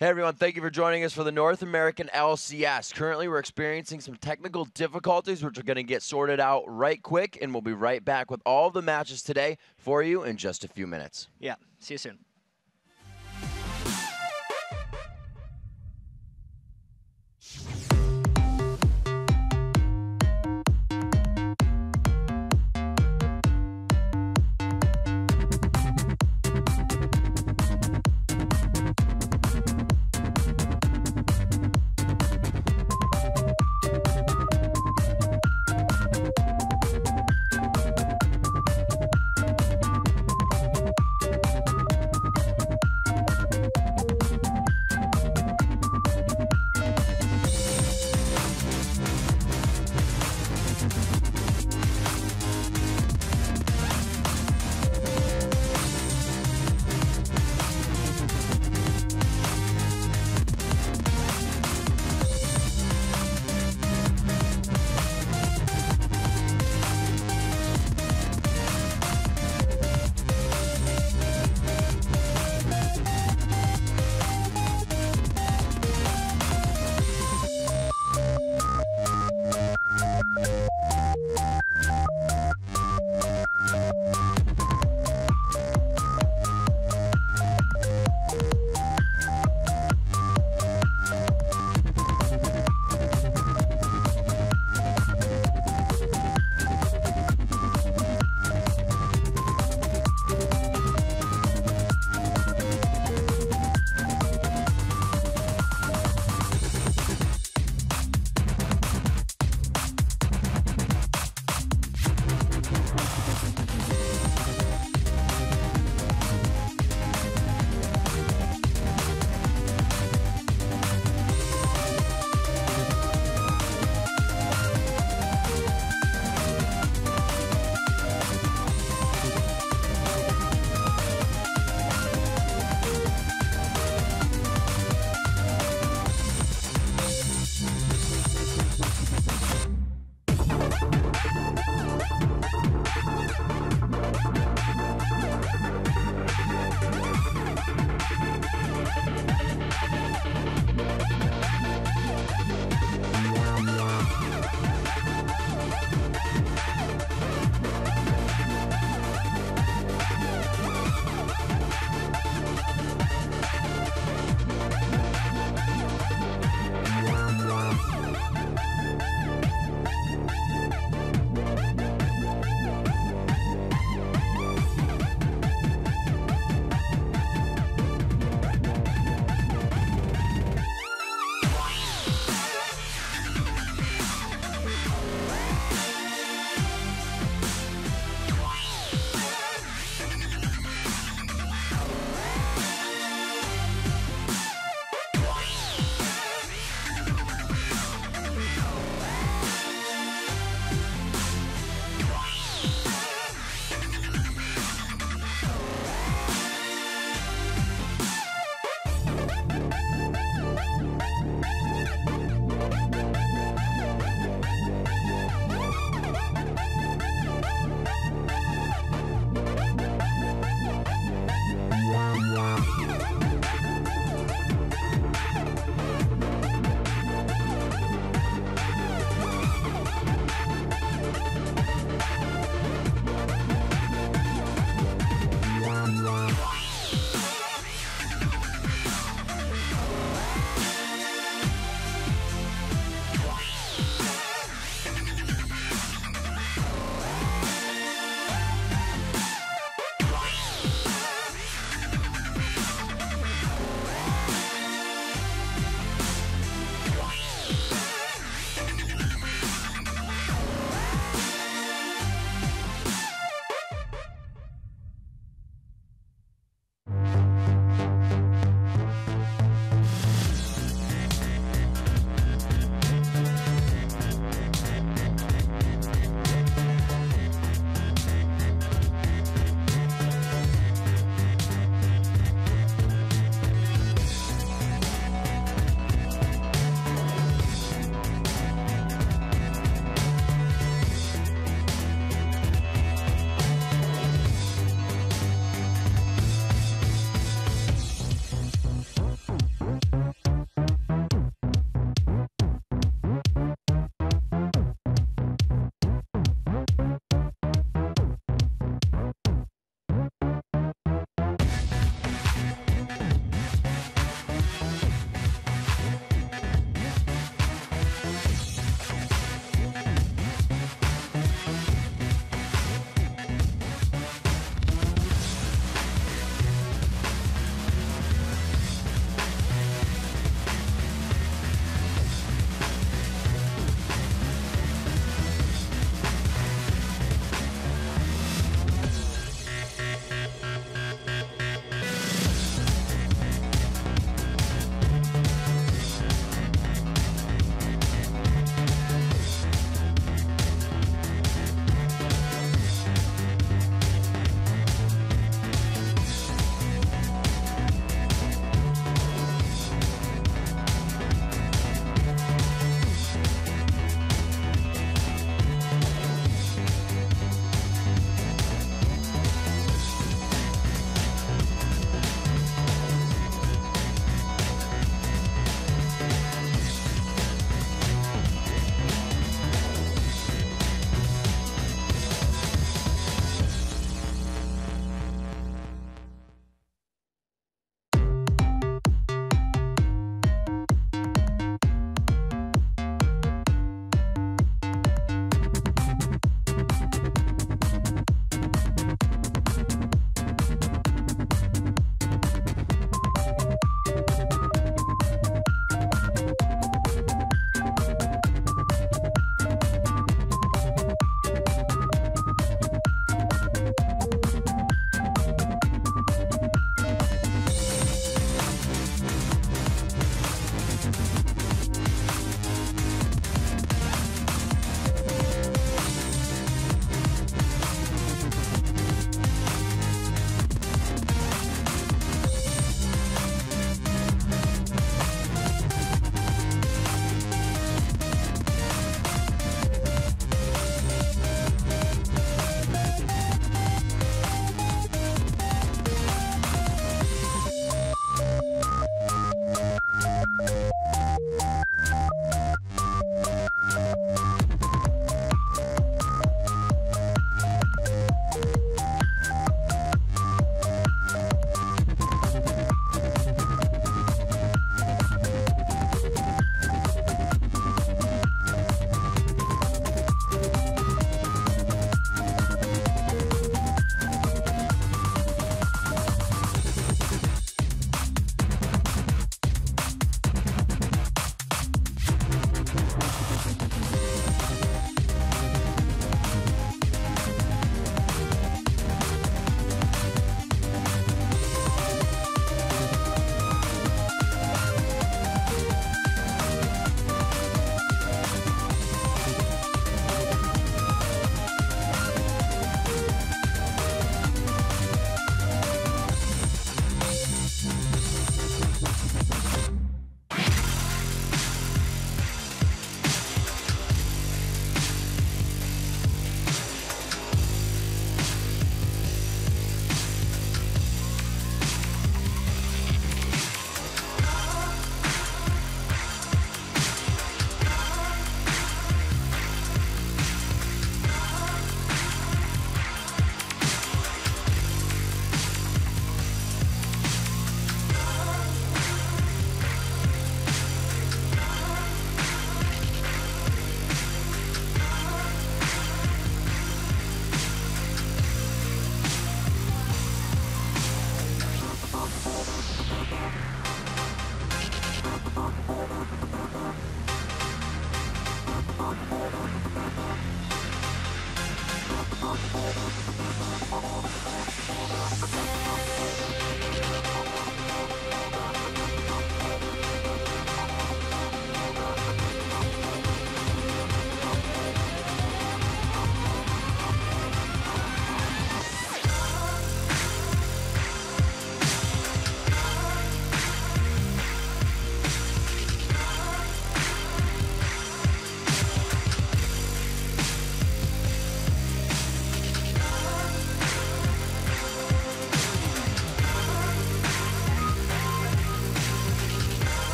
Hey everyone, thank you for joining us for the North American LCS. Currently, we're experiencing some technical difficulties, which are going to get sorted out right quick, and we'll be right back with all of the matches today for you in just a few minutes. Yeah, see you soon.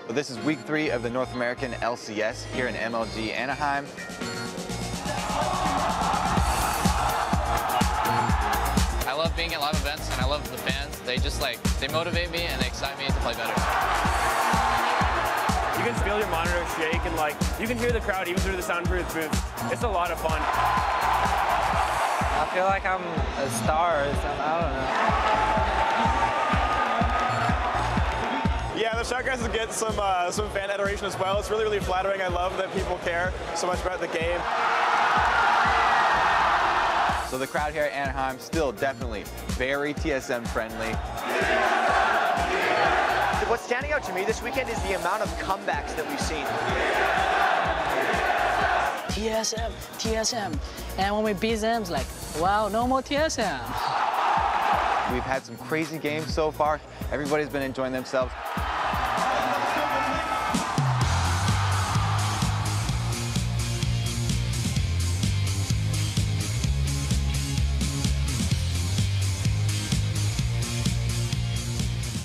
Well, this is week 3 of the North American LCS here in MLG Anaheim. I love being at live events, and I love the fans. They motivate me and they excite me to play better. You can feel your monitor shake, and you can hear the crowd even through the soundproof booth. It's a lot of fun. I feel like I'm a star or something. I don't know. Yeah, the shot guys get some fan adoration as well. It's really, really flattering. I love that people care so much about the game. So the crowd here at Anaheim still definitely very TSM friendly. What's standing out to me this weekend is the amount of comebacks that we've seen. TSM, TSM. And when we beat them, it's like, wow, no more TSM. We've had some crazy games so far. Everybody's been enjoying themselves.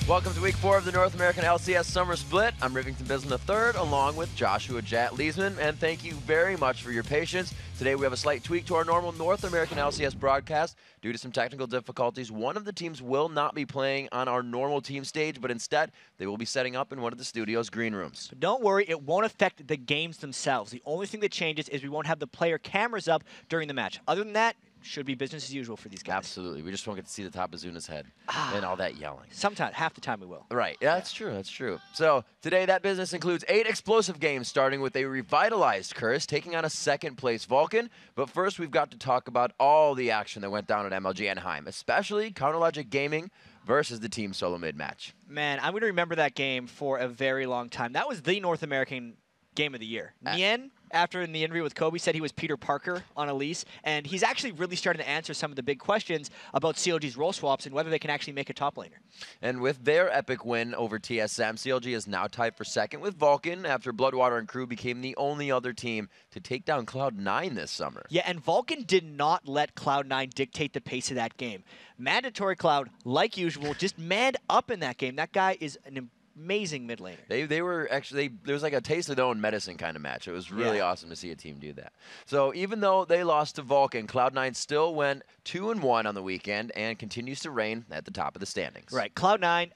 Welcome to week 4 of the North American LCS Summer Split. I'm Rivington Bisland III, along with Joshua Jat Leesman, and thank you very much for your patience. Today we have a slight tweak to our normal North American LCS broadcast. Due to some technical difficulties, one of the teams will not be playing on our normal team stage, but instead they will be setting up in one of the studio's green rooms. But don't worry, it won't affect the games themselves. The only thing that changes is we won't have the player cameras up during the match. Other than that, should be business as usual for these guys. Absolutely. We just won't get to see the top of Zuna's head and all that yelling. Sometimes, half the time we will. Right. Yeah, that's true. That's true. So today that business includes 8 explosive games, starting with a revitalized Curse taking on a second-place Vulcan. But first, we've got to talk about all the action that went down at MLG Anaheim, especially Counterlogic Gaming versus the Team Solo Mid match. Man, I'm going to remember that game for a very long time. That was the North American game of the year. Nien, after in the interview with Kobe, said he was Peter Parker on Elise, and he's actually really starting to answer some of the big questions about CLG's role swaps and whether they can actually make a top laner. And with their epic win over TSM, CLG is now tied for second with Vulcan after Bloodwater and Crew became the only other team to take down Cloud9 this summer. Yeah, and Vulcan did not let Cloud9 dictate the pace of that game. Mandatory Cloud, like usual, just manned up in that game. That guy is an amazing mid laner. They were actually, there was like a taste of their own medicine kind of match. It was really awesome to see a team do that. So even though they lost to Vulcan, Cloud9 still went 2-1 on the weekend and continues to reign at the top of the standings. Right, Cloud9,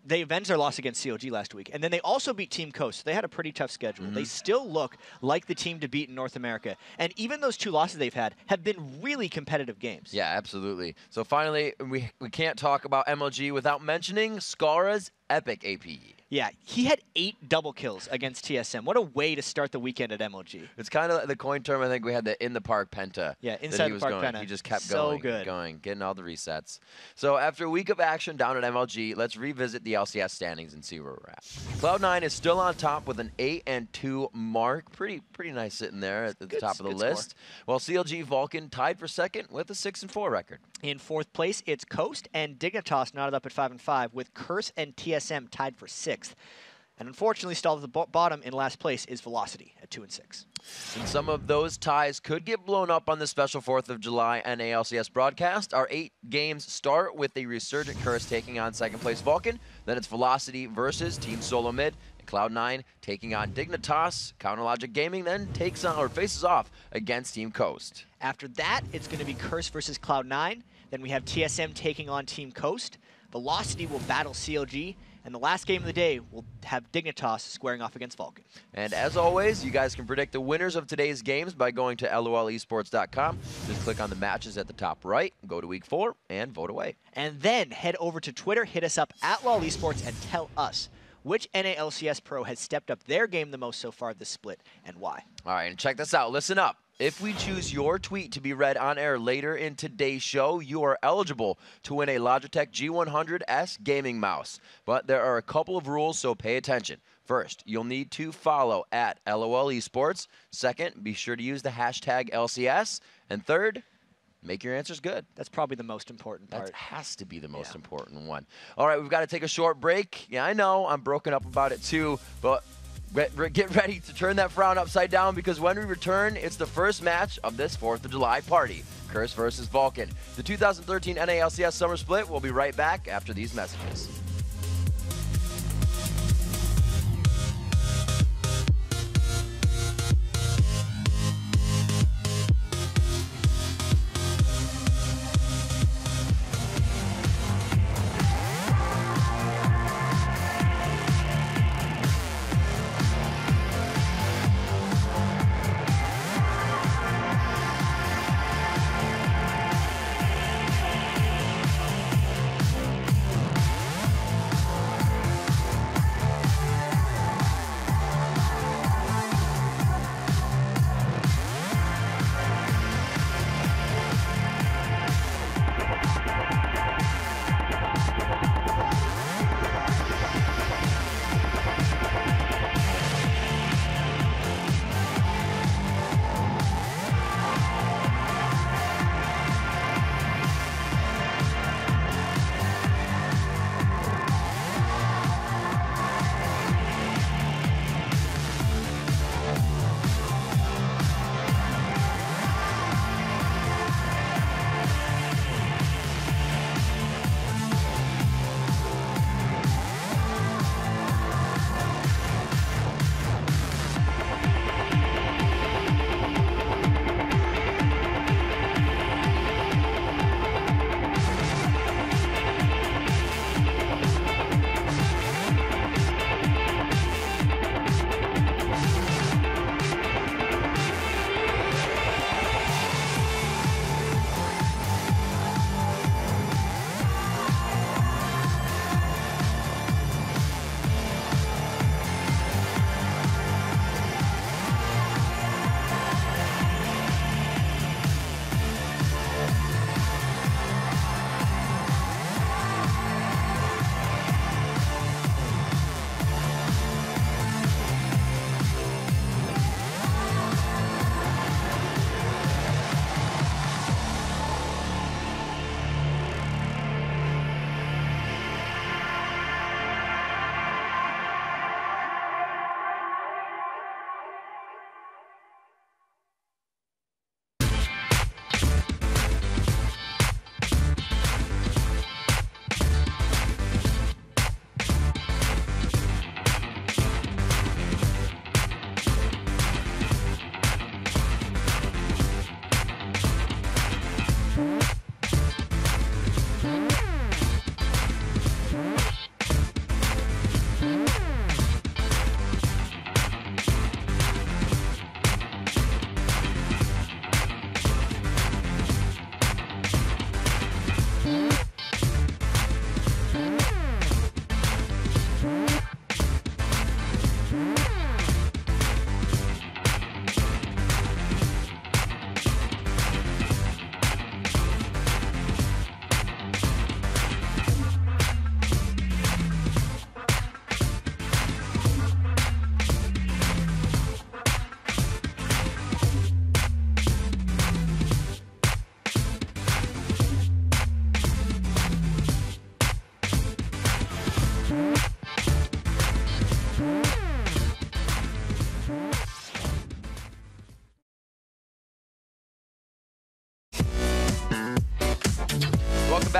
they avenged their loss against CLG last week, and then they also beat Team Coast. They had a pretty tough schedule. They still look like the team to beat in North America, and even those 2 losses they've had have been really competitive games. Yeah, absolutely. So finally, we can't talk about MLG without mentioning Skara's epic APE. Yeah, he had 8 double kills against TSM. What a way to start the weekend at MLG. It's kind of the coin term. I think we had the in the park penta. Yeah, inside the park penta. He just kept so going, getting all the resets. So after a week of action down at MLG, let's revisit the LCS standings and see where we're at. Cloud9 is still on top with an 8-2 mark. Pretty nice sitting there at the top of the list. While CLG Vulcan tied for second with a 6-4 record. In 4th place, it's Coast and Dignitas knotted up at 5-5, with Curse and TSM tied for 6th. And unfortunately, stalled at the bottom in last place is Velocity at 2-6. And some of those ties could get blown up on the special 4th of July NALCS broadcast. Our 8 games start with a resurgent Curse taking on second-place Vulcan. Then it's Velocity versus Team Solo Mid. And Cloud9 taking on Dignitas. Counterlogic Gaming then takes on or faces off against Team Coast. After that, it's going to be Curse versus Cloud9. Then we have TSM taking on Team Coast. Velocity will battle CLG. And the last game of the day will have Dignitas squaring off against Vulcan. And as always, you guys can predict the winners of today's games by going to lolesports.com. Just click on the matches at the top right, go to week 4, and vote away. And then head over to Twitter, hit us up at LoleSports, and tell us which NA LCS Pro has stepped up their game the most so far this split, and why. All right, and check this out. Listen up. If we choose your tweet to be read on air later in today's show, you are eligible to win a Logitech G100S gaming mouse. But there are a couple of rules, so pay attention. First, you'll need to follow at LOL Esports. Second, be sure to use the hashtag LCS. And third, make your answers good. That's probably the most important part. That has to be the most important one. All right, we've got to take a short break. Yeah, I know, I'm broken up about it too, but get ready to turn that frown upside down, because when we return, it's the first match of this 4th of July party. Curse versus Vulcan. The 2013 NALCS Summer Split. We'll be right back after these messages.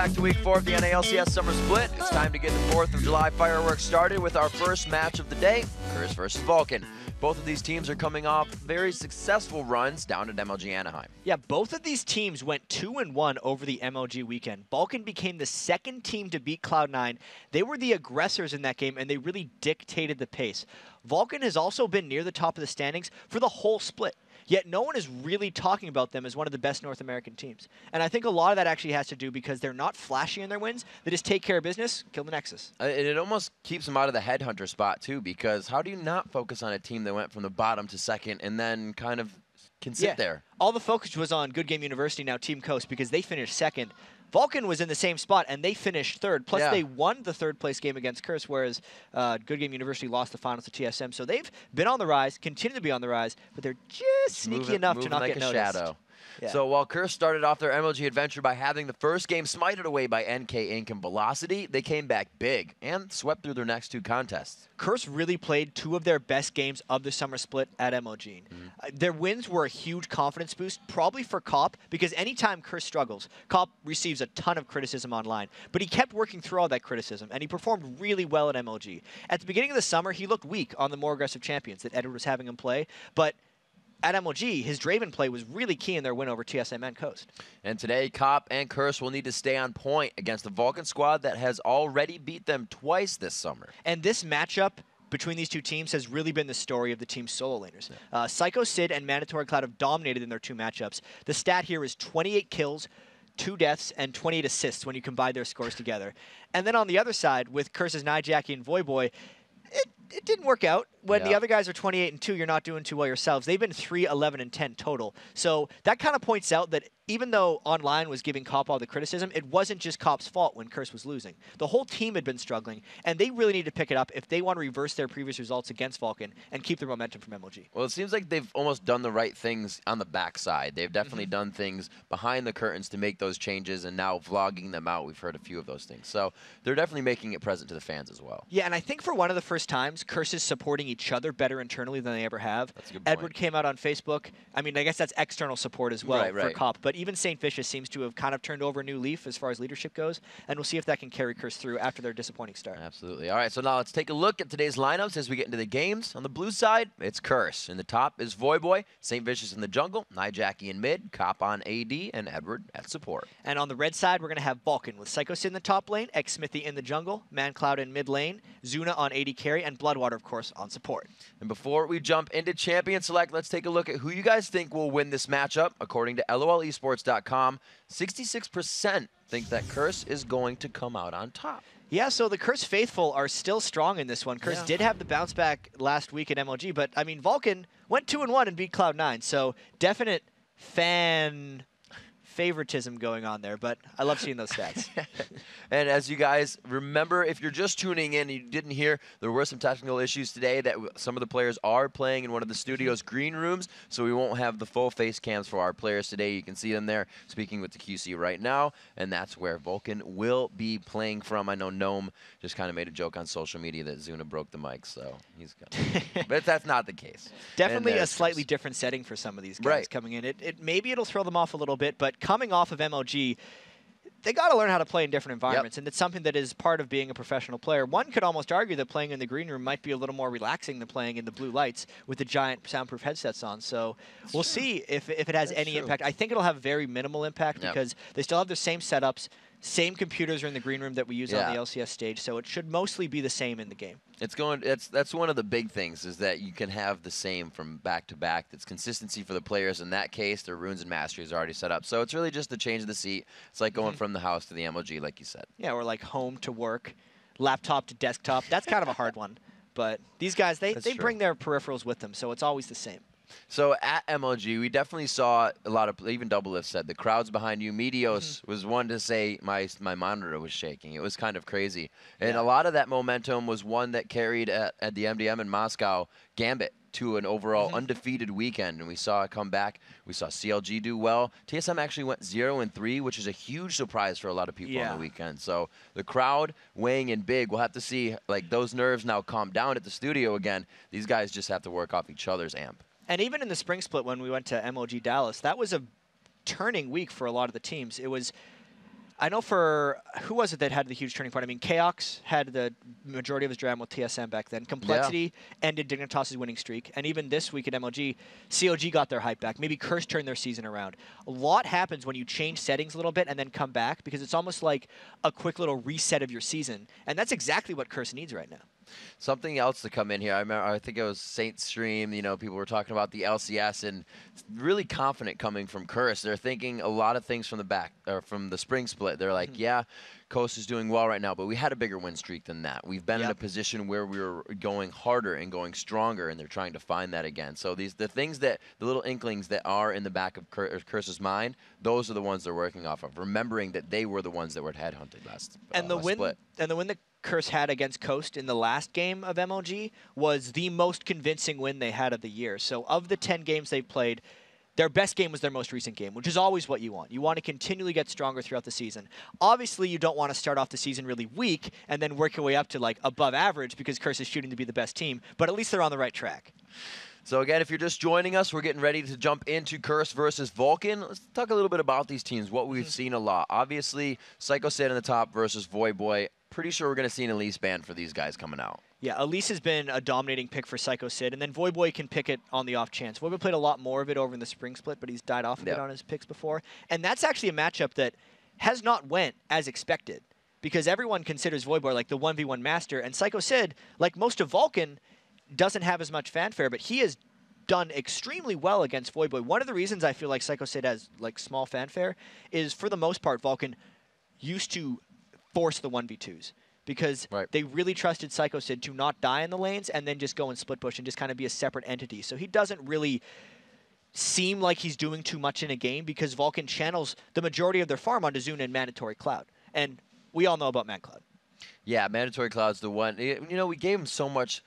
back to week 4 of the NA LCS Summer Split. It's time to get the 4th of July fireworks started with our first match of the day, Curse versus Vulcan. Both of these teams are coming off very successful runs down at MLG Anaheim. Yeah, both of these teams went 2-1 over the MLG weekend. Vulcan became the second team to beat Cloud9. They were the aggressors in that game, and they really dictated the pace. Vulcan has also been near the top of the standings for the whole split. Yet no one is really talking about them as one of the best North American teams. And I think a lot of that actually has to do because they're not flashy in their wins. They just take care of business, kill the Nexus. It almost keeps them out of the headhunter spot, too, because how do you not focus on a team that went from the bottom to second and then kind of can sit there? All the focus was on Good Game University, now Team Coast, because they finished second. Vulcan was in the same spot, and they finished third. Plus, they won the third-place game against Curse, whereas Good Game University lost the finals to TSM. So they've been on the rise, continue to be on the rise, but they're just sneaky enough to not like get a noticed. Shadow. Yeah. So while Curse started off their MLG adventure by having the first game smited away by NK Inc. and Velocity, they came back big and swept through their next 2 contests. Curse really played 2 of their best games of the summer split at MLG. Their wins were a huge confidence boost, probably for Cop, because anytime Curse struggles, Cop receives a ton of criticism online. But he kept working through all that criticism, and he performed really well at MLG. At the beginning of the summer, he looked weak on the more aggressive champions that Edward was having him play, but at MLG, his Draven play was really key in their win over TSM and Coast. And today, Cop and Curse will need to stay on point against the Vulcan squad that has already beat them twice this summer. And this matchup between these 2 teams has really been the story of the team's solo laners. Psycho Sid and Mandatory Cloud have dominated in their 2 matchups. The stat here is 28 kills, 2 deaths, and 28 assists when you combine their scores together. And then on the other side, with Curse's Nijaki and Voyboy, it didn't work out. When the other guys are 28 and 2, you're not doing too well yourselves. They've been 3, 11, and 10 total. So that kind of points out that even though online was giving Cop all the criticism, it wasn't just Cop's fault when Curse was losing. The whole team had been struggling, and they really need to pick it up if they want to reverse their previous results against Vulcan and keep their momentum from MLG. Well, it seems like they've almost done the right things on the backside. They've definitely done things behind the curtains to make those changes, and now vlogging them out, we've heard a few of those things. So they're definitely making it present to the fans as well. Yeah, and I think for one of the first times, Curse is supporting each other better internally than they ever have. That's a good point. Edward came out on Facebook. I mean, I guess that's external support as well for Cop, but even St. Vicious seems to have kind of turned over a new leaf as far as leadership goes, and we'll see if that can carry Curse through after their disappointing start. Absolutely. All right, so now let's take a look at today's lineups as we get into the games. On the blue side, it's Curse. In the top is Voyboy, St. Vicious in the jungle, Nijaki in mid, Cop on AD, and Edward at support. And on the red side, we're going to have Vulcan with Psycho Sid in the top lane, X-Smithy in the jungle, ManCloud in mid lane, Zuna on AD carry, and Bloodwater, of course, on support. And before we jump into Champion Select, let's take a look at who you guys think will win this matchup. According to LOLesports.com, 66% think that Curse is going to come out on top. Yeah, so the Curse faithful are still strong in this one. Curse did have the bounce back last week at MLG, but, I mean, Vulcan went 2-1 and beat Cloud9, so definite fan favoritism going on there, but I love seeing those stats. And as you guys remember, if you're just tuning in and you didn't hear, there were some technical issues today that some of the players are playing in one of the studio's green rooms, so we won't have the full face cams for our players today. You can see them there speaking with the QC right now, and that's where Vulcan will be playing from. I know Gnome just kind of made a joke on social media that Zuna broke the mic, so he's got but that's not the case. Definitely a slightly different setting for some of these guys coming in. Maybe it'll throw them off a little bit, but coming off of MLG, they got to learn how to play in different environments, and it's something that is part of being a professional player. One could almost argue that playing in the green room might be a little more relaxing than playing in the blue lights with the giant soundproof headsets on. So we'll see if it has any impact. I think it'll have very minimal impact because they still have the same setups. Same computers are in the green room that we use on the LCS stage, so it should mostly be the same in the game. That's one of the big things is that you can have the same from back to back. It's consistency for the players. In that case, their runes and masteries are already set up. So it's really just the change of the seat. It's like going from the house to the MLG, like you said. Yeah, or like home to work, laptop to desktop. That's kind of a hard one. But these guys, they bring their peripherals with them, so it's always the same. So at MLG, we definitely saw a lot of, even Doublelift said, the crowds behind you. Medios was one to say my monitor was shaking. It was kind of crazy. And a lot of that momentum was one that carried at the MDM in Moscow Gambit to an overall undefeated weekend. And we saw it come back. We saw CLG do well. TSM actually went 0-3, which is a huge surprise for a lot of people on the weekend. So the crowd weighing in big. We'll have to see, like, those nerves now calm down at the studio again. These guys just have to work off each other's amp. And even in the spring split when we went to MLG Dallas, that was a turning week for a lot of the teams. It was I know for, who was it that had the huge turning point? I mean, Chaox had the majority of his drama with TSM back then. Complexity ended Dignitas's winning streak. And even this week at MLG, COG got their hype back. Maybe Curse turned their season around. A lot happens when you change settings a little bit and then come back, because it's almost like a quick little reset of your season. And that's exactly what Curse needs right now. Something else to come in here. I think it was Saint Stream. You know, people were talking about the LCS and really confident coming from Curse. They're thinking a lot of things from the back or from the spring split. They're like, yeah, Coast is doing well right now, but we had a bigger win streak than that. We've been in a position where we were going harder and going stronger, and they're trying to find that again. So the things that the little inklings that are in the back of Curse's mind, those are the ones they're working off of, remembering that they were the ones that were headhunted last split. And the win that Curse had against Coast in the last game of MLG was the most convincing win they had of the year. So of the 10 games they've played, their best game was their most recent game, which is always what you want. You want to continually get stronger throughout the season. Obviously, you don't want to start off the season really weak and then work your way up to like above average because Curse is shooting to be the best team, but at least they're on the right track. So again, if you're just joining us, we're getting ready to jump into Curse versus Vulcan. Let's talk a little bit about these teams, what we've seen a lot. Obviously, Psycho Sid in the top versus Voyboy. Pretty sure we're going to see an Elise ban for these guys coming out. Yeah, Elise has been a dominating pick for Psycho Sid, and then Voyboy can pick it on the off chance. Voyboy played a lot more of it over in the spring split, but he's died off a bit on his picks before. And that's actually a matchup that has not went as expected, because everyone considers Voyboy like the 1v1 master, and Psycho Sid, like most of Vulcan, doesn't have as much fanfare, but he has done extremely well against Voyboy. One of the reasons I feel like Psycho Sid has like small fanfare is, for the most part, Vulcan used to force the 1v2s. Because they really trusted Psycho Sid to not die in the lanes and then just go and split push and just kind of be a separate entity. So he doesn't really seem like he's doing too much in a game, because Vulcan channels the majority of their farm onto Zuna and Mandatory Cloud. And we all know about Man Cloud. Yeah, Mandatory Cloud's the one. You know, we gave him so much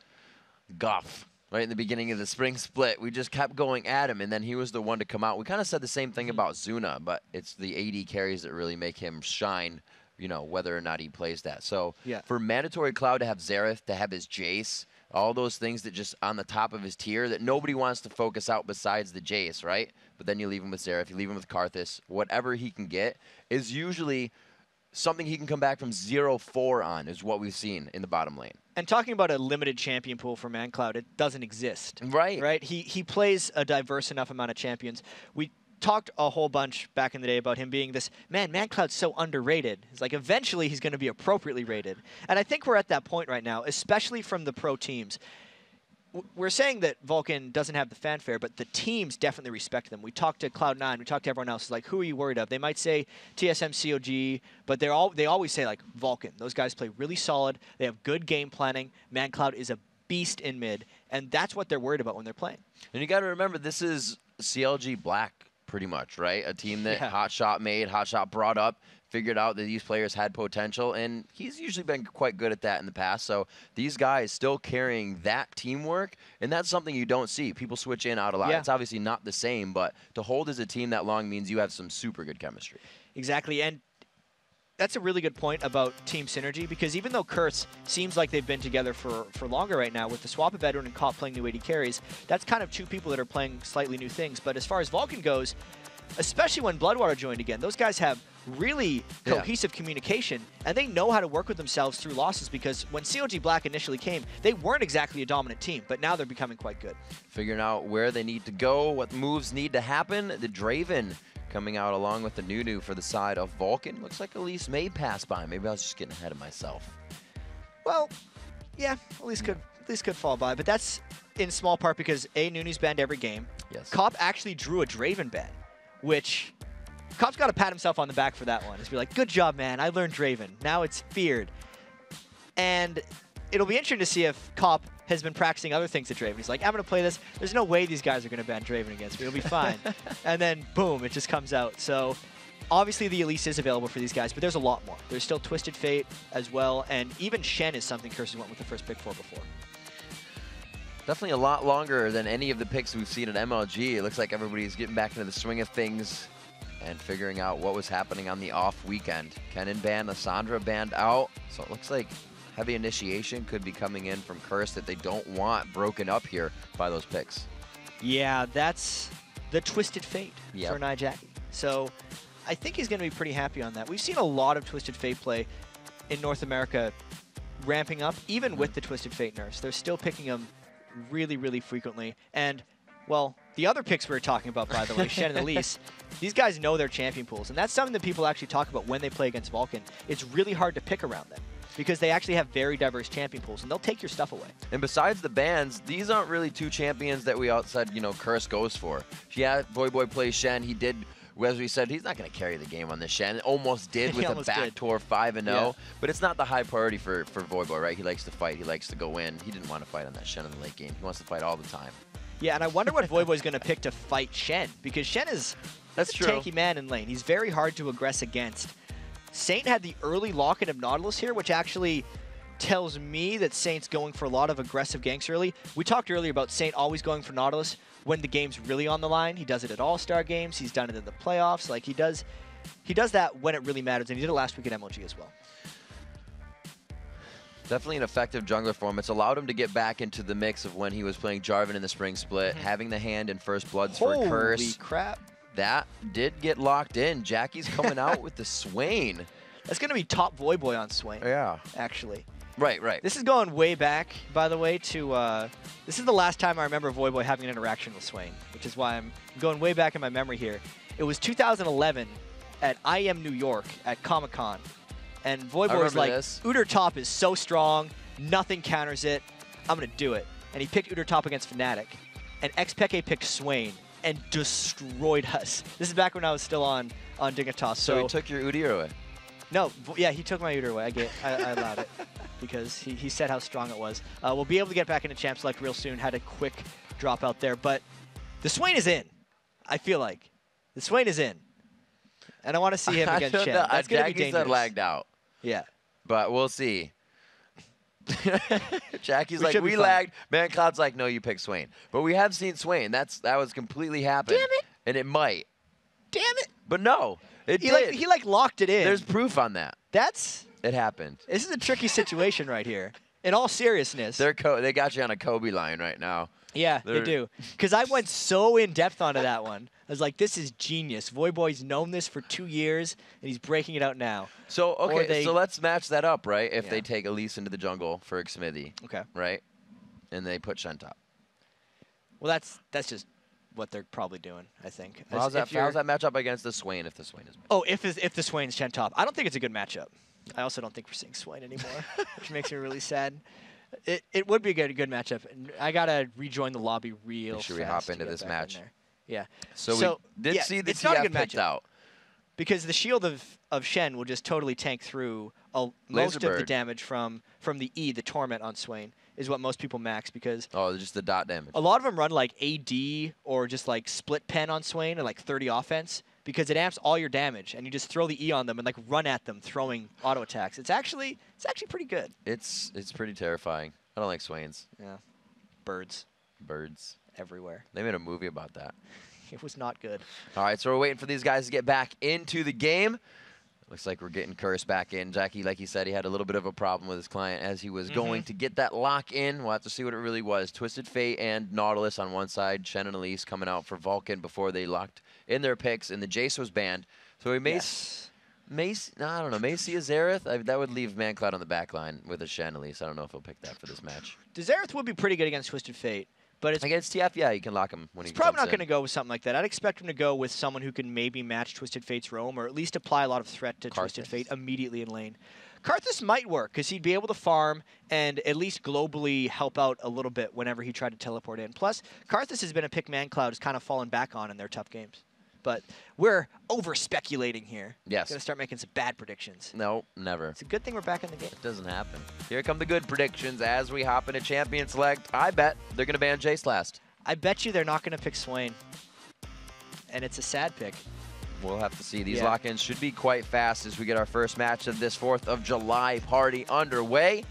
guff right in the beginning of the spring split. We just kept going at him, and then he was the one to come out. We kind of said the same thing about Zuna, but it's the AD carries that really make him shine, you know, whether or not he plays that. So for Mandatory Cloud to have Xerath, to have his Jace, all those things that just on the top of his tier that nobody wants to focus out besides the Jace, right? But then you leave him with Xerath, you leave him with Karthus, whatever he can get is usually something he can come back from 0-4 on, is what we've seen in the bottom lane. And talking about a limited champion pool for Man Cloud, it doesn't exist. Right. He plays a diverse enough amount of champions. We talked a whole bunch back in the day about him being this, Man Cloud's so underrated. It's like eventually he's going to be appropriately rated. And I think we're at that point right now, especially from the pro teams. We're saying that Vulcan doesn't have the fanfare, but the teams definitely respect them. We talked to Cloud9, we talked to everyone else, like, who are you worried of? They might say TSM, COG, but they always say, like, Vulcan. Those guys play really solid. They have good game planning. Man Cloud is a beast in mid, and that's what they're worried about when they're playing. And you got to remember, this is CLG Black, pretty much, right? A team that Hotshot made, Hotshot brought up, figured out that these players had potential, and he's usually been quite good at that in the past. So these guys still carrying that teamwork, and that's something you don't see. People switch in out a lot. It's obviously not the same, but to hold as a team that long means you have some super good chemistry. Exactly, and that's a really good point about team synergy, because even though Curse seems like they've been together for longer right now, with the swap of Edwin and Cop playing new AD carries, that's kind of two people that are playing slightly new things. But as far as Vulcan goes, especially when Bloodwater joined again, those guys have really cohesive communication, and they know how to work with themselves through losses, because when COG Black initially came, they weren't exactly a dominant team, but now they're becoming quite good. Figuring out where they need to go, what moves need to happen. The Draven coming out along with the Nunu for the side of Vulcan. Looks like Elise may pass by. Maybe I was just getting ahead of myself. Well, yeah, Elise could fall by, but that's in small part because Nunu's banned every game. Yes. Cop actually drew a Draven ban, which Cop's got to pat himself on the back for that one. Just be like, good job, man. I learned Draven. Now it's feared. And it'll be interesting to see if Cop has been practicing other things at Draven. He's like, I'm going to play this. There's no way these guys are going to ban Draven against me. It'll be fine. And then, boom, it just comes out. So obviously the Elise is available for these guys, but there's a lot more. There's still Twisted Fate as well, and even Shen is something Curses went with the first pick for before. Definitely a lot longer than any of the picks we've seen at MLG. It looks like everybody's getting back into the swing of things and figuring out what was happening on the off weekend. Kennen banned, Lissandra banned out, so it looks like heavy initiation could be coming in from Curse that they don't want broken up here by those picks. Yeah, that's the Twisted Fate for Nijaki. So I think he's going to be pretty happy on that. We've seen a lot of Twisted Fate play in North America ramping up, even with the Twisted Fate nerfs. They're still picking him really, really frequently. And, well, the other picks we were talking about, by the way, Shen and Elise, these guys know their champion pools. And that's something that people actually talk about when they play against Vulcan. It's really hard to pick around them because they actually have very diverse champion pools, and they'll take your stuff away. And besides the bans, these aren't really two champions that we outside, Curse goes for. Yeah, Boy plays Shen. He did, as we said, he's not going to carry the game on this Shen. Almost did with a backdoor 5-0, Yeah. but it's not the high priority for Boy, right? He likes to fight. He likes to go in. He didn't want to fight on that Shen in the late game. He wants to fight all the time. Yeah, and I wonder what Voyboy's going to pick to fight Shen, because Shen is That's a true. tanky man in lane. He's very hard to aggress against. Saint had the early lock-in of Nautilus here, which actually tells me that Saint's going for a lot of aggressive ganks early. We talked earlier about Saint always going for Nautilus when the game's really on the line. He does it at All-Star games. He's done it in the playoffs. Like, he does that when it really matters, and he did it last week at MLG as well. Definitely an effective jungler for him. It's allowed him to get back into the mix of when he was playing Jarvan in the spring split, having the hand in first bloods for Curse. Holy crap. That did get locked in. Jackie's coming out with the Swain. That's going to be top Voyboy on Swain. Yeah. Actually. Right. This is going way back, by the way, to this is the last time I remember Voyboy having an interaction with Swain, which is why I'm going way back in my memory here. It was 2011 at IM New York at Comic-Con, and Voyboy was like, Uter top is so strong, nothing counters it, I'm going to do it. And he picked Uter top against Fnatic, and XPeke picked Swain and destroyed us. This is back when I was still on Dignitas. So he took your Udyr away? No, yeah, he took my Udyr away. I allowed it because he said how strong it was. We'll be able to get back into Champ Select real soon. Had a quick drop out there, but the Swain is in. I feel like the Swain is in, and I want to see him against Shen. That's going to be dangerous. Lagged out. Yeah, but we'll see. Jackie's like, we lagged. ManCloud's like, no, you picked Swain. But we have seen Swain. That was completely happened. Damn it. And it might. Damn it. But no, it did. He locked it in. There's proof on that. It happened. This is a tricky situation right here. In all seriousness. They got you on a Kobe line right now. Yeah, they do. Because I went so in-depth onto that one. I was like, this is genius. Voyboy's known this for 2 years, and he's breaking it out now. So, okay, so let's match that up, right? If they take Elise into the jungle for Xmithie, okay, right? And they put Shen top. Well, that's just what they're probably doing, I think. Well, how's that match up against the Swain if the Swain is matched? Oh, if the Swain's Shen top. I don't think it's a good matchup. I also don't think we're seeing Swain anymore, which makes me really sad. It would be a good matchup. And I got to rejoin the lobby real fast. Should we hop into this match? Yeah. So we did see the TF picked out. Because the shield of Shen will just totally tank through most of the damage from the E, the Torment on Swain, is what most people max because... Oh, just the dot damage. A lot of them run like AD or just like split pen on Swain or like 30 offense because it amps all your damage and you just throw the E on them and like run at them throwing auto attacks. It's actually pretty good. It's pretty terrifying. I don't like Swains. Yeah. Birds. Everywhere. They made a movie about that. It was not good. All right, so we're waiting for these guys to get back into the game. Looks like we're getting Curse back in. Jackie, like he said, he had a little bit of a problem with his client as he was going to get that lock in. We'll have to see what it really was. Twisted Fate and Nautilus on one side. Shen and Elise coming out for Vulcan before they locked in their picks, and the Jace was banned. So we may see a Xerath. That would leave ManCloud on the back line with a Shen Elise. I don't know if he'll pick that for this match. The Xerath would be pretty good against Twisted Fate. But it's against TF, yeah, you can lock him when he comes in. He's probably not going to go with something like that. I'd expect him to go with someone who can maybe match Twisted Fate's roam or at least apply a lot of threat to Twisted Fate immediately in lane. Karthus might work because he'd be able to farm and at least globally help out a little bit whenever he tried to teleport in. Plus, Karthus has been a pick ManCloud has kind of fallen back on in their tough games. But we're over-speculating here. Yes. Going to start making some bad predictions. No, never. It's a good thing we're back in the game. It doesn't happen. Here come the good predictions as we hop into Champion Select. I bet they're going to ban Jace last. I bet you they're not going to pick Swain. And it's a sad pick. We'll have to see. These lock-ins should be quite fast as we get our first match of this 4th of July party underway.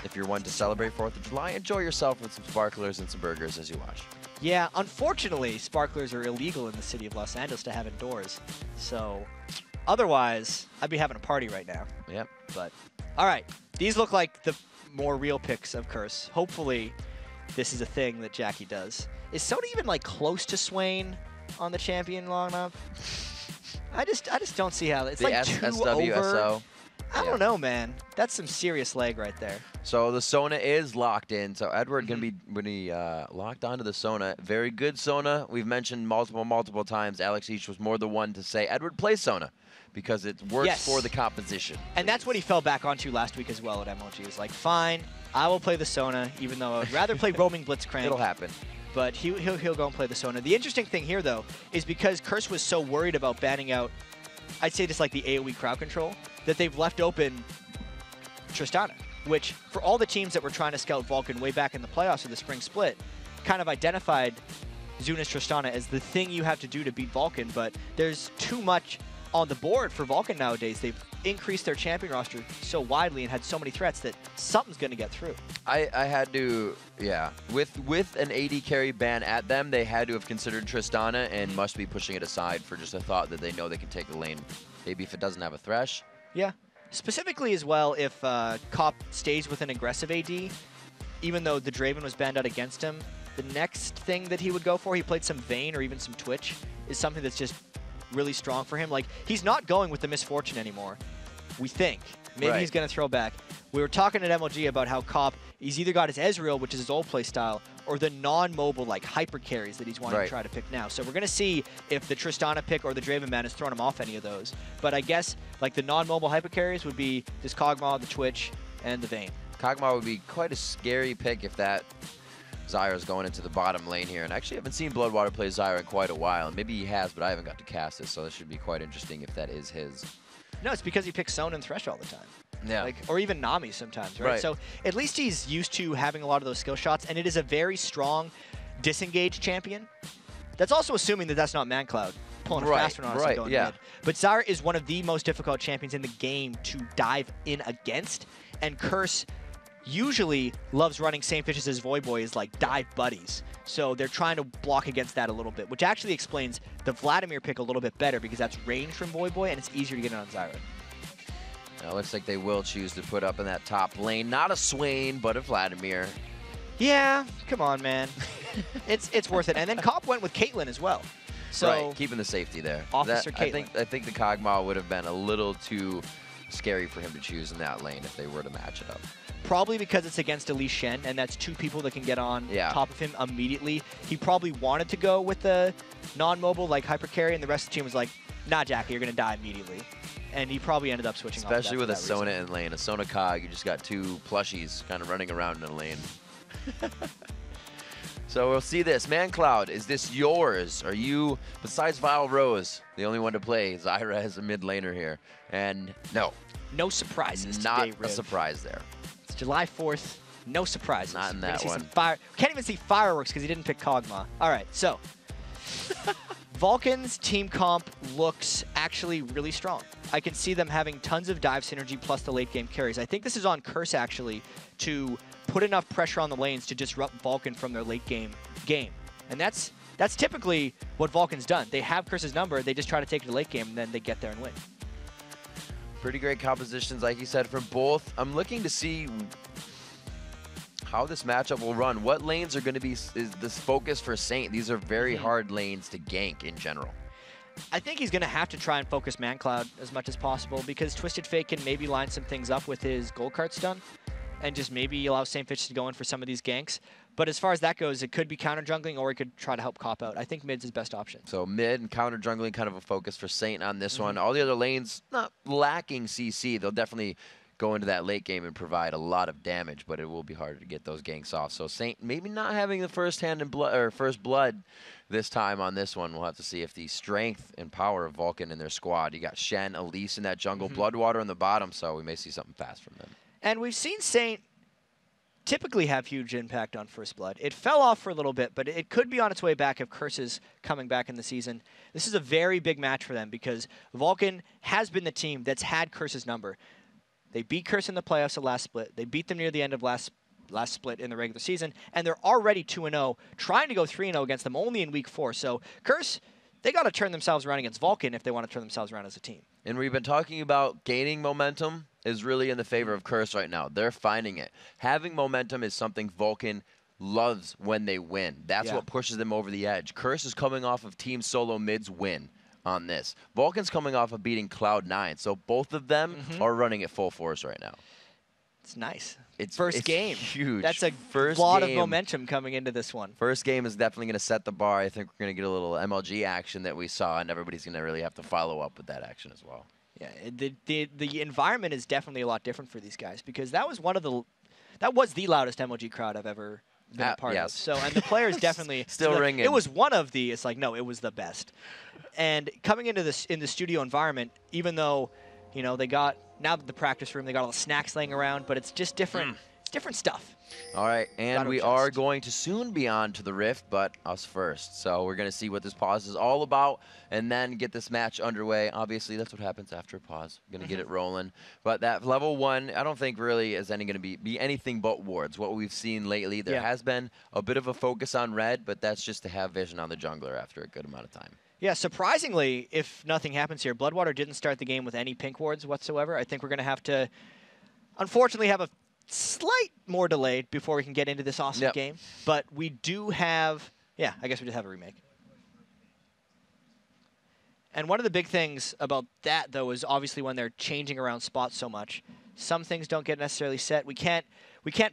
If you're one to celebrate 4th of July, enjoy yourself with some sparklers and some burgers as you watch. Yeah, unfortunately, sparklers are illegal in the city of Los Angeles to have indoors. So, otherwise, I'd be having a party right now. Yep. But, all right. These look like the more real picks of Curse. Hopefully, this is a thing that Jackie does. Is Soda even, like, close to Swain on the champion long enough? I just don't see how it's The like 2 SWSO. over. I don't know, man. That's some serious leg right there. So the Sona is locked in. So Edward going to be when he locked onto the Sona. Very good Sona. We've mentioned multiple times. Alex Each was more the one to say Edward play Sona because it works for the composition. And that's what he fell back onto last week as well at MLG. He was like, fine, I will play the Sona, even though I'd rather play roaming Blitzcrank. It'll happen. But he'll go and play the Sona. The interesting thing here, though, is because Curse was so worried about banning out, I'd say just like the AoE crowd control, that they've left open Tristana, which for all the teams that were trying to scout Vulcan way back in the playoffs of the spring split, kind of identified Zuna's Tristana as the thing you have to do to beat Vulcan, but there's too much on the board for Vulcan nowadays. They've increased their champion roster so widely and had so many threats that something's going to get through. I had to, yeah. With an AD carry ban at them, they had to have considered Tristana and must be pushing it aside for just a thought that they know they can take the lane. Maybe if it doesn't have a Thresh. Yeah. Specifically as well, if Cop stays with an aggressive AD, even though the Draven was banned out against him, the next thing that he would go for, he played some Vayne or even some Twitch, is something that's just really strong for him. Like, he's not going with the Misfortune anymore, we think. Maybe he's going to throw back. We were talking at MLG about how Cop, he's either got his Ezreal, which is his old play style, or the non-mobile, like, hyper carries that he's wanting to try to pick now. So we're going to see if the Tristana pick or the Draven ban has thrown him off any of those. But I guess, like, the non-mobile hyper carries would be this Kog'Maw, the Twitch, and the Vayne. Kog'Maw would be quite a scary pick if that Zyra's going into the bottom lane here. And actually, I haven't seen Bloodwater play Zyra in quite a while. And maybe he has, but I haven't got to cast it, so this should be quite interesting if that is his. No, it's because he picks Sona and Thresh all the time. Yeah. Like, or even Nami sometimes, right? So at least he's used to having a lot of those skill shots, and it is a very strong disengaged champion. That's also assuming that that's not ManCloud pulling a fast one on us and going mid. But Zyra is one of the most difficult champions in the game to dive in against, and Curse usually loves running same fish as his Voyboy as like dive buddies. So they're trying to block against that a little bit, which actually explains the Vladimir pick a little bit better because that's range from Voyboy and it's easier to get it on Zyra. Now, it looks like they will choose to put up in that top lane. Not a Swain, but a Vladimir. Yeah, come on, man. it's worth it. And then Cop went with Caitlyn as well. So keeping the safety there. Officer Caitlyn. I think the Kog'Maw would have been a little too scary for him to choose in that lane if they were to match it up. Probably because it's against Elise Shen, and that's two people that can get on top of him immediately. He probably wanted to go with the non-mobile, like hyper carry, and the rest of the team was like, nah, Jackie, you're going to die immediately. And he probably ended up switching Especially off with a Sona in lane. A Sona Cog, you just got two plushies kind of running around in a lane. So we'll see this. ManCloud, is this yours? Are you, besides Vile Rose, the only one to play Zyra as a mid laner here? And no. No surprises Not today, a Riv. surprise there. It's July 4th. No surprises. Not in that one. Can't even see fireworks because he didn't pick Kog'Maw. All right, so Vulcan's team comp looks actually really strong. I can see them having tons of dive synergy plus the late game carries. I think this is on Curse actually to put enough pressure on the lanes to disrupt Vulcan from their late game. And that's typically what Vulcan's done. They have Curse's number, they just try to take it to late game, and then they get there and win. Pretty great compositions, like you said, from both. I'm looking to see how this matchup will run. What lanes are going to be is this focus for Saint? These are very hard lanes to gank in general. I think he's going to have to try and focus ManCloud as much as possible because Twisted Fate can maybe line some things up with his gold card stun and just maybe allow Saint Fish to go in for some of these ganks. But as far as that goes, it could be counter jungling or he could try to help Cop out. I think mid's his best option. So mid and counter jungling kind of a focus for Saint on this one. All the other lanes not lacking CC. They'll definitely go into that late game and provide a lot of damage, but it will be harder to get those ganks off. So Saint maybe not having the first blood this time on this one. We'll have to see if the strength and power of Vulcan in their squad. You got Shen, Elise in that jungle, Bloodwater on the bottom, so we may see something fast from them. And we've seen Saint typically have huge impact on First Blood. It fell off for a little bit, but it could be on its way back if Curse is coming back in the season. This is a very big match for them because Vulcan has been the team that's had Curse's number. They beat Curse in the playoffs at last split. They beat them near the end of last split in the regular season, and they're already 2-0, trying to go 3-0 against them only in week 4. So Curse, they got to turn themselves around against Vulcan if they want to turn themselves around as a team. And we've been talking about gaining momentum is really in the favor of Curse right now. They're finding it. Having momentum is something Vulcan loves when they win. That's what pushes them over the edge. Curse is coming off of Team Solo Mid's win on this. Vulcan's coming off of beating Cloud9, so both of them are running at full force right now. It's nice. It's first game. Huge. That's a lot of momentum coming into this one. First game is definitely going to set the bar. I think we're going to get a little MLG action that we saw, and everybody's going to really have to follow up with that action as well. Yeah, the environment is definitely a lot different for these guys because that was the loudest MLG crowd I've ever been a part of. So, and the players definitely still ringing. It was one of the. It's like no, it was the best. And coming into this in the studio environment, even though, you know, they got now the practice room, they got all the snacks laying around, but it's just different. Different stuff. All right, and we are going to soon be on to the Rift, but us first. So we're going to see what this pause is all about and then get this match underway. Obviously, that's what happens after a pause. We're going to get it rolling. But that level 1, I don't think really is going to be anything but wards. What we've seen lately, there has been a bit of a focus on red, but that's just to have vision on the jungler after a good amount of time. Yeah, surprisingly, if nothing happens here, Bloodwater didn't start the game with any pink wards whatsoever. I think we're going to have to, unfortunately, have a slight more delayed before we can get into this awesome game. But we do have, I guess we just have a remake. And one of the big things about that, though, is obviously when they're changing around spots so much, some things don't get necessarily set. We can't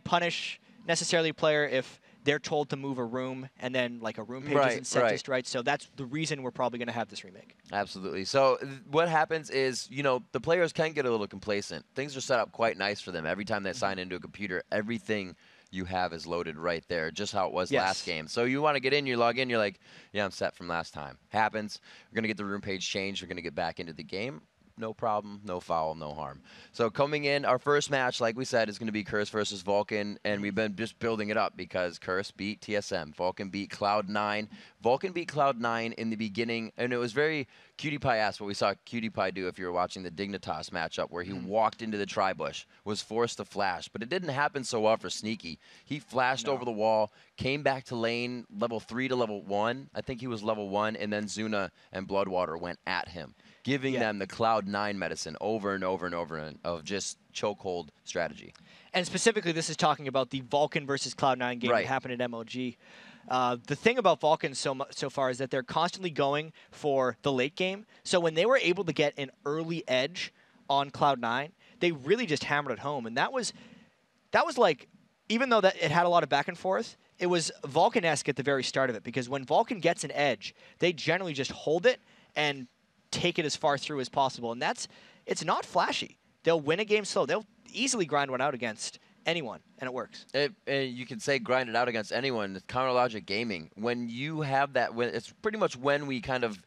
punish necessarily a player if they're told to move a room and then like a room page isn't set just right. So that's the reason we're probably going to have this remake. Absolutely. So what happens is, you know, the players can get a little complacent. Things are set up quite nice for them. Every time they sign into a computer, everything you have is loaded right there, just how it was last game. So you want to get in, you log in, you're like, yeah, I'm set from last time. Happens. We're going to get the room page changed. We're going to get back into the game. No problem, no foul, no harm. So coming in, our first match, like we said, is going to be Curse versus Vulcan, and we've been just building it up because Curse beat TSM. Vulcan beat Cloud9. Vulcan beat Cloud9 in the beginning, and it was very Cutie Pie-esque what we saw Cutie Pie do if you were watching the Dignitas matchup where he walked into the tri-bush, was forced to flash, but it didn't happen so well for Sneaky. He flashed over the wall, came back to lane level 3 to level 1. I think he was level 1, and then Zuna and Bloodwater went at him, giving them the Cloud9 medicine over and over and over of just chokehold strategy. And specifically, this is talking about the Vulcan versus Cloud9 game that happened at MLG. The thing about Vulcan so far is that they're constantly going for the late game. So when they were able to get an early edge on Cloud9, they really just hammered it home. And that was like, even though that it had a lot of back and forth, it was Vulcan-esque at the very start of it. Because when Vulcan gets an edge, they generally just hold it and take it as far through as possible. And it's not flashy. They'll win a game slow. They'll easily grind one out against anyone, and it works. You can say grind it out against anyone. It's counter-logic gaming. When you have that, it's pretty much when we kind of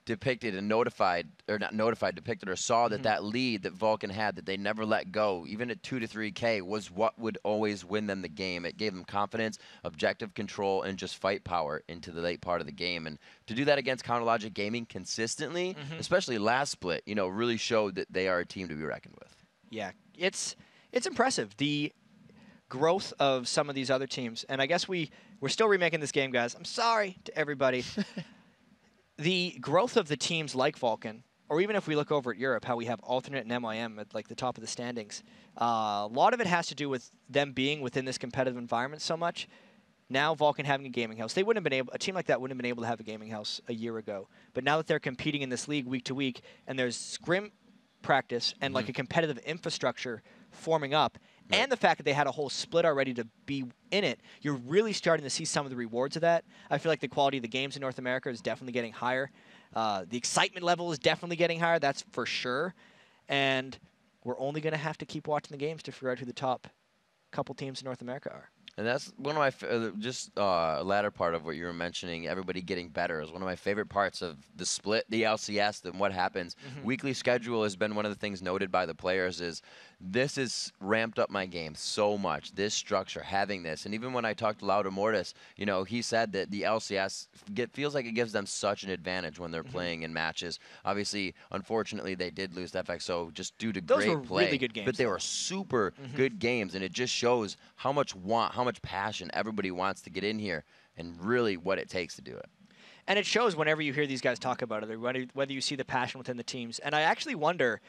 depicted and depicted or saw that that lead that Vulcan had that they never let go, even at 2 to 3K, was what would always win them the game. It gave them confidence, objective control, and just fight power into the late part of the game. And to do that against counter-logic gaming consistently, especially last split, you know, really showed that they are a team to be reckoned with. Yeah, it's impressive. The growth of some of these other teams, and I guess we're still remaking this game, guys. I'm sorry to everybody. The growth of the teams like Vulcan, or even if we look over at Europe, how we have Alternate and MIM at like the top of the standings, a lot of it has to do with them being within this competitive environment so much. Now Vulcan having a gaming house, a team like that wouldn't have been able to have a gaming house a year ago. But now that they're competing in this league week to week, and there's scrim practice and like a competitive infrastructure forming up, and the fact that they had a whole split already to be in it, you're really starting to see some of the rewards of that. I feel like the quality of the games in North America is definitely getting higher. The excitement level is definitely getting higher, that's for sure. And we're only going to have to keep watching the games to figure out who the top couple teams in North America are. And that's one of my latter part of what you were mentioning, everybody getting better, is one of my favorite parts of the split, the LCS, and what happens. Weekly schedule has been one of the things noted by the players is this has ramped up my game so much, this structure, having this. And even when I talked to Lauda Mortis, you know, he said that the LCS feels like it gives them such an advantage when they're playing in matches. Obviously, unfortunately, they did lose to FXO just due to Those great were play. Really good games, but they were super good games, and it just shows how much passion everybody wants to get in here and really what it takes to do it. And it shows whenever you hear these guys talk about it, whether you see the passion within the teams. And I actually wonder,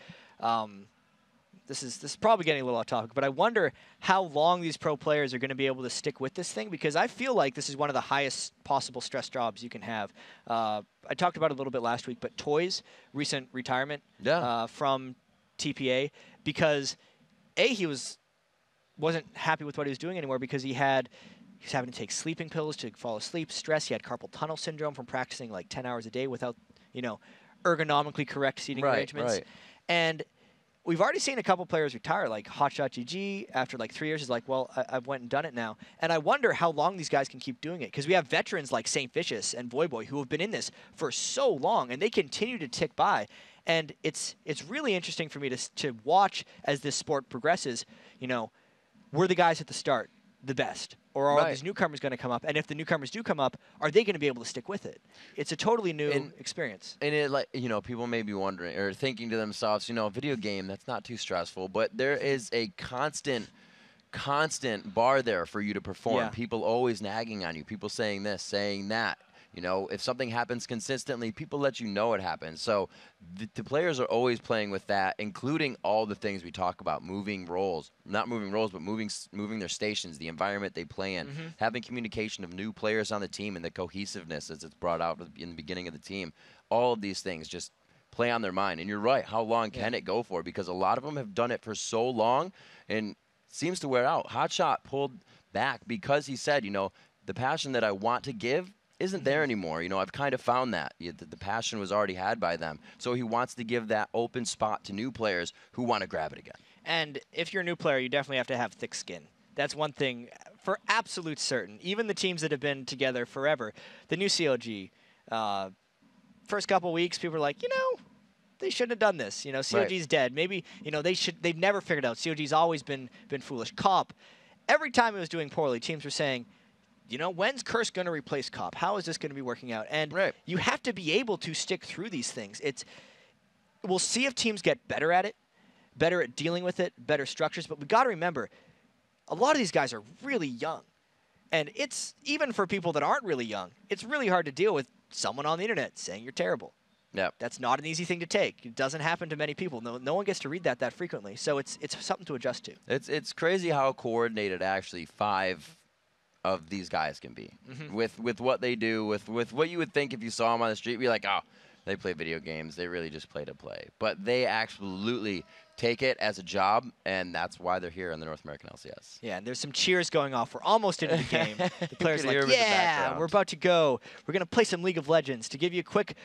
this is probably getting a little off topic, but I wonder how long these pro players are going to be able to stick with this thing, because I feel like this is one of the highest possible stress jobs you can have. I talked about it a little bit last week, but Toy's recent retirement from TPA, because he wasn't happy with what he was doing anymore, because he was having to take sleeping pills to fall asleep, stress. He had carpal tunnel syndrome from practicing like 10 hours a day without, ergonomically correct seating arrangements. Right. And we've already seen a couple players retire, like Hotshot GG, after like 3 years, is like, well, I've went and done it now. And I wonder how long these guys can keep doing it, because we have veterans like St. Vicious and Voyboy who have been in this for so long, and they continue to tick by. And it's really interesting for me to watch as this sport progresses. Were the guys at the start the best? Or are these newcomers going to come up? And if the newcomers do come up, are they going to be able to stick with it? It's a totally new experience. And it, people may be wondering or thinking to themselves, a video game, that's not too stressful. But there is a constant bar there for you to perform. Yeah. People always nagging on you. People saying this, saying that. If something happens consistently, people let you know it happens. So the players are always playing with that, including all the things we talk about, moving roles, not moving roles, but moving their stations, the environment they play in, having communication of new players on the team and the cohesiveness as it's brought out in the beginning of the team. All of these things just play on their mind. And you're right, how long can it go for? Because a lot of them have done it for so long and seems to wear out. Hotshot pulled back because he said, the passion that I want to give isn't there anymore. I've kind of found that. The passion was already had by them. So he wants to give that open spot to new players who want to grab it again. And if you're a new player, you definitely have to have thick skin. That's one thing for absolute certain. Even the teams that have been together forever, the new CLG, first couple weeks, people were like, they shouldn't have done this. CLG's dead. Maybe, they've never figured out. CLG's always been foolish. Cop, every time it was doing poorly, teams were saying, when's Curse going to replace Cop? How is this going to be working out? And you have to be able to stick through these things. We'll see if teams get better at it, better at dealing with it, better structures. But we've got to remember, a lot of these guys are really young. And it's, even for people that aren't really young, it's really hard to deal with someone on the internet saying you're terrible. Yeah. That's not an easy thing to take. It doesn't happen to many people. No one gets to read that frequently. So it's something to adjust to. It's crazy how coordinated actually 5 of these guys can be with what they do, with what you would think if you saw them on the street, be like, oh, they play video games. They really just play to play. But they absolutely take it as a job, and that's why they're here in the North American LCS. Yeah, and there's some cheers going off. We're almost into the game. The players are like, yeah, we're about to go. We're going to play some League of Legends. To give you a quick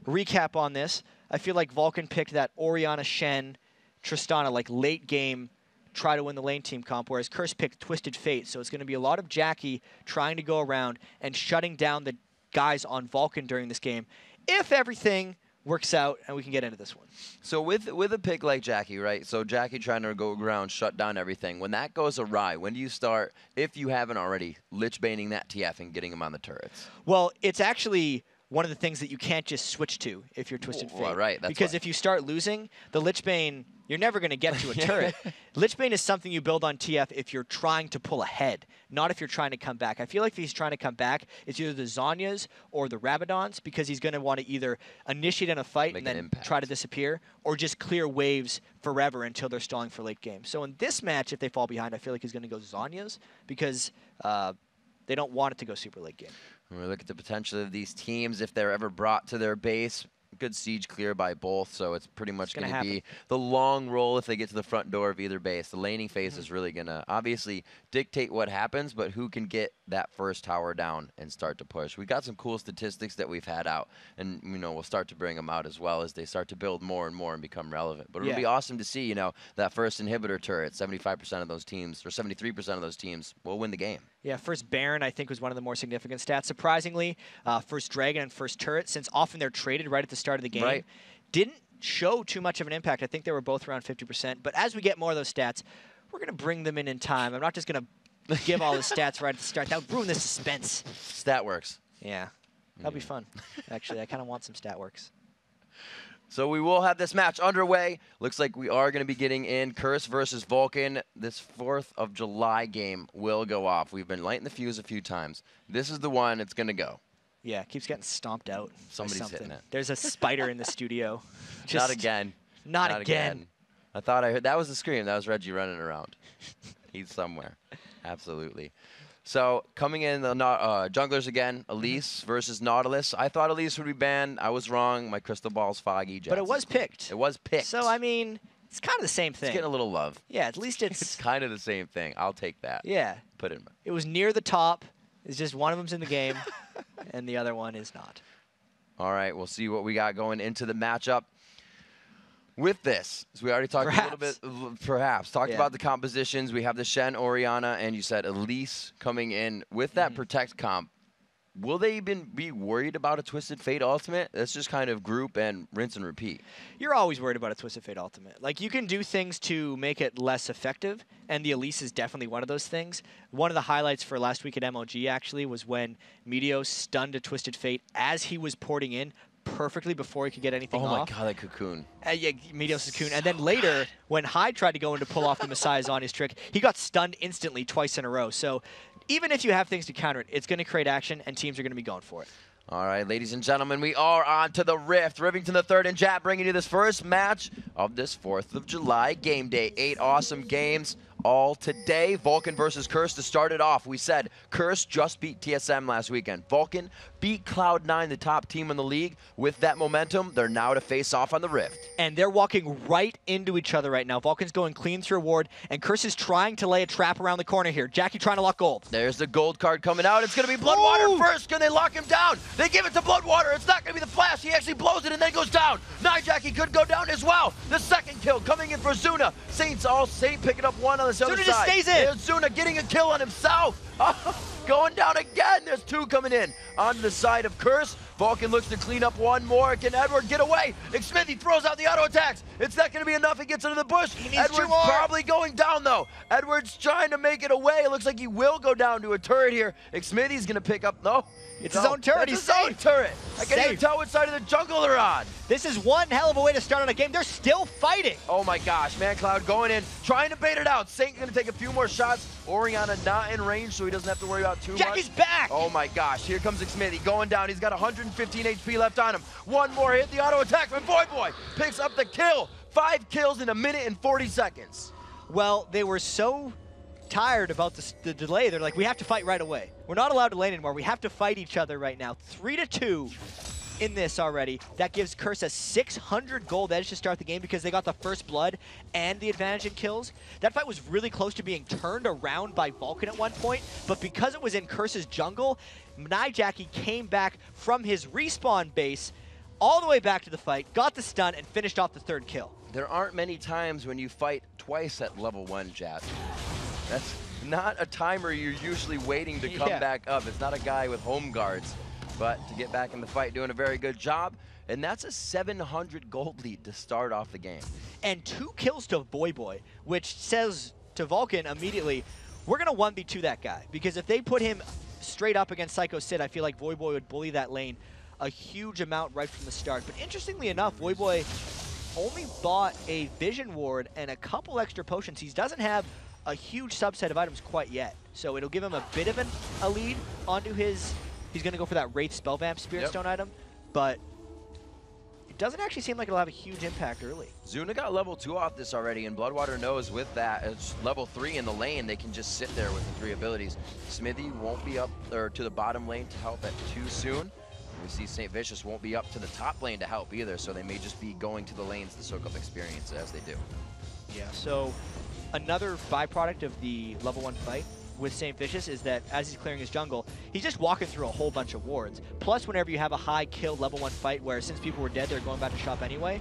recap on this, I feel like Vulcan picked that Orianna, Shen, Tristana, like late game, try to win the lane team comp, whereas Curse picked Twisted Fate. So it's going to be a lot of Jackie trying to go around and shutting down the guys on Vulcan during this game, if everything works out and we can get into this one. So with a pick like Jackie, right? So Jackie trying to go around, shut down everything. When that goes awry, when do you start, if you haven't already, lich baning that TF and getting him on the turrets? Well, it's actually one of the things that you can't just switch to if you're Twisted Fate. Well, right, that's because why. if you start losing, the Lich Bane, you're never going to get to a turret. Lich Bane is something you build on TF if you're trying to pull ahead, not if you're trying to come back. I feel like if he's trying to come back, it's either the Zhonya's or the Rabadons, because he's going to want to either initiate in a fight and then try to disappear, or just clear waves forever until they're stalling for late game. So in this match, if they fall behind, I feel like he's going to go Zhonya's, because they don't want it to go super late game. When we look at the potential of these teams, if they're ever brought to their base, good siege clear by both, so it's pretty much going to be the long roll if they get to the front door of either base. The laning phase is really going to obviously dictate what happens, but who can get that first tower down and start to push. We got some cool statistics that we've had out, and we'll start to bring them out as well as they start to build more and more and become relevant. But it'll be awesome to see, that first inhibitor turret. 75% of those teams, or 73% of those teams, will win the game. Yeah, first Baron, I think, was one of the more significant stats. Surprisingly, first Dragon and first Turret, since often they're traded right at the start of the game, didn't show too much of an impact. I think they were both around 50%. But as we get more of those stats, we're going to bring them in time. I'm not just going to give all the stats right at the start. That would ruin the suspense. StatWorks. Yeah, that'll be fun. Actually, I kind of want some StatWorks. So we will have this match underway. Looks like we are going to be getting in Curse versus Vulcan. This 4th of July game will go off. We've been lighting the fuse a few times. This is the one it's going to go. Yeah, it keeps getting stomped out. Somebody's hitting it. There's a spider in the studio. Not again. Not again. I thought I heard that was a scream. That was Reggie running around. He's somewhere. Absolutely. So coming in, the junglers again, Elise versus Nautilus. I thought Elise would be banned. I was wrong. My crystal ball's foggy. But it was picked. It was picked. So, I mean, it's kind of the same thing. It's getting a little love. Yeah, at least it's... It's kind of the same thing. I'll take that. Yeah. Put it in. It was near the top. It's just one of them's in the game, and the other one is not. All right, we'll see what we got going into the matchup. With this, as we already talked a little bit, talked about the compositions. We have the Shen, Orianna, and you said Elise coming in with that Protect comp. Will they even be worried about a Twisted Fate ultimate? That's just kind of group and rinse and repeat. You're always worried about a Twisted Fate ultimate. Like, you can do things to make it less effective, and the Elise is definitely one of those things. One of the highlights for last week at MLG, actually, was when Meteos stunned a Twisted Fate as he was porting in perfectly before he could get anything off. Oh my god, that cocoon. Yeah, Meteos' cocoon. And then later, when Hyde tried to go in to pull off the Messiah's on his trick, he got stunned instantly twice in a row. So even if you have things to counter it, it's going to create action, and teams are going to be going for it. All right, ladies and gentlemen, we are on to the Rift. Rivington III and Jap bringing you this first match of this 4th of July game day. 8 awesome games all today. Vulcan versus Curse to start it off. We said Curse just beat TSM last weekend. Vulcan beat Cloud9, the top team in the league. With that momentum, they're now to face off on the Rift. And they're walking right into each other right now. Vulcan's going clean through a ward, and Curse is trying to lay a trap around the corner here. Jackie trying to lock gold. There's the gold card coming out. It's going to be Bloodwater first. Can they lock him down? They give it to Bloodwater. It's not going to be the flash. He actually blows it and then goes down. Jackie could go down as well. The second kill coming in for Zuna. Saint picking up one on the other side. Zuna just stays in. There's Zuna getting a kill on himself. Going down again. There's 2 coming in on the side of Curse. Vulcan looks to clean up one more. Can Edward get away? Smithy throws out the auto attacks. It's not going to be enough. He gets into the bush. Edward's probably going down, though. Edward's trying to make it away. It looks like he will go down to a turret here. Smithy's going to pick up. No. It's his own turret. He's safe. His own turret. I can't even tell which side of the jungle they're on. This is one hell of a way to start on a game. They're still fighting. Oh my gosh, ManCloud going in, trying to bait it out. Saint going to take a few more shots. Orianna not in range, so he doesn't have to worry about too much. Jackie's back. Oh my gosh, here comes Smithy going down. He's got 115 HP left on him. One more hit, the auto attack from Boy picks up the kill. 5 kills in a minute and 40 seconds. Well, they were so tired about the delay. They're like, we have to fight right away. We're not allowed to lane anymore. We have to fight each other right now. 3-2 in this already. That gives Curse a 600 gold edge to start the game because they got the first blood and the advantage in kills. That fight was really close to being turned around by Vulcan at one point, but because it was in Curse's jungle, Jackie came back from his respawn base all the way back to the fight, got the stun, and finished off the 3rd kill. There aren't many times when you fight twice at level 1, Jap. That's not a timer you're usually waiting to come back up. It's not a guy with home guards. But to get back in the fight, doing a very good job. And that's a 700 gold lead to start off the game. And 2 kills to Boy, which says to Vulcan immediately, we're going to 1v2 that guy. Because if they put him straight up against Psycho Sid, I feel like Boy would bully that lane a huge amount right from the start. But interestingly enough, Boy only bought a Vision Ward and a couple extra potions. He doesn't have a huge subset of items quite yet. So it'll give him a bit of a lead onto his... He's going to go for that Wraith Spellvamp Spirit Stone item, but it doesn't actually seem like it'll have a huge impact early. Zuna got level 2 off this already, and Bloodwater knows with that, it's level 3 in the lane, they can just sit there with the 3 abilities. Smithy won't be up or to the bottom lane to help at too soon. We see St. Vicious won't be up to the top lane to help either, so they may just be going to the lanes to soak up experience as they do. Yeah, so another byproduct of the level 1 fight with St. Vicious is that as he's clearing his jungle, he's just walking through a whole bunch of wards. Plus, whenever you have a high kill level 1 fight where since people were dead, they're going back to shop anyway,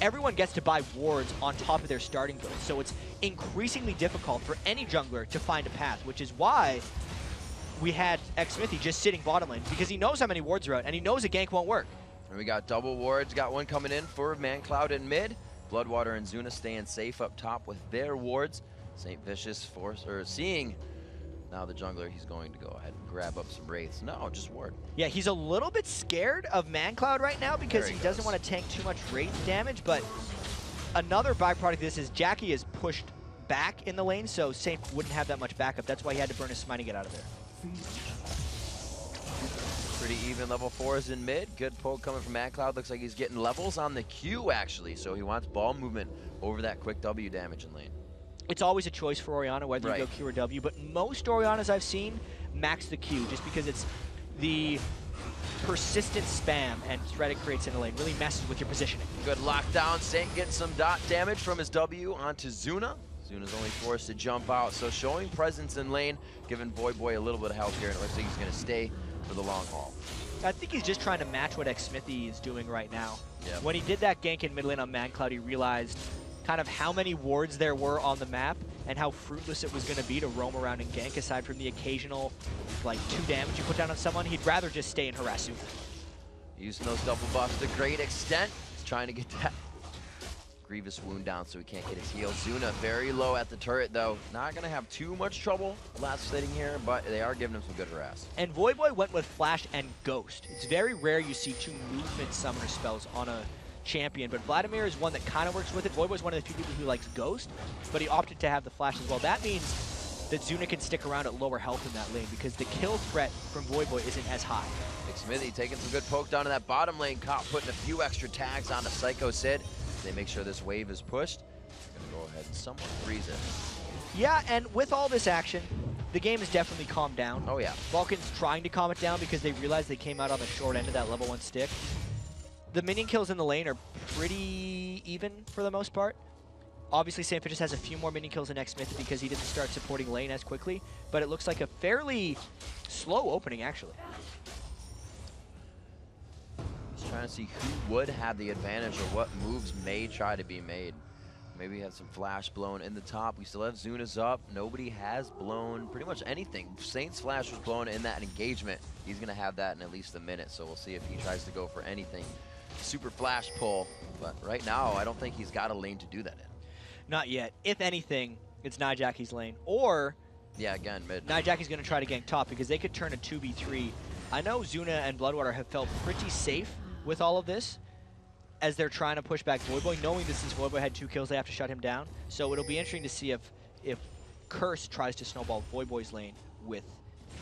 everyone gets to buy wards on top of their starting build. So it's increasingly difficult for any jungler to find a path, which is why we had Smithy just sitting bottom lane, because he knows how many wards are out, and he knows a gank won't work. And we got double wards, got one coming in for ManCloud in mid. Bloodwater and Zuna staying safe up top with their wards. St. Vicious seeing now the jungler, he's going to go ahead and grab up some Wraiths. No, just ward. Yeah, he's a little bit scared of ManCloud right now because he doesn't want to tank too much Wraith damage, but another byproduct of this is Jackie is pushed back in the lane, so Saint wouldn't have that much backup. That's why he had to burn his smite to get out of there. Pretty even level 4s in mid. Good poke coming from MadCloud. Looks like he's getting levels on the Q, actually. So he wants ball movement over that quick W damage in lane. It's always a choice for Orianna, whether you go Q or W, but most Oriannas I've seen max the Q, just because it's the persistent spam and threat it creates in the lane. Really messes with your positioning. Good lockdown. Saint getting some dot damage from his W onto Zuna. Zuna's only forced to jump out, so showing presence in lane, giving Boy a little bit of help here, and it looks like he's going to stay for the long haul. I think he's just trying to match what xMithy is doing right now. Yep. When he did that gank in mid lane on MadCloud, he realized kind of how many wards there were on the map and how fruitless it was going to be to roam around and gank aside from the occasional like 2 damage you put down on someone. He'd rather just stay and harass Zuna. Using those double buffs to a great extent. He's trying to get that grievous wound down so he can't get his heal. Zuna very low at the turret though. Not going to have too much trouble last sitting here, but they are giving him some good harass. And Boy went with Flash and Ghost. It's very rare you see 2 movement summoner spells on a champion, but Vladimir is one that kind of works with it. Boy's one of the few people who likes Ghost, but he opted to have the Flash as well. That means that Zuna can stick around at lower health in that lane because the kill threat from Boy isn't as high. xMithy taking some good poke down in that bottom lane. Cop putting a few extra tags onto Psycho Sid. They make sure this wave is pushed. Gonna go ahead and somewhat freeze it. Yeah, and with all this action, the game has definitely calmed down. Oh yeah. Vulcan's trying to calm it down because they realized they came out on the short end of that level 1 stick. The minion kills in the lane are pretty even for the most part. Obviously, St. Fitch's has a few more minion kills than xMithy because he didn't start supporting lane as quickly, but it looks like a fairly slow opening, actually. Just trying to see who would have the advantage or what moves may try to be made. Maybe have some flash blown in the top. We still have Zuna's up. Nobody has blown pretty much anything. Saint's flash was blown in that engagement. He's going to have that in at least a minute, so we'll see if he tries to go for anything. Super flash pull, but right now I don't think he's got a lane to do that in. Not yet. If anything, it's Nyjaki's lane. Or, yeah, again, mid. Nyjaki's going to try to gank top because they could turn a 2v3. I know Zuna and Bloodwater have felt pretty safe with all of this as they're trying to push back Voyboy, knowing that since Voyboy had 2 kills, they have to shut him down. So it'll be interesting to see if Curse tries to snowball Voyboy's lane with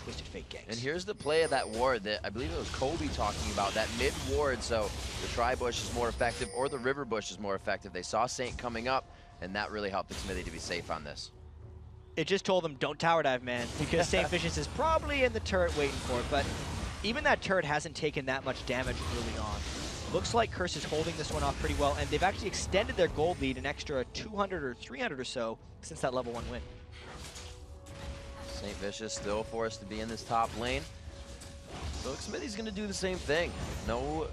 Twisted Fate ganks. And here's the play of that ward that I believe it was Kobe talking about, that mid ward, so the Tri-Bush is more effective or the River Bush is more effective. They saw Saint coming up, and that really helped xMithy to be safe on this. It just told them, don't tower dive, man, because St. Vicious is probably in the turret waiting for it, but even that turret hasn't taken that much damage early on. Looks like Curse is holding this one off pretty well, and they've actually extended their gold lead an extra 200 or 300 or so since that level 1 win. St. Vicious still forced to be in this top lane. So xMithy's going to do the same thing. No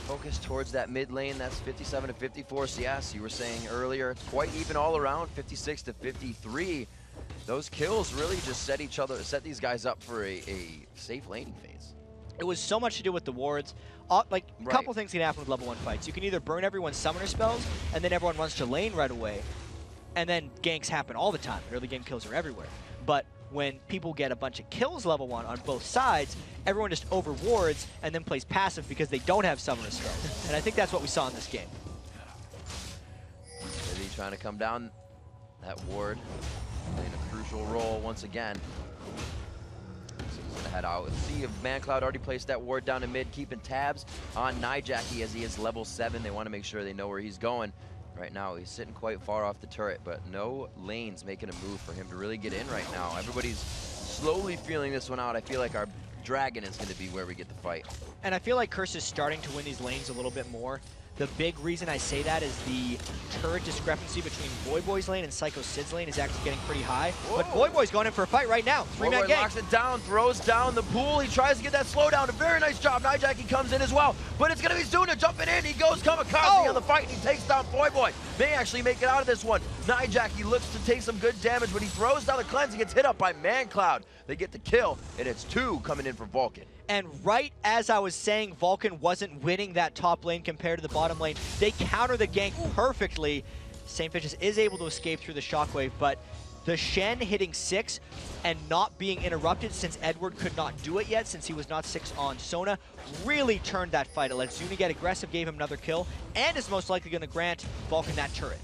focus towards that mid lane. That's 57 to 54 CS. You were saying earlier, it's quite even all around, 56 to 53. Those kills really just set these guys up for a safe laning phase. It was so much to do with the wards. A couple things can happen with level 1 fights. You can either burn everyone's summoner spells, and then everyone runs to lane right away, and then ganks happen all the time. Early game kills are everywhere. But when people get a bunch of kills level 1 on both sides, everyone just overwards and then plays passive because they don't have summoner spells. And I think that's what we saw in this game. Maybe trying to come down that ward, playing a crucial role once again. So he's going to head out. Let's see if MadCloud already placed that ward down in mid, keeping tabs on Nyjaki as he is level 7. They want to make sure they know where he's going. Right now, he's sitting quite far off the turret, but no lanes making a move for him to really get in right now. Everybody's slowly feeling this one out. I feel like our Dragon is going to be where we get the fight. And I feel like Curse is starting to win these lanes a little bit more. The big reason I say that is the turret discrepancy between Voyboy's lane and Psycho Sid's lane is actually getting pretty high. Whoa. But Voyboy's going in for a fight right now. 3-man gank. Locks it down, throws down the pool. He tries to get that slowdown. A very nice job. Nyjaki comes in as well. But it's going to be Zuna jumping in. He goes kamikaze on the fight, and he takes down Voyboy. May actually make it out of this one. Nyjaki looks to take some good damage, but he throws down the cleanse. He gets hit up by MadCloud. They get the kill, and it's 2 coming in for Vulcan. And right as I was saying Vulcan wasn't winning that top lane compared to the bottom lane, they counter the gank perfectly. St. Vicious is able to escape through the shockwave, but the Shen hitting 6 and not being interrupted since Edward could not do it yet, since he was not 6 on Sona, really turned that fight. It let Zuna get aggressive, gave him another kill, and is most likely going to grant Vulcan that turret.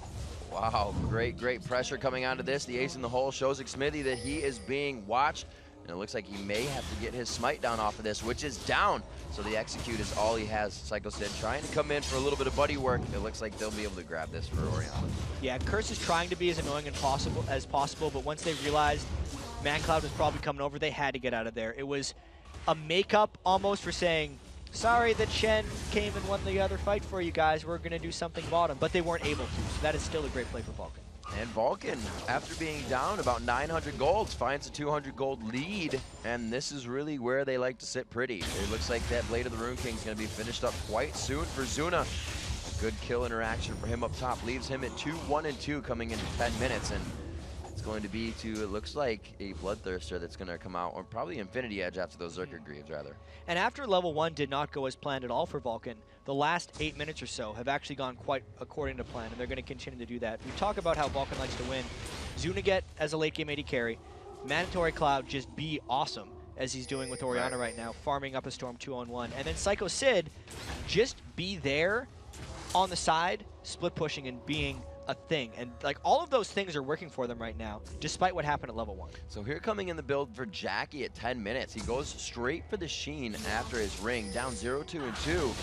Wow, great pressure coming onto this. The ace in the hole shows xMithy that he is being watched. And it looks like he may have to get his smite down off of this, which is down. So the execute is all he has. Psycho Sid trying to come in for a little bit of buddy work. It looks like they'll be able to grab this for Orianna. Yeah, Curse is trying to be as annoying as possible, but once they realized ManCloud was probably coming over, they had to get out of there. It was a makeup almost for saying, sorry that Shen came and won the other fight for you guys. We're going to do something bottom, but they weren't able to. So that is still a great play for Vulcan. And Vulcan, after being down about 900 golds, finds a 200 gold lead, and this is really where they like to sit pretty. It looks like that Blade of the Rune King is going to be finished up quite soon for Zuna. A good kill interaction for him up top leaves him at 2-1-2 coming into 10 minutes, and it's going to be to, it looks like, a Bloodthirster that's going to come out, or probably Infinity Edge after those Zerker Greaves, rather. And after level 1 did not go as planned at all for Vulcan, the last 8 minutes or so have actually gone quite according to plan, and they're going to continue to do that. We talk about how Vulcan likes to win. Zunaget as a late game AD carry, Mandatory Cloud just be awesome, as he's doing with Orianna right now, farming up a Storm 2-on-1. And then Psycho Sid just be there on the side, split pushing and being a thing. And like all of those things are working for them right now, despite what happened at level 1. So here coming in the build for Jackie at 10 minutes. He goes straight for the Sheen after his ring, down 0-2-2.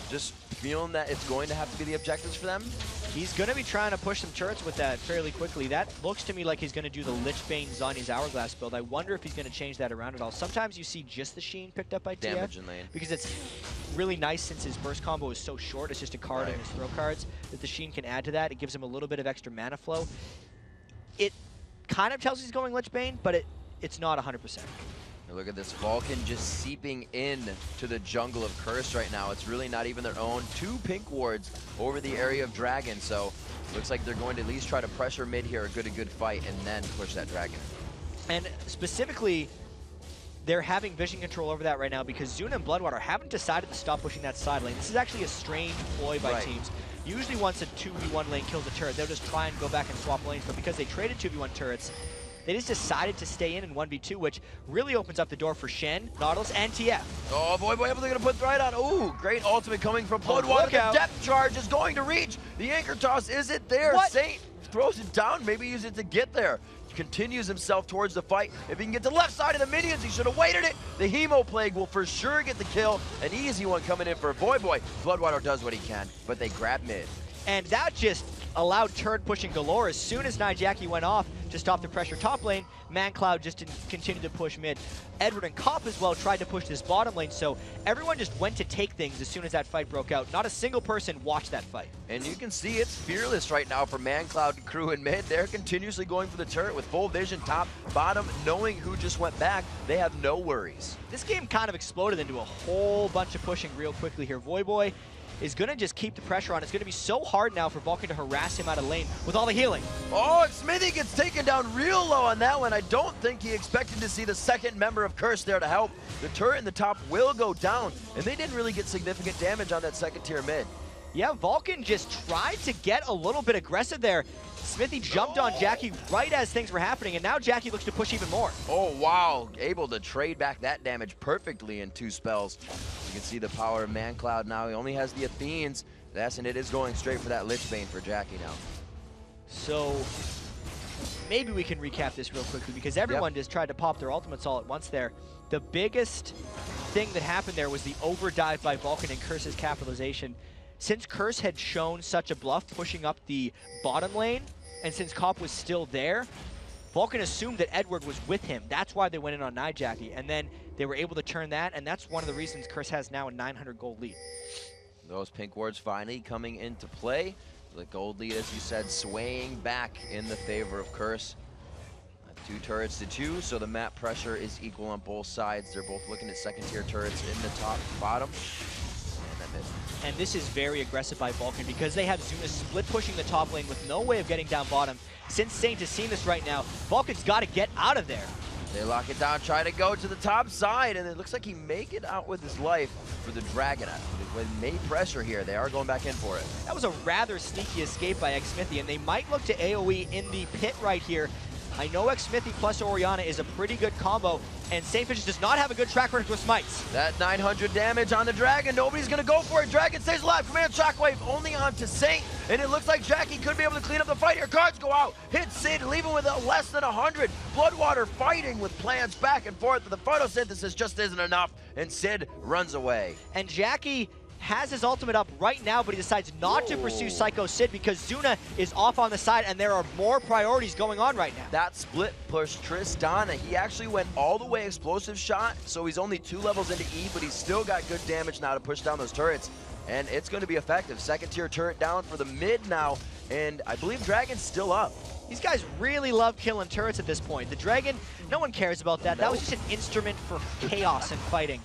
Just feeling that it's going to have to be the objectives for them. He's going to be trying to push some turrets with that fairly quickly. That looks to me like he's going to do the Lichbane Zhonya's Hourglass build. I wonder if he's going to change that around at all. Sometimes you see just the Sheen picked up by TF. Damage in lane. Because it's really nice since his burst combo is so short. It's just a card in his throw cards that the Sheen can add to that. It gives him a little bit of extra mana flow. It kind of tells he's going Lichbane, but it's not 100%. Look at this Vulcan just seeping in to the jungle of Curse right now. It's really not even their own. 2 pink wards over the area of Dragon, so looks like they're going to at least try to pressure mid here, a good fight, and then push that Dragon. And specifically, they're having vision control over that right now because Zuna and Bloodwater haven't decided to stop pushing that side lane. This is actually a strange ploy by teams. Usually once a 2v1 lane kills a turret, they'll just try and go back and swap lanes, but because they traded 2v1 turrets, they just decided to stay in 1v2, which really opens up the door for Shen, Nautilus, and TF. Oh, boy, able to put Thright on. Ooh, great ultimate coming from Bloodwater. The depth charge is going to reach. The anchor toss isn't there. What? Saint throws it down, maybe use it to get there. Continues himself towards the fight. If he can get to the left side of the minions, he should have waited it. The Hemo Plague will for sure get the kill. An easy one coming in for Boy. Bloodwater does what he can, but they grab mid. And that just allowed turret pushing galore. As soon as Nijaki went off to stop the pressure top lane, ManCloud just didn't continue to push mid. Edward and Kopp as well tried to push this bottom lane, so everyone just went to take things as soon as that fight broke out. Not a single person watched that fight. And you can see it's fearless right now for ManCloud crew in mid. They're continuously going for the turret with full vision, top, bottom, knowing who just went back. They have no worries. This game kind of exploded into a whole bunch of pushing real quickly here. Voyboy is going to just keep the pressure on. It's going to be so hard now for Vulcan to harass him out of lane with all the healing. Oh, and Smithy gets taken down real low on that one. I don't think he expected to see the second member of Curse there to help. The turret in the top will go down, and they didn't really get significant damage on that second tier mid. Yeah, Vulcan just tried to get a little bit aggressive there. Smithy jumped on Jackie right as things were happening, and now Jackie looks to push even more. Oh, wow. Able to trade back that damage perfectly in 2 spells. You can see the power of ManCloud now. He only has the Athenes. And it is going straight for that Lichbane for Jackie now. So maybe we can recap this real quickly because everyone just tried to pop their ultimates all at once there. The biggest thing that happened there was the overdive by Vulcan and Curse's capitalization. Since Curse had shown such a bluff pushing up the bottom lane, and since Kopp was still there, Vulcan assumed that Edward was with him. That's why they went in on Nijaki, and then they were able to turn that, and that's one of the reasons Curse has now a 900 gold lead. Those pink wards finally coming into play. The gold lead, as you said, swaying back in the favor of Curse. 2 turrets to 2, so the map pressure is equal on both sides. They're both looking at second tier turrets in the top, bottom, and then mid. And this is very aggressive by Vulcan because they have Zuna split pushing the top lane with no way of getting down bottom. Since Saint has seen this right now, Vulcan's got to get out of there. They lock it down, try to go to the top side, and it looks like he may get out with his life for the Dragon. With May pressure here, they are going back in for it. That was a rather sneaky escape by Xmithy, and they might look to AoE in the pit right here. I know Smithy plus Oriana is a pretty good combo, and St. Fishes does not have a good track record with smites. That 900 damage on the Dragon. Nobody's going to go for it. Dragon stays alive. Command Shockwave only on to Saint, and it looks like Jackie could be able to clean up the fight here. Cards go out. Hit Sid, leave him with less than 100. Bloodwater fighting with plans back and forth, but the photosynthesis just isn't enough, and Sid runs away. And Jackie has his ultimate up right now, but he decides not to pursue Psycho Sid because Zuna is off on the side, and there are more priorities going on right now. That split push Tristana, he actually went all the way explosive shot, so he's only 2 levels into E, but he's still got good damage now to push down those turrets, and it's going to be effective. Second tier turret down for the mid now, and I believe Dragon's still up. These guys really love killing turrets at this point. The Dragon, no one cares about that. That was just an instrument for chaos and fighting.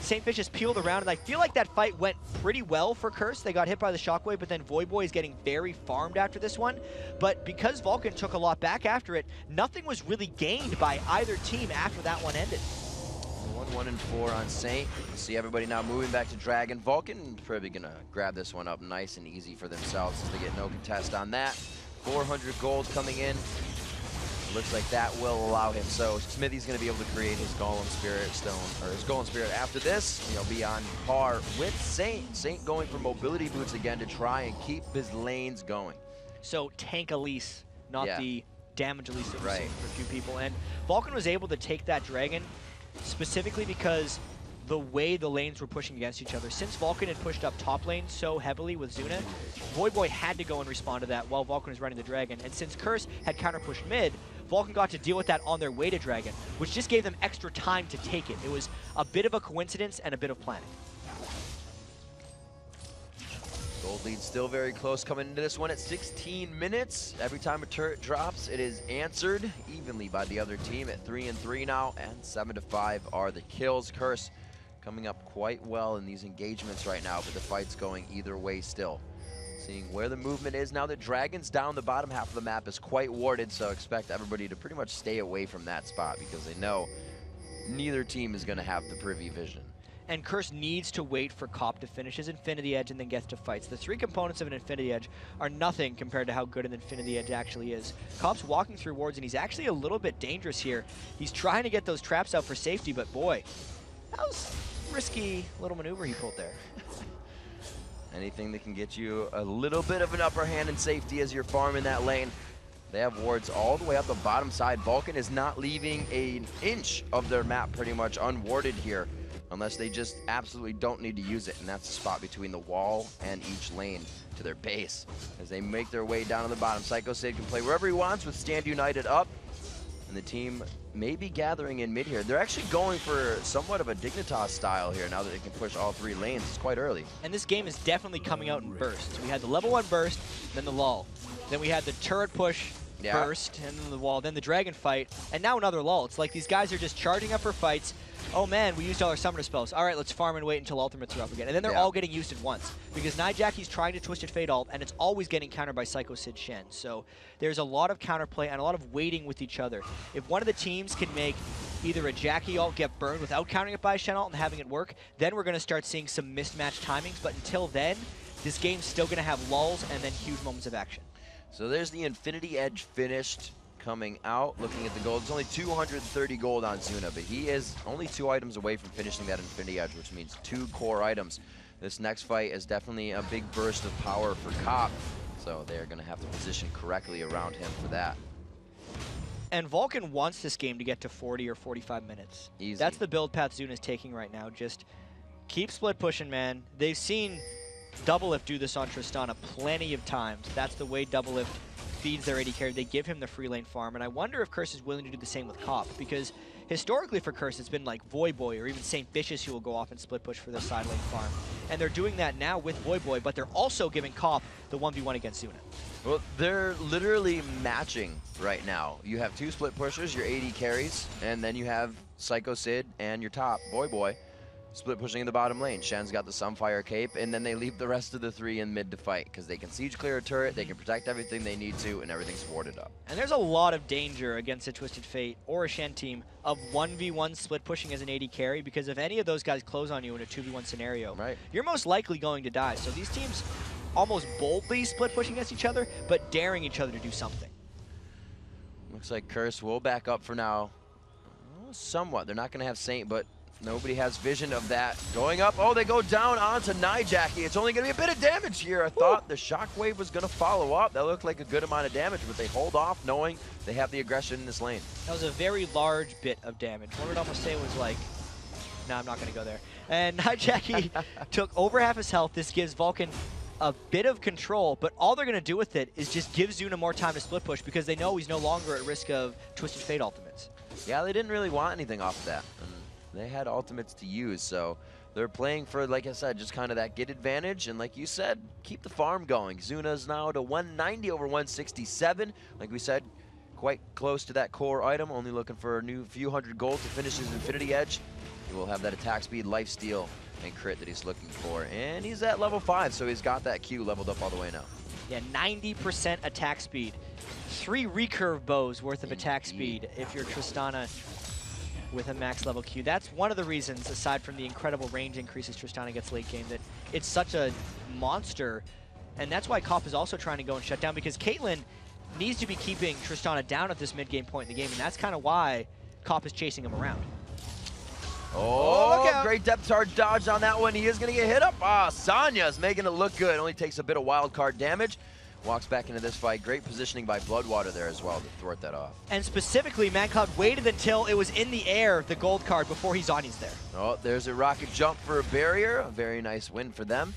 St. Fishes peeled around, and I feel like that fight went pretty well for Curse. They got hit by the Shockwave, but then Voyboy is getting very farmed after this one. But because Vulcan took a lot back after it, nothing was really gained by either team after that one ended. 1, 1, and 4 on Saint. See everybody now moving back to Dragon. Vulcan probably gonna grab this one up nice and easy for themselves since they get no contest on that. 400 gold coming in. Looks like that will allow him. So Smithy's going to be able to create his Golem Spirit Stone, or his Golem Spirit after this. He'll be on par with Saint. Saint going for mobility boots again to try and keep his lanes going. So tank Elise, not the damage Elise that we're seeing for a few people. And Vulcan was able to take that Dragon specifically because the way the lanes were pushing against each other. Since Vulcan had pushed up top lane so heavily with Zuna, Voyboy had to go and respond to that while Vulcan was running the Dragon. And since Curse had counter-pushed mid, Vulcan got to deal with that on their way to Dragon, which just gave them extra time to take it. It was a bit of a coincidence and a bit of planning. Gold lead still very close coming into this one at 16 minutes. Every time a turret drops, it is answered evenly by the other team at 3 and 3 now, and 7 to 5 are the kills. Curse coming up quite well in these engagements right now, but the fight's going either way still. Seeing where the movement is now, the Dragon's down the bottom half of the map is quite warded, so expect everybody to pretty much stay away from that spot because they know neither team is going to have the privy vision. And Curse needs to wait for Cop to finish his Infinity Edge and then gets to fights. The 3 components of an Infinity Edge are nothing compared to how good an Infinity Edge actually is. Cop's walking through wards, and he's actually a little bit dangerous here. He's trying to get those traps out for safety, but boy, that was a risky little maneuver he pulled there. Anything that can get you a little bit of an upper hand in safety as you're farming that lane. They have wards all the way up the bottom side. Vulcan is not leaving an inch of their map pretty much unwarded here, unless they just absolutely don't need to use it, and that's the spot between the wall and each lane to their base. As they make their way down to the bottom, Psycho Sid can play wherever he wants with Stand United up, and the team may be gathering in mid here. They're actually going for somewhat of a Dignitas style here now that they can push all 3 lanes. It's quite early. And this game is definitely coming out in bursts. We had the level 1 burst, then the lull. Then we had the turret push burst, and then the wall, then the Dragon fight, and now another lull. It's like these guys are just charging up for fights. Oh man, we used all our summoner spells. All right, let's farm and wait until ultimates are up again. And then they're all getting used at once. Because Jackie's trying to Twisted Fate ult, and it's always getting countered by Psycho Sid Shen. So there's a lot of counterplay and a lot of waiting with each other. If one of the teams can make either a Jackie ult get burned without countering it by a Shen ult and having it work, then we're going to start seeing some mismatched timings. But until then, this game's still going to have lulls and then huge moments of action. So there's the Infinity Edge finished. Coming out, looking at the gold. It's only 230 gold on Zuna, but he is only 2 items away from finishing that Infinity Edge, which means 2 core items. This next fight is definitely a big burst of power for Cop, so they're going to have to position correctly around him for that. And Vulcan wants this game to get to 40 or 45 minutes. Easy. That's the build path Zuna's taking right now. Just keep split pushing, man. They've seen Doublelift do this on Tristana plenty of times. That's the way Doublelift feeds their AD carry. They give him the free lane farm, and I wonder if Curse is willing to do the same with Cop, because historically for Curse it's been like Voyboy or even St. Vicious who will go off and split push for their side lane farm. And they're doing that now with Voyboy, but they're also giving Cop the 1v1 against Zuna. Well, they're literally matching right now. You have 2 split pushers, your AD carries, and then you have Psycho Sid and your top, Voyboy, split pushing in the bottom lane. Shen's got the Sunfire Cape, and then they leave the rest of the 3 in mid to fight, because they can siege clear a turret, they can protect everything they need to, and everything's warded up. And there's a lot of danger against a Twisted Fate or a Shen team of 1v1 split pushing as an AD carry, because if any of those guys close on you in a 2v1 scenario, you're most likely going to die. So these teams almost boldly split pushing against each other, but daring each other to do something. Looks like Curse will back up for now. Well, somewhat. They're not going to have Saint, but nobody has vision of that. Going up. Oh, they go down onto Nijaki. It's only going to be a bit of damage here. I thought the Shockwave was going to follow up. That looked like a good amount of damage, but they hold off knowing they have the aggression in this lane. That was a very large bit of damage. One would almost say was like, no, I'm not going to go there. And Nijaki took over half his health. This gives Vulcan a bit of control, but all they're going to do with it is just give Zuna more time to split push because they know he's no longer at risk of Twisted Fate ultimates. Yeah, they didn't really want anything off of that. And they had ultimates to use, so they're playing for, like I said, just kind of that get advantage. And like you said, keep the farm going. Zuna's now to 190 over 167. Like we said, quite close to that core item, only looking for a new few hundred gold to finish his Infinity Edge. He will have that attack speed, life steal, and crit that he's looking for. And he's at level 5, so he's got that Q leveled up all the way now. Yeah, 90% attack speed. 3 recurve bows worth of attack speed if you're Tristana with a max level Q. That's one of the reasons, aside from the incredible range increases Tristana gets late game, that it's such a monster. And that's why Kopp is also trying to go and shut down, because Caitlyn needs to be keeping Tristana down at this mid-game point in the game, and that's kind of why Kopp is chasing him around. Oh, look out. Great depth charge dodge on that one. He is going to get hit up. Ah, Sanya's making it look good. Only takes a bit of wild card damage. Walks back into this fight. Great positioning by Bloodwater there as well to thwart that off. And specifically, ManCloud waited until it was in the air, the gold card, before he Zanya's there. Oh, there's a rocket jump for a barrier. A very nice win for them.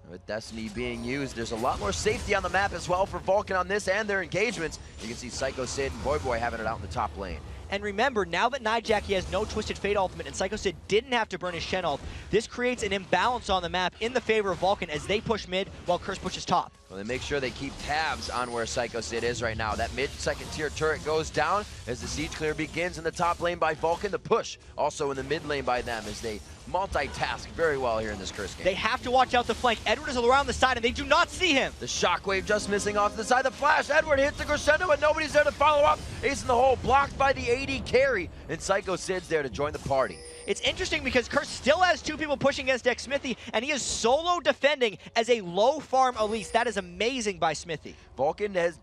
With Destiny being used, there's a lot more safety on the map as well for Vulcan on this and their engagements. You can see Psycho Sid and Boy having it out in the top lane. And remember, now that Nijaki has no Twisted Fate ultimate and Psycho Sid didn't have to burn his Shen ult, this creates an imbalance on the map in the favor of Vulcan as they push mid while Curse pushes top. Well, they make sure they keep tabs on where Psycho Sid is right now. That mid-second tier turret goes down as the siege clear begins in the top lane by Vulcan. The push also in the mid lane by them as they multitask very well here in this Curse game. They have to watch out the flank. Edward is around the side and they do not see him. The Shockwave just missing off the side. The flash. Edward hits the crescendo, but nobody's there to follow up. Ace in the hole, blocked by the AD carry, and Psycho Sid's there to join the party. It's interesting because Curse still has 2 people pushing against Dex Smithy, and he is solo defending as a low farm Elise. That is amazing by Smithy. Vulcan has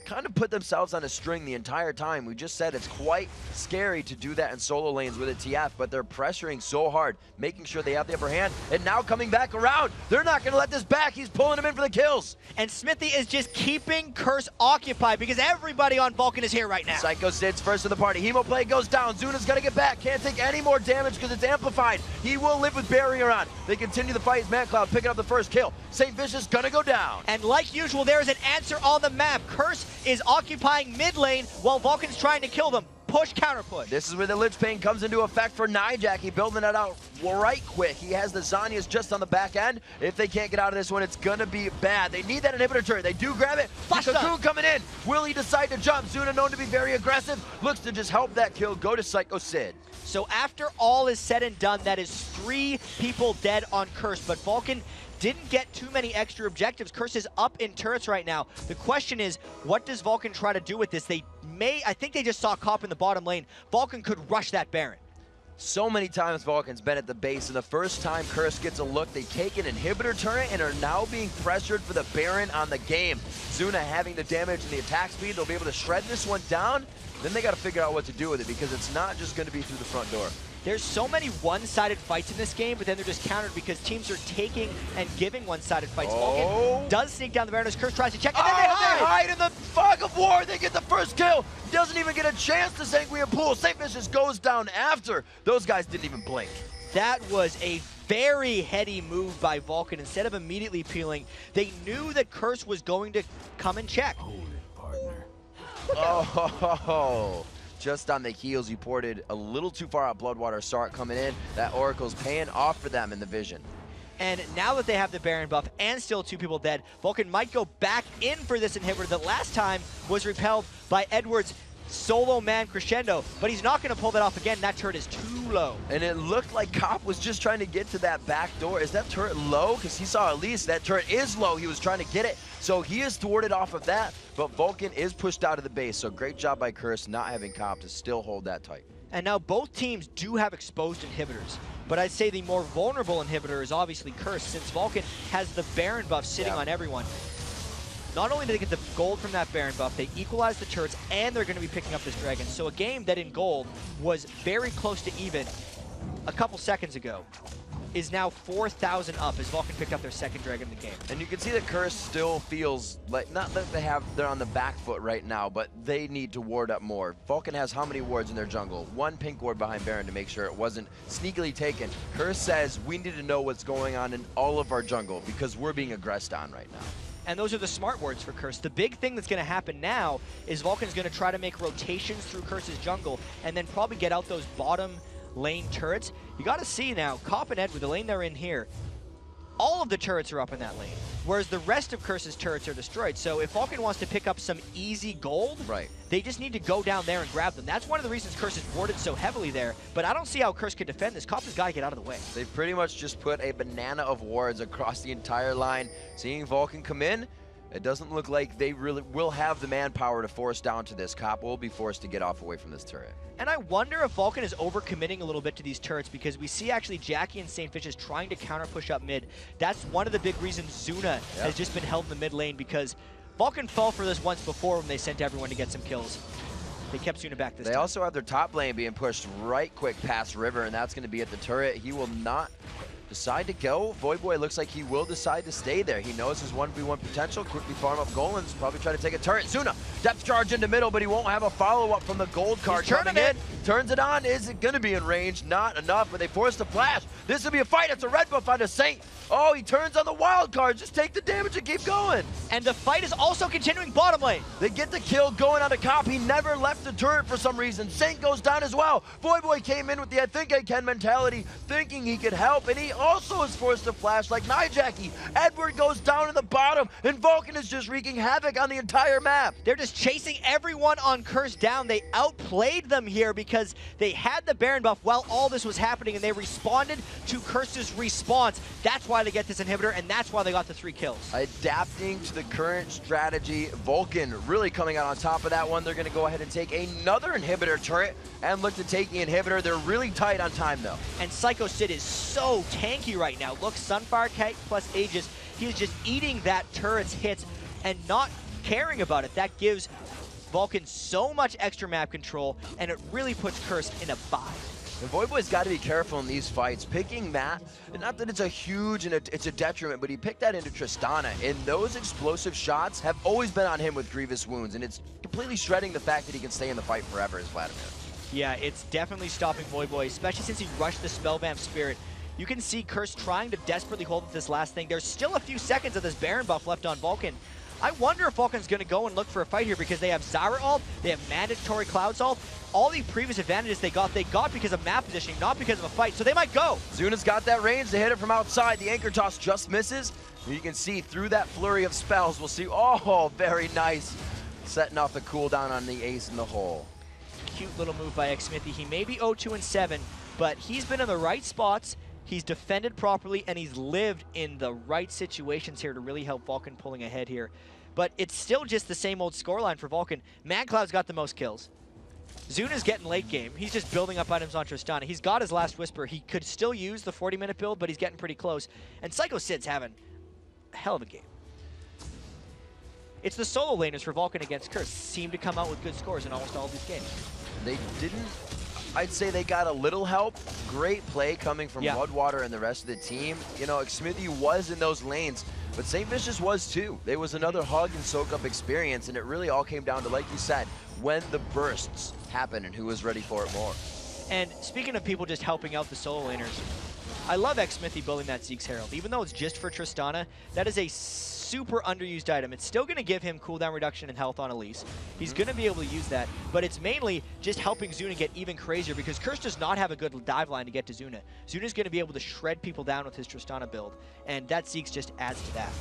kind of put themselves on a string the entire time. We just said it's quite scary to do that in solo lanes with a TF, but they're pressuring so hard, making sure they have the upper hand, and now coming back around. They're not going to let this back. He's pulling him in for the kills. And Smithy is just keeping Curse occupied because everybody on Vulcan is here right now. Psycho Sid's first of the party. Hemo play goes down. Zuna's going to get back. Can't take any more damage because it's amplified. He will live with barrier on. They continue the fight as ManCloud picking up the first kill. St. Vicious going to go down. And like usual, there is an answer on the map. Curse is occupying mid lane while Vulcan's trying to kill them. Push, counter push. This is where the Lich Bane comes into effect for Nijaki, building it out right quick. He has the Zanyas just on the back end. If they can't get out of this one, it's gonna be bad. They need that inhibitor turret. They do grab it. Flash Cocoon coming in. Will he decide to jump? Zuna known to be very aggressive. Looks to just help that kill go to Psycho Sid. So after all is said and done, that is 3 people dead on Curse, but Vulcan didn't get too many extra objectives. Curse is up in turrets right now. The question is, what does Vulcan try to do with this? I think they just saw Kopp in the bottom lane. Vulcan could rush that Baron. So many times Vulcan's been at the base, and the first time Curse gets a look, they take an inhibitor turret and are now being pressured for the Baron on the game. Zuna having the damage and the attack speed, they'll be able to shred this one down. Then they got to figure out what to do with it because it's not just going to be through the front door. There's so many one-sided fights in this game, but then they're just countered because teams are taking and giving one-sided fights. Vulcan does sneak down the Baron as Curse tries to check, and then they hide in the fog of war. They get the first kill. Doesn't even get a chance to Sanguine Pool. St. Vicious goes down after. Those guys didn't even blink. That was a very heady move by Vulcan. Instead of immediately peeling, they knew that Curse was going to come and check. Hold it, partner. Oh, just on the heels, you ported a little too far out. Bloodwater saw it coming in. That Oracle's paying off for them in the vision. And now that they have the Baron buff and still 2 people dead, Vulcan might go back in for this inhibitor that last time was repelled by Edward's solo man crescendo, but he's not going to pull that off again. That turret is too low. And it looked like Kopp was just trying to get to that back door. Is that turret low? Because he saw at least that turret is low. He was trying to get it. So he is thwarted off of that, but Vulcan is pushed out of the base. So great job by Curse not having Kopp to still hold that tight. And now both teams do have exposed inhibitors, but I'd say the more vulnerable inhibitor is obviously Curse, since Vulcan has the Baron buff sitting on everyone. not only do they get the gold from that Baron buff, they equalize the turrets, and they're going to be picking up this Dragon. So a game that in gold was very close to even a couple seconds ago is now 4,000 up as Vulcan picked up their second Dragon in the game. And you can see that Curse still feels like, not that they're on the back foot right now, but they need to ward up more. Vulcan has how many wards in their jungle? One pink ward behind Baron to make sure it wasn't sneakily taken. Curse says we need to know what's going on in all of our jungle because we're being aggressed on right now. And those are the smart words for Curse. The big thing that's going to happen now is Vulcan's going to try to make rotations through Curse's jungle and then probably get out those bottom lane turrets. You got to see now, Cop and Ed with the lane they're in here, all of the turrets are up in that lane, whereas the rest of Curse's turrets are destroyed. So if Vulcan wants to pick up some easy gold, right, they just need to go down there and grab them. That's one of the reasons Curse is warded so heavily there, but I don't see how Curse could defend this. Cop has got to get out of the way. They've pretty much just put a banana of wards across the entire line. Seeing Vulcan come in, it doesn't look like they really will have the manpower to force down to this. Cop will be forced to get off away from this turret. And I wonder if Vulcan is overcommitting a little bit to these turrets because we see actually Jackie and St. Fishes trying to counter push up mid. That's one of the big reasons Zuna has just been held in the mid lane because Vulcan fell for this once before when they sent everyone to get some kills. They kept Zuna back this time. They also have their top lane being pushed right quick past River, and that's going to be at the turret. He will not decide to go. Voidboy looks like he will decide to stay there. He knows his 1v1 potential. Quickly farm up Golans. Probably try to take a turret. Zuna, depth charge into middle, but he won't have a follow-up from the gold card coming in. Turns it on. Is it going to be in range? Not enough, but they force the flash. This will be a fight. It's a red buff onto Saint. Oh, he turns on the wild card. Just take the damage and keep going. And the fight is also continuing bottom lane. They get the kill going on to Cop. He never left the turret for some reason. Saint goes down as well. Voidboy came in with the I think I can mentality, thinking he could help, and he also is forced to flash like Nijaki. Edward goes down in the bottom, and Vulcan is just wreaking havoc on the entire map. They're just chasing everyone on Curse down. They outplayed them here because they had the Baron buff while all this was happening, and they responded to Curse's response. That's why they get this inhibitor, and that's why they got the 3 kills. Adapting to the current strategy, Vulcan really coming out on top of that one. They're going to go ahead and take another inhibitor turret and look to take the inhibitor. They're really tight on time, though. And Psycho Sid is so tanky right now. Look, Sunfire Kite plus Aegis. He is just eating that turret's hits and not caring about it. That gives Vulcan so much extra map control, and it really puts Curse in a bind. And Voidboy's got to be careful in these fights. Picking Matt, not that it's a huge and it's a detriment, but he picked that into Tristana, and those explosive shots have always been on him with grievous wounds, and it's completely shredding the fact that he can stay in the fight forever as Vladimir. Yeah, it's definitely stopping Voidboy, especially since he rushed the Spellvamp Spirit. You can see Curse trying to desperately hold up this last thing. There's still a few seconds of this Baron buff left on Vulcan. I wonder if Vulcan's going to go and look for a fight here because they have Zyra ult, they have mandatory Clouds ult. All the previous advantages they got because of map positioning, not because of a fight, so they might go. Zuna's got that range to hit it from outside. The anchor toss just misses. You can see through that flurry of spells, we'll see, oh, very nice. Setting off the cooldown on the ace in the hole. Cute little move by Xmithy. He may be 0-2-7, but he's been in the right spots. He's defended properly, and he's lived in the right situations here to really help Vulcan pulling ahead here. But it's still just the same old scoreline for Vulcan. MadCloud's got the most kills. Zuna's getting late game. He's just building up items on Tristana. He's got his last Whisper. He could still use the 40-minute build, but he's getting pretty close. And Psycho Sid's having a hell of a game. It's the solo laners for Vulcan against Curse. Seem to come out with good scores in almost all of these games. They didn't, I'd say they got a little help. Great play coming from Mudwater and the rest of the team. You know, Xmithy was in those lanes, but St. Vicious was too. There was another hug and soak up experience, and it really all came down to, like you said, when the bursts happened and who was ready for it more. And speaking of people just helping out the solo laners, I love Xmithy building that Zeke's Herald. Even though it's just for Tristana, that is a super underused item. It's still going to give him cooldown reduction and health on Elise. He's going to be able to use that, but it's mainly just helping Zuna get even crazier because Curse does not have a good dive line to get to Zuna. Zuna's going to be able to shred people down with his Tristana build, and that Zeke's just adds to that.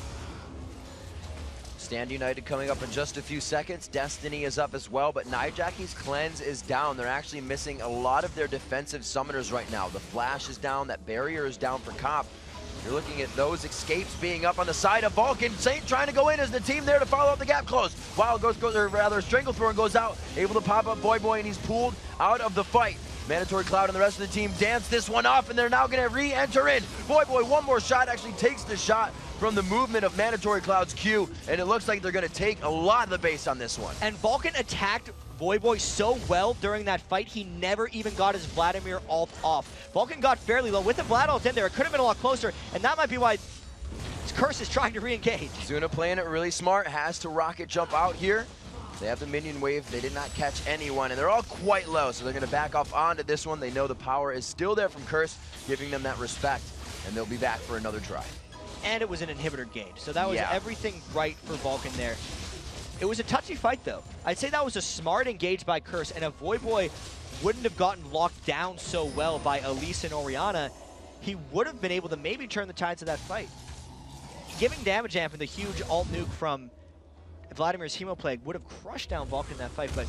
Stand United coming up in just a few seconds. Destiny is up as well, but Nijaki's cleanse is down. They're actually missing a lot of their defensive summoners right now. The flash is down, that barrier is down for Cop. You're looking at those escapes being up on the side of Vulcan. Saint trying to go in as the team there to follow up the gap close. Wild goes or rather Stranglethorn goes out, able to pop up Voidboy, and he's pulled out of the fight. Mandatory Cloud and the rest of the team dance this one off, and they're now going to re-enter in. Voidboy, one more shot, actually takes the shot, from the movement of Mandatory Cloud's Q, and it looks like they're going to take a lot of the base on this one. And Vulcan attacked Voyboy so well during that fight, he never even got his Vladimir ult off. Vulcan got fairly low. With the Vlad ult in there, it could have been a lot closer, and that might be why Curse is trying to re-engage. Zuna playing it really smart, has to rocket jump out here. They have the minion wave. They did not catch anyone, and they're all quite low, so they're going to back off onto this one. They know the power is still there from Curse, giving them that respect, and they'll be back for another try. And it was an inhibitor game, so that was everything right for Vulcan there. It was a touchy fight, though. I'd say that was a smart engage by Curse, and if Voyboy wouldn't have gotten locked down so well by Elise and Orianna, he would have been able to maybe turn the tides of that fight. Giving damage amp and the huge ult nuke from Vladimir's Hemoplague would have crushed down Vulcan in that fight, but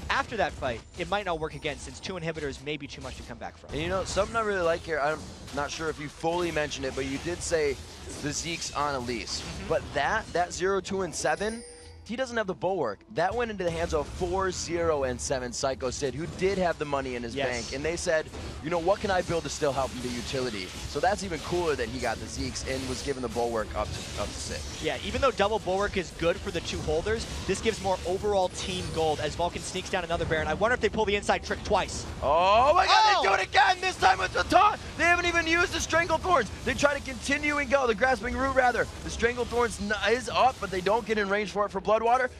after that fight, it might not work again since 2 inhibitors may be too much to come back from. And you know, something I really like here, I'm not sure if you fully mentioned it, but you did say the Zeke's on Elise. But that 0, 2, and 7, he doesn't have the bulwark. That went into the hands of 4, 0, and 7 Psycho Sid, who did have the money in his bank. And they said, you know, what can I build to still help him the utility? So that's even cooler that he got the Zeke's and was given the bulwark up to 6. Yeah, even though double bulwark is good for the 2 holders, this gives more overall team gold as Vulcan sneaks down another Baron. I wonder if they pull the inside trick twice. Oh my god, they do it again! This time with the taunt! They haven't even used the Stranglethorns. They try to continue and go, the Grasping Root rather. The Stranglethorns is up, but they don't get in range for it for Bloodwater.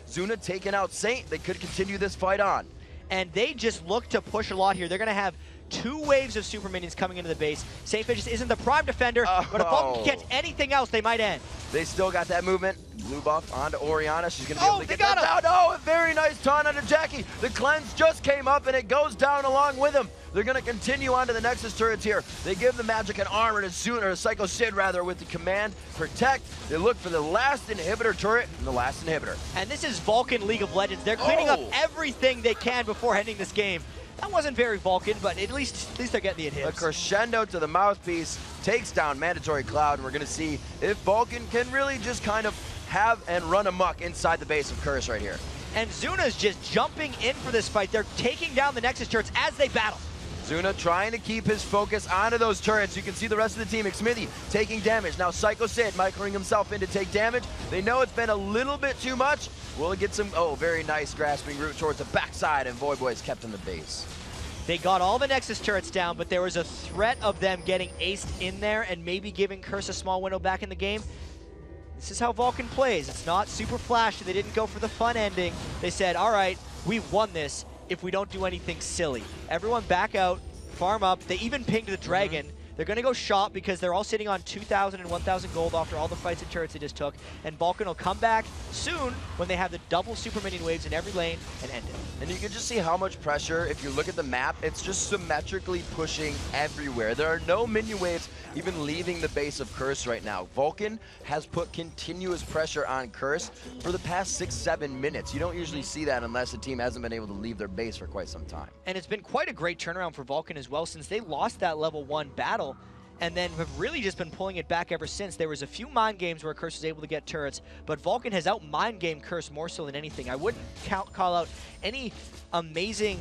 Zuna taking out Saint. They could continue this fight on. And they just look to push a lot here. They're going to have 2 waves of super minions coming into the base. Saint Vicious isn't the prime defender, but if Vulcan can catch anything else, they might end. They still got that movement. Blue buff onto Orianna. She's going to be able to get that him. down. Oh, a very nice taunt onto Jackie. The cleanse just came up, and it goes down along with him. They're going to continue on to the Nexus turrets here. They give the Magic and armor to Zuna, or Psycho Sid rather, with the command Protect. They look for the last inhibitor turret and the last inhibitor. And this is Vulcan League of Legends. They're cleaning up everything they can before ending this game. That wasn't very Vulcan, but at least they're getting the inhibs. A crescendo to the mouthpiece takes down Mandatory Cloud, and we're going to see if Vulcan can really just kind of have and run amok inside the base of Curse right here. And Zuna's just jumping in for this fight. They're taking down the Nexus turrets as they battle. Zuna trying to keep his focus onto those turrets. You can see the rest of the team. Xmithy taking damage. Now Psycho Sid microing himself in to take damage. They know it's been a little bit too much. Will it get some, very nice Grasping Root towards the backside, and Voyboy is kept in the base. They got all the Nexus turrets down, but there was a threat of them getting aced in there and maybe giving Curse a small window back in the game. This is how Vulcan plays. It's not super flashy. They didn't go for the fun ending. They said, all right, we've won this if we don't do anything silly. Everyone back out, farm up. They even pinged the Dragon. They're going to go shop because they're all sitting on 2,000 and 1,000 gold after all the fights and turrets they just took. And Vulcan will come back soon when they have the double super minion waves in every lane and end it. And you can just see how much pressure, if you look at the map, it's just symmetrically pushing everywhere. There are no minion waves even leaving the base of Curse right now. Vulcan has put continuous pressure on Curse for the past 6-7 minutes. You don't usually see that unless a team hasn't been able to leave their base for quite some time. And it's been quite a great turnaround for Vulcan as well, since they lost that level 1 battle and then have really just been pulling it back ever since. There was a few mind games where Curse was able to get turrets, but Vulcan has out-mind gamed Curse more so than anything. I wouldn't call out any amazing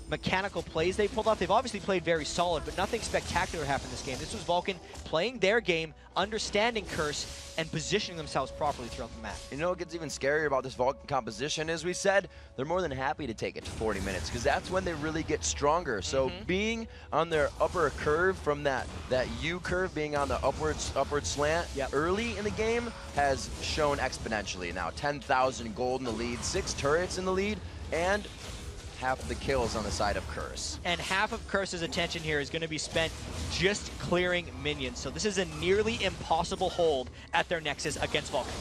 mechanical plays they pulled off. They've obviously played very solid, but nothing spectacular happened this game. This was Vulcan playing their game, understanding Curse, and positioning themselves properly throughout the map. You know what gets even scarier about this Vulcan composition is, we said, they're more than happy to take it to 40 minutes because that's when they really get stronger. So being on their upper curve from that U curve, being on the upward slant early in the game has shown exponentially. Now 10,000 gold in the lead, 6 turrets in the lead, and half of the kills on the side of Curse. And half of Curse's attention here is going to be spent just clearing minions. So this is a nearly impossible hold at their Nexus against Vulcan.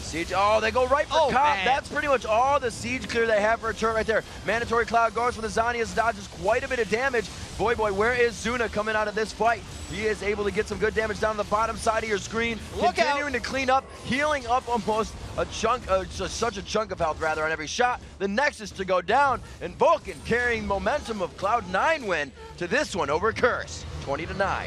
Siege, they go right for Cop. That's pretty much all the siege clear they have for a turret right there. Mandatory Cloud goes for the Zanias, dodges quite a bit of damage. Voyboy, where is Zuna coming out of this fight? He is able to get some good damage down the bottom side of your screen. Continuing to clean up, healing up almost a chunk, such a chunk of health rather on every shot. The Nexus to go down, and Vulcan carrying momentum of Cloud9 win to this one over Curse, 20-9.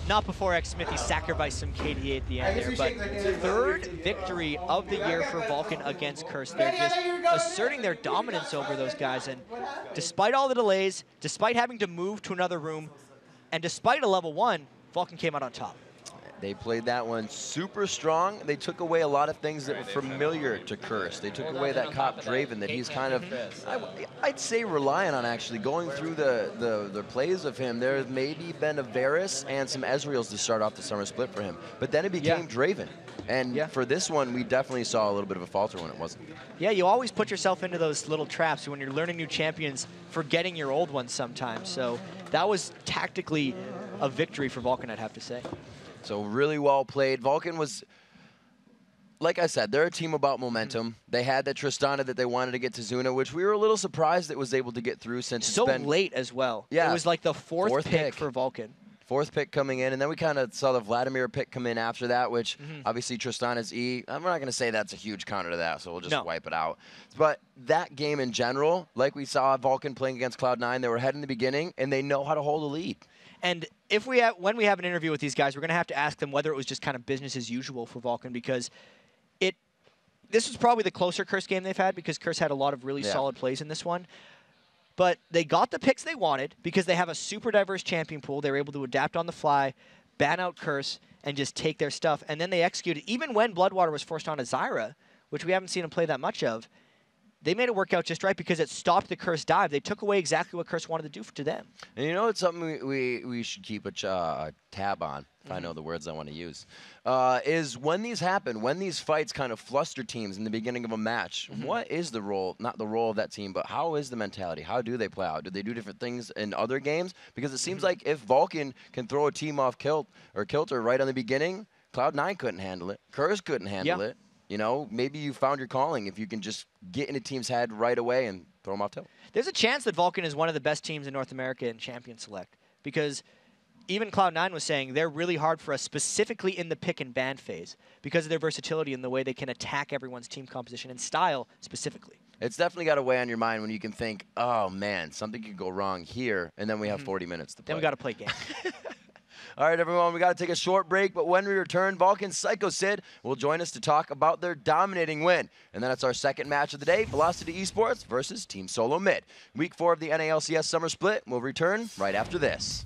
Not before Xmithy sacrificed some KDA at the end there, but 3rd victory of the year for Vulcan against Curse. They're just asserting their dominance over those guys, and despite all the delays, despite having to move to another room, and despite a level 1, Vulcan came out on top. They played that one super strong. They took away a lot of things that were familiar to Curse. They took away that Cop Draven that he's kind of, I'd say, relying on actually. Going through the plays of him, there's maybe been a Varus and some Ezreals to start off the summer split for him. But then it became Draven. And for this one, we definitely saw a little bit of a falter when it wasn't. Yeah, you always put yourself into those little traps when you're learning new champions, forgetting your old ones sometimes. So that was tactically a victory for Vulcan, I'd have to say. So really well played. Vulcan was, like I said, they're a team about momentum. They had that Tristana that they wanted to get to Zuna, which we were a little surprised it was able to get through since so it's been late as well. Yeah, it was like the fourth pick for Vulcan. Fourth pick coming in, and then we kind of saw the Vladimir pick come in after that, which obviously Tristana's E. I'm not going to say that's a huge counter to that, so we'll just wipe it out. But that game in general, like we saw Vulcan playing against Cloud9, they were ahead in the beginning, and they know how to hold a lead. And when we have an interview with these guys, we're going to have to ask them whether it was just kind of business as usual for Vulcan, because this was probably the closer Curse game they've had, because Curse had a lot of really solid plays in this one. But they got the picks they wanted because they have a super diverse champion pool. They were able to adapt on the fly, ban out Curse, and just take their stuff. And then they executed. Even when Bloodwater was forced on a Zyra, which we haven't seen him play that much of, they made it work out just right because it stopped the Curse dive. They took away exactly what Curse wanted to do to them. And you know, it's something we should keep a tab on, if I know the words I want to use, is when these happen, when these fights kind of fluster teams in the beginning of a match, what is the role, not the role of that team, but how is the mentality? How do they play out? Do they do different things in other games? Because it seems like if Vulcan can throw a team off kilter right on the beginning, Cloud9 couldn't handle it. Curse couldn't handle it. You know, maybe you found your calling if you can just get in a team's head right away and throw them off tilt. There's a chance that Vulcan is one of the best teams in North America in Champion Select, because even Cloud9 was saying they're really hard for us, specifically in the pick and ban phase, because of their versatility and the way they can attack everyone's team composition and style specifically. It's definitely got to weigh on your mind when you can think, oh, man, something could go wrong here, and then we have 40 minutes to play. Then we got to play games. All right, everyone, we got to take a short break, but when we return, Vulcan Psycho Sid will join us to talk about their dominating win. And then it's our second match of the day, Velocity Esports versus Team Solo Mid. Week 4 of the NA LCS Summer Split will return right after this.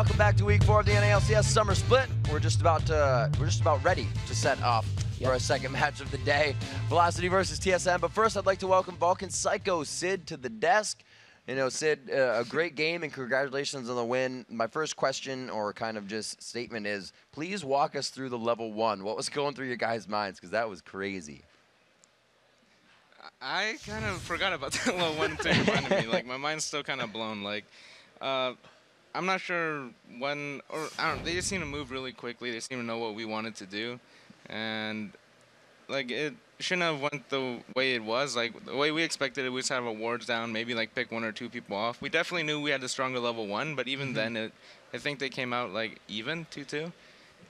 welcome back to week 4 of the NA LCS Summer Split. We're just about ready to set up for our second match of the day, Velocity versus TSM. But first, I'd like to welcome Vulcan Psycho Sid to the desk. You know, Sid, a great game and congratulations on the win. My first question, or kind of just statement, is please walk us through the level 1. What was going through your guys' minds? Because that was crazy. I kind of forgot about that level 1 thing in front of me. Like, my mind's still kind of blown. Like, I'm not sure when, or I don't know, they just seem to move really quickly. They seem to know what we wanted to do. And, like, it shouldn't have went the way it was. Like, the way we expected it, we just have our wards down, maybe, like, pick 1 or 2 people off. We definitely knew we had the stronger level 1, but even then, I think they came out, like, even, 2-2.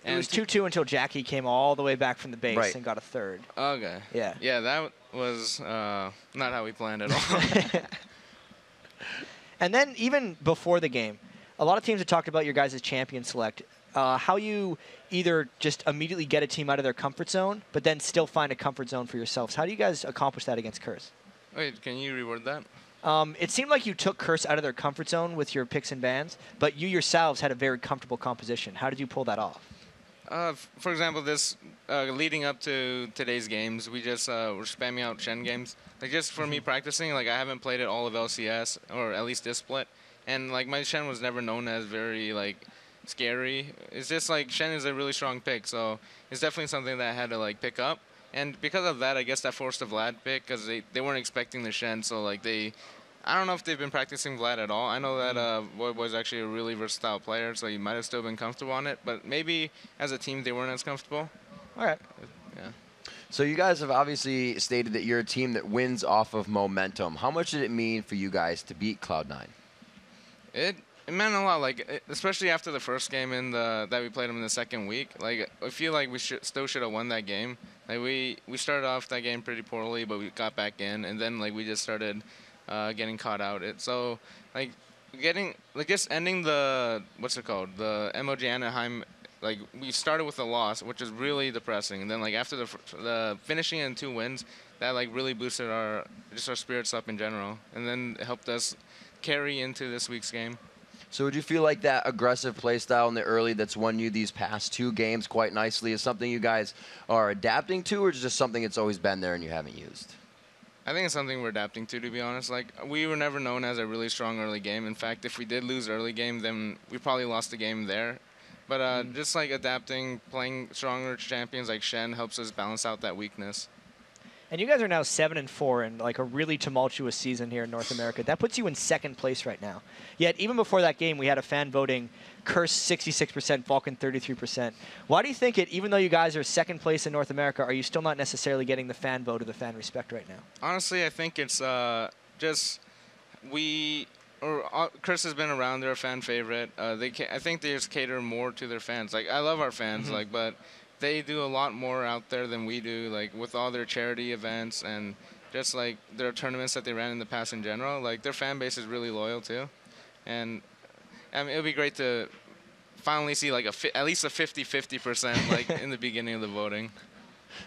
It was 2-2 until Jackie came all the way back from the base and got a third. Okay. Yeah. Yeah, that was not how we planned at all. And then even before the game, a lot of teams have talked about your guys' champion select. How you either just immediately get a team out of their comfort zone, but then still find a comfort zone for yourselves. How do you guys accomplish that against Curse? Wait, can you reword that? It seemed like you took Curse out of their comfort zone with your picks and bans, but you yourselves had a very comfortable composition. How did you pull that off? For example, this leading up to today's games, we just were spamming out Shen games. Like, just for me practicing, like, I haven't played it all of LCS, or at least this split. And, like, my Shen was never known as very, like, scary. It's just, like, Shen is a really strong pick, so it's definitely something that I had to, like, pick up. And because of that, I guess that forced the Vlad pick, because they weren't expecting the Shen, so, like, I don't know if they've been practicing Vlad at all. I know that Voyboy's actually a really versatile player, so he might have still been comfortable on it. But maybe as a team, they weren't as comfortable. All right. Yeah. So you guys have obviously stated that you're a team that wins off of momentum. How much did it mean for you guys to beat Cloud9? It meant a lot, like, especially after the first game that we played them in the second week. Like, I feel like we still should have won that game. Like, we started off that game pretty poorly, but we got back in, and then, like, we just started getting caught out. So, like, just ending the, what's it called, the MOG Anaheim, like, we started with a loss, which is really depressing. And then, like, after the finishing in 2 wins, that, like, really boosted our spirits up in general. And then it helped us carry into this week's game. So would you feel like that aggressive play style in the early that's won you these past 2 games quite nicely is something you guys are adapting to, or is it just something that's always been there and you haven't used? I think it's something we're adapting to be honest. Like, we were never known as a really strong early game. In fact, if we did lose early game, then we probably lost the game there. But just, like, adapting, playing stronger champions like Shen helps us balance out that weakness. And you guys are now 7-4 in, like, a really tumultuous season here in North America. That puts you in 2nd place right now. Yet, even before that game, we had a fan voting Curse 66%, Vulcan 33%. Why do you think even though you guys are 2nd place in North America, are you still not necessarily getting the fan vote or the fan respect right now? Honestly, I think it's just Curse has been around. They're a fan favorite. I think they just cater more to their fans. Like, I love our fans, like, but they do a lot more out there than we do, like, with all their charity events and just, like, their tournaments that they ran in the past in general. Like, their fan base is really loyal too. And I mean, it would be great to finally see, like, at least a 50-50%, like, in the beginning of the voting.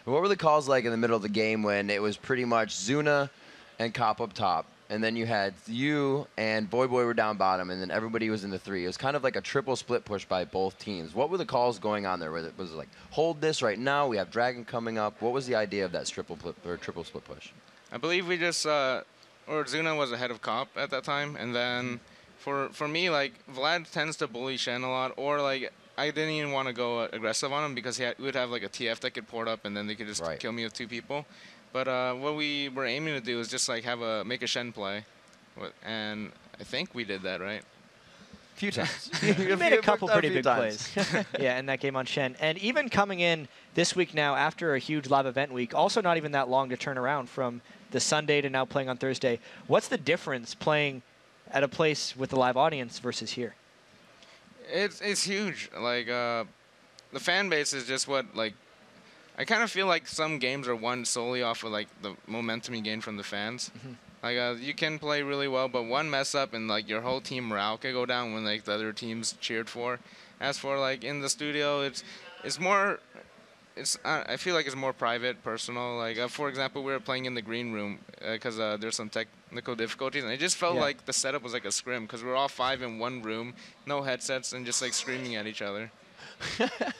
What were the calls like in the middle of the game when it was pretty much Zuna and Cop up top, and then you had you and Voyboy were down bottom, and then everybody was in the 3? It was kind of like a triple split push by both teams. What were the calls going on there? Was it like, hold this right now, we have Dragon coming up? What was the idea of that triple split push? I believe we just, or Zuna was ahead of Cop at that time, and then for me, like, Vlad tends to bully Shen a lot, or, like, I didn't even want to go aggressive on him because we would have, like, a TF that could port up, and then they could just kill me with 2 people. But what we were aiming to do is just, like, make a Shen play, and I think we did that, right? A few times. You made a couple pretty big plays. Yeah, in that game on Shen. And even coming in this week now after a huge live event week, also not even that long to turn around from the Sunday to now playing on Thursday. What's the difference playing at a place with a live audience versus here? It's huge. Like, the fan base is just what, like, I kind of feel like some games are won solely off of, like, the momentum you gain from the fans. Like, you can play really well, but one mess up and, like, your whole team morale could go down when, like, the other teams cheered for. As for, like, in the studio, it's more I feel like it's more private, personal. Like for example, we were playing in the green room because there's some technical difficulties, and it just felt like the setup was like a scrim because we were all 5 in one room, no headsets, and just like screaming at each other.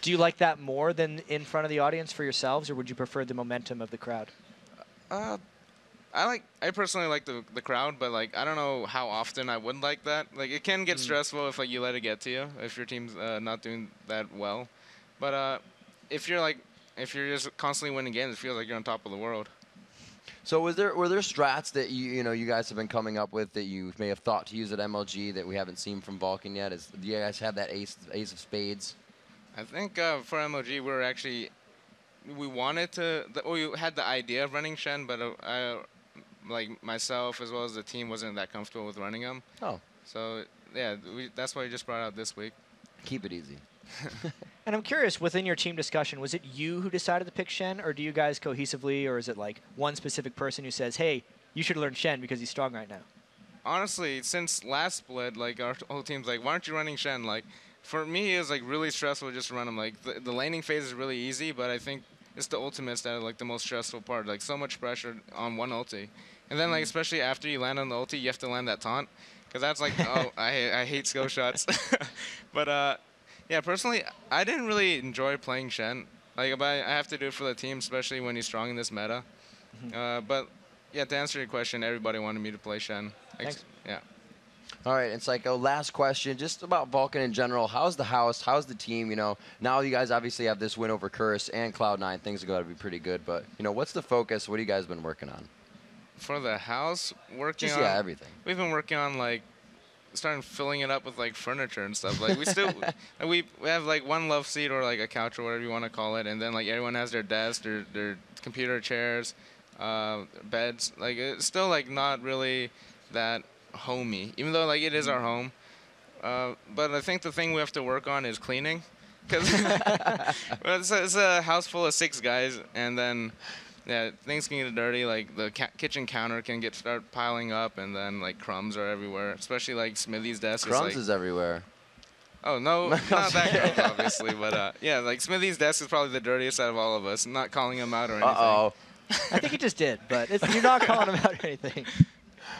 Do you like that more than in front of the audience for yourselves, or would you prefer the momentum of the crowd? I personally like the crowd, but like I don't know how often I would like that. Like it can get stressful if like you let it get to you if your team's not doing that well. But if you're just constantly winning games, it feels like you're on top of the world. So were there strats that you guys have been coming up with that you may have thought to use at MLG that we haven't seen from Vulcan yet? Do you guys have that ace of spades? I think for MLG we wanted to. We had the idea of running Shen, but like myself as well as the team wasn't that comfortable with running them. Oh. So yeah, that's why we just brought it out this week. Keep it easy. And I'm curious, within your team discussion, was it you who decided to pick Shen, or do you guys cohesively, or is it like one specific person who says, hey, you should learn Shen because he's strong right now? Honestly, since last split, like our whole team's like, why aren't you running Shen? Like, for me, it's like really stressful just to run him. Like the laning phase is really easy, but I think it's the ultimates that are like the most stressful part. Like so much pressure on one ulti, and then like especially after you land on the ulti, you have to land that taunt, because that's like oh I hate skill shots. But yeah, personally, I didn't really enjoy playing Shen. Like, but I have to do it for the team, especially when he's strong in this meta. But yeah, to answer your question, everybody wanted me to play Shen. Thanks. Yeah. All right, and Psycho, last question, just about Vulcan in general. How's the house? How's the team? You know, now you guys obviously have this win over Curse and Cloud9. Things have got to be pretty good. But, you know, what's the focus? What have you guys been working on? For the house, Just, yeah, everything. We've been working on, like, starting filling it up with, like, furniture and stuff. Like, we still, we have, like, one love seat or, like, a couch or whatever you want to call it. And then, like, everyone has their desk, their computer chairs, beds. Like, it's still, like, not really that homey, even though like it is our home. But I think the thing we have to work on is cleaning, because it's a house full of 6 guys, and then yeah, things can get dirty. Like the kitchen counter can start piling up, and then like crumbs are everywhere. Especially like Smithy's desk. Crumbs is everywhere. Oh no, not that crumbs obviously, but yeah, like Smithy's desk is probably the dirtiest out of all of us. I'm not calling him out or anything. I think he just did, but you're not calling him out or anything.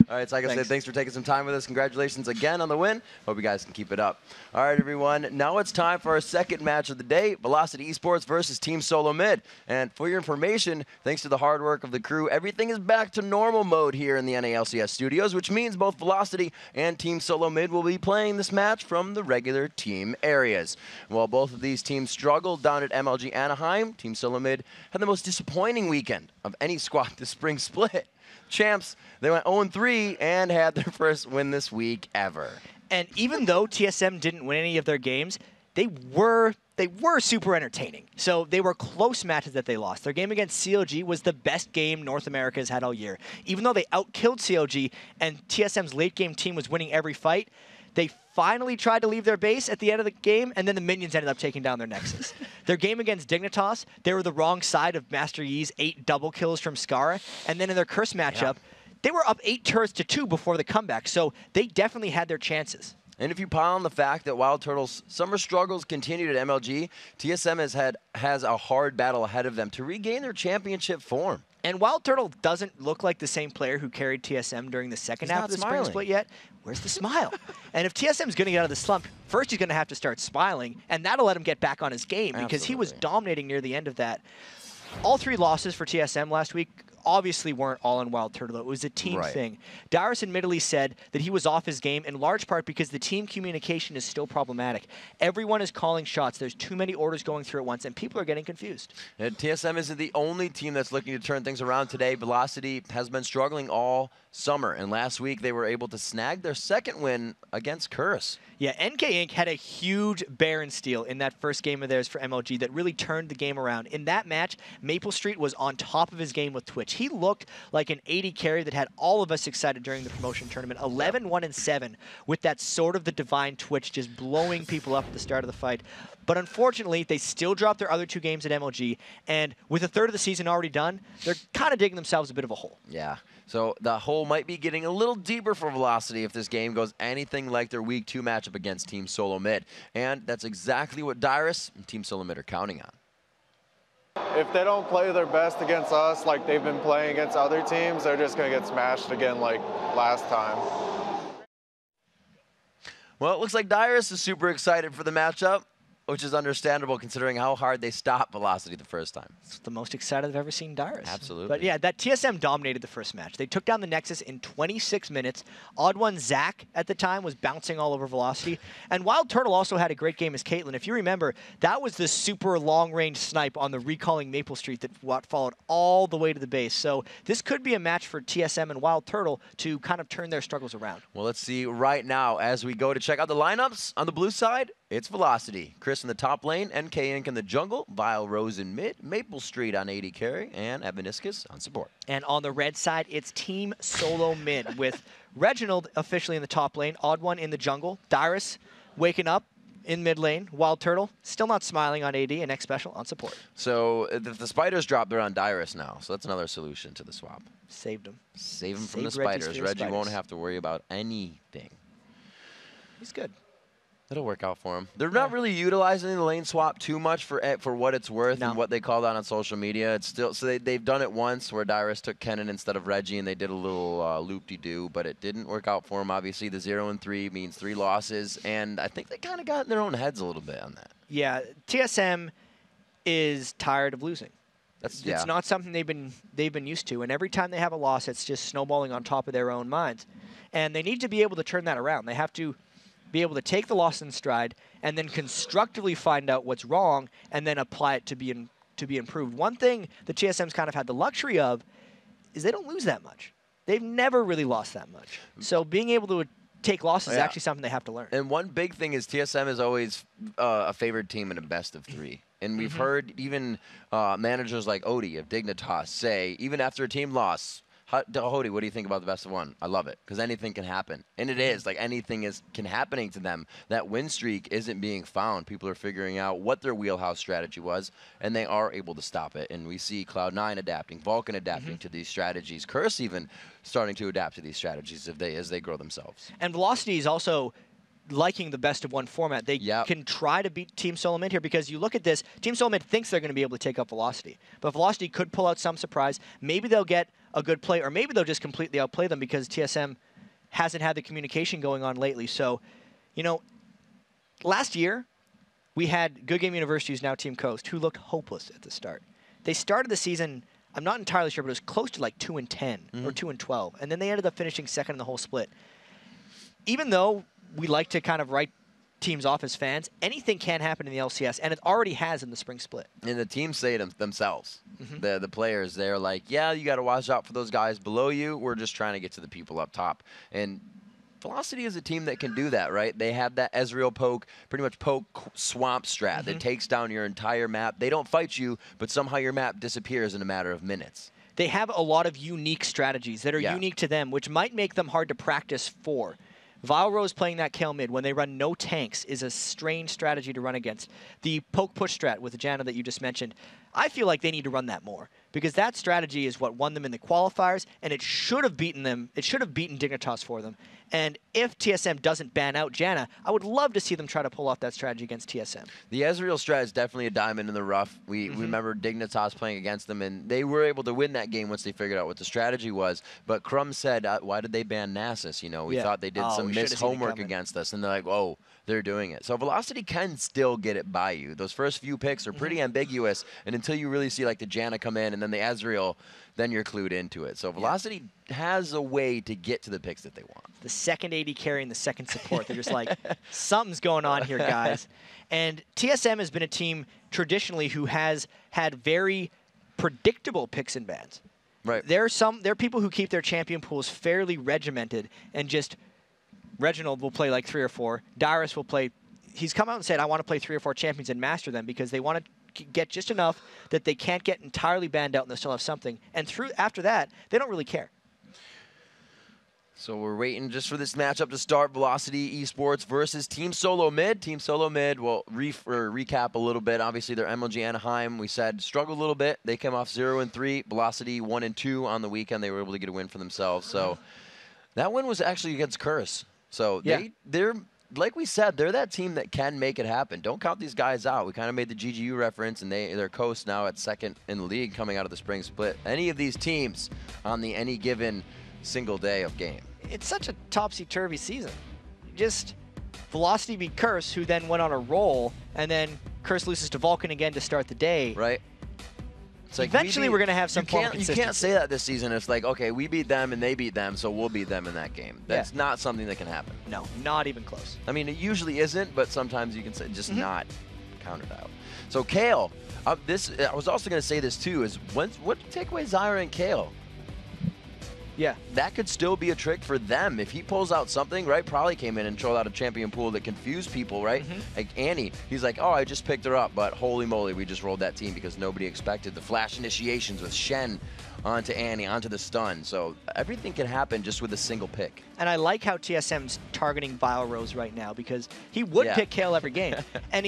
All right, so like I said, thanks for taking some time with us. Congratulations again on the win. Hope you guys can keep it up. All right, everyone. Now it's time for our second match of the day, Velocity Esports versus Team Solo Mid. And for your information, thanks to the hard work of the crew, everything is back to normal mode here in the NA LCS studios, which means both Velocity and Team Solo Mid will be playing this match from the regular team areas. While both of these teams struggled down at MLG Anaheim, Team Solo Mid had the most disappointing weekend of any squad this spring split. Champs, they went 0-3 and had their first win this week ever. And even though TSM didn't win any of their games, they were super entertaining. So they were close matches that they lost. Their game against COG was the best game North America has had all year. Even though they outkilled COG and TSM's late game team was winning every fight, they finally tried to leave their base at the end of the game, and then the minions ended up taking down their Nexus. Their game against Dignitas, they were the wrong side of Master Yi's 8 double kills from Scar, and then in their Curse matchup, they were up 8 turrets to 2 before the comeback, so they definitely had their chances. And if you pile on the fact that Wild Turtles' summer struggles continued at MLG, TSM has a hard battle ahead of them to regain their championship form. And Wild Turtle doesn't look like the same player who carried TSM during the second half of the spring split yet. Where's the smile? And if TSM's going to get out of the slump, first he's going to have to start smiling, and that'll let him get back on his game because he was dominating near the end of that. All 3 losses for TSM last week obviously weren't all on Wild Turtle. It was a team thing. Dyrus admittedly said that he was off his game in large part because the team communication is still problematic. Everyone is calling shots. There's too many orders going through at once, and people are getting confused. And TSM isn't the only team that's looking to turn things around today. Velocity has been struggling all summer, and last week they were able to snag their second win against Curse. Yeah, NK Inc. had a huge Baron steal in that first game of theirs for MLG that really turned the game around. In that match, Maple Street was on top of his game with Twitch. He looked like an 80 carry that had all of us excited during the promotion tournament. 11-1-7 with that Sword of the Divine Twitch just blowing people up at the start of the fight. But unfortunately, they still dropped their other 2 games at MLG, and with a third of the season already done, they're kind of digging themselves a bit of a hole. Yeah, so the hole might be getting a little deeper for Velocity if this game goes anything like their Week 2 matchup against Team Solo Mid. And that's exactly what Dyrus and Team Solo Mid are counting on. If they don't play their best against us like they've been playing against other teams, they're just going to get smashed again like last time. Well, it looks like Dyrus is super excited for the matchup, which is understandable considering how hard they stopped Velocity the first time. It's the most excited I've ever seen Dyrus. Absolutely. But yeah, that TSM dominated the first match. They took down the Nexus in 26 minutes. Odd One Zach at the time was bouncing all over Velocity. And Wild Turtle also had a great game as Caitlyn. If you remember, that was the super long-range snipe on the recalling Maple Street that followed all the way to the base. So this could be a match for TSM and Wild Turtle to kind of turn their struggles around. Well, let's see right now as we go to check out the lineups on the blue side. It's Velocity. Chris in the top lane, NK Inc. in the jungle, Vile Rose in mid, Maple Street on AD carry, and Evaniscus on support. And on the red side, it's Team Solo mid with Reginald officially in the top lane, Odd One in the jungle, Dyrus waking up in mid lane, Wild Turtle still not smiling on AD, and X Special on support. So if the spiders drop, they're on Dyrus now. So that's another solution to the swap. Saved him. Save him from the Saved Reggie's spiders. fear Reggie won't spiders. have to worry about anything. He's good. It'll work out for him. They're not really utilizing the lane swap too much for what it's worth and what they called out on social media. It's still so they've done it once where Dyrus took Kennen instead of Reggie, and they did a little loop-de-doo, but it didn't work out for him. Obviously, the 0-3 means 3 losses, and I think they kind of got in their own heads a little bit on that. Yeah, TSM is tired of losing. It's not something they've been used to, and every time they have a loss, it's just snowballing on top of their own minds. And they need to be able to turn that around. They have to be able to take the loss in stride and then constructively find out what's wrong and then apply it to be improved. One thing the TSM's kind of had the luxury of is they don't lose that much. They've never really lost that much. So being able to take losses is actually something they have to learn. And one big thing is TSM is always a favored team in a best of 3. And we've heard even managers like Odie of Dignitas say, even after a team loss, Hody, what do you think about the best of 1? I love it, because anything can happen. And it is, like anything can happening to them. That win streak isn't being found. People are figuring out what their wheelhouse strategy was, and they are able to stop it. And we see Cloud9 adapting, Vulcan adapting to these strategies, Curse even starting to adapt to these strategies as they grow themselves. And Velocity is also liking the best of 1 format. They can try to beat Team Solo Mid here, because you look at this, Team Solo Mid thinks they're going to be able to take up Velocity. But Velocity could pull out some surprise. Maybe they'll get a good play, or maybe they'll just completely outplay them because TSM hasn't had the communication going on lately. So, you know, last year, we had Good Game University, who's now Team Coast, who looked hopeless at the start. They started the season, I'm not entirely sure, but it was close to like 2-10 or 2-12. And then they ended up finishing second in the whole split. Even though we like to kind of write teams off as fans, anything can happen in the LCS, and it already has in the spring split. And the teams say it themselves. The players, they're like, yeah, you got to watch out for those guys below you. We're just trying to get to the people up top. And Velocity is a team that can do that, right? They have that Ezreal poke, pretty much poke swamp strat that takes down your entire map. They don't fight you, but somehow your map disappears in a matter of minutes. They have a lot of unique strategies that are unique to them, which might make them hard to practice for. Vile Rose playing that Kayle mid when they run no tanks is a strange strategy to run against. The poke push strat with Janna that you just mentioned, I feel like they need to run that more, because that strategy is what won them in the qualifiers, and it should have beaten them. It should have beaten Dignitas for them. And if TSM doesn't ban out Janna, I would love to see them try to pull off that strategy against TSM. The Ezreal strat is definitely a diamond in the rough. We remember Dignitas playing against them, and they were able to win that game once they figured out what the strategy was. But Crum said, why did they ban Nasus? You know, we thought they did some missed homework against us, and they're like, oh, they're doing it. So Velocity can still get it by you. Those first few picks are pretty ambiguous, and until you really see like the Janna come in and then the Ezreal, then you're clued into it. So Velocity has a way to get to the picks that they want. The second AD carry and the second support. They're just like, something's going on here, guys. And TSM has been a team traditionally who has had very predictable picks and bans. Right. There are people who keep their champion pools fairly regimented, and just Reginald will play like 3 or 4. Dyrus will play. He's come out and said, I want to play 3 or 4 champions and master them, because they want to get just enough that they can't get entirely banned out and they still have something. And after that, they don't really care. So we're waiting just for this matchup to start. Velocity Esports versus Team Solo Mid. Team Solo Mid, we'll recap a little bit. Obviously, their MLG Anaheim, we said, struggled a little bit. They came off 0-3. Velocity 1-2 on the weekend. They were able to get a win for themselves. So that win was actually against Curse. So like we said, they're that team that can make it happen. Don't count these guys out. We kind of made the GGU reference, and they're coast now at second in the league coming out of the spring split. Any of these teams on any given single day of game. It's such a topsy-turvy season. Just Velocity beat Curse, who then went on a roll, and then Curse loses to Vulcan again to start the day. Right. It's like eventually we're going to have some form of consistency. You can't say that this season. It's like, okay, we beat them and they beat them, so we'll beat them in that game. That's not something that can happen. No, not even close. I mean, it usually isn't, but sometimes you can say just not counted out. So Kale, I was also going to say this too, is what do you take away Zyra and Kale? Yeah. That could still be a trick for them. If he pulls out something, right, probably came in and trolled out a champion pool that confused people, right? Like Annie, he's like, oh, I just picked her up, but holy moly, we just rolled that team because nobody expected the flash initiations with Shen onto Annie, onto the stun. So everything can happen just with a single pick. And I like how TSM's targeting Vile Rose right now because he would pick Kale every game. And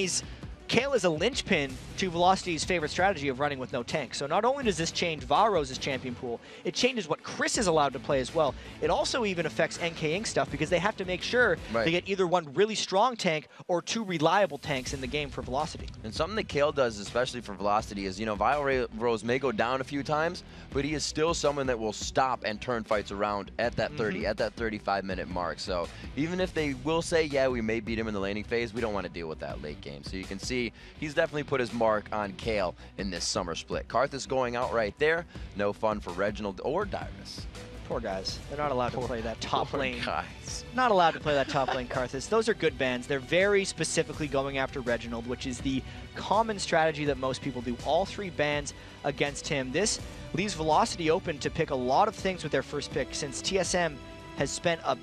Kale is a linchpin to Velocity's favorite strategy of running with no tank. So not only does this change Valrose's champion pool, it changes what Chris is allowed to play as well. It also even affects NK Inc. stuff because they have to make sure they get either one really strong tank or two reliable tanks in the game for Velocity. And something that Kale does, especially for Velocity, is, you know, Valrose may go down a few times, but he is still someone that will stop and turn fights around at that 30, at that 35-minute mark. So even if they will say, yeah, we may beat him in the laning phase, we don't want to deal with that late game. So you can see he's definitely put his mark on Kale in this summer split. Karth is going out right there. No fun for Reginald or Dyrus. Poor guys. They're not allowed to play that top lane. Guys. Not allowed to play that top lane Karthus. Those are good bans. They're very specifically going after Reginald, which is the common strategy that most people do. All three bans against him. This leaves Velocity open to pick a lot of things with their first pick since TSM has spent a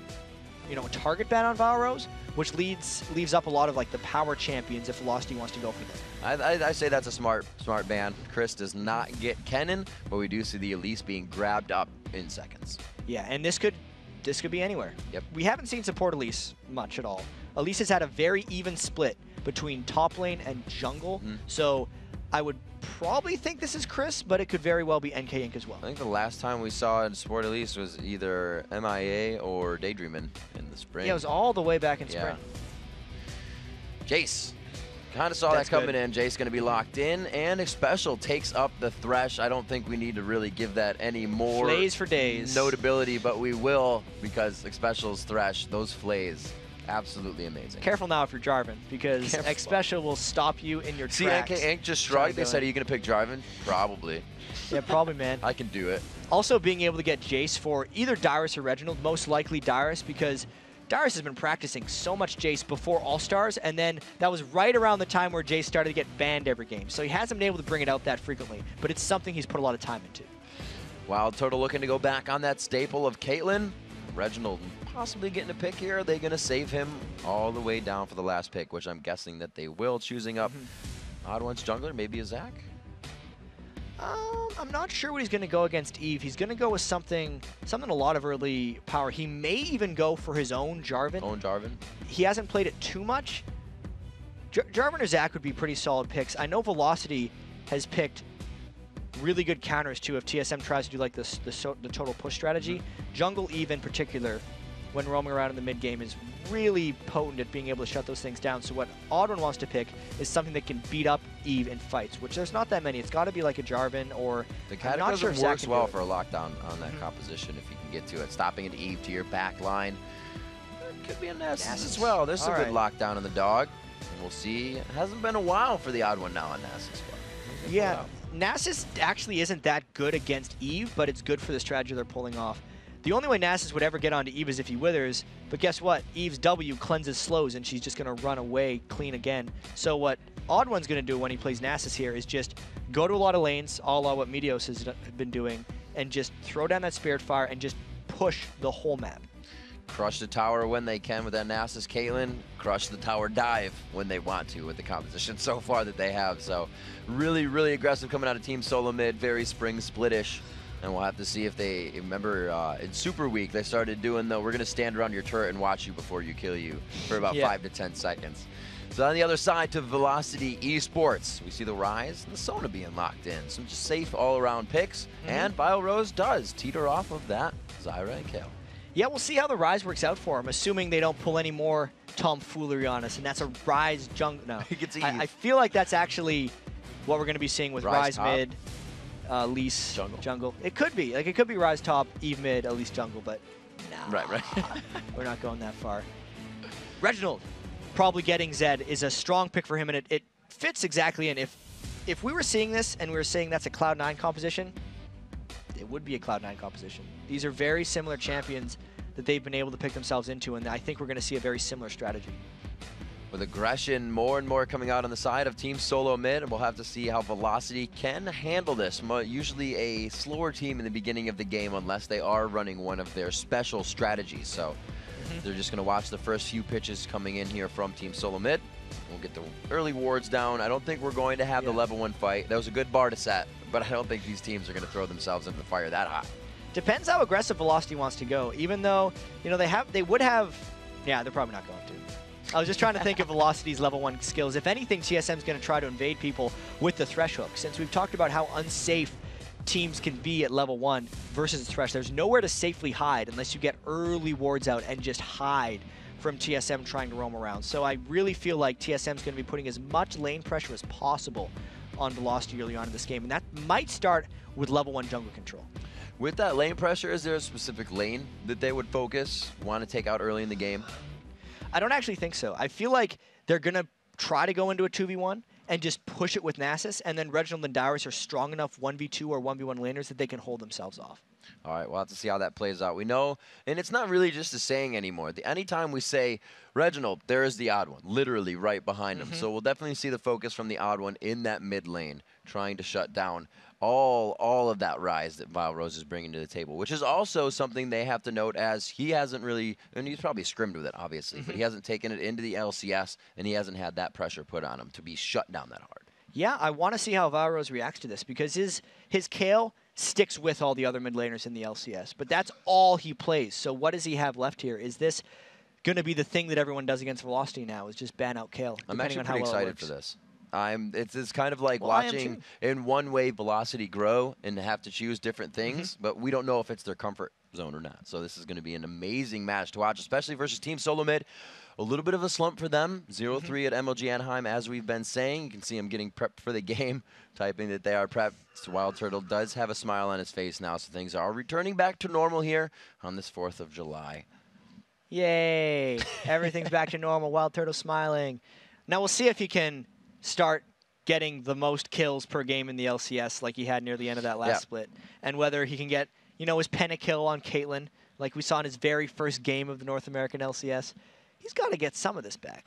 target ban on Valrose, which leaves up a lot of like the power champions if Velocity wants to go for them. I say that's a smart ban. Chris does not get Kennen, but we do see the Elise being grabbed up in seconds. Yeah, and this could be anywhere. Yep. We haven't seen support Elise much at all. Elise has had a very even split between top lane and jungle, so I would probably think this is Chris, but it could very well be NK Inc. as well. I think the last time we saw it support Elise was either MIA or Daydreamin in the spring. Yeah, it was all the way back in spring. Jace. Kind of saw that coming in. Jace going to be locked in, and Xpecial takes up the Thresh. I don't think we need to really give that any more flays for days notability, but we will because Xpecial's Thresh, those flays, absolutely amazing. Careful now if you're Jarvan, because Xpecial will stop you in your tracks. See, NK Inc. just shrugged. They said, are you going to pick Jarvan? Probably. Yeah, probably, man. I can do it. Also, being able to get Jace for either Dyrus or Reginald, most likely Dyrus, because Dyrus has been practicing so much Jace before All-Stars, and then that was right around the time where Jace started to get banned every game. So he hasn't been able to bring it out that frequently, but it's something he's put a lot of time into. Wild Turtle looking to go back on that staple of Caitlyn. Reginald possibly getting a pick here. Are they going to save him all the way down for the last pick, which I'm guessing that they will, choosing up Odd One's jungler, maybe a Zach? I'm not sure what he's going to go against Eve. He's going to go with something a lot of early power. He may even go for his own Jarvan. He hasn't played it too much. Jarvan or Zach would be pretty solid picks. I know Velocity has picked really good counters too if TSM tries to do like the total push strategy. Jungle Eve in particular, when roaming around in the mid game, is really potent at being able to shut those things down. So what Odd One wants to pick is something that can beat up Eve in fights, which there's not that many. It's got to be like a Jarvan or the Cataclysm works well for a lockdown on that composition if you can get to it. Stopping an Eve to your back line. Could be a Nasus as well. There's a good lockdown on the dog. And we'll see. It hasn't been a while for the Odd One now on Nasus. Yeah, Nasus actually isn't that good against Eve, but it's good for the strategy they're pulling off. The only way Nasus would ever get onto Eve is if he withers, but guess what? Eve's W cleanses slows, and she's just going to run away clean again. So what Odd One's going to do when he plays Nasus here is just go to a lot of lanes, a la what Meteos has been doing, and just throw down that Spirit Fire and just push the whole map. Crush the tower when they can with that Nasus Caitlyn. Crush the tower dive when they want to with the composition so far that they have. So really, really aggressive coming out of Team Solo Mid, very spring split-ish. And we'll have to see if they remember in Super Week they started doing the we're going to stand around your turret and watch you before you kill you for about 5 to 10 seconds. So on the other side to Velocity Esports, we see the Rise and the Sona being locked in. Some just safe all-around picks, and Vile Rose does teeter off of that Zyra and Kale. Yeah, we'll see how the Rise works out for him, assuming they don't pull any more tomfoolery on us, and that's a Rise jungle. No, I feel like that's actually what we're going to be seeing with Rise mid, Elise jungle. It could be. Like, it could be Rise top, Eve mid, Elise jungle, but nah. Right. We're not going that far. Reginald probably getting Zed is a strong pick for him, and it fits exactly in. If we were seeing this and we were saying that's a Cloud9 composition, it would be a Cloud9 composition. These are very similar champions that they've been able to pick themselves into, and I think we're going to see a very similar strategy. With aggression more and more coming out on the side of Team Solo mid, and we'll have to see how Velocity can handle this. Usually a slower team in the beginning of the game unless they are running one of their special strategies. So they're just going to watch the first few pitches coming in here from Team Solo mid. We'll get the early wards down. I don't think we're going to have the level 1 fight. That was a good bar to set, but I don't think these teams are going to throw themselves into the fire that hot. Depends how aggressive Velocity wants to go. Even though, you know, they would have, yeah, they're probably not going to. I was just trying to think of Velocity's level 1 skills. If anything, TSM's going to try to invade people with the Thresh hook. Since we've talked about how unsafe teams can be at level 1 versus the Thresh, there's nowhere to safely hide unless you get early wards out and just hide from TSM trying to roam around. So I really feel like TSM's going to be putting as much lane pressure as possible on Velocity early on in this game, and that might start with level 1 jungle control. With that lane pressure, is there a specific lane that they would focus, want to take out early in the game? I don't actually think so. I feel like they're going to try to go into a 2v1 and just push it with Nasus, and then Reginald and Dyrus are strong enough 1v2 or 1v1 laners that they can hold themselves off. All right, we'll have to see how that plays out. We know, and it's not really just a saying anymore. Anytime we say Reginald, there is the odd one, literally right behind him. So we'll definitely see the focus from the odd one in that mid lane, trying to shut down all of that Rise that Vile Rose is bringing to the table, which is also something they have to note, as he hasn't really, and he's probably scrimmed with it, obviously, but he hasn't taken it into the LCS, and he hasn't had that pressure put on him to be shut down that hard. Yeah, I want to see how Vile Rose reacts to this, because his Kayle sticks with all the other mid laners in the LCS, but that's all he plays. So what does he have left here? Is this going to be the thing that everyone does against Velocity now, is just ban out Kayle? I'm actually pretty excited for this. It's kind of like watching in one way Velocity grow and have to choose different things, but we don't know if it's their comfort zone or not. So this is going to be an amazing match to watch, especially versus Team Solo mid. A little bit of a slump for them, 0-3 at MLG Anaheim, as we've been saying. You can see him getting prepped for the game, typing that they are prepped. So Wild Turtle does have a smile on his face now, so things are returning back to normal here on this 4th of July. Yay! Everything's back to normal. Wild Turtle smiling. Now we'll see if he can start getting the most kills per game in the LCS like he had near the end of that last split, and whether he can get, you know, his pentakill on Caitlyn like we saw in his very first game of the North American LCS. He's got to get some of this back.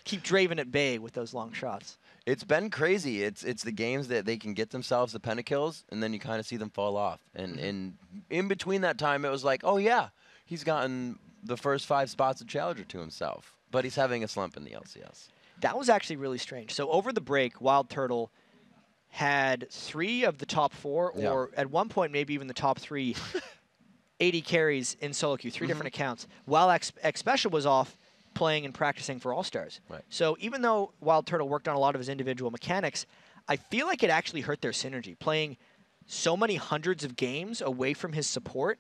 Keep Draven at bay with those long shots. It's been crazy. It's the games that they can get themselves the pentakills, and then you kind of see them fall off. And in between that time, it was like, oh yeah, he's gotten the first 5 spots of Challenger to himself, but he's having a slump in the LCS. That was actually really strange. So over the break, Wild Turtle had 3 of the top 4, or at one point maybe even the top 3 80 carries in solo queue, 3 different accounts, while X Special was off playing and practicing for All-Stars. Right. So even though Wild Turtle worked on a lot of his individual mechanics, I feel like it actually hurt their synergy. Playing so many hundreds of games away from his support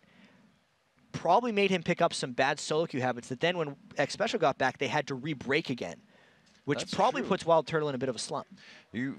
probably made him pick up some bad solo queue habits that then when X Special got back, they had to re-break again, which probably puts Wild Turtle in a bit of a slump.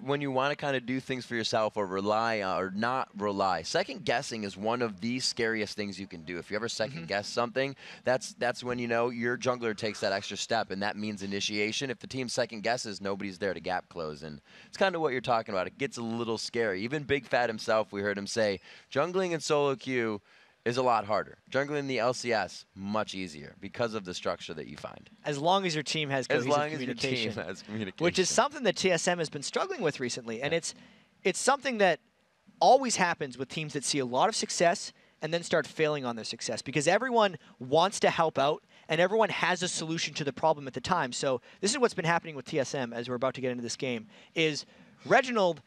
When you want to kind of do things for yourself or rely on, or not rely, second guessing is one of the scariest things you can do. If you ever second guess something, that's when, you know, your jungler takes that extra step, and that means initiation. If the team second guesses, nobody's there to gap close, and it's kind of what you're talking about. It gets a little scary. Even Big Fat himself, we heard him say, jungling in solo queue is a lot harder. Jungling in the LCS, much easier because of the structure that you find. As long as your team has cohesive communication. As long as your team has communication. Which is something that TSM has been struggling with recently. And it's something that always happens with teams that see a lot of success and then start failing on their success, because everyone wants to help out and everyone has a solution to the problem at the time. So this is what's been happening with TSM as we're about to get into this game, is Reginald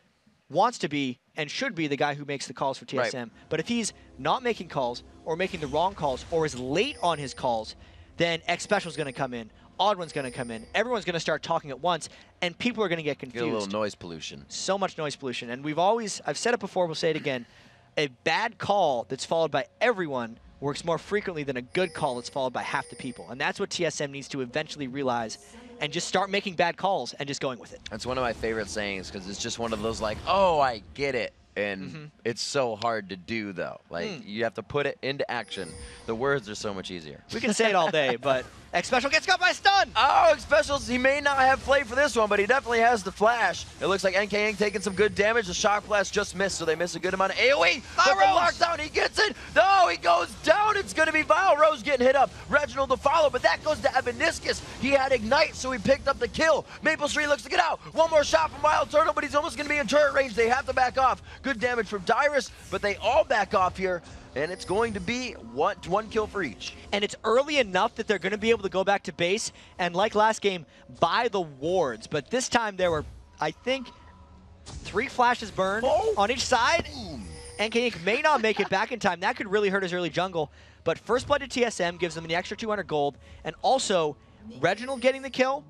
wants to be and should be the guy who makes the calls for TSM. Right. But if he's not making calls or making the wrong calls or is late on his calls, then X Special's going to come in, Odd One's going to come in, everyone's going to start talking at once, and people are going to get confused. Get a little noise pollution. So much noise pollution. And I've said it before, we'll say it again, a bad call that's followed by everyone works more frequently than a good call that's followed by half the people. And that's what TSM needs to eventually realize and just start making bad calls and just going with it. That's one of my favorite sayings because it's just one of those like, oh, I get it. And it's so hard to do, though. Like, you have to put it into action. The words are so much easier. We can say it all day, but X Special gets got by a stun. Oh, X Specials, he may not have played for this one, but he definitely has the flash. It looks like NK Inc. taking some good damage. The Shock Blast just missed, so they miss a good amount of AoE. But the lockdown, he gets it. No, he goes down. It's going to be Vile Rose getting hit up. Reginald to follow, but that goes to Evaniscus. He had Ignite, so he picked up the kill. Maple Street looks to get out. One more shot from Wild Turtle, but he's almost going to be in turret range. They have to back off. Good damage from Dyrus, but they all back off here. And it's going to be one kill for each. And it's early enough that they're going to be able to go back to base and, like last game, buy the wards. But this time there were, I think, 3 flashes burned on each side. NK Inc. may not make it back in time. That could really hurt his early jungle. But first blood to TSM gives them the extra 200 gold. And also, Reginald getting the kill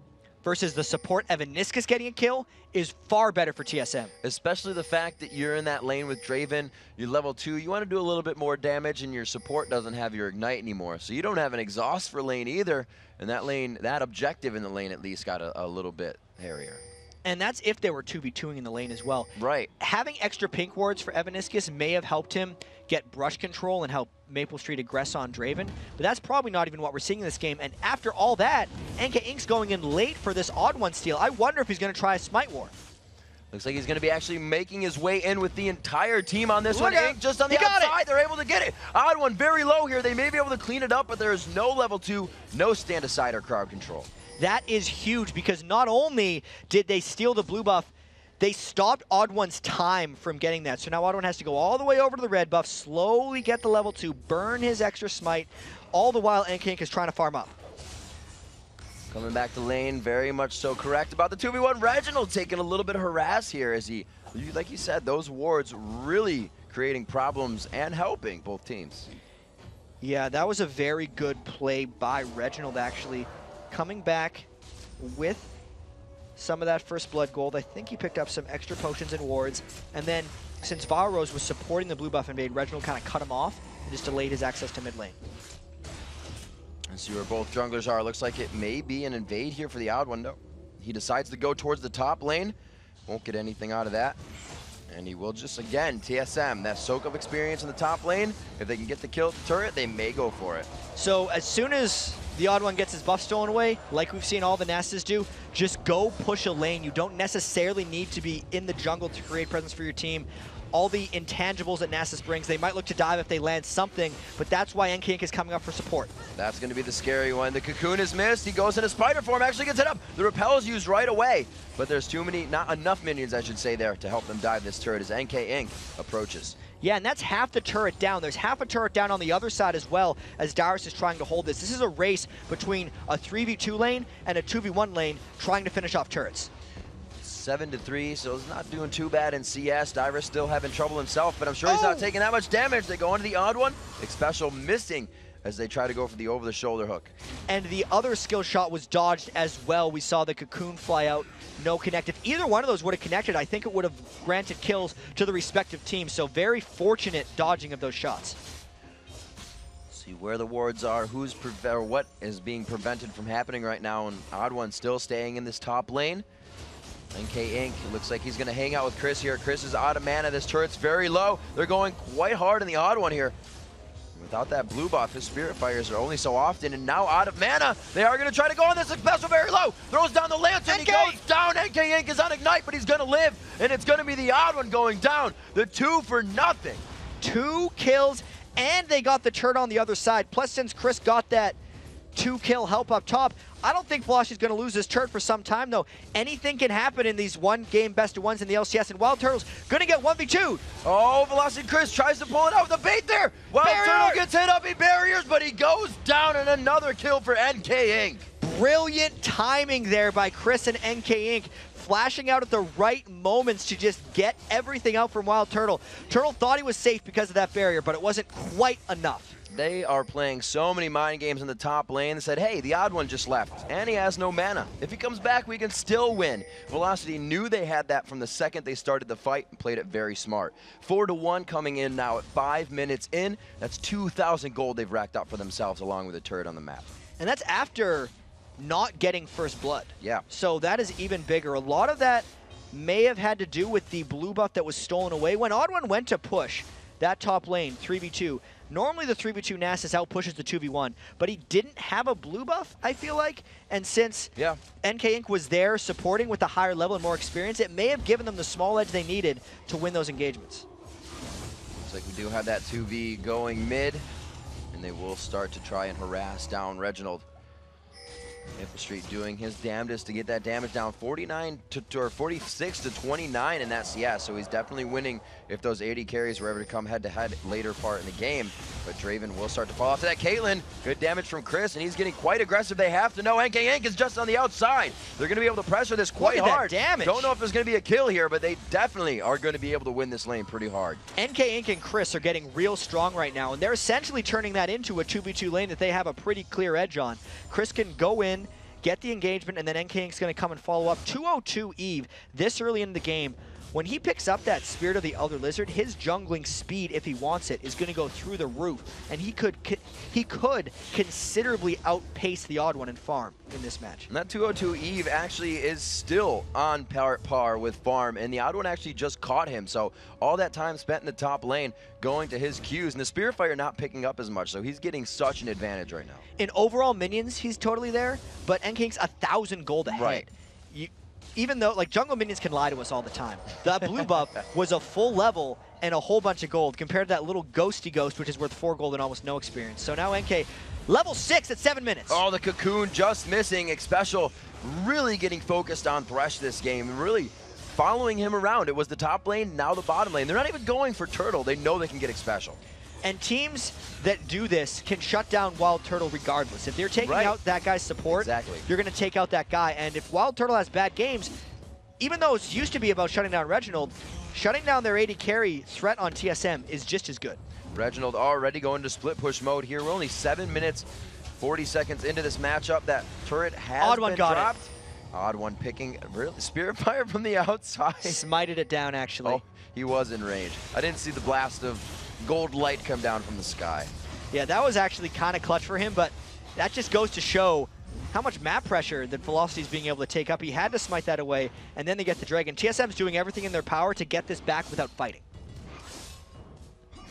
versus the support Evaniscus getting a kill is far better for TSM. Especially the fact that you're in that lane with Draven, you're level 2, you want to do a little bit more damage and your support doesn't have your Ignite anymore. So you don't have an exhaust for lane either, and that lane, that objective in the lane at least got a little bit hairier. And that's if they were 2v2ing in the lane as well. Right. Having extra pink wards for Evaniscus may have helped him get brush control and help Maple Street aggress on Draven, but that's probably not even what we're seeing in this game. And after all that, NK Inc.'s going in late for this odd one steal. I wonder if he's going to try a Smite War. Looks like he's going to be actually making his way in with the entire team on this one. Look at Inc. just on the outside. They're able to get it. Odd one very low here. They may be able to clean it up, but there is no level 2, no stand aside or crowd control. That is huge because not only did they steal the blue buff, they stopped Odd One's time from getting that. So now Odd One has to go all the way over to the red buff, slowly get the level 2, burn his extra smite, all the while NK Inc. is trying to farm up. Coming back to lane, very much so correct about the 2v1. Reginald taking a little bit of harass here as he, like you said, those wards really creating problems and helping both teams. Yeah, that was a very good play by Reginald, actually. Coming back with some of that first blood gold. I think he picked up some extra potions and wards. And then, since Vile Rose was supporting the blue buff invade, Reginald kind of cut him off and just delayed his access to mid lane. Let's see where both junglers are. Looks like it may be an invade here for the Odd One. No, he decides to go towards the top lane. Won't get anything out of that. And he will just, again, TSM, that soak of experience in the top lane. If they can get the kill at the turret, they may go for it. So as soon as the Odd One gets his buff stolen away, like we've seen all the Nastas do, just go push a lane. You don't necessarily need to be in the jungle to create presence for your team. All the intangibles that Nasus brings, they might look to dive if they land something, but that's why NK Inc. is coming up for support. That's going to be the scary one. The cocoon is missed. He goes into spider form, actually gets hit up. The repel is used right away, but there's too many, not enough minions, I should say, there to help them dive this turret as NK Inc. approaches. Yeah, and that's half the turret down. There's half a turret down on the other side as well as Dyrus is trying to hold this. This is a race between a 3v2 lane and a 2v1 lane trying to finish off turrets. 7-3, so it's not doing too bad in CS. Dyrus still having trouble himself, but I'm sure he's not taking that much damage. They go into the Odd One. X Special missing as they try to go for the over-the-shoulder hook. And the other skill shot was dodged as well. We saw the cocoon fly out, no connect. If either one of those would have connected, I think it would have granted kills to the respective teams. So very fortunate dodging of those shots. See where the wards are, or what is being prevented from happening right now, and Odd One still staying in this top lane. NK Inc. looks like he's going to hang out with Chris here. Chris is out of mana. This turret's very low. They're going quite hard in the Odd One here. Without that blue buff, his Spirit Fires are only so often, and now out of mana. They are going to try to go on this special very low. Throws down the Lantern. NK! He goes down. NK Inc. is on Ignite, but he's going to live, and it's going to be the Odd One going down. The 2 for nothing. 2 kills, and they got the turret on the other side. Plus, since Chris got that 2-kill help up top, I don't think Velocity's going to lose this turret for some time, though. Anything can happen in these one-game best-of-ones in the LCS, and Wild Turtle's going to get 1v2. Oh, Velocity Chris tries to pull it out with the bait there. Wild Turtle gets hit up, he barriers, but he goes down, and another kill for NK Inc. Brilliant timing there by Chris and NK Inc. Flashing out at the right moments to just get everything out from Wild Turtle. Turtle thought he was safe because of that barrier, but it wasn't quite enough. They are playing so many mind games in the top lane. They said, hey, the odd one just left, and he has no mana. If he comes back, we can still win. Velocity knew they had that from the second they started the fight and played it very smart. 4-1 coming in now at 5 minutes in. That's 2,000 gold they've racked up for themselves along with a turret on the map. And that's after not getting first blood. Yeah. So that is even bigger. A lot of that may have had to do with the blue buff that was stolen away. When Odd One went to push that top lane, 3v2, normally the 3v2 Nasus out pushes the 2v1, but he didn't have a blue buff, I feel like. And since NK Inc. was there supporting with a higher level and more experience, it may have given them the small edge they needed to win those engagements. Looks like we do have that 2v going mid, and they will start to try and harass down Reginald. Maple Street doing his damnedest to get that damage down, 46 to 29 in that CS, so he's definitely winning if those 80 carries were ever to come head-to-head later part in the game. But Draven will start to fall off to that Caitlyn. Good damage from Chris, and he's getting quite aggressive. They have to know NK Inc. is just on the outside. They're going to be able to pressure this quite hard. Damage. Don't know if there's going to be a kill here, but they definitely are going to be able to win this lane pretty hard. NK Inc. and Chris are getting real strong right now, and they're essentially turning that into a 2v2 lane that they have a pretty clear edge on. Chris can go in, get the engagement, and then NK Inc.'s going to come and follow up. 202 Eve this early in the game. When he picks up that Spirit of the Elder Lizard, his jungling speed, if he wants it, is going to go through the roof, and he could considerably outpace the Odd One in farm in this match. And that 202 Eve actually is still on par with farm, and the Odd One actually just caught him, so all that time spent in the top lane going to his Qs, and the Spirit Fire not picking up as much, so he's getting such an advantage right now. In overall minions, he's totally there, but NK Inc.'s 1,000 gold ahead. Right. Even though, like, jungle minions can lie to us all the time. That blue buff was a full level and a whole bunch of gold compared to that little ghosty ghost, which is worth 4 gold and almost no experience. So now NK, level 6 at 7 minutes. Oh, the Cocoon just missing. Xpecial really getting focused on Thresh this game, really following him around. It was the top lane, now the bottom lane. They're not even going for Turtle. They know they can get Xpecial. And teams that do this can shut down Wild Turtle regardless. If they're taking out that guy's support, you're going to take out that guy. And if Wild Turtle has bad games, even though it's used to be about shutting down Reginald, shutting down their 80 carry threat on TSM is just as good. Reginald already going to split push mode here. We're only 7 minutes, 40 seconds into this matchup. That turret has been dropped. Odd One picking Spirit Fire from the outside. Smited it down, actually. Oh, he was in range. I didn't see the blast of gold light come down from the sky. Yeah, that was actually kind of clutch for him, but that just goes to show how much map pressure that Velocity's being able to take up. He had to smite that away, and then they get the Dragon. TSM's doing everything in their power to get this back without fighting.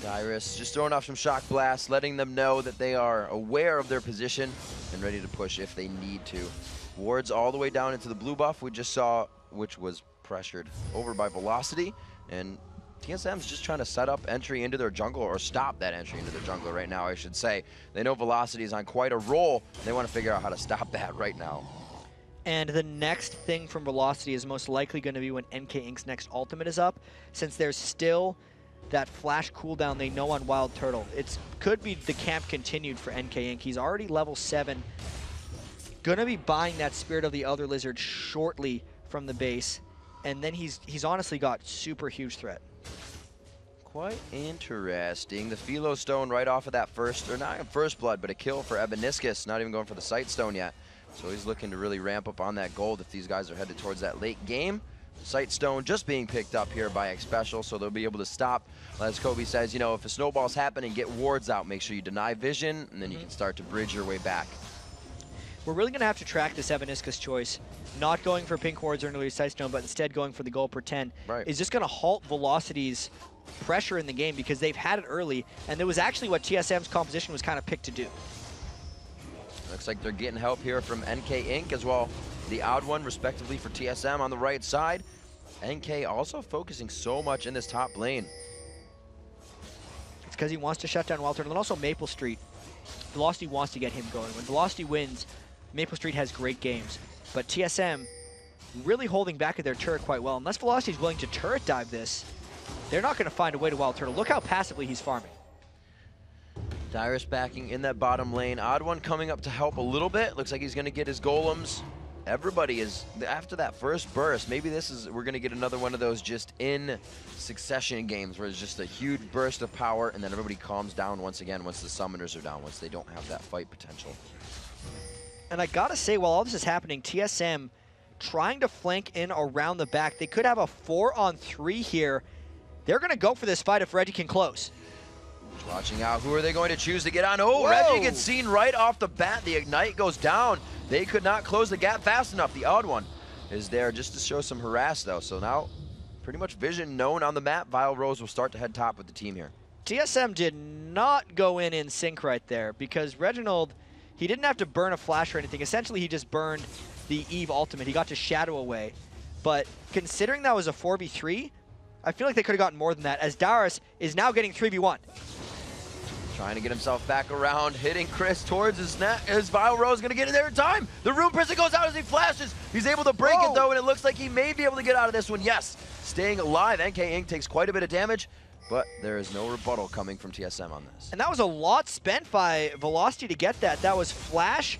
Dyrus just throwing off some shock blasts, letting them know that they are aware of their position and ready to push if they need to. Wards all the way down into the blue buff we just saw, which was pressured over by Velocity, and TSM's just trying to set up entry into their jungle, or stop that entry into their jungle right now, I should say. They know Velocity is on quite a roll. They want to figure out how to stop that right now. And the next thing from Velocity is most likely going to be when NK Inc.'s next ultimate is up, since there's still that flash cooldown they know on Wild Turtle. It could be the camp continued for NK Inc. He's already level 7. Gonna be buying that Spirit of the Elder Lizard shortly from the base, and then he's honestly got super huge threat. Quite interesting. The Philo Stone right off of that first, or not first blood, but a kill for Ebeniscus, not even going for the Sight Stone yet. So he's looking to really ramp up on that gold if these guys are headed towards that late game. Sight Stone just being picked up here by Xpecial, so they'll be able to stop. As Kobe says, you know, if a snowball's happening, get wards out. Make sure you deny vision, and then you can start to bridge your way back. We're really going to have to track this Ebeniscus choice. Not going for pink wards or an Sight Stone, but instead going for the gold per 10. Is just going to halt Velocity's pressure in the game because they've had it early, and it was actually what TSM's composition was kind of picked to do. Looks like they're getting help here from NK Inc. as well. The Odd One, respectively, for TSM on the right side. NK also focusing so much in this top lane. It's because he wants to shut down Wild Turtle, and also Maple Street. Velocity wants to get him going. When Velocity wins, Maple Street has great games. But TSM really holding back at their turret quite well. Unless Velocity is willing to turret dive this, they're not going to find a way to Wild Turtle. Look how passively he's farming. Dyrus backing in that bottom lane. Odd One coming up to help a little bit. Looks like he's going to get his golems everybody is, after that first burst, maybe we're going to get another one of those just in succession games where it's just a huge burst of power and then everybody calms down once again once the summoners are down, once they don't have that fight potential. And I gotta say, while all this is happening, TSM trying to flank in around the back. They could have a 4-on-3 here. They're gonna go for this fight if Reggie can close. Watching out, who are they going to choose to get on? Oh, Whoa. Reggie gets seen right off the bat. The Ignite goes down. They could not close the gap fast enough. The odd one is there just to show some harass, though. So now, pretty much vision known on the map. Vile Rose will start to head top with the team here. TSM did not go in sync right there because Reginald, he didn't have to burn a flash or anything. Essentially, he just burned the Eve ultimate. He got to shadow away. But considering that was a 4v3, I feel like they could have gotten more than that, as Darius is now getting 3v1. Trying to get himself back around, hitting Chris towards his net. His Vile Rose going to get in there in time. The Rune Prison goes out as he flashes. He's able to break it, though, and it looks like he may be able to get out of this one. Yes, staying alive. NK Inc. takes quite a bit of damage, but there is no rebuttal coming from TSM on this. And that was a lot spent by Velocity to get that. That was Flash.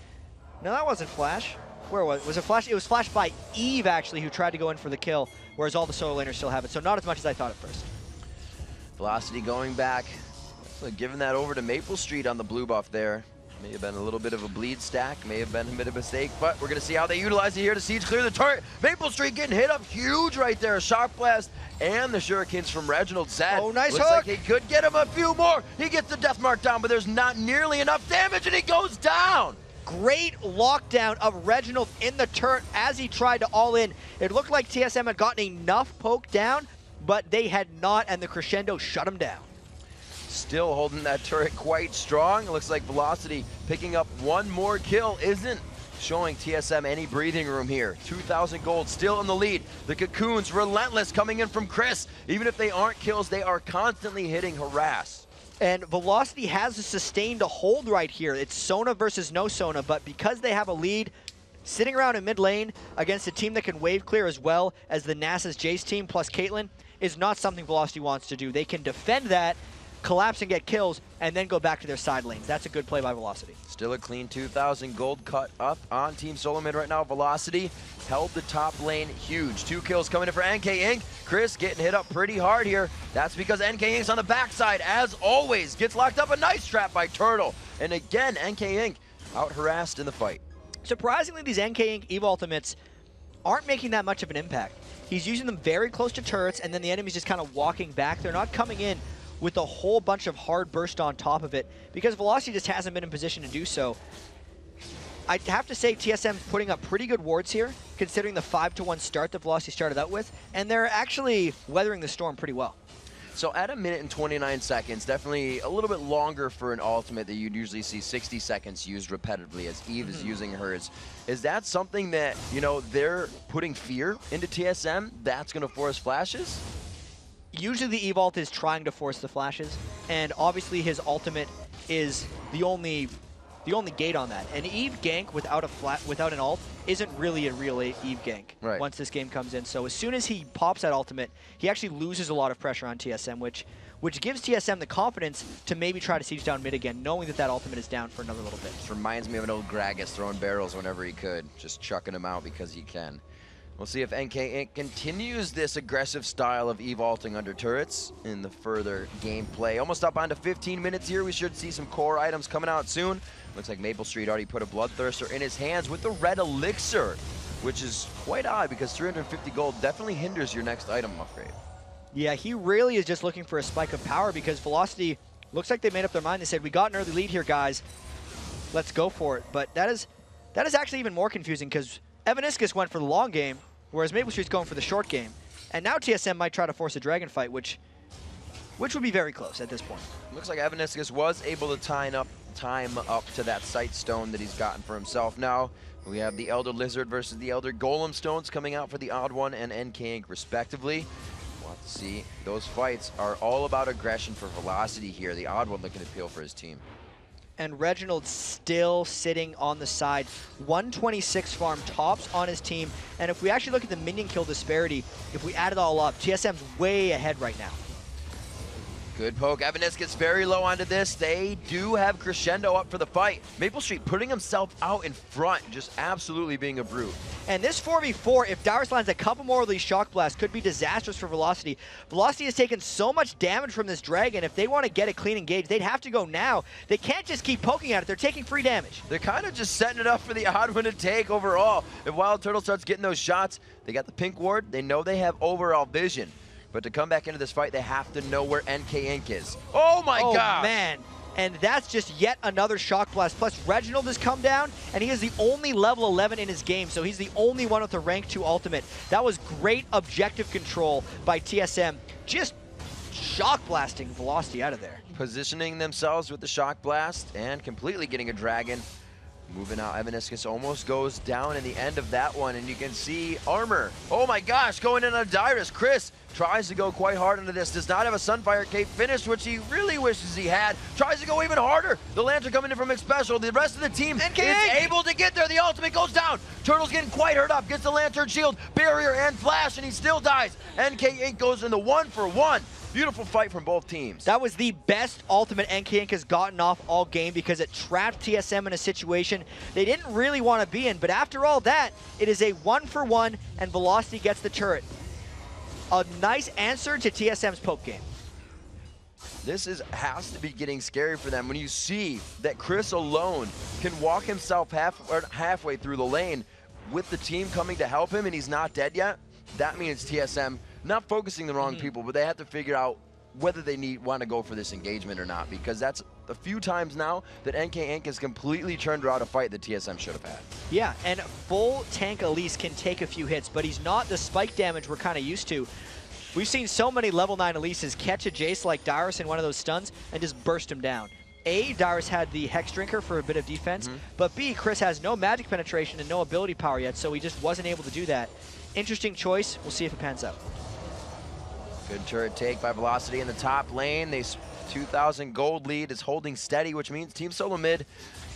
No, that wasn't Flash. Where was it? Was it Flash? It was Flash by Eve, actually, who tried to go in for the kill, whereas all the solo laners still have it. So not as much as I thought at first. Velocity going back. So giving that over to Maple Street on the blue buff there. May have been a little bit of a bleed stack, may have been a bit of a mistake, but we're going to see how they utilize it here to siege clear the turret. Maple Street getting hit up huge right there. Shock Blast and the Shurikens from Reginald Zed. Oh, nice Looks hook. like he could get him a few more. He gets the death mark down, but there's not nearly enough damage, and he goes down. Great lockdown of Reginald in the turret as he tried to all in. It looked like TSM had gotten enough poke down, but they had not, and the Crescendo shut him down. Still holding that turret quite strong. It looks like Velocity picking up one more kill isn't showing TSM any breathing room here. 2,000 gold still in the lead. The Cocoons relentless coming in from Chris. Even if they aren't kills, they are constantly hitting harass. And Velocity has a sustained hold right here. It's Sona versus no Sona, but because they have a lead, sitting around in mid lane against a team that can wave clear as well as the NASA's Jace team plus Caitlyn is not something Velocity wants to do. They can defend that, collapse and get kills, and then go back to their side lanes. That's a good play by Velocity. Still a clean 2,000 gold cut up on Team Solo Mid right now. Velocity held the top lane huge. 2 kills coming in for NK Inc. Chris getting hit up pretty hard here. That's because NK Inc.'s on the backside, as always. Gets locked up, a nice trap by Turtle. And again, NK Inc. out harassed in the fight. Surprisingly, these NK Inc. Eve ultimates aren't making that much of an impact. He's using them very close to turrets, and then the enemy's just kind of walking back. They're not coming in with a whole bunch of hard burst on top of it because Velocity just hasn't been in position to do so. I have to say TSM's putting up pretty good wards here, considering the 5-1 start that Velocity started out with, and they're actually weathering the storm pretty well. So at 1 minute and 29 seconds, definitely a little bit longer for an ultimate that you'd usually see 60 seconds used repetitively as Eve is using hers. Is that something that, you know, they're putting fear into TSM that's going to force flashes? Usually the Eve ult is trying to force the flashes, and obviously his ultimate is the only gate on that. An Eve gank without an ult isn't really a real Eve gank once this game comes in. So as soon as he pops that ultimate, he actually loses a lot of pressure on TSM, which gives TSM the confidence to maybe try to siege down mid again, knowing that that ultimate is down for another little bit. This reminds me of an old Gragas throwing barrels whenever he could, just chucking them out because he can. We'll see if NK Inc. continues this aggressive style of Eve ulting under turrets in the further gameplay. Almost up onto 15 minutes here. We should see some core items coming out soon. Looks like Maple Street already put a Bloodthirster in his hands with the red elixir, which is quite odd because 350 gold definitely hinders your next item upgrade. Yeah, he really is just looking for a spike of power because Velocity looks like they made up their mind. They said, we got an early lead here, guys. Let's go for it. But that is actually even more confusing because Evaniscus went for the long game, whereas Maple Street's going for the short game. And now TSM might try to force a dragon fight, which would be very close at this point. Looks like Evaniscus was able to time up to that sight stone that he's gotten for himself. Now we have the Elder Lizard versus the Elder Golem stones coming out for the Odd One and NK Inc. respectively. We'll have to see. Those fights are all about aggression for Velocity here. The Odd One looking to appeal for his team. And Reginald still sitting on the side. 126 farm tops on his team. And if we actually look at the minion kill disparity, if we add it all up, TSM's way ahead right now. Good poke. Evanis gets very low onto this. They do have Crescendo up for the fight. Maple Street putting himself out in front, just absolutely being a brute. And this 4v4, if Dyrus lands a couple more of these Shock Blasts, could be disastrous for Velocity. Velocity has taken so much damage from this Dragon. If they want to get a clean engage, they'd have to go now. They can't just keep poking at it. They're taking free damage. They're kind of just setting it up for the odd one to take overall. If Wild Turtle starts getting those shots, they got the pink ward. They know they have overall vision. But to come back into this fight, they have to know where NK Inc. is. Oh my god! Oh man. And that's just yet another Shock Blast. Plus, Reginald has come down, and he is the only level 11 in his game, so he's the only one with a rank 2 ultimate. That was great objective control by TSM. Just Shock Blasting Velocity out of there. Positioning themselves with the Shock Blast and completely getting a Dragon. Moving out, Evaniscus almost goes down in the end of that one, and you can see Armor. Oh my gosh, going in on Dyrus. Chris tries to go quite hard into this. Does not have a Sunfire Cape finish, which he really wishes he had. Tries to go even harder. The Lantern coming in from Special. The rest of the team is able to get there. The ultimate goes down. Turtle's getting quite hurt up. Gets the Lantern shield, barrier, and flash, and he still dies. NK Inc. goes in the 1-for-1. Beautiful fight from both teams. That was the best ultimate NK Inc. has gotten off all game because it trapped TSM in a situation they didn't really want to be in. But after all that, it is a 1-for-1 and Velocity gets the turret. A nice answer to TSM's poke game. This has to be getting scary for them when you see that Chris alone can walk himself halfway through the lane with the team coming to help him and he's not dead yet. That means TSM not focusing the wrong people, but they have to figure out whether they want to go for this engagement or not, because that's a few times now that NK Inc. has completely turned around a fight that TSM should have had. Yeah, and full tank Elise can take a few hits, but he's not the spike damage we're kind of used to. We've seen so many level 9 Elises catch a Jace like Dyrus in one of those stuns and just burst him down. A, Dyrus had the Hex Drinker for a bit of defense, but B, Chris has no magic penetration and no ability power yet, so he just wasn't able to do that. Interesting choice. We'll see if it pans out. Good turret take by Velocity in the top lane. They 2,000 gold lead is holding steady, which means Team Solo Mid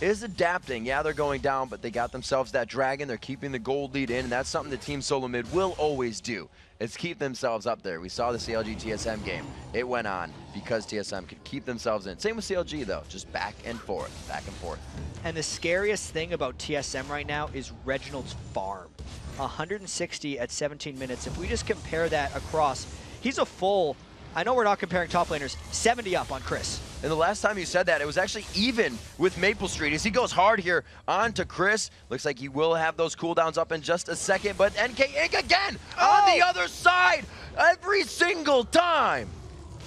is adapting. Yeah, they're going down, but they got themselves that Dragon. They're keeping the gold lead in, and that's something that Team Solo Mid will always do. It's keep themselves up there. We saw the CLG TSM game. It went on because TSM could keep themselves in. Same with CLG though, just back and forth, back and forth. And the scariest thing about TSM right now is Reginald's farm. 160 at 17 minutes. If we just compare that across, he's a full, I know we're not comparing top laners, 70 up on Chris. And the last time you said that, it was actually even with Maple Street as he goes hard here onto Chris. Looks like he will have those cooldowns up in just a second, but NK Inc. again on the other side every single time.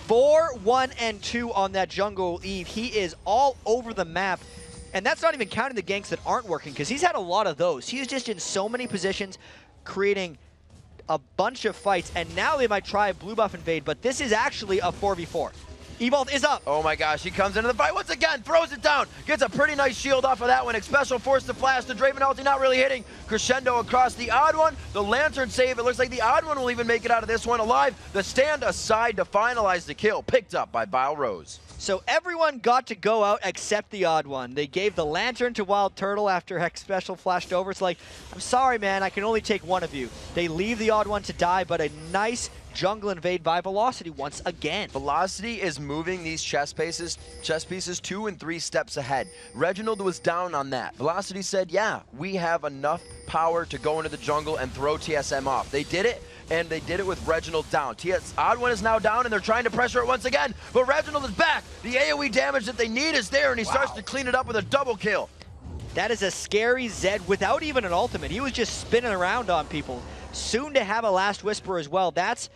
4, 1, and 2 on that jungle Eve. He is all over the map. And that's not even counting the ganks that aren't working, because he's had a lot of those. He's just in so many positions, creating a bunch of fights, and now they might try a blue buff invade, but this is actually a 4v4. Evolve is up. Oh my gosh, he comes into the fight once again, throws it down, gets a pretty nice shield off of that one. Special forced to flash, the Draven ulti not really hitting. Crescendo across the odd one, the Lantern save. It looks like the odd one will even make it out of this one alive. The stand aside to finalize the kill, picked up by Vile Rose. So everyone got to go out except the odd one. They gave the Lantern to Wild Turtle after Hex Special flashed over. It's like, I'm sorry, man, I can only take one of you. They leave the odd one to die, but a nice jungle invade by Velocity once again. Velocity is moving these chess pieces 2 and 3 steps ahead. Reginald was down on that. Velocity said, yeah, we have enough power to go into the jungle and throw TSM off. They did it, and they did it with Reginald down. Odd one is now down, and they're trying to pressure it once again, but Reginald is back. The AoE damage that they need is there, and he starts to clean it up with a double kill. That is a scary Zed without even an ultimate. He was just spinning around on people. Soon to have a Last Whisper as well. That's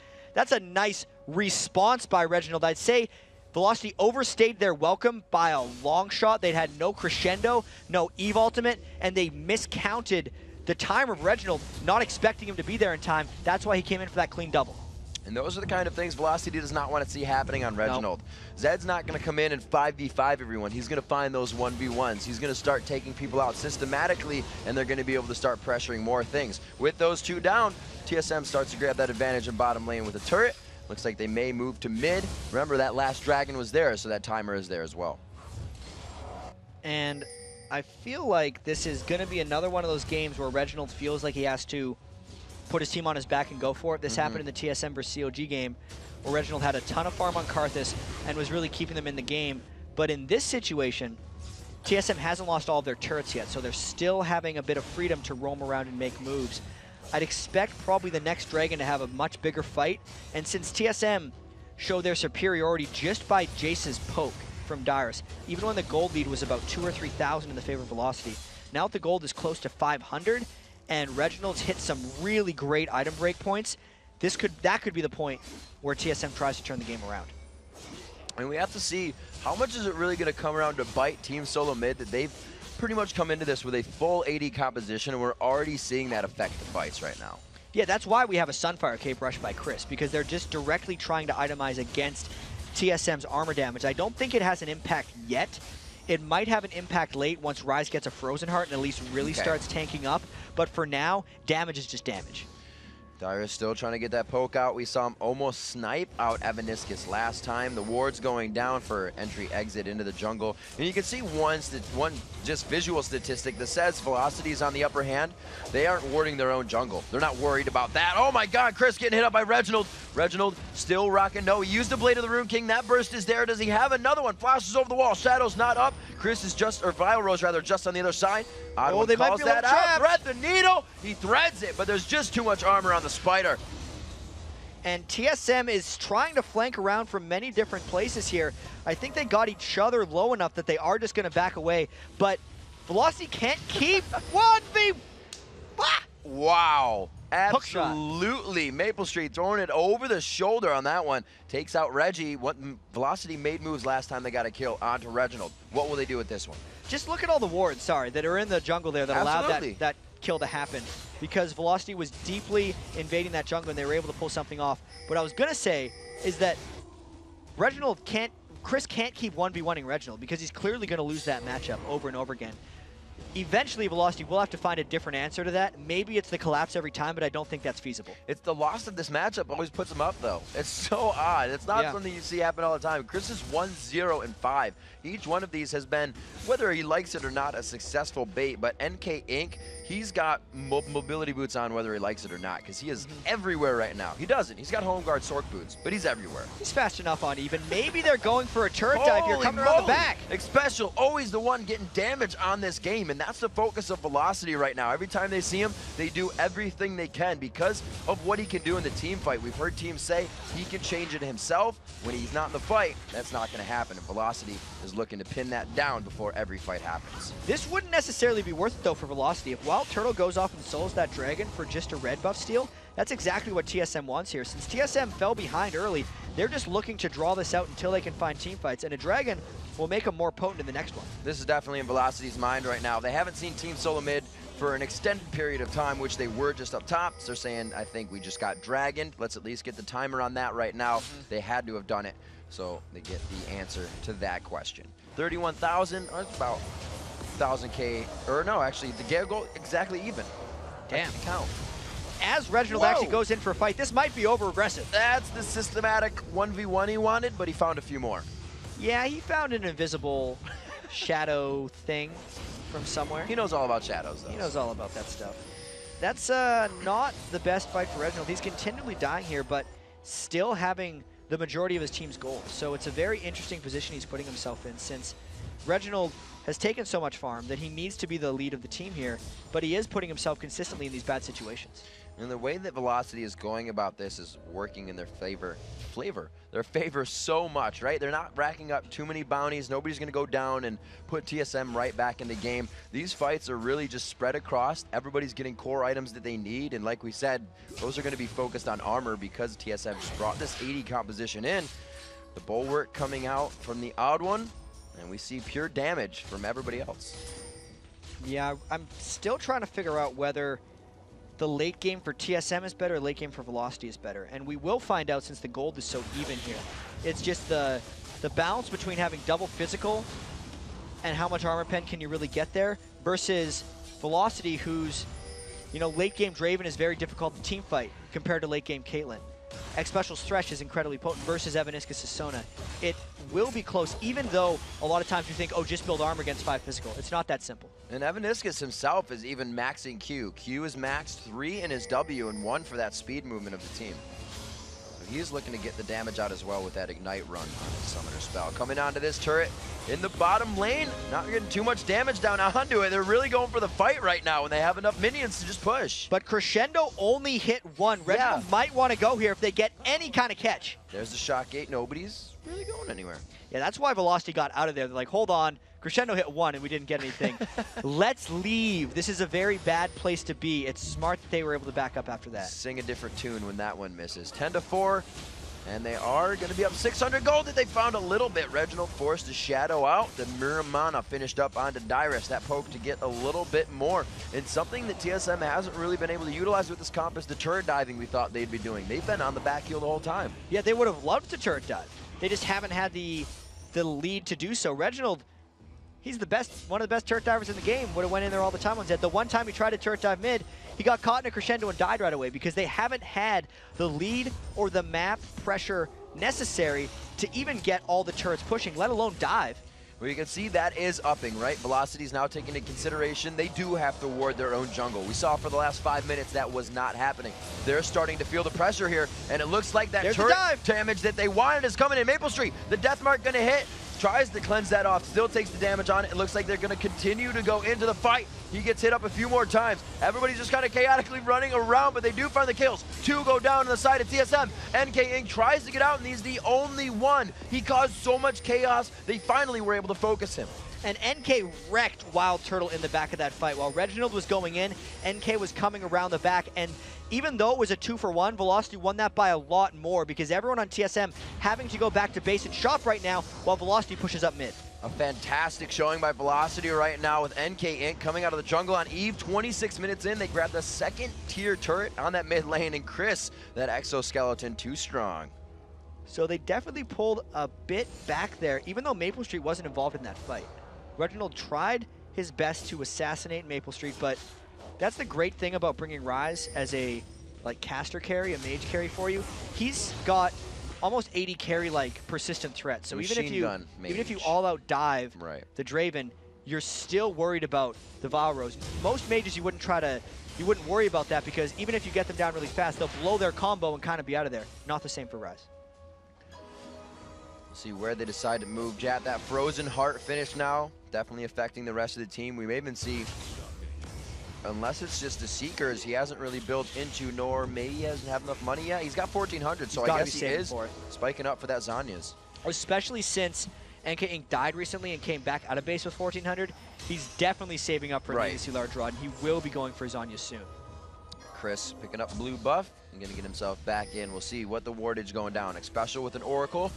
a nice response by Reginald. I'd say Velocity overstayed their welcome by a long shot. They had no Crescendo, no Eve ultimate, and they miscounted the time of Reginald, not expecting him to be there in time. That's why he came in for that clean double. And those are the kind of things Velocity does not want to see happening on Reginald. Zed's not going to come in and 5v5 everyone. He's going to find those 1v1s. He's going to start taking people out systematically, and they're going to be able to start pressuring more things. With those 2 down, TSM starts to grab that advantage in bottom lane with a turret. Looks like they may move to mid. Remember, that last Dragon was there, so that timer is there as well. And I feel like this is going to be another one of those games where Reginald feels like he has to put his team on his back and go for it. This happened in the TSM versus COG game where Reginald had a ton of farm on Karthus and was really keeping them in the game. But in this situation, TSM hasn't lost all of their turrets yet, so they're still having a bit of freedom to roam around and make moves. I'd expect probably the next Dragon to have a much bigger fight, and since TSM showed their superiority just by Jace's poke from Dyrus, even when the gold lead was about 2,000 or 3,000 in the favor of Velocity, now that the gold is close to 500, and Reginald's hit some really great item break points, that could be the point where TSM tries to turn the game around. And we have to see how much is it really going to come around to bite Team Solo Mid, that they've pretty much come into this with a full AD composition, and we're already seeing that affect the fights right now. Yeah, that's why we have a Sunfire Cape Rush by Chris, because they're just directly trying to itemize against TSM's armor damage. I don't think it has an impact yet. It might have an impact late once Ryze gets a Frozen Heart and at least really starts tanking up, but for now, damage is just damage. Dyrus still trying to get that poke out. We saw him almost snipe out Evaniscus last time. The ward's going down for entry-exit into the jungle. And you can see one just visual statistic that says Velocity is on the upper hand. They aren't warding their own jungle. They're not worried about that. Oh my god, Chris getting hit up by Reginald. Reginald still rocking. No, he used the Blade of the Rune King. That burst is there. Does he have another one? Flashes over the wall. Shadow's not up. Chris is just, or Vile Rose rather, just on the other side. Oh, they might be that out. trapped. Thread the needle. He threads it, but there's just too much armor on the Spider. And TSM is trying to flank around from many different places here. I think they got each other low enough that they are just going to back away. But Velocity can't keep 1v. Wow. Absolutely. Maple Street throwing it over the shoulder on that one. Takes out Reggie. Velocity made moves last time they got a kill onto Reginald. What will they do with this one? Just look at all the wards, that are in the jungle there that allowed that kill to happen, because Velocity was deeply invading that jungle and they were able to pull something off. What I was going to say is that Chris can't keep 1v1ing Reginald because he's clearly going to lose that matchup over and over again. Eventually, Velocity will have to find a different answer to that. Maybe it's the collapse every time, but I don't think that's feasible. It's the loss of this matchup always puts him up, though. It's so odd. It's not something you see happen all the time. Chris is 1-0-5. Each one of these has been, whether he likes it or not, a successful bait. But NK Inc., he's got mobility boots on whether he likes it or not, because he is everywhere right now. He doesn't. He's got home guard Sork boots, but he's everywhere. He's fast enough on even. Maybe they're going for a turret dive here, coming around the back. Special, always the one getting damage on this game, and that's the focus of Velocity right now. Every time they see him, they do everything they can because of what he can do in the team fight. We've heard teams say he can change it himself. When he's not in the fight, that's not going to happen, and Velocity is looking to pin that down before every fight happens. This wouldn't necessarily be worth it, though, for Velocity. If Wild Turtle goes off and solos that Dragon for just a red buff steal, that's exactly what TSM wants here. Since TSM fell behind early, they're just looking to draw this out until they can find team fights, and a Dragon will make them more potent in the next one. This is definitely in Velocity's mind right now. They haven't seen Team Solo Mid for an extended period of time, which they were just up top. So they're saying, I think we just got dragoned. Let's at least get the timer on that right now. They had to have done it. So they get the answer to that question. 31,000, that's about 1,000K, or no, actually, the Gale goal exactly even. Damn. Count. As Reginald actually goes in for a fight, this might be over-aggressive. That's the systematic 1v1 he wanted, but he found a few more. Yeah, he found an invisible shadow thing from somewhere. He knows all about shadows, though. He knows all about that stuff. That's not the best fight for Reginald. He's continually dying here, but still having the majority of his team's gold. So it's a very interesting position he's putting himself in, since Reginald has taken so much farm that he needs to be the lead of the team here, but he is putting himself consistently in these bad situations. And the way that Velocity is going about this is working in their favor so much, right? They're not racking up too many bounties. Nobody's going to go down and put TSM right back in the game. These fights are really just spread across. Everybody's getting core items that they need, and like we said, those are going to be focused on armor because TSM just brought this 80 composition in. The Bulwark coming out from the odd one, and we see pure damage from everybody else. Yeah, I'm still trying to figure out whether the late game for TSM is better or late game for Velocity is better. And we will find out since the gold is so even here. It's just the balance between having double physical and how much armor pen can you really get there versus Velocity, who's, late game Draven is very difficult to team fight compared to late game Caitlyn. X-Special's Thresh is incredibly potent versus Evaniscus' Sona. It will be close, even though a lot of times you think, oh, just build armor against 5 physical. It's not that simple. And Evaniscus himself is even maxing Q. Q is maxed 3 in his W and 1 for that speed movement of the team. He's looking to get the damage out as well with that Ignite run on his Summoner spell. Coming onto this turret in the bottom lane, not getting too much damage down onto it. They're really going for the fight right now when they have enough minions to just push. But Crescendo only hit one. Reginald might want to go here if they get any kind of catch. There's the shot gate. Nobody's really going anywhere. Yeah, that's why Velocity got out of there. They're like, hold on. Crescendo hit one and we didn't get anything. Let's leave. This is a very bad place to be. It's smart that they were able to back up after that. Sing a different tune when that one misses. 10-4, and they are going to be up 600 gold that they found a little bit. Reginald forced the shadow out. The Miramana finished up onto Dyrus. That poke to get a little bit more. And something that TSM hasn't really been able to utilize with this comp is the turret diving we thought they'd be doing. They've been on the back heel the whole time. Yeah, they would have loved to turret dive. They just haven't had the lead to do so. Reginald, he's the best, one of the best turret divers in the game. Would have went in there all the time on Zed. The one time he tried to turret dive mid, he got caught in a crescendo and died right away because they haven't had the lead or the map pressure necessary to even get all the turrets pushing, let alone dive. Well, you can see that is upping, right? Velocity's now taking into consideration they do have to ward their own jungle. We saw for the last 5 minutes that was not happening. They're starting to feel the pressure here, and it looks like that turret damage that they wanted is coming in. Maple Street, the death mark gonna hit. Tries to cleanse that off, still takes the damage on it. It looks like they're gonna continue to go into the fight. He gets hit up a few more times. Everybody's just kind of chaotically running around, but they do find the kills. 2 go down on the side of TSM. NK Inc. tries to get out, and he's the only one. He caused so much chaos, they finally were able to focus him. And NK wrecked Wild Turtle in the back of that fight. While Reginald was going in, NK was coming around the back, and even though it was a 2-for-1, Velocity won that by a lot more because everyone on TSM having to go back to base and shop right now while Velocity pushes up mid. A fantastic showing by Velocity right now with NK Inc. coming out of the jungle on Eve. 26 minutes in, they grabbed the second tier turret on that mid lane, and Chris, that exoskeleton, too strong. So they definitely pulled a bit back there, even though Maple Street wasn't involved in that fight. Reginald tried his best to assassinate Maple Street, but that's the great thing about bringing Rise as a caster carry, a mage carry for you. He's got almost 80 carry persistent threat. So even if you all out dive the Draven, you're still worried about the Valros. Most mages you wouldn't worry about that because even if you get them down really fast, they'll blow their combo and kind of be out of there. Not the same for Rise. See where they decide to move. Jat, that Frozen Heart finish now, definitely affecting the rest of the team. We may even see, unless it's just the Seekers, he hasn't really built into, nor maybe he doesn't have enough money yet. He's got 1,400, so I guess he is spiking up for that Zhonya's. Especially since NK Inc. died recently and came back out of base with 1,400, he's definitely saving up for an AC large draw, and he will be going for Zhonya soon. Chris picking up blue buff and going to get himself back in. We'll see what the wardage going down. Special with an Oracle.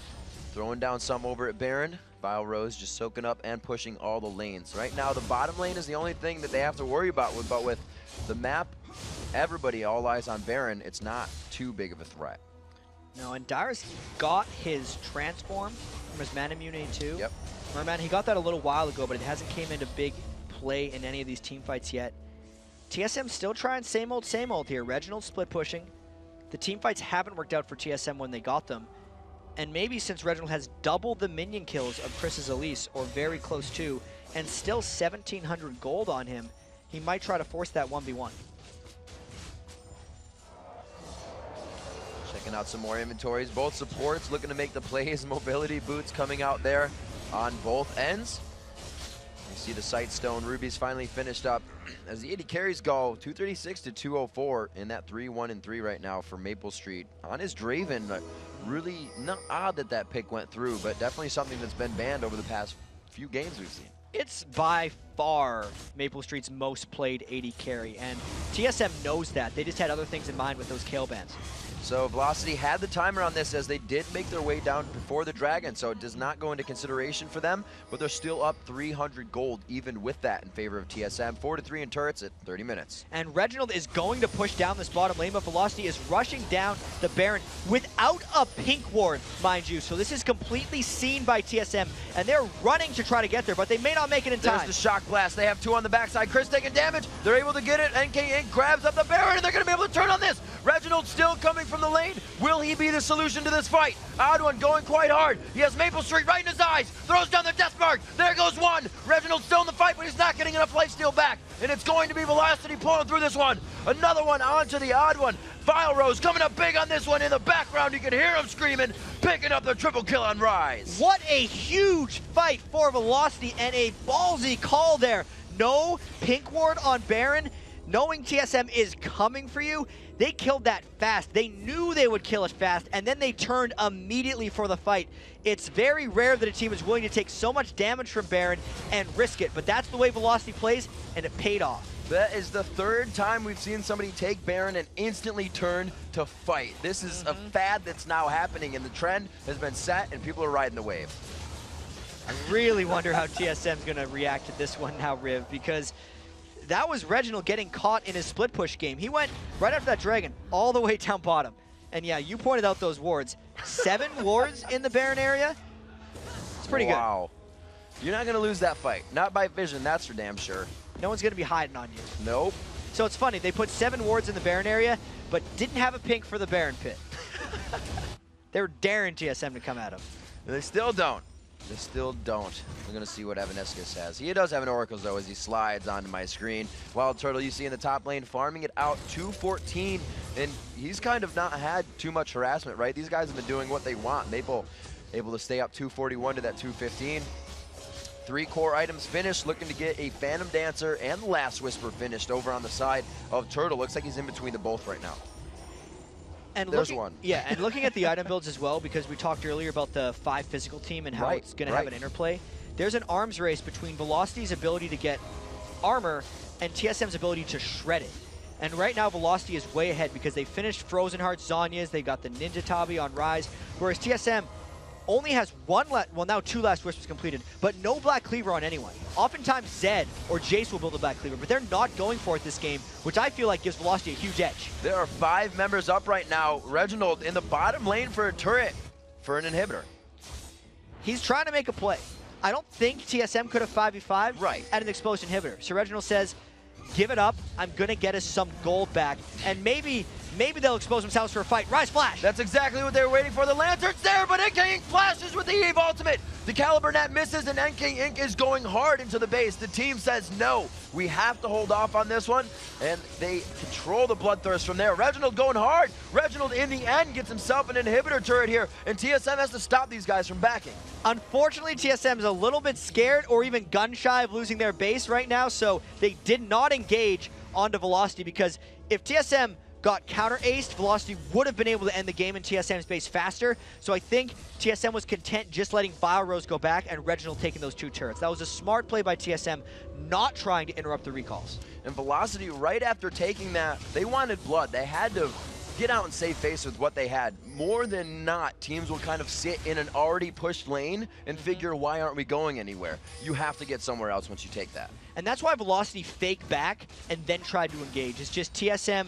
Throwing down some over at Baron. Vile Rose just soaking up and pushing all the lanes. Right now, the bottom lane is the only thing that they have to worry about. But with the map, everybody, all eyes on Baron, it's not too big of a threat. No, and Dyrus got his transform from his Mana Immunity too. Yep. Merman, he got that a little while ago, but it hasn't came into big play in any of these team fights yet. TSM still trying same old here. Reginald split pushing. The team fights haven't worked out for TSM when they got them. And maybe since Reginald has double the minion kills of Chris's Elise, or very close to, and still 1,700 gold on him, he might try to force that 1v1. Checking out some more inventories. Both supports looking to make the plays. Mobility boots coming out there on both ends. You see the Sightstone Rubies finally finished up as the 80 carries go 236 to 204 in that 3-1-3 right now for Maple Street. On his Draven, really not odd that that pick went through, but definitely something that's been banned over the past few games we've seen. It's by far Maple Street's most played 80 carry, and TSM knows that. They just had other things in mind with those KO bans. So Velocity had the timer on this as they did make their way down before the Dragon, so it does not go into consideration for them, but they're still up 300 gold even with that in favor of TSM. 4-3 in turrets at 30 minutes. And Reginald is going to push down this bottom lane, but Velocity is rushing down the Baron without a pink ward, mind you. So this is completely seen by TSM, and they're running to try to get there, but they may not make it in time. There's the Shock Blast. They have 2 on the backside. Chris taking damage. They're able to get it. NK Inc. grabs up the Baron, and they're going to be able to turn on this. Reginald still coming from the lane. Will he be the solution to this fight? Odd One going quite hard. He has Maple Street right in his eyes. Throws down the death mark. There goes one. Reginald's still in the fight, but he's not getting enough lifesteal back. And it's going to be Velocity pulling through this one. Another one onto the Odd One. Vile Rose coming up big on this one. In the background, you can hear him screaming, picking up the triple kill on Rise. What a huge fight for Velocity and a ballsy call there. No pink ward on Baron. Knowing TSM is coming for you, they killed that fast. They knew they would kill it fast, and then they turned immediately for the fight. It's very rare that a team is willing to take so much damage from Baron and risk it, but that's the way Velocity plays, and it paid off. That is the third time we've seen somebody take Baron and instantly turn to fight. This is a fad that's now happening, and the trend has been set, and people are riding the wave. I really wonder how TSM's going to react to this one now, Riv, because that was Reginald getting caught in his split push game. He went right after that Dragon all the way down bottom. And yeah, you pointed out those wards. 7 wards in the Baron area. It's pretty good. Wow. You're not going to lose that fight. Not by vision, that's for damn sure. No one's going to be hiding on you. Nope. So it's funny, they put 7 wards in the Baron area, but didn't have a pink for the Baron pit. They were daring TSM to come at him. They still don't. They still don't. We're going to see what Evaniscus has. He does have an Oracles, though, as he slides onto my screen. Wild Turtle, you see in the top lane, farming it out 214. And he's kind of not had too much harassment, right? These guys have been doing what they want. Maple able to stay up 241 to that 215. 3 core items finished, looking to get a Phantom Dancer and Last Whisper finished over on the side of Turtle. Looks like he's in between the both right now. And there's one. Yeah, and looking at the item builds as well, because we talked earlier about the 5 physical team and how it's going to have an interplay. There's an arms race between Velocity's ability to get armor and TSM's ability to shred it. And right now, Velocity is way ahead because they finished Frozen Hearts, Zhonya's, they got the Ninja Tabi on Rise, whereas TSM only has now 2 Last Whispers completed, but no Black Cleaver on anyone. Oftentimes Zed or Jace will build a Black Cleaver, but they're not going for it this game, which I feel like gives Velocity a huge edge. There are 5 members up right now. Reginald in the bottom lane for a turret for an inhibitor. He's trying to make a play. I don't think TSM could have 5v5 at an exposed inhibitor. So Reginald says, give it up. I'm going to get us some gold back. And maybe they'll expose themselves for a fight. Rise Flash! That's exactly what they were waiting for. The Lantern's there, but NK Inc. flashes with the Eve Ultimate. The Caliber Net misses, and NK Inc. is going hard into the base. The team says, no, we have to hold off on this one, and they control the Bloodthirst from there. Reginald going hard. Reginald, in the end, gets himself an inhibitor turret here, and TSM has to stop these guys from backing. Unfortunately, TSM is a little bit scared or even gun-shy of losing their base right now, so they did not engage onto Velocity, because if TSM got counter-aced, Velocity would have been able to end the game in TSM's base faster. So I think TSM was content just letting Vile Rose go back and Reginald taking those 2 turrets. That was a smart play by TSM, not trying to interrupt the recalls. And Velocity, right after taking that, they wanted blood. They had to get out and save face with what they had. More than not, teams will kind of sit in an already pushed lane and figure, why aren't we going anywhere? You have to get somewhere else once you take that. And that's why Velocity faked back and then tried to engage. It's just TSM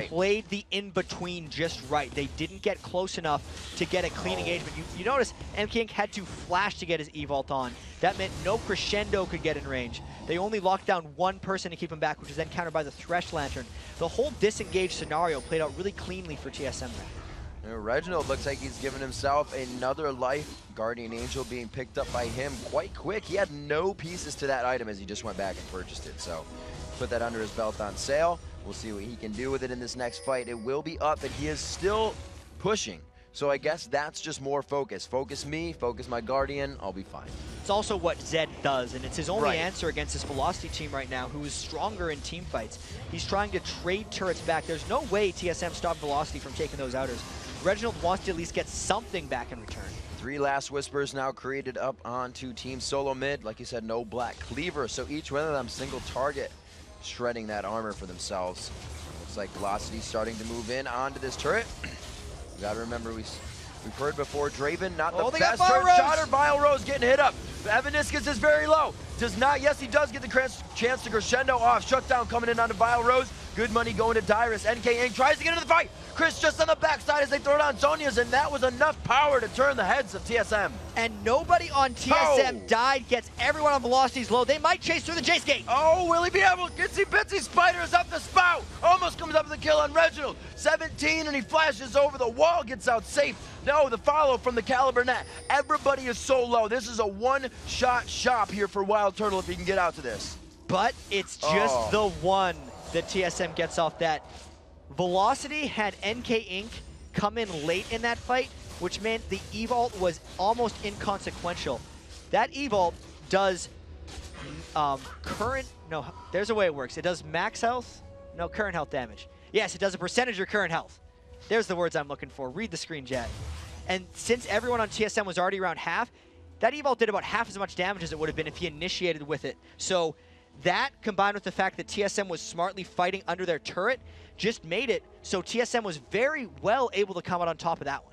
played the in-between just right. They didn't get close enough to get a clean engagement. You notice NK Inc. had to flash to get his E-Vault on. That meant no Crescendo could get in range. They only locked down 1 person to keep him back, which was then countered by the Thresh Lantern. The whole disengaged scenario played out really cleanly for TSM there. Reginald looks like he's given himself another life. Guardian Angel being picked up by him quite quick. He had no pieces to that item as he just went back and purchased it. So put that under his belt on sale. We'll see what he can do with it in this next fight. It will be up, and he is still pushing. So I guess that's just more focus. Focus me, focus my Guardian, I'll be fine. It's also what Zed does, and it's his only answer against this Velocity team right now, who is stronger in team fights. He's trying to trade turrets back. There's no way TSM stopped Velocity from taking those outers. Reginald wants to at least get something back in return. 3 Last Whispers now created up onto Team Solo mid. Like you said, no Black Cleaver, so each one of them single target, shredding that armor for themselves. Looks like Velocity starting to move in onto this turret. You gotta remember, we've heard before, Draven, not the best turret shotter. Vile Rose getting hit up. Evaniscus is very low. Does not, yes, he does get the chance to Crescendo off. Shutdown coming in onto Vile Rose. Good money going to Dyrus. NK Inc. tries to get into the fight. Chris just on the backside as they throw it on Sonya's, and that was enough power to turn the heads of TSM. And nobody on TSM died, gets everyone on Velocity's low. They might chase through the Jace Gate. Oh, will he be able? Itsy Bitsy Spider is up the spout. Almost comes up with the kill on Reginald. 17, and he flashes over the wall, gets out safe. No, the follow from the Caliber Net. Everybody is so low. This is a one-shot shop here for Wild Turtle if he can get out to this. But it's just the one that TSM gets off that Velocity had NK Inc. come in late in that fight, which meant the eVault was almost inconsequential. That eVault does there's a way it works. It does max health, no, current health damage. Yes, it does a percentage of your current health. There's the words I'm looking for. Read the screen, Jet. And since everyone on TSM was already around half, that eVault did about half as much damage as it would have been if he initiated with it. So that, combined with the fact that TSM was smartly fighting under their turret, just made it so TSM was very well able to come out on top of that one.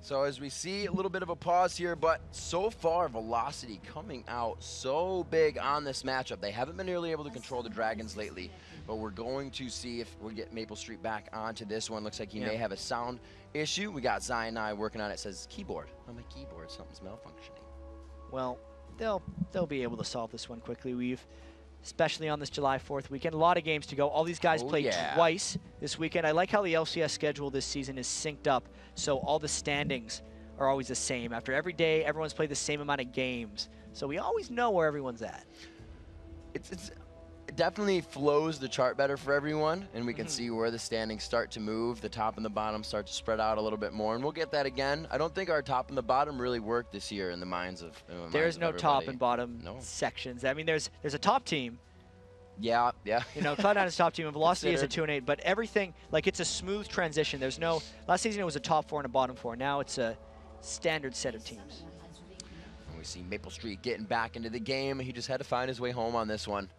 So as we see a little bit of a pause here, but so far Velocity coming out so big on this matchup. They haven't been nearly able to control the Dragons lately, but we're going to see if we get Maple Street back onto this one. Looks like he may have a sound issue. We got Zion and I working on it. It says keyboard. On my keyboard, something's malfunctioning. Well, they'll be able to solve this one quickly, especially on this July 4th weekend. A lot of games to go. All these guys played twice this weekend. I like how the LCS schedule this season is synced up, so all the standings are always the same. After every day, everyone's played the same amount of games, so we always know where everyone's at. It definitely flows the chart better for everyone, and we can see where the standings start to move. The top and the bottom start to spread out a little bit more, and we'll get that again. I don't think our top and the bottom really worked this year in the minds of There's no top and bottom sections. I mean, there's a top team. Yeah. You know, Cloud9 is top team, and Velocity is a 2-8, but everything, like, it's a smooth transition. There's no, last season it was a top 4 and a bottom 4. Now it's a standard set of teams. And we see Maple Street getting back into the game. He just had to find his way home on this one.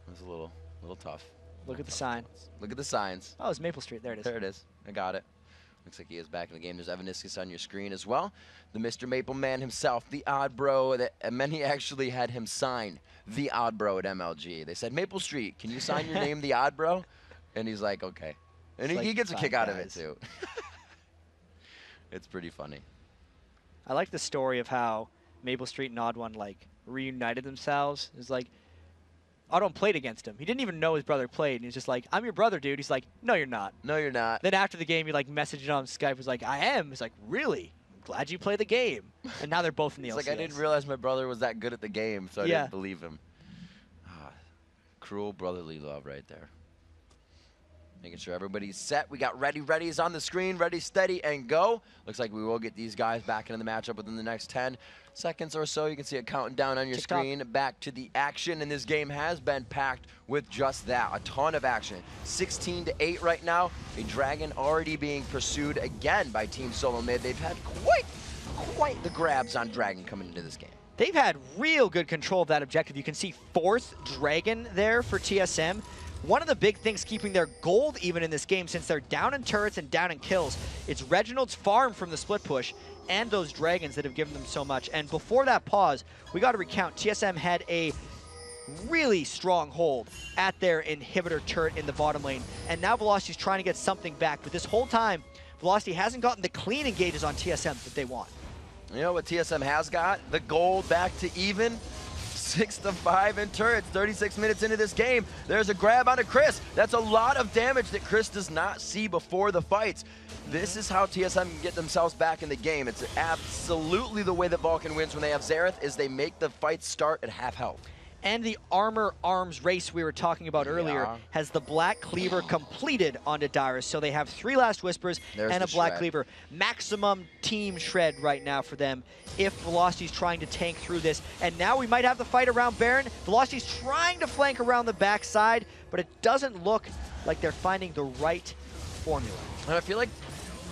It was a little tough. Look at the sign. Look at the signs. Oh, it's Maple Street. There it is. There it is. I got it. Looks like he is back in the game. There's Evaniscus on your screen as well. The Mr. Maple Man himself, the odd bro. That many actually had him sign the odd bro at MLG. They said, Maple Street, can you sign your name the odd bro? And he's like, okay. And he gets a kick out of it too. It's pretty funny. I like the story of how Maple Street and Odd One like reunited themselves. It's like, Odd One played against him. He didn't even know his brother played, and he's just like, I'm your brother, dude. He's like, no, you're not. No, you're not. Then after the game, he like messaged on Skype, was like, I am. He's like, really? I'm glad you play the game. And now they're both in the LCS. Like, I didn't realize my brother was that good at the game, so I didn't believe him. Cruel brotherly love right there. Making sure everybody's set. We got ready's on the screen. Ready, steady, and go. Looks like we will get these guys back into the matchup within the next 10 seconds or so. You can see it counting down on your screen. Back to the action, and this game has been packed with just that. A ton of action. 16-8 right now. A Dragon already being pursued again by Team Solo Mid. They've had quite the grabs on Dragon coming into this game. They've had real good control of that objective. You can see 4th Dragon there for TSM. One of the big things keeping their gold even in this game, since they're down in turrets and down in kills, it's Reginald's farm from the split push and those Dragons that have given them so much. And before that pause, we got to recount, TSM had a really strong hold at their inhibitor turret in the bottom lane. And now Velocity's trying to get something back. But this whole time, Velocity hasn't gotten the clean engages on TSM that they want. You know what TSM has got? The gold back to even. 6-5 in turrets, 36 minutes into this game. There's a grab onto Chris. That's a lot of damage that Chris does not see before the fights. This is how TSM can get themselves back in the game. It's absolutely the way that Vulcan wins when they have Xerath, is they make the fights start at half health. And the armor arms race we were talking about earlier has the Black Cleaver completed onto Dyrus. So they have 3 Last Whispers and a Black Cleaver. Maximum team shred right now for them if Velocity's trying to tank through this. And now we might have the fight around Baron. Velocity's trying to flank around the backside, but it doesn't look like they're finding the right formula. And I feel like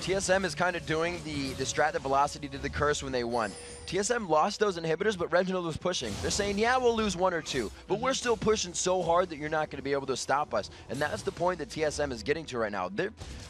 TSM is kind of doing the strat that Velocity did the curse when they won. TSM lost those inhibitors, but Reginald was pushing. They're saying, yeah, we'll lose 1 or 2, but we're still pushing so hard that you're not going to be able to stop us. And that's the point that TSM is getting to right now.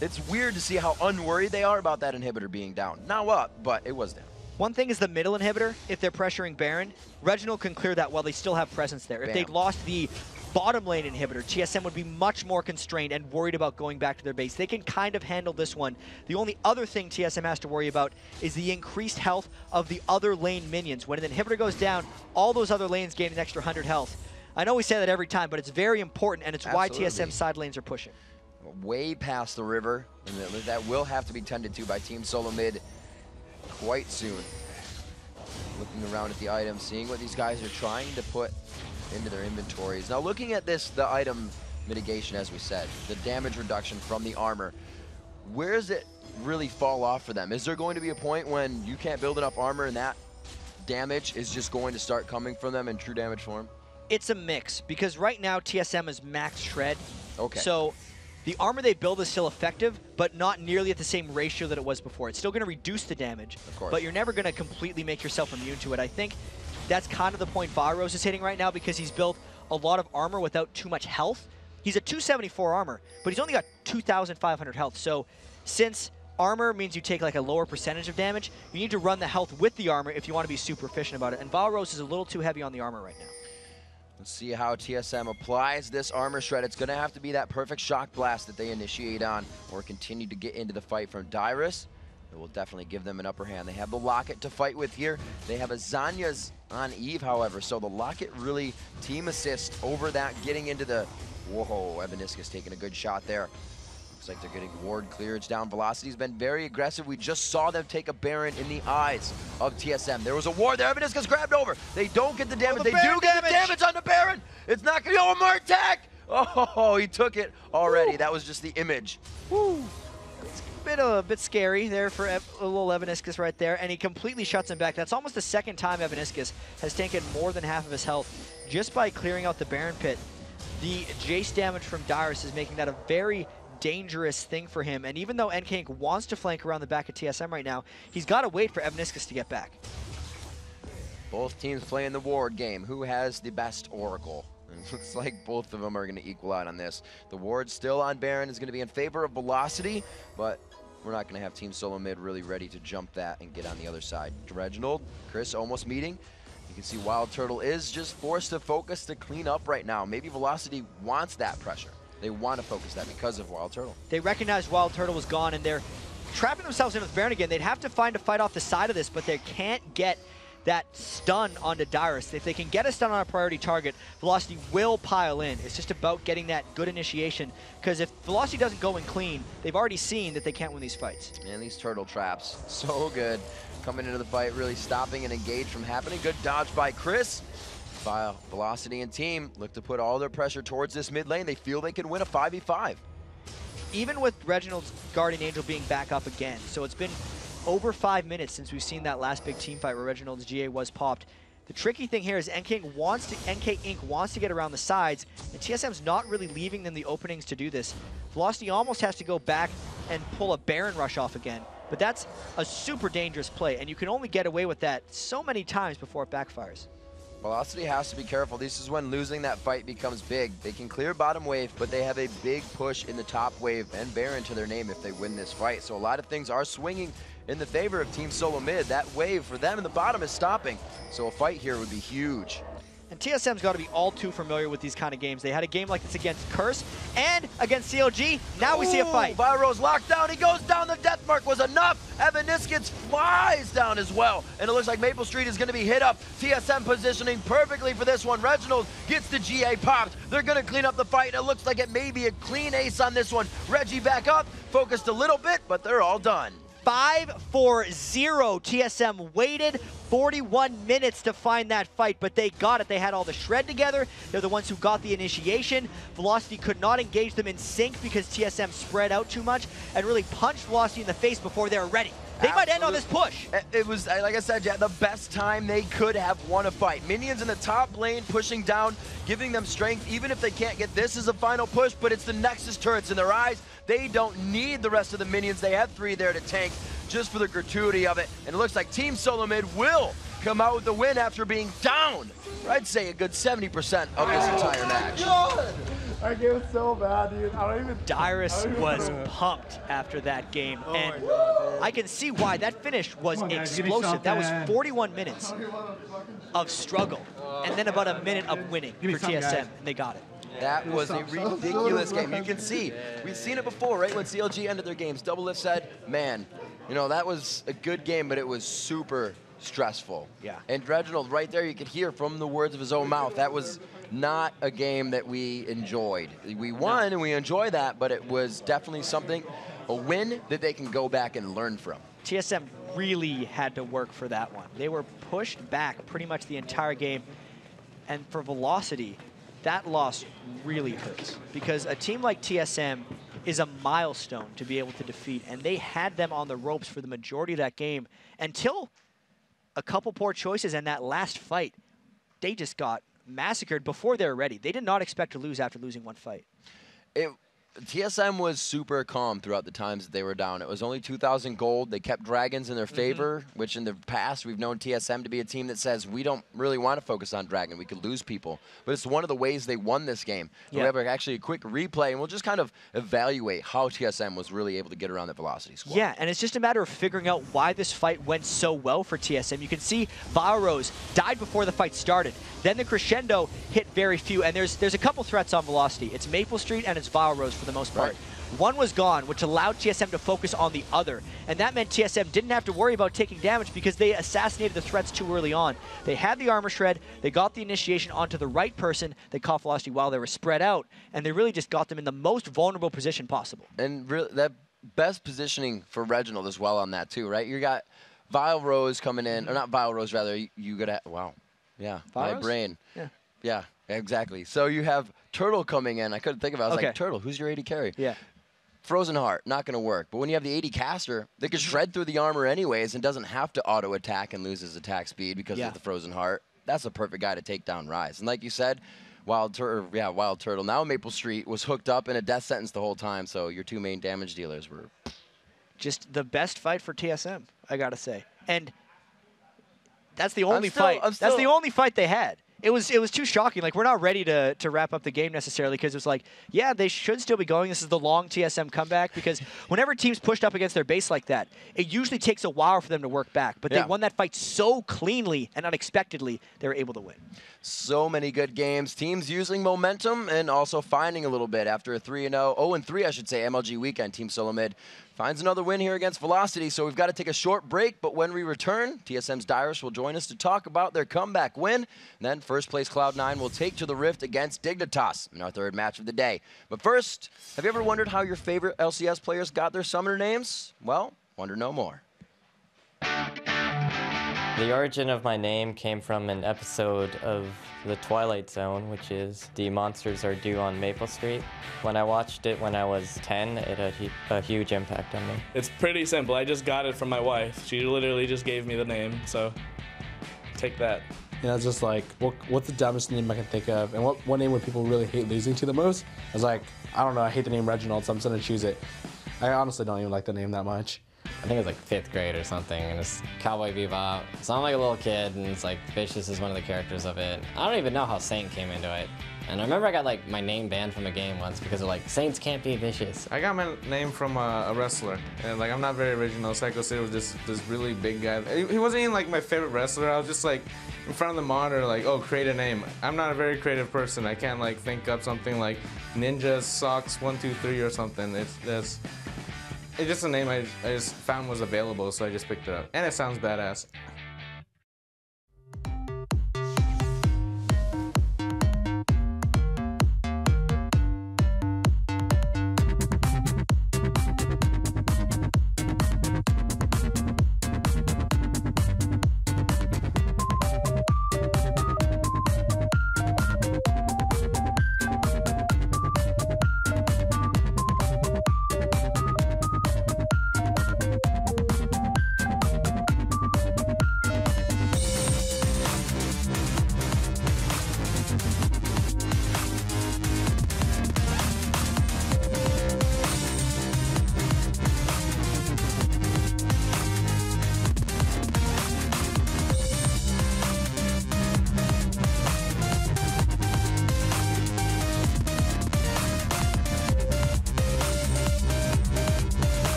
It's weird to see how unworried they are about that inhibitor being down. Now up, but it was down. One thing is the middle inhibitor. If they're pressuring Baron, Reginald can clear that while they still have presence there. If they lost the bottom lane inhibitor, TSM would be much more constrained and worried about going back to their base. They can kind of handle this one. The only other thing TSM has to worry about is the increased health of the other lane minions. When an inhibitor goes down, all those other lanes gain an extra 100 health. I know we say that every time, but it's very important, and it's why TSM side lanes are pushing. Way past the river, and that will have to be tended to by Team Solo Mid quite soon. Looking around at the items, seeing what these guys are trying to put into their inventories. Now looking at this, the item mitigation, as we said, the damage reduction from the armor. Where does it really fall off for them? Is there going to be a point when you can't build enough armor and that damage is just going to start coming from them in true damage form? It's a mix, because right now TSM is max shred. Okay. So the armor they build is still effective, but not nearly at the same ratio that it was before. It's still going to reduce the damage, but you're never going to completely make yourself immune to it. I think that's kind of the point Varros is hitting right now, because he's built a lot of armor without too much health. He's at 274 armor, but he's only got 2,500 health. So since armor means you take like a lower percentage of damage, you need to run the health with the armor if you want to be super efficient about it. And Varros is a little too heavy on the armor right now. Let's see how TSM applies this armor shred. It's going to have to be that perfect shock blast that they initiate on or continue to get into the fight from Dyrus. It will definitely give them an upper hand. They have the Locket to fight with here. They have a Zanya's on Eve, however, so the Locket really team assist over that, getting into the... Whoa, Evaniscus taking a good shot there. Looks like they're getting ward clearance down. Velocity's been very aggressive. We just saw them take a Baron in the eyes of TSM. There was a ward there. Evaniscus grabbed over. They don't get the damage. They do get the damage on the Baron. It's not going to be one more attack. Oh, he took it already. Woo. That was just the image. Woo. It's a bit scary there for a little Evaniscus right there, and he completely shuts him back. That's almost the second time Evaniscus has taken more than half of his health just by clearing out the Baron pit. The Jace damage from Dyrus is making that a very dangerous thing for him, and even though NK Inc. wants to flank around the back of TSM right now, he's got to wait for Evaniscus to get back. Both teams playing the ward game. Who has the best Oracle? And it looks like both of them are going to equal out on this. The ward still on Baron is going to be in favor of Velocity, but we're not going to have Team Solo Mid really ready to jump that and get on the other side. Reginald, Chris almost meeting. You can see Wild Turtle is just forced to focus to clean up right now. Maybe Velocity wants that pressure. They want to focus that because of Wild Turtle. They recognized Wild Turtle was gone, and they're trapping themselves in with Baron again. They'd have to find a fight off the side of this, but they can't get that stun onto Dyrus. If they can get a stun on a priority target, Velocity will pile in. It's just about getting that good initiation, because if Velocity doesn't go in clean, they've already seen that they can't win these fights. And these turtle traps, so good. Coming into the fight, really stopping and engage from happening. Good dodge by Chris. While Velocity and team look to put all their pressure towards this mid lane. They feel they can win a 5v5. Even with Reginald's Guardian Angel being back up again, so it's been over 5 minutes since we've seen that last big team fight where Reginald's GA was popped. The tricky thing here is NK Inc. wants to get around the sides, and TSM's not really leaving them the openings to do this. Velocity almost has to go back and pull a Baron rush off again, but that's a super dangerous play, and you can only get away with that so many times before it backfires. Velocity has to be careful. This is when losing that fight becomes big. They can clear bottom wave, but they have a big push in the top wave and Baron to their name if they win this fight. So a lot of things are swinging in the favor of Team Solo Mid. That wave for them in the bottom is stopping. So a fight here would be huge. And TSM's got to be all too familiar with these kind of games. They had a game like this against Curse and against CLG. Now we see a fight. Varros locked down. He goes down. The death mark was enough. Evaniscus flies down as well. And it looks like Maple Street is going to be hit up. TSM positioning perfectly for this one. Reginald gets the GA popped. They're going to clean up the fight. It looks like it may be a clean ace on this one. Reggie back up. Focused a little bit, but they're all done. 5-4-0. TSM waited 41 minutes to find that fight, but they got it. They had all the shred together. They're the ones who got the initiation. Velocity could not engage them in sync because TSM spread out too much and really punched Velocity in the face before they were ready. They might end on this push. It was, like I said, yeah, the best time they could have won a fight. Minions in the top lane pushing down, giving them strength, even if they can't get this as a final push, but it's the Nexus turrets in their eyes. They don't need the rest of the minions. They have 3 there to tank just for the gratuity of it. And it looks like Team Solo Mid will come out with the win after being down, I'd say, a good 70% of this entire match. God. I get so bad, dude. I don't even... Dyrus was pumped after that game, and I can see why. That finish was explosive. That was 41 minutes of struggle, and then about a minute of winning for TSM, and they got it. That was a ridiculous game. You can see, we've seen it before, right? When CLG ended their games, Double Lift said, man, you know, that was a good game, but it was super stressful. Yeah. And Reginald, right there, you could hear from the words of his own mouth, that was not a game that we enjoyed. We won and we enjoy that, but it was definitely something, a win that they can go back and learn from. TSM really had to work for that one. They were pushed back pretty much the entire game. And for Velocity, that loss really hurts because a team like TSM is a milestone to be able to defeat, and they had them on the ropes for the majority of that game until a couple poor choices and that last fight. They just got massacred before they were ready. They did not expect to lose after losing one fight. TSM was super calm throughout the times that they were down. It was only 2,000 gold. They kept Dragons in their favor, which in the past we've known TSM to be a team that says we don't really want to focus on Dragon. We could lose people. But it's one of the ways they won this game. Yeah. We have actually a quick replay, and we'll just kind of evaluate how TSM was really able to get around the Velocity squad. Yeah, and it's just a matter of figuring out why this fight went so well for TSM. You can see Valrose died before the fight started. Then the crescendo hit very few, and there's a couple threats on Velocity. It's Maple Street and it's Valrose for the most part. Right. One was gone, which allowed TSM to focus on the other. And that meant TSM didn't have to worry about taking damage because they assassinated the threats too early on. They had the armor shred, they got the initiation onto the right person, they caught Velocity while they were spread out, and they really just got them in the most vulnerable position possible. And really, that best positioning for Reginald as well on that too, right? You got Valrose coming in, or not Valrose, rather, you got wow. Yeah, Valrose? My brain. Yeah. Yeah, exactly. So you have Turtle coming in. I couldn't think of it. I was like, Turtle, who's your AD carry? Yeah. Frozen Heart, not going to work. But when you have the AD caster, they can shred through the armor anyways and doesn't have to auto-attack and lose his attack speed because of the Frozen Heart. That's a perfect guy to take down Rise. And like you said, Wild Turtle. Now Maple Street was hooked up in a death sentence the whole time, so your two main damage dealers were... Just the best fight for TSM, I got to say. And that's the only fight. That's the only fight they had. It was too shocking. Like, we're not ready to wrap up the game necessarily because it was like, yeah, they should still be going. This is the long TSM comeback because whenever teams pushed up against their base like that, it usually takes a while for them to work back. But they won that fight so cleanly and unexpectedly, they were able to win. So many good games. Teams using momentum and also finding a little bit after a 0-3, I should say, MLG weekend. Team Solo Mid finds another win here against Velocity, so we've got to take a short break, but when we return, TSM's Dyrus will join us to talk about their comeback win, and then first place Cloud9 will take to the Rift against Dignitas in our third match of the day. But first, have you ever wondered how your favorite LCS players got their summoner names? Well, wonder no more. The origin of my name came from an episode of The Twilight Zone, which is The Monsters Are Due on Maple Street. When I watched it when I was 10, it had a huge impact on me. It's pretty simple. I just got it from my wife. She literally just gave me the name, so take that. You know, it's just like, what's the dumbest name I can think of? And what name would people really hate losing to the most? I was like, I don't know, I hate the name Reginald, so I'm just going to choose it. I honestly don't even like the name that much. I think it was like 5th grade or something, and it's Cowboy Bebop. So I'm like a little kid, and it's like Vicious is one of the characters of it. I don't even know how Saint came into it. And I remember I got like my name banned from a game once because they're like, Saints can't be vicious. I got my name from a wrestler, and like I'm not very original. Psycho Sid was just this really big guy. He wasn't even like my favorite wrestler. I was just like in front of the monitor, like, oh, create a name. I'm not a very creative person. I can't like think up something like Ninja Socks 1 2 3 or something. It's just a name I just found was available, so I just picked it up. And it sounds badass.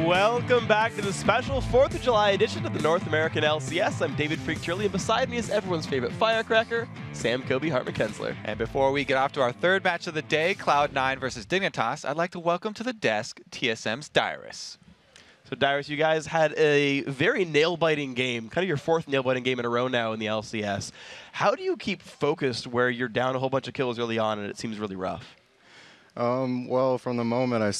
Welcome back to the special 4th of July edition of the North American LCS. I'm David Freak Turley, and beside me is everyone's favorite firecracker, Sam Kobe Hartman-Kensler. And before we get off to our third match of the day, Cloud9 versus Dignitas, I'd like to welcome to the desk TSM's Dyrus. So Dyrus, you guys had a very nail-biting game, kind of your 4th nail-biting game in a row now in the LCS. How do you keep focused where you're down a whole bunch of kills early on and it seems really rough? Well, from the moment I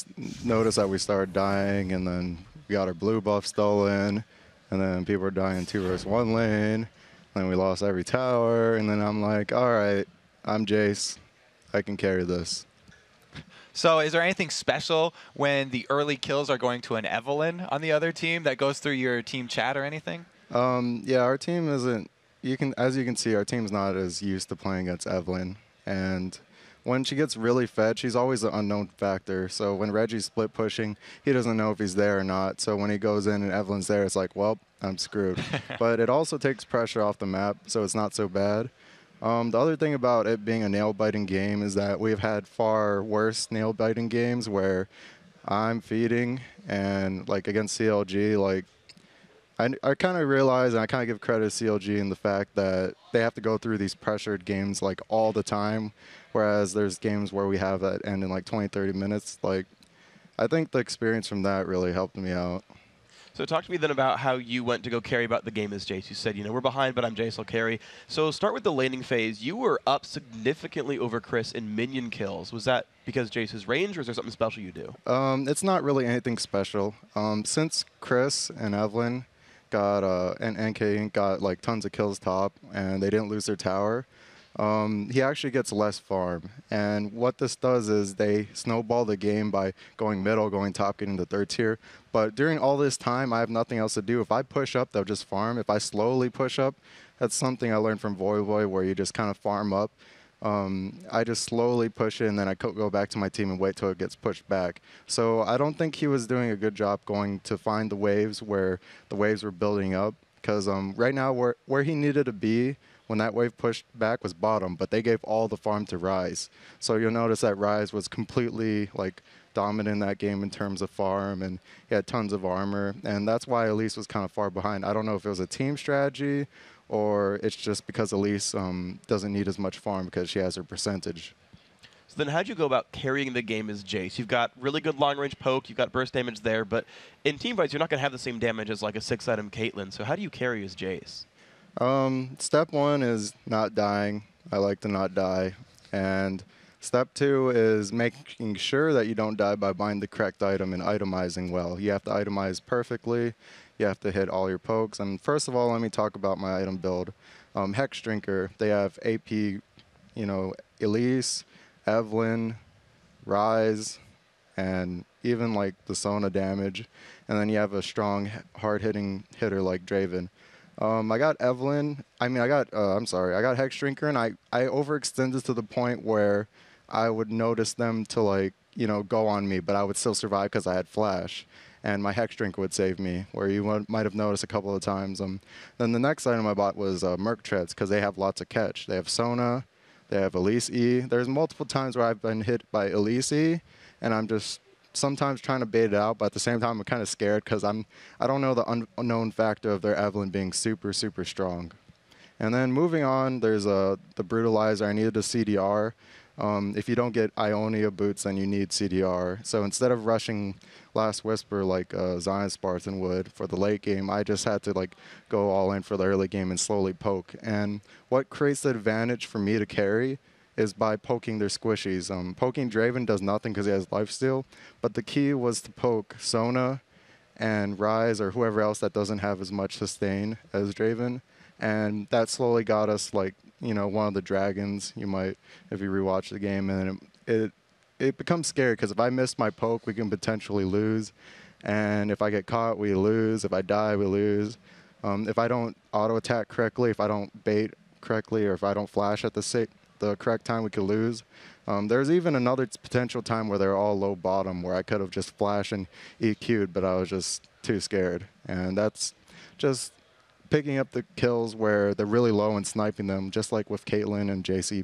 noticed that we started dying, and then we got our blue buff stolen, and then people were dying 2 versus 1 lane, and we lost every tower, and then I'm like, all right, I'm Jace. I can carry this. So is there anything special when the early kills are going to an Evelynn on the other team that goes through your team chat or anything? Yeah, our team isn't, as you can see, our team's not as used to playing against Evelynn, and when she gets really fed, she's always an unknown factor. So when Reggie's split pushing, he doesn't know if he's there or not. So when he goes in and Evelynn's there, it's like, well, I'm screwed. But it also takes pressure off the map, so it's not so bad. The other thing about it being a nail-biting game is that we've had far worse nail-biting games where I'm feeding, and like against CLG, like I kind of realize, and I kind of give credit to CLG in the fact that they have to go through these pressured games like all the time, whereas there's games where we have that end in like 20, 30 minutes. Like, I think the experience from that really helped me out. So talk to me then about how you went to go carry about the game as Jace. You said, we're behind, but I'm Jace, I'll carry. So start with the laning phase. You were up significantly over Chris in minion kills. Was that because Jace's range, or is there something special you do? It's not really anything special. Since Chris and Evelynn got and NK got like tons of kills top, and they didn't lose their tower, he actually gets less farm. And what this does is they snowball the game by going middle, going top, getting the 3rd tier. But during all this time, I have nothing else to do. If I push up, they'll just farm. If I slowly push up, that's something I learned from Voivoi, where you just kind of farm up. I just slowly push it, and then I go back to my team and wait till it gets pushed back. So I don't think he was doing a good job going to find the waves where the waves were building up. Because right now, where he needed to be when that wave pushed back was bottom, but they gave all the farm to Ryze. So you'll notice that Ryze was completely like dominant in that game in terms of farm, and he had tons of armor, and that's why Elise was kind of far behind. I don't know if it was a team strategy or it's just because Elise doesn't need as much farm because she has her percentage. So then how'd you go about carrying the game as Jace? You've got really good long-range poke, you've got burst damage there, but in team fights, you're not going to have the same damage as like a 6-item Caitlyn. So how do you carry as Jace? Step 1 is not dying. I like to not die. And step 2 is making sure that you don't die by buying the correct item and itemizing well. You have to itemize perfectly. You have to hit all your pokes. And first of all, let me talk about my item build. Hex Drinker, they have AP, Elise, Evelynn, Ryze, and even like the Sona damage. And then you have a strong, hard-hitting hitter like Draven. I got Evelynn. I got Hex Drinker, and I overextended to the point where I would notice them to like, go on me, but I would still survive because I had Flash, and my Hex Drinker would save me, where you might have noticed a couple of times. Then the next item I bought was Merc Treads, because they have lots of catch. They have Sona, they have Elise E. There's multiple times where I've been hit by Elise E, and I'm just sometimes trying to bait it out, but at the same time I'm kind of scared because I don't know the unknown factor of their Evelynn being super, super strong. And then moving on, there's the Brutalizer. I needed a CDR. If you don't get Ionia boots, then you need CDR. So instead of rushing Last Whisper like Zion Spartan would for the late game, I just had to like go all in for the early game and slowly poke. And what creates the advantage for me to carry is by poking their squishies. Poking Draven does nothing because he has lifesteal, but the key was to poke Sona and Ryze or whoever else that doesn't have as much sustain as Draven, and that slowly got us like, one of the dragons, you might, if you rewatch the game, and it becomes scary because if I miss my poke, we can potentially lose, and if I get caught, we lose. If I die, we lose. If I don't auto-attack correctly, if I don't bait correctly, or if I don't flash at the correct time, we could lose. There's even another potential time where they're all low bottom where I could have just flashed and EQ'd, but I was just too scared. And that's just picking up the kills where they're really low and sniping them, just like with Caitlyn and JC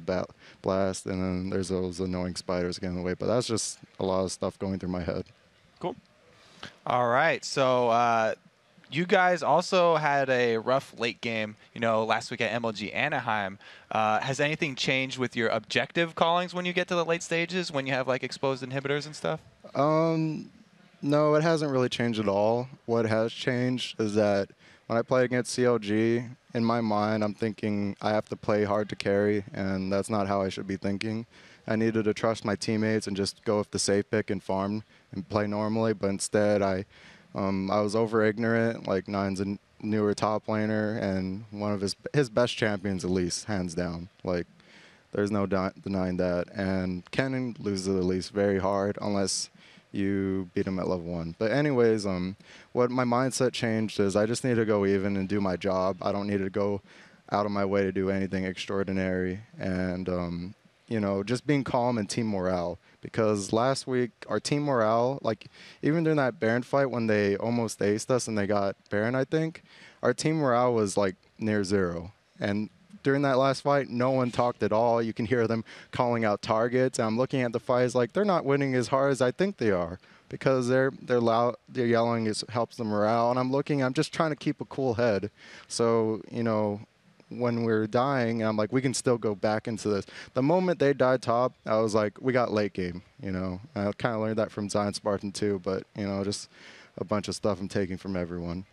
Blast, and then there's those annoying spiders getting in the way. But that's just a lot of stuff going through my head. Cool. All right, so you guys also had a rough late game, last week at MLG Anaheim. Has anything changed with your objective callings when you get to the late stages, when you have like exposed inhibitors and stuff? No, it hasn't really changed at all. What has changed is that when I play against CLG, in my mind, I'm thinking I have to play hard to carry, and that's not how I should be thinking. I needed to trust my teammates and just go with the safe pick and farm and play normally, but instead I was over ignorant. Like Nine's a newer top laner and one of his best champions, at least, hands down. Like, there's no denying that. And Kennen loses the Elise very hard unless you beat him at level 1. But anyways, what my mindset changed is I just need to go even and do my job. I don't need to go out of my way to do anything extraordinary. And, just being calm and team morale. Because last week, our team morale, like even during that Baron fight when they almost aced us and they got Baron, I think, our team morale was like near 0. And during that last fight, no one talked at all. You can hear them calling out targets. And I'm looking at the fights like they're not winning as hard as I think they are because they're loud, they're yelling. It helps the morale. And I'm just trying to keep a cool head. So, when we're dying, I'm like, we can still go back into this. The moment they died top, I was like, we got late game, I kind of learned that from Zion Spartan too, but, just a bunch of stuff I'm taking from everyone.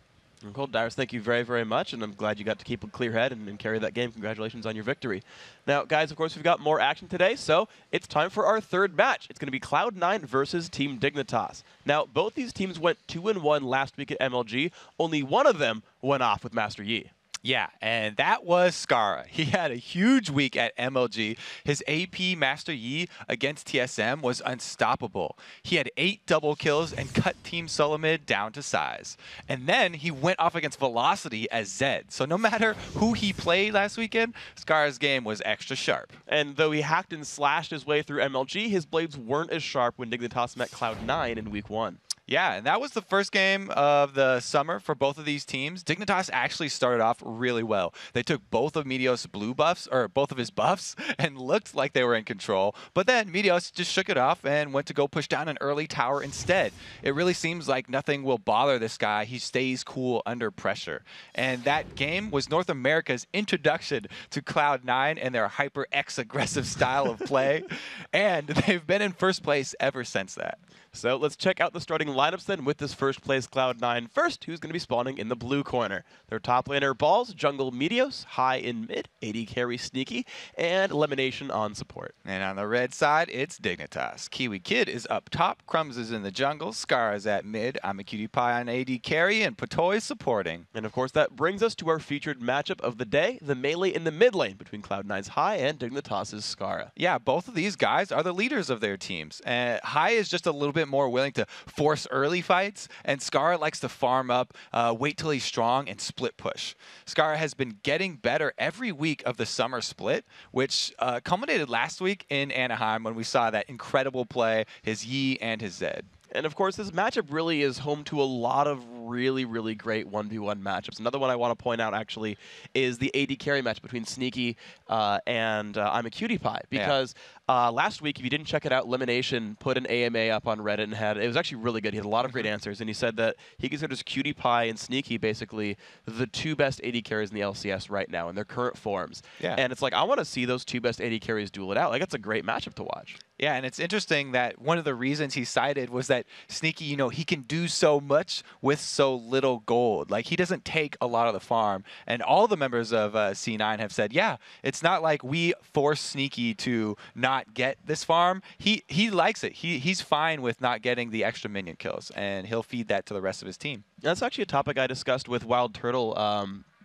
Cool, Darius, thank you very, very much, and I'm glad you got to keep a clear head and carry that game. Congratulations on your victory. Now, guys, of course, we've got more action today, so it's time for our third match. It's going to be Cloud9 versus Team Dignitas. Now, both these teams went 2-1 last week at MLG. Only one of them went off with Master Yi. Yeah, and that was Skara. He had a huge week at MLG. His AP Master Yi against TSM was unstoppable. He had 8 double kills and cut Team Solomid down to size. And then he went off against Velocity as Zed. So no matter who he played last weekend, Skara's game was extra sharp. And though he hacked and slashed his way through MLG, his blades weren't as sharp when Dignitas met Cloud9 in week 1. Yeah, and that was the first game of the summer for both of these teams. Dignitas actually started off really well. They took both of Meteos' blue buffs, or both of his buffs, and looked like they were in control. But then Meteos just shook it off and went to go push down an early tower instead. It really seems like nothing will bother this guy. He stays cool under pressure. And that game was North America's introduction to Cloud9 and their hyper X-aggressive style of play. And they've been in first place ever since that. So let's check out the starting lineups then with this first place Cloud9 first, who's going to be spawning in the blue corner. Their top laner Balls, jungle Meteos, high in mid, AD carry Sneaky, and Elimination on support. And on the red side, it's Dignitas. Kiwi Kid is up top, Crumbs is in the jungle, Scar is at mid, I'm a Cutie Pie on AD carry, and Patoy is supporting. And of course that brings us to our featured matchup of the day, the melee in the mid lane between Cloud9's High and Dignitas' Skara. Yeah, both of these guys are the leaders of their teams. High is just a little bit more willing to force early fights, and Skara likes to farm up, wait till he's strong, and split push. Skara has been getting better every week of the summer split, which culminated last week in Anaheim when we saw that incredible play, his Yi and his Zed. And of course, this matchup really is home to a lot of really, really great 1v1 matchups. Another one I want to point out, actually, is the AD carry match between Sneaky and I'm a Cutie Pie. Because last week, if you didn't check it out, Elimination put an AMA up on Reddit and it was actually really good. He had a lot of great answers. And he said that he considers Cutie Pie and Sneaky basically the 2 best AD carries in the LCS right now in their current forms. Yeah. And it's like, I want to see those 2 best AD carries duel it out. Like, that's a great matchup to watch. Yeah, and it's interesting that one of the reasons he cited was that Sneaky, he can do so much with so little gold. Like, he doesn't take a lot of the farm. And all the members of C9 have said, yeah, it's not like we force Sneaky to not get this farm. He likes it. He's fine with not getting the extra minion kills, and he'll feed that to the rest of his team. That's actually a topic I discussed with Wild Turtle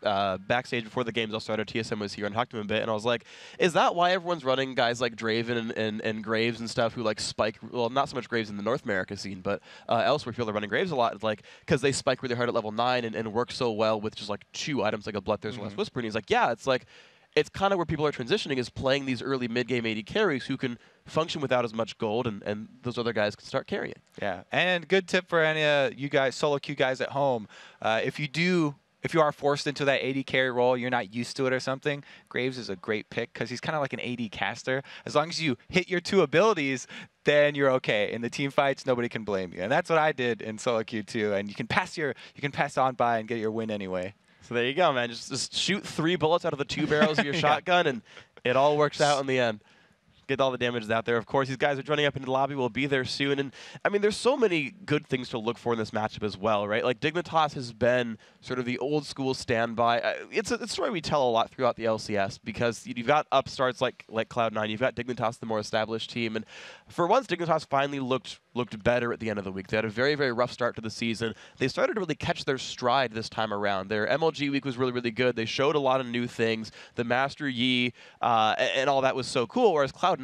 backstage before the games all started. TSM was here and talked to him a bit, and I was like, is that why everyone's running guys like Draven and Graves and stuff who like spike, well, not so much Graves in the North America scene, but elsewhere people are running Graves a lot, like, because they spike really hard at level 9 and work so well with just like 2 items like a Bloodthirst and Last Whisper, and he's like, yeah, it's like, it's kind of where people are transitioning, is playing these early mid-game AD carries who can function without as much gold, and those other guys can start carrying. Yeah, and good tip for any you guys, solo queue guys at home, if you do if you are forced into that AD carry role, you're not used to it or something, Graves is a great pick because he's kind of like an AD caster. As long as you hit your 2 abilities, then you're okay. In the team fights, nobody can blame you. And that's what I did in solo queue too. And you can pass on by and get your win anyway. So there you go, man. Just shoot 3 bullets out of the 2 barrels of your shotgun, and it all works out in the end. Get all the damages out there. Of course, these guys are joining up into the lobby. We'll be there soon. And, I mean, there's so many good things to look for in this matchup as well, right? Like, Dignitas has been sort of the old-school standby. It's a story we tell a lot throughout the LCS because you've got upstarts like Cloud9. You've got Dignitas, the more established team. And for once, Dignitas finally looked better at the end of the week. They had a very, very rough start to the season. They started to really catch their stride this time around. Their MLG week was really, really good. They showed a lot of new things. The Master Yi and all that was so cool, whereas Cloud9,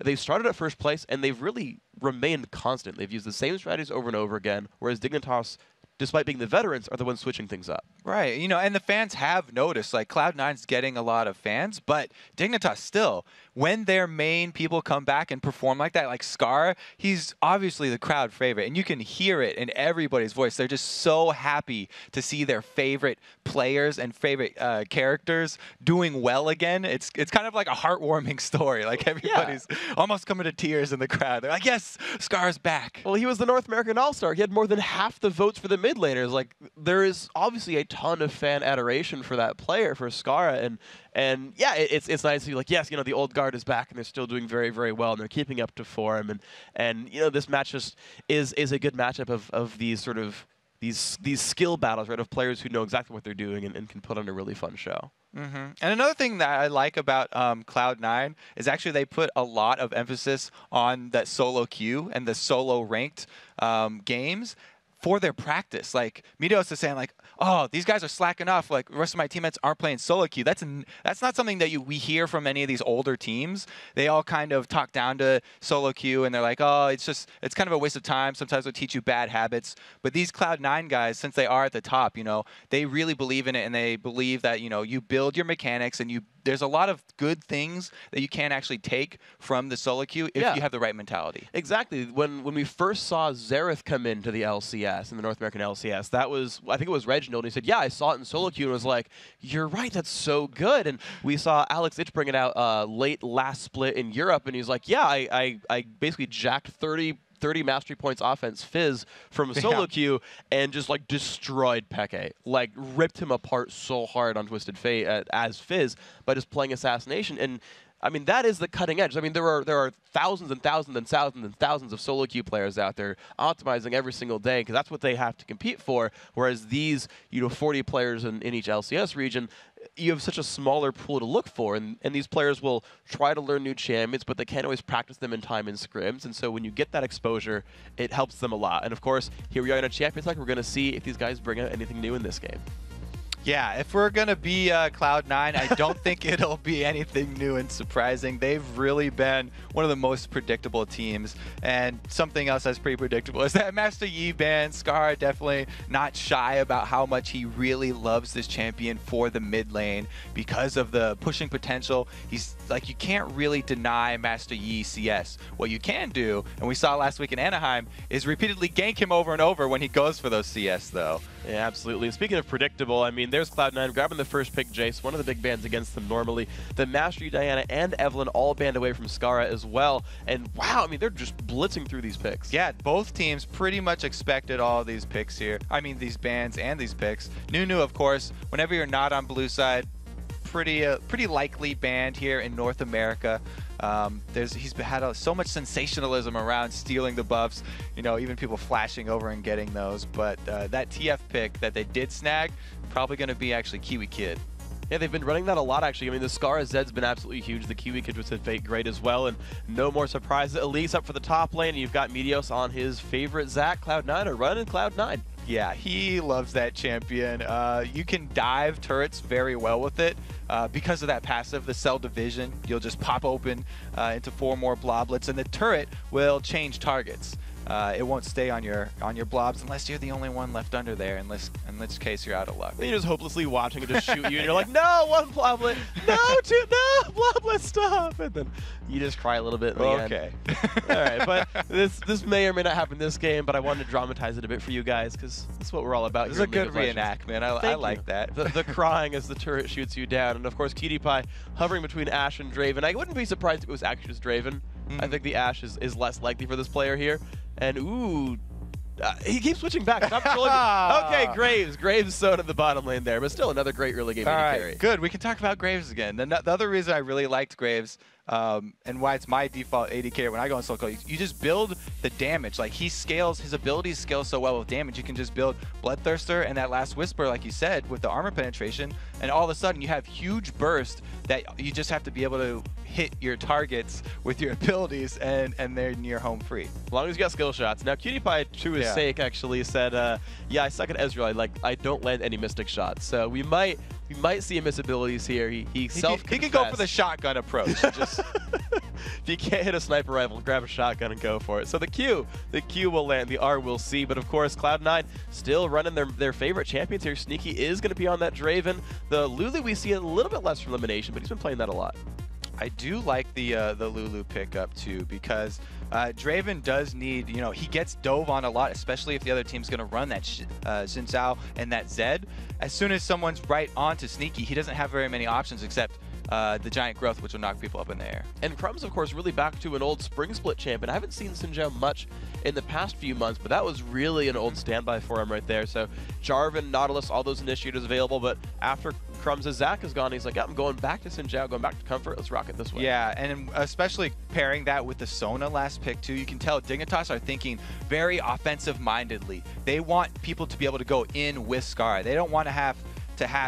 they started at first place, and they've really remained constant. They've used the same strategies over and over again, whereas Dignitas, despite being the veterans, are the ones switching things up. Right. You know, and the fans have noticed, like, Cloud9's getting a lot of fans, but Dignitas still, when their main people come back and perform like that, like Scar, he's obviously the crowd favorite, and you can hear it in everybody's voice. They're just so happy to see their favorite players and favorite characters doing well again. It's kind of like a heartwarming story. Like, everybody's almost coming to tears in the crowd. They're like, yes, Scar's back. Well, he was the North American All-Star. He had more than half the votes for the mid laners. Like, there is obviously a ton of fan adoration for that player, for Skara, and yeah, it's nice to be like, yes, you know, the old guard is back and they're still doing very, very well and they're keeping up to form, and you know, this match just is a good matchup of these sort of these skill battles, right, of players who know exactly what they're doing and can put on a really fun show. And another thing that I like about Cloud9 is actually they put a lot of emphasis on that solo queue and the solo ranked games for their practice. Like, Meteos is saying, like, oh, these guys are slacking off. Like, the rest of my teammates aren't playing solo queue. That's not something that we hear from any of these older teams. They all kind of talk down to solo queue, and they're like, oh, it's kind of a waste of time. Sometimes it'll teach you bad habits. But these Cloud9 guys, since they are at the top, you know, they really believe in it, and they believe that, you know, you build your mechanics, and there's a lot of good things that you can actually take from the solo queue if you have the right mentality. Exactly. When we first saw Xerath come into the LCS, in the North American LCS, that was, I think it was Reginald, and he said, yeah, I saw it in solo queue, and was like, you're right, that's so good. And we saw Alex Itch bring it out late last split in Europe, and he's like, yeah, I basically jacked 30 mastery points offense Fizz from solo queue and just like destroyed Peke. Like, ripped him apart so hard on Twisted Fate as Fizz by just playing Assassination. And I mean, that is the cutting edge. I mean, there are thousands and thousands and thousands and thousands of solo queue players out there optimizing every single day because that's what they have to compete for. Whereas these, you know, 40 players in each LCS region, you have such a smaller pool to look for, and these players will try to learn new champions, but they can't always practice them in time in scrims, and so when you get that exposure, it helps them a lot. And of course, here we are in a Champions League. We're going to see if these guys bring out anything new in this game. Yeah, if we're going to be Cloud9, I don't think it'll be anything new and surprising. They've really been one of the most predictable teams. And something else that's pretty predictable is that Master Yi ban. Scar definitely not shy about how much he really loves this champion for the mid lane because of the pushing potential. He's like, you can't really deny Master Yi CS. What you can do, and we saw last week in Anaheim, is repeatedly gank him over and over when he goes for those CS, though. Yeah, absolutely. Speaking of predictable, I mean, there's Cloud9 grabbing the first pick, Jace, one of the big bans against them normally. The Master Yi, Diana, and Evelyn all banned away from Skara as well. And wow, I mean, they're just blitzing through these picks. Yeah, both teams pretty much expected all of these picks here. I mean, these bans and these picks. Nunu, of course, whenever you're not on blue side, pretty likely banned here in North America. He's had so much sensationalism around stealing the buffs, you know, even people flashing over and getting those. But that TF pick that they did snag, probably going to be actually Kiwi Kid. Yeah, they've been running that a lot, actually. I mean, the Skara Zed's been absolutely huge. The Kiwi Kid was Fate great as well. And no more surprises. Elise up for the top lane. And you've got Meteos on his favorite Zac, Cloud9, or running Cloud9. Yeah, he loves that champion. You can dive turrets very well with it because of that passive, the Cell Division. You'll just pop open into 4 more bloblets, and the turret will change targets. it won't stay on your blobs unless you're the only one left under there. In which case, you're out of luck. Then you're just hopelessly watching it just shoot you, and you're like, no, one bloblet, no, two, no, bloblet, stop, and then you just cry a little bit. Okay. All right, but this may or may not happen this game, but I wanted to dramatize it a bit for you guys because that's what we're all about. This is a good reenactment. I like that. The crying as the turret shoots you down, and of course, Cutie Pie hovering between Ash and Draven. I wouldn't be surprised if it was actually just Draven. I think the Ash is less likely for this player here. And ooh, he keeps switching back. Okay, Graves sewn at the bottom lane there, but still another great early game carry. Good. We can talk about Graves again. The other reason I really liked Graves and why it's my default AD carry when I go on solo, you just build the damage. Like he scales, his abilities scale so well with damage. You can just build Bloodthirster and that last Whisper, like you said, with the armor penetration, and all of a sudden you have huge burst that you just have to be able to hit your targets with your abilities, and they're near home free. As long as you got skill shots. Now, Cutie Pie, to his sake, actually said, yeah, I suck at Ezreal. I don't land any Mystic shots. So we might see him miss abilities here. He can go for the shotgun approach. Just if you can't hit a sniper rifle, grab a shotgun and go for it. So the Q will land, the R will see. But of course, Cloud9 still running their favorite champions here. Sneaky is going to be on that Draven. The Lulu we see a little bit less for elimination, but he's been playing that a lot. I do like the Lulu pickup too, because Draven does need, he gets dove on a lot, especially if the other team's going to run that Xin Zhao and that Zed. As soon as someone's right onto Sneaky, he doesn't have very many options except the giant growth, which will knock people up in the air. And Crumb's, of course, really back to an old spring split champion. I haven't seen Xin Zhao much in the past few months, but that was really an old standby for him right there. So Jarvan, Nautilus, all those initiators available, but after Crumbs' Zach is gone, he's like, yeah, I'm going back to Xin Zhao, going back to Comfort. Let's rock it this way. Yeah, and especially pairing that with the Sona last pick too, you can tell Dignitas are thinking very offensive-mindedly. They want people to be able to go in with Scar. They don't want to have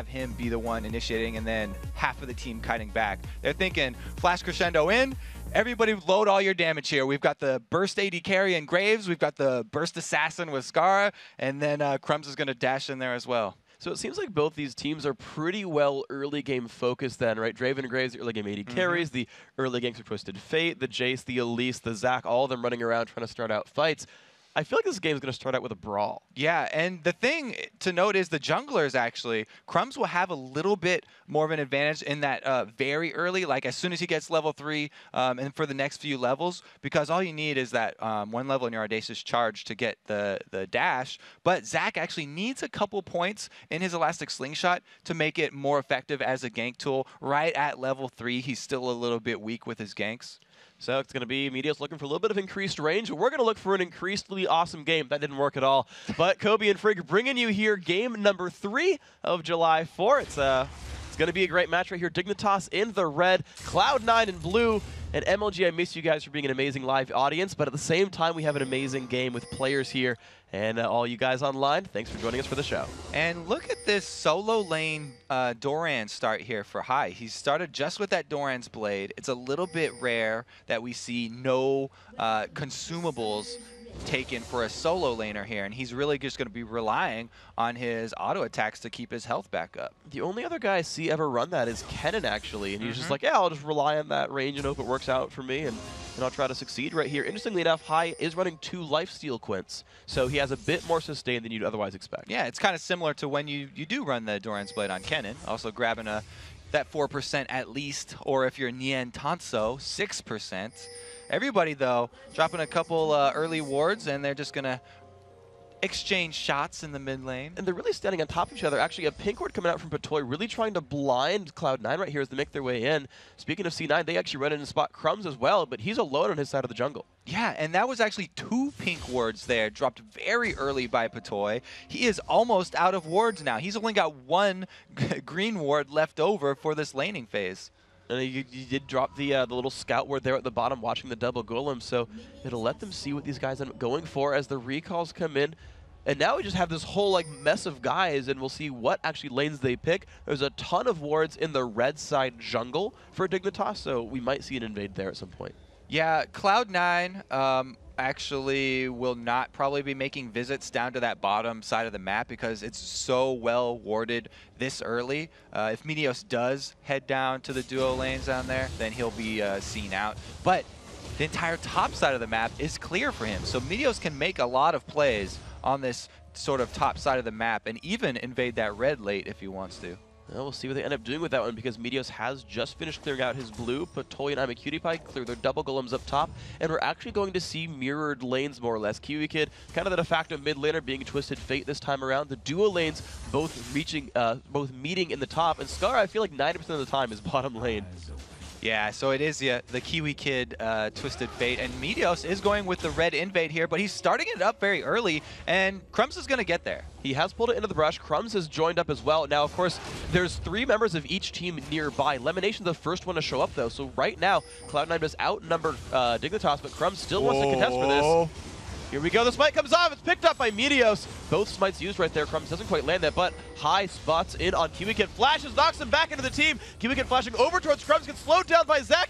him be the one initiating and then half of the team kiting back. They're thinking flash crescendo in, everybody load all your damage here. We've got the burst AD carry in Graves, we've got the burst assassin with Scar, and then Crumbs is going to dash in there as well. So it seems like both these teams are pretty well early game focused then, right? Draven and Graves, the early game AD carries, the early games of Twisted Fate, the Jace, the Elise, the Zac, all of them running around trying to start out fights. I feel like this game is going to start out with a brawl. Yeah, and the thing to note is the junglers actually, Crumbs will have a little bit more of an advantage in that very early, like as soon as he gets level 3 and for the next few levels, because all you need is that one level in your Audacious Charge to get the dash. But Zac actually needs a couple points in his Elastic Slingshot to make it more effective as a gank tool. Right at level 3, he's still a little bit weak with his ganks. So it's going to be Medios looking for a little bit of increased range, but we're going to look for an increasingly awesome game. That didn't work at all. But Kobe and Frigg bringing you here game number 3 of July 4. It's going to be a great match right here. Dignitas in the red, Cloud9 in blue. And MLG, I miss you guys for being an amazing live audience, but at the same time, we have an amazing game with players here. And all you guys online, thanks for joining us for the show. And look at this solo lane Doran start here for High. He started just with that Doran's Blade. It's a little bit rare that we see no consumables taken for a solo laner here, and he's really just going to be relying on his auto attacks to keep his health back up. The only other guy I see ever run that is Kennen, actually, and he's just like, yeah, I'll just rely on that range and hope it works out for me, and I'll try to succeed right here. Interestingly enough, High is running 2 lifesteal Quints, so he has a bit more sustain than you'd otherwise expect. Yeah, it's kind of similar to when you do run the Doran's Blade on Kennen, also grabbing that 4% at least, or if you're Nien Tanso, 6%. Everybody, though, dropping a couple early wards, and they're just going to exchange shots in the mid lane. And they're really standing on top of each other. Actually, a pink ward coming out from Patoy, really trying to blind Cloud9 right here as they make their way in. Speaking of C9, they actually run in and spot Crumbs as well, but he's alone on his side of the jungle. Yeah, and that was actually 2 pink wards there, dropped very early by Patoy. He is almost out of wards now. He's only got 1 green ward left over for this laning phase. And you did drop the little scout ward there at the bottom watching the double golem, so it'll let them see what these guys end up going for as the recalls come in. And now we just have this whole mess of guys, and we'll see what actually lanes they pick. There's a ton of wards in the red side jungle for Dignitas, so we might see an invade there at some point. Yeah, Cloud9 actually will not probably be making visits down to that bottom side of the map because it's so well warded this early. If Medios does head down to the duo lanes down there, then he'll be seen out. But the entire top side of the map is clear for him. So Meteos can make a lot of plays on this sort of top side of the map and even invade that red late if he wants to. Well, we'll see what they end up doing with that one because Meteos has just finished clearing out his blue. Patoy and I'mACutiePie clear their double golems up top, and we're actually going to see mirrored lanes more or less. Kiwi Kid, kind of the de facto mid laner, being Twisted Fate this time around. The duo lanes both meeting in the top, and Scar, I feel like 90% of the time is bottom lane. Yeah, so it is the Kiwi Kid Twisted Fate, and Meteos is going with the red invade here, but he's starting it up very early, and Crumbs is going to get there. He has pulled it into the brush. Crumbs has joined up as well. Now, of course, there's 3 members of each team nearby. Lemonation's the first one to show up, though, so right now, Cloud9 does outnumber Dignitas, but Crumbs still wants to contest for this. Here we go. The smite comes off. It's picked up by Meteos. Both smites used right there. Crumbs doesn't quite land that, but High spots in on Kiwi Kid. Flashes, knocks him back into the team. Kiwi Kid flashing over towards Crumbs, gets slowed down by Zach.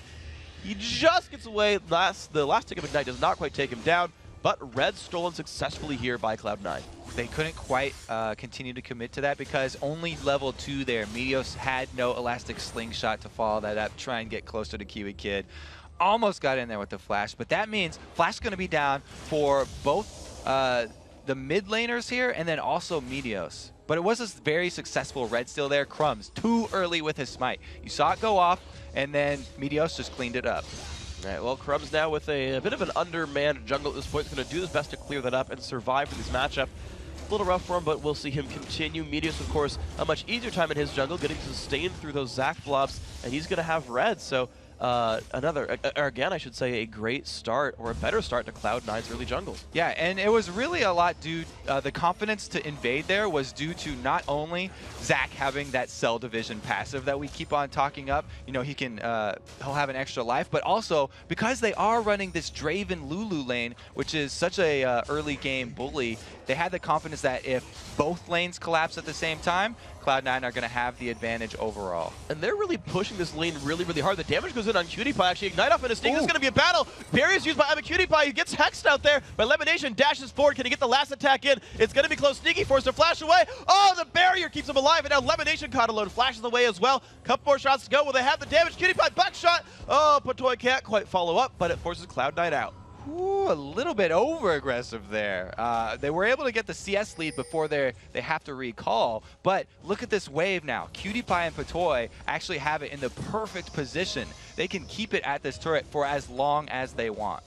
He just gets away. The last tick of Ignite does not quite take him down, but red stolen successfully here by Cloud9. They couldn't quite continue to commit to that because only level 2 there. Meteos had no elastic slingshot to follow that up, try and get closer to Kiwi Kid. Almost got in there with the flash, but that means Flash is going to be down for both the mid laners here and then also Meteos. But it was a very successful red steal there. Crumbs too early with his smite. You saw it go off, and then Meteos just cleaned it up. All right, well, Crumbs now with a bit of an undermanned jungle at this point is going to do his best to clear that up and survive for this matchup. A little rough for him, but we'll see him continue. Meteos, of course, a much easier time in his jungle, getting sustained through those Zac blobs, and he's going to have red. So again, I should say, a great start, or a better start to Cloud9's early jungle. Yeah, and it was really a lot due, the confidence to invade there was due to not only Zac having that cell division passive that we keep on talking up, you know, he'll have an extra life, but also because they are running this Draven Lulu lane, which is such a early game bully, they had the confidence that if both lanes collapse at the same time, Cloud9 are going to have the advantage overall. And they're really pushing this lane really, really hard. The damage goes in on CutiePie, actually. Ignite off in a sting. This is going to be a battle. Barriers used by I'mACutiePie. He gets hexed out there, but Lemonation dashes forward. Can he get the last attack in? It's going to be close. Sneaky forced to flash away. Oh, the barrier keeps him alive, and now Lemonation caught alone. Flashes away as well. Couple more shots to go. Will they have the damage? CutiePie buckshot. Oh, Patoy can't quite follow up, but it forces Cloud9 out. Ooh, a little bit over-aggressive there. They were able to get the CS lead before they have to recall, but look at this wave now. CutiePie and Patoy actually have it in the perfect position. They can keep it at this turret for as long as they want.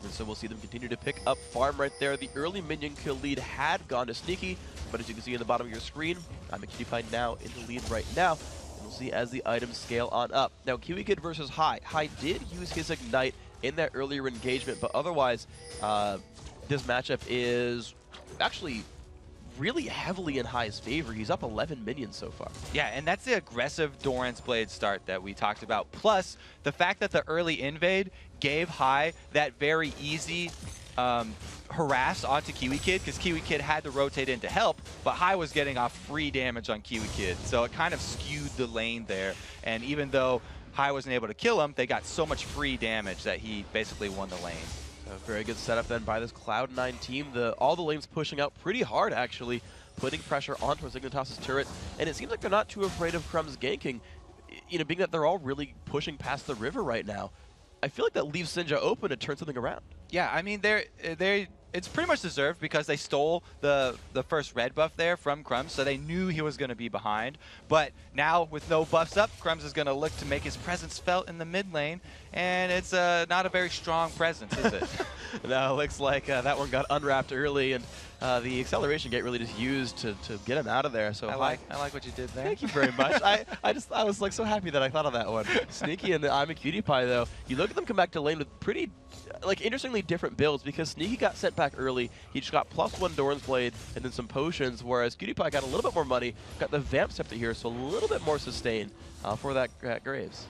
And so we'll see them continue to pick up farm right there. The early minion kill lead had gone to Sneaky, but as you can see in the bottom of your screen, I'mACutiePie now in the lead right now. And we'll see as the items scale on up. Now, Kiwi Kid versus High. High did use his Ignite in that earlier engagement, but otherwise, this matchup is actually really heavily in High's favor. He's up 11 minions so far. Yeah, and that's the aggressive Doran's Blade start that we talked about. Plus, the fact that the early invade gave High that very easy harass onto Kiwi Kid, because Kiwi Kid had to rotate in to help, but High was getting off free damage on Kiwi Kid, so it kind of skewed the lane there. And even though High wasn't able to kill him, they got so much free damage that he basically won the lane. A very good setup then by this Cloud9 team. All the lanes pushing out pretty hard, actually, putting pressure onto Dignitas' turret. And it seems like they're not too afraid of Crumbs ganking, you know, being that they're all really pushing past the river right now. I feel like that leaves Sinja open to turn something around. Yeah, I mean, it's pretty much deserved because they stole the first red buff there from Crumbs, so they knew he was going to be behind. But now, with no buffs up, Crumbs is going to look to make his presence felt in the mid lane, and it's not a very strong presence, is it? No, looks like that one got unwrapped early, and the acceleration gate really just used to get him out of there. So I like what you did there. Thank you very much. I was like so happy that I thought of that one. Sneaky and the I'mACutiePie, though, you look at them come back to lane with pretty interestingly different builds, because Sneaky got sent back early. He just got +1 Doran's Blade and then some potions, whereas CutiePie got a little bit more money, got the Vamp Scepter here, so a little bit more sustain for that Graves.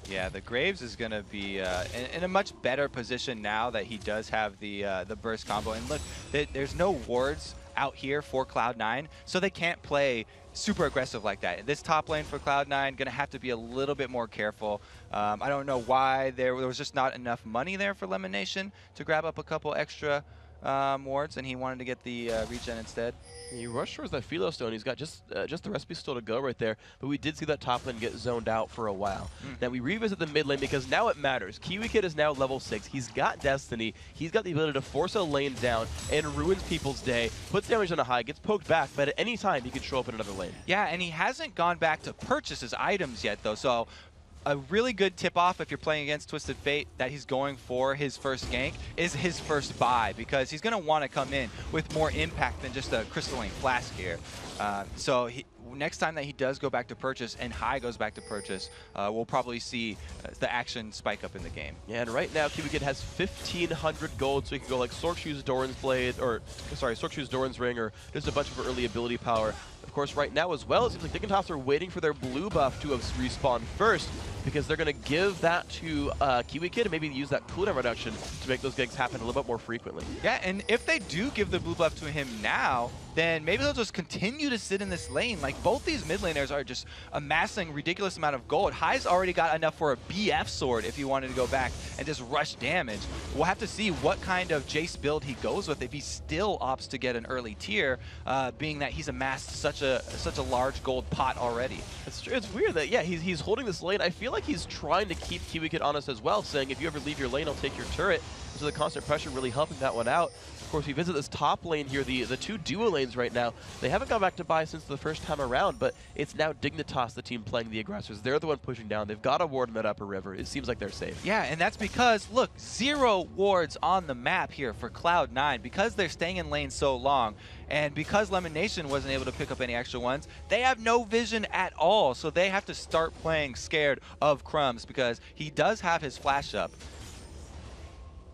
Yeah, the Graves is going to be in a much better position now that he does have the burst combo. And look, there's no wards out here for Cloud9, so they can't play super aggressive like that. This top lane for Cloud9 going to have to be a little bit more careful. I don't know why there was just not enough money there for Lemonation to grab up a couple extra wards, and he wanted to get the regen instead. He rushed towards that Philo Stone. He's got just the recipe still to go right there, but we did see that top lane get zoned out for a while. Now we revisit the mid lane because now it matters. Kiwi Kid is now level 6. He's got Destiny. He's got the ability to force a lane down and ruins people's day, puts damage on a high, gets poked back, but at any time he can show up in another lane. Yeah, and he hasn't gone back to purchase his items yet, though, so a really good tip-off if you're playing against Twisted Fate that he's going for his first gank is his first buy, because he's going to want to come in with more impact than just a Crystalline Flask here. So next time that he does go back to purchase and High goes back to purchase, we'll probably see the action spike up in the game. Yeah, and right now Kiwi Kid has 1,500 gold, so he can go like Sorkshoe's Doran's Blade, or sorry, Sorkshoe's Doran's Ring, or just a bunch of early ability power. Of course, right now as well, it seems like Dignitas are waiting for their blue buff to respawn first, because they're going to give that to Kiwi Kid and maybe use that cooldown reduction to make those ganks happen a little bit more frequently. Yeah, and if they do give the blue buff to him now, then maybe they'll just continue to sit in this lane. Like, both these mid laners are just amassing ridiculous amount of gold. High's already got enough for a BF sword if he wanted to go back and just rush damage. We'll have to see what kind of Jace build he goes with if he still opts to get an early tier, being that he's amassed such a large gold pot already. It's weird that, yeah, he's holding this lane. I feel like he's trying to keep Kiwi Kid honest as well, saying if you ever leave your lane, I'll take your turret. So the constant pressure really helping that one out. Of course, we visit this top lane here, the two duo lanes right now. They haven't gone back to buy since the first time around, but it's now Dignitas, the team playing the aggressors. They're the one pushing down. They've got a ward in that upper river. It seems like they're safe. Yeah, and that's because, look, 0 wards on the map here for Cloud9. Because they're staying in lane so long, and because Lemon Nation wasn't able to pick up any extra ones, they have no vision at all. So they have to start playing scared of Crumbs, because he does have his flash up.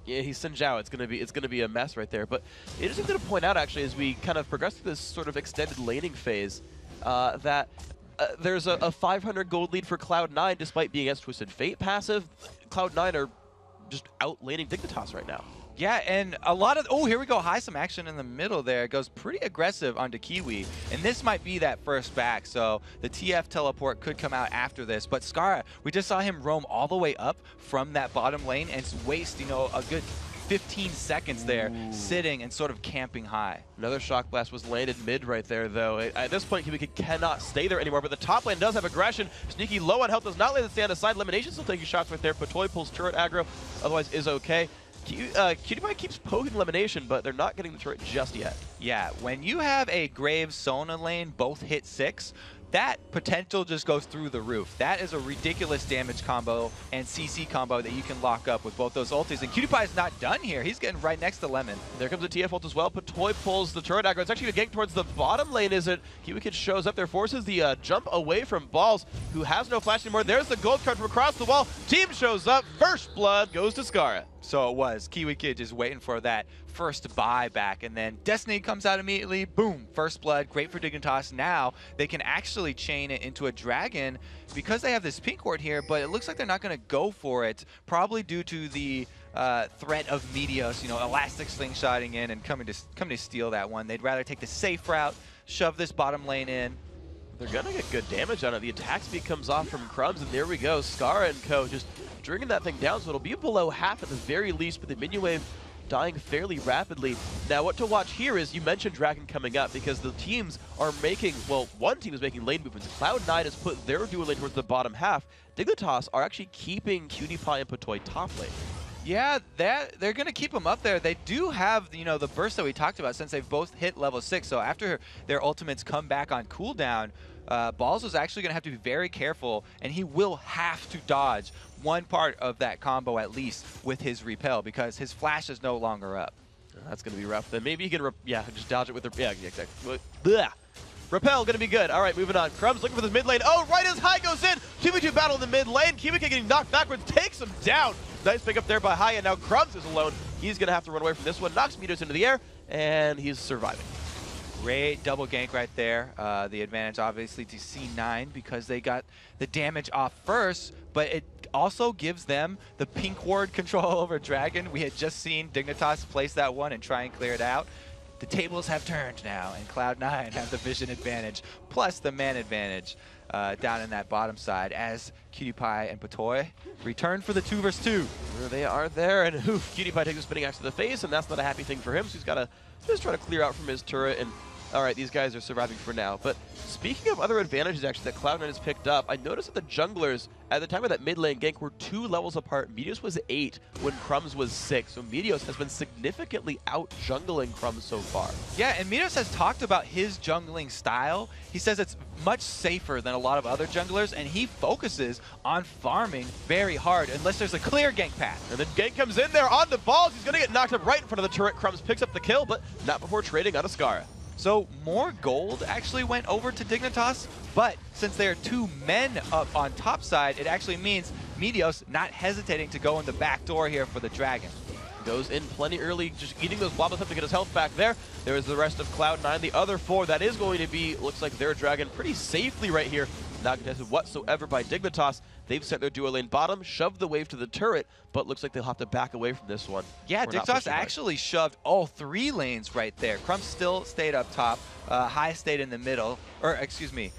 Yeah, he's Xin Zhao. It's gonna be a mess right there. But it is important to point out, actually, as we kind of progress through this sort of extended laning phase, that there's a 500 gold lead for Cloud9 despite being against Twisted Fate passive. Cloud9 are just out laning Dignitas right now. Yeah, and a lot of, oh, here we go, High some action in the middle there. It goes pretty aggressive onto Kiwi, and this might be that first back, so the TF teleport could come out after this. But Skara, we just saw him roam all the way up from that bottom lane and waste, you know, a good 15 seconds there, sitting and sort of camping High. Another Shock Blast was landed mid right there, though. At this point, Kiwi Kid cannot stay there anymore, but the top lane does have aggression. Sneaky low on health does not let it stand aside. Elimination still taking shots right there. Patoy pulls turret aggro, otherwise is okay. Cutie Pie keeps poking Elimination, but they're not getting the turret just yet. Yeah, when you have a Graves Sona lane both hit 6, that potential just goes through the roof. That is a ridiculous damage combo and CC combo that you can lock up with both those ultis. And Cutie Pie is not done here. He's getting right next to Lemon. There comes a TF ult as well. Patoy pulls the turret aggro. It's actually a gank towards the bottom lane, is it? Kiwi Kid shows up there, forces the jump away from Balls, who has no flash anymore. There's the gold card from across the wall. Team shows up. First blood goes to Skara. So it was. Kiwi Kid just waiting for that first buy back, and then Destiny comes out immediately. Boom. First blood. Great for Dignitas. Now they can actually chain it into a dragon because they have this pink ward here, but it looks like they're not going to go for it, probably due to the threat of Meteos, you know, Elastic slingshotting in and coming to steal that one. They'd rather take the safe route, shove this bottom lane in. They're going to get good damage on it. The attack speed comes off from Crumbs, and there we go. Skara and co. just drinking that thing down, so it'll be below half at the very least, but the minion wave dying fairly rapidly. Now, what to watch here is, you mentioned Dragon coming up, because the teams are making, well, one team is making lane movements. Cloud9 has put their dual lane towards the bottom half. Dignitas are actually keeping Cutie Pie and Patoy top lane. Yeah, they're going to keep them up there. They do have, you know, the burst that we talked about, since they've both hit level 6. So after their ultimates come back on cooldown, Balls is actually going to have to be very careful, and he will have to dodge one part of that combo at least with his repel, because his flash is no longer up. That's going to be rough. Then maybe he can, just dodge it with the, yeah, exactly. Blah. Repel going to be good. All right, moving on. Crumbs looking for the mid lane. Oh, right as High goes in. 2v2 battle in the mid lane. Kiwi Kid getting knocked backwards, takes him down. Nice pick up there by High, and now Crumbs is alone. He's going to have to run away from this one. Knocks Meteos into the air, and he's surviving. Great double gank right there. The advantage obviously to C9 because they got the damage off first, but it also gives them the pink ward control over Dragon. We had just seen Dignitas place that one and try and clear it out. the tables have turned now, and Cloud9 have the vision advantage, plus the man advantage down in that bottom side as QtPie and Patoy return for the 2 vs 2. There they are there, and QtPie takes a spinning axe to the face, and that's not a happy thing for him, so he's got to just try to clear out from his turret, and all right, these guys are surviving for now. But speaking of other advantages, actually, that Cloud9 has picked up, I noticed that the junglers, at the time of that mid lane gank, were 2 levels apart. Meteos was 8 when Crumbs was 6. So Meteos has been significantly out-jungling Crumbs so far. Yeah, and Meteos has talked about his jungling style. He says it's much safer than a lot of other junglers, and he focuses on farming very hard unless there's a clear gank path. And then gank comes in there on the balls. He's going to get knocked up right in front of the turret. Crumbs picks up the kill, but not before trading on Ascara. So more gold actually went over to Dignitas, but since there are 2 men up on top side, it actually means Meteos not hesitating to go in the back door here for the Dragon. Goes in plenty early, just eating those wobbles up to get his health back there. There is the rest of Cloud9. The other 4, that is going to be, looks like their Dragon pretty safely right here. Not contested whatsoever by Dignitas. They've set their duo lane bottom, shoved the wave to the turret, but looks like they'll have to back away from this one. Yeah, Dignitas actually shoved all 3 lanes right there. Crumbs still stayed up top. High stayed in the middle, or excuse me,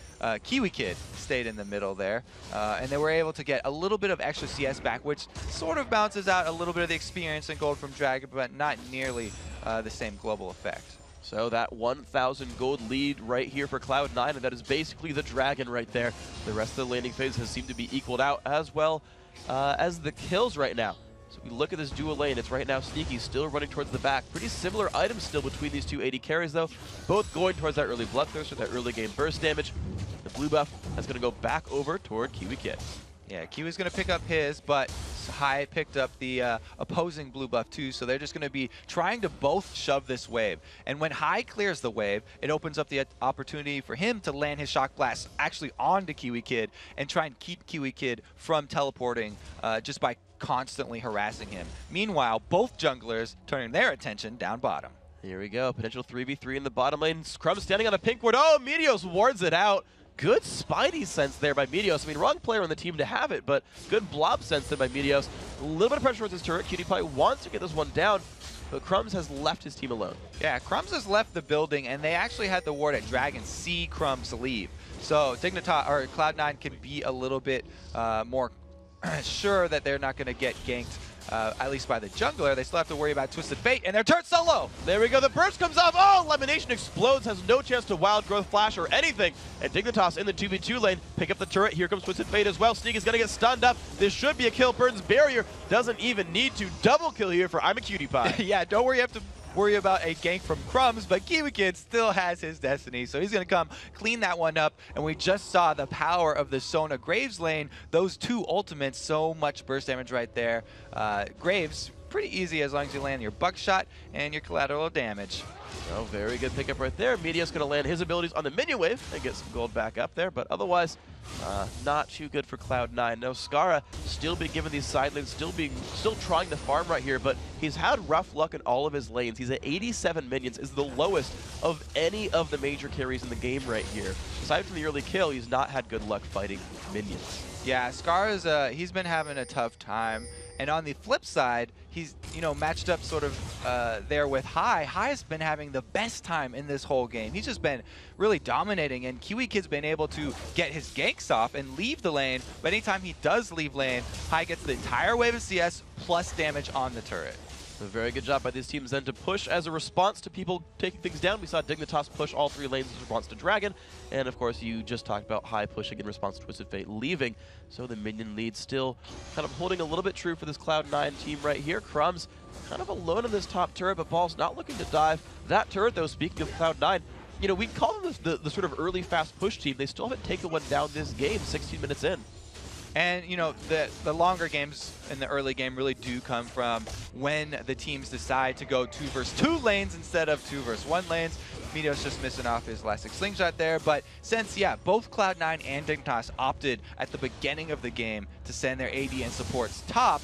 Kiwi Kid stayed in the middle there, and they were able to get a little bit of extra CS back, which sort of bounces out a little bit of the experience and gold from Dragon, but not nearly the same global effect. So that 1,000 gold lead right here for Cloud9, and that is basically the Dragon right there. The rest of the laning phase has seemed to be equaled out as well as the kills right now. So we look at this dual lane. It's right now Sneaky still running towards the back. Pretty similar items still between these 2 AD carries, though. Both going towards that early Bloodthirst or that early game burst damage. The blue buff is going to go back over toward Kiwi Kid. Yeah, Kiwi's going to pick up his, but High picked up the opposing blue buff too, so they're just going to be trying to both shove this wave. And when High clears the wave, it opens up the opportunity for him to land his Shock Blast actually onto Kiwi Kid and try and keep Kiwi Kid from teleporting just by constantly harassing him. Meanwhile, both junglers turning their attention down bottom. Here we go, potential 3v3 in the bottom lane. Crumbs standing on a pink ward. Oh, Meteos wards it out. Good Spidey sense there by Meteos. I mean, wrong player on the team to have it, but good blob sense there by Meteos. A little bit of pressure towards his turret. QtPie wants to get this one down, but Crumbs has left his team alone. Yeah, Crumbs has left the building, and they actually had the ward at Dragon see Crumbs leave. So Dignitas or Cloud9 can be a little bit more sure that they're not going to get ganked. At least by the jungler. They still have to worry about Twisted Fate, and their turret solo! There we go, the burst comes off. Oh, Lemonation explodes, has no chance to Wild Growth Flash or anything. And Dignitas in the 2v2 lane, pick up the turret. Here comes Twisted Fate as well. Sneak is going to get stunned up. This should be a kill. Burns Barrier doesn't even need to. Double kill here for I'm a Cutie Pie. Yeah, don't worry, you have to worry about a gank from Crumbs, but Kiwi Kid still has his destiny, so he's going to come clean that one up, and we just saw the power of the Sona Graves lane. Those 2 ultimates, so much burst damage right there. Graves, pretty easy as long as you land your buckshot and your collateral damage. Oh, very good pickup right there. Meteos going to land his abilities on the minion wave and get some gold back up there, but otherwise, not too good for Cloud9. No, Scara still being given these side lanes, still trying to farm right here, but he's had rough luck in all of his lanes. He's at 87 minions, is the lowest of any of the major carries in the game right here. Aside from the early kill, he's not had good luck fighting minions. Yeah, Scara's he's been having a tough time. And on the flip side, he's matched up sort of there with High. High's been having the best time in this whole game. He's just been really dominating, and Kiwi Kid's been able to get his ganks off and leave the lane. But anytime he does leave lane, High gets the entire wave of CS plus damage on the turret. A very good job by these teams then to push as a response to people taking things down. We saw Dignitas push all 3 lanes in response to Dragon. And of course, you just talked about High pushing in response to Twisted Fate leaving. So the minion lead still kind of holding a little bit true for this Cloud9 team right here. Crumbs kind of alone in this top turret, but Ball's not looking to dive. That turret, though, speaking of Cloud9, we call them the sort of early fast push team. They still haven't taken one down this game, 16 minutes in. And, the longer games in the early game really do come from when the teams decide to go 2 vs 2 lanes instead of 2 vs 1 lanes. Meteos just missing off his elastic slingshot there. But since, both Cloud9 and Dignitas opted at the beginning of the game to send their AD and supports top,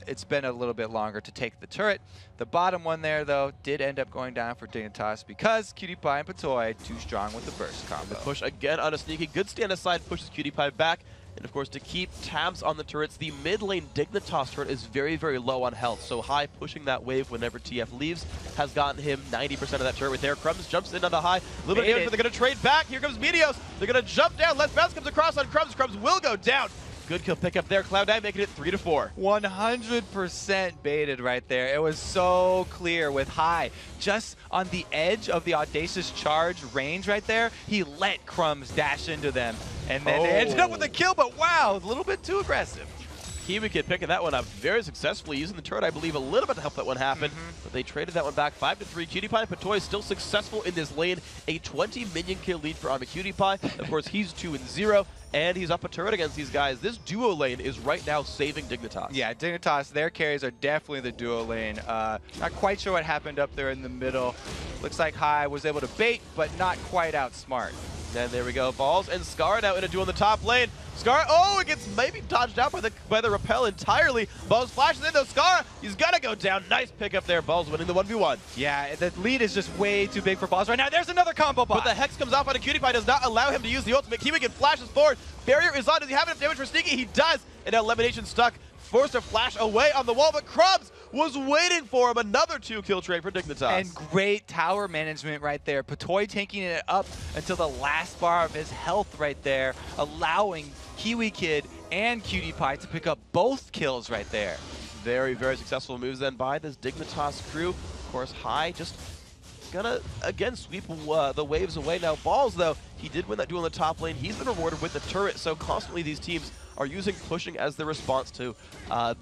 it's been a little bit longer to take the turret. The bottom one there, though, did end up going down for Dignitas because QtPie and Patoy too strong with the burst combo. The push again on a Sneaky. Good stand aside, pushes QtPie back. And of course, to keep tabs on the turrets, the mid lane Dignitas turret is very, very low on health. So High pushing that wave whenever TF leaves has gotten him 90% of that turret with there. Crumbs jumps in on the High. A little bit of damage, but they're going to trade back. Here comes Meteos. They're going to jump down. Less bounce comes across on Crumbs. Crumbs will go down. Good kill pickup there. Cloud9 making it 3-4. 100% baited right there. It was so clear with High. Just on the edge of the Audacious Charge range right there, he let Crumbs dash into them. And then they ended up with a kill, but wow, a little bit too aggressive. Kiwi Kid picking that one up very successfully, using the turret, I believe, a little bit to help that one happen. But they traded that one back 5-3. Cutie Pie and Patoy still successful in this lane. A 20 minion kill lead for Army Cutie Pie. Of course, he's 2-0, and he's up a turret against these guys. This duo lane is right now saving Dignitas. Yeah, Dignitas, their carries are definitely the duo lane. Not quite sure what happened up there in the middle. Looks like High was able to bait, but not quite outsmart. And there we go, Balls and Scar now in a duel in the top lane. Scar, oh, it gets maybe dodged out by the repel entirely. Balls flashes in though. Scar, he's gonna go down. Nice pickup there. Balls winning the 1v1. Yeah, the lead is just way too big for Balls right now. There's another combo bot. But the Hex comes off on a Cutie Pie, does not allow him to use the ultimate. Kiwi Kid flashes forward. Barrier is on. Does he have enough damage for Sneaky? He does. And now Elimination stuck. Forced to flash away on the wall, but Crumbs was waiting for him. Another 2-kill trade for Dignitas. And great tower management right there. Patoy taking it up until the last bar of his health right there, allowing Kiwi Kid and Cutie Pie to pick up both kills right there. Very, very successful moves then by this Dignitas crew. Of course, High just gonna, again, sweep the waves away. Now, Balls, though, he did win that duel in the top lane. He's been rewarded with the turret, so constantly these teams are using pushing as their response to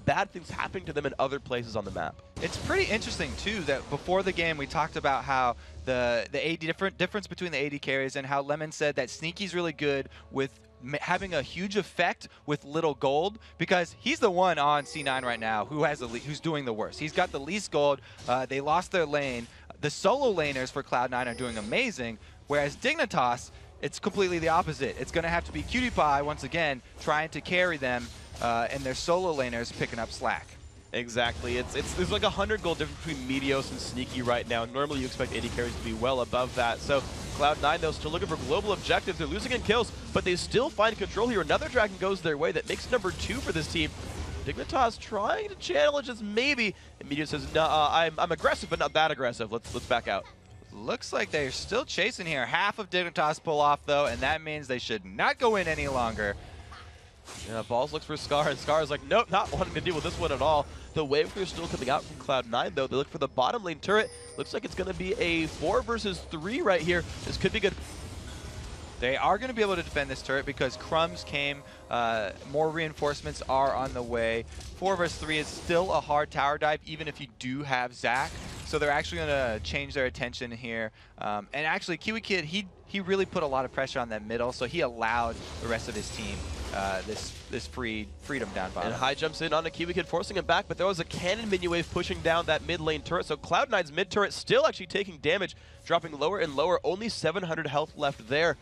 bad things happening to them in other places on the map. It's pretty interesting, too, that before the game we talked about how the AD difference between the AD carries and how Lemon said that Sneaky's really good with having a huge effect with little gold, because he's the one on C9 right now who has who's doing the worst. He's got the least gold. They lost their lane. The solo laners for Cloud9 are doing amazing, whereas Dignitas, it's completely the opposite. It's going to have to be Cutie Pie, once again, trying to carry them, and their solo laners picking up slack. Exactly. There's like 100 gold difference between Meteos and Sneaky right now. Normally you expect AD carries to be well above that. So Cloud9, though, still looking for global objectives. They're losing in kills, but they still find control here. Another dragon goes their way. That makes number 2 for this team. Dignitas trying to channel it just maybe. And Meteos says, no, I'm aggressive, but not that aggressive. Let's back out. Looks like they're still chasing here. Half of Dignitas pull off, though, and that means they should not go in any longer. Yeah, Balls looks for Scar, and Scar is like, nope, not wanting to deal with this one at all. The wave clear still coming out from Cloud9, though. They look for the bottom lane turret. Looks like it's going to be a 4 versus 3 right here. This could be good. They are going to be able to defend this turret because Crumbs came. More reinforcements are on the way. 4 versus 3 is still a hard tower dive, even if you do have Zac. So they're actually going to change their attention here. And actually, Kiwi Kid, he really put a lot of pressure on that middle, so he allowed the rest of his team this freedom down bottom. And High jumps in on a Kiwi Kid, forcing him back, but there was a cannon minion wave pushing down that mid lane turret. So Cloud9's mid turret still actually taking damage, dropping lower and lower. Only 700 health left there.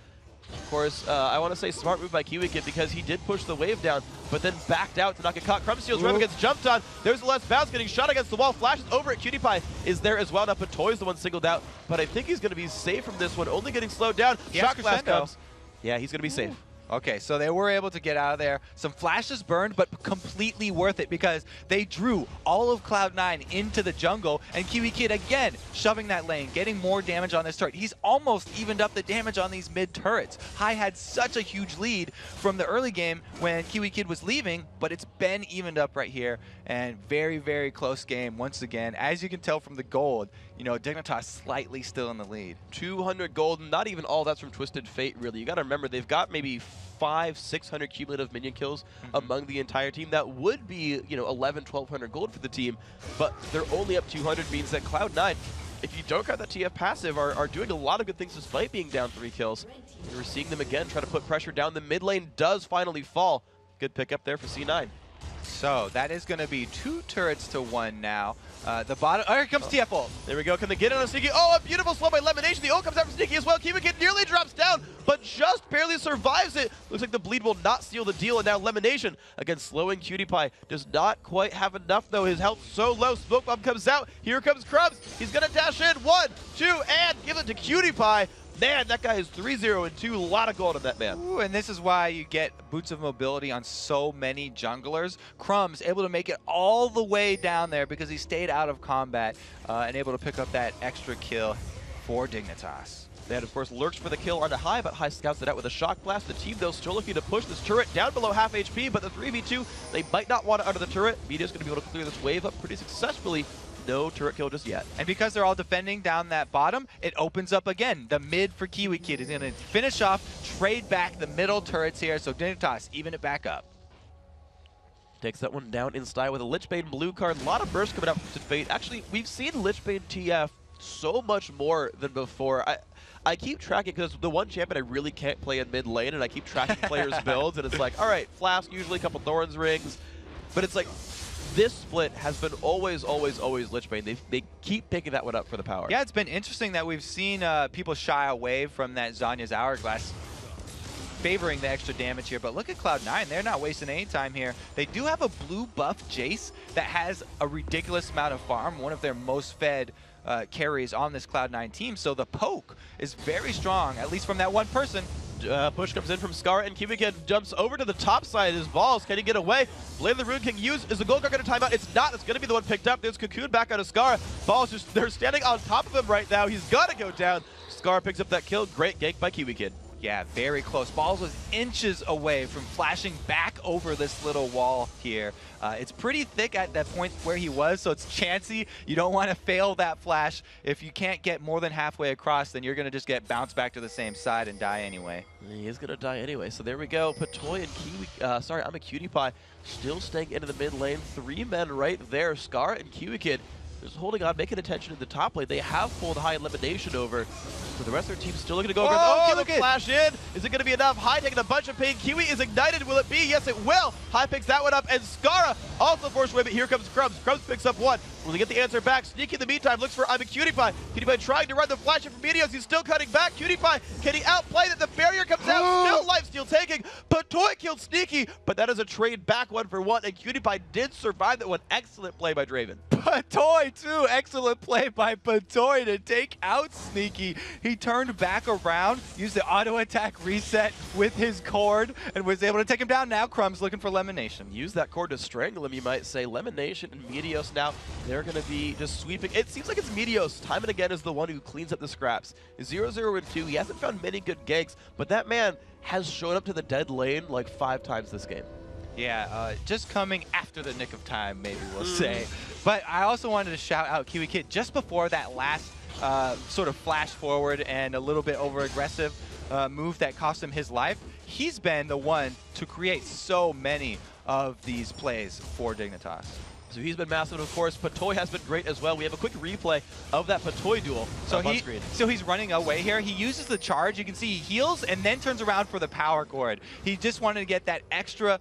Of course, I want to say smart move by Kiwi Kid because he did push the wave down, but then backed out to not get caught. Crumbs steals, Rev gets jumped on. There's the last bounce, getting shot against the wall. Flashes over at Cutie Pie is there as well. Now Patoy's the one singled out, but I think he's going to be safe from this one. Only getting slowed down. Shock Blast comes. Yeah, he's going to be safe. Okay, so they were able to get out of there. Some flashes burned, but completely worth it because they drew all of Cloud9 into the jungle, and Kiwi Kid, again, shoving that lane, getting more damage on this turret. He's almost evened up the damage on these mid-turrets. High had such a huge lead from the early game when Kiwi Kid was leaving, but it's been evened up right here, and very, very close game once again. As you can tell from the gold, you know, Dignitas slightly still in the lead. 200 gold, not even all that's from Twisted Fate, really. You got to remember, they've got maybe 500-600 cumulative minion kills among the entire team. That would be, you know, 1,100-1,200 gold for the team, but they're only up 200, means that Cloud9, if you don't grab that TF passive, are doing a lot of good things despite being down 3 kills. We're seeing them again try to put pressure down. The mid lane does finally fall. Good pickup there for C9. So that is going to be 2 turrets to 1 now. The bottom. Oh, here comes TF ult. There we go. Can they get it on Sneaky? Oh, a beautiful slow by Elimination. The ult comes out from Sneaky as well. Kiwi Kid nearly drops down, but just barely survives it. Looks like the bleed will not seal the deal, and now Elimination against slowing Cutie Pie does not quite have enough, though. His health so low. Smoke Bomb comes out. Here comes Crumbs. He's going to dash in. 1, 2, and give it to Cutie Pie. Man, that guy is 3-0-2. A lot of gold on that man. Ooh, and this is why you get boots of mobility on so many junglers. Crumb's able to make it all the way down there because he stayed out of combat and able to pick up that extra kill for Dignitas. They had, of course, lurched for the kill onto High, but High scouts it out with a shock blast. The team, though, still looking to push this turret down below half HP, but the 3v2, they might not want it under the turret. Media's going to be able to clear this wave up pretty successfully. No turret kill just yet. And because they're all defending down that bottom, it opens up again. The mid for Kiwi Kid is going to finish off, trade back the middle turrets here, so Dignitas even it back up. Takes that one down in style with a Lichbane blue card. A lot of bursts coming out from Fate. Actually, we've seen Lichbane TF so much more than before. I keep tracking, because the one champion I really can't play in mid lane, and I keep tracking players' builds, and it's like, all right, Flask usually, a couple Thorns rings, but it's like, this split has been always Lichbane. They keep picking that one up for the power. Yeah, it's been interesting that we've seen people shy away from that Zanya's Hourglass, favoring the extra damage here, but look at Cloud9. They're not wasting any time here. They do have a blue buff Jace that has a ridiculous amount of farm, one of their most fed carries on this Cloud9 team, so the poke is very strong, at least from that one person. Push comes in from Scar, and Cubican jumps over to the top side of his balls. Can he get away? Blade of the Rune King used. Is the gold guard going to time out? It's not. It's going to be the one picked up. There's Cocoon back out of Scar. Balls just, they're standing on top of him right now. He's got to go down. Scar picks up that kill. Great gank by Kiwi Kid. Yeah, very close. Balls was inches away from flashing back over this little wall here. It's pretty thick at that point where he was, so it's chancy. You don't want to fail that flash. If you can't get more than halfway across, then you're going to just get bounced back to the same side and die anyway. He is going to die anyway, so there we go. Patoy and Kiwi, I'm a Cutie Pie, still staying into the mid lane. 3 men right there, Scar and Kiwi Kid. Just holding on, making attention in the top lane. They have pulled High elimination over. So the rest of their team's still looking to go. Oh, look at flash in. Is it going to be enough? High taking a bunch of pain. Kiwi is ignited. Will it be? Yes, it will. High picks that one up. And Skara also forced away, but here comes Crumbs. Crumbs picks up one. Will he get the answer back? Sneaky in the meantime looks for I'm a Cutie Pie. Cutie Pie trying to run the flash in from Meteos. He's still cutting back. Cutie Pie, can he outplay that? The barrier comes out. Still lifesteal taking. Patoy killed Sneaky, but that is a trade back 1-for-1. And Cutie Pie did survive that one. Excellent play by Draven. Patoy too. Excellent play by Patoy to take out Sneaky. He turned back around, used the auto attack reset with his cord, and was able to take him down. Now Crumbs looking for Lemonation. Use that cord to strangle him, you might say. Lemonation and Meteos now, they're going to be just sweeping. It seems like it's Meteos time and again is the one who cleans up the scraps. 0-0-2, he hasn't found many good ganks, but that man has shown up to the dead lane like 5 times this game. Yeah, just coming after the nick of time, maybe we'll say. But I also wanted to shout out Kiwi Kid just before that last sort of flash forward and a little bit over-aggressive move that cost him his life. He's been the one to create so many of these plays for Dignitas. So he's been massive, and of course, Patoy has been great as well. We have a quick replay of that Patoy duel on screen. So he's running away here. He uses the charge. You can see he heals and then turns around for the power chord. He just wanted to get that extra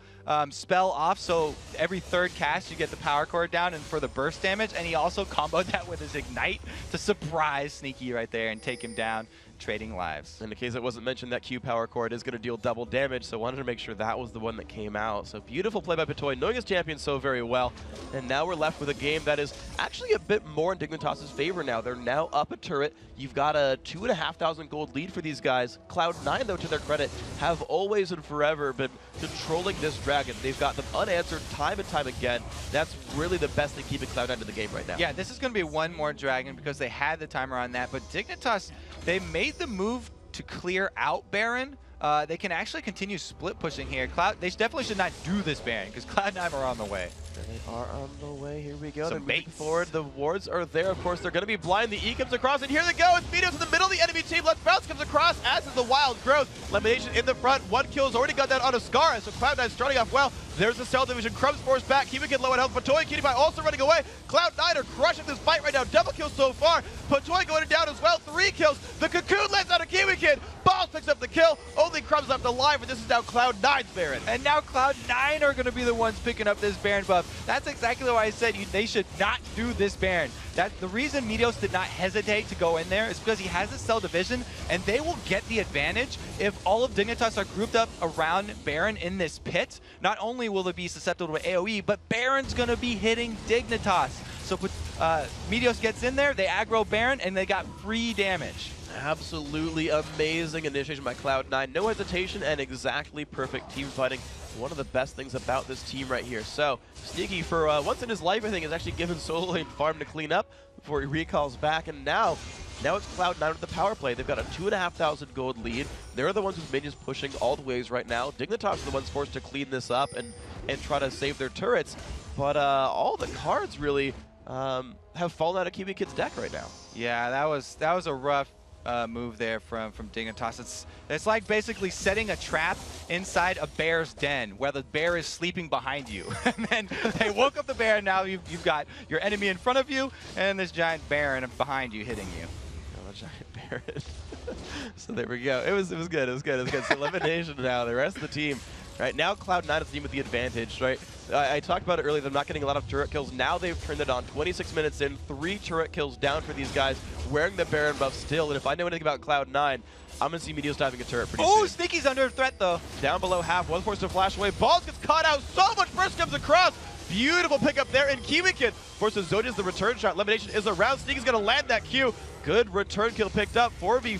spell off, so every third cast you get the power chord down and for the burst damage, and he also comboed that with his ignite to surprise Sneaky right there and take him down, trading lives. In the case it wasn't mentioned, that Q power chord is going to deal double damage, so I wanted to make sure that was the one that came out. So beautiful play by Patoy, knowing his champion so very well. And now we're left with a game that is actually a bit more in Dignitas' favor now. They're now up a turret. You've got a 2,500 gold lead for these guys. Cloud9, though, to their credit, have always and forever been controlling this dragon. They've got them unanswered time and time again. That's really the best thing keeping Cloud9 in the game right now. Yeah, this is going to be one more dragon because they had the timer on that, but Dignitas, they made the move to clear out Baron. They can actually continue split pushing here. They definitely should not do this Baron because Cloud9 are on the way. They are on the way. Here we go. Some they're moving forward. The wards are there. Of course, they're going to be blind. The E comes across, and here they go. It's Meteos in the middle of the enemy team. Let's Bounce comes across, as is the Wild Growth. Lemonation in the front. One kill's already got that on a Scar, so Cloud9 starting off well. There's the Cell Division. Crumbs forced back. Kiwi Kid low on health. Patoy and Cutie Pie also running away. Cloud9 are crushing this fight right now. Double kills so far. Patoy going down as well. 3 kills. The Cocoon lands out of Kiwi Kid. Balls picks up the kill. Only Crumbs left alive, but this is now Cloud9's Baron. And now Cloud9 are going to be the ones picking up this Baron buff. That's exactly why I said they should not do this Baron. The reason Meteos did not hesitate to go in there is because he has a Cell Division, and they will get the advantage if all of Dignitas are grouped up around Baron in this pit. Not only will it be susceptible to AoE, but Baron's going to be hitting Dignitas. So Meteos gets in there, they aggro Baron, and they got free damage. Absolutely amazing initiation by Cloud9. No hesitation and exactly perfect team fighting. One of the best things about this team right here. So, Sneaky, for once in his life, I think, has actually given Solo Lane farm to clean up before he recalls back. And now it's Cloud9 with the power play. They've got a 2,500 gold lead. They're the ones whose minions pushing all the waves right now. Dignitas are the ones forced to clean this up and try to save their turrets. But all the cards really have fallen out of Kiwi Kid's deck right now. Yeah, that was a rough move there from Dignitas. It's like basically setting a trap inside a bear's den where the bear is sleeping behind you. And then they woke up the bear, and now you've got your enemy in front of you and this giant bear behind you hitting you. Oh, a giant bear. So there we go. It was good. It was good. It was good. So elimination now. The rest of the team. Right now, Cloud9 is the team with the advantage, right? I talked about it earlier, they're not getting a lot of turret kills. Now they've turned it on. 26 minutes in, 3 turret kills down for these guys, wearing the Baron buff still. And if I know anything about Cloud9, I'm going to see Meteos diving a turret pretty soon. Oh, Sneaky's under threat, though. Down below half, one forced to flash away. Balls gets caught out, so much burst comes across. Beautiful pickup there, and Kiwi Kid forces Zodia's the return shot. Elimination is around. Sneaky's going to land that Q. Good return kill picked up, 4v4.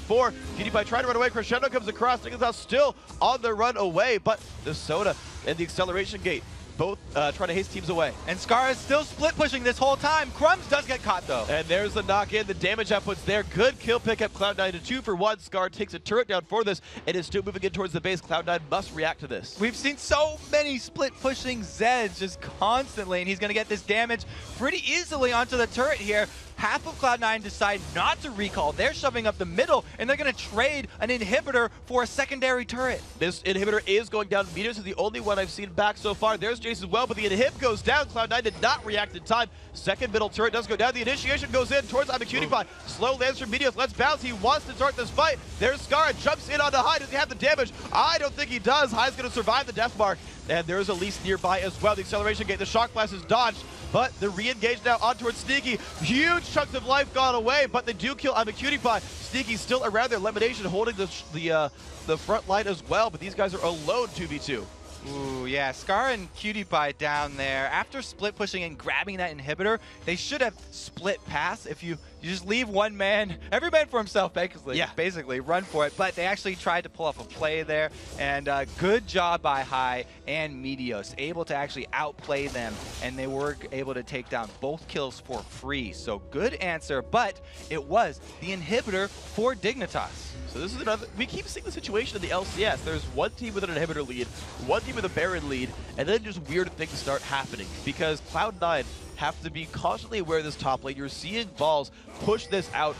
PewDiePie trying to run away. Crescendo comes across. Dignitas still on the run away, but the Soda and the acceleration gate both trying to haste teams away. And Scar is still split pushing this whole time. Crumbs does get caught, though. And there's the knock-in. The damage output's there. Good kill pickup. Cloud9 to 2 for 1. Scar takes a turret down for this and is still moving in towards the base. Cloud9 must react to this. We've seen so many split pushing Zeds just constantly, and he's going to get this damage pretty easily onto the turret here. Half of Cloud9 decide not to recall. They're shoving up the middle, and they're going to trade an inhibitor for a secondary turret. This inhibitor is going down. Meteos is the only one I've seen back so far. There's Jace as well, but the inhib goes down. Cloud9 did not react in time. Second middle turret does go down. The initiation goes in towards I'mACutiePie. Slow lands from Meteos. Let's bounce. He wants to start this fight. There's Scar. Jumps in onto High. Does he have the damage? I don't think he does. High's going to survive the death mark. And there's Elise nearby as well. The acceleration gate, the shock blast is dodged, but they're re-engaged now on towards Sneaky. Huge chunks of life gone away, but they do kill I'mACutiePie. Sneaky's still around there. Elimination holding the front line as well, but these guys are alone 2v2. Ooh, yeah, Scar and PewDiePie down there. After split pushing and grabbing that inhibitor, they should have split pass. If you just leave one man, every man for himself, basically, run for it. But they actually tried to pull off a play there, and good job by High and Meteos, able to actually outplay them, and they were able to take down both kills for free. So good answer, but it was the inhibitor for Dignitas. So this is another, we keep seeing the situation in the LCS. There's one team with an inhibitor lead, one team with a Baron lead, and then just weird things start happening because Cloud9 have to be constantly aware of this top lane. You're seeing Balls push this out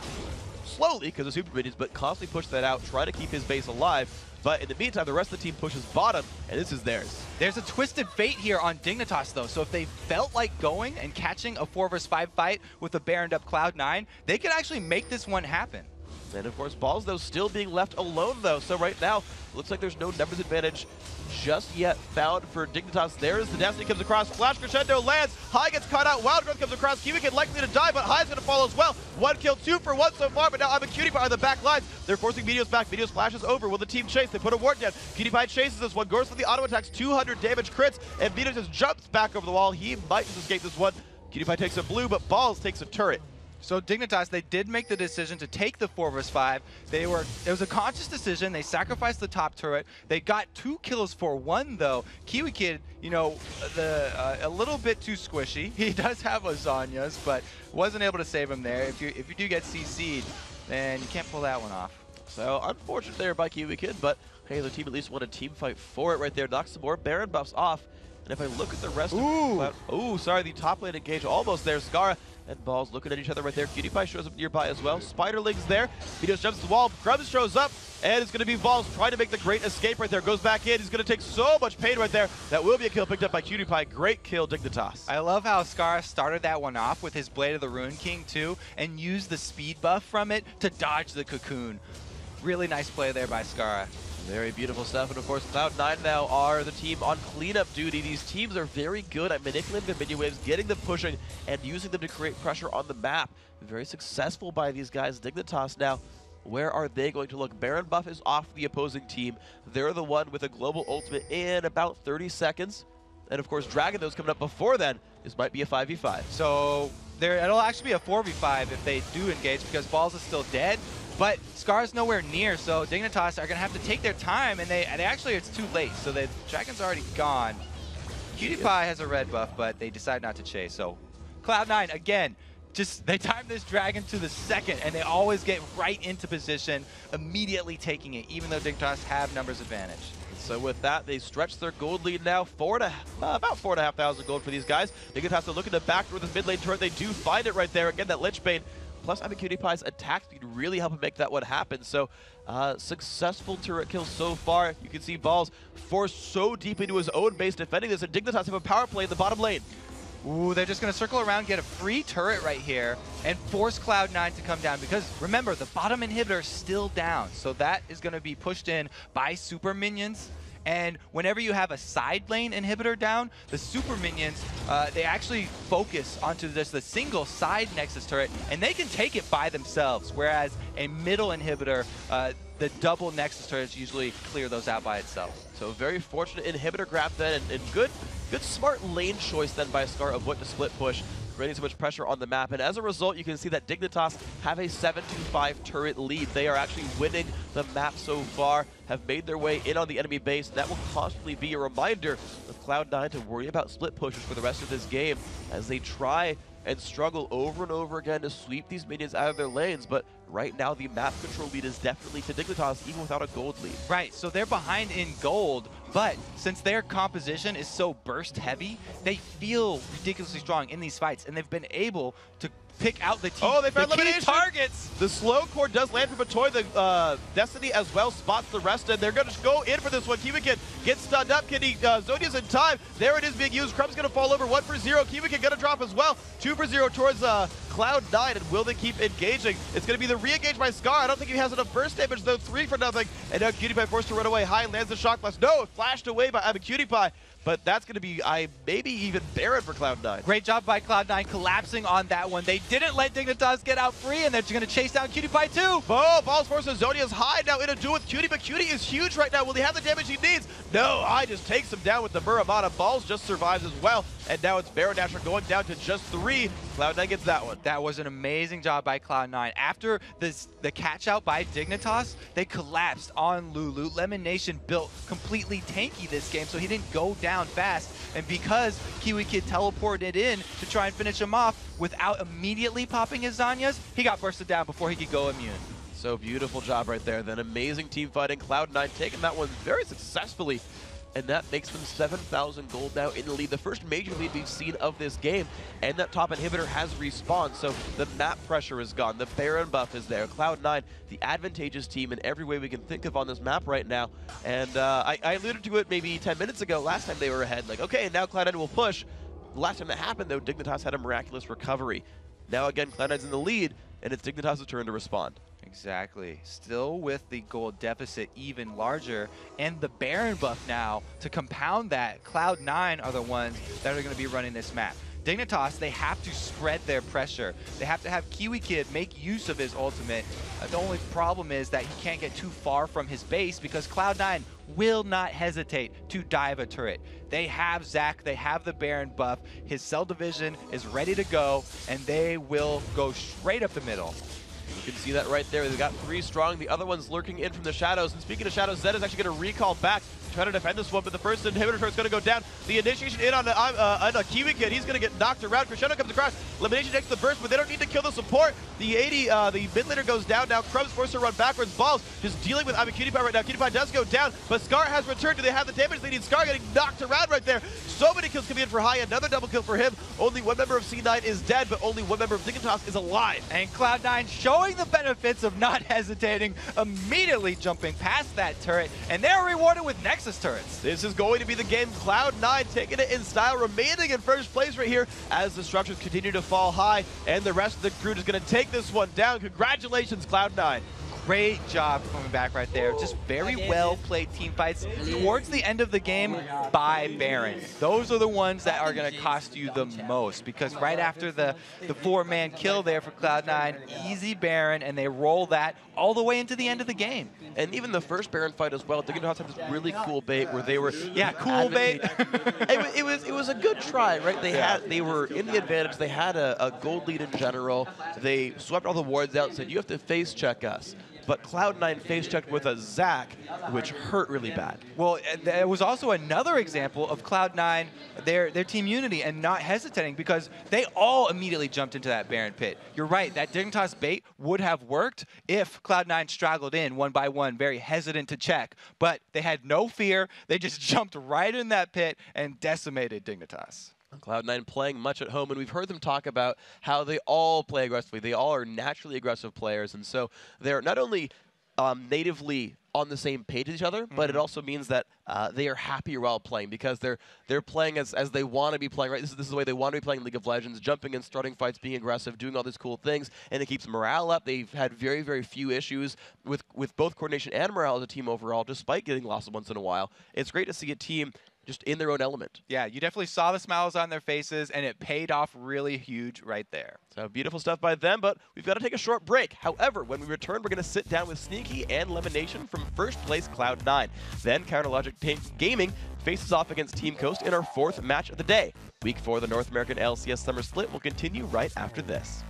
slowly because of super minions, but constantly push that out, try to keep his base alive. But in the meantime, the rest of the team pushes bottom, and this is theirs. There's a twisted fate here on Dignitas, though. So if they felt like going and catching a 4 vs 5 fight with a Baroned up Cloud9, they could actually make this one happen. And of course, Balls, though, still being left alone, though. So right now, looks like there's no numbers advantage just yet found for Dignitas. There's the Destiny comes across. Flash Crescendo lands. High gets caught out. Wild Growth comes across. Kiwi Kid likely to die, but High's going to fall as well. 1 kill, 2 for 1 so far, but now I'mACutiePie on the back lines. They're forcing Meteos back. Meteos flashes over. Will the team chase? They put a ward down. PewDiePie chases this one. Goes for the auto attacks. 200 damage crits, and Meteos just jumps back over the wall. He might just escape this one. PewDiePie takes a blue, but Balls takes a turret. So Dignitas, they did make the decision to take the 4 vs 5. It was a conscious decision. They sacrificed the top turret. They got 2 kills for 1, though. Kiwi Kid, you know, a little bit too squishy. He does have lasagnas, but wasn't able to save him there. If you do get CC'd, then you can't pull that one off. So unfortunate there by Kiwi Kid, but hey, the team at least won a team fight for it right there. Knocks some more Baron buffs off. And if I look at the rest of the top lane engage almost there. Scar and Balls looking at each other right there. PewDiePie shows up nearby as well. Spiderling's there. Meteos jumps the wall. Crumbs shows up, and it's going to be Balls trying to make the great escape right there. Goes back in. He's going to take so much pain right there. That will be a kill picked up by PewDiePie. Great kill, Dignitas. I love how Scar started that one off with his Blade of the Ruin King too, and used the speed buff from it to dodge the cocoon. Really nice play there by Scar. Very beautiful stuff, and of course Cloud9 now are the team on cleanup duty. These teams are very good at manipulating the minion waves, getting them pushing, and using them to create pressure on the map. Very successful by these guys. Dignitas now, where are they going to look? Baron buff is off the opposing team. They're the one with a global ultimate in about 30 seconds. And of course Dragon, those coming up before then. This might be a 5v5. So it'll actually be a 4v5 if they do engage, because Balls is still dead. But Scar's nowhere near, so Dignitas are going to have to take their time, and they actually, it's too late. So the Dragon's already gone. Cutie Pie has a red buff, but they decide not to chase. So Cloud9, again, they time this Dragon to the second, and they always get right into position, immediately taking it, even though Dignitas have numbers advantage. So with that, they stretch their gold lead now, about 4,500 gold for these guys. Dignitas are looking to backdoor this mid lane turret. They do find it right there. Again, that Lich Bane, plus Cutie Pie's attack speed really help him make that one happen. So successful turret kill so far. You can see Balls forced so deep into his own base defending this, and Dignitas have a power play in the bottom lane. Ooh, they're just going to circle around, get a free turret right here, and force Cloud9 to come down. Because remember, the bottom inhibitor is still down. So that is going to be pushed in by super minions. And whenever you have a side lane inhibitor down, the super minions, they actually focus onto just the single side Nexus turret, and they can take it by themselves. Whereas a middle inhibitor, the double Nexus turrets usually clear those out by itself. So very fortunate inhibitor grab then, and good smart lane choice then by Scar of what to split push, creating so much pressure on the map. And as a result, you can see that Dignitas have a 7-5 turret lead. They are actually winning the map so far, have made their way in on the enemy base. That will constantly be a reminder of Cloud9 to worry about split pushes for the rest of this game as they try and struggle over and over again to sweep these minions out of their lanes. But right now, the map control lead is definitely to Dignitas, even without a gold lead. Right, so they're behind in gold, but since their composition is so burst heavy, they feel ridiculously strong in these fights, and they've been able to pick out the key targets. The slow core does land from Matoy. The Destiny as well spots the rest, and they're going to go in for this one. Kiwikin gets stunned up. Can he? Zodia's in time. There it is being used. Crumb's going to fall over. 1 for 0. Kiwikin going to drop as well. 2 for 0 towards Cloud9, and will they keep engaging? It's going to be the re-engage by Scar. I don't think he has enough burst damage, though. 3 for nothing. And now Cutie Pie forced to run away. High lands the shock blast. No, flashed away by Cutie Pie. But that's going to be maybe even Baron for Cloud9. Great job by Cloud9 collapsing on that one. They didn't let Dignitas get out free, and they're going to chase down Cutie Pie too. Oh, Balls forces Zonia's high now in a duel with Cutie, but Cutie is huge right now. Will he have the damage he needs? No, I just takes him down with the Muramana. Balls just survives as well, and now it's Baron Dasher going down to just 3. Cloud9 gets that one. That was an amazing job by Cloud9. After the catch out by Dignitas, they collapsed on Lulu. Lemon Nation built completely tanky this game, so he didn't go down fast. And because Kiwi Kid teleported in to try and finish him off without immediately popping his Zanyas, he got bursted down before he could go immune. So beautiful job right there. Then amazing team fighting. Cloud9 taking that one very successfully. And that makes them 7,000 gold now in the lead. The first major lead we've seen of this game. And that top inhibitor has respawned. So the map pressure is gone. The Baron buff is there. Cloud9, the advantageous team in every way we can think of on this map right now. And I alluded to it maybe 10 minutes ago. Last time they were ahead. Like, okay, now Cloud9 will push. The last time that happened, though, Dignitas had a miraculous recovery. Now, again, Cloud9's in the lead. And it's Dignitas' turn to respond. Exactly. Still with the gold deficit even larger, and the Baron buff now to compound that. Cloud9 are the ones that are going to be running this map. Dignitas, they have to spread their pressure. They have to have Kiwi Kid make use of his ultimate. The only problem is that he can't get too far from his base because Cloud9 will not hesitate to dive a turret. They have Zac, they have the Baron buff, his cell division is ready to go, and they will go straight up the middle. You can see that right there. They've got 3 strong. The other one's lurking in from the shadows. And speaking of shadows, Zed is actually going to recall back, try to defend this one, but the first inhibitor turret's going to go down. The initiation in on a Kiwi Kid. He's going to get knocked around. Crescendo comes across. Elimination takes the burst, but they don't need to kill the support. The 80, the mid laner goes down now. Crumb's forced to run backwards. Balls just dealing with Cutie Pie right now. Cutie Pie does go down, but Scar has returned. Do they have the damage they need? Scar getting knocked around right there. So many kills coming in for High. Another double kill for him. Only one member of C9 is dead, but only one member of Dignitas is alive. And Cloud9 showing the benefits of not hesitating, immediately jumping past that turret, and they're rewarded with Nexus turrets. This is going to be the game. Cloud9 taking it in style, remaining in first place right here as the structures continue to fall high, and the rest of the crew is going to take this one down. Congratulations, Cloud9. Great job coming back right there. Just very well played team fights towards the end of the game by Baron. Those are the ones that are going to cost you the most, because right after the 4-man kill there for Cloud9, easy Baron, and they roll that all the way into the end of the game. And even the first Baron fight as well, Dignitas had this really cool bait where they were cool bait. it was a good try, right? They were in the advantage. They had a gold lead in general. They swept all the wards out and said, you have to face check us. But Cloud9 face checked with a Zac, which hurt really bad. Well, there was also another example of Cloud9, their team unity, and not hesitating, because they all immediately jumped into that Baron pit. You're right, that Dignitas bait would have worked if Cloud9 straggled in one by one, very hesitant to check. But they had no fear. They just jumped right in that pit and decimated Dignitas. Cloud9 playing much at home, and we've heard them talk about how they all play aggressively. They all are naturally aggressive players, and so they're not only natively on the same page as each other, but it also means that they are happier while playing, because they're playing as they want to be playing. Right, this is the way they want to be playing League of Legends, jumping in, starting fights, being aggressive, doing all these cool things, and it keeps morale up. They've had very, very few issues with both coordination and morale as a team overall, despite getting lost once in a while. It's great to see a team just in their own element. Yeah, you definitely saw the smiles on their faces, and it paid off really huge right there. So beautiful stuff by them, but we've got to take a short break. However, when we return, we're going to sit down with Sneaky and Lemonation from first place Cloud9. Then Counterlogic Gaming faces off against Team Coast in our 4th match of the day. Week 4 of the North American LCS Summer Split will continue right after this.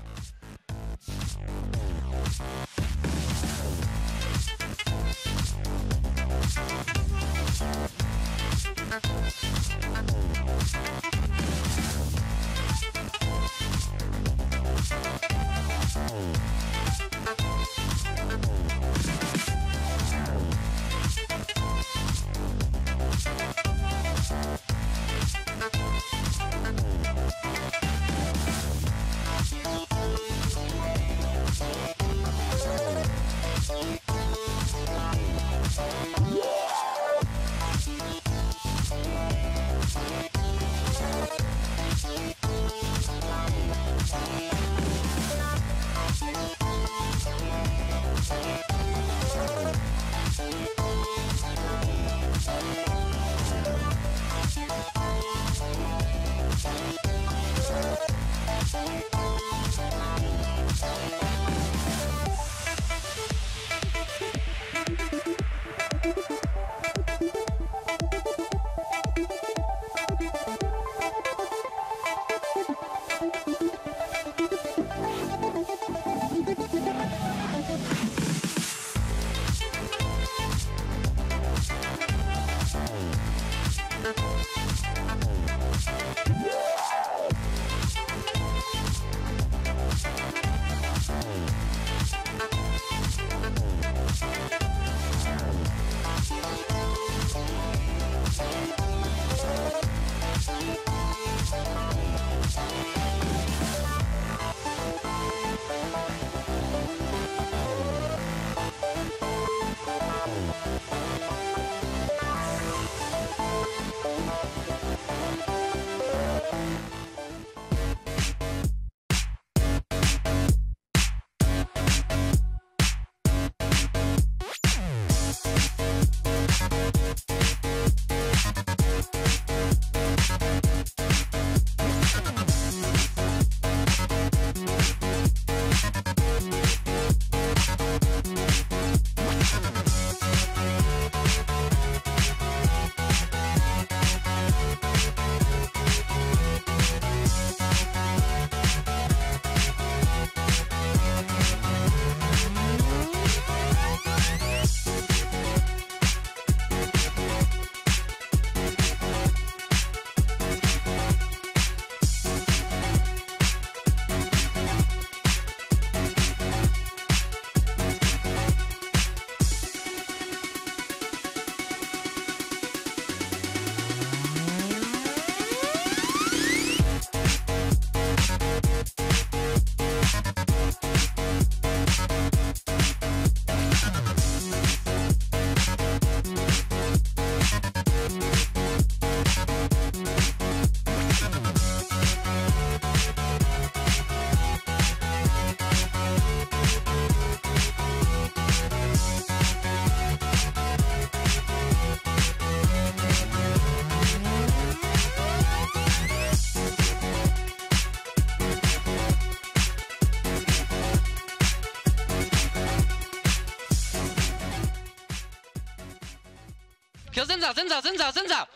Kill Zinzao, Zinzao, Zinzao, Zinzao.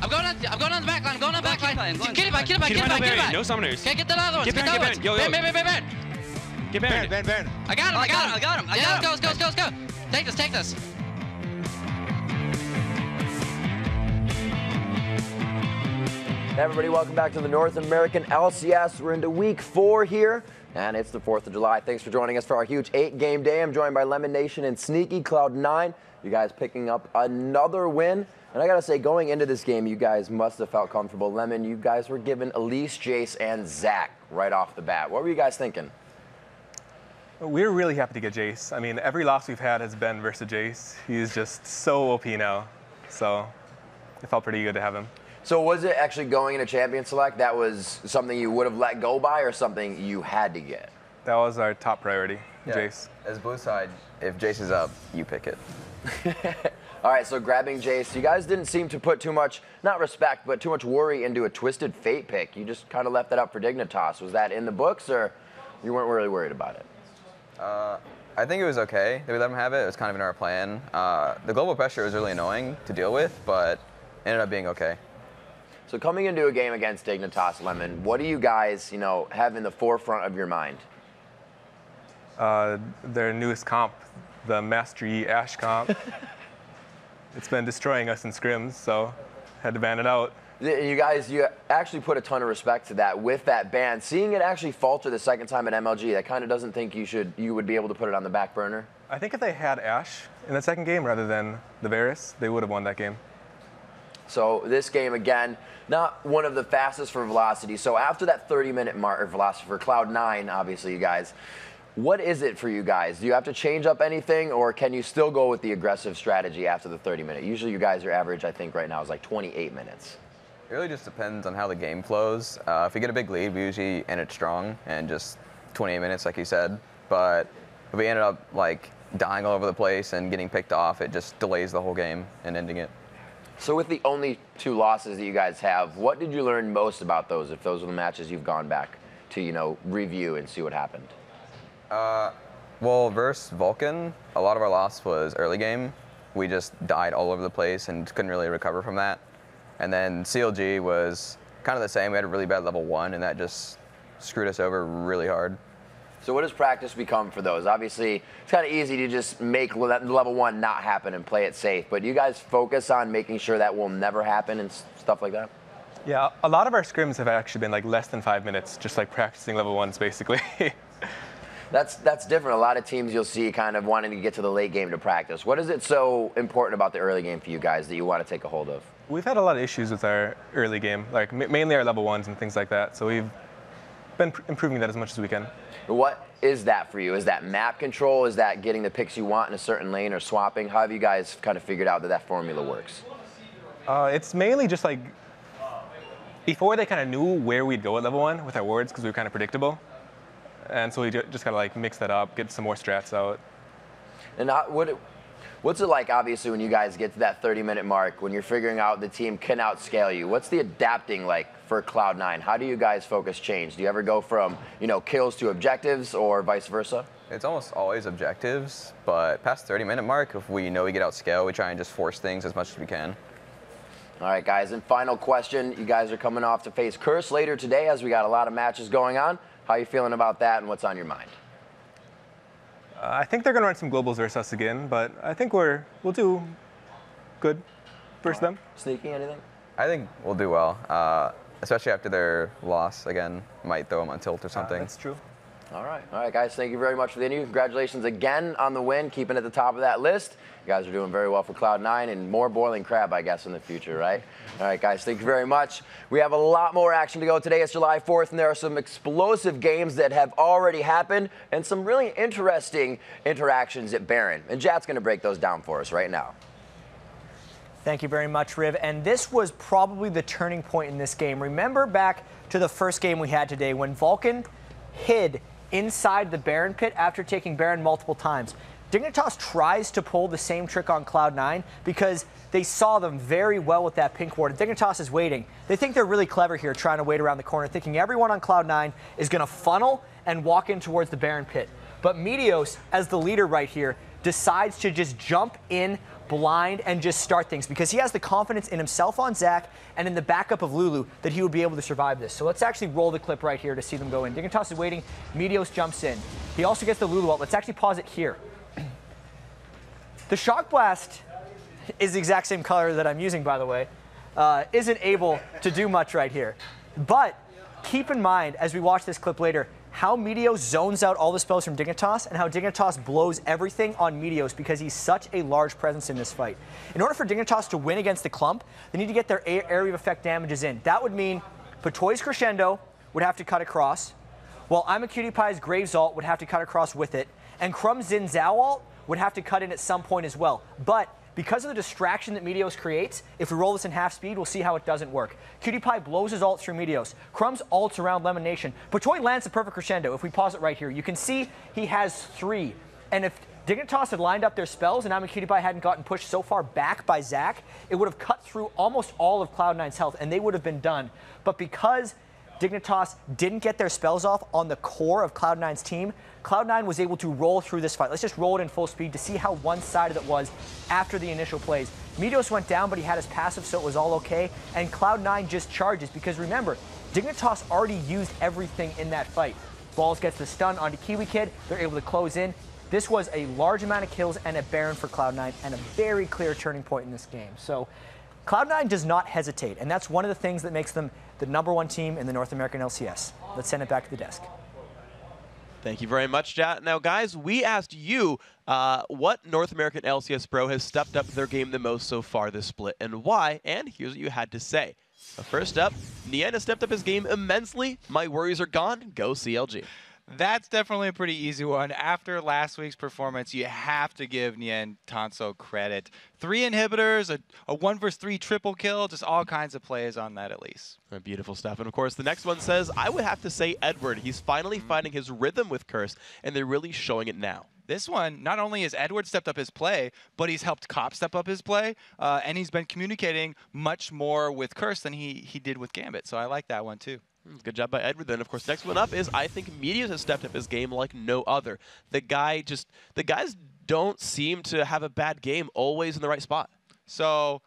I'm going on the back line, I'm going on the back line. Kill it back, kill it back, kill it back, kill it back. No summoners. Okay, get the other ones, get the other ones. Yo, yo. Baron. Get Baron. Baron. I got him. Let's go. Take this. Hey everybody, welcome back to the North American LCS. We're into week 4 here, and it's the 4th of July. Thanks for joining us for our huge 8-game day. I'm joined by Lemon Nation and Sneaky Cloud9. You guys picking up another win. And I gotta say, going into this game, you guys must have felt comfortable. Lemon, you guys were given Elise, Jace, and Zach right off the bat. What were you guys thinking? We're really happy to get Jace. I mean, every loss we've had has been versus Jace. He's just so OP now. So it felt pretty good to have him. So was it actually going into Champion Select that was something you would have let go by or something you had to get? That was our top priority, Jace. As blue side, if Jace is up, you pick it. All right, so grabbing Jace, you guys didn't seem to put too much, not respect, but too much worry into a Twisted Fate pick. You just kind of left that up for Dignitas. Was that in the books or you weren't really worried about it? I think it was okay that we let him have it. It was kind of in our plan. The global pressure was really annoying to deal with, but ended up being okay. So coming into a game against Dignitas, Lemon, what do you guys, have in the forefront of your mind? Their newest comp, the Master Yi Ashe comp. It's been destroying us in scrims, so had to ban it out. You guys, you actually put a ton of respect to that with that ban. Seeing it actually falter the second time at MLG, that kind of doesn't think you would be able to put it on the back burner? I think if they had Ashe in the second game rather than the Varus, they would have won that game. So this game, again, not one of the fastest for velocity. So after that 30-minute mark, or velocity for Cloud9, obviously, you guys, what is it for you guys? Do you have to change up anything, or can you still go with the aggressive strategy after the 30-minute? Usually you guys, your average, I think, right now is like 28 minutes. It really just depends on how the game flows. If we get a big lead, we usually end it strong and just 28 minutes, like you said. But if we ended up like dying all over the place and getting picked off, it just delays the whole game and ending it. So with the only 2 losses that you guys have, what did you learn most about those, if those were the matches you've gone back to, review and see what happened? Well, versus Vulcan, a lot of our loss was early game. We just died all over the place and couldn't really recover from that. And then CLG was kind of the same. We had a really bad level 1, and that just screwed us over really hard. So what does practice become for those? Obviously, it's kind of easy to just make level 1 not happen and play it safe, but do you guys focus on making sure that will never happen and stuff like that? Yeah, a lot of our scrims have actually been like less than 5 minutes, just like practicing level 1s, basically. That's different. A lot of teams you'll see kind of wanting to get to the late game to practice. What is it so important about the early game for you guys that you want to take a hold of? We've had a lot of issues with our early game, like mainly our level 1s and things like that, so we've been improving that as much as we can. What is that for you? Is that map control? Is that getting the picks you want in a certain lane or swapping? How have you guys kind of figured out that formula works? It's mainly just like, before they kind of knew where we'd go at level 1 with our wards because we were kind of predictable. And so we just gotta like mix that up, get some more strats out. And what's it like, obviously, when you guys get to that 30-minute mark, when you're figuring out the team can outscale you? What's the adapting like for Cloud9? How do you guys focus change? Do you ever go from, kills to objectives or vice versa? It's almost always objectives, but past 30-minute mark, if we know we get outscaled, we try and just force things as much as we can. All right, guys, and final question. You guys are coming off to face Curse later today as we got a lot of matches going on. How are you feeling about that and what's on your mind? I think they're going to run some globals versus us again, but I think we'll do good versus them. Sneaky, anything? I think we'll do well, especially after their loss again. Might throw them on tilt or something. That's true. All right, guys, thank you very much for the interview. Congratulations again on the win, keeping at the top of that list. You guys are doing very well for Cloud9 and more boiling crab, I guess, in the future, right? All right, guys, thank you very much. We have a lot more action to go today. It's July 4th, and there are some explosive games that have already happened and some really interesting interactions at Baron. And Jat's going to break those down for us right now. Thank you very much, Riv. And this was probably the turning point in this game. Remember back to the first game we had today when Vulcan hid inside the Baron pit after taking Baron multiple times. Dignitas tries to pull the same trick on Cloud9 because they saw them very well with that pink ward. Dignitas is waiting. They think they're really clever here, trying to wait around the corner, thinking everyone on Cloud9 is going to funnel and walk in towards the Baron pit. But Meteos, as the leader right here, decides to just jump in blind and just start things because he has the confidence in himself on Zach and in the backup of Lulu that he would be able to survive this. So let's actually roll the clip right here to see them go in. Dignitas is waiting. Meteos jumps in. He also gets the Lulu out. Let's actually pause it here. The Shock Blast is the exact same color that I'm using, by the way. Isn't able to do much right here. But keep in mind, as we watch this clip later, how Meteos zones out all the spells from Dignitas and how Dignitas blows everything on Meteos because he's such a large presence in this fight. In order for Dignitas to win against the clump, they need to get their area of effect damages in. That would mean Patoy's Crescendo would have to cut across, while I'm a Cutie Pie's Graves ult would have to cut across with it, and Crumb's Xin Zhao ult would have to cut in at some point as well. But because of the distraction that Meteos creates, if we roll this in half speed, we'll see how it doesn't work. Cutie Pie blows his ult through Meteos. Crumbs ults around Lemon Nation. Patoy lands the perfect crescendo. If we pause it right here, you can see he has 3. And if Dignitas had lined up their spells and I'm Cutie Pie hadn't gotten pushed so far back by Zach, it would have cut through almost all of Cloud9's health, and they would have been done. But because Dignitas didn't get their spells off on the core of Cloud9's team, Cloud9 was able to roll through this fight. Let's just roll it in full speed to see how one-sided it was after the initial plays. Meteos went down, but he had his passive, so it was all okay. And Cloud9 just charges, because remember, Dignitas already used everything in that fight. Balls gets the stun onto Kiwi Kid. They're able to close in. This was a large amount of kills and a Baron for Cloud9 and a very clear turning point in this game. So Cloud9 does not hesitate, and that's one of the things that makes them the #1 team in the North American LCS. Let's send it back to the desk. Thank you very much, chat. Now, guys, we asked you what North American LCS Pro has stepped up their game the most so far this split and why, and here's what you had to say. First up, Nien has stepped up his game immensely. My worries are gone. Go CLG. That's definitely a pretty easy one. After last week's performance, you have to give Nien Tanso credit. 3 inhibitors, a 1 vs 3 triple kill, just all kinds of plays on that at least. Beautiful stuff. And of course, the next one says, I would have to say Edward. He's finally finding his rhythm with Curse, and they're really showing it now. This one, not only has Edward stepped up his play, but he's helped Cop step up his play, and he's been communicating much more with Curse than he did with Gambit. So I like that one too. Good job by Edward then. Of course, next one up is I think Meteos has stepped up his game like no other. The guys don't seem to have a bad game, always in the right spot. So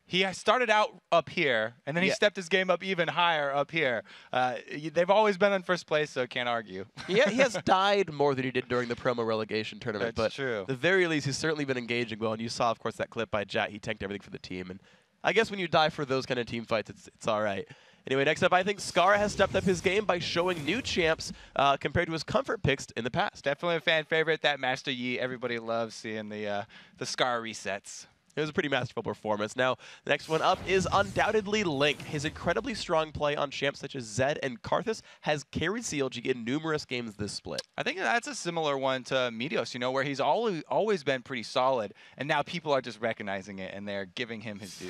he started out up here, and then he stepped his game up even higher up here. They've always been in first place, so can't argue. Yeah, he has died more than he did during the promo relegation tournament. That's but true. At the very least, he's certainly been engaging well. And you saw, of course, that clip by Jat. He tanked everything for the team. And I guess when you die for those kind of team fights, it's all right. Anyway, next up, I think Scar has stepped up his game by showing new champs compared to his comfort picks in the past. Definitely a fan favorite. That Master Yi, everybody loves seeing the Scar resets. It was a pretty masterful performance. Now, the next one up is undoubtedly Link. His incredibly strong play on champs such as Zed and Karthus has carried CLG in numerous games this split. I think that's a similar one to Meteos, where he's always been pretty solid, and now people are just recognizing it, and they're giving him his due.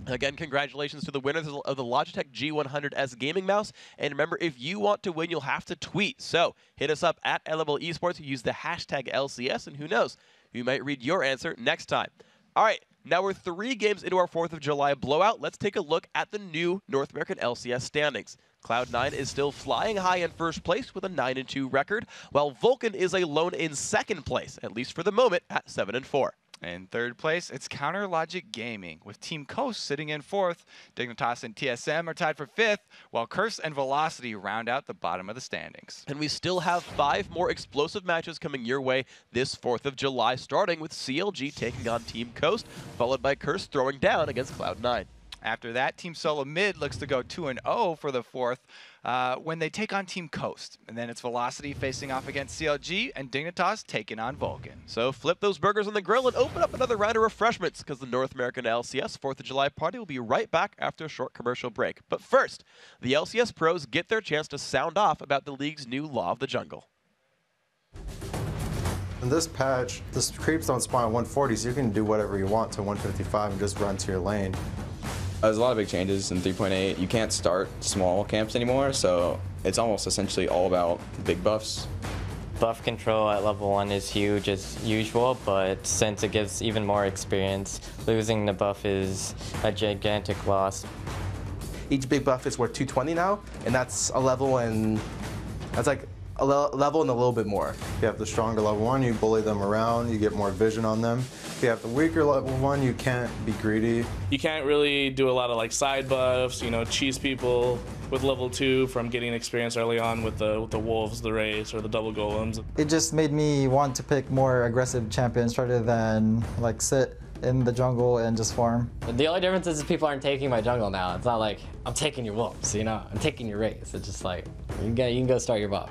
Again, congratulations to the winners of the Logitech G100S gaming mouse. And remember, if you want to win, you'll have to tweet. So hit us up at LML Esports, use the hashtag LCS, and who knows, we might read your answer next time. All right, now we're 3 games into our 4th of July blowout. Let's take a look at the new North American LCS standings. Cloud9 is still flying high in first place with a 9-2 record, while Vulcan is alone in second place, at least for the moment, at 7-4. In third place, it's Counter Logic Gaming, with Team Coast sitting in 4th. Dignitas and TSM are tied for 5th, while Curse and Velocity round out the bottom of the standings. And we still have 5 more explosive matches coming your way this 4th of July, starting with CLG taking on Team Coast, followed by Curse throwing down against Cloud9. After that, Team Solo Mid looks to go 2-0 for the 4th when they take on Team Coast. And then it's Velocity facing off against CLG and Dignitas taking on Vulcan. So flip those burgers on the grill and open up another round of refreshments, because the North American LCS 4th of July party will be right back after a short commercial break. But first, the LCS pros get their chance to sound off about the league's new Law of the Jungle. In this patch, the creeps don't spawn at 140, so you can do whatever you want to 155 and just run to your lane. There's a lot of big changes in 3.8. You can't start small camps anymore, so it's almost essentially all about big buffs. Buff control at level 1 is huge as usual, but since it gives even more experience, losing the buff is a gigantic loss. Each big buff is worth 220 now, and that's a level, and that's like level and a little bit more. If you have the stronger level 1, you bully them around, you get more vision on them. If you have the weaker level 1, you can't be greedy. You can't really do a lot of like side buffs, you know, cheese people with level 2 from getting experience early on with the wolves, the rays, or the double golems. It just made me want to pick more aggressive champions rather than like sit in the jungle and just farm. The only difference is people aren't taking my jungle now. It's not like I'm taking your wolves, you know, I'm taking your rays. It's just like you can go start your buff.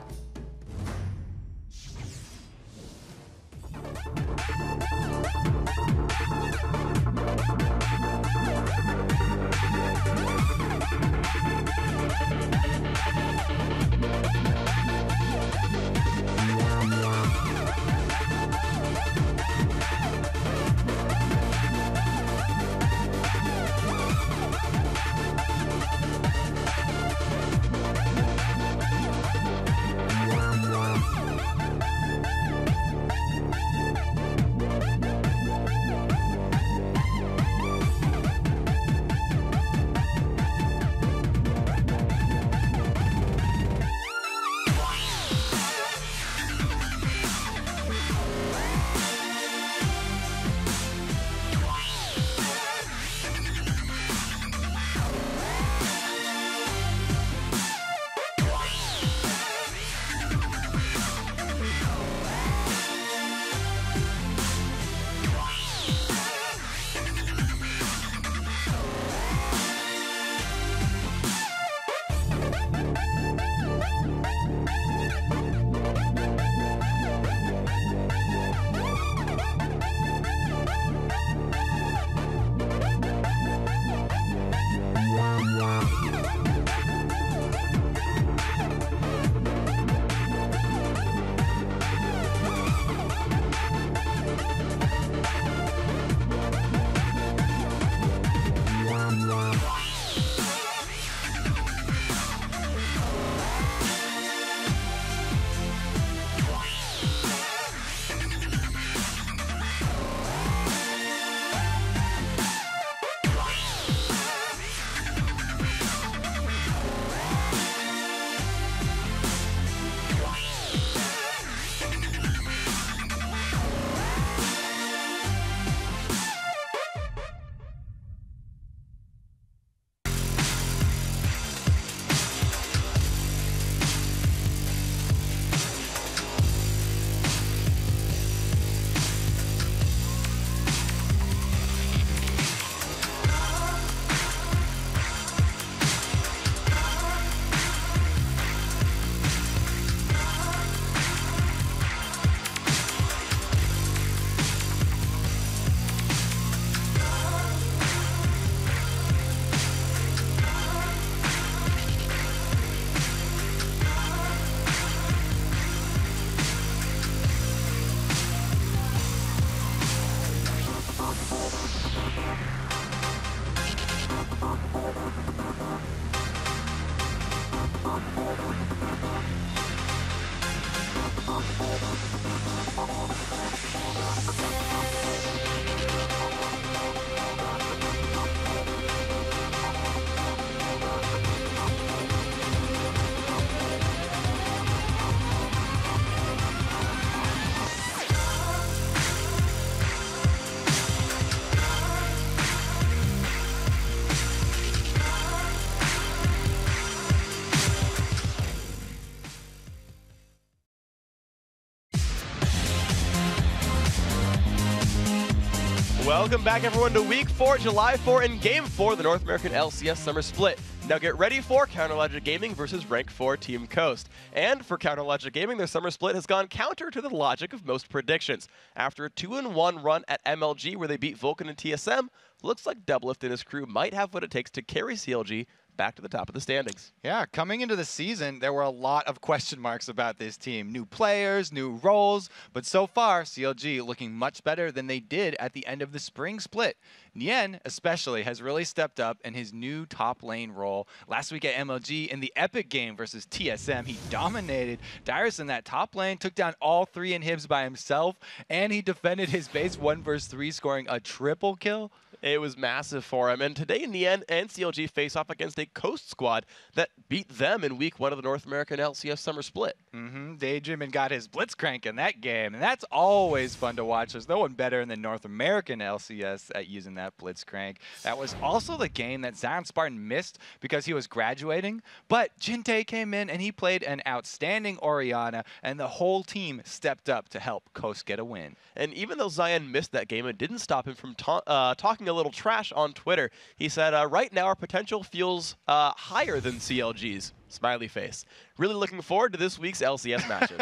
Welcome back, everyone, to Week 4, July 4, and Game 4 of the North American LCS Summer Split. Now get ready for Counter Logic Gaming versus Rank 4 Team Coast. And for Counter Logic Gaming, their Summer Split has gone counter to the logic of most predictions. After a 2-1 run at MLG where they beat Vulcan and TSM, looks like Doublelift and his crew might have what it takes to carry CLG back to the top of the standings. Yeah, coming into the season, there were a lot of question marks about this team. New players, new roles, but so far, CLG looking much better than they did at the end of the spring split. Nien, especially, has really stepped up in his new top lane role. Last week at MLG, in the epic game versus TSM, he dominated Dyrus in that top lane, took down all 3 inhibs by himself, and he defended his base 1 versus 3, scoring a triple kill. It was massive for him. And today, NA and CLG face off against a Coast squad that beat them in Week 1 of the North American LCS Summer Split. Daydreamin got his Blitzcrank in that game, and that's always fun to watch. There's no one better in the North American LCS at using that Blitzcrank. That was also the game that Zion Spartan missed because he was graduating, but Jinte came in and he played an outstanding Orianna, and the whole team stepped up to help Coast get a win. And even though Zion missed that game, it didn't stop him from talking a little trash on Twitter. He said, right now our potential feels higher than CLG's. Smiley face. Really looking forward to this week's LCS matches.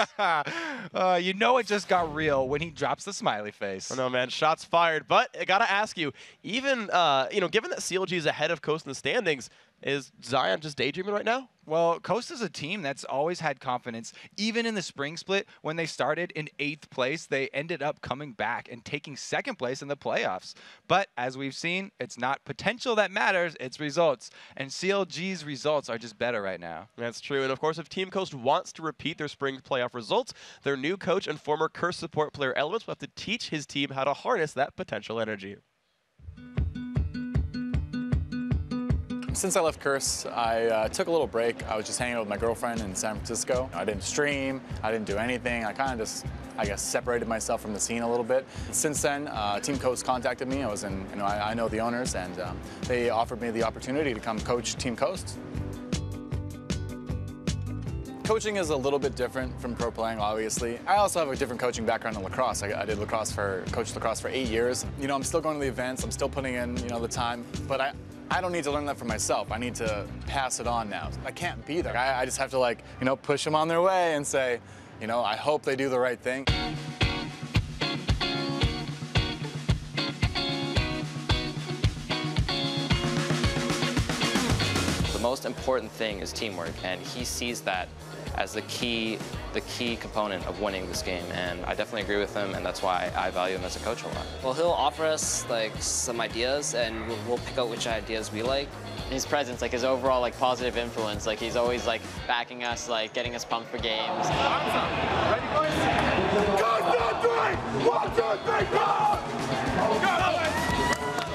You know it just got real when he drops the smiley face. I know, man. Shots fired. But I got to ask you, even, given that CLG is ahead of Coast in the standings, is Zion just daydreaming right now? Well, Coast is a team that's always had confidence. Even in the spring split, when they started in 8th place, they ended up coming back and taking 2nd place in the playoffs. But as we've seen, it's not potential that matters, it's results. And CLG's results are just better right now. That's true. And of course, if Team Coast wants to repeat their spring playoff results, their new coach and former Curse support player Elements will have to teach his team how to harness that potential energy. Since I left Curse, I took a little break. I was just hanging out with my girlfriend in San Francisco. I didn't stream, I didn't do anything. I kind of just, I guess, separated myself from the scene a little bit. Since then, Team Coast contacted me. I know the owners, and they offered me the opportunity to come coach Team Coast. Coaching is a little bit different from pro playing, obviously. I also have a different coaching background in lacrosse. I did coached lacrosse for 8 years. I'm still going to the events. I'm still putting in, the time, but I don't need to learn that for myself. I need to pass it on now. I can't be there. I just have to push them on their way and say, I hope they do the right thing. The most important thing is teamwork, and he sees that as the key component of winning this game, and I definitely agree with him, and that's why I value him as a coach a lot. Well, he'll offer us some ideas, and we'll pick out which ideas we like. His presence, his overall positive influence, he's always backing us, getting us pumped for games. Ready, boys? Go, 1, 2, 3, go!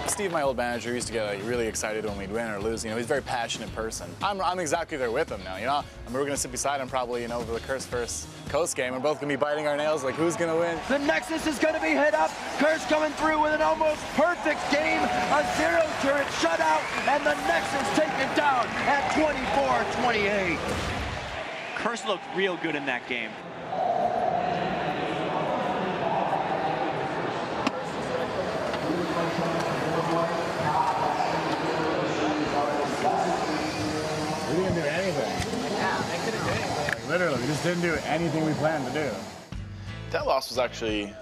Steve, my old manager, used to get really excited when we'd win or lose. He's a very passionate person. I'm exactly there with him now. We're gonna sit beside him probably, over the Curse versus Coast game. We're both gonna be biting our nails, who's gonna win. The Nexus is gonna be hit up. Curse coming through with an almost perfect game. A 0-turret shutout, and the Nexus taken down at 24-28. Curse looked real good in that game. We didn't do anything. Yeah, they couldn't do anything. Literally, we just didn't do anything we planned to do. That loss was actually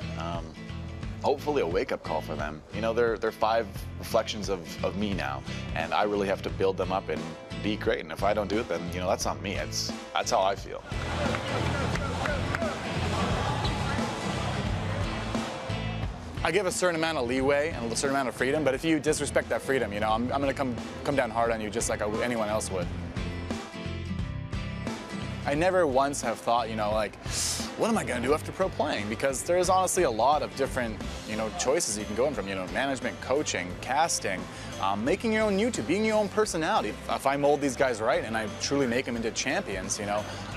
hopefully a wake-up call for them. They're 5 reflections of me now, and I really have to build them up and be great. And if I don't do it, then that's not me. That's how I feel. I give a certain amount of leeway and a certain amount of freedom, but if you disrespect that freedom, I'm gonna come down hard on you just like anyone else would. I never once have thought, what am I gonna do after pro playing? Because there's honestly a lot of different, choices you can go in from, management, coaching, casting, making your own YouTube, being your own personality. If I mold these guys right and I truly make them into champions,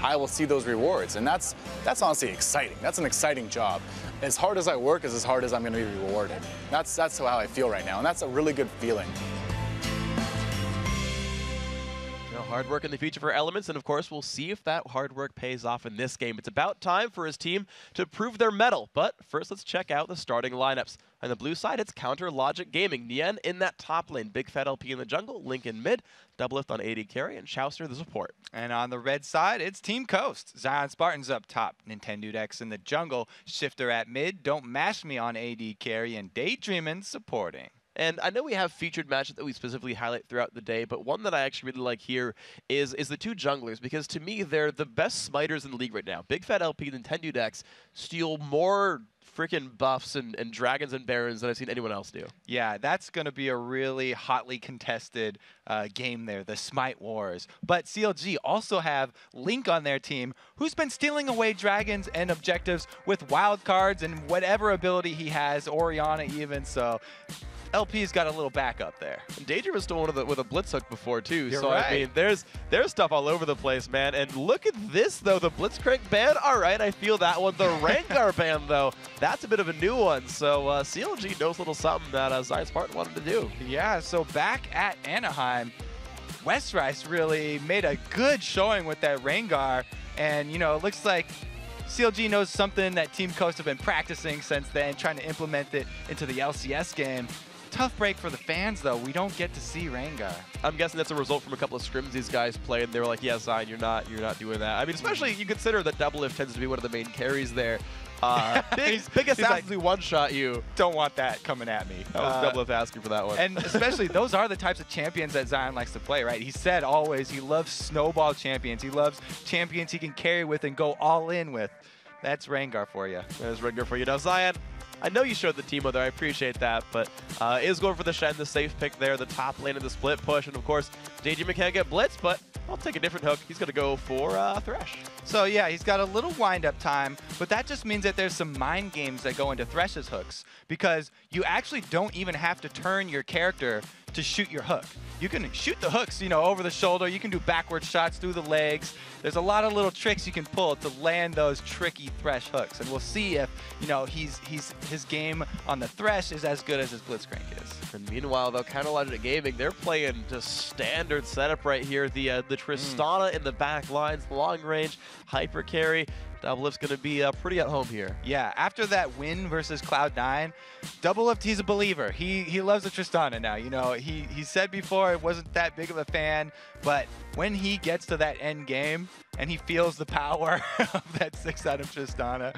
I will see those rewards. And that's honestly exciting. That's an exciting job. As hard as I work is as hard as I'm gonna be rewarded. That's how I feel right now, and that's a really good feeling. Hard work in the future for Elements, and of course, we'll see if that hard work pays off in this game. It's about time for his team to prove their mettle, but first let's check out the starting lineups. On the blue side, it's Counter Logic Gaming. Nien in that top lane, Big Fat LP in the jungle, Link in mid, Doublelift on AD carry, and Chouster the support. And on the red side, it's Team Coast. Zion Spartans up top, Nintendo X in the jungle, Shifter at mid, Don't Mash Me on AD carry, and Daydreamin supporting. And I know we have featured matches that we specifically highlight throughout the day, but one that I actually really like here is the 2 junglers, because to me, they're the best smiters in the league right now. Big Fat LP and Nintendo X steal more freaking buffs and dragons and barons than I've seen anyone else do. Yeah, that's going to be a really hotly contested game there, the Smite Wars. But CLG also have Link on their team, who's been stealing away dragons and objectives with wild cards and whatever ability he has, Orianna even, so LP's got a little backup there. And Danger was still with a blitz hook before too. You're so right. I mean, there's stuff all over the place, man. And look at this though, the Blitzcrank ban. All right, I feel that one. The Rengar ban though, that's a bit of a new one. So CLG knows a little something that Zion Spartan wanted to do. Yeah. So back at Anaheim, Westrice really made a good showing with that Rengar, and you know, it looks like CLG knows something that Team Coast have been practicing since then, trying to implement it into the LCS game. Tough break for the fans, though. We don't get to see Rengar. I'm guessing that's a result from a couple of scrims these guys played, and they were like, yeah, Zion, you're not doing that. I mean, especially you consider that Doublelift tends to be one of the main carries there. Big assassins who one-shot you. Don't want that coming at me. That was Doublelift asking for that one. And especially, those are the types of champions that Zion likes to play, right? He said always he loves snowball champions. He loves champions he can carry with and go all in with. That's Rengar for you. There's Rengar for you. Now, Zion, I know you showed the Teemo there. I appreciate that, but is going for the Shen, the safe pick there, the top lane of the split push, and of course, JG can't get blitz, but I'll take a different hook. He's going to go for Thresh. So yeah, he's got a little wind-up time, but that just means that there's some mind games that go into Thresh's hooks, because you actually don't even have to turn your character to shoot your hook. You can shoot the hooks, you know, over the shoulder. You can do backward shots through the legs. There's a lot of little tricks you can pull to land those tricky Thresh hooks, and we'll see if, you know, his game on the Thresh is as good as his Blitzcrank is. And meanwhile, though, Counterlogic Gaming, they're playing just standard setup right here. The Tristana in the back lines, long range, hyper carry. Doublelift's going to be pretty at home here. Yeah, after that win versus Cloud9, Doublelift, he's a believer. He loves the Tristana now. You know, he said before it wasn't that big of a fan, but when he gets to that end game and he feels the power of that 6-item Tristana,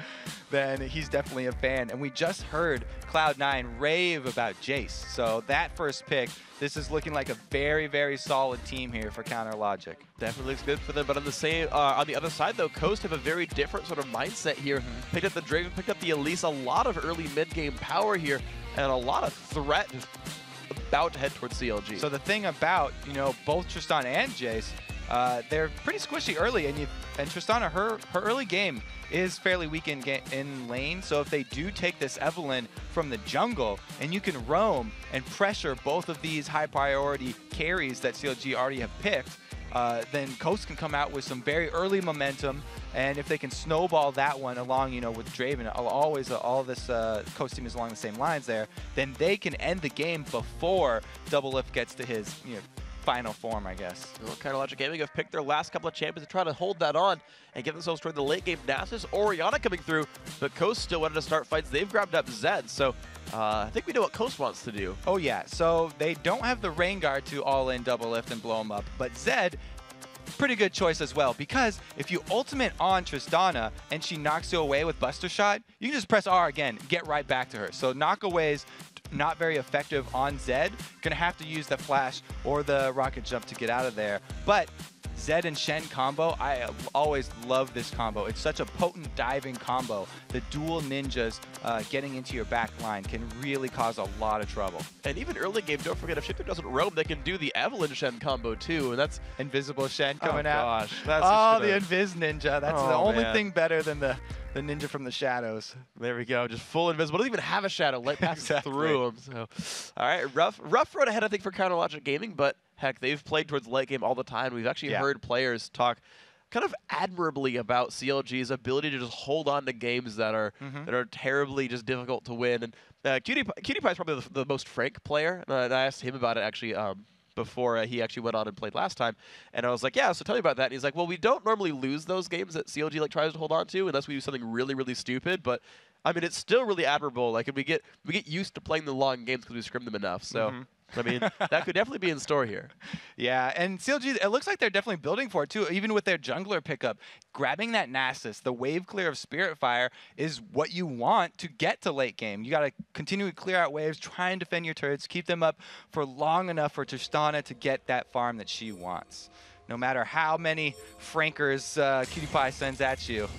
then he's definitely a fan. And we just heard Cloud9 rave about Jace. So that first pick, this is looking like a very, very solid team here for Counterlogic. Definitely looks good for them, but on the other side though, Coast have a very different sort of mindset here. Picked up the Draven, picked up the Elise, a lot of early mid-game power here, and a lot of threat just about to head towards CLG. So the thing about, you know, both Tristana and Jace, they're pretty squishy early, and Tristana, her early game is fairly weak in lane, so if they do take this Evelynn from the jungle, and you can roam and pressure both of these high priority carries that CLG already have picked, then Coast can come out with some very early momentum, and if they can snowball that one along, you know, with Draven, all this Coast team is along the same lines there, then they can end the game before Doublelift gets to his, you know, final form, I guess. Well, Counterlogic Gaming have picked their last couple of champions to try to hold that on and get themselves toward the late game. Nasus, Orianna coming through, but Coast still wanted to start fights. They've grabbed up Zed, so I think we know what Coast wants to do. Oh yeah, so they don't have the Rengar to all-in Doublelift and blow him up, but Zed, pretty good choice as well, because if you ultimate on Tristana and she knocks you away with Buster Shot, you can just press R again, get right back to her. So knockaways, not very effective on Zed. Gonna have to use the flash or the rocket jump to get out of there. But Zed and Shen combo, I always love this combo. It's such a potent diving combo. The dual ninjas getting into your back line can really cause a lot of trouble. And even early game, don't forget, if Shifter doesn't roam, they can do the Evelynn Shen combo too, and that's Invisible Shen coming out. Gosh, that's the Invis Ninja. That's the only thing better than the ninja from the shadows. There we go, just full invisible. Doesn't even have a shadow. Light passes through him. So, all right, rough road ahead, I think, for Counterlogic Gaming, but heck, they've played towards late game all the time. We've actually heard players talk kind of admirably about CLG's ability to just hold on to games that are terribly just difficult to win. And Cutie Pie is probably the most frank player. And I asked him about it actually before he actually went on and played last time. And I was like, yeah, so tell me about that. And he's like, well, we don't normally lose those games that CLG like tries to hold on to unless we do something really, really stupid. But I mean, it's still really admirable. Like, we get used to playing the long games because we scrim them enough. So. I mean, that could definitely be in store here. Yeah, and CLG, it looks like they're definitely building for it, too, even with their jungler pickup. Grabbing that Nasus, the wave clear of Spirit Fire, is what you want to get to late game. You got to continue to clear out waves, try and defend your turrets, keep them up for long enough for Tristana to get that farm that she wants. No matter how many Frankers Cutie Pie sends at you,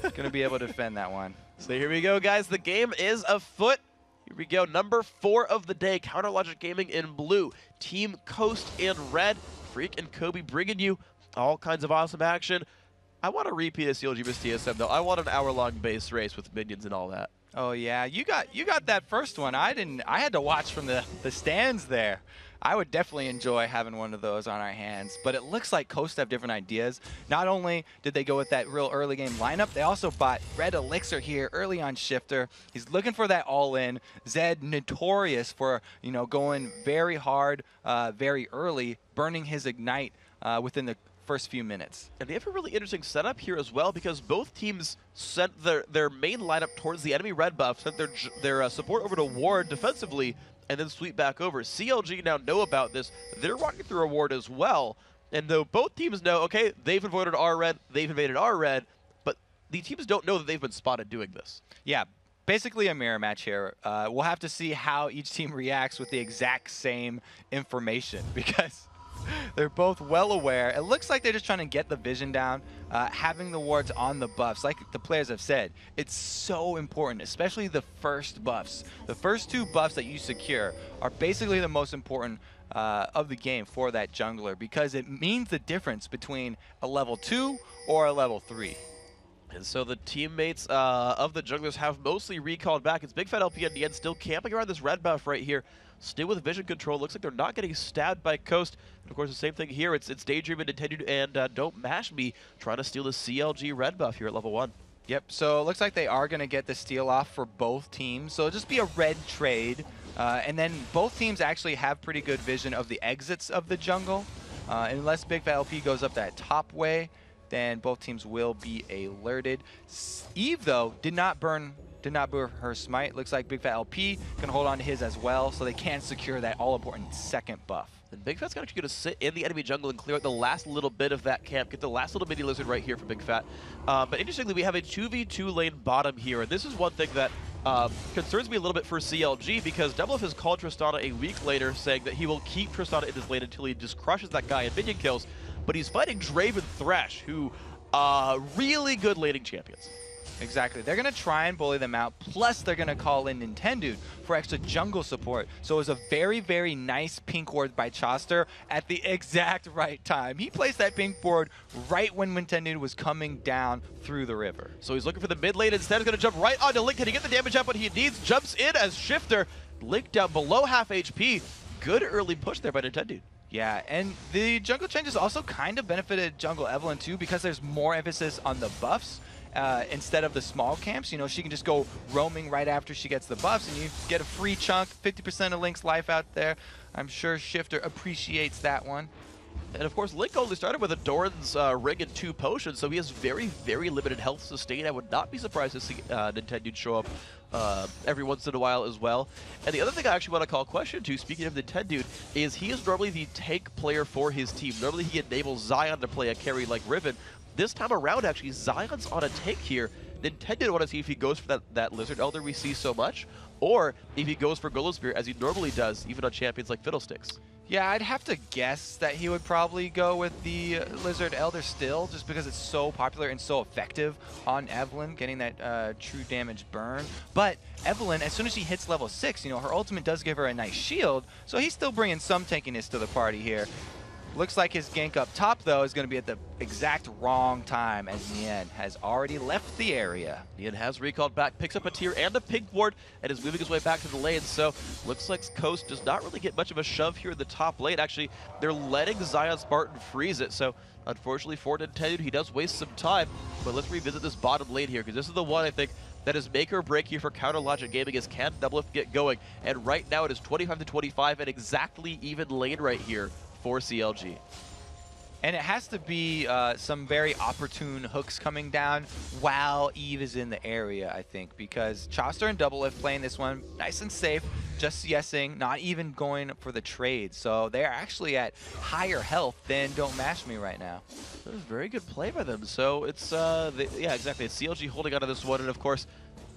going to be able to defend that one. So here we go, guys. The game is afoot. Here we go, number 4 of the day, Counterlogic Gaming in blue, Team Coast in red. Freak and Kobe bringing you all kinds of awesome action. I want a repeat of CLG vs TSM though. I want an hour-long base race with minions and all that. Oh yeah, you got that first one. I didn't. I had to watch from the stands there. I would definitely enjoy having one of those on our hands. But it looks like Coast have different ideas. Not only did they go with that real early game lineup, they also bought Red Elixir here early on Shifter. He's looking for that all-in. Zed notorious for going very hard, very early, burning his Ignite within the first few minutes. And they have a really interesting setup here as well because both teams sent their main lineup towards the enemy red buff, sent their support over to Ward defensively, and then sweep back over. CLG now know about this. They're walking through a Ward as well. And though both teams know, okay, they've avoided our red, they've invaded our red, but the teams don't know that they've been spotted doing this. Yeah, basically a mirror match here. We'll have to see how each team reacts with the exact same information because they're both well aware. It looks like they're just trying to get the vision down, having the wards on the buffs. Like the players have said, it's so important, especially the first buffs. The first 2 buffs that you secure are basically the most important of the game for that jungler because it means the difference between a level 2 or a level 3. And so the teammates of the junglers have mostly recalled back. It's Big Fat LP at the end still camping around this red buff right here. Still with vision control. Looks like they're not getting stabbed by Coast. And of course, the same thing here. It's Daydream and Nintendo and Don't Mash Me trying to steal the CLG red buff here at level 1. Yep, so it looks like they are going to get the steal off for both teams. So it'll just be a red trade. And then both teams actually have pretty good vision of the exits of the jungle. Unless Big Fat LP goes up that top way, then both teams will be alerted. Eve, though, did not burn her smite. Looks like Big Fat LP can hold on to his as well, so they can secure that all-important second buff. And Big Fat's actually going to sit in the enemy jungle and clear out the last little bit of that camp, get the last little mini lizard right here for Big Fat. But interestingly, we have a 2v2 lane bottom here, and this is one thing that concerns me a little bit for CLG because Doublelift has called Tristana a week later, saying that he will keep Tristana in his lane until he just crushes that guy in minion kills. But he's fighting Draven Thresh, who really good laning champions. Exactly. They're going to try and bully them out, plus they're going to call in Nintendo for extra jungle support. So it was a very, very nice pink ward by Choster at the exact right time. He placed that pink ward right when Nintendo was coming down through the river. So he's looking for the mid lane. Instead, he's going to jump right onto Link. Can he get the damage output he needs? Jumps in as Shifter. Link down below half HP. Good early push there by Nintendo. Yeah, and the jungle changes also kind of benefited Jungle Evelyn too because there's more emphasis on the buffs. Instead of the small camps, she can just go roaming right after she gets the buffs and you get a free chunk, 50% of Link's life out there. I'm sure Shifter appreciates that one. And of course, Link only started with a Doran's ring and 2 potions, so he has very, very limited health sustain. I would not be surprised to see Nintendo show up every once in a while as well. And the other thing I actually want to call question to, speaking of Nintendo, is he is normally the tank player for his team. Normally he enables Zion to play a carry like Riven. This time around, actually, Zion's on a take here. Nintendo want to see if he goes for that Lizard Elder we see so much, or if he goes for Golem Spear as he normally does, even on champions like Fiddlesticks. Yeah, I'd have to guess that he would probably go with the Lizard Elder still, just because it's so popular and so effective on Evelyn, getting that true damage burn. But Evelyn, as soon as she hits level 6, her ultimate does give her a nice shield, so he's still bringing some tankiness to the party here. Looks like his gank up top, though, is going to be at the exact wrong time as Nien has already left the area. Nien has recalled back, picks up a tier and a pink ward, and is moving his way back to the lane. So looks like Coast does not really get much of a shove here in the top lane. Actually, they're letting Zion Spartan freeze it. So unfortunately for Nintendo, he does waste some time. But let's revisit this bottom lane here, because this is the one I think that is make or break here for Counter Logic Gaming, is can Doublelift get going? And right now it is 25-25 and exactly even lane right here for CLG. And it has to be some very opportune hooks coming down while Eve is in the area, I think, because Choster and Doublelift playing this one nice and safe, just CSing, not even going for the trade. So they're actually at higher health than Don't Mash Me right now. That was a very good play by them. So it's, yeah, exactly. It's CLG holding on to this one, and of course,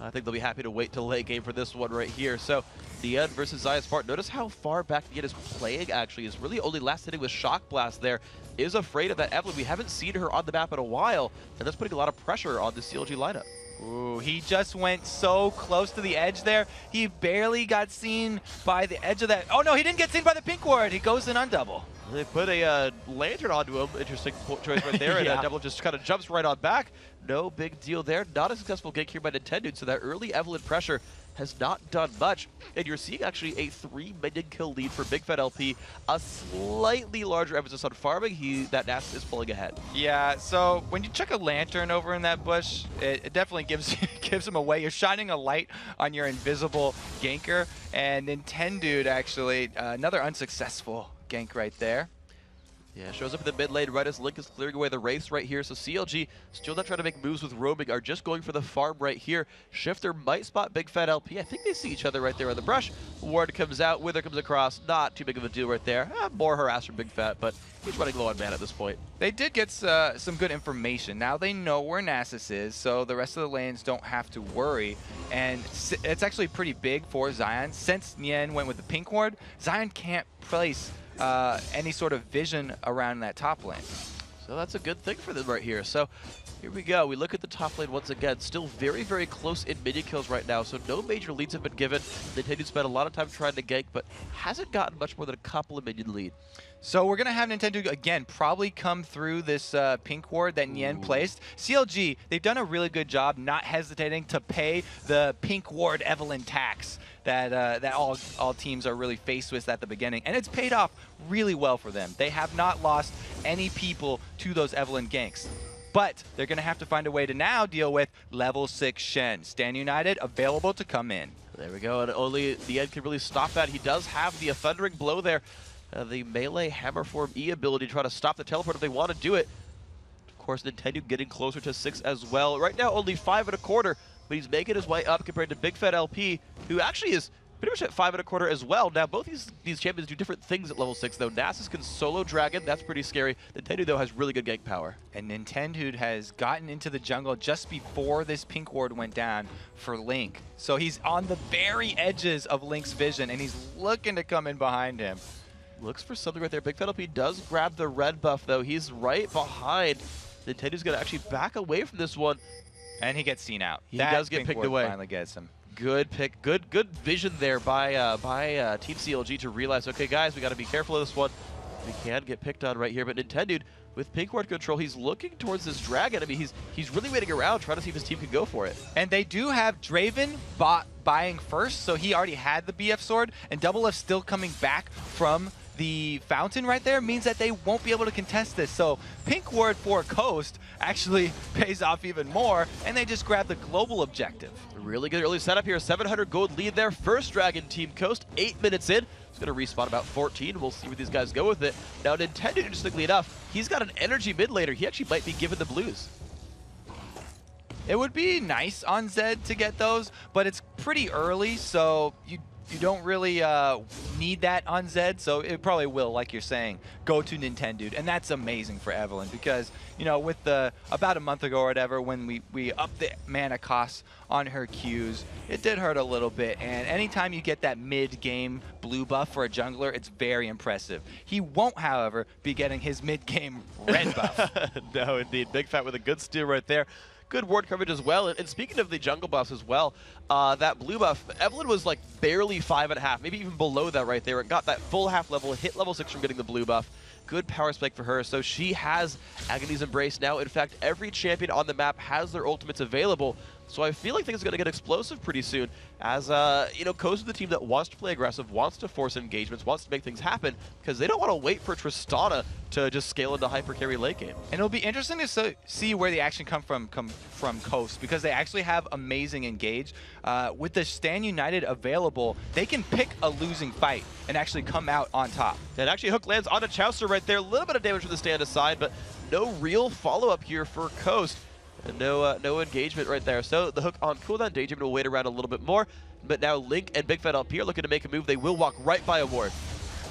I think they'll be happy to wait till late game for this one right here. So Nien versus Zion Spartan. Notice how far back Nien is playing, actually. Is really only last hitting with Shock Blast there. Is afraid of that Evelyn. We haven't seen her on the map in a while, and that's putting a lot of pressure on the CLG lineup. Ooh, he just went so close to the edge there. He barely got seen by the edge of that. Oh no, he didn't get seen by the pink ward. He goes in on double. They put a lantern onto him. Interesting choice right there. Yeah. And Devil just kind of jumps right on back. No big deal there. Not a successful gank here by Nintendo, so that early Evelyn pressure has not done much. And you're seeing actually a 3 minion kill lead for Big Fat LP. A slightly larger emphasis on farming. That Nasus is pulling ahead. Yeah, so when you chuck a lantern over in that bush, it definitely gives gives him away. You're shining a light on your invisible ganker. And Nintendo actually, another unsuccessful gank right there. Yeah, shows up in the mid lane right as Link is clearing away the Wraiths right here. So CLG still not trying to make moves with roaming, are just going for the farm right here. Shifter might spot Big Fat LP. I think they see each other right there on the brush. Ward comes out, Wither comes across. Not too big of a deal right there. More harass from Big Fat, but he's running low on mana at this point. They did get some good information. Now they know where Nasus is, so the rest of the lanes don't have to worry. And it's actually pretty big for Zion. Since Nien went with the pink ward, Zion can't place any sort of vision around that top lane. So that's a good thing for them right here. So here we go. We look at the top lane once again. Still very, very close in minion kills right now. So no major leads have been given. Nintendo spent a lot of time trying to gank, but hasn't gotten much more than a couple of minion lead. So we're going to have Nintendo, again, probably come through this pink ward that Nien placed. CLG, they've done a really good job not hesitating to pay the pink ward Evelyn tax that all teams are really faced with at the beginning. And it's paid off really well for them. They have not lost any people to those Evelyn ganks. But they're going to have to find a way to now deal with level 6 Shen. Stand United available to come in. There we go, and only the end can really stop that. He does have the Thundering Blow there. The melee Hammer Form E ability to try to stop the teleport if they want to do it. Of course, Nintendo getting closer to 6 as well. Right now, only 5 1/4, but he's making his way up compared to Big Fat LP, who actually is pretty much at 5 1/4 as well. Now, both these champions do different things at level 6, though. Nasus can solo Dragon. That's pretty scary. Nintendo, though, has really good gank power. And Nintendo has gotten into the jungle just before this pink ward went down for Link. So he's on the very edges of Link's vision, and he's looking to come in behind him. Looks for something right there. Big Fat LP does grab the red buff, though. He's right behind. Nintendo's going to actually back away from this one. And he gets seen out. He does get picked away. Finally gets him. Good pick. Good vision there by Team CLG to realize, okay, guys, we got to be careful of this one. We can get picked on right here, but Nintendo, with pink ward control, he's looking towards this dragon. I mean, he's really waiting around, trying to see if his team can go for it. And they do have Draven buying first, so he already had the BF sword, and Double F still coming back from the fountain right there means that they won't be able to contest this. So pink ward for Coast actually pays off even more, and they just grab the global objective. Really good early setup here. 700 gold lead there. First Dragon Team Coast, 8 minutes in. He's going to respawn about 14. We'll see where these guys go with it. Now, Nintendo, interestingly enough, he's got an energy mid laner. He actually might be given the blues. It would be nice on Zed to get those, but it's pretty early, so you don't really need that on Zed, so it probably will, like you're saying, go to Nintendo. And that's amazing for Evelyn because, you know, with about a month ago or whatever, when we upped the mana costs on her Qs, it did hurt a little bit. And anytime you get that mid-game blue buff for a jungler, it's very impressive. He won't, however, be getting his mid-game red buff. No, indeed. Big Fat with a good steal right there. Good ward coverage as well. And speaking of the jungle buffs as well, that blue buff, Evelyn was like barely 5.5, maybe even below that right there. It got that full half level, hit level 6 from getting the blue buff. Good power spike for her. So she has Agony's Embrace now. In fact, every champion on the map has their ultimates available. So I feel like things are going to get explosive pretty soon as, you know, Coast is the team that wants to play aggressive, wants to force engagements, wants to make things happen because they don't want to wait for Tristana to just scale into hyper carry late game. And it'll be interesting to see where the action come from Coast because they actually have amazing engage. With the Stand United available, they can pick a losing fight and actually come out on top. And actually Hook lands on a Chaucer right there. A little bit of damage from the stand aside, but no real follow-up here for Coast. And no engagement right there. So the Hook on cooldown. Daydream will wait around a little bit more. But now Link and Big Fat LP are looking to make a move. They will walk right by a ward.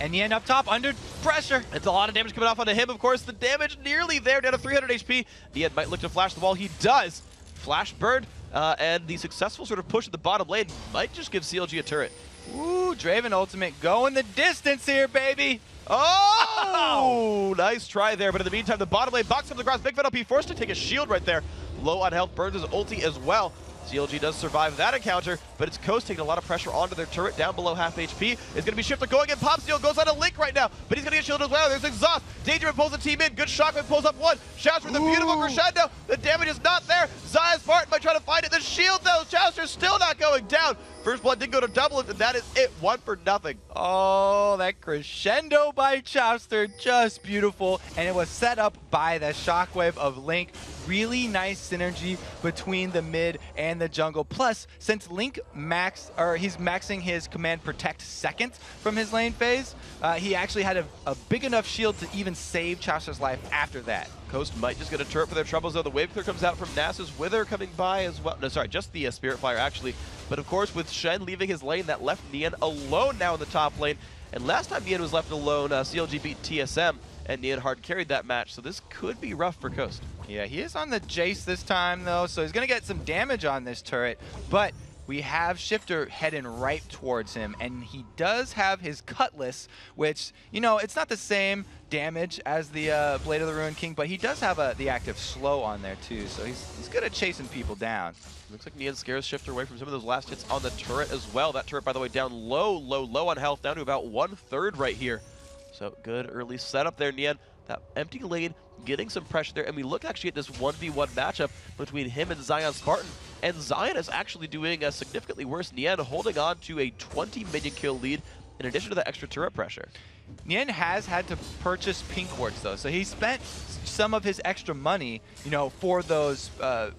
And Yen up top under pressure. It's a lot of damage coming off onto him, of course. The damage nearly there, down to 300 HP. Yen might look to flash the wall. He does. Flash burn. And the successful sort of push at the bottom lane might just give CLG a turret. Ooh, Draven ultimate going the distance here, baby. Oh, nice try there. But in the meantime, the bottom lane box comes across. Big Fat LP forced to take a shield right there. low on health, burns his ulti as well. CLG does survive that encounter, but it's Coast taking a lot of pressure onto their turret down below half HP. It's going to be shifted going in. Pop Steel goes on a Link right now, but he's going to get shielded as well. There's Exhaust. Dangerman pulls the team in. Good Shockwave pulls up one. Shouts for the beautiful crescendo. The damage is not there. Xayah Spartan might try to find it. The shield though. Chowster's still not going down. First blood did go to double it, and that is it. 1 for nothing. Oh, that crescendo by Chowster, just beautiful. And it was set up by the Shockwave of Link. Really nice synergy between the mid and the jungle. Plus, since Link he's maxing his command protect second from his lane phase, he actually had a big enough shield to even save Chowster's life after that. Coast might just get a turret for their troubles, though. The wave clear comes out from Nasus Wither coming by as well. No, sorry, just the Spirit Fire, actually. But of course, with Shen leaving his lane, that left Nian alone now in the top lane. And last time Nian was left alone, CLG beat TSM, and Nian hard carried that match. So this could be rough for Coast. Yeah, he is on the Jace this time, though, so he's going to get some damage on this turret. But we have Shifter heading right towards him, and he does have his Cutlass, which, you know, it's not the same damage as the Blade of the Ruined King, but he does have the active slow on there, too, so he's good at chasing people down. Looks like Nian scares Shifter away from some of those last hits on the turret as well. That turret, by the way, down low on health, down to about 1/3 right here. So good early setup there, Nian. That empty lane, getting some pressure there, and we look actually at this 1v1 matchup between him and Zion Spartan, and Zion is actually doing significantly worse. Nian holding on to a 20 minion kill lead in addition to the extra turret pressure. Nian has had to purchase pink wards though, so he spent some of his extra money, you know, for those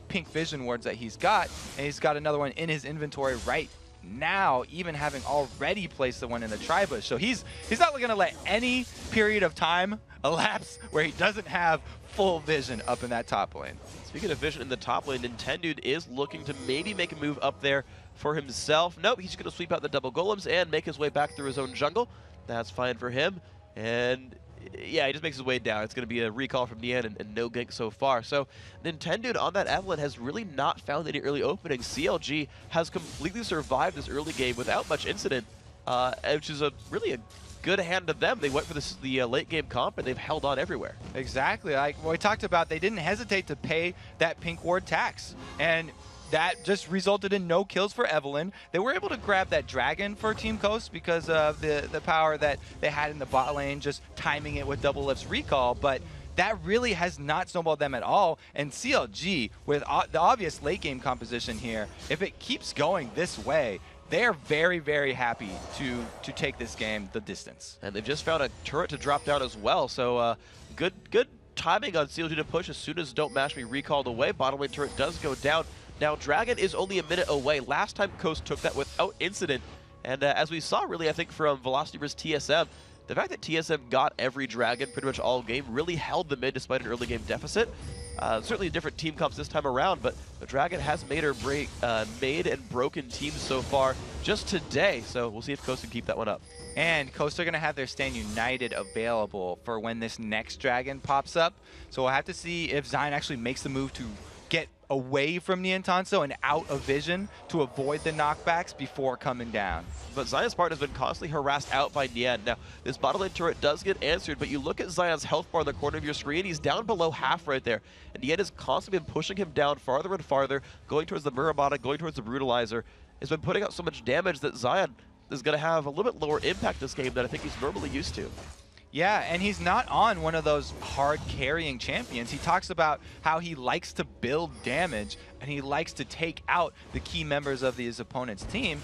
pink vision wards that he's got, and he's got another one in his inventory right now, even having already placed the one in the tri-bush. So he's not going to let any period of time elapse where he doesn't have full vision up in that top lane. Speaking of vision in the top lane, Nintendude is looking to maybe make a move up there for himself. Nope, he's going to sweep out the double golems and make his way back through his own jungle. That's fine for him. And yeah, he just makes his way down. It's going to be a recall from Nian and no gank so far. So Nintendude on that Evelynn has really not found any early openings. CLG has completely survived this early game without much incident, which is really a good hand to them. They went for the late game comp, and they've held on everywhere. Exactly. Like we talked about, they didn't hesitate to pay that pink ward tax. And that just resulted in no kills for Evelynn. They were able to grab that dragon for Team Coast because of the power that they had in the bot lane, just timing it with Double Lift's recall, but that really has not snowballed them at all. And CLG, with the obvious late game composition here, if it keeps going this way, they're very, very happy to take this game the distance. And they've just found a turret to drop down as well, so good timing on CLG to push as soon as Don't Mash Me recalled away. Bottom lane turret does go down. Now, Dragon is only a minute away. Last time Coast took that without incident. And as we saw, really, I think from Velocity vs. TSM, the fact that TSM got every Dragon pretty much all game really held the mid despite an early game deficit. Certainly different team comps this time around, but the Dragon has made and broken teams so far just today. So we'll see if Coast can keep that one up. And Coast are going to have their Stand United available for when this next Dragon pops up. So we'll have to see if Zion actually makes the move to get away from Nian Tanso and out of vision to avoid the knockbacks before coming down. But Zion's part has been constantly harassed out by Nian. Now, this bottom lane turret does get answered, but you look at Zion's health bar in the corner of your screen, he's down below half right there. And Nian has constantly been pushing him down farther and farther, going towards the Muramata, going towards the Brutalizer. It's been putting out so much damage that Zion is going to have a little bit lower impact this game than I think he's normally used to. Yeah, and he's not on one of those hard carrying champions. He talks about how he likes to build damage and he likes to take out the key members of his opponent's team.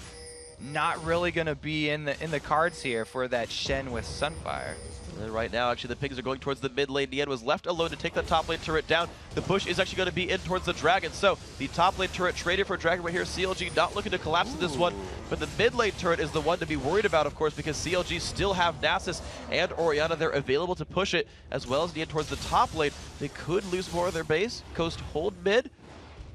Not really going to be in the cards here for that Shen with Sunfire. And right now, actually, the Pigs are going towards the mid lane. Nian was left alone to take the top lane turret down. The push is actually going to be in towards the Dragon. So the top lane turret traded for Dragon right here. CLG not looking to collapse in this one. But the mid lane turret is the one to be worried about, of course, because CLG still have Nasus and Orianna there available to push it, as well as Nian towards the top lane. They could lose more of their base. Coast hold mid.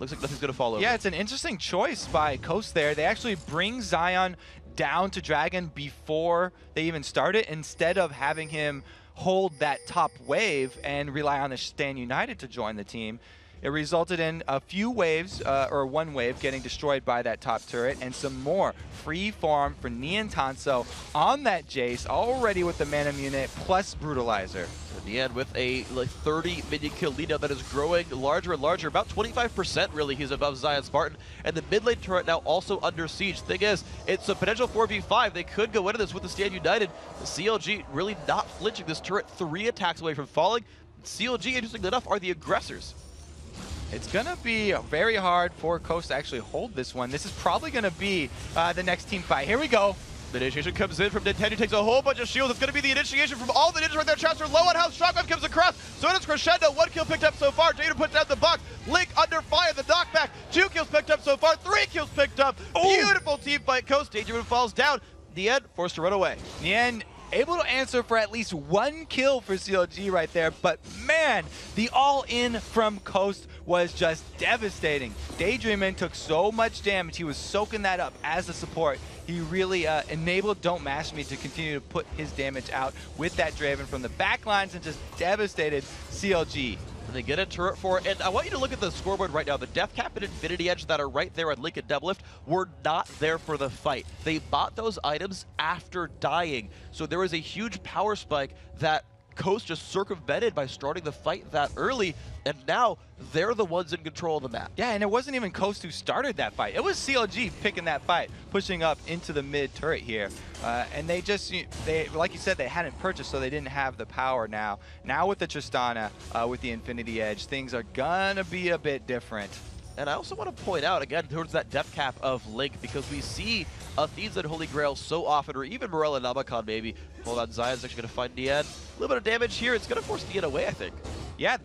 Looks like nothing's going to fall over. Yeah, it's an interesting choice by Coast there. They actually bring Zion down to Dragon before they even start it, instead of having him hold that top wave and rely on the Stand United to join the team. It resulted in a few waves, or one wave getting destroyed by that top turret, and some more free farm for Nian Tanso on that Jace, already with the Mana Munit plus Brutalizer. Nien with a 30 minion kill lead now that is growing larger and larger, about 25% really he's above Zion Spartan, and the mid lane turret now also under siege. Thing is, it's a potential 4v5. They could go into this with the Stand United. The CLG really not flinching. This turret 3 attacks away from falling. CLG, interestingly enough, are the aggressors. It's going to be very hard for Coast to actually hold this one. This is probably going to be the next team fight. Here we go. The initiation comes in from Nintendo, takes a whole bunch of shields. It's going to be the initiation from all the ninjas right there. Chaps are low on health. Shotgun comes across. So it is Crescendo. 1 kill picked up so far. Jaden puts down the box. Link under fire. The knockback. 2 kills picked up so far. 3 kills picked up. Ooh. Beautiful team fight. Coast. Dangerman falls down. Nien forced to run away. Nien able to answer for at least 1 kill for CLG right there. But man, the all-in from Coast was just devastating. Daydreamin took so much damage. He was soaking that up as a support. He really enabled Don't Mash Me to continue to put his damage out with that Draven from the back lines and just devastated CLG. And they get a turret for it. And I want you to look at the scoreboard right now. The Death Cap and Infinity Edge that are right there at Link and Doublelift were not there for the fight. They bought those items after dying. So there was a huge power spike that Coast just circumvented by starting the fight that early, and now they're the ones in control of the map. Yeah, and it wasn't even Coast who started that fight. It was CLG picking that fight, pushing up into the mid turret here. And they just, like you said, they hadn't purchased, so they didn't have the power now. Now with the Tristana, with the Infinity Edge, things are gonna be a bit different. And I also want to point out, again, towards that depth cap of Link, because we see Thieves and Holy Grail so often, or even Morel and Namakan maybe. Hold on, Zion's actually going to find Nien. A little bit of damage here. It's going to force Nien away, I think. Yeah,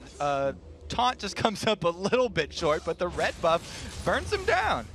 Taunt just comes up a little bit short, but the red buff burns him down.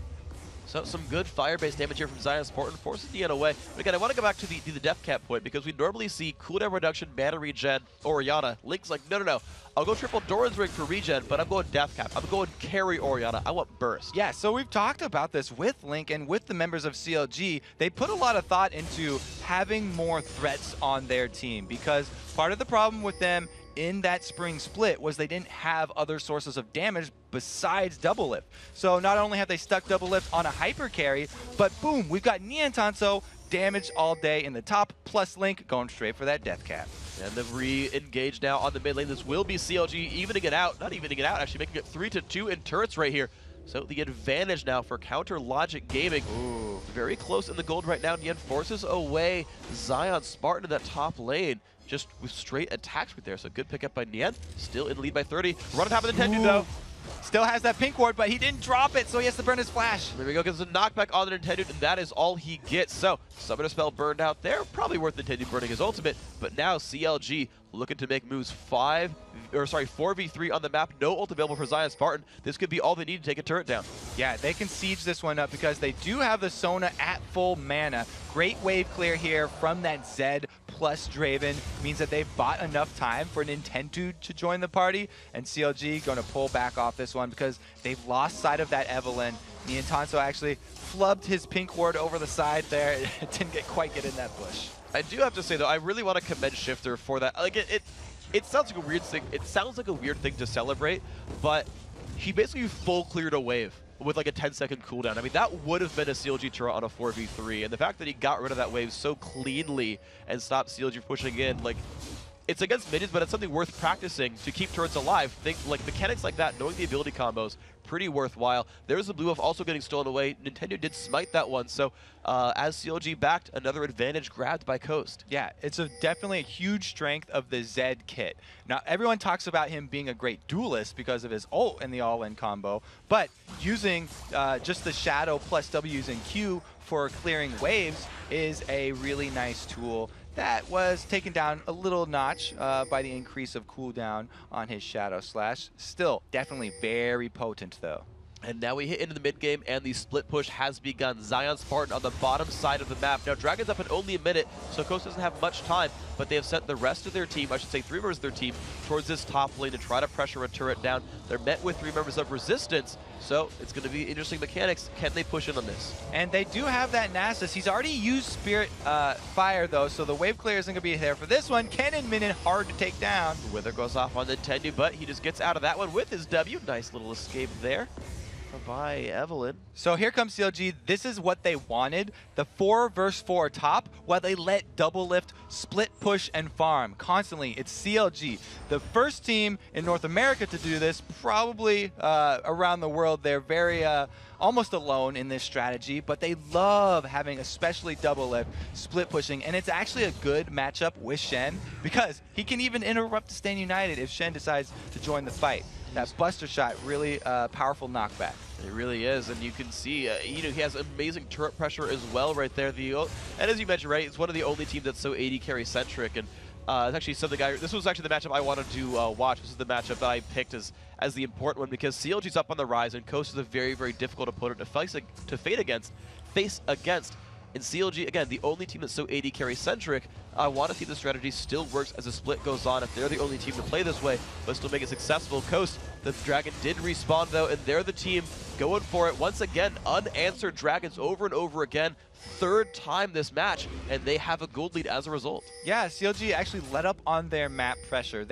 So some good fire-based damage here from Zion Spartan, forces Nien away. But again, I want to go back to the depth cap point, because we normally see cooldown reduction, mana regen, Orianna. Link's like, no. I'll go triple Doran's Ring for regen, but I'm going death cap. I'm going carry Orianna. I want burst. Yeah, so we've talked about this with Link and with the members of CLG. They put a lot of thought into having more threats on their team, because part of the problem with them in that spring split was they didn't have other sources of damage besides Doublelift. So not only have they stuck Doublelift on a hyper carry, but boom, we've got Nien Tanso damage all day in the top, plus Link going straight for that death cap. And they've re-engaged now on the mid lane. This will be CLG evening it out. Not evening it out, actually making it 3-2 in turrets right here. So the advantage now for Counter Logic Gaming. Ooh. Very close in the gold right now. Nien forces away Zion Spartan in that top lane. Just with straight attacks right there. So good pickup by Nien. Still in lead by 30. Run on top of the Nintendo though. Still has that pink ward, but he didn't drop it, so he has to burn his flash. There we go, gets a knockback on the Nintendo, and that is all he gets. So, Summoner Spell burned out there. Probably worth Nintendo burning his ultimate, but now CLG looking to make moves 4v3 on the map. No ult available for Zion Spartan. This could be all they need to take a turret down. Yeah, they can siege this one up because they do have the Sona at full mana. Great wave clear here from that Zed plus Draven. Means that they've bought enough time for Nintendo to join the party, and CLG going to pull back off this one because they've lost sight of that Evelynn. Nien Tanso actually flubbed his pink ward over the side there. It didn't quite get in that bush. I do have to say though, I really want to commend Shifter for that. Like it sounds like a weird thing. It sounds like a weird thing to celebrate, but he basically full cleared a wave with like a 10-second cooldown. I mean, that would have been a CLG turret on a 4v3, and the fact that he got rid of that wave so cleanly and stopped CLG pushing in, like, it's against minions, but it's something worth practicing to keep turrets alive. Think like mechanics like that, knowing the ability combos, pretty worthwhile. There's the blue buff also getting stolen away. Nintendo did smite that one, so as CLG backed, another advantage grabbed by Coast. Yeah, it's definitely a huge strength of the Zed kit. Now, everyone talks about him being a great duelist because of his ult in the all-in combo, but using just the Shadow plus W's and Q for clearing waves is a really nice tool. That was taken down a little notch by the increase of cooldown on his Shadow Slash. Still, definitely very potent though. And now we hit into the mid game, and the split push has begun. Zion Spartan on the bottom side of the map. Now, Dragon's up in only a minute, so Coast doesn't have much time, but they have sent the rest of their team, I should say 3 members of their team, towards this top lane to try to pressure a turret down. They're met with 3 members of Resistance, so it's going to be interesting mechanics. Can they push in on this? And they do have that Nasus. He's already used Spirit Fire, though, so the wave clear isn't going to be there for this one. Cannon Minion, hard to take down. Wither goes off on Nintendo, but he just gets out of that one with his W. Nice little escape there. by Evelyn. So here comes CLG. This is what they wanted. The 4 versus 4 top, while they let double lift, split push, and farm constantly. It's CLG. The first team in North America to do this, probably around the world. They're very almost alone in this strategy, but they love having especially double lift, split pushing, and it's actually a good matchup with Shen because he can even interrupt the Stand United if Shen decides to join the fight. That Buster shot, really powerful knockback. It really is, and you can see, he has amazing turret pressure as well right there. And as you mentioned, right, it's one of the only teams that's so AD carry centric, and it's actually something this was actually the matchup I wanted to watch. This is the matchup that I picked as the important one because CLG's up on the rise, and Coast is a very, very difficult opponent to face against. And CLG, again, the only team that's so AD carry centric. I want to see the strategy still works as a split goes on if they're the only team to play this way, but still make it successful. Coast, the Dragon did respawn though, and they're the team going for it. Once again, unanswered Dragons over and over again. Third time this match, and they have a gold lead as a result. Yeah, CLG actually let up on their map pressure.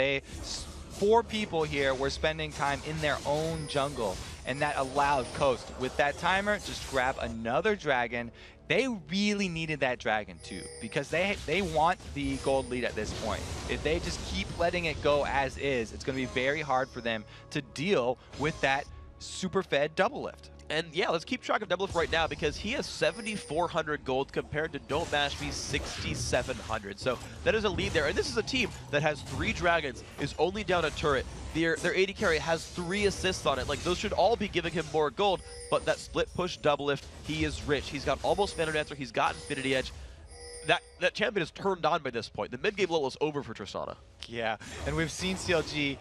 4 people here were spending time in their own jungle, and that allowed Coast, with that timer, just grab another Dragon. They really needed that Dragon too, because they want the gold lead at this point. If they just keep letting it go as is, it's going to be very hard for them to deal with that super fed double lift. And yeah, let's keep track of Double Lift right now because he has 7,400 gold compared to Don't Mash Me's 6,700. So that is a lead there. And this is a team that has 3 Dragons, is only down a turret. Their AD carry has 3 assists on it. Like, those should all be giving him more gold. But that split push double lift, he is rich. He's got almost Phantom Dancer. He's got Infinity Edge. That champion is turned on by this point. The mid-game level is over for Tristana. Yeah, and we've seen CLG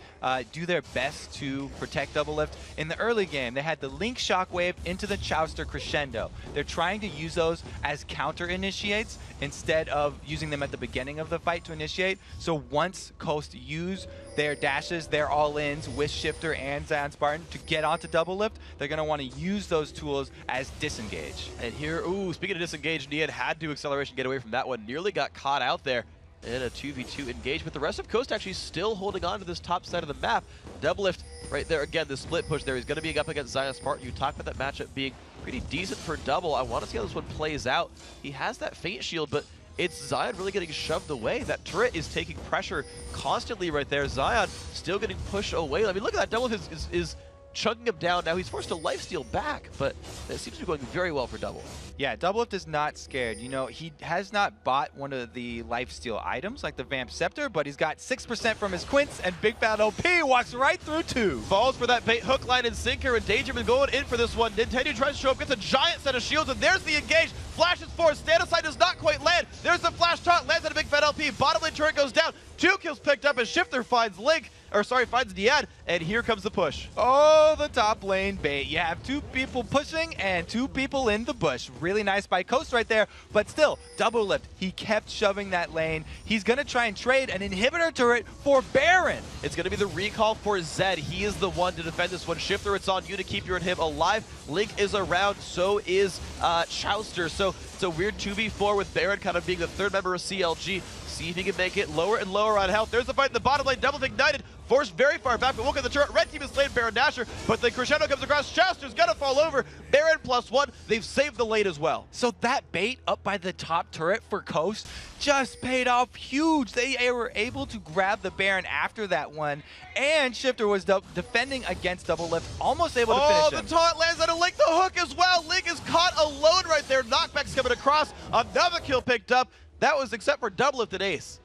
do their best to protect double lift. In the early game, they had the Link Shockwave into the Chowster Crescendo. They're trying to use those as counter initiates instead of using them at the beginning of the fight to initiate. So once Coast use their dashes, their all-ins with Shifter and Zion Spartan to get onto double lift, they're going to want to use those tools as disengage. And here, speaking of disengage, Nian had to acceleration get away from that one. Nearly got caught out there in a 2v2 engage, but the rest of Coast actually still holding on to this top side of the map. Double lift right there again, the split push there. He's going to be up against Zion Spartan. You talked about that matchup being pretty decent for double. I want to see how this one plays out. He has that feint shield, but it's Zion really getting shoved away. That turret is taking pressure constantly right there. Zion still getting pushed away. I mean, look at that. Double lift is chunking him down. Now he's forced to lifesteal back, but that seems to be going very well for Double. Yeah, Double Lift is not scared. You know, he has not bought one of the lifesteal items like the Vamp Scepter, but he's got 6% from his Quints, and Big Bad OP walks right through 2. Falls for that bait, hook, line, and sinker, and Dangerman going in for this one. Nintendo tries to show up, gets a giant set of shields, and there's the engage. Flashes forward, stand aside does not quite land. There's the flash taunt, lands at a Big Fat LP. Bottom lane turret goes down. 2 kills picked up as Shifter finds finds Diad, and here comes the push. Oh, the top lane bait. You have 2 people pushing and 2 people in the bush. Really nice by Coast right there, but still, Double Lift. He kept shoving that lane. He's going to try and trade an inhibitor turret for Baron. It's going to be the recall for Zed. He is the one to defend this one. Shifter, it's on you to keep your him alive. Link is around, so is Chowster. So it's a weird 2v4 with Baron kind of being the 3rd member of CLG. See if he can make it lower and lower on health. There's the fight in the bottom lane. Double ignited. Forced very far back, but look at the turret. Red team is slain Baron Dasher, but the crescendo comes across. Chowster's gonna fall over. Baron +1. They've saved the lane as well. So that bait up by the top turret for Coast just paid off huge. They were able to grab the Baron after that one, and Shifter was defending against Double Lift, almost able to finish him. Oh, the taunt lands on a Link, the hook as well. Link is caught alone right there. Knockback's coming across. Another kill picked up. That was except for Double Lift and Ace.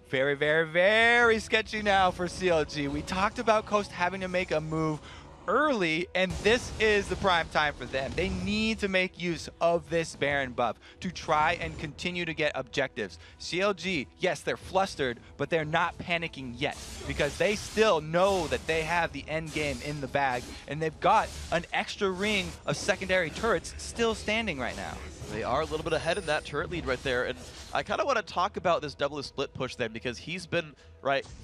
Very, very, very sketchy now for CLG. We talked about Coast having to make a move early, and this is the prime time for them. They need to make use of this Baron buff to try and continue to get objectives. CLG, yes, they're flustered, but they're not panicking yet because they still know that they have the end game in the bag, and they've got an extra ring of secondary turrets still standing right now. They are a little bit ahead in that turret lead right there, and I kind of want to talk about this double split push then because he's been,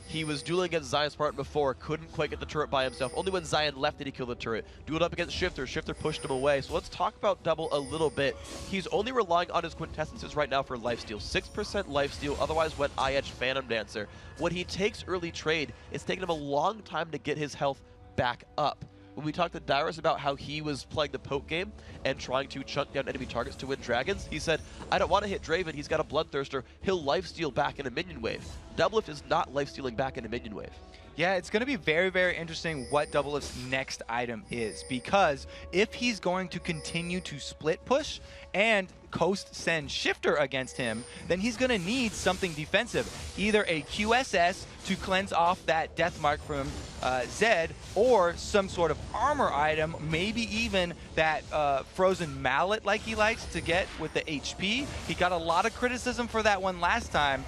he was dueling against Zion Spartan before, couldn't quite get the turret by himself. Only when Zion left did he kill the turret. Dueled up against Shifter, Shifter pushed him away. So let's talk about Double a little bit. He's only relying on his quintessences right now for lifesteal. 6% lifesteal, otherwise went IH Phantom Dancer. When he takes early trade, it's taken him a long time to get his health back up. when we talked to Dyrus about how he was playing the poke game and trying to chunk down enemy targets to win dragons, he said, I don't want to hit Draven, he's got a Bloodthirster, he'll lifesteal back in a minion wave. Doublelift is not lifestealing back in a minion wave. Yeah, it's going to be very, very interesting what Doublelift's next item is, because if he's going to continue to split push and Coast send Shifter against him, then he's going to need something defensive. Either a QSS to cleanse off that death mark from Zed, or some sort of armor item, maybe even that frozen mallet like he likes to get with the HP. He got a lot of criticism for that one last time.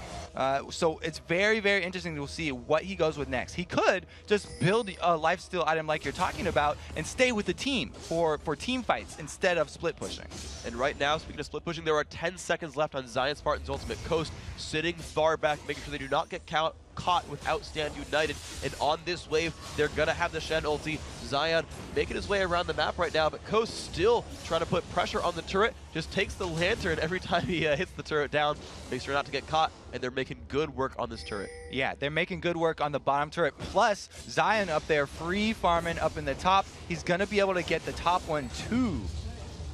So it's very, very interesting to see what he goes with next. He could just build a lifesteal item like you're talking about and stay with the team for team fights instead of split pushing. And right now, speaking of split pushing, there are 10 seconds left on Zion Spartan's ultimate. Coast sitting far back, making sure they do not get caught without Stand United. And on this wave, they're going to have the Shen ulti. Zion making his way around the map right now, but Coast still trying to put pressure on the turret. Just takes the lantern every time he hits the turret down. Makes sure not to get caught, and they're making good work on this turret. Yeah, they're making good work on the bottom turret. Plus, Zion up there free farming up in the top. He's going to be able to get the top one too.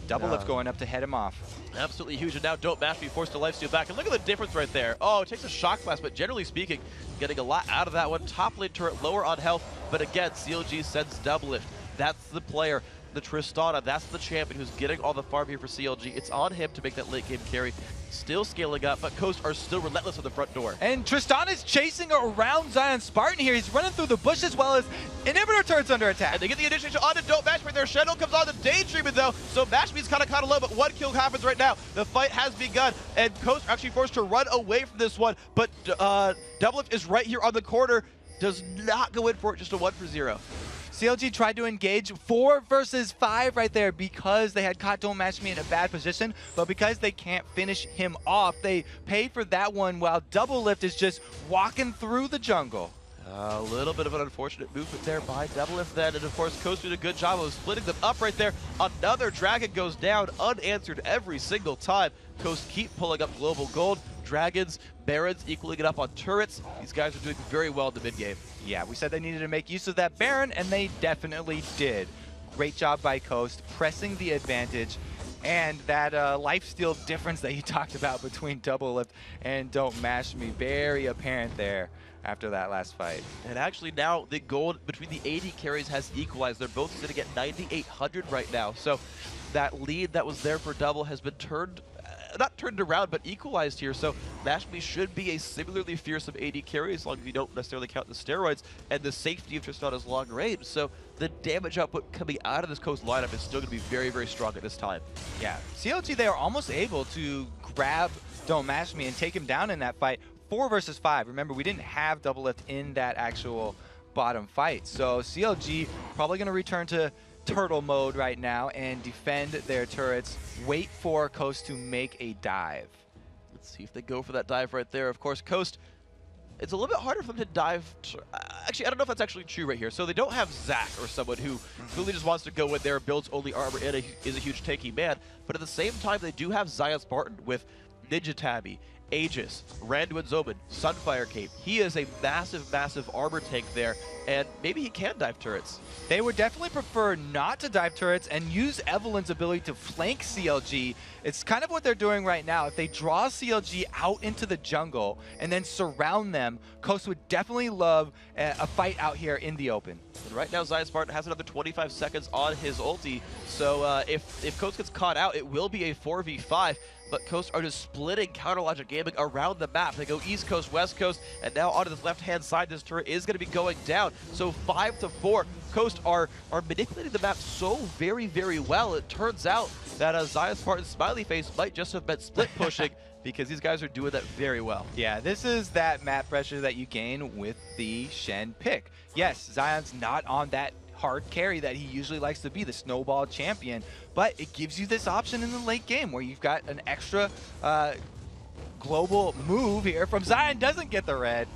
Doublelift going up to head him off. Absolutely huge, and now Don't Mash be forced to lifesteal back. And look at the difference right there. Oh, it takes a shock blast, but generally speaking, getting a lot out of that one. Top lane turret lower on health, but again, CLG sends Doublelift. That's the player, the Tristana, that's the champion who's getting all the farm here for CLG. It's on him to make that late game carry. Still scaling up, but Coast are still relentless at the front door. And Tristan is chasing around Zion Spartan here. He's running through the bush as well as inhibitor turret's under attack. And they get the initiation on to Don't Mash right there. Shadow comes on to Daydreaming though, so Mashme's kind of low, but one kill happens right now. The fight has begun, and Coast are actually forced to run away from this one, but Doublelift is right here on the corner. Does not go in for it, just a 1 for 0. CLG tried to engage 4 versus 5 right there because they had caught Don't Match Me in a bad position, but because they can't finish him off, they pay for that one while Doublelift is just walking through the jungle. A little bit of an unfortunate movement there by Doublelift then, and of course Coast did a good job of splitting them up right there. Another dragon goes down, unanswered every single time. Coast keep pulling up global gold. Dragons, Barons equaling it up on turrets. These guys are doing very well in the mid game. Yeah, we said they needed to make use of that Baron, and they definitely did. Great job by Coast, pressing the advantage. And that lifesteal difference that you talked about between Doublelift and Don't Mash Me, very apparent there after that last fight. And actually now the gold between the AD carries has equalized. They're both sitting at 9,800 right now. So that lead that was there for Double has been turned, not turned around, but equalized here. So Mashme should be a similarly fearsome AD carry as long as you don't necessarily count the steroids and the safety of Tristana's long range. So the damage output coming out of this Coast lineup is still going to be very, very strong at this time. Yeah, CLG, they are almost able to grab Don't Mash Me and take him down in that fight. 4 versus 5. Remember, we didn't have Doublelift in that actual bottom fight. So CLG probably going to return to turtle mode right now and defend their turrets, wait for Coast to make a dive. Let's see if they go for that dive right there. Of course, Coast, it's a little bit harder for them to dive. Actually, I don't know if that's actually true right here. So they don't have Zac or someone who really just wants to go in there, builds only armor, and is a huge tanky man. But at the same time, they do have Zion Spartan with Ninja Tabby, Aegis, Randuin Zoman, Sunfire Cape. He is a massive, massive armor tank there, and maybe he can dive turrets. They would definitely prefer not to dive turrets and use Evelyn's ability to flank CLG. It's kind of what they're doing right now. If they draw CLG out into the jungle and then surround them, Coast would definitely love a fight out here in the open. And right now, Zion Spartan has another 25 seconds on his ulti, so if Coast gets caught out, it will be a 4v5. But Coast are just splitting Counter Logic Gaming around the map. They go East Coast, West Coast, and now onto this left-hand side, this turret is going to be going down. So 5-4, Coast are manipulating the map so very, very well. It turns out that Zion Spartan's smiley face might just have been split pushing because these guys are doing that very well. Yeah, this is that map pressure that you gain with the Shen pick. Yes, Zion's not on that hard carry that he usually likes to be, the snowball champion, but it gives you this option in the late game where you've got an extra global move here from Zion. Doesn't get the red.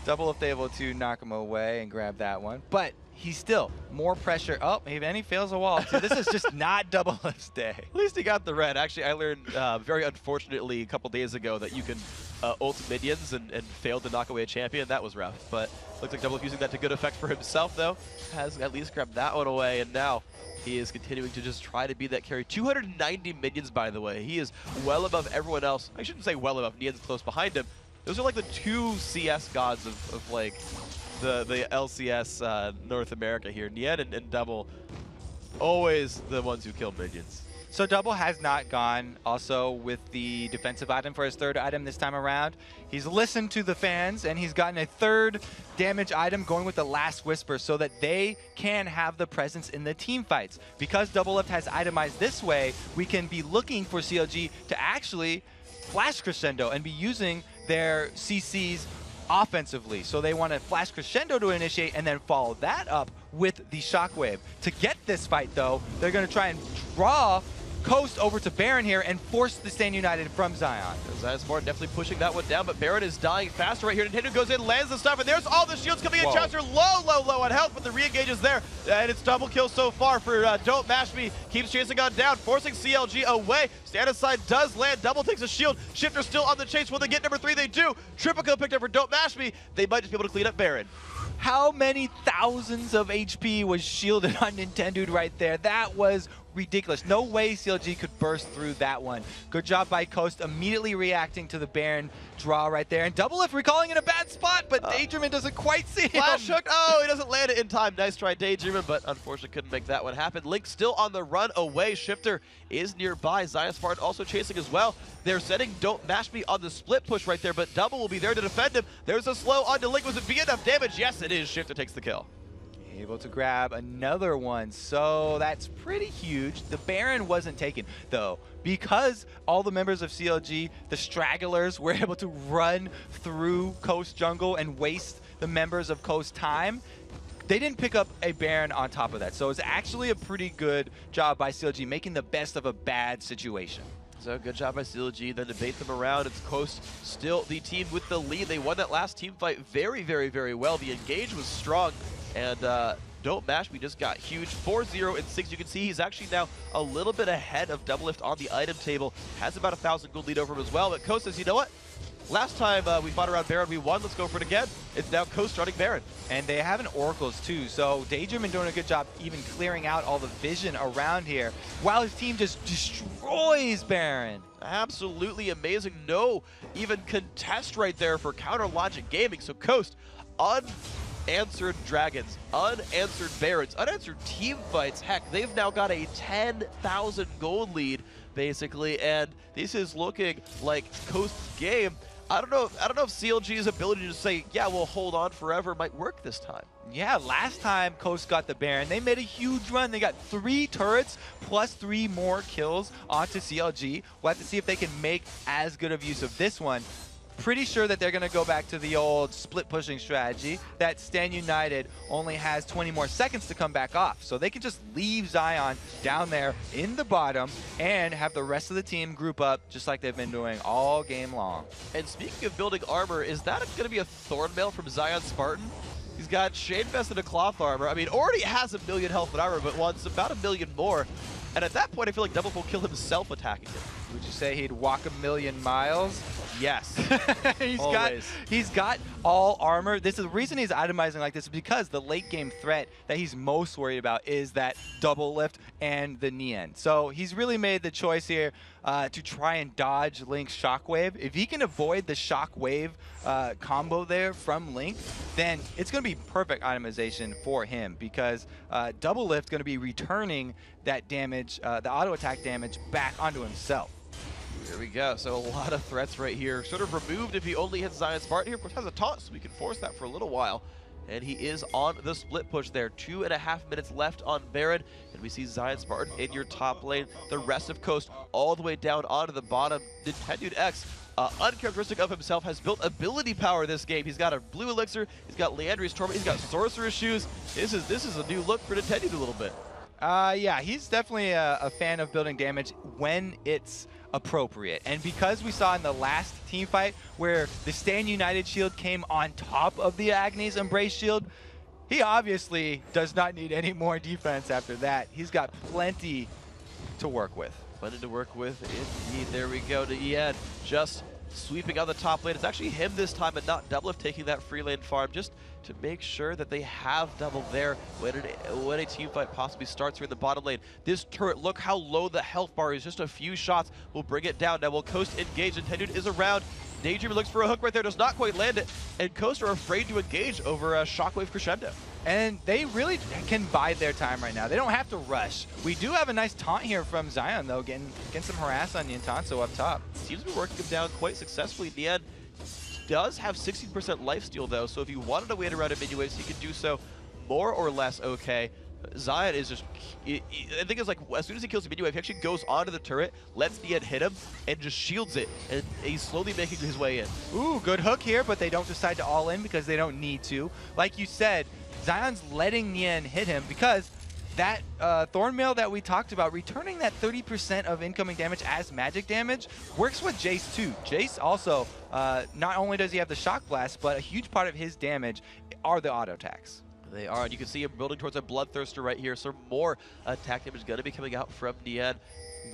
Doublelift able to knock him away and grab that one, but he's still more pressure. Oh, and he fails a wall too. This is just not Doublelift's day. At least he got the red. Actually, I learned very unfortunately a couple days ago that you can ult minions and failed to knock away a champion. That was rough, but looks like Double using that to good effect for himself, though. Has at least grabbed that one away, and now he is continuing to just try to be that carry. 290 minions, by the way. He is well above everyone else. I shouldn't say well above. Nien's close behind him. Those are like the two CS gods of like the LCS North America here. Nien and Double, always the ones who kill minions. So Double has not gone also with the defensive item for his third item this time around. He's listened to the fans and he's gotten a third damage item going with the Last Whisper so that they can have the presence in the team fights. Because Double Lift has itemized this way, we can be looking for CLG to actually flash crescendo and be using their CCs offensively. So they want to flash crescendo to initiate and then follow that up with the shockwave. To get this fight though, they're going to try and draw Coast over to Baron here and force the Stand United from Zion. Zion Spartan definitely pushing that one down, but Baron is dying faster right here. Nintendo goes in, lands the stuff, and there's all the shields coming in. Chaucer low on health, but the re-engage is there. And it's double kill so far for Don't Mash Me. Keeps chasing on down, forcing CLG away. Stand Aside does land, Double takes a shield. Shifter still on the chase. Will they get number 3? They do. Triple kill picked up for Don't Mash Me. They might just be able to clean up Baron. How many thousands of HP was shielded on Nintendo right there? That was ridiculous. No way CLG could burst through that one. Good job by Coast immediately reacting to the Baron draw right there. And Double Lift recalling in a bad spot, but Daydreamin doesn't quite see him. Flash hook. Oh, he doesn't land it in time. Nice try, Daydreamin, but unfortunately couldn't make that one happen. Link still on the run away. Shifter is nearby. Zion Spartan also chasing as well. They're setting Don't Mash Me on the split push right there, but Double will be there to defend him. There's a slow onto Link. Was it be enough damage? Yes, it is. Shifter takes the kill. Able to grab another one, so that's pretty huge. The Baron wasn't taken, though, because all the members of CLG, the stragglers, were able to run through Coast jungle and waste the members of Coast time. They didn't pick up a Baron on top of that, so it's actually a pretty good job by CLG, making the best of a bad situation. So good job by CLG, then to bait them around. It's Coast still the team with the lead. They won that last team fight very, very, very well. The engage was strong. And Don't Mash Me just got huge. 4-0 and 6. You can see he's actually now a little bit ahead of Double Lift on the item table. Has about 1,000 gold lead over him as well. But Coast says, you know what? Last time we fought around Baron, we won. Let's go for it again. It's now Coast running Baron. And they have an Oracles too, so Daydreamin doing a good job even clearing out all the vision around here, while his team just destroys Baron. Absolutely amazing. No even contest right there for Counter Logic Gaming. So Coast, unanswered Dragons, unanswered Barons, unanswered team fights. Heck, they've now got a 10,000 gold lead, basically, and this is looking like Coast's game. I don't know if CLG's ability to say, yeah, we'll hold on forever might work this time. Yeah, last time Coast got the Baron, they made a huge run. They got 3 turrets plus 3 more kills onto CLG. We'll have to see if they can make as good of use of this one. Pretty sure that they're going to go back to the old split pushing strategy that Stand United only has 20 more seconds to come back off. So they can just leave Zion down there in the bottom and have the rest of the team group up just like they've been doing all game long. And speaking of building armor, is that going to be a Thornmail from Zion Spartan? He's got Shade Vest and a cloth armor. I mean, already has 1 million health and armor, but wants about 1 million more. And at that point, I feel like Double will kill himself attacking him. Would you say he'd walk 1,000,000 miles? Yes. he's got all armor. This is the reason he's itemizing like this, because the late game threat that he's most worried about is that Double Lift and the Nien. So he's really made the choice here to try and dodge Link's Shockwave. If he can avoid the Shockwave combo there from Link, then it's going to be perfect itemization for him, because Double Lift going to be returning that damage, the auto attack damage, back onto himself. Here we go. So a lot of threats right here. Sort of removed if he only hits Zion Spartan. Here, of course, has a taunt, so we can force that for a little while. And he is on the split push there. 2.5 minutes left on Baron. And we see Zion Spartan in your top lane. The rest of Coast all the way down onto the bottom. Nintendo X, uncharacteristic of himself, has built ability power this game. He's got a blue elixir. He's got Leandri's Torment. He's got Sorcerer's Shoes. This is a new look for Nintendo a little bit. Yeah, he's definitely a fan of building damage when it's appropriate. And because we saw in the last team fight where the Stand United shield came on top of the Agnes Embrace shield, he obviously does not need any more defense after that. He's got plenty to work with. Plenty to work with, indeed. There we go to Ian. Just sweeping out the top lane. It's actually him this time and not Doublelift taking that free lane farm just to make sure that they have double there when a team fight possibly starts here in the bottom lane. This turret, look how low the health bar is. Just a few shots will bring it down. Now will Coast engage? Intended is around. Daydreamer looks for a hook right there, does not quite land it, and Coast are afraid to engage over a Shockwave Crescendo. And they really can bide their time right now. They don't have to rush. We do have a nice taunt here from Zion, though, getting some harass on Yantanso up top. Seems to be working him down quite successfully in the end. Does have 16% lifesteal, though, so if you wanted to wait around a mini waves, he could do so more or less okay. Zion is just, I think it's like, as soon as he kills the mini wave, he actually goes onto the turret, lets Nian hit him, and just shields it, and he's slowly making his way in. Ooh, good hook here, but they don't decide to all in because they don't need to. Like you said, Zion's letting Nian hit him because that Thornmail that we talked about, returning that 30% of incoming damage as magic damage, works with Jace too. Jace also, not only does he have the Shock Blast, but a huge part of his damage are the auto attacks. They are, and you can see him building towards a Bloodthirster right here, so more attack damage going to be coming out from Nian.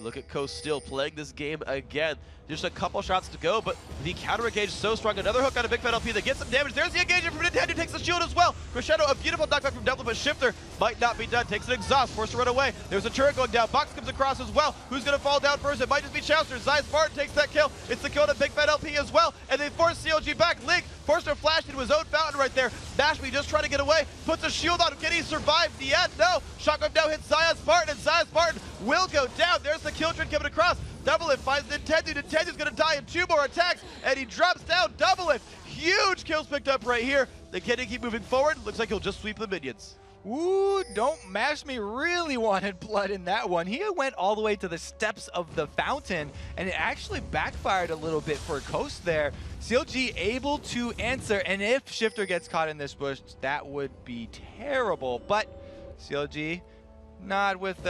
Look at Coast still playing this game again. Just a couple shots to go, but the counter engage is so strong. Another hook on a big fat LP that gets some damage. There's the engagement from Nintendo, takes the shield as well. Crescendo, a beautiful knockback from Devil, but Shifter might not be done. Takes an exhaust, forced to run away. There's a turret going down. Box comes across as well. Who's going to fall down first? It might just be Chouster. Zion Spartan takes that kill. It's the kill to big fat LP as well, and they force CLG back. Link forced to flash into his own fountain right there. Mashby just trying to get away, puts a shield on him. Can he survive the end? No. Shockwave now hits Zion Spartan, and Zion Spartan will go down. There's the kill trend coming across. Doublelift finds Nintendo. Nintendo's going to die in 2 more attacks, and he drops down. Doublelift. Huge kills picked up right here. They can't keep moving forward. Looks like he'll just sweep the minions. Ooh, don't mash me. Really wanted blood in that one. He went all the way to the steps of the fountain, and it actually backfired a little bit for Coast there. CLG able to answer, and if Shifter gets caught in this bush, that would be terrible. But CLG, not with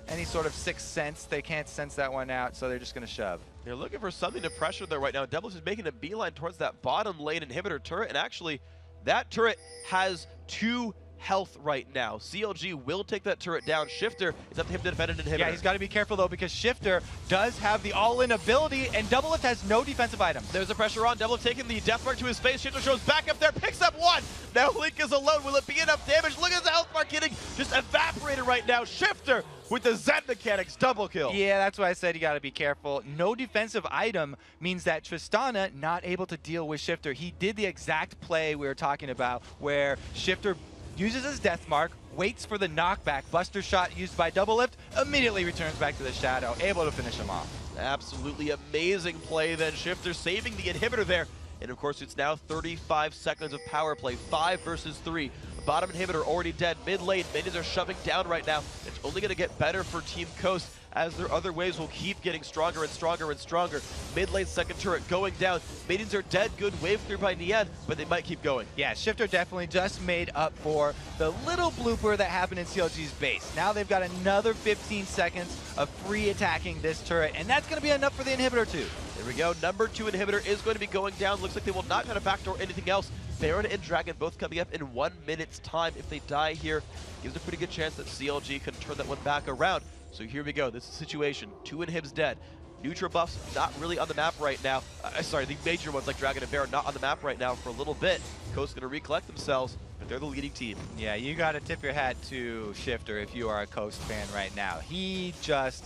any sort of sixth sense. They can't sense that one out, so they're just going to shove. They're looking for something to pressure there right now. Devils is making a beeline towards that bottom lane inhibitor turret, and actually, that turret has 2 health right now. CLG will take that turret down. Shifter is up to him to defend an inhibitor. Yeah, he's got to be careful though, because Shifter does have the all-in ability, and Doublelift has no defensive items. There's the pressure on. Doublelift taking the death mark to his face. Shifter shows back up there, picks up 1. Now Link is alone. Will it be enough damage? Look at his health bar getting just evaporated right now. Shifter with the Zen mechanics, double kill. Yeah, that's why I said you got to be careful. No defensive item means that Tristana not able to deal with Shifter. He did the exact play we were talking about, where Shifter uses his death mark, waits for the knockback, buster shot used by Doublelift, immediately returns back to the shadow, able to finish him off. Absolutely amazing play then. Shifter saving the inhibitor there. And of course, it's now 35 seconds of power play, 5 versus 3. Bottom inhibitor already dead. Mid lane, minions are shoving down right now. It's only going to get better for Team Coast as their other waves will keep getting stronger and stronger and stronger. Mid lane second turret going down. Minions are dead. Good wave through by Nian, but they might keep going. Yeah, Shifter definitely just made up for the little blooper that happened in CLG's base. Now they've got another 15 seconds of free attacking this turret, and that's going to be enough for the inhibitor too. There we go. Number 2 inhibitor is going to be going down. Looks like they will not try to backdoor anything else. Baron and Dragon both coming up in 1 minute's time. If they die here, gives a pretty good chance that CLG can turn that one back around. So here we go. This is the situation. 2 inhibs dead. Neutral buffs not really on the map right now. Sorry, the major ones like Dragon and Baron not on the map right now for a little bit. Coast's going to recollect themselves, but they're the leading team. Yeah, you got to tip your hat to Shifter if you are a Coast fan right now. He just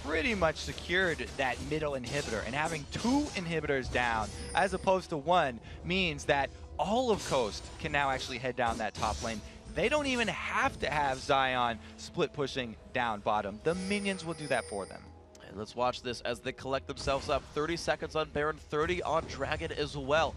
pretty much secured that middle inhibitor, and having 2 inhibitors down as opposed to 1 means that all of Coast can now actually head down that top lane. They don't even have to have Zion split pushing down bottom. The minions will do that for them. And let's watch this as they collect themselves up. 30 seconds on Baron, 30 on Dragon as well.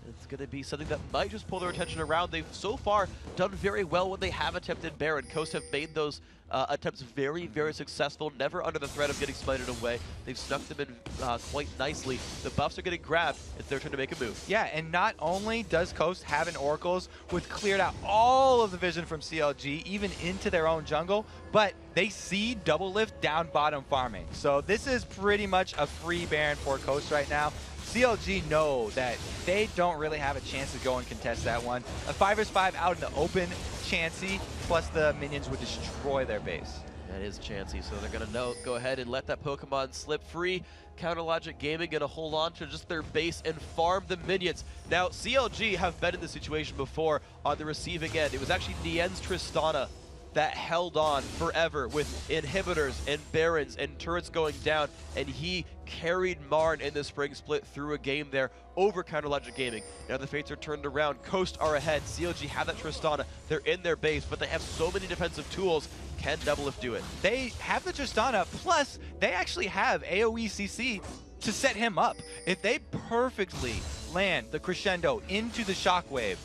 It's going to be something that might just pull their attention around. They've so far done very well when they have attempted Baron. Coast have made those attempts very, very successful, never under the threat of getting smited away. They've snuck them in quite nicely. The buffs are getting grabbed. It's their turn to make a move. Yeah, and not only does Coast have an Oracles, which cleared out all of the vision from CLG, even into their own jungle, but they see Doublelift down bottom farming. So this is pretty much a free Baron for Coast right now. CLG know that they don't really have a chance to go and contest that one. A 5 vs 5 out in the open, Chansey plus the minions would destroy their base. That is chancy, so they're going to go ahead and let that Pokemon slip free. Counter Logic Gaming going to hold on to just their base and farm the minions. Now, CLG have been in this situation before on the receiving end. It was actually Nien's Tristana that held on forever with inhibitors and barons and turrets going down, and he carried Marn in the spring split through a game there over Counter Logic Gaming. Now the fates are turned around. Coast are ahead. CLG have that Tristana. They're in their base, but they have so many defensive tools. Can Doublelift do it? They have the Tristana, plus they actually have AoE CC to set him up. If they perfectly land the Crescendo into the Shockwave,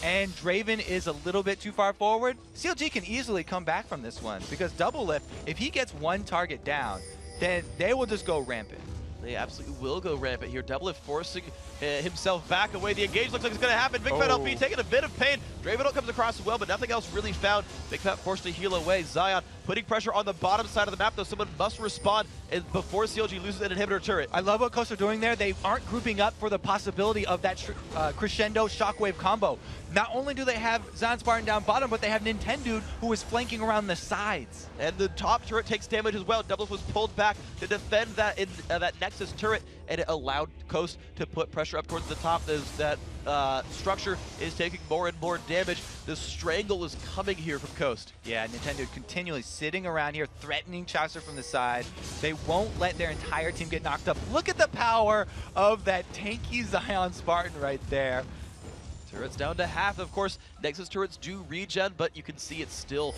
and Draven is a little bit too far forward, CLG can easily come back from this one, because Doublelift, if he gets one target down, then they will just go rampant. They absolutely will go rampant here. Doublelift forcing himself back away. The engage looks like it's going to happen. Big Fat LP taking a bit of pain. Draven comes across as well, but nothing else really found. Big Fat forced to heal away. Zion putting pressure on the bottom side of the map, though. Someone must respond before CLG loses an inhibitor turret. I love what Coast are doing there. They aren't grouping up for the possibility of that Crescendo Shockwave combo. Not only do they have Zion Spartan down bottom, but they have Nintendo who is flanking around the sides. And the top turret takes damage as well. Doublelift was pulled back to defend that that Nexus turret, and it allowed Coast to put pressure up towards the top. That structure is taking more and more damage. The strangle is coming here from Coast. Yeah, Nintendo continually sitting around here, threatening Chaucer from the side. They won't let their entire team get knocked up. Look at the power of that tanky Zion Spartan right there. Turrets down to half. Of course, Nexus turrets do regen, but you can see it's still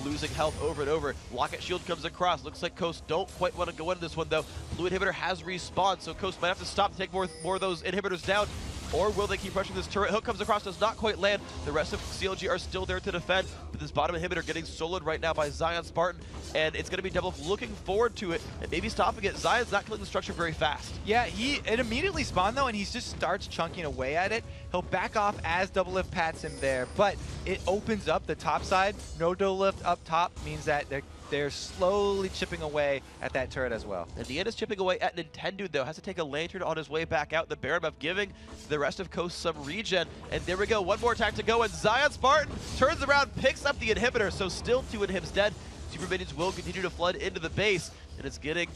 losing health over and over. Locket Shield comes across. Looks like Coast don't quite want to go into this one, though. Blue inhibitor has respawned, so Coast might have to stop to take more of those inhibitors down. Or will they keep pressuring this turret? Hook comes across, does not quite land. The rest of CLG are still there to defend, but this bottom inhibitor getting soloed right now by Zion Spartan, and it's going to be Doublelift looking forward to it and maybe stopping it. Zion's not killing the structure very fast. Yeah, it immediately spawned though, and he just starts chunking away at it. He'll back off as Doublelift pats him there, but it opens up the top side. No Doublelift up top means that they're slowly chipping away at that turret as well. And the end is chipping away at Nintendo, though. Has to take a lantern on his way back out. The Baron buff giving the rest of Coast some regen. And there we go. One more attack to go. And Zion Spartan turns around, picks up the inhibitor. So still 2 inhibs dead. Super minions will continue to flood into the base. And it's getting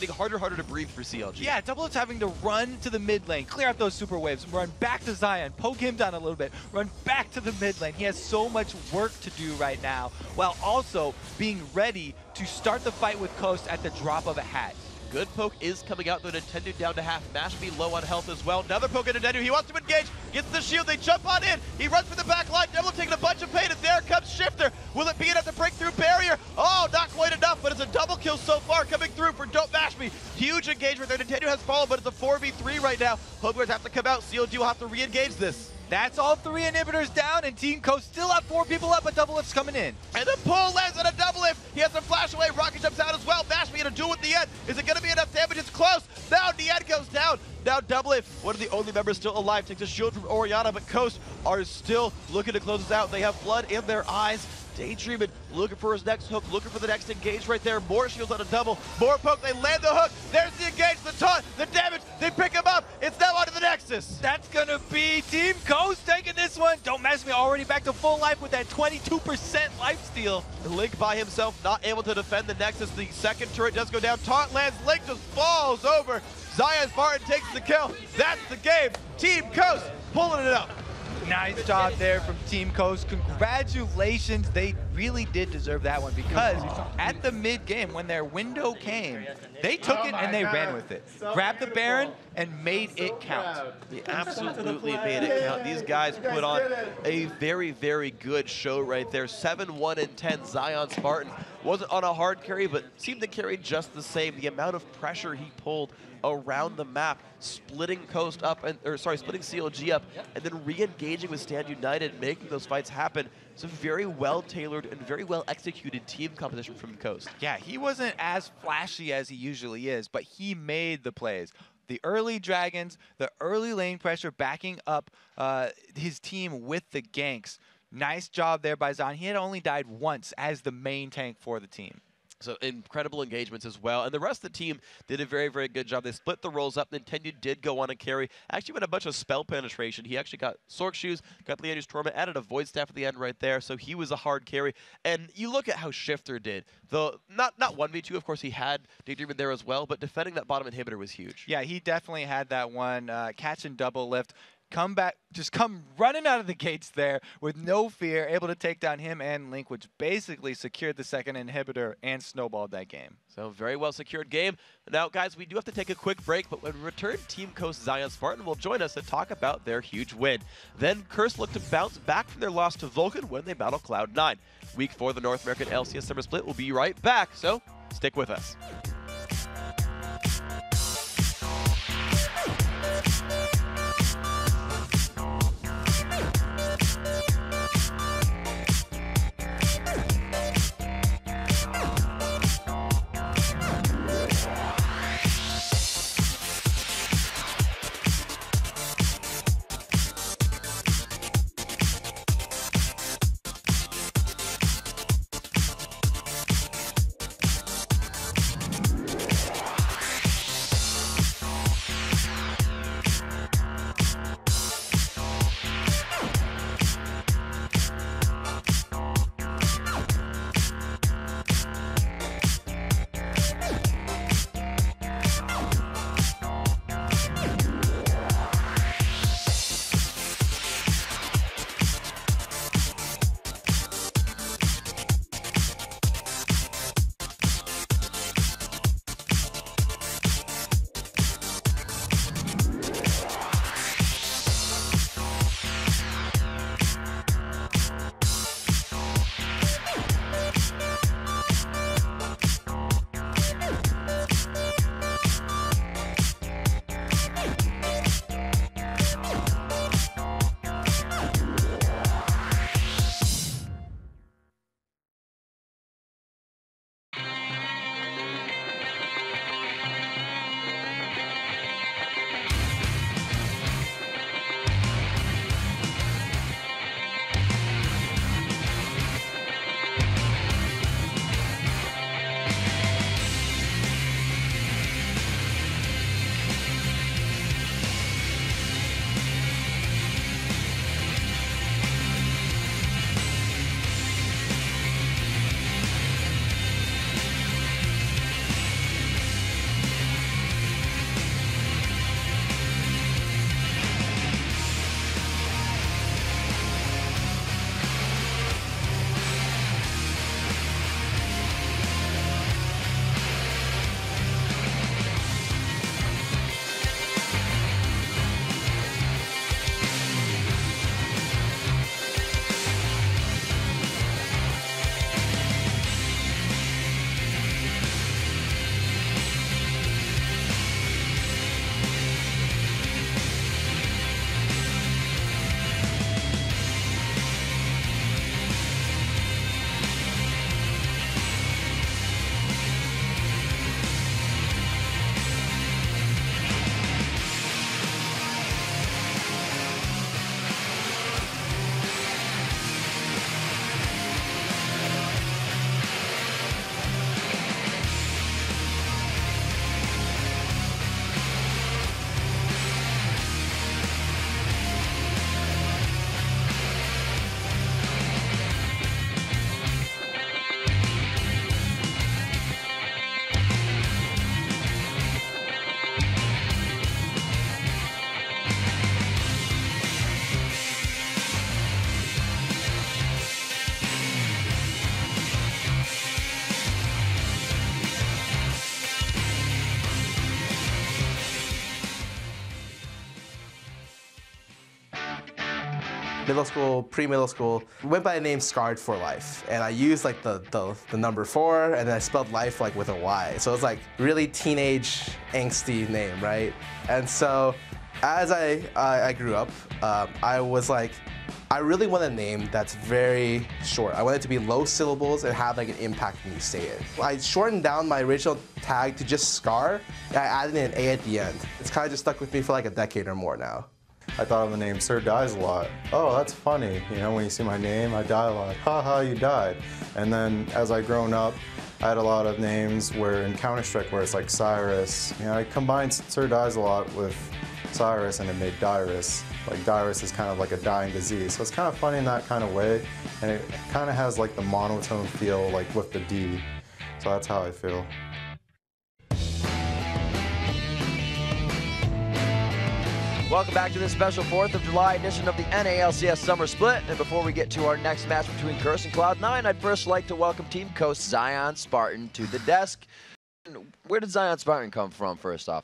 harder and harder to breathe for CLG. Yeah, Doublelift's having to run to the mid lane, clear out those super waves, run back to Zion, poke him down a little bit, run back to the mid lane. He has so much work to do right now, while also being ready to start the fight with Coast at the drop of a hat. Good poke is coming out, though. Nintendo down to half. Mashby low on health as well. Another poke at Nintendo. He wants to engage. Gets the shield. They jump on in. He runs for the back line. Doublelift taking a bunch of pain, and there comes Shifter. Will it be enough to break through barrier? Oh, not quite enough, but it's a double kill so far coming through for Dope Mashby. Huge engagement there. Nintendo has fallen, but it's a 4v3 right now. Homeguards have to come out. CLG will have to re-engage this. That's all 3 inhibitors down, and Team Coast still have 4 people up, but Doublelift's coming in. And the pull lands on a Doublelift. He has to flash away. Rocket jumps out as well. Mashby in a duel with Nien. Is it going to be enough damage? It's close. Now Nien goes down. Now Doublelift, one of the only members still alive, takes a shield from Oriana, but Coast are still looking to close this out. They have blood in their eyes. Daydreaming, looking for his next hook, looking for the next engage right there. More shields on a double, more poke, they land the hook. There's the engage, the taunt, the damage, they pick him up. It's now onto the Nexus. That's gonna be Team Coast taking this one. Don't mess with me, already back to full life with that 22% lifesteal. Link by himself, not able to defend the Nexus. The second turret does go down. Taunt lands, Link just falls over. Zion Spartan takes the kill. That's the game. Team Coast pulling it up. Nice job there from Team Coast. Congratulations. They really did deserve that one, because at the mid game, when their window came, they took it and they ran with it. Grabbed the Baron and made it count. They absolutely made it count. These guys put on a very, very good show right there. 7-1-10 Zion Spartan. Wasn't on a hard carry, but seemed to carry just the same. The amount of pressure he pulled around the map, splitting Coast up, splitting CLG up, and then re-engaging with Stand United, making those fights happen. It's a very well-tailored and very well-executed team composition from Coast. Yeah, he wasn't as flashy as he usually is, but he made the plays. The early dragons, the early lane pressure backing up his team with the ganks. Nice job there by Zion. He had only died once as the main tank for the team. So incredible engagements as well. And the rest of the team did a very, very good job. They split the roles up. Nintendo did go on and carry. Actually went a bunch of spell penetration. He actually got Sork Shoes, got Leander's Torment, added a Void Staff at the end right there. So he was a hard carry. And you look at how Shifter did. Though not 1v2, of course, he had Daydream in there as well, but defending that bottom inhibitor was huge. Yeah, he definitely had that one. Catch and double lift. Come back, just come running out of the gates there with no fear, able to take down him and Link, which basically secured the second inhibitor and snowballed that game. So very well secured game. Now, guys, we do have to take a quick break, but when we return, Team Coast Zion Spartan will join us to talk about their huge win. Then Curse look to bounce back from their loss to Vulcan when they battle Cloud9. Week 4 of the North American LCS Summer Split will be right back, so stick with us. middle school, pre-middle school, went by the name Scarred for Life. And I used like the number 4, and then I spelled life like with a Y. So it's like really teenage, angsty name, right? And so as I grew up, I was like, I really want a name that's very short. I want it to be low syllables and have like an impact when you say it. I shortened down my original tag to just Scar, and I added an A at the end. It's kind of just stuck with me for like a decade or more now. I thought of the name Sir Dies a lot. Oh, that's funny. You know, when you see my name, I die a lot. Ha ha, you died. And then as I grown up, I had a lot of names where in Counter-Strike where it's like Cyrus. You know, I combined Sir Dies a lot with Cyrus and it made Dyrus. Like Dyrus is kind of like a dying disease. So it's kind of funny in that kind of way. And it kind of has like the monotone feel like with the D. So that's how I feel. Welcome back to this special 4th of July edition of the NA LCS Summer Split. And before we get to our next match between Curse and Cloud9, I'd first like to welcome Team Coast Zion Spartan to the desk. Where did Zion Spartan come from, first off?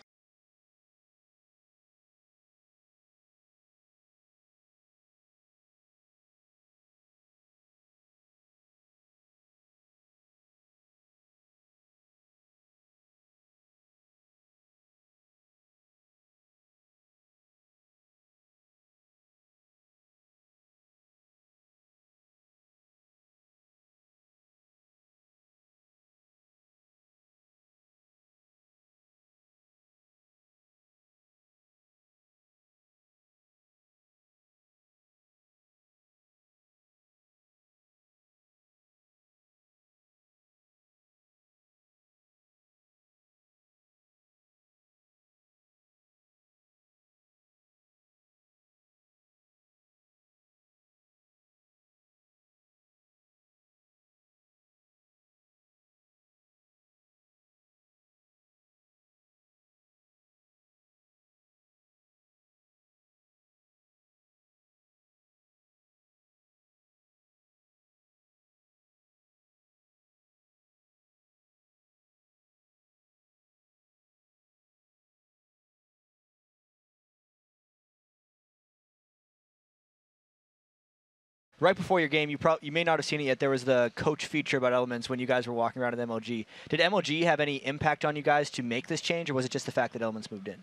Right before your game, you may not have seen it yet, there was the coach feature about Elements when you guys were walking around at MLG. Did MLG have any impact on you guys to make this change, or was it just the fact that Elements moved in?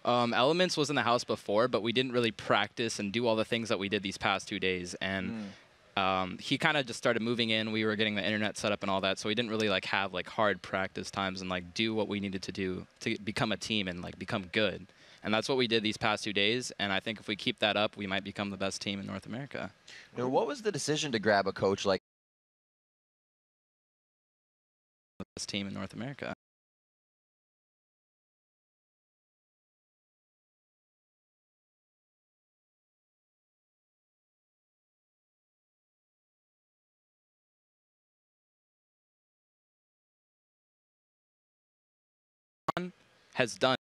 Elements was in the house before, but we didn't really practice and do all the things that we did these past 2 days. And he kind of just started moving in. We were getting the internet set up and all that, so we didn't really like have like hard practice times and like do what we needed to do to become a team and like become good. And that's what we did these past 2 days. And I think if we keep that up, we might become the best team in North America. Now, what was the decision to grab a coach like the best team in North America? Has done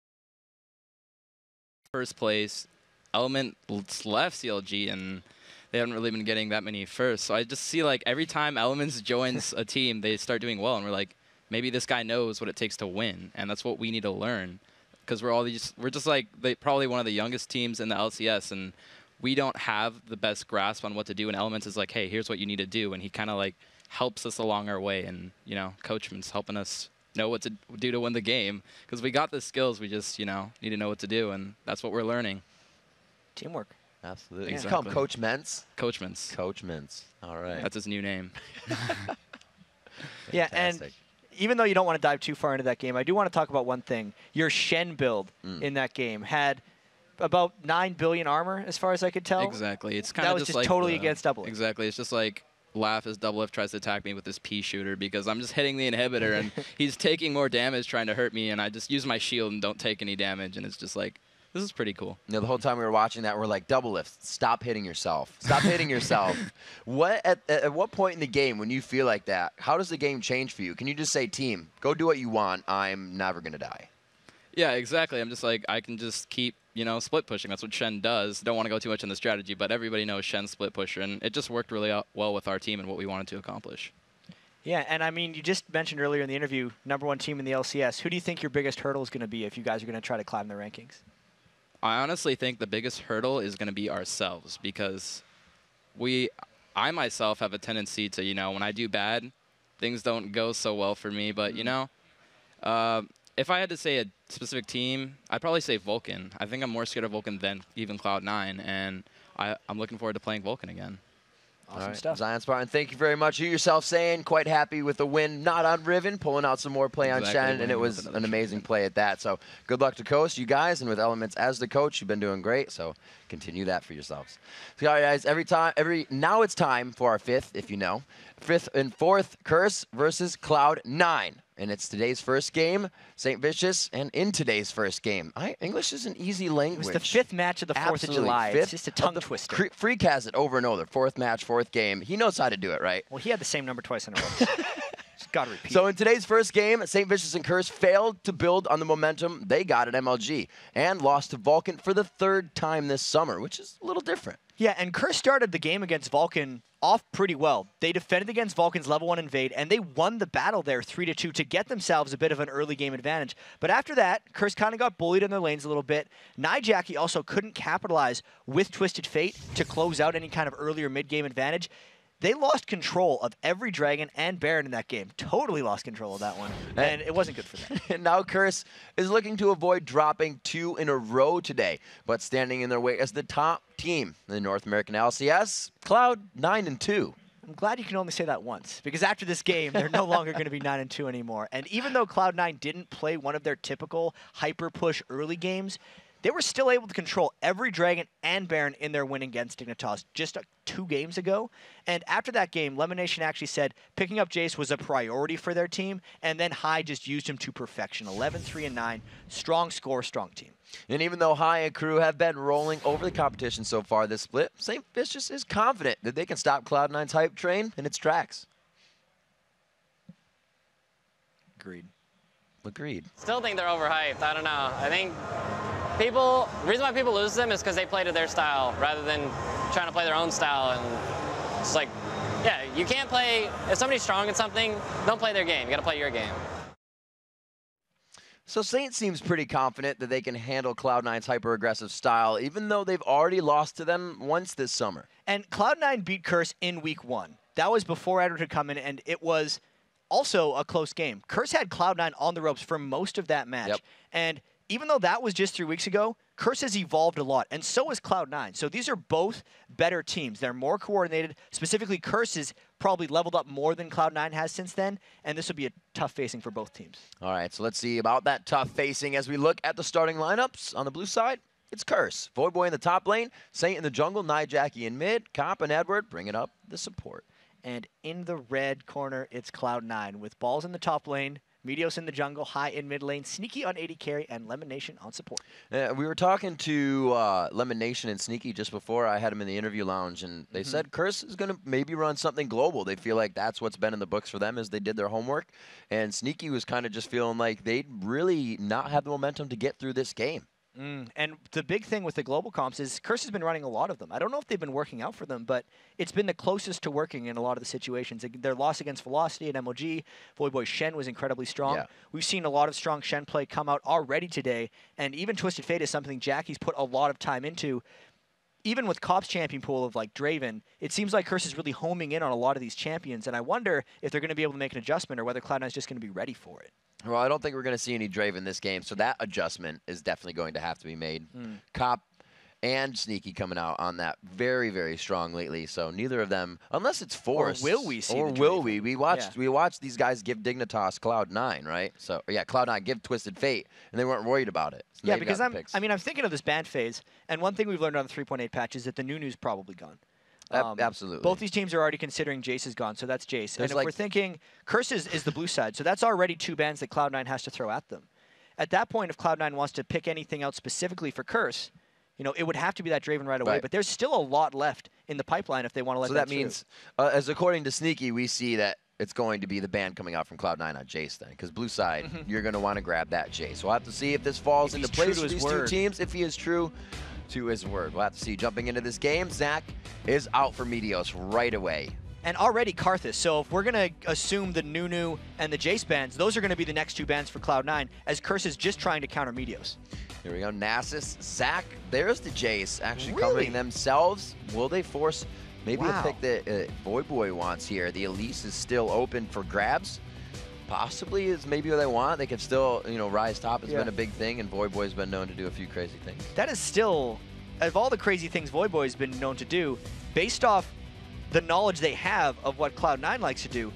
first place. Element left CLG and they haven't really been getting that many first. So I just see like every time Elements joins a team, they start doing well, and we're like, maybe this guy knows what it takes to win, and that's what we need to learn, because we're just like probably one of the youngest teams in the LCS, and we don't have the best grasp on what to do. And Elements is like, hey, here's what you need to do, and he kind of like helps us along our way, and you know, Coachman's helping us know what to do to win the game, because we got the skills, we just, you know, need to know what to do, and that's what we're learning. Teamwork. Absolutely. Exactly. You call him Coach Mentz? Coach Mentz. Coach Mentz. All right. That's his new name. Yeah, and even though you don't want to dive too far into that game, I do want to talk about one thing. Your Shen build in that game had about 9 billion armor, as far as I could tell. Exactly. It's kind that of was just like totally against double. Exactly. It's just like Laugh as Double F tries to attack me with this P shooter, because I'm just hitting the inhibitor and he's taking more damage trying to hurt me, and I just use my shield and don't take any damage, and it's just like, this is pretty cool. You know, the whole time we were watching that, we're like, Double Lift, stop hitting yourself. Stop hitting yourself. At what point in the game, when you feel like that, how does the game change for you? Can you just say, team, go do what you want, I'm never going to die? Yeah, exactly. I'm just like, I can just keep, you know, split pushing. That's what Shen does. Don't want to go too much in the strategy, but everybody knows Shen's split pusher, and it just worked really well with our team and what we wanted to accomplish. Yeah, and I mean, you just mentioned earlier in the interview, #1 team in the LCS. Who do you think your biggest hurdle is going to be if you guys are going to try to climb the rankings? I honestly think the biggest hurdle is going to be ourselves, because I myself have a tendency to, you know, when I do bad, things don't go so well for me. But, you know, if I had to say a specific team, I'd probably say Vulcan. I think I'm more scared of Vulcan than even Cloud9, and I'm looking forward to playing Vulcan again. Awesome stuff. Zion Spartan, thank you very much. You yourself saying quite happy with the win, not on Riven, pulling out some more play on Shen, and it was an amazing play at that. So good luck to Coast, you guys, and with Elements as the coach, you've been doing great. So continue that for yourselves. So guys, now it's time for our fifth, if you know, fifth and fourth Curse versus Cloud9. And it's today's first game, St. Vicious, and in today's first game. English is an easy language. It was the fifth match of the 4th of July. It's just a tongue twister. Freak has it over and over. Fourth match, fourth game. He knows how to do it, right? Well, he had the same number twice in a row. Just got to repeat. So in today's first game, St. Vicious and Curse failed to build on the momentum they got at MLG and lost to Vulcan for the third time this summer, which is a little different. Yeah, and Curse started the game against Vulcan off pretty well. They defended against Vulcan's level 1 invade, and they won the battle there 3-2 to get themselves a bit of an early game advantage. But after that, Curse kind of got bullied in their lanes a little bit. Nijaki also couldn't capitalize with Twisted Fate to close out any kind of earlier mid-game advantage. They lost control of every Dragon and Baron in that game. Totally lost control of that one, and it wasn't good for them. And now Curse is looking to avoid dropping 2 in a row today, but standing in their way as the top team in the North American LCS, Cloud 9-2. I'm glad you can only say that once, because after this game, they're no longer going to be 9-2 anymore. And even though Cloud9 didn't play one of their typical hyper-push early games, they were still able to control every Dragon and Baron in their win against Dignitas just 2 games ago. And after that game, Lemonation actually said picking up Jace was a priority for their team, and then High just used him to perfection. 11-3-9, strong score, strong team. And even though High and crew have been rolling over the competition so far this split, St. Vicious is confident that they can stop Cloud9's hype train in its tracks. Agreed. Agreed. Still think they're overhyped. I don't know. I think the reason why people lose them is because they play to their style rather than trying to play their own style. And it's like, yeah, you can't play, if somebody's strong at something, don't play their game. You got to play your game. So Saint seems pretty confident that they can handle Cloud9's hyper-aggressive style, even though they've already lost to them once this summer. And Cloud9 beat Curse in week 1. That was before Edward had come in, and it was also a close game. Curse had Cloud9 on the ropes for most of that match. Yep. And even though that was just 3 weeks ago, Curse has evolved a lot, and so has Cloud9. So these are both better teams. They're more coordinated. Specifically, Curse has probably leveled up more than Cloud9 has since then, and this will be a tough facing for both teams. All right, so let's see about that tough facing as we look at the starting lineups. On the blue side, it's Curse. Voidboy in the top lane, Saint in the jungle, Nijaki in mid, Comp and Edward bringing up the support. And in the red corner, it's Cloud9 with Balls in the top lane, Meteos in the jungle, High in mid lane, Sneaky on AD carry, and Lemonation on support. We were talking to Lemonation and Sneaky just before I had him in the interview lounge, and they said Curse is going to maybe run something global. They feel like that's what's been in the books for them as they did their homework. And Sneaky was kind of just feeling like they'd really not have the momentum to get through this game. And the big thing with the global comps is Curse has been running a lot of them. I don't know if they've been working out for them, but it's been the closest to working in a lot of the situations. Their loss against Velocity and MLG, Voidboy Shen was incredibly strong. Yeah. We've seen a lot of strong Shen play come out already today, and even Twisted Fate is something Jackie's put a lot of time into. Even with Cop's champion pool of like Draven, it seems like Curse is really homing in on a lot of these champions, and I wonder if they're going to be able to make an adjustment or whether Cloud9 is just going to be ready for it. Well, I don't think we're going to see any Draven this game, so that adjustment is definitely going to have to be made. Cop and Sneaky coming out on that very, very strong lately, so neither of them, unless it's forced. Or will we see Or the will Draven? we watched these guys give Dignitas Cloud9, right? So, yeah, Cloud9 give Twisted Fate, and they weren't worried about it. So Yeah, they've because got the picks. I'm thinking of this ban phase, and one thing we've learned on the 3.8 patch is that the Nunu's probably gone. Absolutely. Both these teams are already considering Jace is gone, so that's Jace. There's and if like- we're thinking Curse is the blue side, so that's already 2 bans that Cloud9 has to throw at them. At that point, if Cloud9 wants to pick anything out specifically for Curse, you know, it would have to be that Draven right away. Right. But there's still a lot left in the pipeline if they want to let So that that means, as according to Sneaky, we see that it's going to be the ban coming out from Cloud9 on Jace then, because blue side, you're going to want to grab that Jace. We'll have to see if this falls If into he's true place to for his these word. two teams. If he is true to his word, we'll have to see. Jumping into this game, Zach is out for Meteos right away. And already Karthus. So if we're going to assume the Nunu and the Jace bans, those are going to be the next 2 bans for Cloud9, as Curse is just trying to counter Meteos. Here we go, Nasus, Zach. There's the Jace actually Really? coming themselves. Will they force maybe Wow. a pick that Voidboy wants here? The Elise is still open for grabs. Possibly is maybe what they want. They can still, you know, rise top has been a big thing, and Voidboy's been known to do a few crazy things. That is still, of all the crazy things Voidboy's been known to do, based off the knowledge they have of what Cloud9 likes to do,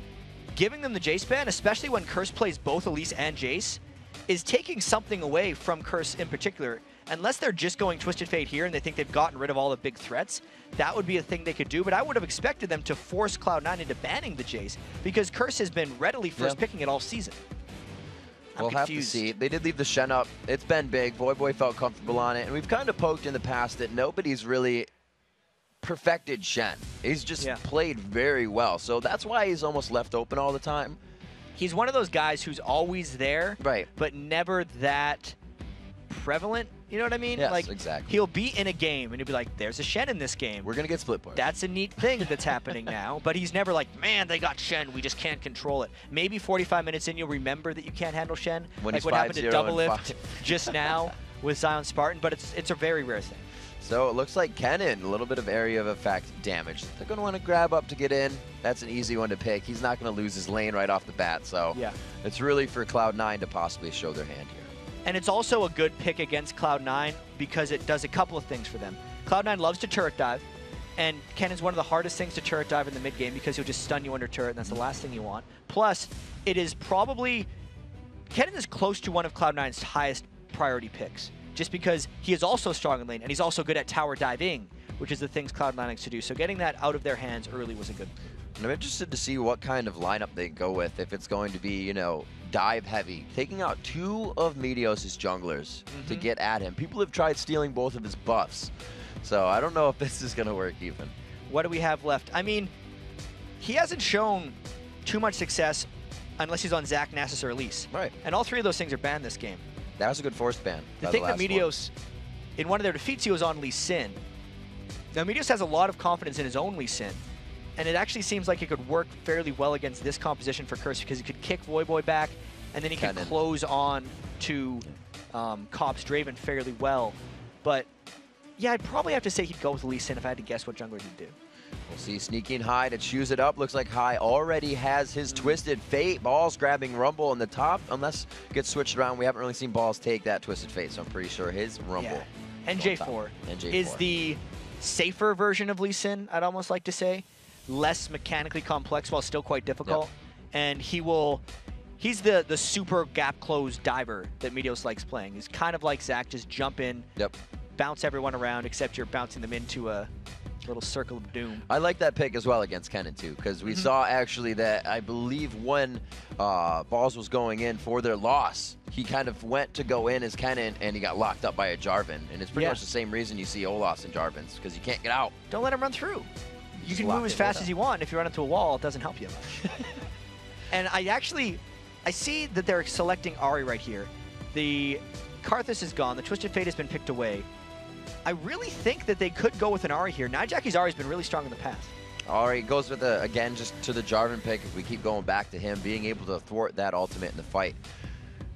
giving them the Jace ban, especially when Curse plays both Elise and Jace, is taking something away from Curse in particular. Unless they're just going Twisted Fate here and they think they've gotten rid of all the big threats, that would be a thing they could do. But I would have expected them to force Cloud9 into banning the Jace, because Curse has been readily first picking it all season. We'll have to see. They did leave the Shen up. It's been big. Voyboy felt comfortable on it. And we've kind of poked in the past that nobody's really perfected Shen. He's just played very well. So that's why he's almost left open all the time. He's one of those guys who's always there, but never that prevalent. You know what I mean? Yes, like, exactly. He'll be in a game, and he'll be like, there's a Shen in this game. We're going to get split points. That's a neat thing that's happening now. But he's never like, man, they got Shen. We just can't control it. Maybe 45 minutes in, you'll remember that you can't handle Shen. When like he's what happened to 5-0 Double and Lift just now with Zion Spartan. But it's a very rare thing. So it looks like Kennen, a little bit of area of effect damage. They're going to want to grab up to get in. That's an easy one to pick. He's not going to lose his lane right off the bat. So it's really for Cloud9 to possibly show their hand here. And it's also a good pick against Cloud9 because it does a couple of things for them. Cloud9 loves to turret dive, and Kennen's one of the hardest things to turret dive in the mid game because he'll just stun you under turret, and that's the last thing you want. Plus, it is probably... Kennen is close to one of Cloud9's highest priority picks, just because he is also strong in lane, and he's also good at tower diving, which is the things Cloud9 likes to do. So getting that out of their hands early was a good move. And I'm interested to see what kind of lineup they go with, if it's going to be, you know, dive heavy, taking out two of Meteos' junglers to get at him. People have tried stealing both of his buffs, so I don't know if this is going to work even. What do we have left? I mean, he hasn't shown too much success unless he's on Zac, Nasus, or Elise. Right. And all three of those things are banned this game. That was a good forced ban. The thing that Meteos, in one of their defeats, he was on Lee Sin. Now, Meteos has a lot of confidence in his own Lee Sin, and it actually seems like it could work fairly well against this composition for Curse because he could kick Voyboy back, and then he could close on to Cop's Draven fairly well. But yeah, I'd probably have to say he'd go with Lee Sin if I had to guess what jungler he'd do. We'll see sneaking High to choose it up. Looks like High already has his Twisted Fate. Balls grabbing Rumble in the top. Unless it gets switched around, we haven't really seen Balls take that Twisted Fate, so I'm pretty sure his Rumble. Yeah. NJ4 is the safer version of Lee Sin, I'd almost like to say. Less mechanically complex while still quite difficult. And he's the super gap close diver that Meteos likes playing. He's kind of like Zac, just jump in, bounce everyone around, except you're bouncing them into a little circle of doom. I like that pick as well against Kennen too, because we saw actually that I believe when Balls was going in for their loss, he kind of went to go in as Kennen and he got locked up by a Jarvan. And it's pretty much the same reason you see Olaf's and Jarvan's, because you can't get out. Don't let him run through. You can move as fast as you want. If you run into a wall, it doesn't help you much. And I see that they're selecting Ahri right here. The Karthus is gone. The Twisted Fate has been picked away. I really think that they could go with an Ahri here. Nyjackie's Ahri's been really strong in the past. Ahri goes with, again, just to the Jarvan pick. If we keep going back to him, being able to thwart that ultimate in the fight.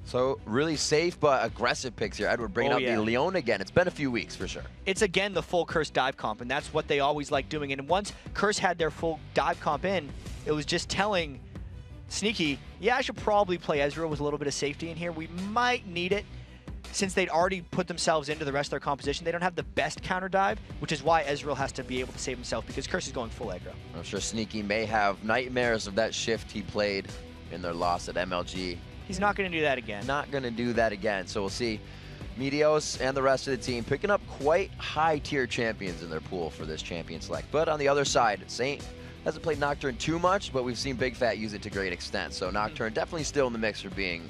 So really safe but aggressive picks here. Edward bringing out the Leon again. It's been a few weeks for sure. It's again the full Curse dive comp, and that's what they always like doing. And once Curse had their full dive comp in, it was just telling Sneaky, yeah, I should probably play Ezreal with a little bit of safety in here. We might need it. Since they'd already put themselves into the rest of their composition, they don't have the best counter dive, which is why Ezreal has to be able to save himself, because Curse is going full aggro. I'm sure Sneaky may have nightmares of that shift he played in their loss at MLG. He's not going to do that again. Not going to do that again. So we'll see Meteos and the rest of the team picking up quite high-tier champions in their pool for this champion select. But on the other side, Saint hasn't played Nocturne too much, but we've seen Big Fat use it to great extent. So Nocturne definitely still in the mix for being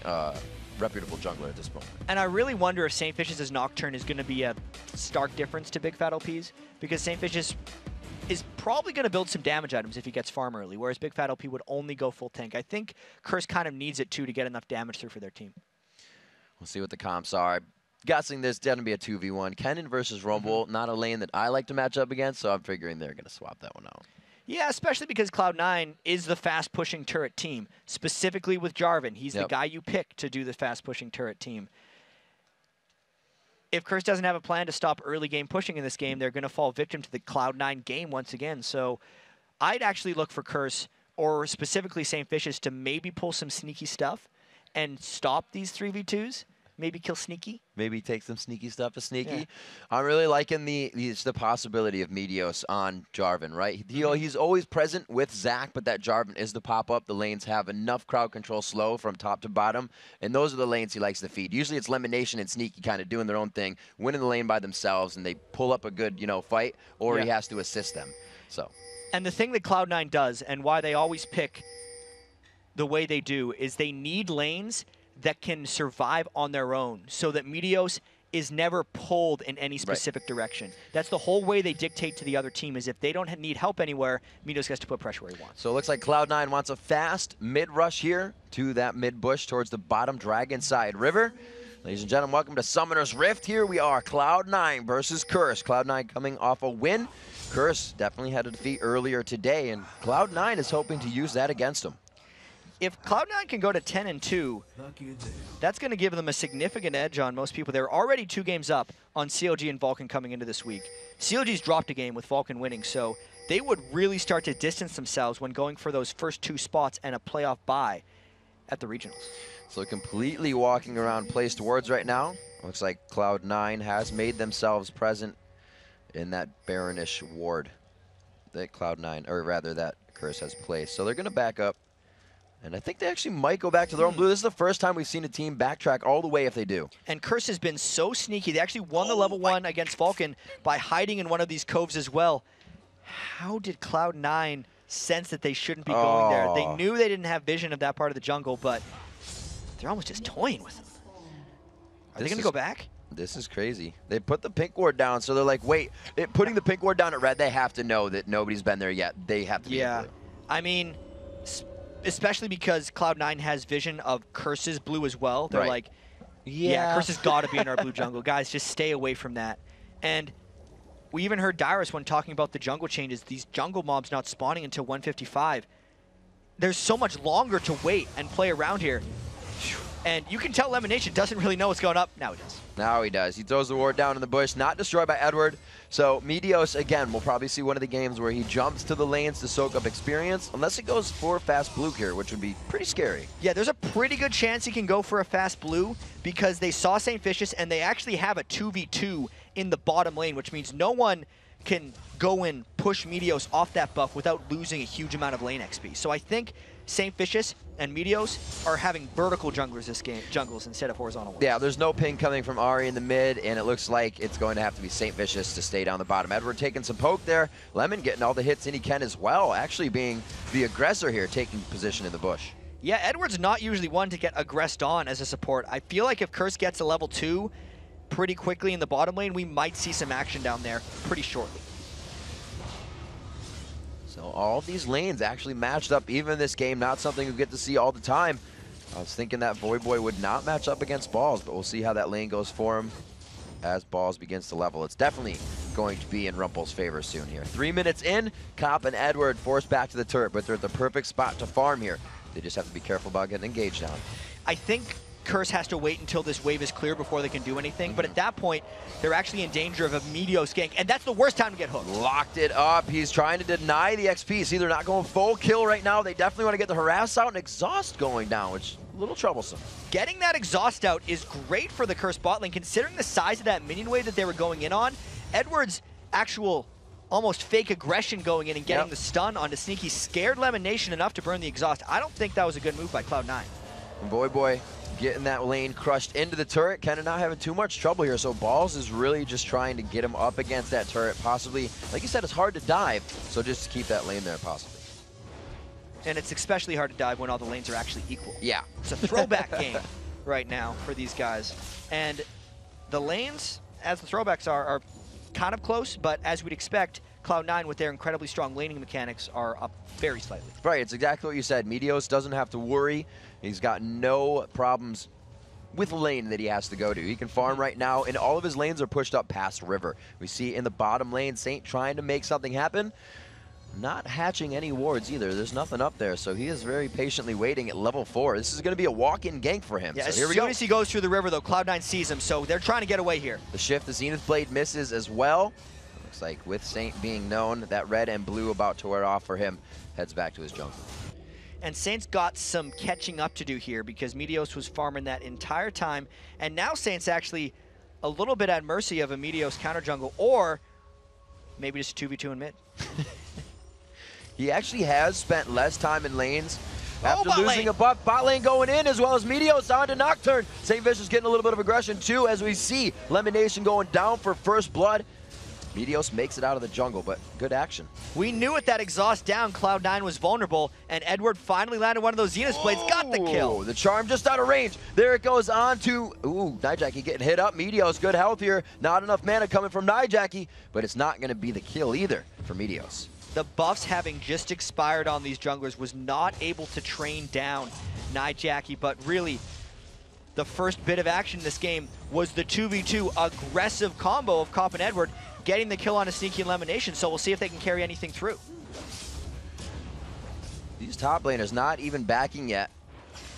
reputable jungler at this moment. And I really wonder if Saint Fish's Nocturne is going to be a stark difference to Big Fat LPs, because Saint Fish's is probably going to build some damage items if he gets farm early, whereas Big Fat LP would only go full tank. I think Curse kind of needs it too to get enough damage through for their team. We'll see what the comps are. Guessing this is going to be a 2v1. Kennen versus Rumble, not a lane that I like to match up against, so I'm figuring they're going to swap that one out. Yeah, especially because Cloud9 is the fast-pushing turret team, specifically with Jarvan. He's the guy you pick to do the fast-pushing turret team. If Curse doesn't have a plan to stop early game pushing in this game, they're going to fall victim to the Cloud9 game once again. So I'd actually look for Curse, or specifically Saint Fish's, to maybe pull some sneaky stuff and stop these 3v2s. maybe kill Sneaky. Maybe take some sneaky stuff to Sneaky. Yeah. I'm really liking the possibility of Meteos on Jarvan, right? He's always present with Zach, but that Jarvan is the pop-up. The lanes have enough crowd control slow from top to bottom, and those are the lanes he likes to feed. Usually it's Lemonation and Sneaky kind of doing their own thing, winning the lane by themselves, and they pull up a good, fight, or he has to assist them. So. And the thing that Cloud9 does, and why they always pick the way they do, is they need lanes that can survive on their own so that Meteos is never pulled in any specific direction. That's the whole way they dictate to the other team, is if they don't need help anywhere, Meteos gets to put pressure where he wants. So it looks like Cloud9 wants a fast mid-rush here to that mid-bush towards the bottom Dragon side river. Ladies and gentlemen, welcome to Summoner's Rift. Here we are, Cloud9 versus Curse. Cloud9 coming off a win. Curse definitely had a defeat earlier today, and Cloud9 is hoping to use that against him. If Cloud9 can go to 10-2, that's going to give them a significant edge on most people. They're already 2 games up on CLG and Vulcan coming into this week. CLG's dropped a game with Vulcan winning, so they would really start to distance themselves when going for those first 2 spots and a playoff bye at the regionals. So completely walking around place towards right now. Looks like Cloud9 has made themselves present in that Baronish ward that Cloud9, or rather that Curse has placed. So they're going to back up. And I think they actually might go back to their own blue. This is the first time we've seen a team backtrack all the way if they do. And Curse has been so sneaky. They actually won the level 1 against Vulcan by hiding in one of these coves as well. How did Cloud9 sense that they shouldn't be going there? They knew they didn't have vision of that part of the jungle, but they're almost just toying with them. Are they going to go back? This is crazy. They put the pink ward down, so they're like, wait, putting the pink ward down at red, they have to know that nobody's been there yet. They have to be in blue. I mean, especially because Cloud9 has vision of Curse's blue as well. They're like, yeah, Curse has got to be in our blue jungle. Guys, just stay away from that. And we even heard Dyrus when talking about the jungle changes, these jungle mobs not spawning until 155. There's so much longer to wait and play around here. And you can tell Lemonation doesn't really know what's going up. Now he does. Now he does. He throws the ward down in the bush, not destroyed by Edward. So Meteos, again, we'll probably see one of the games where he jumps to the lanes to soak up experience, unless it goes for fast blue here, which would be pretty scary. Yeah, there's a pretty good chance he can go for a fast blue because they saw St. Vicious and they actually have a 2v2 in the bottom lane, which means no one can go and push Meteos off that buff without losing a huge amount of lane XP. So I think St. Vicious and Meteos are having vertical junglers this game, instead of horizontal ones. Yeah, there's no ping coming from Ari in the mid, and it looks like it's going to have to be St. Vicious to stay down the bottom. Edward taking some poke there. Lemon getting all the hits in he can as well, actually being the aggressor here, taking position in the bush. Yeah, Edward's not usually one to get aggressed on as a support. I feel like if Curse gets a level 2 pretty quickly in the bottom lane, we might see some action down there pretty shortly. So all these lanes actually matched up even in this game, not something you get to see all the time. I was thinking that Void Boy would not match up against Balls, but we'll see how that lane goes for him as Balls begins to level. It's definitely going to be in Rumpel's favor soon here. 3 minutes in, Cop and Edward forced back to the turret, but they're at the perfect spot to farm here. They just have to be careful about getting engaged on. I think Curse has to wait until this wave is clear before they can do anything, but at that point, they're actually in danger of a Meteos gank, and that's the worst time to get hooked. Locked it up. He's trying to deny the XP. See, they're not going full kill right now. They definitely want to get the harass out and exhaust going down, which is a little troublesome. Getting that exhaust out is great for the Curse bot lane, considering the size of that minion wave that they were going in on. Edward's actual almost fake aggression going in and getting the stun onto Sneaky scared Lemonation enough to burn the exhaust. I don't think that was a good move by Cloud9. Void Boy getting that lane crushed into the turret, kind of not having too much trouble here. So Balls is really just trying to get him up against that turret, possibly. Like you said, it's hard to dive, so just to keep that lane there, possibly. And it's especially hard to dive when all the lanes are actually equal. Yeah. It's a throwback game right now for these guys. And the lanes, as the throwbacks are kind of close, but as we'd expect, Cloud9 with their incredibly strong laning mechanics are up very slightly. Right, it's exactly what you said. Meteos doesn't have to worry. He's got no problems with lane that he has to go to. He can farm right now, and all of his lanes are pushed up past river. We see in the bottom lane, Saint trying to make something happen. Not hatching any wards either. There's nothing up there, so he is very patiently waiting at level 4. This is going to be a walk-in gank for him. Yeah, so as here we soon go. as he goes through the river, though, Cloud9 sees him, so they're trying to get away here. The shift, the Zenith Blade misses as well. Looks like with Saint being known, that red and blue about to wear off for him, heads back to his jungle. And Saints got some catching up to do here because Meteos was farming that entire time. And now Saints actually a little bit at mercy of a Meteos counter jungle, or maybe just 2v2 in mid. He actually has spent less time in lanes after bot losing lane. a buff. Bot lane going in, as well as Meteos on to Nocturne. St. Vicious getting a little bit of aggression too, as we see Lemonation going down for first blood. Meteos makes it out of the jungle, but good action. We knew with that exhaust down, Cloud9 was vulnerable, and Edward finally landed one of those Zenith Blades, got the kill. The charm just out of range. There it goes on to, Nijaki getting hit up. Meteos, good health here. Not enough mana coming from Nijaki, but it's not going to be the kill either for Meteos. The buffs having just expired on these junglers was not able to train down Nijaki, but really, the first bit of action in this game was the 2v2 aggressive combo of Cop and Edward, getting the kill on a Sneaky and Lemonation, so we'll see if they can carry anything through. These top laners not even backing yet.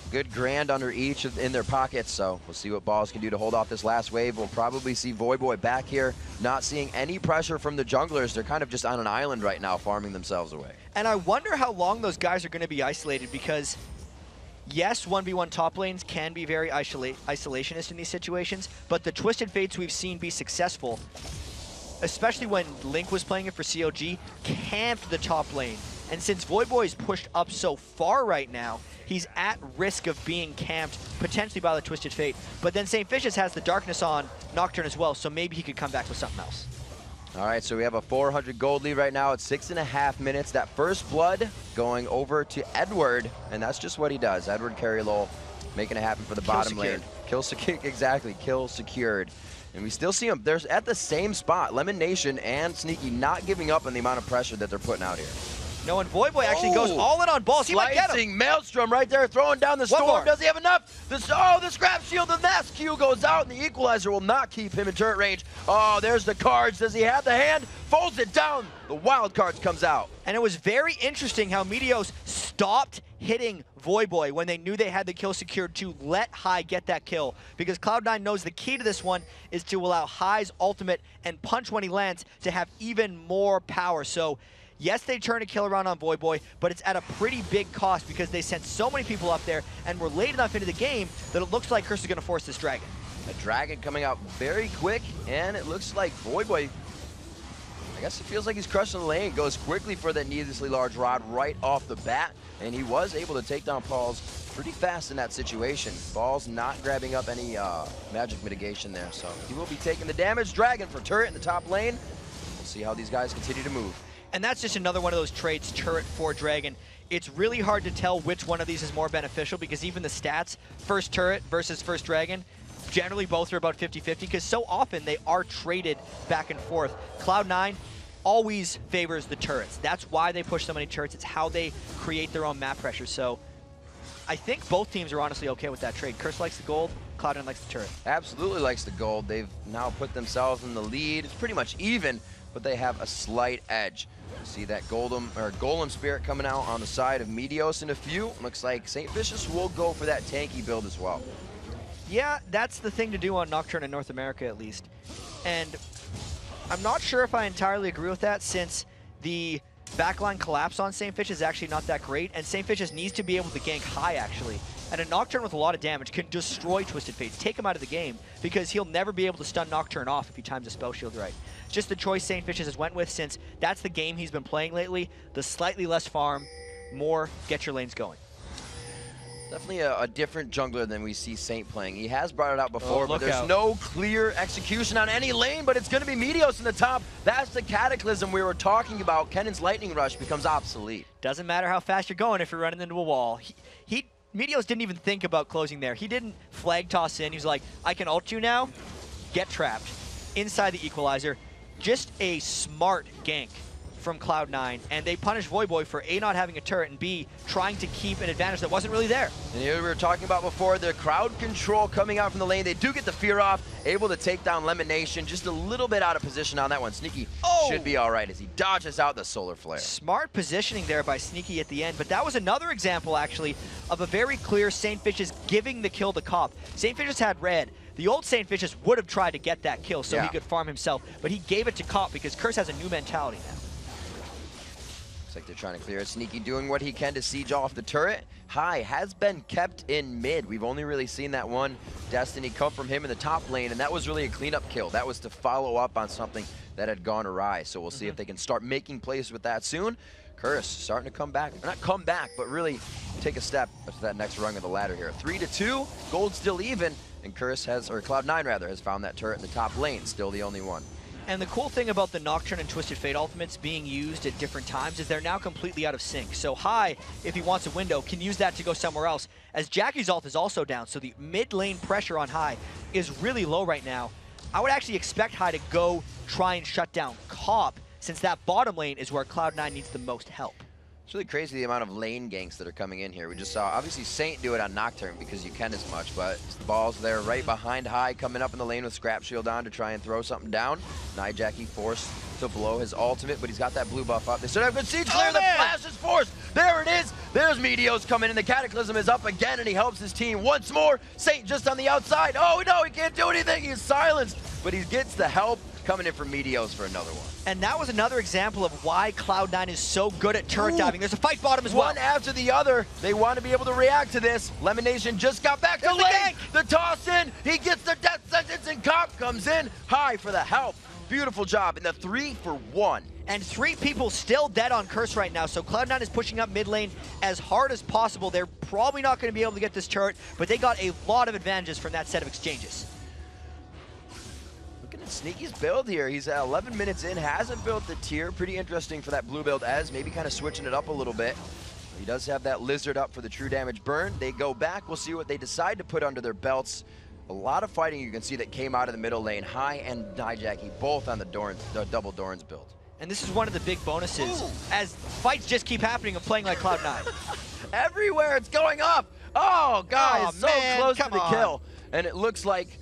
Good grand under each in their pockets, so we'll see what Balls can do to hold off this last wave. We'll probably see Voyboy back here, not seeing any pressure from the junglers. They're kind of just on an island right now, farming themselves away. And I wonder how long those guys are going to be isolated, because yes, 1v1 top lanes can be very isolationist in these situations, but the Twisted Fates we've seen be successful, especially when Link was playing it for COG, camped the top lane. And since Voyboy is pushed up so far right now, he's at risk of being camped, potentially by the Twisted Fate. But then St. Vicious has the Darkness on Nocturne as well, so maybe he could come back with something else. All right, so we have a 400 gold lead right now. It's 6.5 minutes. That first blood going over to Edward, and that's just what he does. Edward Carry-Lol making it happen for the bottom lane. Kill secured. Exactly, kill secured. And we still see them. They're at the same spot. Lemonation and Sneaky not giving up on the amount of pressure that they're putting out here. No, and Voyboy actually goes all in on Balls. He might get him. Slicing Maelstrom right there, throwing down the storm. Does he have enough? The scrap shield, the Mass Q goes out, and the Equalizer will not keep him in turret range. Oh, there's the cards. Does he have the hand? Folds it down. The wild cards comes out. And it was very interesting how Meteos stopped hitting Voyboy when they knew they had the kill secured to let High get that kill, because Cloud9 knows the key to this one is to allow High's ultimate and punch when he lands to have even more power. So yes, they turn a kill around on Voyboy, but it's at a pretty big cost because they sent so many people up there and were late enough into the game that it looks like Curse is going to force this dragon. A dragon coming out very quick, and it looks like Voyboy, I guess it feels like he's crushing the lane. Goes quickly for that needlessly large rod right off the bat, and he was able to take down Paul's pretty fast in that situation. Balls not grabbing up any magic mitigation there, so he will be taking the damage. Dragon for turret in the top lane. We'll see how these guys continue to move. And that's just another one of those traits, turret for dragon. It's really hard to tell which one of these is more beneficial, because even the stats, first turret versus first dragon, generally both are about 50-50, because so often they are traded back and forth. Cloud9 always favors the turrets. That's why they push so many turrets. It's how they create their own map pressure. So I think both teams are honestly okay with that trade. Curse likes the gold, Cloud9 likes the turret. Absolutely likes the gold. They've now put themselves in the lead. It's pretty much even, but they have a slight edge. See that Golem Spirit coming out on the side of Meteos in a few. Looks like St. Vicious will go for that tanky build as well. Yeah, that's the thing to do on Nocturne in North America, at least. And I'm not sure if I entirely agree with that, since the backline collapse on St. Fish is actually not that great, and St. Fish needs to be able to gank High, actually. And a Nocturne with a lot of damage can destroy Twisted Fates, take him out of the game, because he'll never be able to stun Nocturne off if he times a spell shield right. Just the choice St. Fish has went with, since that's the game he's been playing lately. The slightly less farm, more get your lanes going. Definitely a different jungler than we see Saint playing. He has brought it out before, but there's no clear execution on any lane, but it's going to be Meteos in the top. That's the Cataclysm we were talking about. Kennan's Lightning Rush becomes obsolete. Doesn't matter how fast you're going if you're running into a wall. Meteos didn't even think about closing there. He didn't flag toss in. He was like, I can ult you now. Get trapped. Inside the Equalizer. Just a smart gank from Cloud9, and they punish Voyboy for A, not having a turret, and B, trying to keep an advantage that wasn't really there. And here we were talking about before, the crowd control coming out from the lane. They do get the fear off, able to take down Lemonation, just a little bit out of position on that one. Sneaky should be all right as he dodges out the Solar Flare. Smart positioning there by Sneaky at the end, but that was another example, actually, of a very clear St. Vicious giving the kill to Cop. St. Vicious had red. The old St. Vicious would have tried to get that kill so he could farm himself, but he gave it to Cop because Curse has a new mentality now. like they're trying to clear it. Sneaky doing what he can to siege off the turret. High has been kept in mid. We've only really seen that one Destiny come from him in the top lane, and that was really a cleanup kill. That was to follow up on something that had gone awry. So we'll see if they can start making plays with that soon. Curse starting to come back. Not come back, but really take a step to that next rung of the ladder here. 3-2, gold still even, and Curse has, or Cloud9 rather, has found that turret in the top lane, still the only one. And the cool thing about the Nocturne and Twisted Fate ultimates being used at different times is they're now completely out of sync. So High, if he wants a window, can use that to go somewhere else, as Jackie's ult is also down, so the mid lane pressure on High is really low right now. I would actually expect High to go try and shut down Cop, since that bottom lane is where Cloud9 needs the most help. It's really crazy the amount of lane ganks that are coming in here. We just saw, obviously, Saint do it on Nocturne because you can as much, but the ball's there right behind High, coming up in the lane with Scrap Shield on to try and throw something down. Jackie forced to blow his ultimate, but he's got that blue buff up. They still have good siege clear. The flash is forced. There it is. There's Meteos coming in. The Cataclysm is up again, and he helps his team once more. Saint just on the outside. Oh, no, he can't do anything. He's silenced, but he gets the help coming in from Meteos for another one. And that was another example of why Cloud9 is so good at turret diving. There's a fight bottom as well. One after the other. They want to be able to react to this. Lemon Nation just got back to lane. The toss in. He gets the death sentence, and Cop comes in. High for the help. Beautiful job in the 3-for-1. And 3 people still dead on Curse right now, so Cloud9 is pushing up mid lane as hard as possible. They're probably not going to be able to get this turret, but they got a lot of advantages from that set of exchanges. Looking at Sneaky's build here. He's at 11 minutes in, hasn't built the tier. Pretty interesting for that blue build, as maybe kind of switching it up a little bit. He does have that Lizard up for the true damage burn. They go back. We'll see what they decide to put under their belts. A lot of fighting you can see that came out of the middle lane. High and Jackie both on the double Dorns build. And this is one of the big bonuses, as fights just keep happening of playing like Cloud9. Everywhere it's going up. Oh, guys, so close to the kill. And it looks like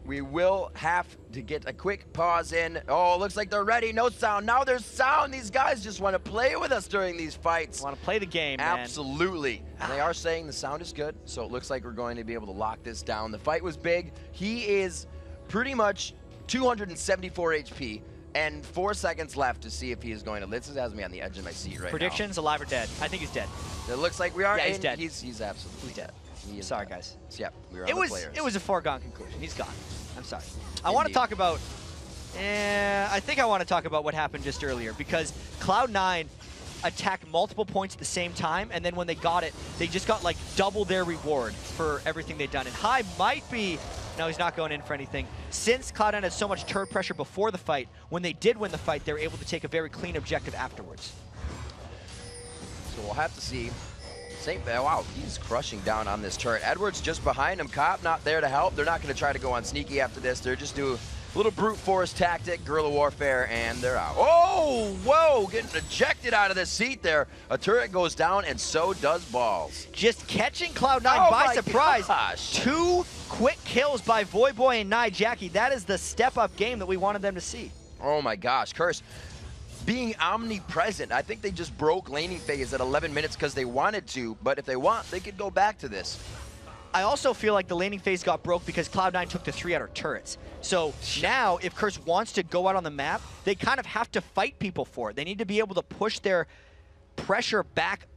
we will have to get a quick pause in. Oh, looks like they're ready. No sound. Now there's sound. These guys just want to play with us during these fights. Want to play the game, man. Absolutely. And they are saying the sound is good, so it looks like we're going to be able to lock this down. The fight was big. He is pretty much 274 HP and 4 seconds left to see if he is going to. This has me on the edge of my seat right Predictions, alive or dead? I think he's dead. It looks like we are. Yeah, he's dead. He's absolutely dead. He is sorry, dead. guys. Yep, we were on the players. It was a foregone conclusion. He's gone. I'm sorry. I want to talk about, I think I want to talk about what happened just earlier, because Cloud9 attacked multiple points at the same time, and then when they got it, they just got like double their reward for everything they'd done. And High might be, no, he's not going in for anything. Since Cloud9 had so much turret pressure before the fight, when they did win the fight, they were able to take a very clean objective afterwards. So we'll have to see. Wow, he's crushing down on this turret. Edwards just behind him. Cop not there to help. They're not going to try to go on Sneaky after this. They're just do a little brute force tactic, guerrilla warfare, and they're out. Oh, whoa, getting ejected out of the seat there. A turret goes down, and so does Balls. Just catching Cloud9 by surprise. Gosh. 2 quick kills by Voyboy and Jackie. That is the step-up game that we wanted them to see. Oh my gosh, Curse being omnipresent. I think they just broke laning phase at 11 minutes because they wanted to, but if they want, they could go back to this. I also feel like the laning phase got broke because Cloud9 took the 3 outer turrets. So now, if Curse wants to go out on the map, they kind of have to fight people for it. They need to be able to push their pressure back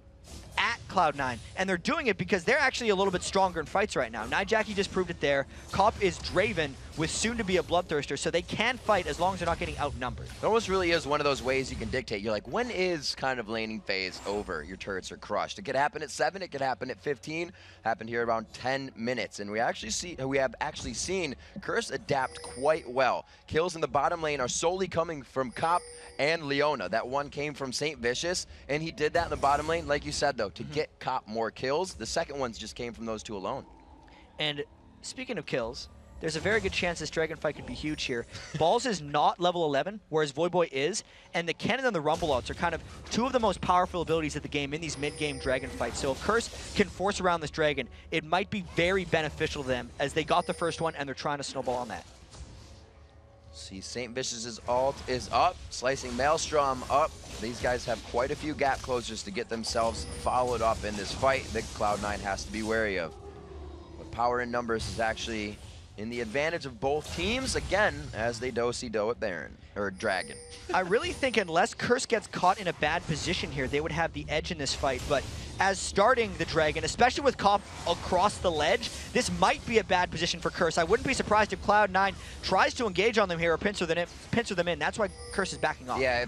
at Cloud9, and they're doing it because they're actually a little bit stronger in fights right now. Jackie just proved it there. Cop is Draven with soon to be a Bloodthirster, so they can fight as long as they're not getting outnumbered. It almost really is one of those ways you can dictate. You're like, when is kind of laning phase over? Your turrets are crushed. It could happen at 7, it could happen at 15, happened here around 10 minutes. And we have actually seen Curse adapt quite well. Kills in the bottom lane are solely coming from Cop and Leona. That one came from St. Vicious, and he did that in the bottom lane, like you said, though, to get Cop more kills. The second ones just came from those 2 alone. And speaking of kills, there's a very good chance this dragon fight could be huge here. Balls is not level 11, whereas Voyboy is, and the Cannon and the Rumble outs are kind of 2 of the most powerful abilities of the game in these mid-game dragon fights. So if Curse can force around this dragon, it might be very beneficial to them, as they got the first one and they're trying to snowball on that. See, St. Vicious's ult is up, slicing Maelstrom up. These guys have quite a few gap closers to get themselves followed up in this fight that Cloud9 has to be wary of. But power in numbers is actually in the advantage of both teams, again, as they do-si-do at Baron, or Dragon. I really think unless Curse gets caught in a bad position here, they would have the edge in this fight. But as starting the Dragon, especially with Cop across the ledge, this might be a bad position for Curse. I wouldn't be surprised if Cloud9 tries to engage on them here or pincer them in. That's why Curse is backing off. Yeah,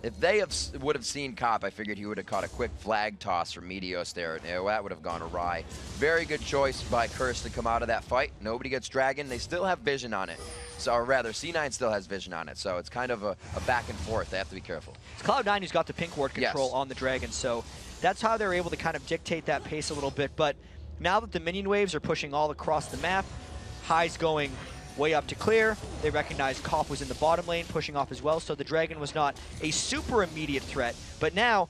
if they would have seen Cop, I figured he would have caught a quick flag toss from Meteos there. That would have gone awry. Very good choice by Curse to come out of that fight. Nobody gets Dragon. They still have vision on it. So, or rather, C9 still has vision on it. So it's kind of a back and forth. They have to be careful. It's Cloud9 who's got the pink ward control Yes. on the Dragon. So that's how they're able to kind of dictate that pace a little bit. But now that the minion waves are pushing all across the map, High's going way up to clear. They recognize Cop was in the bottom lane, pushing off as well, so the Dragon was not a super immediate threat. But now,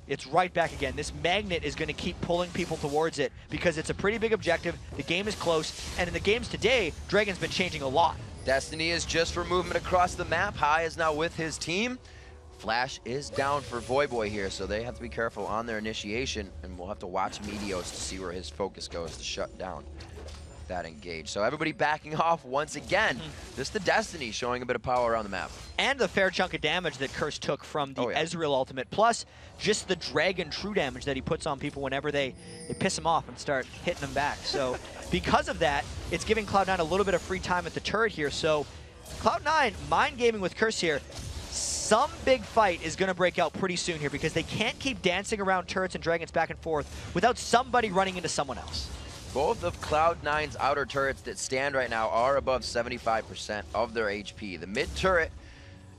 it's right back again. This magnet is going to keep pulling people towards it because it's a pretty big objective. The game is close, and in the games today, Dragon's been changing a lot. Destiny is just for movement across the map. High is now with his team. Flash is down for Voyboy here, so they have to be careful on their initiation, and we'll have to watch Meteos to see where his focus goes to shut down that engage. So everybody backing off once again. Just the Destiny showing a bit of power around the map. And the fair chunk of damage that Curse took from the Ezreal ultimate, plus just the Dragon true damage that he puts on people whenever they piss him off and start hitting them back. So because of that, it's giving Cloud9 a little bit of free time at the turret here. So Cloud9 mind gaming with Curse here. Some big fight is going to break out pretty soon here because they can't keep dancing around turrets and dragons back and forth without somebody running into someone else. Both of Cloud9's outer turrets that stand right now are above 75% of their HP. The mid turret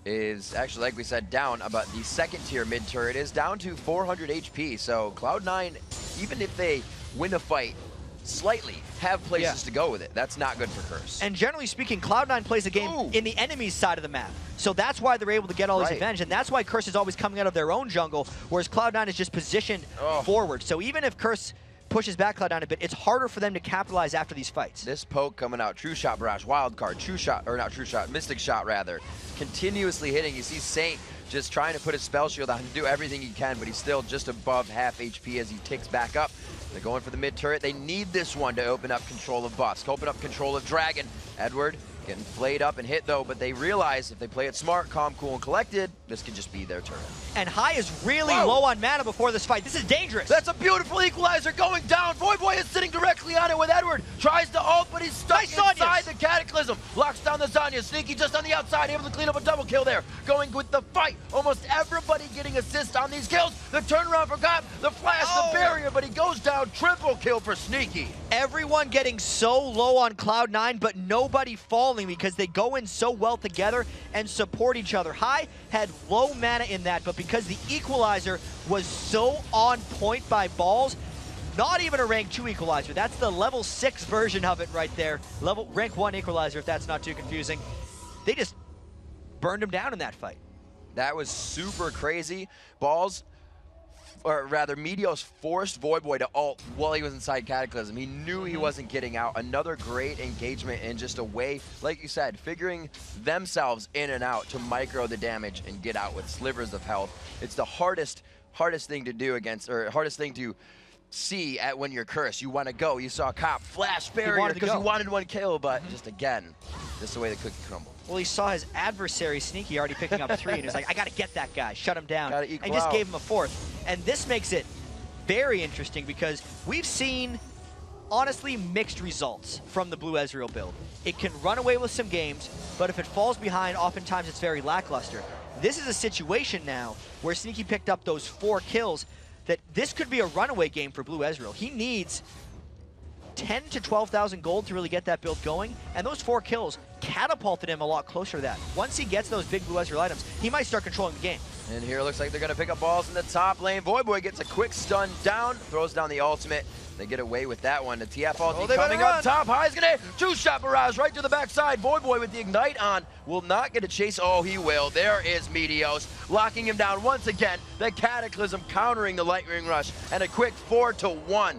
is actually, like we said, down, but the second tier mid turret is down to 400 HP. So Cloud9, even if they win a fight slightly, have places to go with it. That's not good for Curse. And generally speaking, Cloud9 plays a game in the enemy's side of the map. So that's why they're able to get all these advantage, and that's why Curse is always coming out of their own jungle, whereas Cloud9 is just positioned forward. So even if Curse pushes back Cloud9 a bit, it's harder for them to capitalize after these fights. This poke coming out, True Shot Barrage, Wild Card, True Shot, or not True Shot, Mystic Shot rather, continuously hitting. You see Saint just trying to put his spell shield on and do everything he can, but he's still just above half HP as he ticks back up. They're going for the mid turret. They need this one to open up control of Busk, open up control of Dragon. Edward getting flayed up and hit though, but they realize if they play it smart, calm, cool, and collected, this could just be their turn. And High is really low on mana before this fight. This is dangerous. That's a beautiful equalizer going down. Voyboy is sitting directly on it with Edward. Tries to ult, but he's stuck inside the Cataclysm. Locks down the Zanya. Sneaky just on the outside, able to clean up a double kill there. Going with the fight. Almost everybody getting assists on these kills. The turnaround for Cop, the flash, the barrier, but he goes down. Triple kill for Sneaky. Everyone getting so low on Cloud9, but nobody falling because they go in so well together and support each other. High had low mana in that, but because the equalizer was so on point by Balls, not even a rank 2 equalizer. That's the level 6 version of it right there. Rank 1 equalizer, if that's not too confusing. They just burned him down in that fight. That was super crazy. Balls, or rather Meteos forced Voyboy to ult while he was inside Cataclysm. He knew he wasn't getting out. Another great engagement in just a way, like you said, figuring themselves in and out to micro the damage and get out with slivers of health. It's the hardest thing to do against, or hardest thing to see at when you're Cursed. You want to go. You saw Cop flash barrier because he wanted one kill, but just again, this is the way the cookie crumbled. Well, he saw his adversary Sneaky already picking up 3, and he was like, I got to get that guy, shut him down. Gotta And equal he just out. gave him a 4th. And this makes it very interesting because we've seen, honestly, mixed results from the Blue Ezreal build. It can run away with some games, but if it falls behind, oftentimes it's very lackluster. This is a situation now where Sneaky picked up those 4 kills that this could be a runaway game for Blue Ezreal. He needs 10 to 12,000 gold to really get that build going, and those 4 kills catapulted him a lot closer to that. Once he gets those big Blue Ezreal items, he might start controlling the game. And here it looks like they're going to pick up balls in the top lane. Voyboy gets a quick stun down, throws down the ultimate. They get away with that one. The TF ulti coming up top. High's going to two-shot barrage right to the backside. Voyboy with the ignite on will not get a chase. Oh, he will. There is Meteos locking him down once again. The Cataclysm countering the Lightning Rush, and a quick 4-1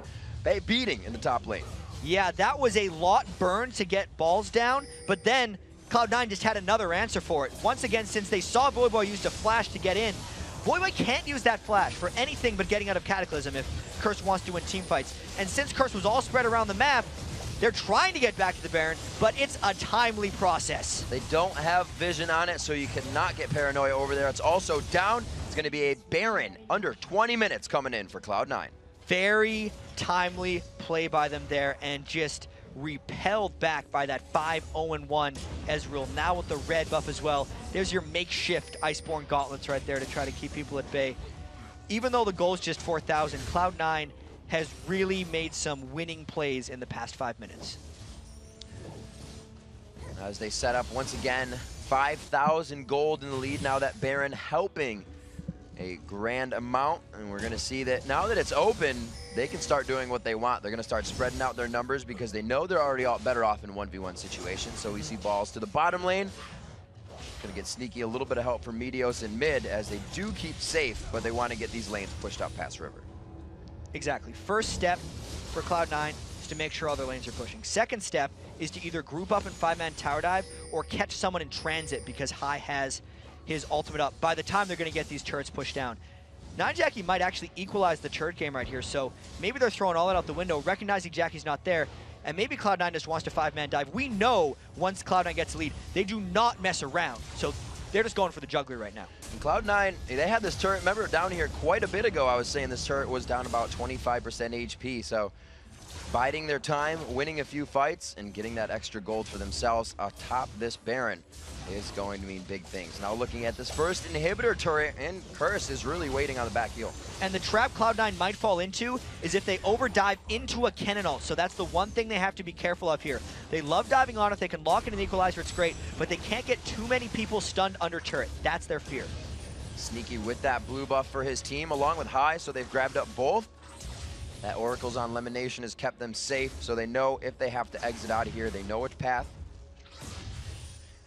beating in the top lane. Yeah, that was a lot burned to get balls down, but then Cloud9 just had another answer for it. Once again, since they saw Voyboy use a flash to get in, Voyboy can't use that flash for anything but getting out of Cataclysm if Curse wants to win team fights. And since Curse was all spread around the map, They're trying to get back to the Baron, but it's a timely process. They don't have vision on it, so you cannot get paranoia over there. It's also down. It's going to be a Baron under 20 minutes coming in for Cloud9. Very timely play by them there, and just repelled back by that 5-0-1 Ezreal, now with the red buff as well. There's your makeshift Iceborne gauntlets right there to try to keep people at bay. Even though the goal is just 4,000, Cloud9 has really made some winning plays in the past 5 minutes. As they set up once again, 5,000 gold in the lead. Now that Baron helping a grand amount, and we're gonna see that now that it's open, they can start doing what they want. They're gonna start spreading out their numbers because they know they're already better off in 1v1 situations. So we see balls to the bottom lane. Gonna get sneaky, a little bit of help from Meteos in mid as they do keep safe, but they want to get these lanes pushed up past river. Exactly. First step for Cloud9 is to make sure other lanes are pushing. Second step is to either group up in 5-man tower dive or catch someone in transit because Hai has his ultimate up by the time they're going to get these turrets pushed down. Jackie might actually equalize the turret game right here, so maybe they're throwing all that out the window, recognizing Jackie's not there, and maybe Cloud9 just wants to 5-man dive. We know once Cloud9 gets the lead, they do not mess around, so they're just going for the juggler right now. And Cloud9, they had this turret, remember down here quite a bit ago, I was saying this turret was down about 25% HP, so biding their time, winning a few fights, and getting that extra gold for themselves atop this Baron is going to mean big things. Now looking at this first inhibitor turret, and Curse is really waiting on the back heel. And the trap Cloud9 might fall into is if they overdive into a Cannonall. So that's the one thing they have to be careful of here. They love diving on it. They can lock in an equalizer. It's great. But they can't get too many people stunned under turret. That's their fear. Sneaky with that blue buff for his team along with Hai, so they've grabbed up both. That Oracle's on Elimination has kept them safe, so they know if they have to exit out of here, they know which path.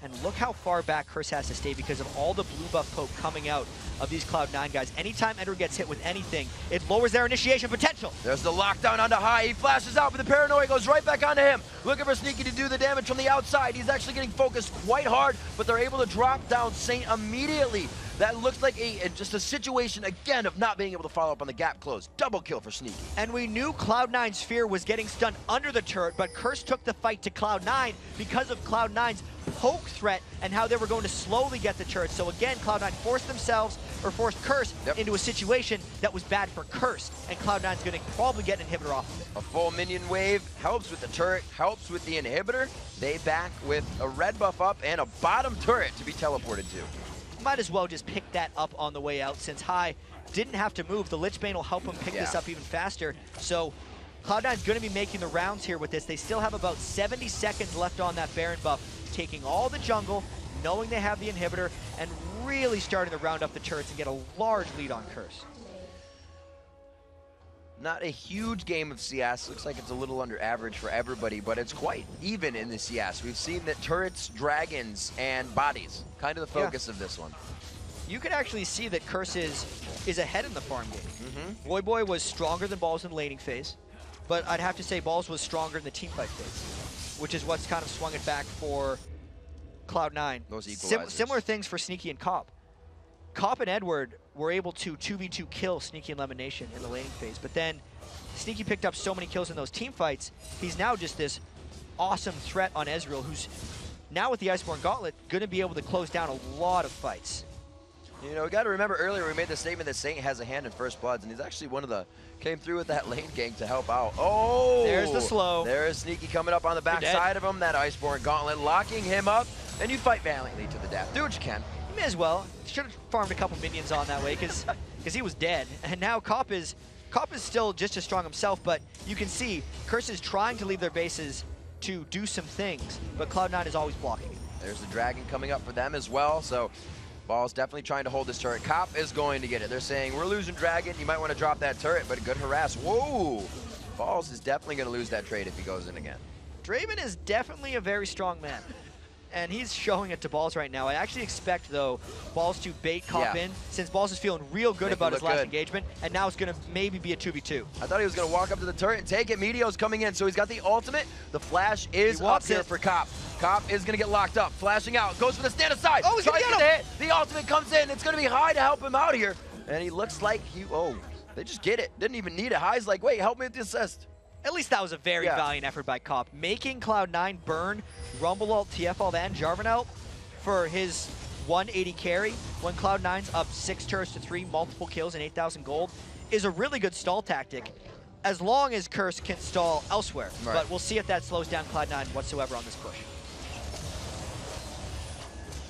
And look how far back Curse has to stay because of all the blue buff poke coming out of these Cloud9 guys. Anytime Ender gets hit with anything, it lowers their initiation potential. There's the lockdown onto Hai. He flashes out, but the paranoia goes right back onto him. Looking for Sneaky to do the damage from the outside. He's actually getting focused quite hard, but they're able to drop down Saint immediately. That looks like just a situation, again, of not being able to follow up on the gap close. Double kill for Sneaky. And we knew Cloud9's fear was getting stunned under the turret, but Curse took the fight to Cloud9 because of Cloud9's poke threat and how they were going to slowly get the turret. So again, Cloud9 forced Curse into a situation that was bad for Curse, and Cloud9's going to probably get an inhibitor off of it. A full minion wave helps with the turret, helps with the inhibitor. They back with a red buff up and a bottom turret to be teleported to. Might as well just pick that up on the way out since Hai didn't have to move. The Lich Bane will help him pick this up even faster. So Cloud9's going to be making the rounds here with this. They still have about 70 seconds left on that Baron buff, taking all the jungle, knowing they have the inhibitor, and really starting to round up the turrets and get a large lead on Curse. Not a huge game of CS. Looks like it's a little under average for everybody, but it's quite even in the CS. We've seen that turrets, dragons, and bodies, kind of the focus of this one. You can actually see that Curse is ahead in the farm game. Voyboy was stronger than Balls in the laning phase, but I'd have to say Balls was stronger in the teamfight phase, which is what's kind of swung it back for Cloud9. Those equalizers. Similar things for Sneaky and Cop. Cop and Edward were able to 2v2 kill Sneaky and Elimination in the laning phase, but then Sneaky picked up so many kills in those team fights, he's now just this awesome threat on Ezreal, who's now with the Iceborne Gauntlet going to be able to close down a lot of fights. You know, we got to remember earlier we made the statement that Saint has a hand in First Bloods, and he's actually one of the, came through with that lane gank to help out. Oh! There's the slow. There's Sneaky coming up on the back side of him, that Iceborne Gauntlet locking him up, and you fight valiantly to the death. Do what you can. You may as well. Should have farmed a couple minions on that way, because he was dead. And now Cop is still just as strong himself, but you can see Curse is trying to leave their bases to do some things, but Cloud9 is always blocking it. There's the dragon coming up for them as well, so Ball's definitely trying to hold this turret. Cop is going to get it. They're saying, we're losing dragon, you might want to drop that turret, but a good harass. Whoa! Balls is definitely going to lose that trade if he goes in again. Draven is definitely a very strong man, and he's showing it to Balls right now. I actually expect, though, Balls to bait Cop in, since Balls is feeling real good about his last engagement, and now it's going to maybe be a 2v2. I thought he was going to walk up to the turret and take it. Meteo's coming in, so he's got the ultimate. The flash is up here for Cop. Cop is going to get locked up, flashing out, goes for the stand aside. Oh, he's going to get him! The ultimate comes in. It's going to be Hai to help him out here. And he looks like they just get it. Didn't even need it. Hai's like, wait, help me with the assist. At least that was a very valiant effort by Cop. Making Cloud9 burn Rumble ult, TF ult, and Jarvan out for his 180 carry when Cloud9's up 6 turrets to 3, multiple kills and 8,000 gold is a really good stall tactic as long as Curse can stall elsewhere. Right. But we'll see if that slows down Cloud9 whatsoever on this push.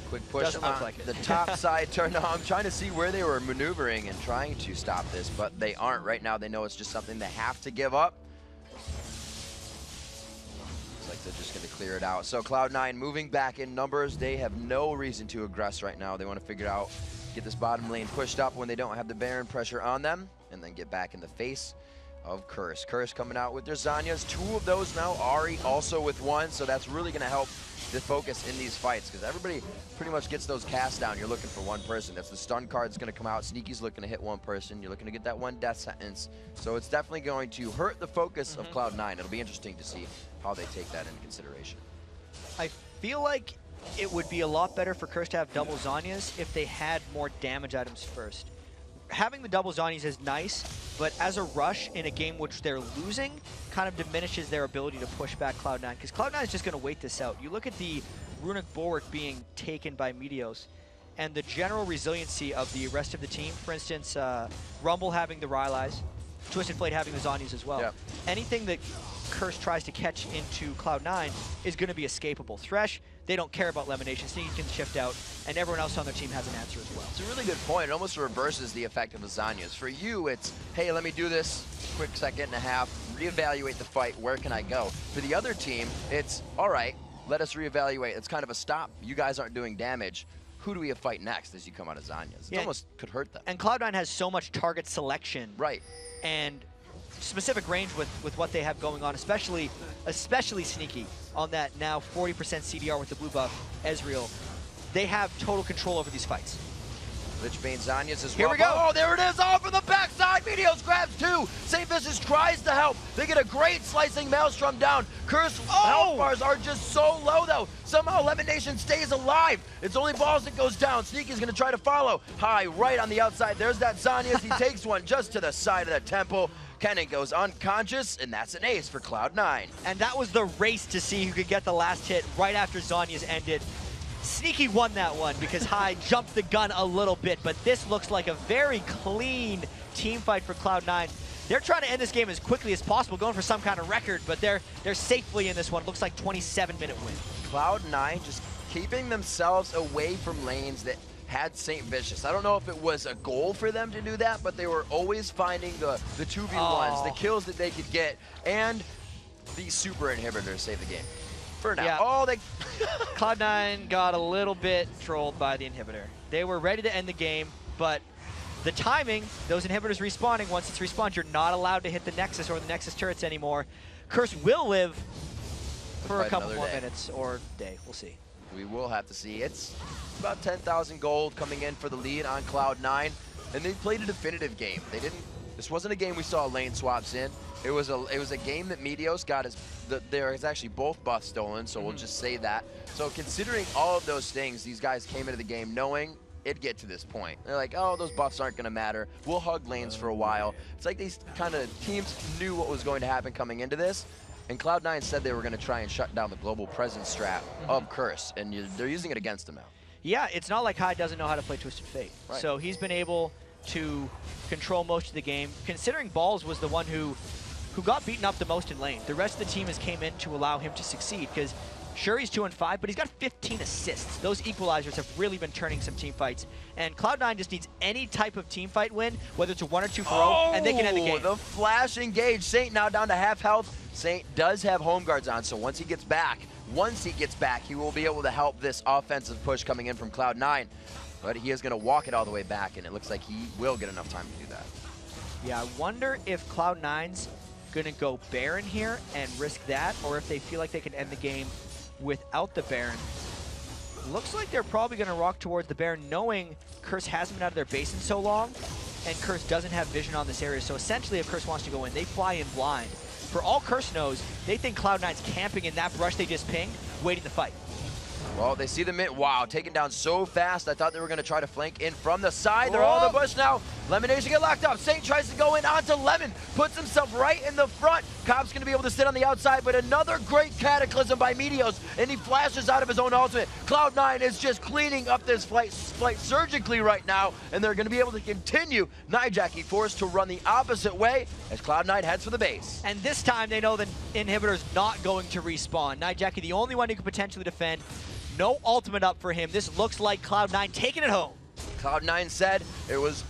Quick push Doesn't look on like it. the top side turn. No, I'm trying to see where they were maneuvering and trying to stop this, but they aren't right now. They know it's just something they have to give up. Looks like they're just going to clear it out. So Cloud9 moving back in numbers. They have no reason to aggress right now. They want to figure out, get this bottom lane pushed up when they don't have the Baron pressure on them, and then get back in the face of Curse. Curse coming out with their Zanyas. 2 of those now. Ari also with 1, so that's really going to help the focus in these fights, because everybody pretty much gets those casts down. You're looking for one person. That's the stun card's going to come out. Sneaky's looking to hit one person. You're looking to get that 1 death sentence. So it's definitely going to hurt the focus of Cloud9. It'll be interesting to see how they take that into consideration. I feel like it would be a lot better for Curse to have double Zanyas if they had more damage items first. Having the double Zanyas is nice, but as a rush in a game which they're losing kind of diminishes their ability to push back Cloud9, because Cloud9 is just going to wait this out. You look at the Runic Bulwark being taken by Meteos, and the general resiliency of the rest of the team. For instance, Rumble having the Rylai's, Twisted Blade having the Zanyas as well. Yep. Anything that Curse tries to catch into Cloud9 is going to be escapable. Thresh, they don't care about Lemonation. Sneaky can shift out, and everyone else on their team has an answer as well. It's a really good point. It almost reverses the effect of the Zanyas. For you, it's, hey, let me do this quick second and a half, reevaluate the fight, where can I go? For the other team, it's, all right, let us reevaluate. It's kind of a stop. You guys aren't doing damage. Who do we fight next as you come out of Zanyas? It almost could hurt them. And Cloud9 has so much target selection. Right. And specific range with what they have going on, especially Sneaky on that now 40% CDR with the blue buff, Ezreal. They have total control over these fights. Lichbane Zanyas as well. Here we go. Oh, there it is, off from the backside. Meteos grabs 2. St. Vicious tries to help. They get a great slicing Maelstrom down. Curse health bars are just so low, though. Somehow Lemonation stays alive. It's only Balls that goes down. Sneaky's going to try to follow. High, right on the outside. There's that Zanyas. He takes one just to the side of the temple. Kennen goes unconscious, and that's an ace for Cloud9. And that was the race to see who could get the last hit right after Zanyas ended. Sneaky won that one because High jumped the gun a little bit, but this looks like a very clean team fight for Cloud9. They're trying to end this game as quickly as possible, going for some kind of record, but they're safely in this one. Looks like 27-minute win. Cloud9 just keeping themselves away from lanes that had St. Vicious. I don't know if it was a goal for them to do that, but they were always finding the 2v1s, the kills that they could get, and the super inhibitors save the game. For now. Yeah. Oh, they Cloud9 got a little bit trolled by the inhibitor. They were ready to end the game, but the timing, those inhibitors respawning, once it's respawned, you're not allowed to hit the Nexus or the Nexus turrets anymore. Curse will live for a couple more minutes or day. We'll see. We will have to see. It's about 10,000 gold coming in for the lead on Cloud9, and they played a definitive game. They didn't. This wasn't a game we saw lane swaps in. It was a game that Meteos got there is actually both buffs stolen, so we'll just say that. So considering all of those things, these guys came into the game knowing it'd get to this point. They're like, oh, those buffs aren't going to matter. We'll hug lanes for a while. It's like these kind of teams knew what was going to happen coming into this, and Cloud9 said they were going to try and shut down the global presence strat of Curse, and they're using it against them now. Yeah, it's not like High doesn't know how to play Twisted Fate. Right. So he's been able to control most of the game, considering Balls was the one who got beaten up the most in lane. The rest of the team has came in to allow him to succeed, because sure, he's 2-5, but he's got 15 assists. Those equalizers have really been turning some team fights, and Cloud9 just needs any type of team fight win, whether it's a 1 or 2 for 0, and they can end the game. The flash engage. Saint now down to half health. Saint does have home guards on, so once he gets back, he will be able to help this offensive push coming in from Cloud9. But he is going to walk it all the way back, and it looks like he will get enough time to do that. Yeah, I wonder if Cloud9's going to go Baron here and risk that, or if they feel like they can end the game without the Baron. Looks like they're probably going to rock towards the Baron, knowing Curse hasn't been out of their base in so long, and Curse doesn't have vision on this area. So essentially, if Curse wants to go in, they fly in blind. For all Curse knows, they think Cloud9's camping in that brush they just pinged, waiting to fight. Well, they see the mid. Wow, taken down so fast. I thought they were going to try to flank in from the side. They're all in the bush now. Lemonation get locked up. Saint tries to go in onto Lemon. Puts himself right in the front. Cobb's going to be able to sit on the outside, but another great cataclysm by Meteos, and he flashes out of his own ultimate. Cloud9 is just cleaning up this flight surgically right now, and they're going to be able to continue. Nijaki forced to run the opposite way as Cloud9 heads for the base. And this time they know the inhibitor's not going to respawn. Nijaki, the only one who could potentially defend. No ultimate up for him. This looks like Cloud9 taking it home. Cloud9 said it was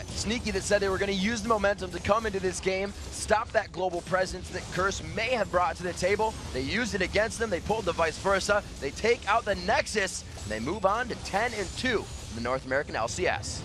Sneaky that said they were going to use the momentum to come into this game, stop that global presence that Curse may have brought to the table. They used it against them. They pulled the vice versa. They take out the Nexus, and they move on to 10-2 in the North American LCS.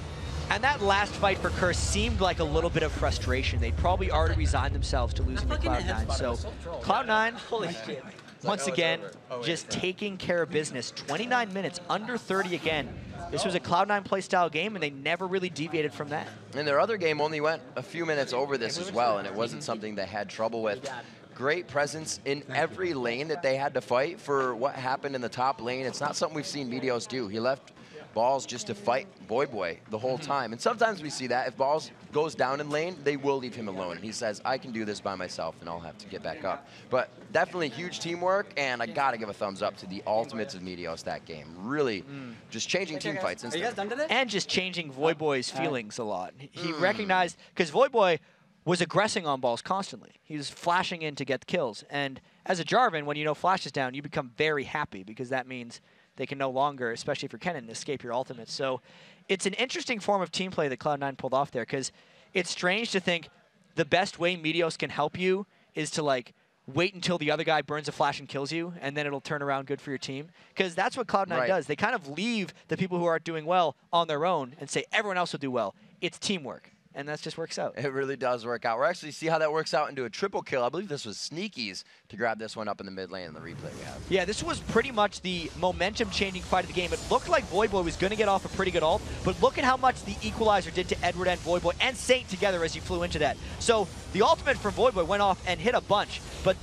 And that last fight for Curse seemed like a little bit of frustration. They'd probably already resigned themselves to losing to Cloud9. So Cloud9, holy shit. Once again, just taking care of business. 29 minutes, under 30 again. This was a Cloud9 playstyle game, and they never really deviated from that. And their other game only went a few minutes over this as well, and it wasn't something they had trouble with. Great presence in every lane that they had to fight for what happened in the top lane. It's not something we've seen Meteos do. He left Balls just to fight Boy the whole time. And sometimes we see that. If Balls goes down in lane, they will leave him alone. And he says, I can do this by myself, and I'll have to get back up. But definitely huge teamwork, and I got to give a thumbs up to the ultimates of Meteos that game. Really just changing team fights. Are you guys done today? And just changing Voyboy's feelings a lot. He recognized, because Voyboy was aggressing on Balls constantly. He was flashing in to get the kills. And as a Jarvan, when you know Flash is down, you become very happy, because that means they can no longer, especially if you're Kennen, escape your ultimate. So it's an interesting form of team play that Cloud9 pulled off there, because it's strange to think the best way Meteos can help you is to like wait until the other guy burns a flash and kills you, and then it'll turn around good for your team. Because that's what Cloud9 does. They kind of leave the people who aren't doing well on their own and say everyone else will do well. It's teamwork. And that just works out. It really does work out. We're actually see how that works out into a triple kill. I believe this was Sneaky's to grab this one up in the mid lane in the replay we have. Yeah, this was pretty much the momentum-changing fight of the game. It looked like Voyboy was going to get off a pretty good ult, but look at how much the equalizer did to Edward and Voyboy and Saint together as he flew into that. So the ultimate from Voyboy went off and hit a bunch, but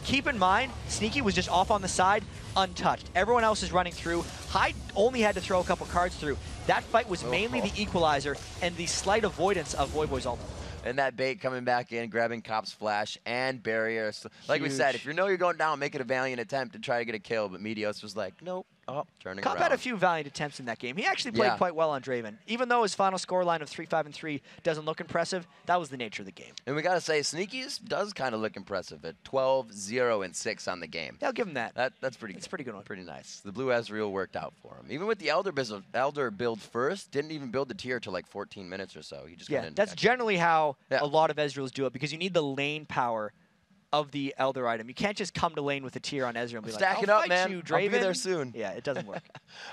keep in mind, Sneaky was just off on the side, untouched. Everyone else is running through. Hyde only had to throw a couple cards through. That fight was mainly the equalizer and the slight avoidance of Voyboy's ultimate. And that bait coming back in, grabbing Cop's flash and barrier. So, like we said, if you know you're going down, make it a valiant attempt to try to get a kill. But Meteos was like, nope. Oh, turning Cop around. had a few valiant attempts in that game. He actually played quite well on Draven. Even though his final scoreline of 3-5-3 doesn't look impressive, that was the nature of the game. And we got to say, Sneaky's does kind of look impressive at 12-0-6 on the game. Yeah, I'll give him that. That's pretty good. It's a pretty good one. Pretty nice. The blue Ezreal worked out for him. Even with the Elder build first, didn't even build the tier till like 14 minutes or so. He just got in. That's generally how a lot of Ezreals do it, because you need the lane power of the Elder item. You can't just come to lane with a tier on Ezreal and be Stack like, it up, fight man. you, I'll Draven. be there soon. Yeah, it doesn't work.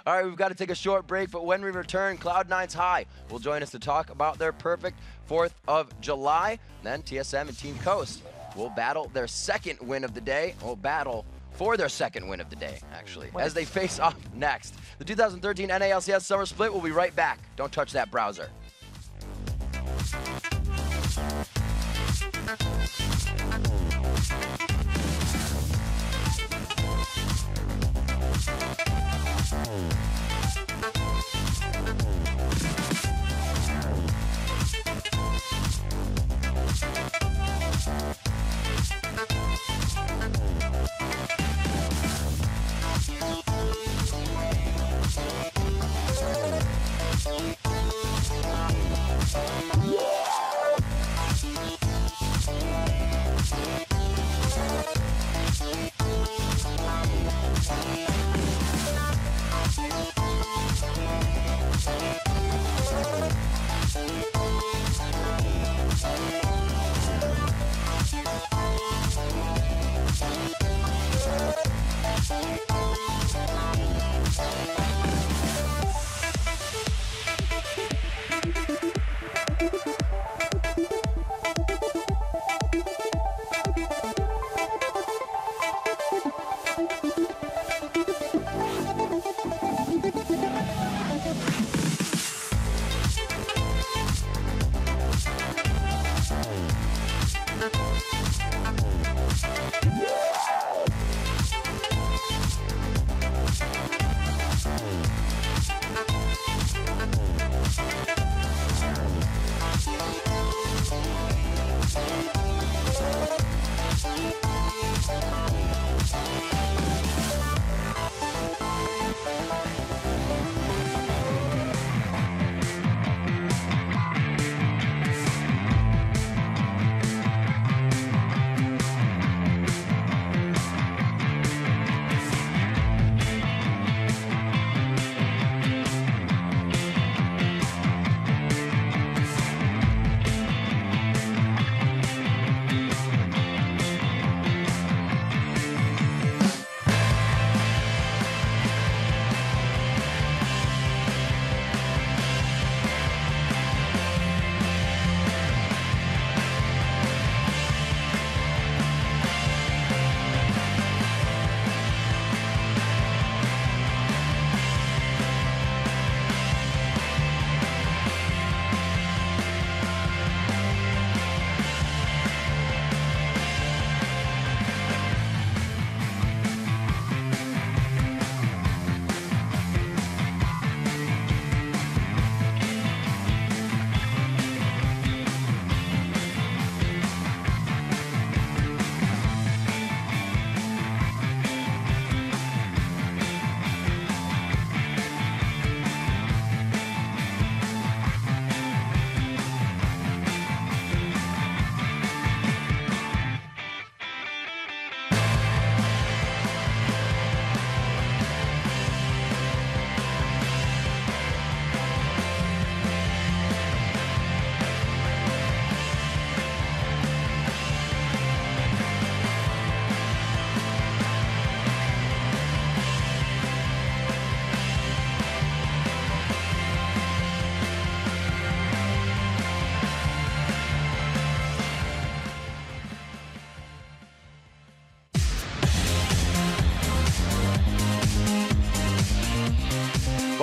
All right, we've got to take a short break, but when we return, Cloud9's High will join us to talk about their perfect 4th of July. Then TSM and Team Coast will battle their second win of the day. Will battle for their second win of the day, actually, as they face off next. The 2013 NA LCS Summer Split will be right back. Don't touch that browser.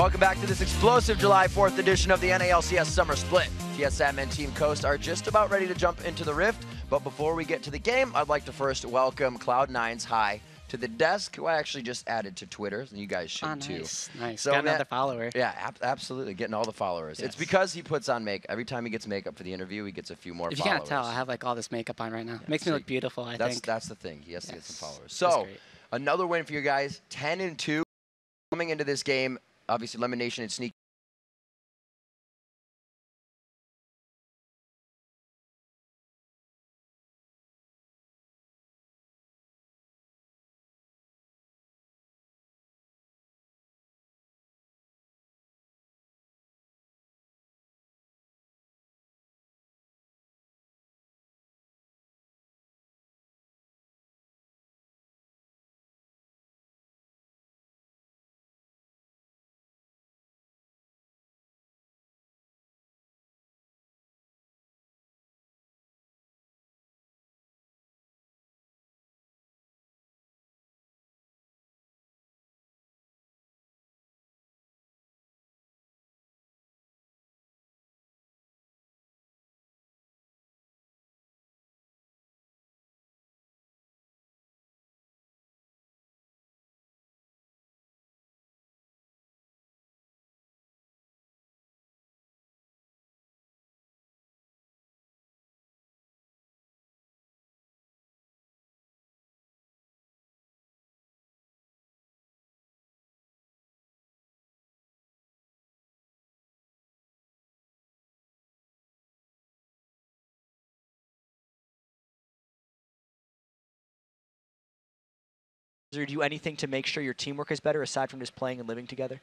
Welcome back to this explosive July 4th edition of the NA LCS Summer Split. TSM and Team Coast are just about ready to jump into the Rift, but before we get to the game, I'd like to first welcome Cloud9's Hi to the desk, who I actually just added to Twitter, and you guys should too. Nice. So Got another follower. Yeah, absolutely, getting all the followers. Yes. It's because he puts on makeup. Every time he gets makeup for the interview, he gets a few more If you followers. can't tell, I have like all this makeup on right now. Makes me look beautiful, I think. That's the thing. He has to get some followers. That's So, great. another win for you guys, 10-2. Coming into this game, obviously elimination and sneak. Or do anything to make sure your teamwork is better aside from just playing and living together?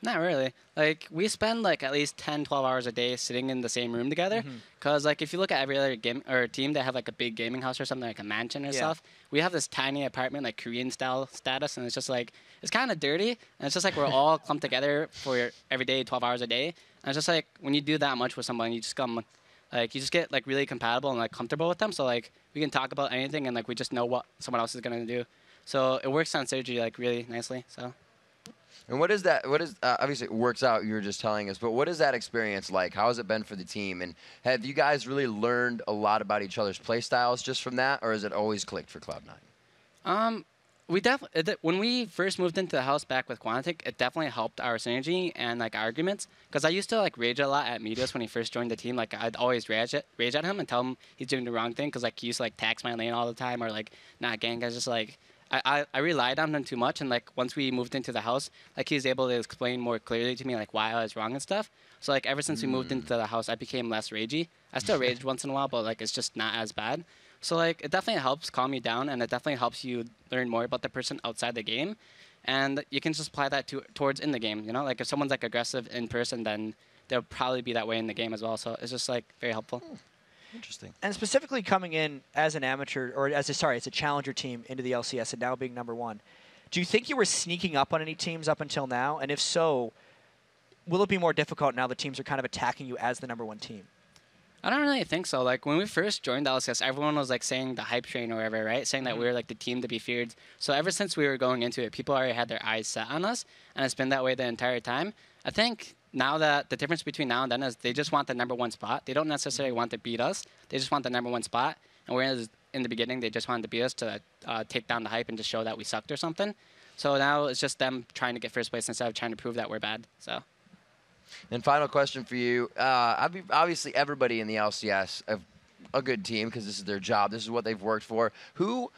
Not really. Like, we spend like at least 10, 12 hours a day sitting in the same room together. Because like if you look at every other game or team that have like a big gaming house or something, like a mansion or stuff, we have this tiny apartment, like Korean style status, and it's just like, it's kind of dirty, and it's just like we're all clumped together for every day, 12 hours a day. And it's just like when you do that much with someone, you just come, like you just get like really compatible and like comfortable with them. So like we can talk about anything, and like we just know what someone else is gonna do. So it works on Synergy like really nicely. So. And what is that? What is obviously it works out? You were just telling us, but what is that experience like? How has it been for the team? And have you guys really learned a lot about each other's play styles just from that, or has it always clicked for Cloud9? We definitely when we first moved into the house back with Quantic, it definitely helped our synergy and like arguments. Because I used to like rage a lot at Meteos when he first joined the team. Like I'd always rage at him and tell him he's doing the wrong thing. Because like he used to like tax my lane all the time or like not gang guys. Just like I relied on him too much. And like once we moved into the house, like he was able to explain more clearly to me like why I was wrong and stuff. So like ever since we moved into the house, I became less ragey. I still raged once in a while, but like it's just not as bad. So like it definitely helps calm you down, and it definitely helps you learn more about the person outside the game, and you can just apply that towards in the game. You know, like if someone's like aggressive in person, then they'll probably be that way in the game as well. So it's just like very helpful. Interesting. And specifically coming in as an amateur, or as a challenger team into the LCS and now being #1, do you think you were sneaking up on any teams up until now? And if so, will it be more difficult now that teams are kind of attacking you as the #1 team? I don't really think so. Like when we first joined the LCS, everyone was like saying the hype train or whatever, right? Saying that we were like the team to be feared. So ever since we were going into it, people already had their eyes set on us, and it's been that way the entire time. I think now that the difference between now and then is they just want the #1 spot. They don't necessarily want to beat us. They just want the #1 spot. And whereas in the beginning they just wanted to beat us to take down the hype and just show that we sucked or something. So now it's just them trying to get first place instead of trying to prove that we're bad. So. And final question for you. Obviously, everybody in the LCS have a good team because this is their job. This is what they've worked for. Who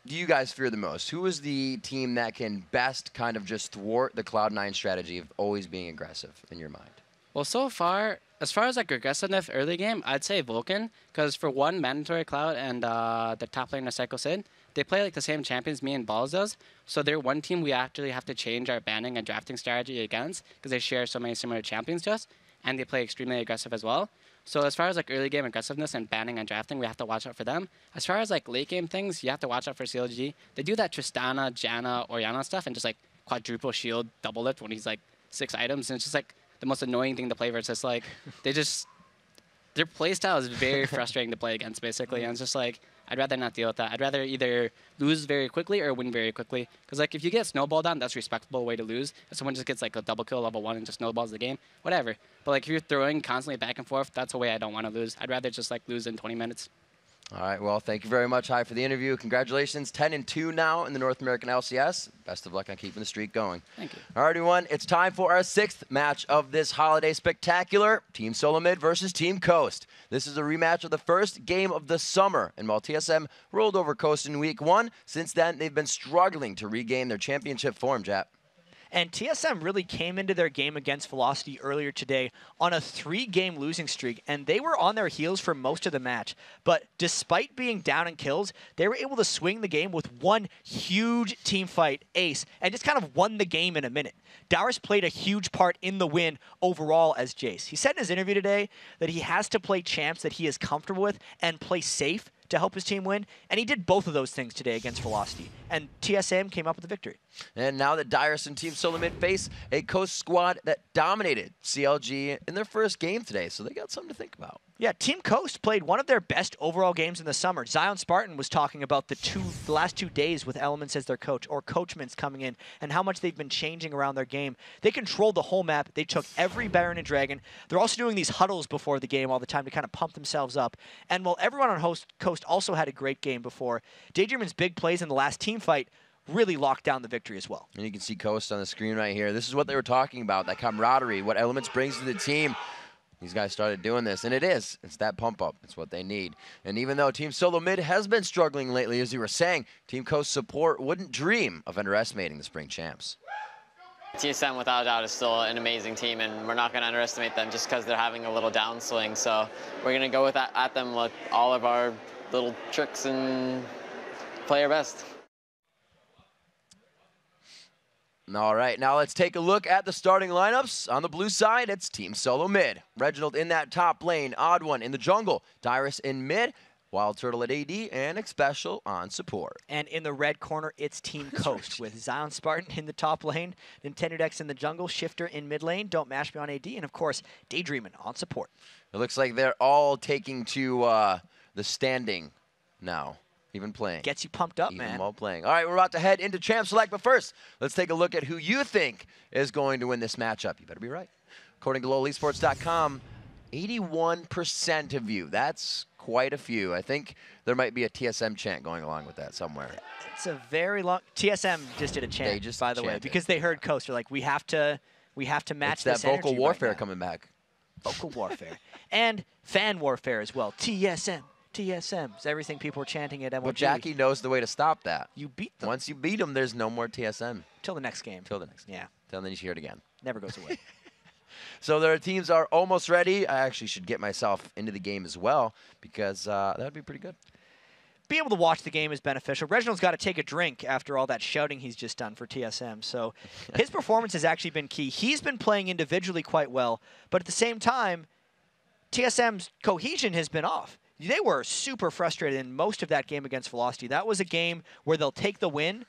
do you guys fear the most? Who is the team that can best kind of just thwart the Cloud9 strategy of always being aggressive in your mind? Well, so far, as far as like aggressiveness early game, I'd say Vulcan. Because for one, Mandatory Cloud and the top laner Psycho Sid, they play like the same champions me and Balls does. So they're one team we actually have to change our banning and drafting strategy against because they share so many similar champions to us, and they play extremely aggressive as well. So as far as like early game aggressiveness and banning and drafting, we have to watch out for them. As far as like late game things, you have to watch out for CLG. They do that Tristana, Janna, Orianna stuff and just like quadruple shield, double lift when he's like 6 items, and it's just like the most annoying thing to play versus. It's like they just their playstyle is very frustrating to play against basically, and it's just like I'd rather not deal with that. I'd rather either lose very quickly or win very quickly. Because like if you get snowballed on, that's a respectable way to lose. If someone just gets like a double kill level 1 and just snowballs the game, whatever. But like if you're throwing constantly back and forth, that's a way I don't want to lose. I'd rather just like lose in 20 minutes. All right, well, thank you very much, Hi, for the interview. Congratulations, 10-2 now in the North American LCS. Best of luck on keeping the streak going. Thank you. All right, everyone, it's time for our 6th match of this holiday spectacular, Team Solo Mid versus Team Coast. This is a rematch of the first game of the summer, and while TSM rolled over Coast in Week 1, since then they've been struggling to regain their championship form, Jap. And TSM really came into their game against Velocity earlier today on a 3-game losing streak, and they were on their heels for most of the match. But despite being down in kills, they were able to swing the game with one huge team fight ace and just kind of won the game in a minute. Darius played a huge part in the win overall as Jace. He said in his interview today that he has to play champs that he is comfortable with and play safe to help his team win, and he did both of those things today against Velocity, and TSM came up with the victory. And now that Darius and Team Solo Mid face a Coast squad that dominated CLG in their first game today, so they got something to think about. Yeah, Team Coast played one of their best overall games in the summer. Zion Spartan was talking about the last 2 days with Elements as their coach, or Coachments coming in, and how much they've been changing around their game. They controlled the whole map. They took every Baron and Dragon. They're also doing these huddles before the game all the time to kind of pump themselves up. And while everyone on Coast also had a great game before, Daydreamin's big plays in the last team fight really locked down the victory as well. And you can see Coast on the screen right here. This is what they were talking about, that camaraderie, what Elements brings to the team. These guys started doing this, and it's that pump up. It's what they need. And even though Team Solo Mid has been struggling lately, as you were saying, Team Coast support wouldn't dream of underestimating the spring champs. TSM, without a doubt, is still an amazing team, and we're not going to underestimate them just because they're having a little downswing. So we're going to go at them with all of our little tricks and play our best. All right, now let's take a look at the starting lineups. On the blue side, it's Team Solo Mid. Reginald in that top lane, Odd One in the jungle, Dyrus in mid, Wild Turtle at AD, and Xpecial on support. And in the red corner, it's Team Coast with Zion Spartan in the top lane, Nintendo Dex in the jungle, Shifter in mid lane, Don't Mash Me on AD, and of course, Daydreamin on support. It looks like they're all taking to the standing now. Even playing. Gets you pumped up, Even man. while playing. All right, we're about to head into Champ Select, but first, let's take a look at who you think is going to win this matchup. You better be right. According to LowEsports.com, 81% of you. That's quite a few. I think there might be a TSM chant going along with that somewhere. It's a very long... TSM just did a chant, by the way, because they heard Coast. They're like, we have to match it's this that vocal energy warfare right now. coming back. Vocal warfare. And fan warfare as well. TSM. TSM. It's everything people were chanting at MLG. Well, Jackie knows the way to stop that. You beat them. Once you beat them, there's no more TSM. Till the next game. Till the next game. Yeah. Till then you hear it again. Never goes away. So their teams are almost ready. I actually should get myself into the game as well because that would be pretty good. Being able to watch the game is beneficial. Reginald's got to take a drink after all that shouting he's just done for TSM. So his performance has actually been key. He's been playing individually quite well, but at the same time, TSM's cohesion has been off. They were super frustrated in most of that game against Velocity. That was a game where they'll take the win,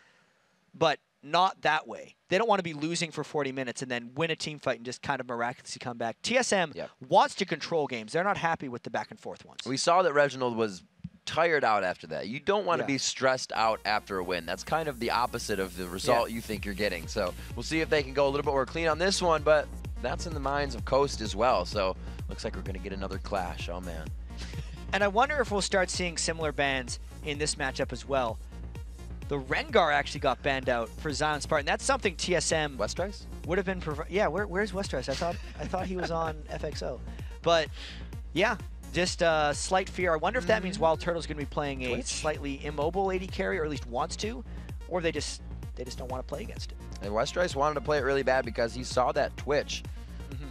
but not that way. They don't want to be losing for 40 minutes and then win a team fight and just kind of miraculously come back. TSM wants to control games. They're not happy with the back and forth ones. We saw that Reginald was tired out after that. You don't want to be stressed out after a win. That's kind of the opposite of the result you think you're getting. So we'll see if they can go a little bit more clean on this one, but that's in the minds of Coast as well. So looks like we're going to get another clash. Oh, man. And I wonder if we'll start seeing similar bans in this matchup as well. The Rengar actually got banned out for Zion Spartan. That's something TSM Westrice would have been. Yeah, where's Westrice? I thought he was on FXO, but yeah, just a slight fear. I wonder if that means Wild Turtle's going to be playing a slightly immobile AD carry, or at least wants to, or they just don't want to play against it. And Westrice wanted to play it really bad because he saw that Twitch.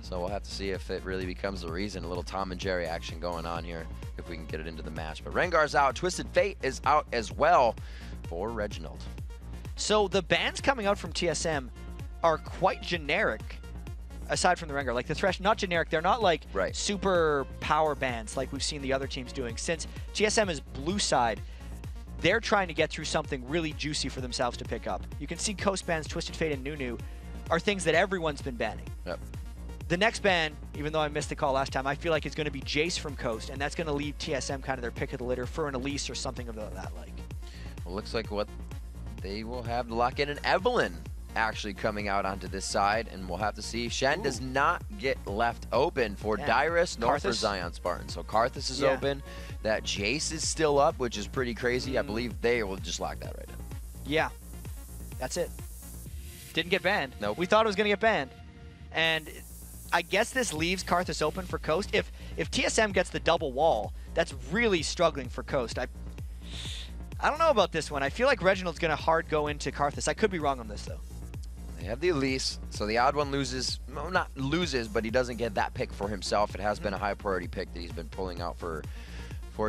So we'll have to see if it really becomes the reason. A little Tom and Jerry action going on here if we can get it into the match. But Rengar's out. Twisted Fate is out as well for Reginald. So the bans coming out from TSM are quite generic, aside from the Rengar. Like the Thresh, not generic. They're not like super power bans like we've seen the other teams doing. Since TSM is blue side, they're trying to get through something really juicy for themselves to pick up. You can see Coast bans, Twisted Fate, and Nunu are things that everyone's been banning. Yep. the next ban, even though I missed the call last time, I feel like it's going to be Jace from Coast, and that's going to leave TSM kind of their pick of the litter for an Elise or something of that like. Well, looks like what they will have to lock in an Evelyn actually coming out onto this side, and we'll have to see. Shen does not get left open for Dyrus nor for Zion Spartan. So Karthus is open. That Jace is still up, which is pretty crazy. I believe they will just lock that right in. Yeah, that's it. Didn't get banned. Nope. We thought it was going to get banned. And I guess this leaves Karthus open for Coast. If TSM gets the double wall, that's really struggling for Coast. I don't know about this one. I feel like Reginald's going to hard go into Karthus. I could be wrong on this, though. They have the Elise, so the odd one loses. Well, not loses, but he doesn't get that pick for himself. It has been a high priority pick that he's been pulling out for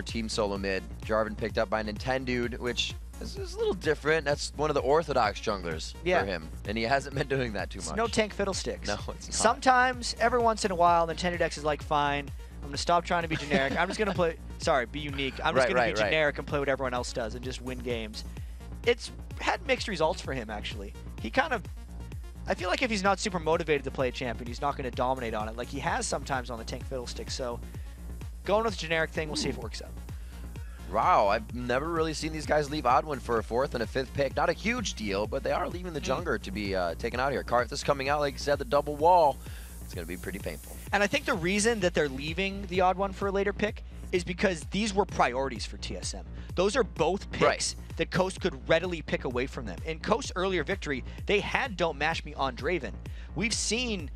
Team Solo Mid. Jarvan picked up by Nintendude, which is a little different. That's one of the orthodox junglers for him, and he hasn't been doing that too much. No tank fiddlesticks. No, it's not. Sometimes, every once in a while, Nintendude X is like, fine, I'm going to stop trying to be generic. I'm just going to play, sorry, be unique. I'm just going to be generic and play what everyone else does and just win games. It's had mixed results for him, actually. He kind of, I feel like if he's not super motivated to play a champion, he's not going to dominate on it like he has sometimes on the tank fiddlestick. So going with the generic thing, we'll see if it works out. Wow, I've never really seen these guys leave Odd One for a 4th and a 5th pick. Not a huge deal, but they are leaving the jungler to be taken out here. Karthus coming out, like you said, the double wall. It's going to be pretty painful. And I think the reason that they're leaving the Odd One for a later pick is because these were priorities for TSM. Those are both picks that Coast could readily pick away from them. In Coast's earlier victory, they had Don't Mash Me on Draven. We've seen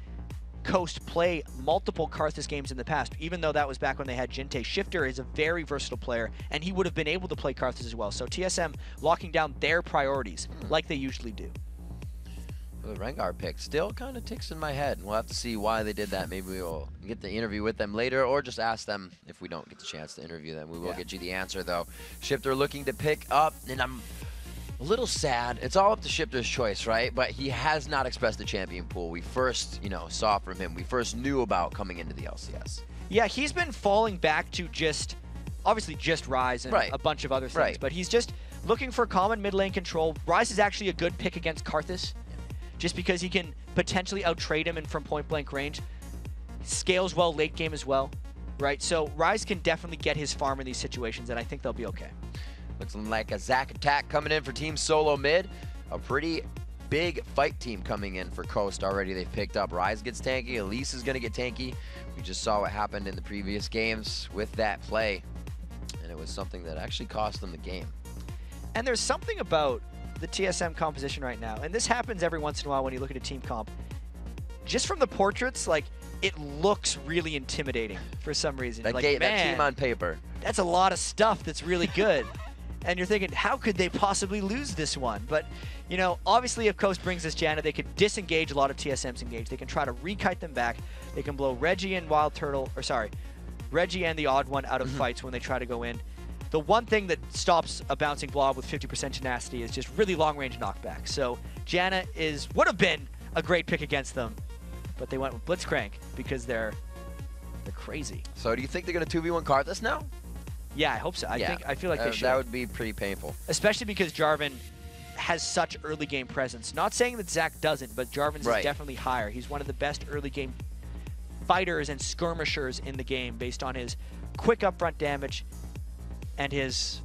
Coast play multiple Karthus games in the past, even though that was back when they had Jinte. Shifter is a very versatile player, and he would have been able to play Karthus as well. So TSM locking down their priorities like they usually do. The Rengar pick still kind of ticks in my head. We'll have to see why they did that. Maybe we will get the interview with them later, or just ask them if we don't get the chance to interview them. We will get you the answer, though. Shifter looking to pick up, and I'm a little sad. It's all up to Shifter's choice, right? But he has not expressed the champion pool we first, saw from him. We first knew about coming into the LCS. Yeah, he's been falling back to obviously just Ryze and a bunch of other things. But he's just looking for common mid lane control. Ryze is actually a good pick against Karthus, just because he can potentially out-trade him and from point-blank range. Scales well late game as well, right? So Ryze can definitely get his farm in these situations, and I think they'll be okay. Looks like a Zac attack coming in for Team Solo Mid. A pretty big fight team coming in for Coast already. They've picked up Ryze gets tanky, Elise is going to get tanky. We just saw what happened in the previous games with that play, and it was something that actually cost them the game. And there's something about the TSM composition right now, and this happens every once in a while when you look at a team comp. Just from the portraits, like, it looks really intimidating for some reason. That, like, that team on paper. That's a lot of stuff that's really good. And you're thinking, how could they possibly lose this one? But, obviously if Coast brings this Janna, they could disengage a lot of TSM's engage. They can try to rekite them back. They can blow Reggie and Reggie and the Odd One out of fights when they try to go in. The one thing that stops a bouncing blob with 50% tenacity is just really long-range knockback. So Janna would have been a great pick against them, but they went with Blitzcrank because they're crazy. So do you think they're going to 2v1 Karthus now? Yeah, I hope so. I feel like they should. That would be pretty painful. Especially because Jarvan has such early game presence. Not saying that Zac doesn't, but Jarvan's is definitely higher. He's one of the best early game fighters and skirmishers in the game based on his quick upfront damage and his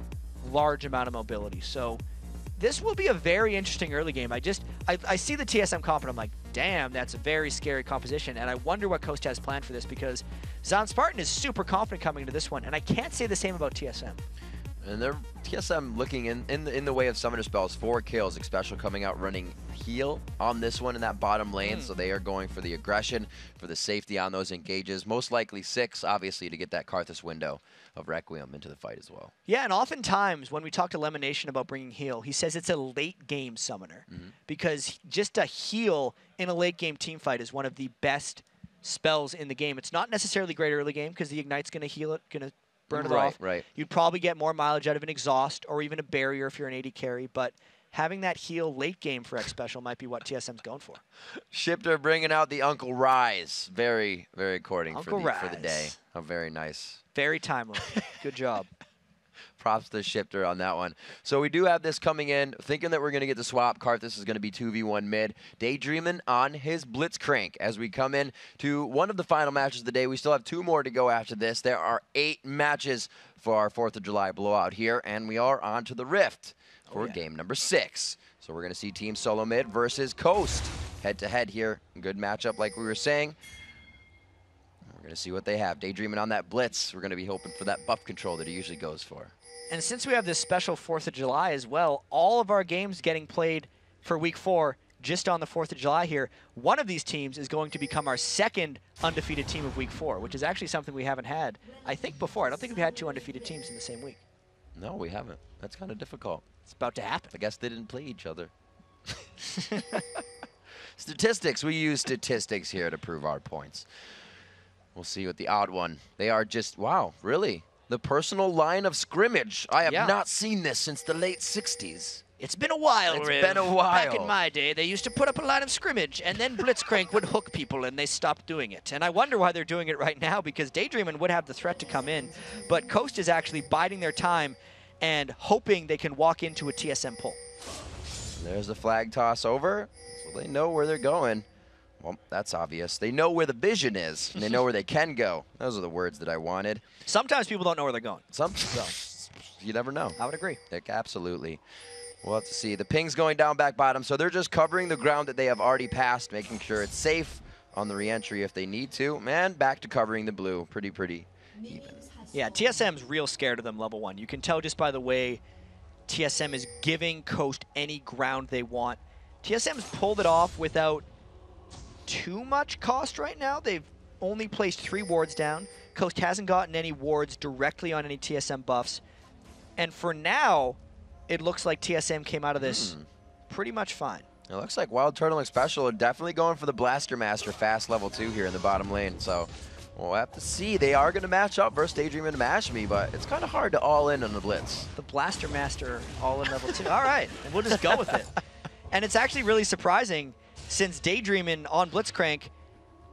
large amount of mobility. So this will be a very interesting early game. I see the TSM comp and I'm like, damn, that's a very scary composition. And I wonder what Coast has planned for this, because Zion Spartan is super confident coming into this one. And I can't say the same about TSM. And they're TSM looking in the way of summoner spells, 4 kills, especially coming out running heal on this one in that bottom lane. So they are going for the aggression, for the safety on those engages. Most likely 6, obviously, to get that Karthus window of Requiem into the fight as well. Yeah, and oftentimes when we talk to Lemonation about bringing heal, he says it's a late game summoner, because just a heal in a late game team fight is one of the best spells in the game. It's not necessarily great early game because the Ignite's going to heal it, going to burn it off. You'd probably get more mileage out of an Exhaust or even a Barrier if you're an AD carry, but having that heal late game for X Special might be what TSM's going for. Shifter bringing out the Uncle Ryze. Very, very courting for the day. Oh, very nice. Very timely. Good job. props to Shifter on that one. So we do have this coming in, thinking that we're going to get the swap. Karthus is going to be 2v1 mid. Daydreamin' on his Blitzcrank as we come in to one of the final matches of the day. We still have 2 more to go after this. There are 8 matches for our 4th of July blowout here, and we are on to the Rift for game number 6. So we're going to see Team Solo Mid versus Coast head-to-head here. Good matchup like we were saying. We're going to see what they have. Daydreaming on that Blitz. We're going to be hoping for that buff control that he usually goes for. And since we have this special 4th of July as well, all of our games getting played for Week 4 just on the 4th of July here, one of these teams is going to become our 2nd undefeated team of Week 4, which is actually something we haven't had, I think, before. I don't think we've had 2 undefeated teams in the same week. No, we haven't. That's kind of difficult. It's about to happen. I guess they didn't play each other. Statistics. We use statistics here to prove our points. We'll see with the odd one. They are just, wow, really? The personal line of scrimmage. I have not seen this since the late 60s. It's been a while, It's Riv. been a while. Back in my day, they used to put up a line of scrimmage, and then Blitzcrank would hook people, and they stopped doing it. And I wonder why they're doing it right now, because Daydreamin' would have the threat to come in, but Coast is actually biding their time and hoping they can walk into a TSM pull. There's the flag toss over, so they know where they're going. Well, that's obvious. They know where the vision is, and they know where they can go. Those are the words that I wanted. Sometimes people don't know where they're going. You never know. I would agree. Absolutely. We'll have to see. The ping's going down back bottom, so they're just covering the ground that they have already passed, making sure it's safe on the re-entry if they need to. Man, back to covering the blue. Pretty even. Yeah, TSM's real scared of them level 1. You can tell just by the way TSM is giving Coast any ground they want. TSM's pulled it off without too much cost right now. They've only placed 3 wards down. Coast hasn't gotten any wards directly on any TSM buffs. And for now, it looks like TSM came out of this pretty much fine. It looks like Wild Turtleneck Special are definitely going for the Blaster Master fast level 2 here in the bottom lane. So we'll have to see. They are going to match up versus Daydream and Mash Me, but it's kind of hard to all in on the Blitz. The Blaster Master all in level 2. All right, and we'll just go with it. And it's actually really surprising since Daydreamin' on Blitzcrank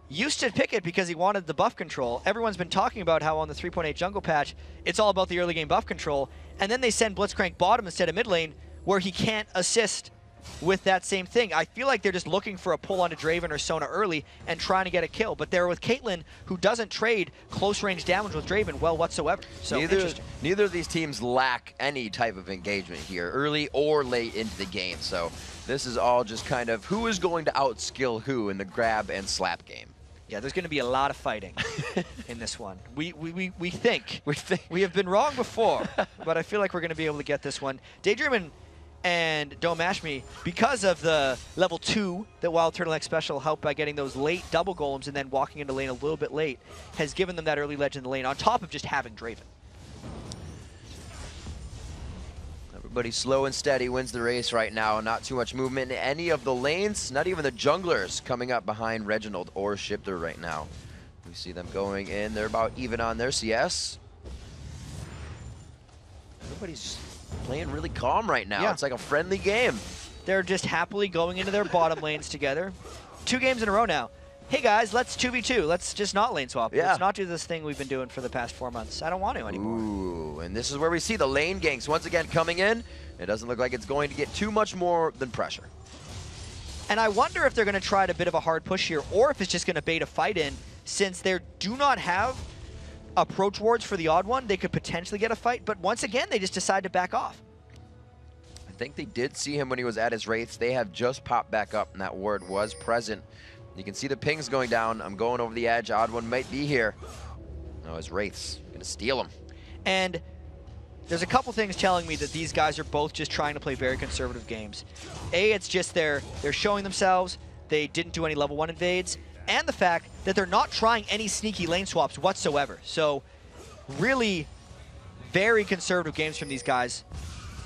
used to pick it because he wanted the buff control. Everyone's been talking about how on the 3.8 jungle patch, it's all about the early game buff control. And then they send Blitzcrank bottom instead of mid lane where he can't assist with that same thing. I feel like they're just looking for a pull onto Draven or Sona early and trying to get a kill. But they're with Caitlyn, who doesn't trade close range damage with Draven well whatsoever. So neither of these teams lack any type of engagement here, early or late into the game. So this is all just kind of who is going to outskill who in the grab and slap game. Yeah, there's going to be a lot of fighting in this one. We think. We have been wrong before, but I feel like we're going to be able to get this one. Daydreamin' and Don't Mash Me, because of the level 2 that Wild Turtleneck Special helped by getting those late double golems and then walking into lane a little bit late, has given them that early ledge in the lane on top of just having Draven. Everybody slow and steady wins the race right now. Not too much movement in any of the lanes. Not even the junglers coming up behind Reginald or Shifter right now. We see them going in. They're about even on their CS. Everybody's playing really calm right now. Yeah. It's like a friendly game. They're just happily going into their bottom lanes together. 2 games in a row now. Hey guys, let's 2v2. Let's just not lane swap. Yeah. Let's not do this thing we've been doing for the past 4 months. I don't want to anymore. Ooh, and this is where we see the lane ganks once again coming in. It doesn't look like it's going to get too much more than pressure. And I wonder if they're going to try a bit of a hard push here, or if it's just going to bait a fight in, since they do not have approach wards for the odd one. They could potentially get a fight, but once again, they just decide to back off. I think they did see him when he was at his wraiths. They have just popped back up, and that ward was present. You can see the pings going down. I'm going over the edge. Odd one might be here. No, his wraiths gonna steal him. And there's a couple things telling me that these guys are both just trying to play very conservative games. A, it's just they're showing themselves. They didn't do any level 1 invades. And the fact that they're not trying any sneaky lane swaps whatsoever. So really very conservative games from these guys.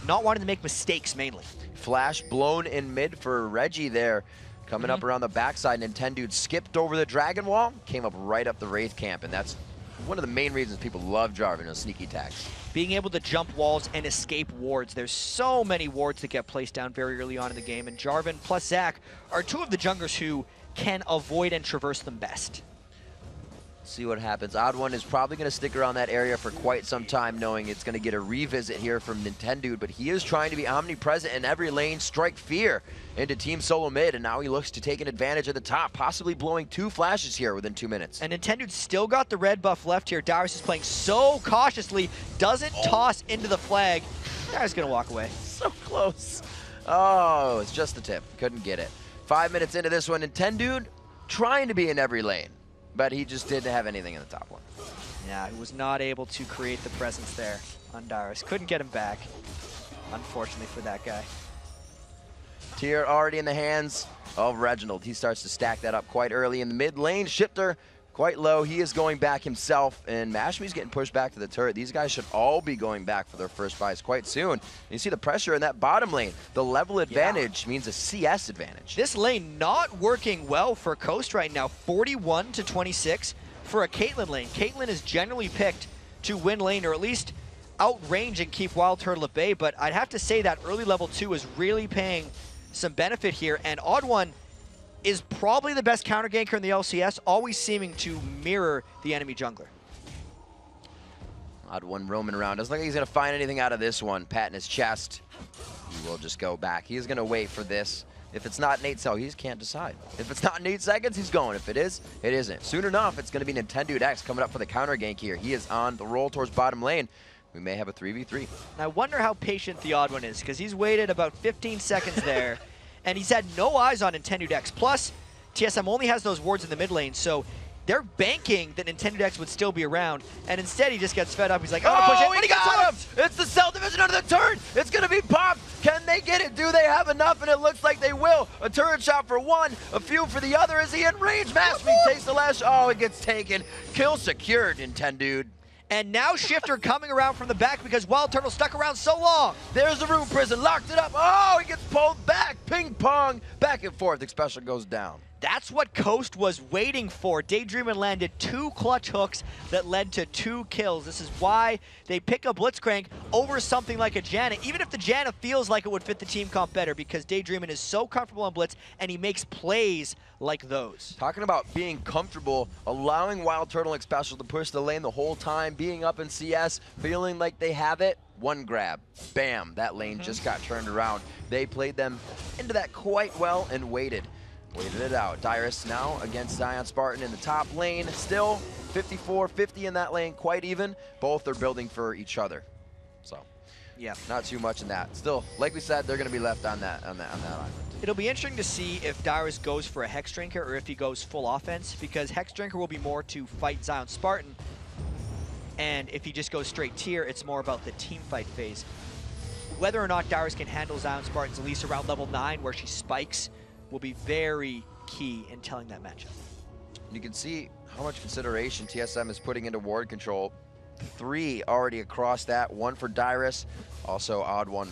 Not wanting to make mistakes mainly. Flash blown in mid for Reggie there. Coming up around the backside, Nintendude skipped over the Dragon Wall, came up right up the Wraith camp, and that's one of the main reasons people love Jarvan, those sneaky attacks. Being able to jump walls and escape wards. There's so many wards that get placed down very early on in the game, and Jarvan plus Zac are 2 of the junglers who can avoid and traverse them best. See what happens. Odd One is probably going to stick around that area for quite some time, knowing it's going to get a revisit here from Nintendo, but he is trying to be omnipresent in every lane, strike fear into Team Solo mid, and now he looks to take an advantage at the top, possibly blowing 2 flashes here within 2 minutes. And Nintendo's still got the red buff left here. Darius is playing so cautiously, doesn't toss into the flag. Darius is going to walk away. So close. Oh, it's just the tip. Couldn't get it. 5 minutes into this one, Nintendo trying to be in every lane, but he just didn't have anything in the top one. Yeah, he was not able to create the presence there on Darius. Couldn't get him back, unfortunately for that guy. Tier already in the hands of Reginald. He starts to stack that up quite early in the mid lane. Shifter quite low. He is going back himself, and Mashmi's getting pushed back to the turret. These guys should all be going back for their first buys quite soon. You see the pressure in that bottom lane. The level advantage means a CS advantage. This lane not working well for Coast right now. 41 to 26 for a Caitlyn lane. Caitlyn is generally picked to win lane, or at least outrange and keep Wild Turtle at bay, but I'd have to say that early level 2 is really paying some benefit here, and Odd One is probably the best counter ganker in the LCS, always seeming to mirror the enemy jungler. Odd One roaming around. Doesn't look like he's going to find anything out of this one. Pat in his chest. He will just go back. He's going to wait for this. If it's not Nate Cell, he just can't decide. If it's not in 8 seconds, he's going. If it is, it isn't. Soon enough, it's going to be Nintendo X coming up for the counter gank here. He is on the roll towards bottom lane. We may have a 3v3. And I wonder how patient the Odd One is, because he's waited about 15 seconds there, and he's had no eyes on Nintendo X. Plus, TSM only has those wards in the mid lane, so they're banking that Nintendo X would still be around, and instead he just gets fed up. He's like, I'm gonna push it. He got him! It's the Cell division under the turret. It's gonna be popped. Can they get it? Do they have enough? And it looks like they will. A turret shot for one, a few for the other. Is he in range? Mashmi takes the last. Oh, it gets taken. Kill secured, Nintendo. And now Shifter coming around from the back because Wild Turtle stuck around so long. There's the Rune Prison, locked it up. Oh, he gets pulled back. Ping pong, back and forth. Expression goes down. That's what Coast was waiting for. Daydreamin landed 2 clutch hooks that led to 2 kills. This is why they pick up Blitzcrank over something like a Janna, even if the Janna feels like it would fit the team comp better, because Daydreamin is so comfortable on Blitz and he makes plays like those. Talking about being comfortable, allowing Wild Turtle and Special to push the lane the whole time, being up in CS, feeling like they have it. One grab, bam, that lane just got turned around. They played them into that quite well and waited it out. Dyrus now against Zion Spartan in the top lane. Still 54-50 in that lane, quite even. Both are building for each other. So, yeah, not too much in that. Still, like we said, they're going to be left on that island. It'll be interesting to see if Dyrus goes for a Hex Drinker or if he goes full offense, because Hex Drinker will be more to fight Zion Spartan, and if he just goes straight tier, it's more about the team fight phase. Whether or not Dyrus can handle Zion Spartan's Elise around level 9 where she spikes will be very key in telling that matchup. You can see how much consideration TSM is putting into ward control. 3 already across that, 1 for Dyrus, also Odd One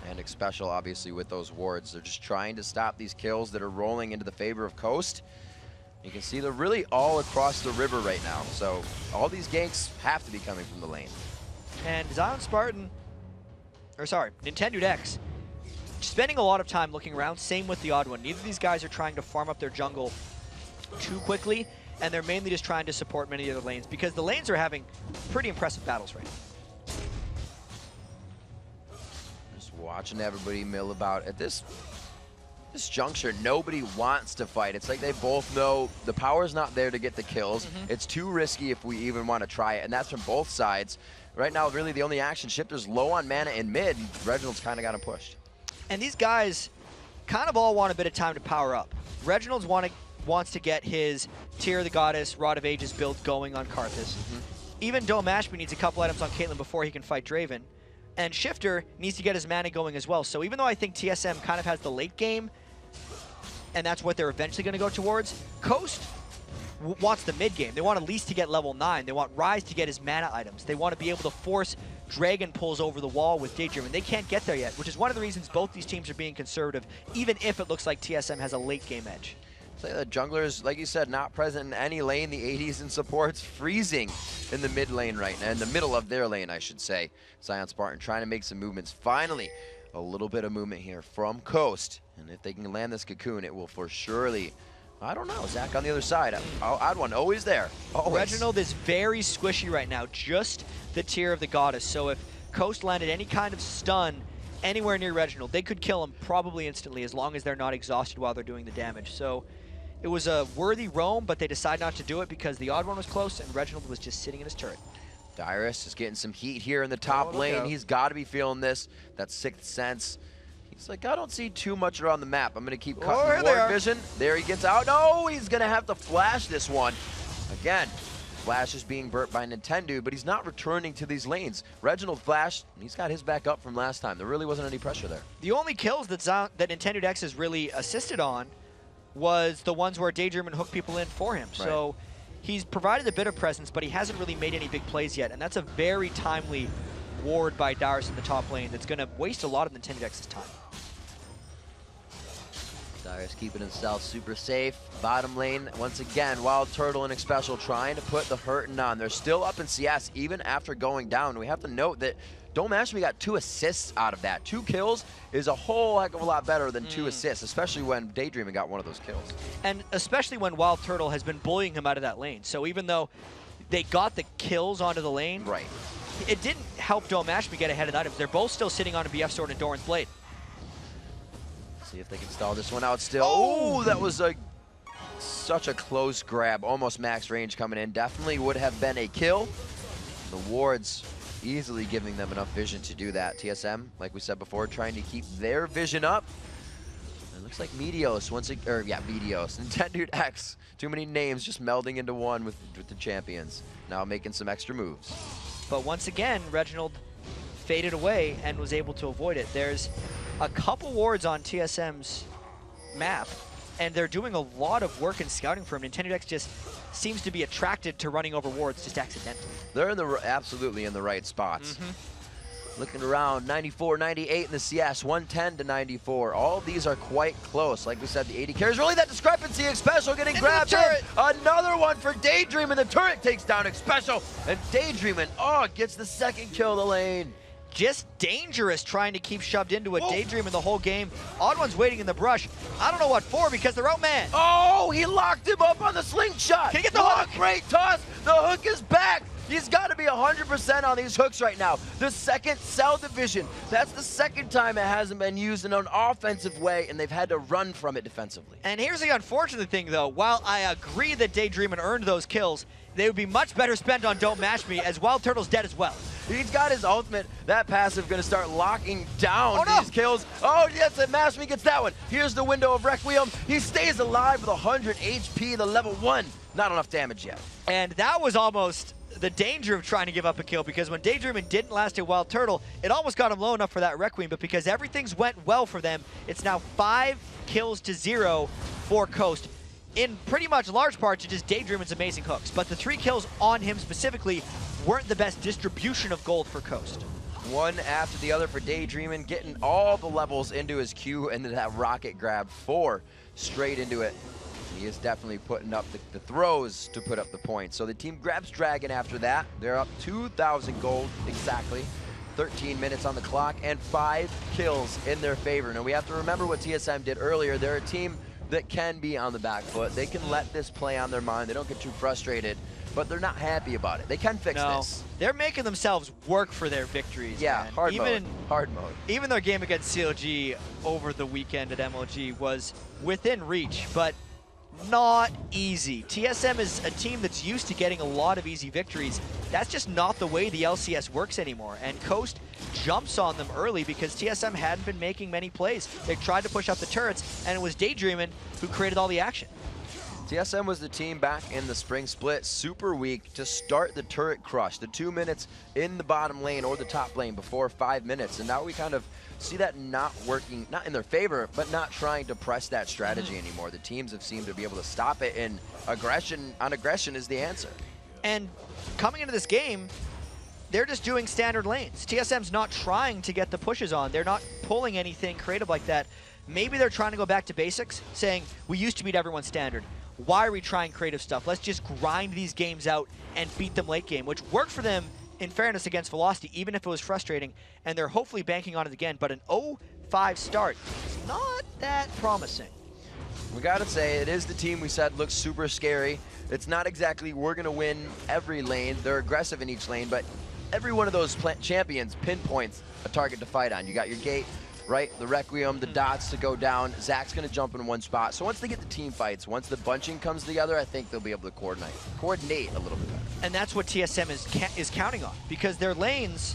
and Special obviously with those wards. They're just trying to stop these kills that are rolling into the favor of Coast. You can see they're really all across the river right now, so all these ganks have to be coming from the lane. And Zion Spartan, or sorry, Nintendo X, spending a lot of time looking around, same with the Odd One. Neither of these guys are trying to farm up their jungle too quickly, and they're mainly just trying to support many of the lanes, because the lanes are having pretty impressive battles right now. Just watching everybody mill about at this juncture. Nobody wants to fight. It's like they both know the power's not there to get the kills. It's too risky if we even want to try it, and that's from both sides. Right now, really the only action, Shifter's low on mana in mid, and Reginald's kind of got him pushed. And these guys kind of all want a bit of time to power up. Reginald's wants to get his Tear of the Goddess, Rod of Ages build going on Karthus. Even Dome Ashby needs a couple items on Caitlyn before he can fight Draven. And Shifter needs to get his mana going as well. So even though I think TSM kind of has the late game, and that's what they're eventually going to go towards, Coast wants the mid game. They want Elise to get level 9. They want Ryze to get his mana items. They want to be able to force Dragon pulls over the wall with Daydream, and they can't get there yet, which is one of the reasons both these teams are being conservative, even if it looks like TSM has a late game edge. So the junglers, like you said, not present in any lane. The 80s and supports freezing in the mid lane right now, in the middle of their lane, I should say. Zion Spartan trying to make some movements. Finally, a little bit of movement here from Coast, and if they can land this cocoon, it will for surely I don't know. Zach on the other side. Odd one, always there. Always. Reginald is very squishy right now, just the tier of the Goddess. So if Coast landed any kind of stun anywhere near Reginald, they could kill him probably instantly as long as they're not exhausted while they're doing the damage. So it was a worthy roam, but they decided not to do it because the Odd one was close and Reginald was just sitting in his turret. Dyrus is getting some heat here in the top lane. He's got to be feeling this. That sixth sense. He's like, I don't see too much around the map. I'm going to keep cutting ward vision. There he gets out. No, he's going to have to flash this one. Again, Flash is being burnt by Nintendo, but he's not returning to these lanes. Reginald flashed, and he's got his back up from last time. There really wasn't any pressure there. The only kills that Nintendo X has really assisted on was the ones where Daydream and hook people in for him. Right. So he's provided a bit of presence, but he hasn't really made any big plays yet, and that's a very timely ward by Dyrus in the top lane that's going to waste a lot of Nintendo X's time. Dyrus keeping himself super safe. Bottom lane, once again, Wild Turtle and Xpecial trying to put the hurting on. They're still up in CS even after going down. We have to note that Dome Ashby got 2 assists out of that. 2 kills is a whole heck of a lot better than 2 assists, especially when Daydreaming got one of those kills. And especially when Wild Turtle has been bullying him out of that lane. So even though they got the kills onto the lane, it didn't help Dome Ashby get ahead of items. They're both still sitting on a BF Sword and Doran's Blade. See if they can stall this one out still. Oh, that was such a close grab. Almost max range coming in. Definitely would have been a kill. The wards easily giving them enough vision to do that. TSM, like we said before, trying to keep their vision up. It looks like Meteos Meteos. Nintendo X. Too many names just melding into one with the champions. Now making some extra moves. But once again, Reginald faded away and was able to avoid it. There's a couple wards on TSM's map, and they're doing a lot of work in scouting for him. Nintendo X just seems to be attracted to running over wards just accidentally. They're absolutely in the right spots. Looking around, 94, 98 in the CS, 110 to 94. All of these are quite close. Like we said, the 80 carries. Really, that discrepancy. Xpecial getting grabbed in. Another one for Daydream, and the turret takes down Xpecial. And Daydreaming, gets the second kill of the lane. Just dangerous trying to keep shoved into a Daydream in the whole game. Odd One's waiting in the brush. I don't know what for because they're outmanned. Oh, he locked him up on the slingshot. Can he get the hook? Great toss. The hook is back. He's got to be 100% on these hooks right now. The second cell division. That's the second time it hasn't been used in an offensive way, and they've had to run from it defensively. And here's the unfortunate thing, though. While I agree that Daydreamin' earned those kills, they would be much better spent on Don't Mash Me, as Wild Turtle's dead as well. He's got his ultimate. That passive going to start locking down these kills. Oh, yes, and Mash Me gets that one. Here's the window of Requiem. He stays alive with 100 HP, the level 1. Not enough damage yet. And that was almost the danger of trying to give up a kill, because when Daydreamin' didn't last at Wild Turtle, it almost got him low enough for that Requiem, but because everything's went well for them, it's now 5 kills to 0 for Coast, in pretty much large part to just Daydreamin's amazing hooks. But the 3 kills on him specifically weren't the best distribution of gold for Coast. One after the other for Daydreamin', getting all the levels into his Q, and then that rocket grab 4 straight into it. He is definitely putting up the throws to put up the points. So the team grabs Dragon after that. They're up 2,000 gold exactly. 13 minutes on the clock and 5 kills in their favor. Now we have to remember what TSM did earlier. They're a team that can be on the back foot. They can let this play on their mind. They don't get too frustrated, but they're not happy about it. They can fix this. They're making themselves work for their victories. Yeah, man. hard mode. Even their game against CLG over the weekend at MLG was within reach, but not easy. TSM is a team that's used to getting a lot of easy victories. That's just not the way the LCS works anymore. And Coast jumps on them early because TSM hadn't been making many plays. They tried to push up the turrets, and it was Daydreamin' who created all the action. TSM was the team back in the spring split, super weak to start the turret crush. The 2 minutes in the bottom lane or the top lane before 5 minutes. And now we kind of see that not working, not in their favor, but not trying to press that strategy anymore. The teams have seemed to be able to stop it, and aggression is the answer. And coming into this game, they're just doing standard lanes. TSM's not trying to get the pushes on. They're not pulling anything creative like that. Maybe they're trying to go back to basics, saying, we used to beat everyone standard. Why are we trying creative stuff? Let's just grind these games out and beat them late game, which worked for them, in fairness, against Velocity, even if it was frustrating, and they're hopefully banking on it again. But an 0-5 start is not that promising. We gotta say, it is the team we said looks super scary. It's not exactly we're gonna win every lane. They're aggressive in each lane, but every one of those champions pinpoints a target to fight on. You got your gate, right? The Requiem, the dots to go down. Zach's gonna jump in one spot. So once they get the team fights, once the bunching comes together, I think they'll be able to coordinate a little bit better. And that's what TSM is counting on, because their lanes,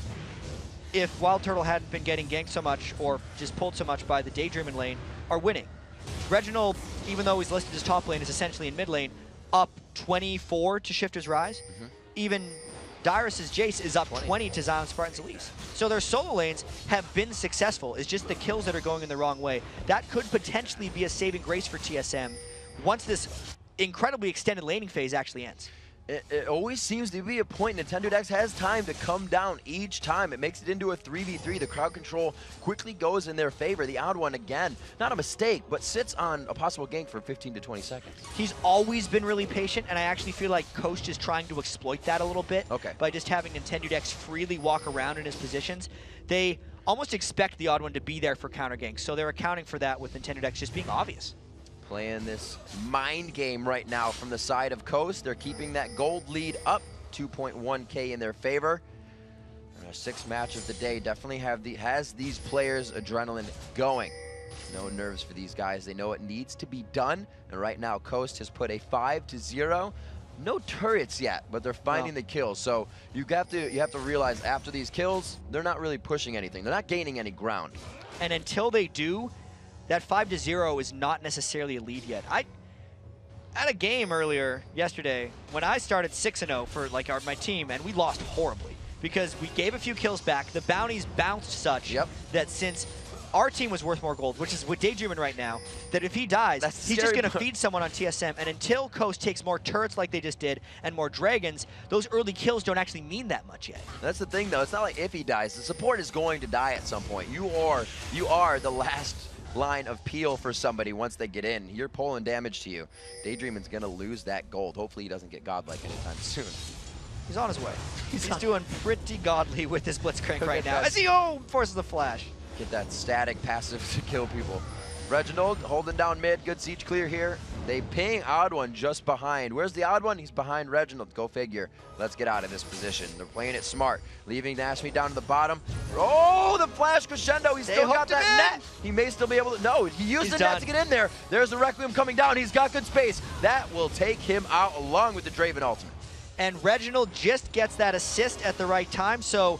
if Wild Turtle hadn't been getting ganked so much or just pulled so much by the Daydreamin' lane, are winning. Reginald, even though he's listed as top lane, is essentially in mid lane, up 24 to Shifter's Rise. Even Dyrus's Jace is up 20 to Zion Spartan's Elise. So their solo lanes have been successful. It's just the kills that are going in the wrong way. That could potentially be a saving grace for TSM once this incredibly extended laning phase actually ends. It always seems to be a point Nintendo Dex has time to come down each time. It makes it into a 3v3. The crowd control quickly goes in their favor. The odd one, again, not a mistake, but sits on a possible gank for 15 to 20 seconds. He's always been really patient, and I actually feel like Coast is trying to exploit that a little bit by just having Nintendo Dex freely walk around in his positions. They almost expect the odd one to be there for counter ganks, so they're accounting for that with Nintendo Dex just being obvious. Playing this mind game right now from the side of Coast. They're keeping that gold lead up, 2.1K in their favor. Our sixth match of the day definitely has these players' adrenaline going. No nerves for these guys. They know it needs to be done. And right now, Coast has put a 5-0. No turrets yet, but they're finding the kills. So you have to realize after these kills, they're not really pushing anything. They're not gaining any ground. And until they do, that 5-0 is not necessarily a lead yet. I had a game earlier yesterday when I started 6-0 for my team, and we lost horribly because we gave a few kills back. The bounties bounced such that since our team was worth more gold, which is with Daydreamin' right now, that if he dies, he's just going to feed someone on TSM. And until Coast takes more turrets like they just did and more dragons, those early kills don't actually mean that much yet. That's the thing, though. It's not like if he dies. The support is going to die at some point. You are the last line of peel for somebody once they get in. You're pulling damage to you. Daydreamin's gonna lose that gold. Hopefully he doesn't get godlike anytime soon. He's on his way. He's doing pretty godly with his Blitzcrank right now. As he forces the flash. Get that static passive to kill people. Reginald holding down mid. Good siege clear here. They ping Odd One just behind. Where's the Odd One? He's behind Reginald. Go figure. Let's get out of this position. They're playing it smart. Leaving Nashmi down to the bottom. Oh, the flash crescendo. He's still got that net. He may still be able to. No, he used the net to get in there. There's the Requiem coming down. He's got good space. That will take him out along with the Draven ultimate. And Reginald just gets that assist at the right time. So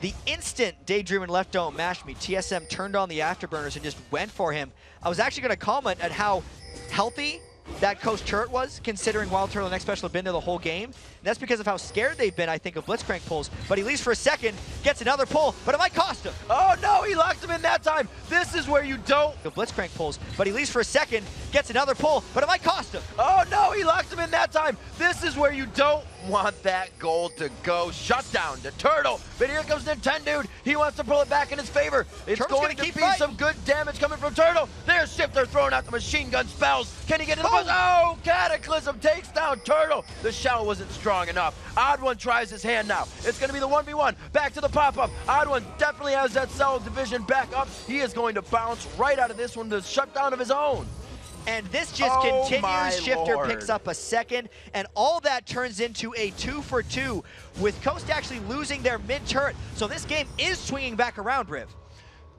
the instant Daydreamin' left don't mash me, TSM turned on the afterburners and just went for him. I was actually going to comment at how healthy that Coast turret was, considering Wild Turtle and X Special have been there the whole game. And that's because of how scared they've been, I think, of Blitzcrank pulls. But he leaves for a second, gets another pull, but it might cost him. Oh no, he locked him in that time. This is where you don't. The Blitzcrank pulls, but he leaves for a second, gets another pull, but it might cost him. Oh no, he locked him in that time. This is where you don't want that gold to go. Shut down to Turtle. But here comes Nintendo. He wants to pull it back in his favor. It's going to be some good damage coming from Turtle. There's Shifter throwing out the machine gun spells. Can he get in the bus? Oh, Cataclysm takes down Turtle. The shell wasn't strong enough. Odd One tries his hand now. It's going to be the 1v1. Back to the pop-up. Odd One definitely has that cell division back up. He is going to bounce right out of this one to shut down of his own. And this just continues. Shifter picks up a second, and all that turns into a 2-for-2 with Coast actually losing their mid-turret. So this game is swinging back around, Riv.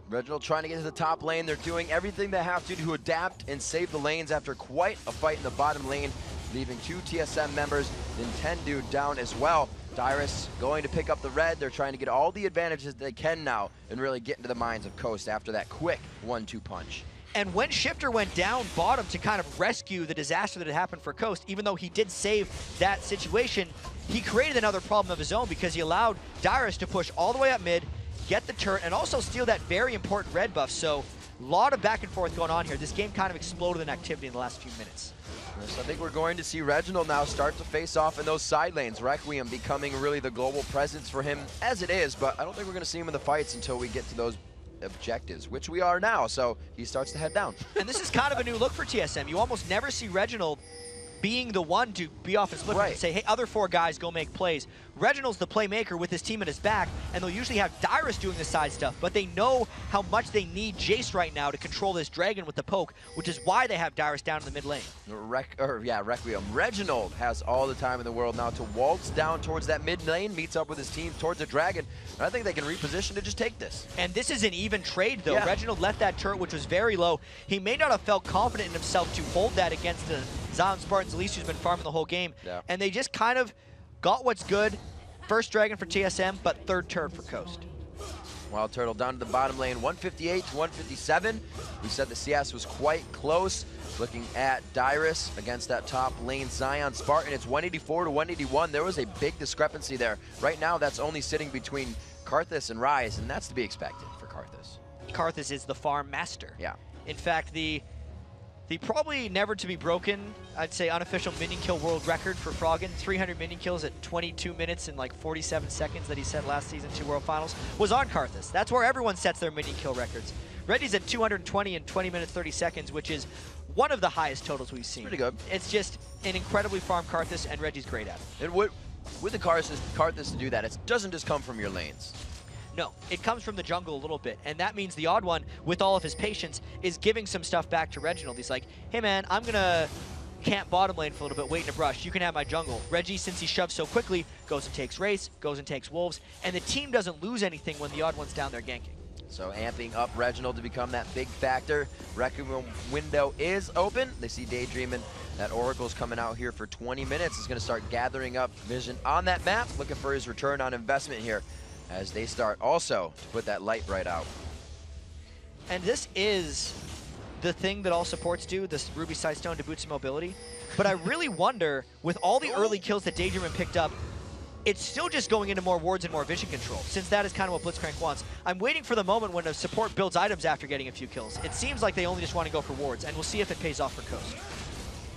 Reginald trying to get to the top lane. They're doing everything they have to adapt and save the lanes after quite a fight in the bottom lane, leaving 2 TSM members, Nintendo down as well. Dyrus going to pick up the red. They're trying to get all the advantages they can now and really get into the minds of Coast after that quick 1-2 punch. And when Shifter went down bottom to kind of rescue the disaster that had happened for Coast, even though he did save that situation, he created another problem of his own because he allowed Dyrus to push all the way up mid, get the turret, and also steal that very important red buff. So a lot of back and forth going on here. This game kind of exploded in activity in the last few minutes. Yes, I think we're going to see Reginald now start to face off in those side lanes. Requiem becoming really the global presence for him as it is, but I don't think we're going to see him in the fights until we get to those objectives, which we are now, so he starts to head down. And this is kind of a new look for TSM. You almost never see Reginald being the one to be off his split and say, hey, other 4 guys go make plays. Reginald's the playmaker with his team at his back, and they'll usually have Dyrus doing the side stuff, but they know how much they need Jace right now to control this Dragon with the poke, which is why they have Dyrus down in the mid lane. Requiem. Reginald has all the time in the world now to waltz down towards that mid lane, meets up with his team towards the Dragon, and I think they can reposition to just take this. And this is an even trade, though. Reginald left that turret, which was very low. He may not have felt confident in himself to hold that against the Zion Spartans, at least who's been farming the whole game. And they just kind of got what's good. First Dragon for TSM, but 3rd turret for Coast. Wild Turtle down to the bottom lane, 158 to 157. We said the CS was quite close. Looking at Dyrus against that top lane Zion Spartan, it's 184 to 181. There was a big discrepancy there. Right now, that's only sitting between Karthus and Rise, and that's to be expected for Karthus. Karthus is the farm master. Yeah. In fact, the probably never to be broken, I'd say, unofficial minion kill world record for Froggen, 300 minion kills at 22 minutes and like 47 seconds that he set last season 2 World Finals, was on Karthus. That's where everyone sets their minion kill records. Reggie's at 220 in 20 minutes 30 seconds, which is one of the highest totals we've seen. Pretty good. It's just an incredibly farmed Karthus, and Reggie's great at it. And with the Karthus to do that, it doesn't just come from your lanes. No, it comes from the jungle a little bit, and that means the Odd One, with all of his patience, is giving some stuff back to Reginald. He's like, hey man, I'm gonna camp bottom lane for a little bit, wait in a brush. You can have my jungle. Reggie, since he shoves so quickly, goes and takes Race, goes and takes Wolves, and the team doesn't lose anything when the Odd One's down there ganking. So amping up Reginald to become that big factor. Requiem window is open. They see Daydreamin'. That Oracle's coming out here for 20 minutes. He's gonna start gathering up vision on that map, looking for his return on investment here, as they start also to put that light bright out. And this is the thing that all supports do, this Ruby Sightstone to boost mobility. But I really wonder, with all the early kills that Daydreamin' picked up, it's still just going into more wards and more vision control, since that is kind of what Blitzcrank wants. I'm waiting for the moment when a support builds items after getting a few kills. It seems like they only just want to go for wards, and we'll see if it pays off for Coast.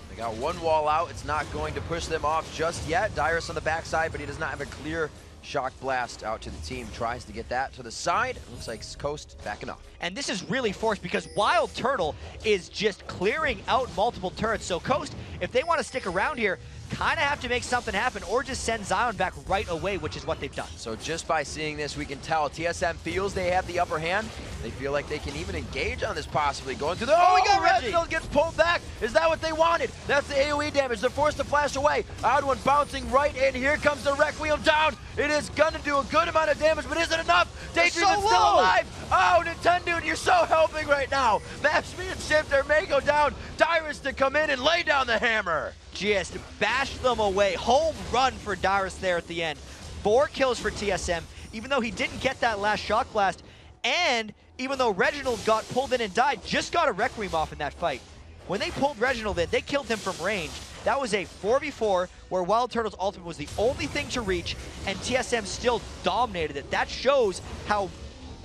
They got one wall out. It's not going to push them off just yet. Dyrus on the backside, but he does not have a clear shock blast out to the team. Tries to get that to the side. Looks like Coast backing off. And this is really forced because Wild Turtle is just clearing out multiple turrets. So Coast, if they want to stick around here, kind of have to make something happen or just send Zion back right away, which is what they've done. So just by seeing this, we can tell TSM feels they have the upper hand. They feel like they can even engage on this possibly. Going to the... Oh, we got Reginald gets pulled back. Is that what they wanted? That's the AoE damage. They're forced to flash away. Odd One bouncing right in. Here comes the Requiem down. It is going to do a good amount of damage, but is it enough? Daydreamin's still alive. Oh, Nintendo, you're so helping right now. Map speed and shifter may go down. Dyrus to come in and lay down the hammer. Just bash them away. Home run for Dyrus there at the end. 4 kills for TSM, even though he didn't get that last shock blast. And even though Reginald got pulled in and died, just got a Requiem off in that fight. When they pulled Reginald in, they killed him from range. That was a 4v4 where Wild Turtle's ultimate was the only thing to reach, and TSM still dominated it. That shows how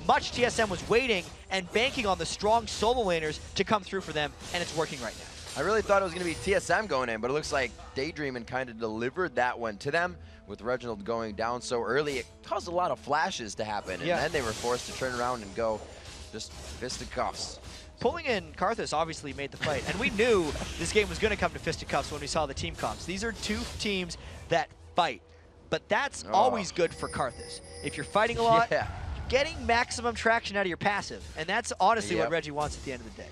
much TSM was waiting and banking on the strong solo laners to come through for them, and it's working right now. I really thought it was going to be TSM going in, but it looks like Daydreamin' kind of delivered that one to them. With Reginald going down so early, it caused a lot of flashes to happen, and then they were forced to turn around and go just fisticuffs. Pulling in Karthus obviously made the fight, and we knew this game was going to come to fisticuffs when we saw the team comps. These are 2 teams that fight, but that's always good for Karthus. If you're fighting a lot, you're getting maximum traction out of your passive, and that's honestly what Reggie wants at the end of the day.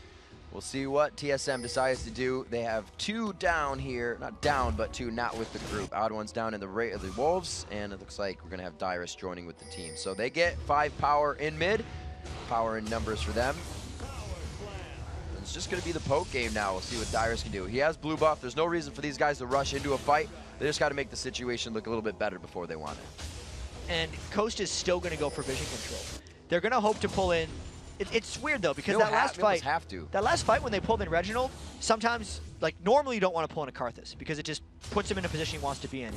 We'll see what TSM decides to do. They have 2 down here, not down, but 2 not with the group. Odd One's down in the rate of the Wolves, and it looks like we're going to have Dyrus joining with the team. So they get 5 power in mid, power in numbers for them. It's just going to be the poke game now. We'll see what Dyrus can do. He has blue buff. There's no reason for these guys to rush into a fight. They just got to make the situation look a little bit better before they want it. And Coast is still going to go for vision control. They're going to hope to pull in. It's weird though, because that last fight, that last fight when they pulled in Reginald, sometimes, like normally you don't want to pull in a Karthus because it just puts him in a position he wants to be in.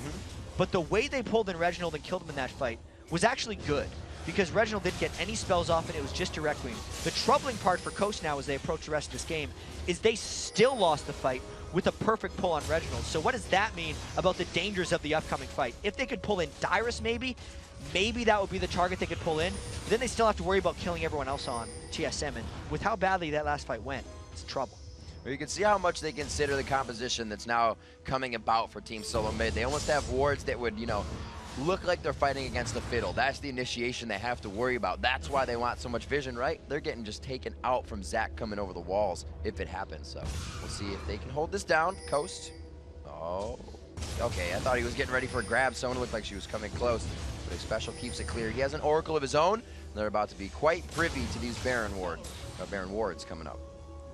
But the way they pulled in Reginald and killed him in that fight was actually good, because Reginald didn't get any spells off and it was just a Requiem. The troubling part for Coast now as they approach the rest of this game is they still lost the fight with a perfect pull on Reginald. So what does that mean about the dangers of the upcoming fight? If they could pull in Dyrus maybe that would be the target they could pull in. Then they still have to worry about killing everyone else on TSM, and with how badly that last fight went, it's trouble. You can see how much they consider the composition that's now coming about for Team Solo Mid. They almost have wards that would, you know, look like they're fighting against the fiddle. That's the initiation they have to worry about. That's why they want so much vision, right? They're getting just taken out from Zach coming over the walls if it happens. So we'll see if they can hold this down. Coast. Oh, okay. I thought he was getting ready for a grab. Someone looked like she was coming close, but his special keeps it clear. He has an Oracle of his own. They're about to be quite privy to these Baron wards coming up.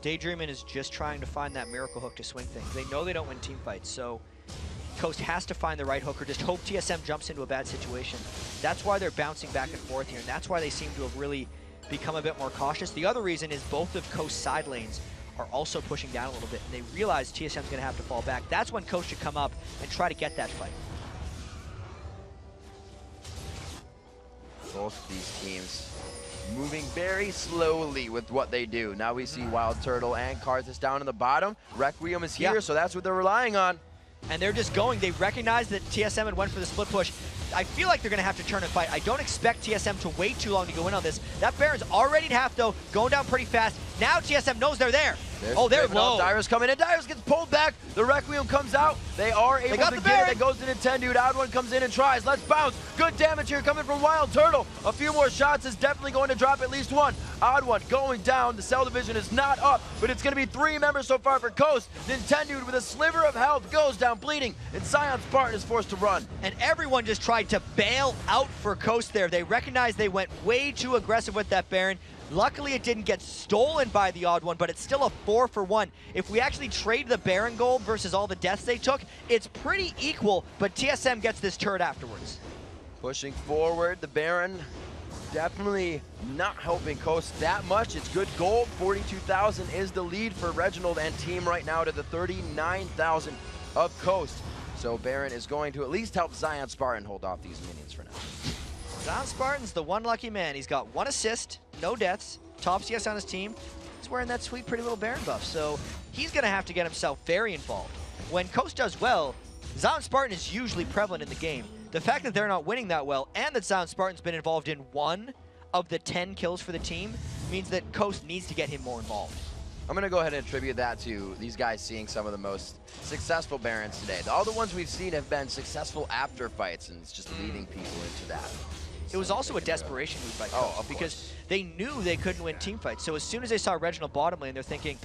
Daydreamin is just trying to find that miracle hook to swing things. They know they don't win team fights, so Coast has to find the right hook or just hope TSM jumps into a bad situation. That's why they're bouncing back and forth here, and that's why they seem to have really become a bit more cautious. The other reason is both of Coast's side lanes are also pushing down a little bit, and they realize TSM's going to have to fall back. That's when Coast should come up and try to get that fight. Both these teams moving very slowly with what they do. Now we see Wild Turtle and Karthus down in the bottom. Requiem is here, so that's what they're relying on. And they're just going. They recognize that TSM had went for the split push. I feel like they're going to have to turn and fight. I don't expect TSM to wait too long to go in on this. That Baron's already at half, though, going down pretty fast. Now TSM knows they're there. They're low. Dyrus coming in. Dyrus gets pulled back. The Requiem comes out. They are able to get it. It goes into 10, dude. Odd One comes in and tries. Let's bounce. Good damage here coming from Wild Turtle. A few more shots is definitely going to drop at least one. Odd One going down. The Cell Division is not up, but it's going to be 3 members so far for Coast. Then 10, dude, with a sliver of health, goes down bleeding, and Sion Spartan is forced to run. And everyone just tried to bail out for Coast there. They recognized they went way too aggressive with that Baron. Luckily, it didn't get stolen by the Odd One, but it's still a 4-for-1. If we actually trade the Baron gold versus all the deaths they took, it's pretty equal, but TSM gets this turret afterwards. Pushing forward, the Baron definitely not helping Coast that much. It's good gold. 42,000 is the lead for Reginald and team right now to the 39,000 of Coast. So Baron is going to at least help Zion Spartan hold off these minions for now. Zion Spartan's the one lucky man. He's got 1 assist, no deaths, top CS on his team. He's wearing that sweet, pretty little Baron buff, so he's going to have to get himself very involved. When Coast does well, Zion Spartan is usually prevalent in the game. The fact that they're not winning that well and that Zion Spartan's been involved in 1 of the 10 kills for the team means that Coast needs to get him more involved. I'm going to go ahead and attribute that to these guys seeing some of the most successful Barons today. All the ones we've seen have been successful after fights, and it's just leading people into that. It was also a desperation move by Coast because they knew they couldn't win team fights. So as soon as they saw Reginald bottom lane, they're thinking,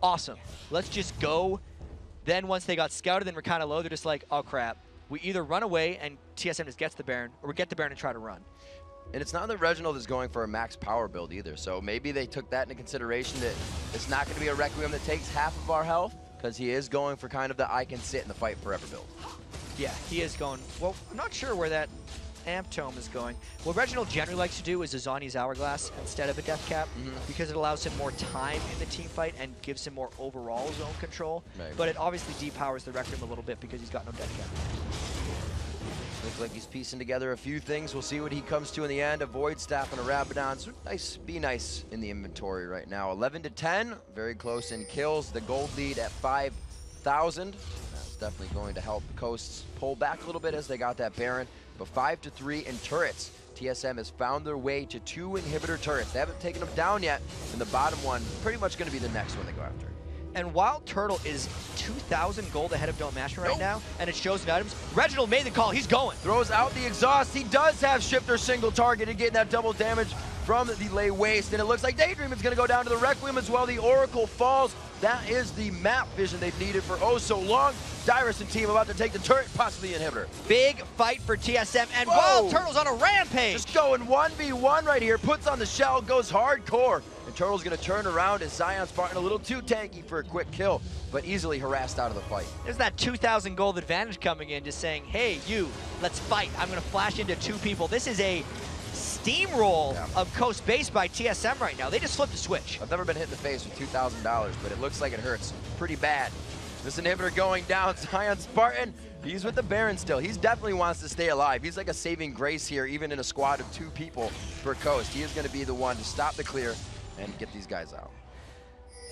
awesome, let's just go. Then once they got scouted and were kind of low, they're just like, oh crap. We either run away and TSM just gets the Baron, or we get the Baron and try to run. And it's not that Reginald is going for a max power build either, so maybe they took that into consideration that it's not going to be a Requiem that takes half of our health, because he is going for kind of the I can sit in the fight forever build. Yeah, he is going, well, I'm not sure where that Amp Tome is going. What Reginald generally likes to do is a Zani's Hourglass instead of a Death Cap, because it allows him more time in the team fight and gives him more overall zone control. Right. But it obviously depowers the Requiem a little bit because he's got no Death Cap. Looks like he's piecing together a few things. We'll see what he comes to in the end. A Void Staff and a Rabadon. So nice, be nice in the inventory right now. 11 to 10, very close in kills. The gold lead at 5,000. That's definitely going to help the Coasts pull back a little bit as they got that Baron. But 5 to 3 in turrets. TSM has found their way to 2 inhibitor turrets. They haven't taken them down yet, and the bottom one pretty much going to be the next one they go after. And Wild Turtle is 2,000 gold ahead of Don't Mash right now, and it shows in items. Reginald made the call. He's going. Throws out the exhaust. He does have Shifter single target and getting that double damage from the Lay Waste. And it looks like Daydream is going to go down to the Requiem as well. The Oracle falls. That is the map vision they've needed for oh so long. Dyrus and team about to take the turret, possibly the inhibitor. Big fight for TSM, and Wild Turtle's on a rampage. Just going 1v1 right here. Puts on the shell, goes hardcore. And Turtle's going to turn around as Zion Spartan a little too tanky for a quick kill, but easily harassed out of the fight. There's that 2,000 gold advantage coming in, just saying, hey, you, let's fight. I'm going to flash into 2 people. This is a steamroll of Coast base by TSM right now. They just flipped a switch. I've never been hit in the face with $2,000, but it looks like it hurts pretty bad. This inhibitor going down. Zion Spartan, he's with the Baron still. He definitely wants to stay alive. He's like a saving grace here, even in a squad of 2 people for Coast. He is going to be the one to stop the clear and get these guys out.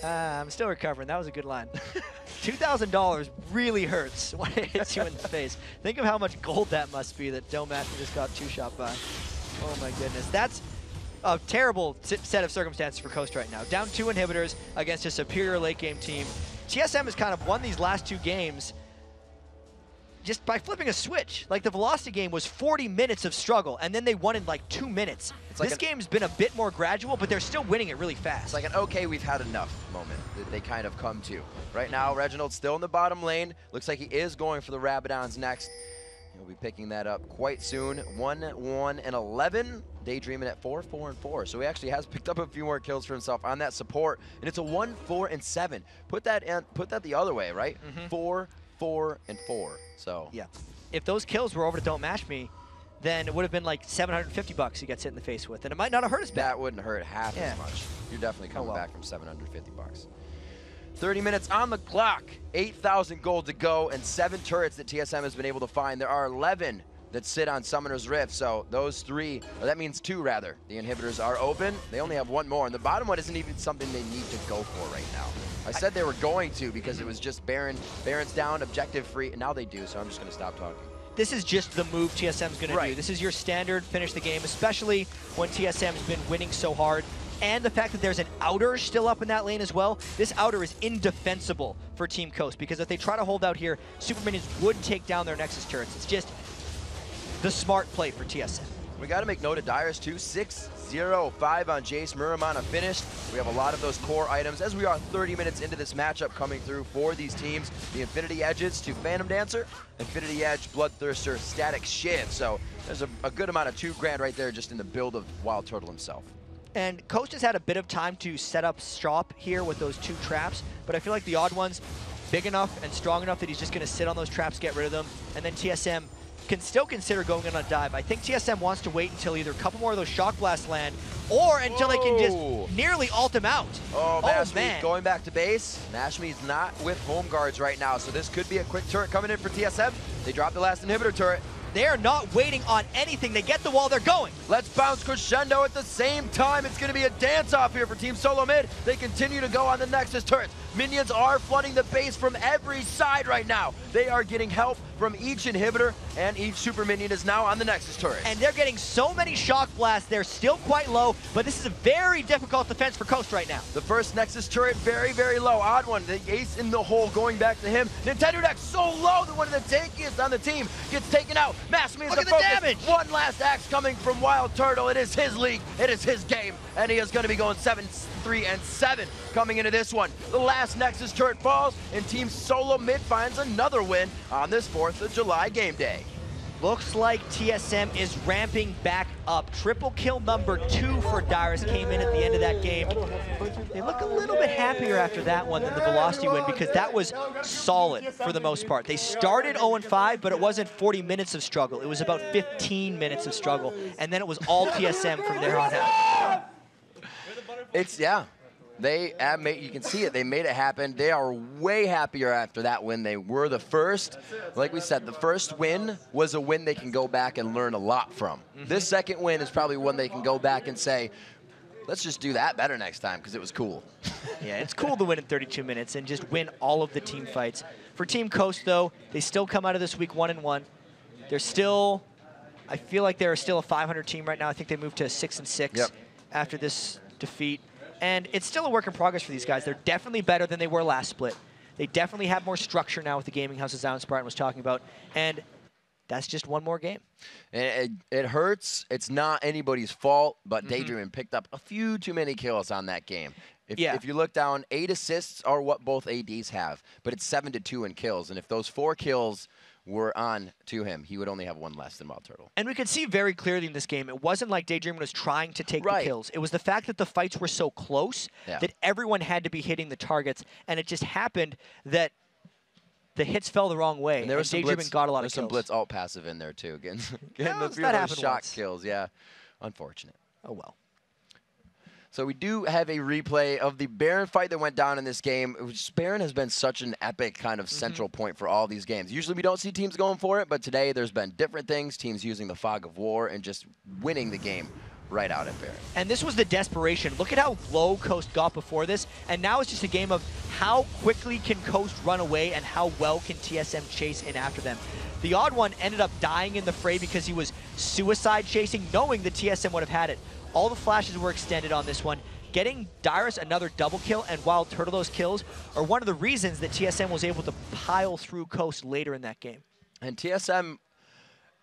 I'm still recovering. That was a good line. $2,000 really hurts when it hits you in the face. Think of how much gold that must be that Domaster just got 2-shot by. Oh my goodness. That's a terrible set of circumstances for Coast right now. Down 2 inhibitors against a superior late game team. TSM has kind of won these last 2 games just by flipping a switch. Like the Velocity game was 40 minutes of struggle, and then they won in like 2 minutes. Like this game's been a bit more gradual, but they're still winning it really fast. It's like an okay, we've had enough moment that they kind of come to. Right now, Reginald's still in the bottom lane. Looks like he is going for the Rabadons next. He'll be picking that up quite soon. 1-1-11. Daydreaming at 4-4-4. So he actually has picked up a few more kills for himself on that support, and it's a 1-4-7. Put that the other way, right? 4-4-4. So yeah, if those kills were over to Don't Mash Me, then it would have been like $750 he gets hit in the face with, and it might not have hurt as bad. That wouldn't hurt half as much. You're definitely coming back from $750. 30 minutes on the clock, 8,000 gold to go, and 7 turrets that TSM has been able to find. There are 11 that sit on Summoner's Rift, so those 3, or that means 2 rather. The inhibitors are open. They only have 1 more, and the bottom one isn't even something they need to go for right now. I said they were going to because it was just Baron's down, objective free, and now they do, so I'm just going to stop talking. This is just the move TSM's going to do. This is your standard finish the game, especially when TSM's been winning so hard. And the fact that there's an outer still up in that lane as well. This outer is indefensible for Team Coast, because if they try to hold out here, Super Minions would take down their Nexus turrets. It's just the smart play for TSM. We got to make note of Dyer's too. 6-0-5 on Jace. Muramana finished. We have a lot of those core items as we are 30 minutes into this matchup coming through for these teams. The Infinity Edges to Phantom Dancer, Infinity Edge, Bloodthirster, Static Shiv. So there's a good amount of $2 grand right there just in the build of Wild Turtle himself. And Coast has had a bit of time to set up shop here with those 2 traps, but I feel like the Odd One's big enough and strong enough that he's just going to sit on those traps, get rid of them, and then TSM can still consider going in on a dive. I think TSM wants to wait until either a couple more of those Shock Blasts land, or until they can just nearly ult him out. Oh, Mashmi going back to base. Mashmi's not with home guards right now, so this could be a quick turret coming in for TSM. They dropped the last inhibitor turret. They are not waiting on anything. They get the wall, they're going. Let's bounce crescendo at the same time. It's going to be a dance-off here for Team Solo Mid. They continue to go on the Nexus turrets. Minions are flooding the base from every side right now. They are getting help from each inhibitor, and each Super Minion is now on the Nexus turret. And they're getting so many Shock Blasts. They're still quite low, but this is a very difficult defense for Coast right now. The first Nexus turret, very, very low. Odd One, the ace in the hole going back to him. Nintendo Deck so low that one of the tankiest on the team gets taken out. Mashmi is the focus. Damage. One last axe coming from Wild Turtle. It is his league. It is his game. And he is going to be going 7-3-7 coming into this one. The last Nexus turret falls, and Team Solo Mid finds another win on this 4th of July game day. Looks like TSM is ramping back up. Triple kill number 2 for Dyrus came in at the end of that game. They look a little bit happier after that one than the Velocity win, because that was solid for the most part. They started 0-5, but it wasn't 40 minutes of struggle. It was about 15 minutes of struggle, and then it was all TSM from there on out. You can see it. They made it happen. They are way happier after that win. They were the first. Like we said, the first win was a win they can go back and learn a lot from. This second win is probably one they can go back and say, let's just do that better next time because it was cool. Yeah, it's cool to win in 32 minutes and just win all of the team fights. For Team Coast, though, they still come out of this week 1-1. They're still, I feel like they're still a 500 team right now. I think they moved to 6-6 after this defeat. And it's still a work in progress for these guys. They're definitely better than they were last split. They definitely have more structure now with the gaming house, as Alan Spartan was talking about. And that's just one more game. It hurts. It's not anybody's fault, but Daydreaming picked up a few too many kills on that game. If you look down, 8 assists are what both ADs have, but it's 7-2 in kills. And if those 4 kills were on to him, he would only have 1 less than Wild Turtle. And we could see very clearly in this game, it wasn't like Daydream was trying to take the kills. It was the fact that the fights were so close that everyone had to be hitting the targets, and it just happened that the hits fell the wrong way, and Daydream got a lot of kills. There's some blitz alt passive in there, too. Getting a few of those shock kills, unfortunate. Oh, well. So we do have a replay of the Baron fight that went down in this game. Baron has been such an epic kind of central point for all these games. Usually we don't see teams going for it, but today there's been different things, teams using the fog of war and just winning the game right out at Baron. And this was the desperation. Look at how low Coast got before this, and now it's just a game of how quickly can Coast run away and how well can TSM chase in after them. The Odd One ended up dying in the fray because he was suicide chasing, knowing that TSM would have had it. All the flashes were extended on this one. Getting Dyrus another double kill and Wild Turtle those kills are one of the reasons that TSM was able to pile through Coast later in that game. And TSM,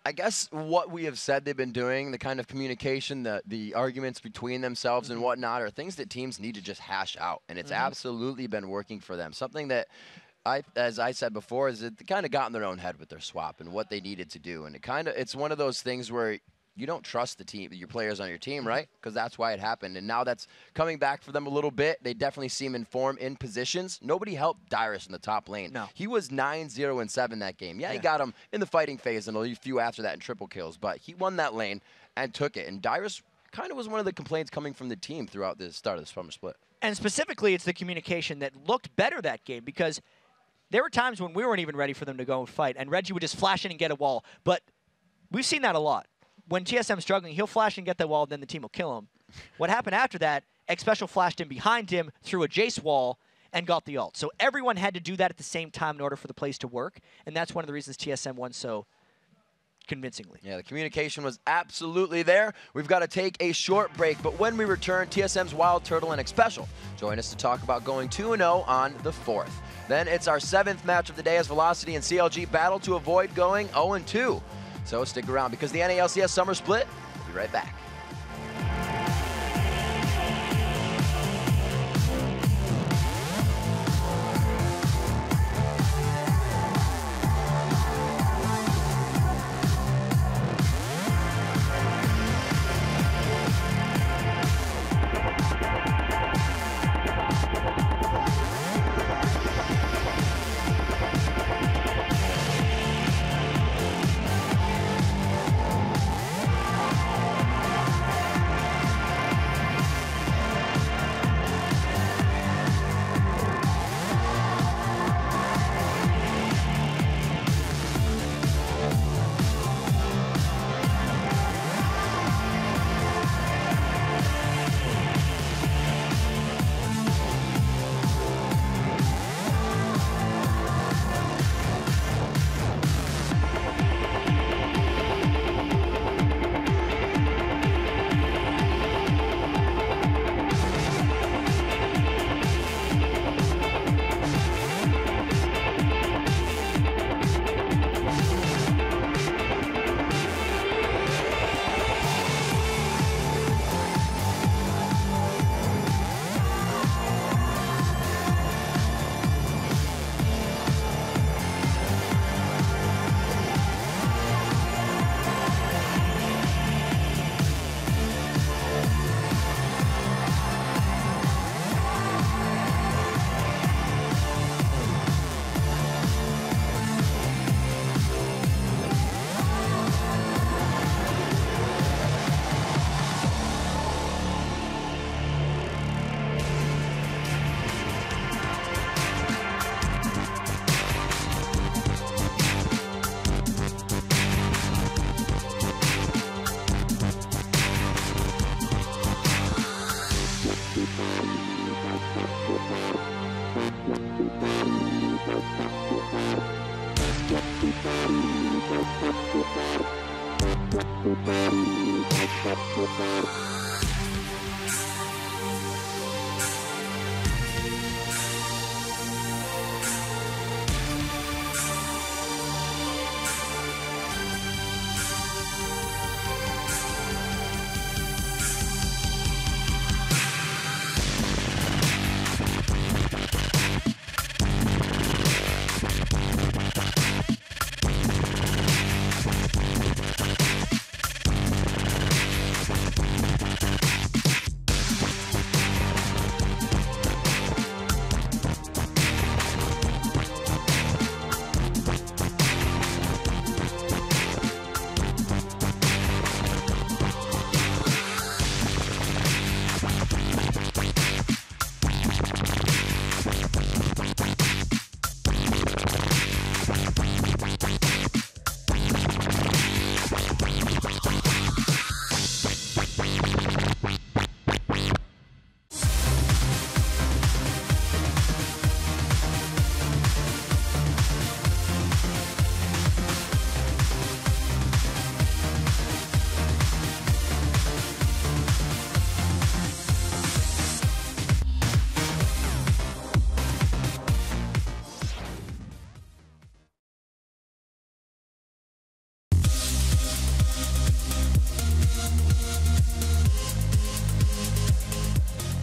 I guess what we have said they've been doing, the kind of communication, the arguments between themselves and whatnot, are things that teams need to just hash out. And it's absolutely been working for them. Something that, as I said before, is that they kind of got in their own head with their swap and what they needed to do. And it's one of those things where you don't trust the team, your players on your team, right? Because that's why it happened. And now that's coming back for them a little bit. They definitely seem in form in positions. Nobody helped Dyrus in the top lane. No. He was 9-0-7 that game. Yeah, he got him in the fighting phase and a few after that in triple kills. But he won that lane and took it. And Dyrus kind of was one of the complaints coming from the team throughout the start of the summer split. And specifically, it's the communication that looked better that game, because there were times when we weren't even ready for them to go and fight, and Reggie would just flash in and get a wall. But we've seen that a lot. When TSM's struggling, he'll flash and get that wall, then the team will kill him. What happened after that, X-Special flashed in behind him through a Jace wall and got the ult. So everyone had to do that at the same time in order for the plays to work, and that's one of the reasons TSM won so convincingly. Yeah, the communication was absolutely there. We've got to take a short break, but when we return, TSM's Wild Turtle and X-Special join us to talk about going 2-0 on the 4th. Then it's our 7th match of the day as Velocity and CLG battle to avoid going 0-2. So stick around, because the NA LCS Summer Split, we'll be right back.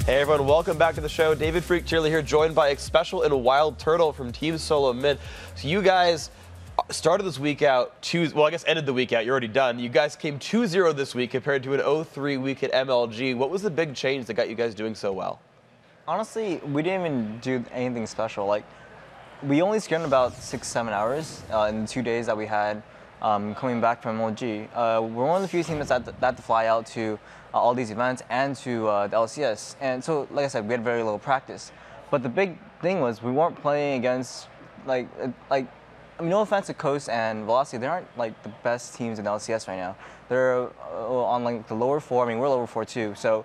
Hey everyone, welcome back to the show. David Freak Cheerly here, joined by Special and Wild Turtle from Team Solo Mid. So you guys started this week out, well, I guess ended the week out, you're already done. You guys came 2-0 this week compared to an 0-3 week at MLG. What was the big change that got you guys doing so well? Honestly, we didn't even do anything special. Like, we only scrimmed about 6-7 hours in the 2 days that we had coming back from MLG. We're one of the few teams that had to fly out to all these events and to the LCS. And so, like I said, we had very little practice. But the big thing was we weren't playing against, I mean, no offense to Coast and Velocity, they aren't like the best teams in LCS right now. They're on like the lower 4. I mean, we're lower 4 too. So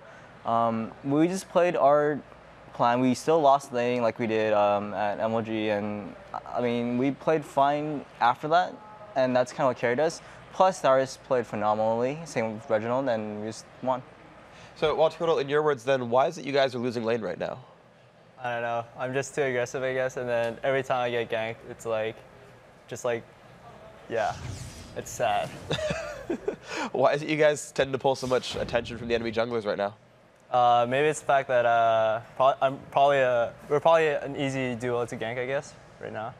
we just played our plan. We still lost laning like we did at MLG, and I mean, we played fine after that, and that's kind of what carried us. Plus, Darius played phenomenally, same with Reginald, and we just won. So, Wild Turtle, in your words then, why is it you guys are losing lane right now? I don't know. I'm just too aggressive, I guess, and then every time I get ganked, it's like, yeah, it's sad. Why is it you guys tend to pull so much attention from the enemy junglers right now? Maybe it's the fact that we're probably an easy duo to gank, I guess, right now.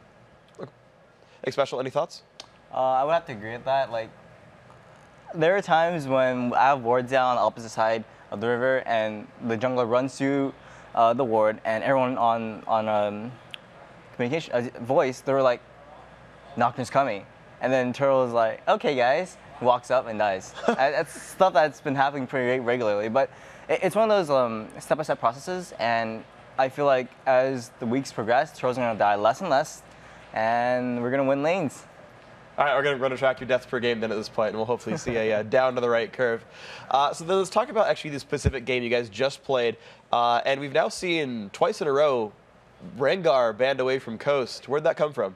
Hey, Special, any thoughts? I would have to agree with that. Like, there are times when I have wards down on the opposite side of the river, and the jungler runs through the ward, and everyone on communication voice, they were like, "Nocturne's coming," and then Turtle is like, "Okay, guys," walks up and dies. That's stuff that's been happening pretty regularly, but it's one of those step-by-step processes, and I feel like as the weeks progress, Turtle's gonna die less and less, and we're gonna win lanes. All right, we're going to run a track your deaths per game then at this point, and we'll hopefully see a down to the right curve. So then let's talk about actually the specific game you guys just played. And we've now seen twice in a row Rengar banned away from Coast. Where'd that come from?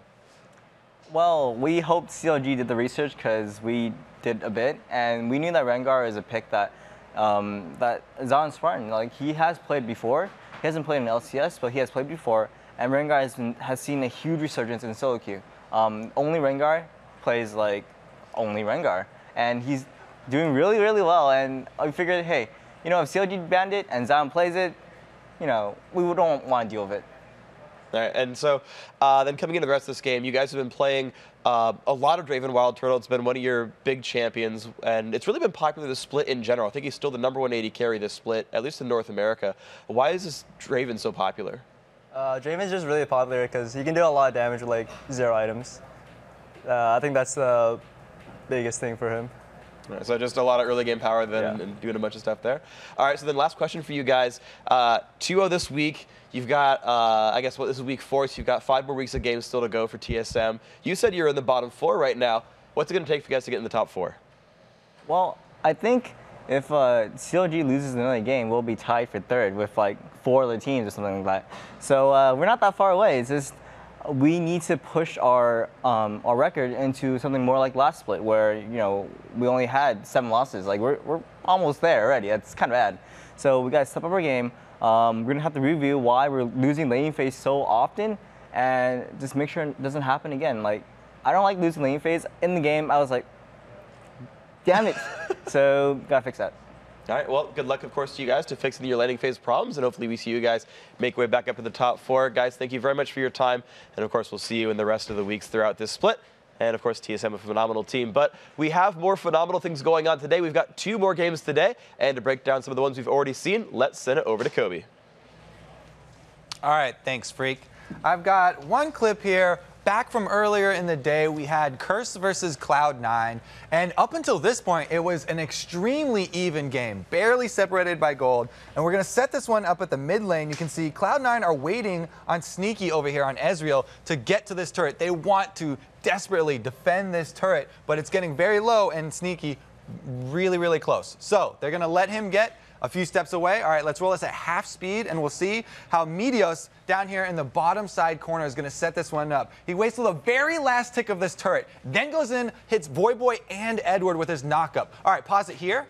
Well, we hoped CLG did the research because we did a bit, and we knew that Rengar is a pick that that is on Spartan. Like, he has played before. He hasn't played in LCS, but he has played before, and Rengar has seen a huge resurgence in solo queue. Only Rengar plays like only Rengar, and he's doing really, really well. And I figured, hey, you know, if CLG banned it and Zion plays it, you know, we don't want to deal with it. All right, and so then coming into the rest of this game, you guys have been playing a lot of Draven Wild Turtle. It's been one of your big champions, and it's really been popular, the split in general. I think he's still the #1 AD carry this split, at least in North America. Why is this Draven so popular? Draven's just really popular because he can do a lot of damage with like 0 items. I think that's the biggest thing for him. Right, so just a lot of early game power then, and doing a bunch of stuff there. All right, so then last question for you guys. 2-0 this week. You've got, I guess, this is week 4, so you've got 5 more weeks of games still to go for TSM. You said you're in the bottom 4 right now. What's it going to take for you guys to get in the top 4? Well, I think if CLG loses another game, we'll be tied for 3rd with like 4 other teams or something like that. So we're not that far away. It's just we need to push our record into something more like last split, where, you know, we only had 7 losses. Like, we're almost there already. That's kind of bad. So we got to step up our game. We're gonna have to review why we're losing laning phase so often, and just make sure it doesn't happen again. Like, I don't like losing laning phase in the game. I was like, damn it. So gotta fix that. All right, well, good luck, of course, to you guys to fixing your laning phase problems, and hopefully we see you guys make way back up to the top 4. Guys, thank you very much for your time, and of course we'll see you in the rest of the weeks throughout this split. And of course, TSM, a phenomenal team. But we have more phenomenal things going on today. We've got 2 more games today, and to break down some of the ones we've already seen, let's send it over to Kobe. All right, thanks, Freak. I've got one clip here. Back from earlier in the day, we had Curse versus Cloud9, and up until this point, it was an extremely even game, barely separated by gold. And we're gonna set this one up at the mid lane. You can see Cloud9 are waiting on Sneaky over here on Ezreal to get to this turret. They want to desperately defend this turret, but it's getting very low, and Sneaky really, really close. So they're gonna let him get a few steps away. All right, let's roll this at half speed, and we'll see how Meteos down here in the bottom side corner is going to set this one up. He waits till the very last tick of this turret, then goes in, hits Boy and Edward with his knockup. All right, pause it here.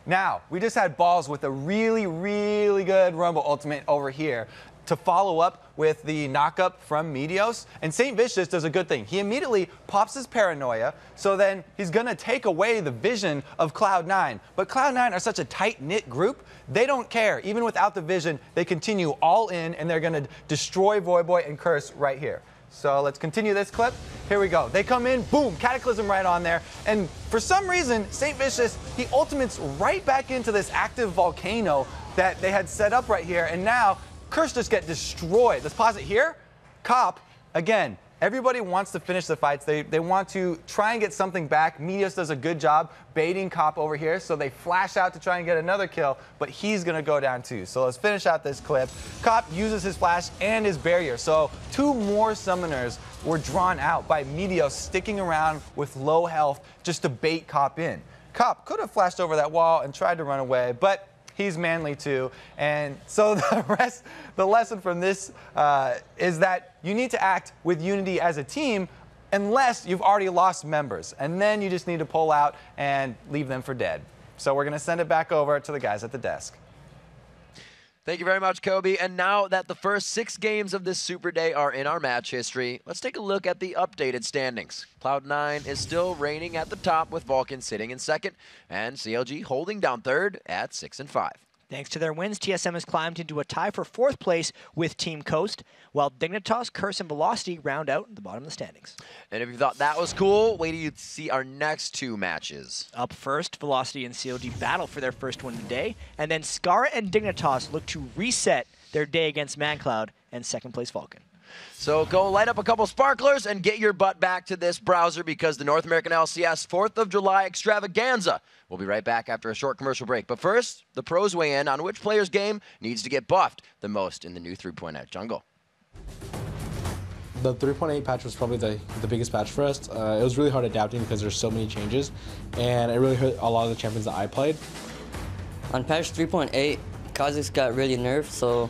Now, we just had Balls with a really, really good Rumble ultimate over here. to follow up with the knockup from Meteos. And St. Vicious does a good thing. He immediately pops his paranoia, so then he's going to take away the vision of Cloud9. But Cloud9 are such a tight-knit group, they don't care. Even without the vision, they continue all in, and they're going to destroy Voyboy and Curse right here. So let's continue this clip. Here we go. They come in, boom, Cataclysm right on there. And for some reason, St. Vicious, he ultimates right back into this active volcano that they had set up right here. And now Curse just get destroyed. Let's pause it here. Cop, again, everybody wants to finish the fights. They want to try and get something back. Meteos does a good job baiting Cop over here, so they flash out to try and get another kill, but he's going to go down too. So let's finish out this clip. Cop uses his flash and his barrier, so 2 more summoners were drawn out by Meteos sticking around with low health just to bait Cop in. Cop could have flashed over that wall and tried to run away, but he's manly too. And so the lesson from this is that you need to act with unity as a team unless you've already lost members. And then you just need to pull out and leave them for dead. So we're going to send it back over to the guys at the desk. Thank you very much, Kobe. And now that the first 6 games of this Super Day are in our match history, let's take a look at the updated standings. Cloud9 is still reigning at the top with Vulcan sitting in second, and CLG holding down third at 6-5. Thanks to their wins, TSM has climbed into a tie for 4th place with Team Coast, while Dignitas, Curse, and Velocity round out the bottom of the standings. And if you thought that was cool, wait till you see our next 2 matches. Up first, Velocity and CLG battle for their first win today, and then Skara and Dignitas look to reset their day against ManCloud and 2nd place Vulcan. So go light up a couple sparklers and get your butt back to this browser, because the North American LCS 4th of July extravaganza. We'll be right back after a short commercial break. But first, the pros weigh in on which player's game needs to get buffed the most in the new 3.8 jungle. The 3.8 patch was probably the biggest patch for us. It was really hard adapting because there's so many changes, and it really hurt a lot of the champions that I played. On patch 3.8, Kha'Zix got really nerfed, so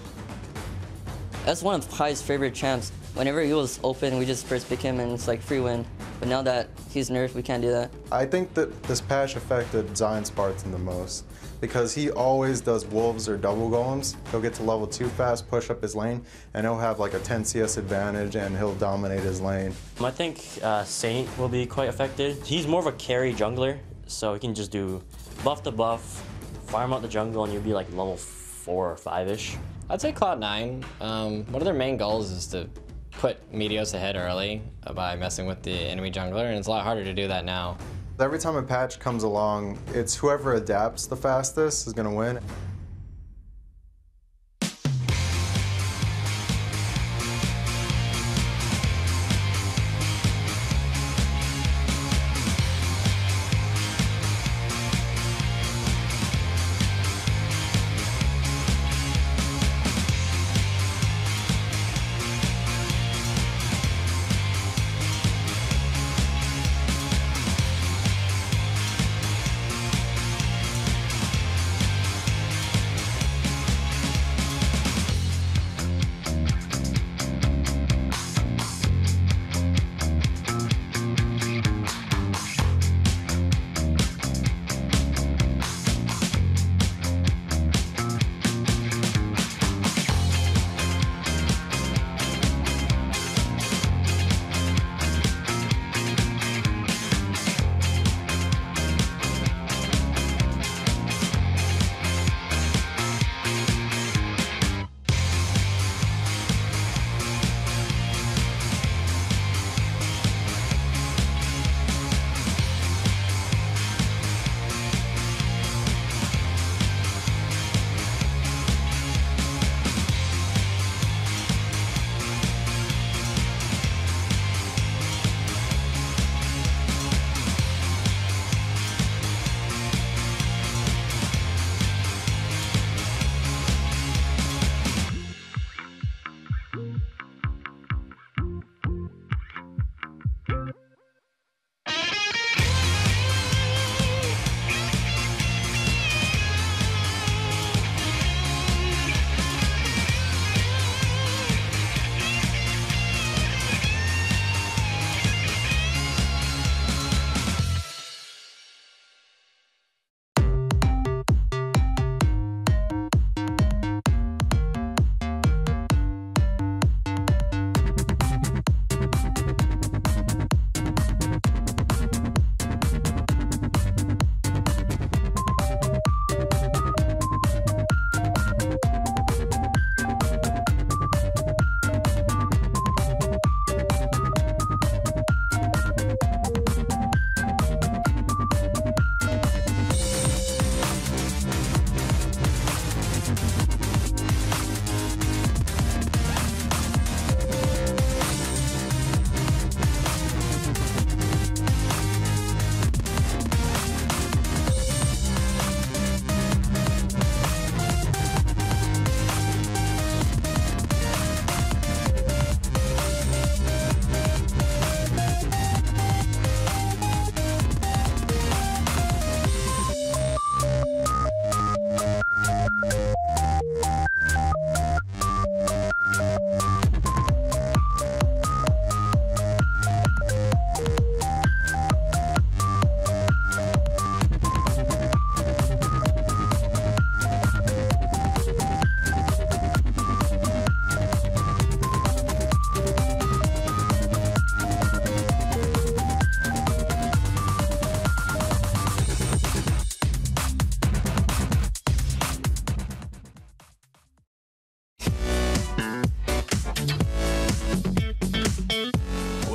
that's one of Kai's favorite champs. Whenever he was open, we just first pick him and it's like free win. But now that he's nerfed, we can't do that. I think that this patch affected Zion Spartan the most because he always does wolves or double golems. He'll get to level 2 fast, push up his lane, and he'll have like a 10 CS advantage and he'll dominate his lane. I think Saint will be quite affected. He's more of a carry jungler, so he can just do buff to buff, farm out the jungle, and you'll be like level 4 or 5-ish. I'd say Cloud9. One of their main goals is to put Meteos ahead early by messing with the enemy jungler, and it's a lot harder to do that now. Every time a patch comes along, it's whoever adapts the fastest is going to win.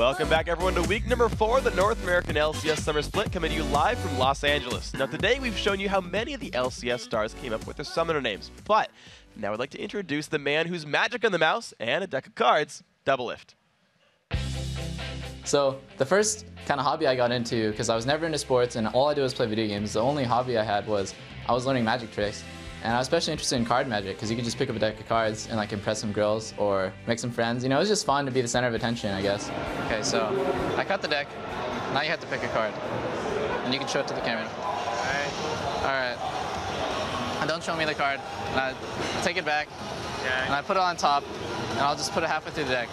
Welcome back, everyone, to week number 4 of the North American LCS Summer Split, coming to you live from Los Angeles. Now, today we've shown you how many of the LCS stars came up with their summoner names, but now I'd like to introduce the man who's magic on the mouse and a deck of cards, Doublelift. So the first kind of hobby I got into, because I was never into sports and all I do was play video games, the only hobby I had was I was learning magic tricks. And I was especially interested in card magic because you could just pick up a deck of cards and like impress some girls or make some friends. You know, it was just fun to be the center of attention, I guess. Okay, so I cut the deck. Now you have to pick a card. And you can show it to the camera. All right. And don't show me the card. And I take it back. And I put it on top. And I'll just put it halfway through the deck.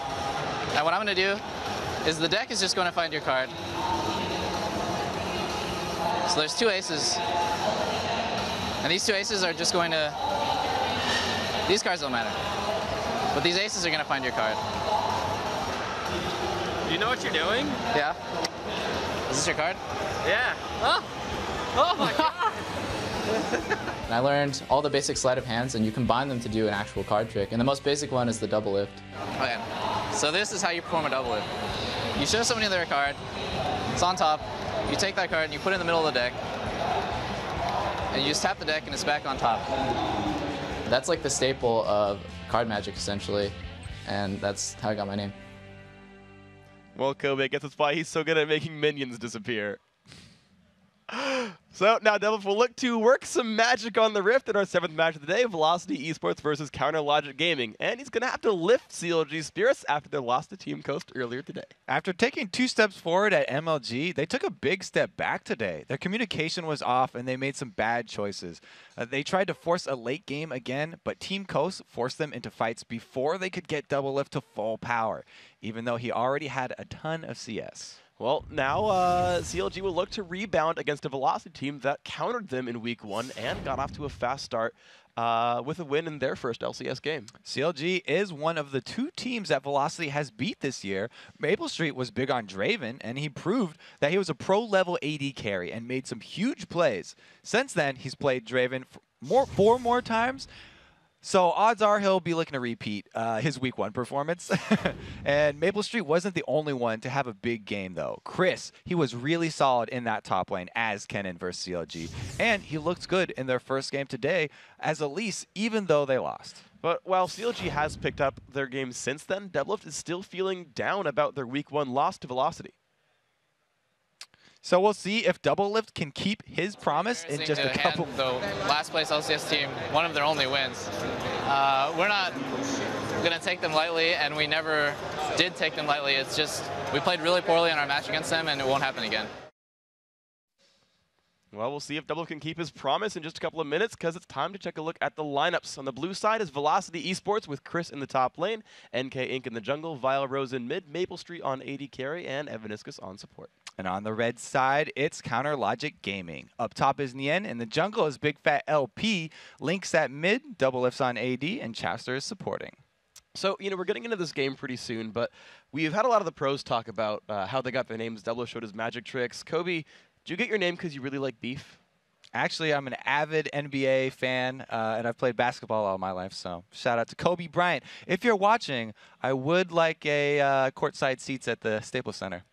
And what I'm going to do is the deck is just going to find your card. So there's 2 aces. And these 2 aces are just going to, these cards don't matter. But these aces are going to find your card. You know what you're doing? Yeah. Is this your card? Yeah. Oh my god. And I learned all the basic sleight of hands, and you combine them to do an actual card trick. And the most basic one is the double lift. Okay. So this is how you perform a double lift. You show somebody their card. It's on top. You take that card and you put it in the middle of the deck. And you just tap the deck and it's back on top. That's like the staple of card magic, essentially. And that's how I got my name. Well, Kobe, I guess that's why he's so good at making minions disappear. So now Doublelift will look to work some magic on the Rift in our 7th match of the day, Velocity Esports versus Counter Logic Gaming. And he's going to have to lift CLG Spirits after they lost to Team Coast earlier today. After taking 2 steps forward at MLG, they took a big step back today. Their communication was off and they made some bad choices. They tried to force a late game again, but Team Coast forced them into fights before they could get Doublelift to full power, even though he already had a ton of CS. Well, now CLG will look to rebound against a Velocity team that countered them in Week 1 and got off to a fast start with a win in their first LCS game. CLG is one of the 2 teams that Velocity has beat this year. Maple Street was big on Draven, and he proved that he was a pro-level AD carry and made some huge plays. Since then, he's played Draven 4 more times. So odds are he'll be looking to repeat his Week 1 performance. And Maple Street wasn't the only one to have a big game, though. Chris, he was really solid in that top lane as Kennen versus CLG. And he looked good in their first game today as Elise, even though they lost. But while CLG has picked up their game since then, Doublelift is still feeling down about their Week 1 loss to Velocity. So we'll see if Doublelift can keep his promise in just a couple. The last place LCS team, one of their only wins. We're not going to take them lightly, and we never did take them lightly. It's just we played really poorly in our match against them, and it won't happen again. Well, we'll see if Doublelift can keep his promise in just a couple of minutes, because it's time to take a look at the lineups. On the blue side is Velocity Esports with Chris in the top lane, NK Inc. in the jungle, Vile Rose in mid, Maple Street on AD carry, and Evaniscus on support. And on the red side, it's Counter Logic Gaming. Up top is Nien. In the jungle is Big Fat LP. Link's at mid, Doublelift's on AD, and Chester is supporting. So, you know, we're getting into this game pretty soon, but we've had a lot of the pros talk about how they got their names. Doublelift showed his magic tricks. Kobe, did you get your name because you really like beef? Actually, I'm an avid NBA fan, and I've played basketball all my life, so shout out to Kobe Bryant. If you're watching, I would like a courtside seats at the Staples Center.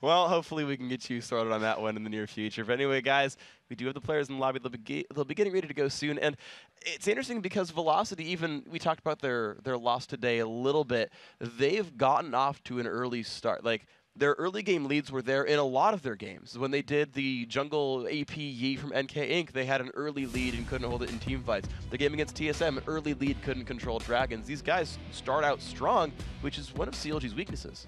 Well, hopefully we can get you started on that one in the near future. But anyway, guys, we do have the players in the lobby. They'll be getting ready to go soon. And it's interesting because Velocity, even we talked about their loss today a little bit, they've gotten off to an early start. Like, their early game leads were there in a lot of their games. When they did the jungle AP Yi from NK Inc., they had an early lead and couldn't hold it in team fights. The game against TSM, an early lead, couldn't control dragons. These guys start out strong, which is one of CLG's weaknesses.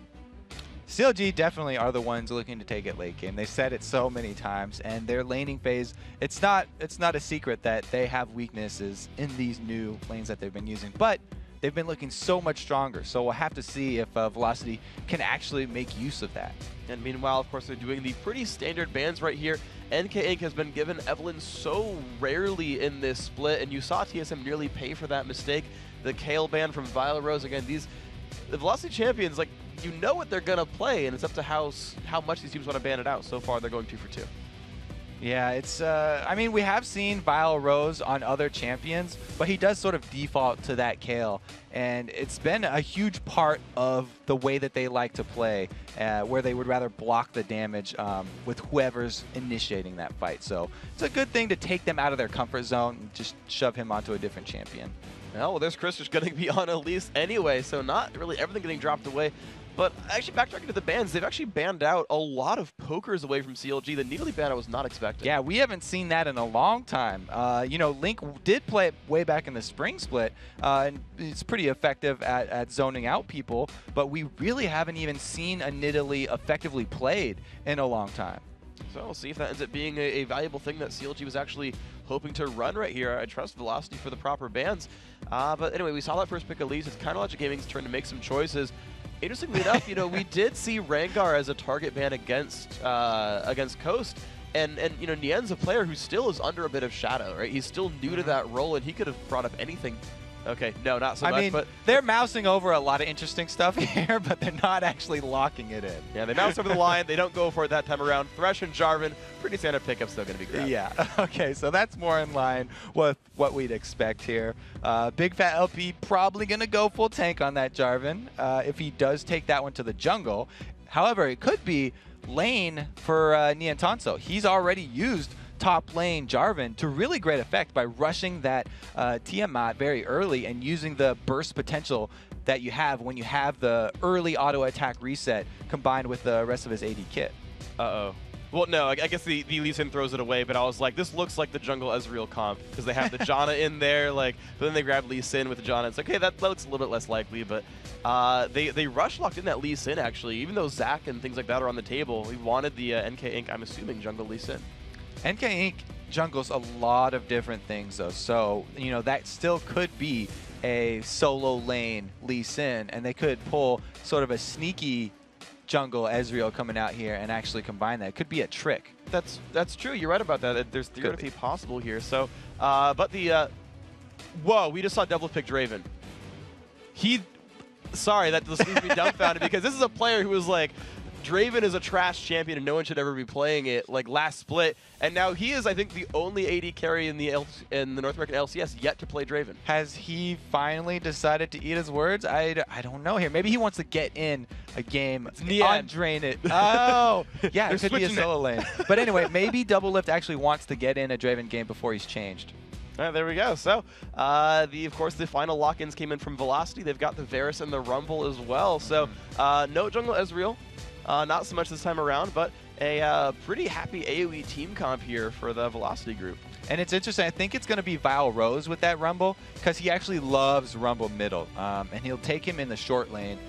CLG definitely are the ones looking to take it late game. They said it so many times, and their laning phase, it's not a secret that they have weaknesses in these new lanes that they've been using, but they've been looking so much stronger. So we'll have to see if Velocity can actually make use of that. And meanwhile, of course, they're doing the pretty standard bans right here. NK Inc. has been given Evelyn so rarely in this split, and you saw TSM nearly pay for that mistake. The Kale ban from Vile Rose, again, the Velocity champions, like, you know what they're going to play, and it's up to how much these teams want to ban it out. So far, they're going 2 for 2. Yeah, it's, I mean, we have seen Vile Rose on other champions, but he does sort of default to that Kale. And it's been a huge part of the way that they like to play, where they would rather block the damage with whoever's initiating that fight. So it's a good thing to take them out of their comfort zone and just shove him onto a different champion. Well, there's Chris who's going to be on Elise anyway, so not really everything getting dropped away. But actually, backtracking to the bans, they've actually banned out a lot of pokers away from CLG. The Nidalee ban I was not expecting. Yeah, we haven't seen that in a long time. You know, Link did play it way back in the spring split, and it's pretty effective at zoning out people, but we really haven't even seen a Nidalee effectively played in a long time. So we'll see if that ends up being a valuable thing that CLG was actually hoping to run right here. I trust Velocity for the proper bans. But anyway, we saw that first pick Elise. It's kind of Logic Gaming's turn to make some choices. Interestingly enough, you know, we did see Rengar as a target ban against Coast, and you know, Nien's a player who still is under a bit of shadow, right? He's still new to that role, and he could have brought up anything. Okay, no, not so much. I mean, but they're mousing over a lot of interesting stuff here, but they're not actually locking it in. Yeah, they mouse over the line. They don't go for it that time around. Thresh and Jarvan, pretty standard pickups, still going to be grabbed. Yeah, okay, so that's more in line with what we'd expect here. Big Fat LP probably going to go full tank on that Jarvan if he does take that one to the jungle. However, it could be lane for Nian Tanso. He's already used top lane Jarvan to really great effect by rushing that Tiamat very early and using the burst potential that you have when you have the early auto attack reset combined with the rest of his AD kit. Uh-oh. Well, no, I guess the Lee Sin throws it away, but I was like, this looks like the jungle Ezreal comp because they have the Janna in there, like, but then they grab Lee Sin with the Janna. It's like, okay, that looks a little bit less likely, but they rush locked in that Lee Sin actually, even though Zac and things like that are on the table. We wanted the NK Inc., I'm assuming, jungle Lee Sin. NK Inc. jungles a lot of different things though, so you know that still could be a solo lane Lee Sin, and they could pull sort of a sneaky jungle Ezreal coming out here and actually combine that. It could be a trick. That's true. You're right about that. There's theoretically possible here. So, but the whoa, we just saw Devil pick Draven. Sorry, that just leaves me dumbfounded because this is a player who was like, Draven is a trash champion and no one should ever be playing it, like last split. And now he is, I think, the only AD carry in the North American LCS yet to play Draven. Has he finally decided to eat his words? I don't know here. Maybe he wants to get in a game, undrain it. Oh, yeah, it could be a solo lane. But anyway, maybe Double Lift actually wants to get in a Draven game before he's changed. All right, there we go. So, of course, the final lock-ins came in from Velocity. They've got the Varus and the Rumble as well. So, no jungle Ezreal. Not so much this time around, but a pretty happy AoE team comp here for the Velocity group. And it's interesting. I think it's going to be Vile Rose with that Rumble because he actually loves Rumble middle, and he'll take him in the short lane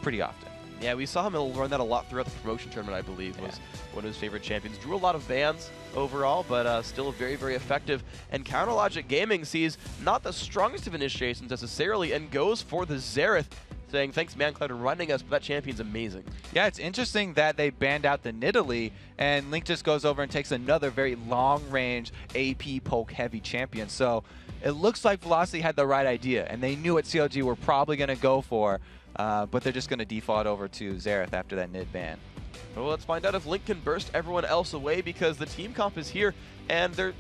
pretty often. Yeah, we saw him run that a lot throughout the promotion tournament, I believe, was one of his favorite champions. Drew a lot of bans overall, but still very, very effective. And Counter Logic Gaming sees not the strongest of initiations necessarily and goes for the Xerath, saying, thanks, ManCloud, for running us, but that champion's amazing. Yeah, it's interesting that they banned out the Nidalee, and Link just goes over and takes another very long-range AP poke-heavy champion. So it looks like Velocity had the right idea, and they knew what CLG were probably going to go for, but they're just going to default over to Xerath after that Nid ban. Well, let's find out if Link can burst everyone else away, because the team comp is here, and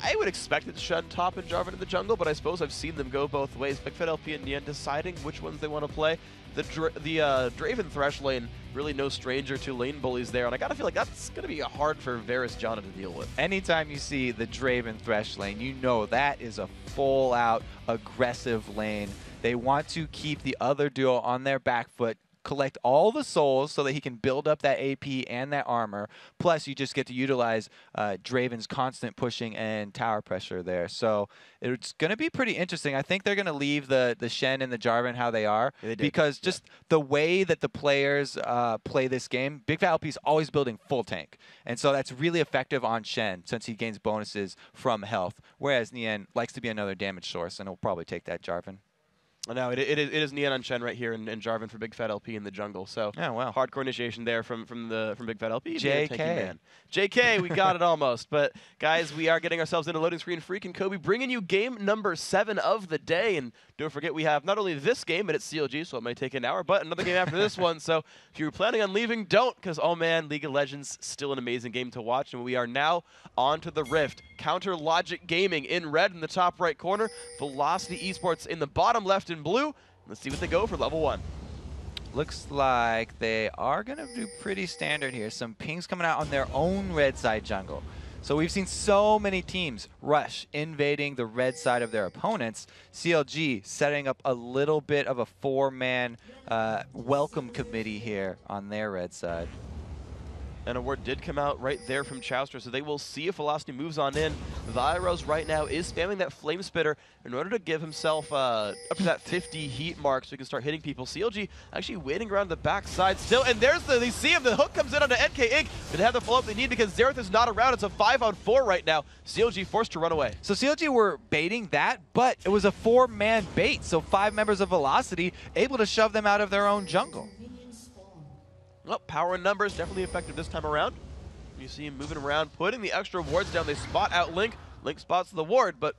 I would expect it to Shen top and Jarvan in the jungle, but I suppose I've seen them go both ways. Big Fat LP and Nian deciding which ones they want to play. The Draven Thresh lane, really no stranger to lane bullies there, and I gotta feel like that's gonna be hard for Varus Janna to deal with. Anytime you see the Draven Thresh lane, you know that is a full-out aggressive lane. They want to keep the other duo on their back foot, collect all the souls so that he can build up that AP and that armor. Plus, you just get to utilize Draven's constant pushing and tower pressure there. So it's going to be pretty interesting. I think they're going to leave the Shen and the Jarvan how they are, because just the way that the players play this game, Big Fat LP is always building full tank. And so that's really effective on Shen since he gains bonuses from health, whereas Nian likes to be another damage source, and he'll probably take that Jarvan. No, it is Neon on Chen right here and Jarvan for Big Fat LP in the jungle. So yeah, wow. Hardcore initiation there from Big Fat LP. JK. Man. JK, we got it almost. But guys, we are getting ourselves into loading screen. Freak and Kobe bringing you game number 7 of the day. And don't forget, we have not only this game, but it's CLG, so it might take an hour, but another game after this one. So if you're planning on leaving, don't, because oh man, League of Legends still an amazing game to watch. And we are now on to the Rift. Counter Logic Gaming in red in the top right corner. Velocity Esports in the bottom left in blue. Let's see what they go for level 1. Looks like they are going to do pretty standard here. Some pings coming out on their own red side jungle. So we've seen so many teams rush, invading the red side of their opponents. CLG setting up a little bit of a 4-man welcome committee here on their red side. And a word did come out right there from Chowster, so they will see if Velocity moves on in. Vyros right now is spamming that Flame Spitter in order to give himself up to that 50 heat mark so he can start hitting people. CLG actually waiting around the backside still, and there's they see him. The hook comes in onto NK Inc. They have the follow-up they need because Xerath is not around. It's a 5-on-4 right now. CLG forced to run away. So CLG were baiting that, but it was a 4-man bait, so 5 members of Velocity able to shove them out of their own jungle. Well, power and numbers definitely effective this time around. You see him moving around, putting the extra wards down. They spot out Link. Link spots the ward, but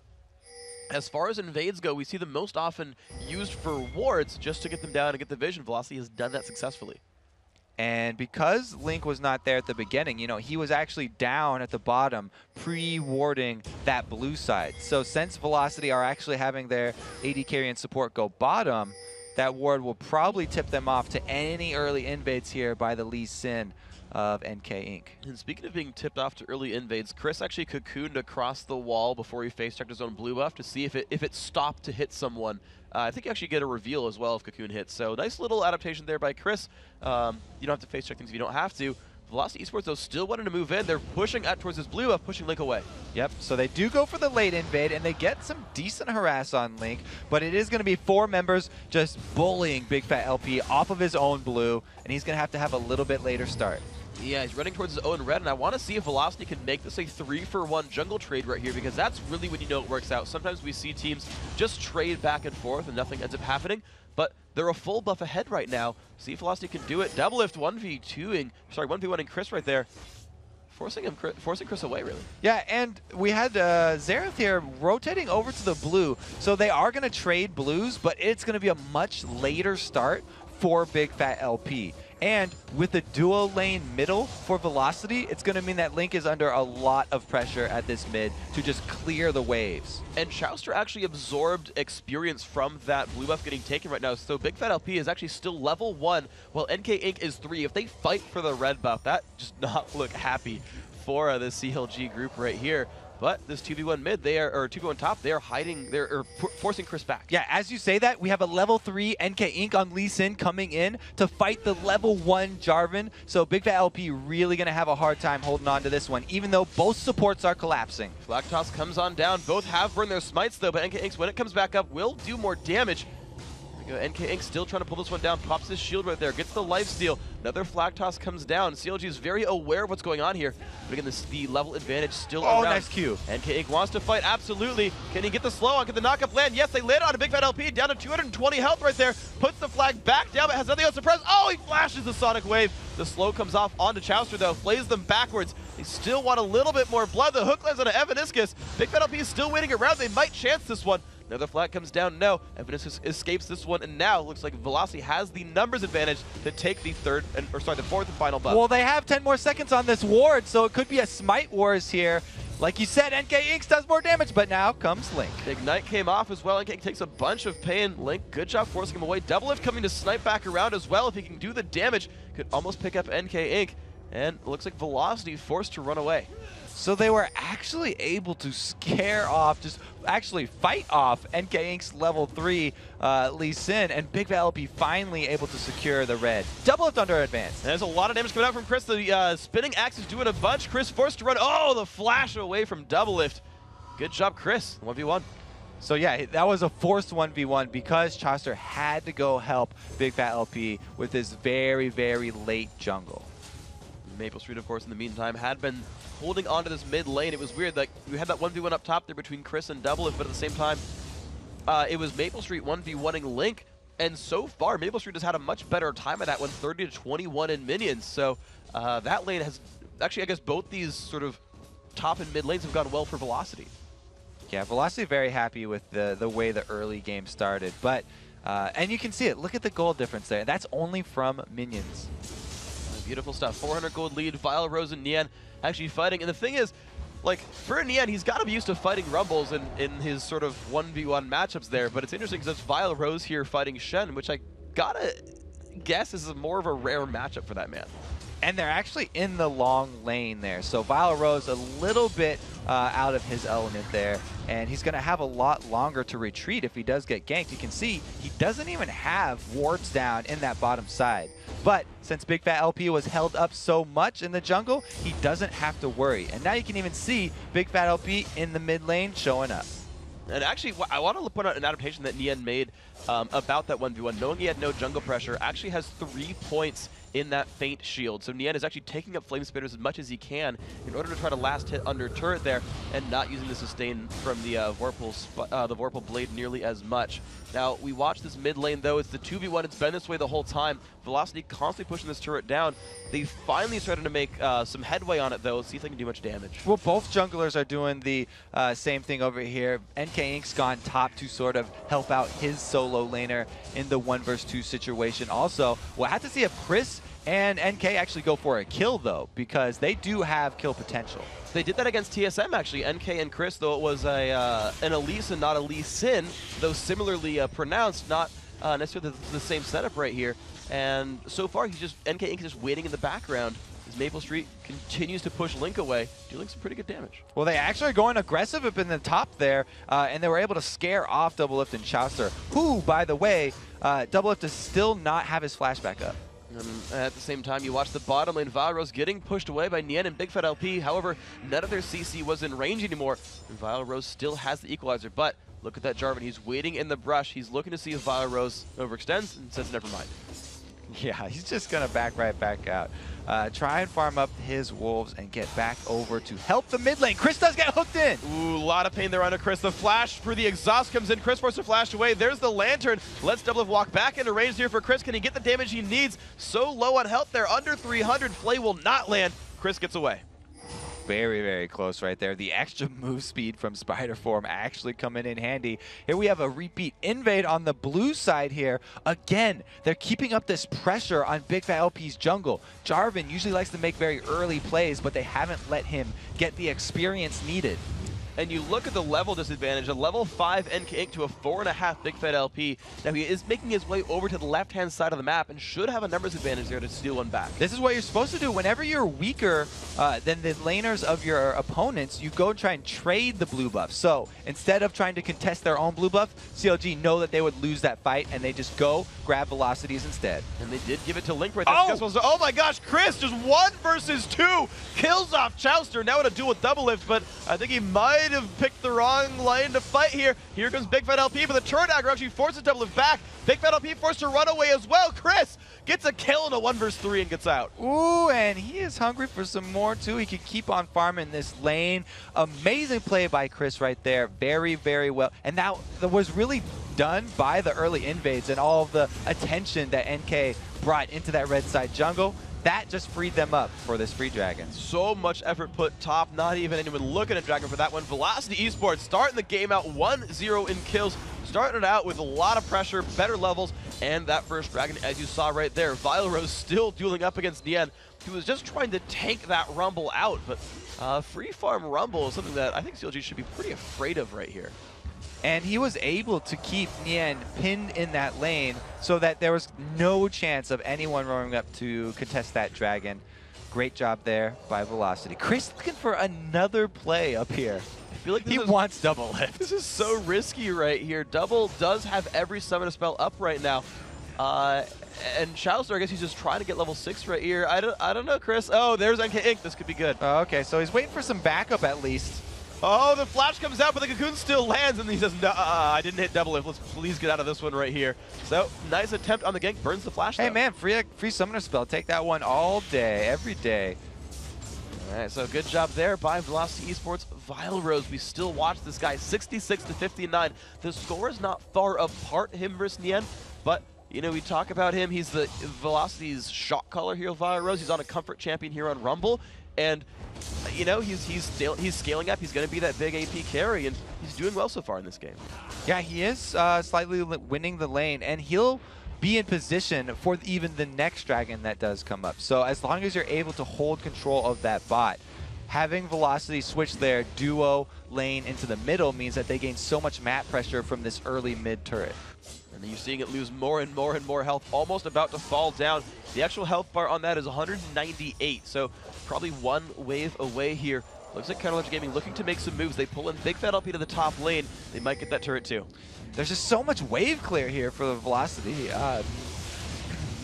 as far as invades go, we see them most often used for wards just to get them down and get the vision. Velocity has done that successfully. And because Link was not there at the beginning, you know, he was actually down at the bottom, pre-warding that blue side. So since Velocity are actually having their AD carry and support go bottom, that ward will probably tip them off to any early invades here by the Lee Sin of NK Inc. And speaking of being tipped off to early invades, Chris actually cocooned across the wall before he face-checked his own blue buff to see if it stopped to hit someone. I think you actually get a reveal as well if cocoon hits. So nice little adaptation there by Chris. You don't have to face-check things if you don't have to. Velocity Esports, though, still wanting to move in. They're pushing out towards his blue buff, pushing Link away. Yep, so they do go for the late invade, and they get some decent harass on Link, but it is going to be 4 members just bullying Big Fat LP off of his own blue, and he's going to have a little bit later start. Yeah, he's running towards his own red, and I want to see if Velocity can make this a 3-for-1 jungle trade right here, because that's really when you know it works out. Sometimes we see teams just trade back and forth, and nothing ends up happening, but they're a full buff ahead right now. See if Velocity can do it. Double lift 1v1ing Chris right there. Forcing Chris away, really. Yeah, and we had Xerath here rotating over to the blue. So they are going to trade blues, but it's going to be a much later start for Big Fat LP. And with the dual lane middle for Velocity, it's going to mean that Link is under a lot of pressure at this mid to just clear the waves. And Chowster actually absorbed experience from that blue buff getting taken right now. So Big Fat LP is actually still level 1, while NK Inc. is 3. If they fight for the red buff, that does not look happy for the CLG group right here. But this 2v1 mid, or 2v1 top, they are hiding, they're forcing Chris back. Yeah, as you say that, we have a level 3 NK Inc. on Lee Sin coming in to fight the level 1 Jarvan. So Big Fat LP really going to have a hard time holding on to this one, even though both supports are collapsing. Flag Toss comes on down. Both have burned their smites, though, but NK Inc., when it comes back up, will do more damage. NK Inc. still trying to pull this one down, pops his shield right there, gets the lifesteal. Another Flag Toss comes down. CLG is very aware of what's going on here. But again, the level advantage still around. Nice Q. NK Inc. wants to fight, absolutely. Can he get the slow on? Can the knockup land? Yes, they land on a Big Fat LP, down to 220 health right there. Puts the flag back down, but has nothing else to press. Oh, he flashes the Sonic Wave. The slow comes off onto Chowster, though, flays them backwards. They still want a little bit more blood. The hook lands on an Evaniscus. Big Fat LP is still waiting around. They might chance this one. Another flag comes down. No, Evaniscus escapes this one, and now looks like Velocity has the numbers advantage to take the the 4th and final buff. Well, they have 10 more seconds on this ward, so it could be a smite wars here. Like you said, NK Inc. does more damage, but now comes Link. Ignite came off as well. NK Inc. takes a bunch of pain. Link, good job forcing him away. Double lift coming to snipe back around as well. If he can do the damage, could almost pick up NK Inc. And it looks like Velocity forced to run away. So they were actually able to scare off, actually fight off NK Inc.'s level 3 Lee Sin, and Big Fat LP finally able to secure the red. Double lift under advance. And there's a lot of damage coming out from Chris. The spinning axe is doing a bunch. Chris forced to run. Oh, the flash away from double lift. Good job, Chris. 1v1. So yeah, that was a forced 1v1 because Chowster had to go help Big Fat LP with his very, very late jungle. Maple Street, of course, in the meantime, had been holding on to this mid lane. It was weird, like we had that 1v1 up top there between Chris and Double Lift, but at the same time, it was Maple Street 1v1ing Link, and so far Maple Street has had a much better time at that one, 30-21 in minions. So that lane has, actually I guess both these sort of top and mid lanes have gone well for Velocity. Yeah, Velocity very happy with the way the early game started, but and you can see it. Look at the gold difference there. That's only from minions. Beautiful stuff. 400 gold lead. Vile Rose and Nian actually fighting, and the thing is, like, for Nian, he's got to be used to fighting Rumbles in his sort of 1v1 matchups there, but it's interesting because it's Vile Rose here fighting Shen, which I gotta guess is more of a rare matchup for that man. And they're actually in the long lane there. So Vile Rose a little bit out of his element there. And he's going to have a lot longer to retreat if he does get ganked. You can see he doesn't even have wards down in that bottom side. But since Big Fat LP was held up so much in the jungle, he doesn't have to worry. And now you can even see Big Fat LP in the mid lane showing up. And actually, I want to point out an adaptation that Nian made about that 1v1. Knowing he had no jungle pressure, actually has 3 points in that faint shield. So Nian is actually taking up flame spitters as much as he can in order to try to last hit under turret there and not using the sustain from the Vorpal blade nearly as much. Now, we watch this mid lane though. It's the 2v1. It's been this way the whole time. Velocity constantly pushing this turret down. They finally started to make some headway on it though. See if they can do much damage. Well, both junglers are doing the same thing over here. NK Inc.'s gone top to sort of help out his solo laner in the 1 vs 2 situation. Also, we'll have to see if Chris and NK actually go for a kill though, because they do have kill potential. They did that against TSM actually, NK and Chris, though it was an Elise and not a Lee Sin, though similarly pronounced, not necessarily the same setup right here. And so far, NK Inc. is just waiting in the background as Maple Street continues to push Link away, dealing some pretty good damage. Well, they actually are going aggressive up in the top there, and they were able to scare off Doublelift and Chaucer, who, by the way, Doublelift does still not have his flashback up. At the same time, you watch the bottom lane, Vileros getting pushed away by Nian and Big Fat LP. However, none of their CC was in range anymore. And Vileros still has the equalizer, but look at that Jarvan. He's waiting in the brush. He's looking to see if Vileros overextends and says never mind. Yeah, he's just going to back right back out. Try and farm up his wolves and get back over to help the mid lane. Chris does get hooked in. Ooh, a lot of pain there under Chris. The flash for the exhaust comes in. Chris forced to flash away. There's the lantern. Let's Doublelift walk back into range here for Chris. Can he get the damage he needs? So low on health there, under 300. Flay will not land. Chris gets away. Very, very close right there. The extra move speed from Spider Form actually coming in handy. Here we have a repeat invade on the blue side here. Again, they're keeping up this pressure on Big Fat LP's jungle. Jarvan usually likes to make very early plays, but they haven't let him get the experience needed. And you look at the level disadvantage, a level 5 NK Inc. to a 4.5 Big Fat LP. Now he is making his way over to the left-hand side of the map and should have a numbers advantage there to steal one back. This is what you're supposed to do. Whenever you're weaker than the laners of your opponents, you go and try and trade the blue buff. So instead of trying to contest their own blue buff, CLG know that they would lose that fight and they just go grab velocities instead. And they did give it to Link right there. Oh my gosh, Chris, just 1 versus 2 kills off Chauster. Now in a duel with Doublelift, but I think he might have picked the wrong lane to fight here. Here comes Big Fat LP, but the turret dagger actually forces Doublelift back. Big Fat LP forced to run away as well. Chris gets a kill in a 1 vs 3 and gets out. Ooh, and he is hungry for some more too. He can keep on farming this lane. Amazing play by Chris right there. Very, very well. And that was really done by the early invades and all of the attention that NK brought into that red side jungle. That just freed them up for this free dragon. So much effort put top, not even anyone looking at Dragon for that one. Velocity Esports starting the game out 1-0 in kills. Starting it out with a lot of pressure, better levels, and that first dragon, as you saw right there, Vilerose still dueling up against Nian, who was just trying to tank that Rumble out, but free farm Rumble is something that I think CLG should be pretty afraid of right here. And he was able to keep Nian pinned in that lane so that there was no chance of anyone rolling up to contest that dragon. Great job there by Velocity. Chris looking for another play up here. I feel like he wants Doublelift. This is so risky right here. Double does have every summoner spell up right now. And Chaucer, I guess he's just trying to get level 6 right here. I don't know, Chris. Oh, there's NK Inc. This could be good. Okay, so he's waiting for some backup at least. Oh, the flash comes out, but the cocoon still lands, and he says, no, I didn't hit Doublelift. Let's please get out of this one right here. So, nice attempt on the gank. Burns the flash, though. Hey, man, free summoner spell. Take that one all day, every day. All right, so good job there by Velocity Esports. Vile Rose, we still watch this guy, 66 to 59. The score is not far apart, him versus Nien, but you know, we talk about him. He's the Velocity's shot caller here, Vile Rose. He's on a comfort champion here on Rumble, and you know, he's scaling up. He's going to be that big AP carry, and he's doing well so far in this game. Yeah, he is slightly winning the lane, and he'll be in position for even the next dragon that does come up. So as long as you're able to hold control of that bot, having Velocity switch their duo lane into the middle means that they gain so much map pressure from this early mid turret. And you're seeing it lose more and more and more health, almost about to fall down. The actual health bar on that is 198, so probably one wave away here. Looks like Counterlogic Gaming looking to make some moves. They pull in Big Fat LP to the top lane. They might get that turret too. There's just so much wave clear here for the Velocity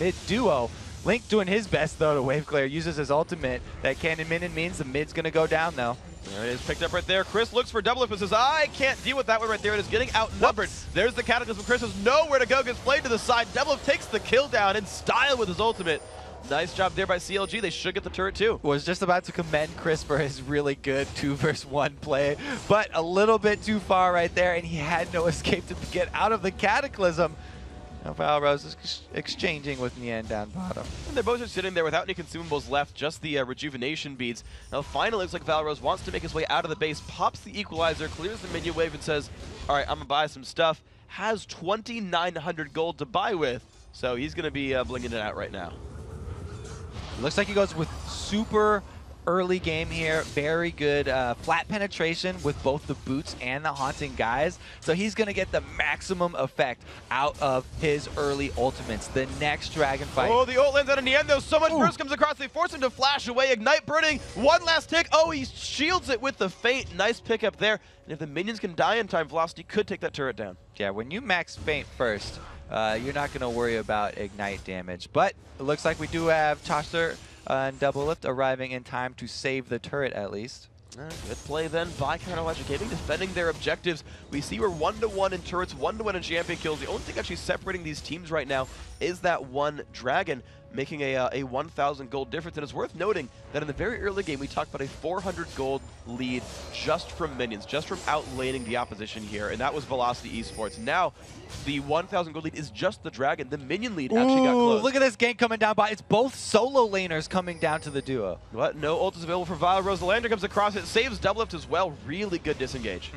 mid duo. Link doing his best though to wave clear, uses his ultimate. That cannon minion means the mid's gonna go down though. There it is, picked up right there. Chris looks for double lift, but says, I can't deal with that one right there. It is getting outnumbered. Whoops. There's the Cataclysm. Chris has nowhere to go, gets played to the side. Double lift takes the kill down in style with his ultimate. Nice job there by CLG. They should get the turret too. Was just about to commend Chris for his really good 2-versus-1 play, but a little bit too far right there, and he had no escape to get out of the Cataclysm. Now Vile Rose is exchanging with Nien down bottom. And they're both just sitting there without any consumables left, just the rejuvenation beads. Now finally looks like Vile Rose wants to make his way out of the base, pops the equalizer, clears the minion wave, and says, all right, I'm gonna buy some stuff. Has 2,900 gold to buy with, so he's gonna be blinging it out right now. Looks like he goes with super early game here. Very good flat penetration with both the boots and the haunting guys. So he's going to get the maximum effect out of his early ultimates. The next dragon fight. Oh, the ult lands out in the end, though. So much burst comes across. They force him to flash away. Ignite burning. One last tick. Oh, he shields it with the Feint. Nice pickup there. And if the minions can die in time, Velocity could take that turret down. Yeah, when you max Feint first, you're not going to worry about Ignite damage. But it looks like we do have Toster and Double Lift arriving in time to save the turret at least. Good play then by Counterlogic Gaming, defending their objectives. We see we're 1-1 in turrets, 1-1 in champion kills. The only thing actually separating these teams right now is that one dragon, making a 1,000 gold difference. And it's worth noting that in the very early game, we talked about a 400 gold lead just from minions, just from outlaning the opposition here, and that was Velocity Esports. Now, the 1,000 gold lead is just the dragon. The minion lead actually got close. Look at this gank coming down by. It's both solo laners coming down to the duo. What? No ult is available for Vile Rose. The lander comes across it, saves Double Lift as well. Really good disengage.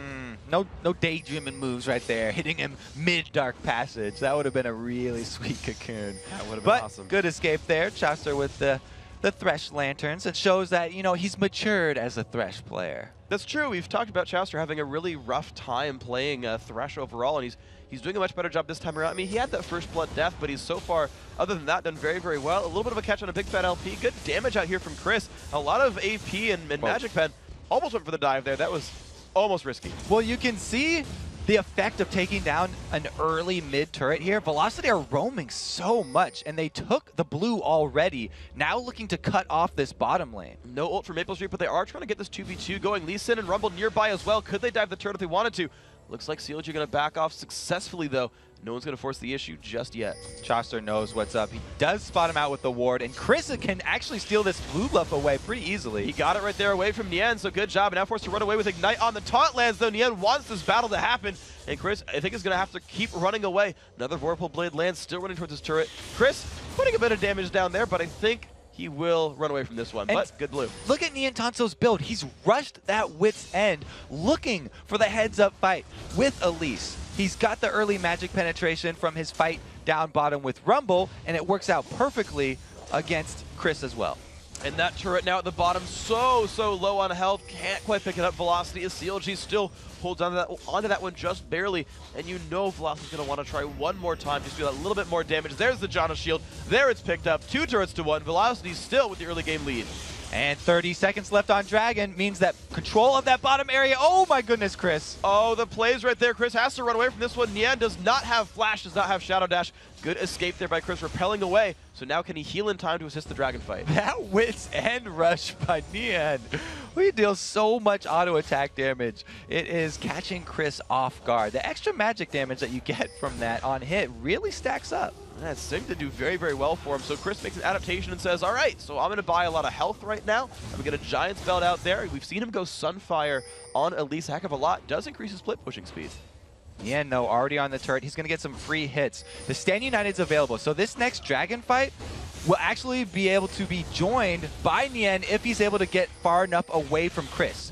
No daydreaming moves right there, hitting him mid-Dark Passage. That would have been a really sweet cocoon. That would have been awesome. Good escape there. Chaucer with the Thresh Lanterns. It shows that, you know, he's matured as a Thresh player. That's true. We've talked about Chaucer having a really rough time playing Thresh overall, and he's doing a much better job this time around. I mean, he had that first blood death, but he's so far, other than that, done very, very well. A little bit of a catch on a Big Fat LP. Good damage out here from Chris. A lot of AP and Magic Pen. Almost went for the dive there. That was almost risky. Well, you can see the effect of taking down an early mid turret here. Velocity are roaming so much, and they took the blue already. Now looking to cut off this bottom lane. No ult for Maple Street, but they are trying to get this 2v2 going. Lee Sin and Rumble nearby as well. Could they dive the turret if they wanted to? Looks like CLG going to back off successfully, though. No one's going to force the issue just yet. Chaucer knows what's up. He does spot him out with the ward, and Chris can actually steal this blue buff away pretty easily. He got it right there away from Nien, so good job. And now forced to run away with Ignite on the taunt lands, though. Nien wants this battle to happen, and Chris, I think, is going to have to keep running away. Another Vorpal Blade lands, still running towards his turret. Chris putting a bit of damage down there, but I think he will run away from this one, but good blue. Look at Nien Tanso's build. He's rushed that Wit's End, looking for the heads-up fight with Elise. He's got the early magic penetration from his fight down bottom with Rumble, and it works out perfectly against Chris as well. And that turret now at the bottom, so low on health, can't quite pick it up. Velocity as CLG still holds onto that one just barely, and you know Velocity's going to want to try one more time, just do that little bit more damage. There's the Janna shield. There it's picked up, 2 turrets to 1. Velocity still with the early game lead. And 30 seconds left on Dragon means that control of that bottom area. Oh my goodness, Chris. Oh, the plays right there. Chris has to run away from this one. Nien does not have Flash, does not have Shadow Dash. Good escape there by Chris, repelling away. So now can he heal in time to assist the Dragon fight? That Wit's End rush by Nien. We deal so much auto attack damage. It is catching Chris off guard. The extra magic damage that you get from that on hit really stacks up. That seemed to do very, very well for him. So Chris makes an adaptation and says, all right, so I'm going to buy a lot of health right now. I'm going to get a Giant's Belt out there. We've seen him go Sunfire on Elise a heck of a lot. Does increase his split pushing speed. Yeah, no, already on the turret. He's going to get some free hits. The Stand United's available. So this next Dragon fight will actually be able to be joined by Nien if he's able to get far enough away from Chris.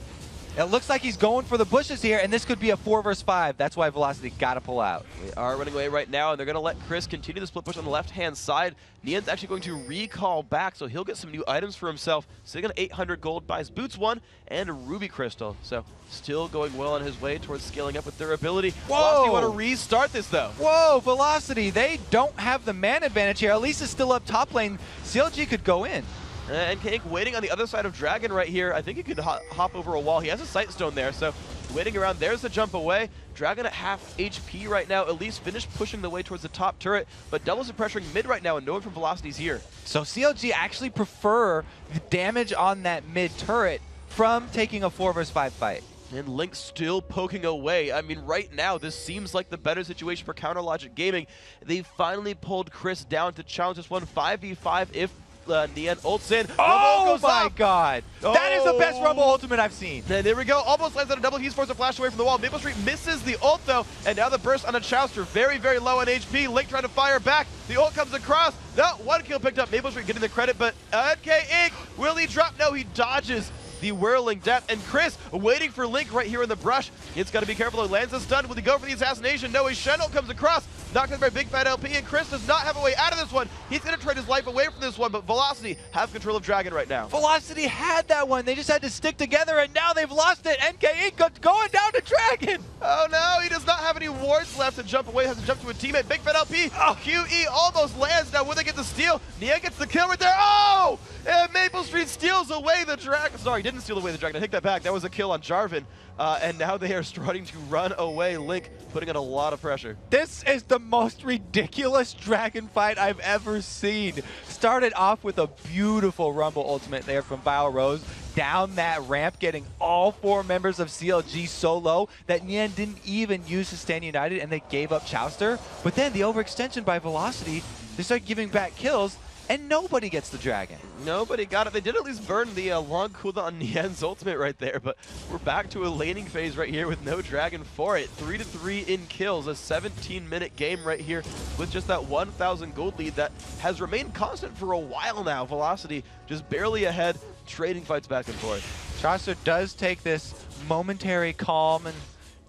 It looks like he's going for the bushes here, and this could be a 4 versus 5. That's why Velocity got to pull out. They are running away right now, and they're going to let Chris continue the split push on the left-hand side. Nien's actually going to recall back, so he'll get some new items for himself. Sitting on 800 gold, buys Boots 1 and a Ruby Crystal. So still going well on his way towards scaling up with durability. Whoa! Velocity want to restart this, though. Whoa, Velocity, they don't have the man advantage here. Elise is still up top lane. CLG could go in. And Kank waiting on the other side of Dragon right here. I think he could hop over a wall. He has a Sight Stone there, so waiting around. There's the jump away. Dragon at half HP right now. Elise finished pushing the way towards the top turret, but doubles are pressuring mid right now, and no one from Velocity's here. So CLG actually prefer the damage on that mid turret from taking a 4 versus 5 fight. And Link still poking away. I mean, right now, this seems like the better situation for Counter Logic Gaming. They finally pulled Chris down to challenge this one 5v5 if Nien ults in. Oh my god! That is the best Rumble ultimate I've seen. And there we go. Almost lands on a double. He's forced to flash away from the wall. Maple Street misses the ult though, and now the burst on a Chouster. Very, very low on HP. Link trying to fire back. The ult comes across. No, one kill picked up. Maple Street getting the credit, but NK Inc. Will he drop? No, he dodges the whirling death. And Chris waiting for Link right here in the brush. It's got to be careful. He lands a stun. Will he go for the assassination? No, his Shenel comes across. Knocked in by Big Fat LP, and Chris does not have a way out of this one. He's going to trade his life away from this one, but Velocity has control of Dragon right now. Velocity had that one. They just had to stick together, and now they've lost it. NK Inc. going down to Dragon. Oh no, he does not have any wards left to jump away. Has to jump to a teammate. Big Fat LP, QE almost lands. Now will they get the steal? Nien gets the kill right there. Oh! And Maple Street steals away the Dragon. Sorry, didn't steal away the Dragon. I take that back. That was a kill on Jarvan. And now they are starting to run away. Link putting on a lot of pressure. This is the most ridiculous Dragon fight I've ever seen. Started off with a beautiful Rumble ultimate there from Bio Rose. Down that ramp, getting all 4 members of CLG so low that Nien didn't even use to Stand United, and they gave up Chouster. But then the overextension by Velocity, they start giving back kills, and nobody gets the Dragon. Nobody got it. They did at least burn the long cooldown on Nien's ultimate right there, but we're back to a laning phase right here with no Dragon for it. 3-3 in kills, a 17-minute game right here with just that 1,000 gold lead that has remained constant for a while now. Velocity just barely ahead, trading fights back and forth. Chaucer does take this momentary calm and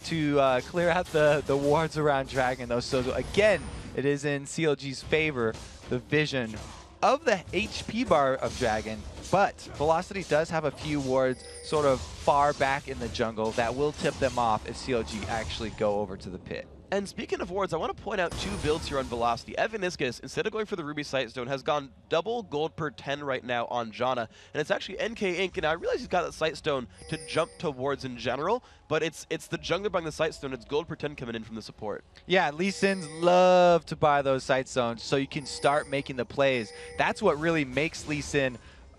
to clear out the wards around Dragon, though. So again, it is in CLG's favor, the vision of the HP bar of Dragon, but Velocity does have a few wards sort of far back in the jungle that will tip them off if CLG actually go over to the pit. And speaking of wards, I want to point out 2 builds here on Velocity. Evaniscus, instead of going for the Ruby Sight Stone, has gone double gold per 10 right now on Janna. And it's actually NK Inc. And I realize he's got that Sight Stone to jump to wards in general, but it's the jungler buying the Sight Stone. It's gold per 10 coming in from the support. Yeah, Lee Sins love to buy those Sight Stones so you can start making the plays. That's what really makes Lee Sin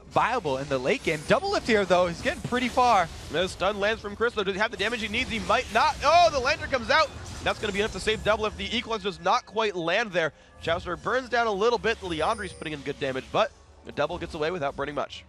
viable in the late game. Double lift here, though. He's getting pretty far. No stun lands from Crystal. Does he have the damage he needs? He might not. Oh, the Lantern comes out. That's going to be enough to save double if the Equalizer does not quite land there. Chouster burns down a little bit. Leandri's putting in good damage, but the double gets away without burning much.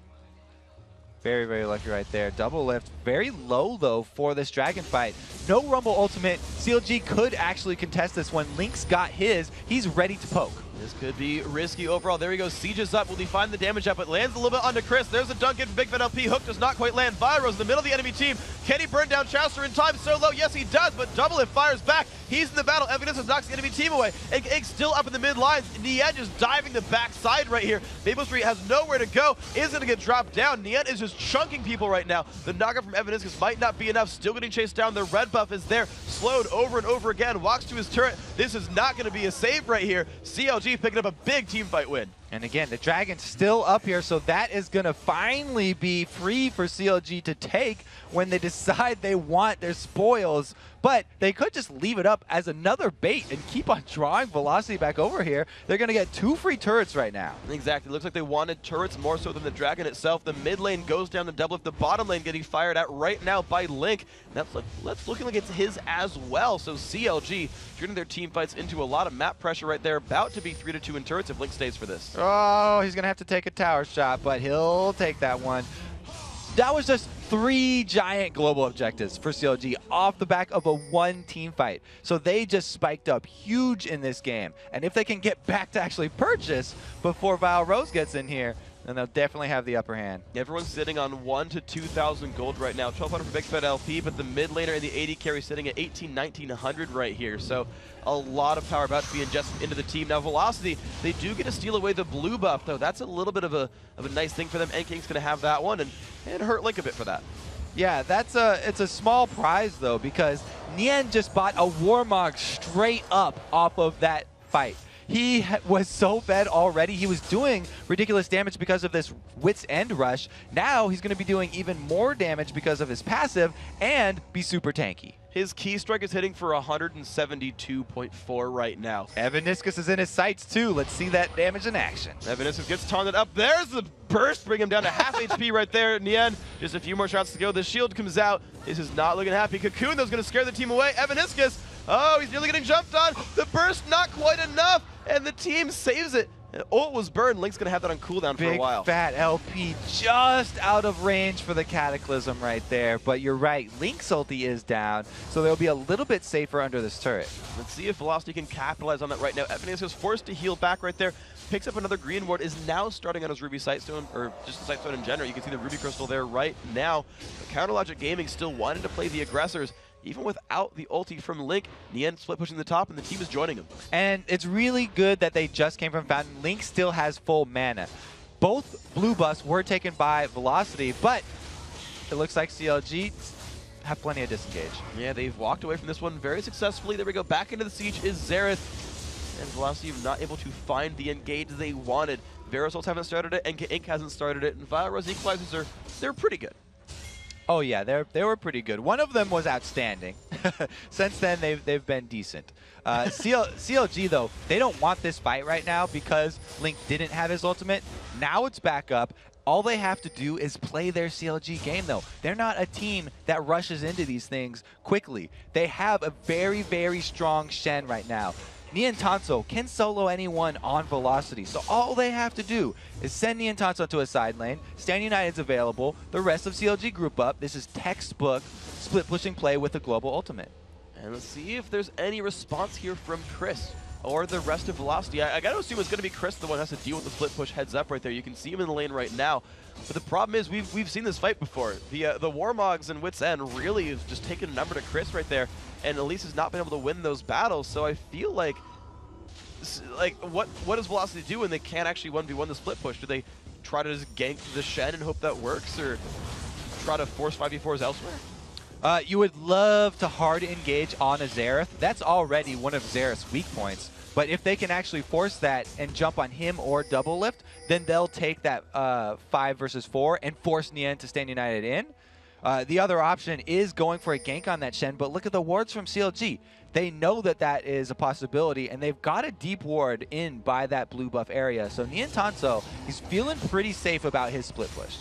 Very, very lucky right there. Double lift. Very low, though, for this Dragon fight. No Rumble ultimate. CLG could actually contest this when Link's got his. He's ready to poke. This could be risky overall. There he goes. Siege is up. Will he find the damage up? It lands a little bit onto Chris. There's a dunk in from Big Fat LP. Hook does not quite land. Viro's in the middle of the enemy team. Can he burn down Chouster in time? So low. Yes, he does, but Double Lift fires back. He's in the battle. Evanescence knocks the enemy team away. Egg still up in the mid lines. Nien just diving the backside right here. Maple Street has nowhere to go. Is going to get dropped down. Nien is just chunking people right now. The knockup from Evanescence might not be enough. Still getting chased down. The red buff is there. Slowed over and over again. Walks to his turret. This is not going to be a save right here. CLG picking up a big team fight win. And again, the Dragon's still up here, so that is going to finally be free for CLG to take when they decide they want their spoils. But they could just leave it up as another bait and keep on drawing Velocity back over here. They're going to get 2 free turrets right now. Exactly. Looks like they wanted turrets more so than the Dragon itself. The mid lane goes down to Doublelift. The bottom lane getting fired at right now by Link. That's looking like it's his as well. So CLG turning their team fights into a lot of map pressure right there. About to be 3-2 in turrets if Link stays for this. Oh, he's going to have to take a tower shot, but he'll take that one. That was just 3 giant global objectives for CLG off the back of a 1 team fight. So they just spiked up huge in this game. And if they can get back to actually purchase before Val Rose gets in here, then they'll definitely have the upper hand. Everyone's sitting on 1,000 to 2,000 gold right now. 1,200 for Big Fat LP, but the mid laner and the AD carry sitting at 1,900 right here. So a lot of power about to be ingested into the team. Now Velocity, they do get to steal away the blue buff, though. That's a little bit of a nice thing for them. NKing's going to have that one and hurt Link a bit for that. Yeah, it's a small prize, though, because Nien just bought a Warmog straight up off of that fight. He was so bad already. He was doing ridiculous damage because of this Wit's End rush. Now he's going to be doing even more damage because of his passive and be super tanky. His key strike is hitting for 172.4 right now. Evaniscus is in his sights too. Let's see that damage in action. Evaniscus gets taunted up. There's the burst, bring him down to half HP right there. In the end, just a few more shots to go. The shield comes out. This is not looking happy. Cocoon, though, is going to scare the team away. Evaniscus, oh, he's nearly getting jumped on. The burst not quite enough, and the team saves it. Ult was burned. Link's going to have that on cooldown for a while. Big Fat LP just out of range for the Cataclysm right there. But you're right, Link's ulti is down, so they'll be a little bit safer under this turret. Let's see if Velocity can capitalize on that right now. Evaniscus is forced to heal back right there. Picks up another green ward, is now starting on his Ruby Sightstone, or just the Sightstone in general. You can see the Ruby Crystal there right now. But Counterlogic Gaming still wanting to play the aggressors. Even without the ulti from Link, Nien split pushing the top, and the team is joining him. And it's really good that they just came from Fountain. Link still has full mana. Both blue buffs were taken by Velocity, but it looks like CLG have plenty of disengage. Yeah, they've walked away from this one very successfully. There we go. Back into the siege is Xerath. And Velocity not able to find the engage they wanted. Verosols haven't started it, and Inc hasn't started it, and Vile Rose equalizers they're pretty good. Oh yeah, they were pretty good. One of them was outstanding. Since then, they've been decent. CLG though, they don't want this fight right now because Link didn't have his ultimate. Now it's back up. All they have to do is play their CLG game though. They're not a team that rushes into these things quickly. They have a very, very strong Shen right now. Nien Tanso can solo anyone on Velocity, so all they have to do is send Nien Tanso to a side lane, Stand United's available, the rest of CLG group up. This is textbook split pushing play with a global ultimate. And let's see if there's any response here from Chris or the rest of Velocity. I gotta assume it's gonna be Chris the one who has to deal with the split push heads up right there. You can see him in the lane right now. But the problem is we've seen this fight before. The Warmogs and Wit's End really have just taken a number to Chris right there, and Elise has not been able to win those battles. So I feel like what does Velocity do when they can't actually 1v1 the split push? Do they try to just gank the Shen and hope that works, or try to force 5v4s elsewhere? You would love to hard engage on a Xerath. That's already one of Xerath's weak points. But if they can actually force that and jump on him or double lift, then they'll take that 5 versus 4 and force Nien to Stand United in. The other option is going for a gank on that Shen, but look at the wards from CLG. They know that that is a possibility, and they've got a deep ward in by that blue buff area. So Nien Tanso, he's feeling pretty safe about his split push.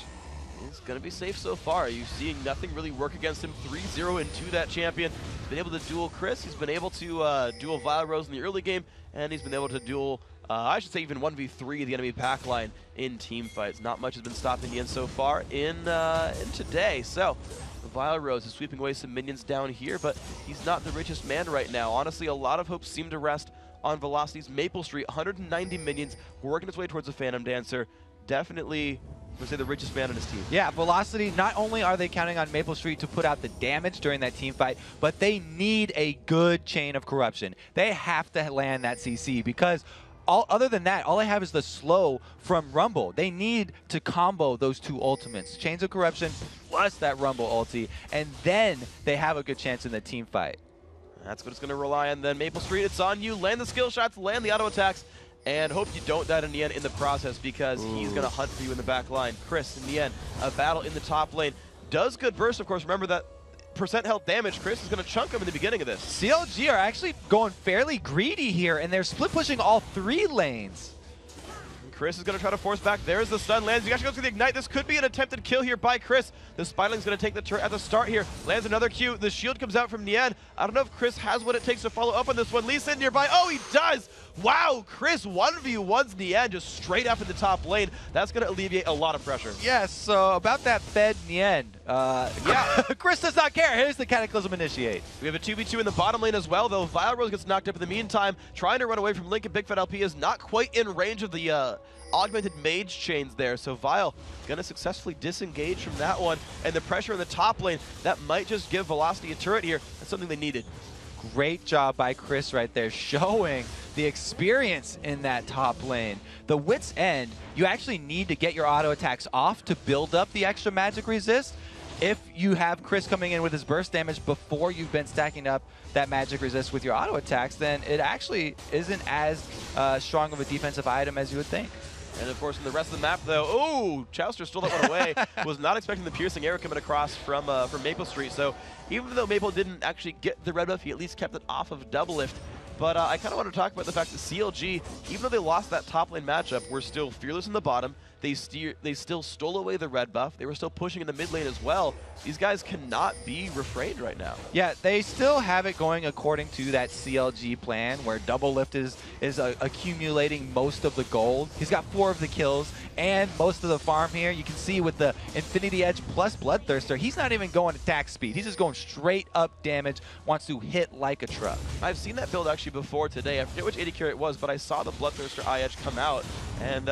He's going to be safe so far. You're seeing nothing really work against him. 3-0 into that champion. He's been able to duel Chris. He's been able to duel Vile Rose in the early game, and he's been able to duel, I should say, even 1v3 the enemy pack line in team fights. Not much has been stopping Nien so far in today. So Vile Rose is sweeping away some minions down here, but he's not the richest man right now. Honestly, a lot of hopes seem to rest on Velocity's Maple Street. 190 minions working its way towards a Phantom Dancer. Definitely, let's say, the richest man on his team. Yeah, Velocity, not only are they counting on Maple Street to put out the damage during that team fight, but they need a good chain of corruption. They have to land that CC because other than that, all they have is the slow from Rumble. They need to combo those two ultimates, Chains of Corruption plus that Rumble ulti, and then they have a good chance in the team fight. That's what it's going to rely on then. Maple Street, it's on you. Land the skill shots, land the auto attacks, And hope you don't die in the end in the process, because he's going to hunt for you in the back line. Chris, in the end, a battle in the top lane. Does good burst, of course. Remember that percent health damage. Chris is going to chunk him in the beginning of this. CLG are actually going fairly greedy here, and they're split pushing all 3 lanes. Chris is going to try to force back. There's the stun. Lands. You actually goes to the ignite. This could be an attempted kill here by Chris. The Spiderling's going to take the turret at the start here. Lands another Q. The shield comes out from Nien. I don't know if Chris has what it takes to follow up on this one. Lee Sin nearby. Oh, he does. Wow, Chris 1v1s Nien just straight up in the top lane. That's going to alleviate a lot of pressure. Yes, so about that fed Nien. Yeah, Chris does not care. Here's the Cataclysm Initiate. We have a 2v2 in the bottom lane as well, though Vile Rose gets knocked up in the meantime. Trying to run away from Link, and Big Fat LP is not quite in range of the augmented mage chains there. So Vile gonna successfully disengage from that one. And the pressure in the top lane, that might just give Velocity a turret here. That's something they needed. Great job by Chris right there, showing the experience in that top lane. The Wit's End, you actually need to get your auto attacks off to build up the extra magic resist. If you have Chris coming in with his burst damage before you've been stacking up that magic resist with your auto attacks, then it actually isn't as strong of a defensive item as you would think. And of course, in the rest of the map, though, oh, Chowster stole that one away. Was not expecting the piercing arrow coming across from Maple Street. So even though Maple didn't actually get the red buff, he at least kept it off of Double Lift. But I kind of want to talk about the fact that CLG, even though they lost that top lane matchup, were still fearless in the bottom. They still stole away the red buff. They were still pushing in the mid lane as well. These guys cannot be refrained right now. Yeah, they still have it going according to that CLG plan, where Double Lift is accumulating most of the gold. He's got 4 of the kills and most of the farm here. You can see with the Infinity Edge plus Bloodthirster, he's not even going attack speed. He's just going straight up damage, wants to hit like a truck. I've seen that build actually before today. I forget which 80 carry it was, but I saw the Bloodthirster eye edge come out, and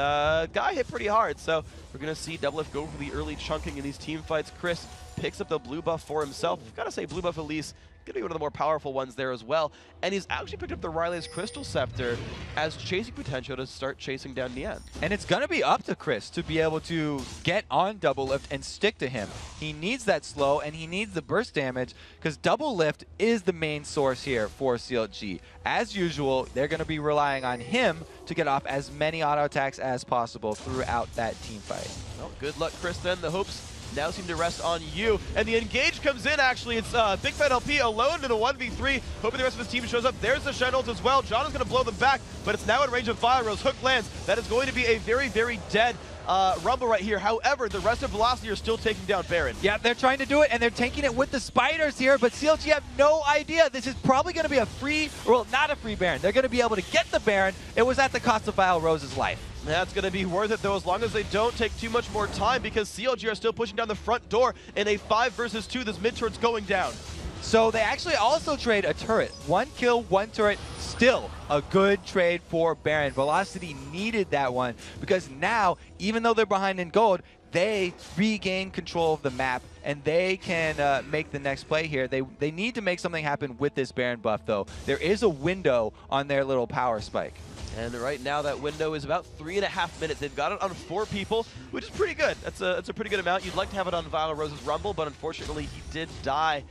guy hit pretty hard. So we're going to see Double Lift go for the early chunking in these team fights. Chris picks up the blue buff for himself. I've got to say, blue buff Elise going to be one of the more powerful ones there as well. And he's actually picked up the Riley's Crystal Scepter as chasing potential to start chasing down Nien. And it's going to be up to Chris to be able to get on Double Lift and stick to him. He needs that slow, and he needs the burst damage, because Double Lift is the main source here for CLG. As usual, they're going to be relying on him to get off as many auto attacks as possible throughout that team fight. Well, good luck, Chris, then. The hopes now seem to rest on you. And the engage comes in, actually. It's Big Fat LP alone in a 1v3, hoping the rest of his team shows up. There's the Shen ult as well. John is going to blow them back, but it's now in range of Fire Rose. Hook lands. That is going to be a very, very dead Rumble right here. However, the rest of Velocity are still taking down Baron. Yeah, they're trying to do it, and they're tanking it with the spiders here, but CLG have no idea. This is probably going to be a free, well, not a free Baron. They're going to be able to get the Baron. It was at the cost of Vile Rose's life. That's going to be worth it, though, as long as they don't take too much more time, because CLG are still pushing down the front door in a 5 versus 2. This mid turret's going down. So they actually also trade a turret. 1 kill, 1 turret, still a good trade for Baron. Velocity needed that one, because now, even though they're behind in gold, they regain control of the map, and they can make the next play here. They need to make something happen with this Baron buff, though. There is a window on their little power spike. And right now that window is about 3.5 minutes. They've got it on 4 people, which is pretty good. That's a pretty good amount. You'd like to have it on Vile Rose's Rumble, but unfortunately he did die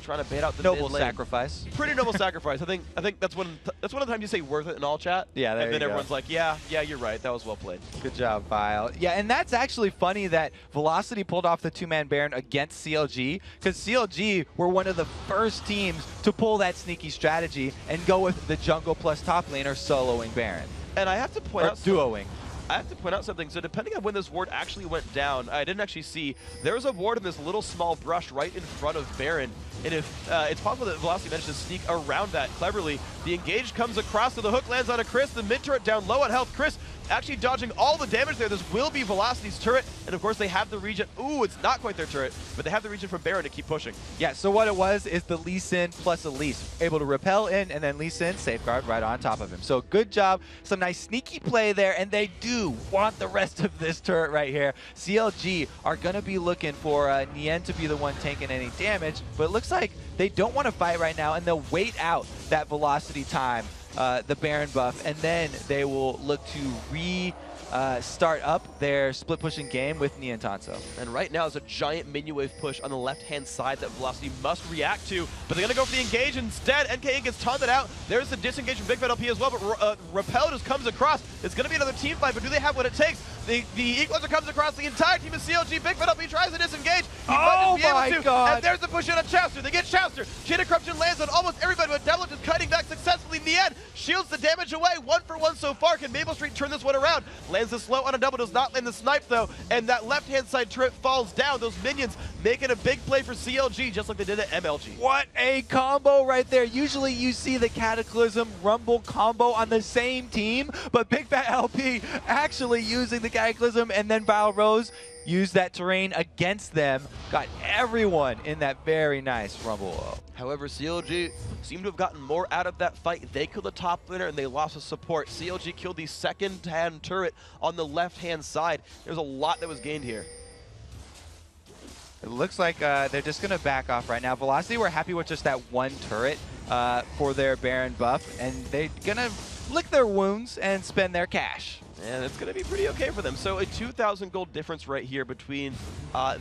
trying to bait out the noble mid lane. Sacrifice. Pretty noble sacrifice. I think that's one of the times you say worth it in all chat. Yeah, there and then you everyone's go. like, yeah, you're right. That was well played. Good job, Vile. Yeah, and that's actually funny that Velocity pulled off the 2-man Baron against CLG, because CLG were one of the first teams to pull that sneaky strategy and go with the jungle plus top laner soloing Baron. And I have to point out duoing. I have to point out something. So depending on when this ward actually went down, I didn't actually see. There was a ward in this little small brush right in front of Baron. And if it's possible that Velocity managed to sneak around that cleverly, the engage comes across, so the hook lands on a Chris. The mid turret down low on health. Chris actually dodging all the damage there. This will be Velocity's turret. And of course they have the regen. Ooh, it's not quite their turret, but they have the regen from Baron to keep pushing. Yeah, so what it was is the Lee Sin plus Elise. Able to repel in, and then Lee Sin safeguard right on top of him. So good job. Some nice sneaky play there, and they do want the rest of this turret right here. CLG are going to be looking for Nien to be the one taking any damage, but it looks like they don't want to fight right now, and they'll wait out that Velocity time, the Baron buff, and then they will look to start up their split pushing game with Niantanso. And right now is a giant minion wave push on the left-hand side that Velocity must react to, but they're going to go for the engage instead. NKA gets taunted out. There's the disengage from Big Fat LP as well, but Repel just comes across. It's going to be another team fight, but do they have what it takes? The Equalizer comes across the entire team of CLG. Big Fat LP tries to disengage. He might just be able to. God. And there's the push in on Chowster. They get Chowster. Chain of Corruption lands on almost everybody, but Devlin is cutting back successfully in the end. Shields the damage away. 1 for 1 so far. Can Maple Street turn this one around? Lands the slow on a double. Does not land the snipe though. And that left-hand side turret falls down. Those minions making a big play for CLG, just like they did at MLG. What a combo right there. Usually you see the Cataclysm Rumble combo on the same team, but Big Fat LP actually using the Cataclysm and then Val Rose used that terrain against them. Got everyone in that very nice Rumble. However, CLG seemed to have gotten more out of that fight. They killed the top laner and they lost the support. CLG killed the second-hand turret on the left-hand side. There's a lot that was gained here. It looks like they're just going to back off right now. Velocity were happy with just that one turret for their Baron buff, and they're going to lick their wounds and spend their cash. And it's going to be pretty okay for them. So a 2,000 gold difference right here between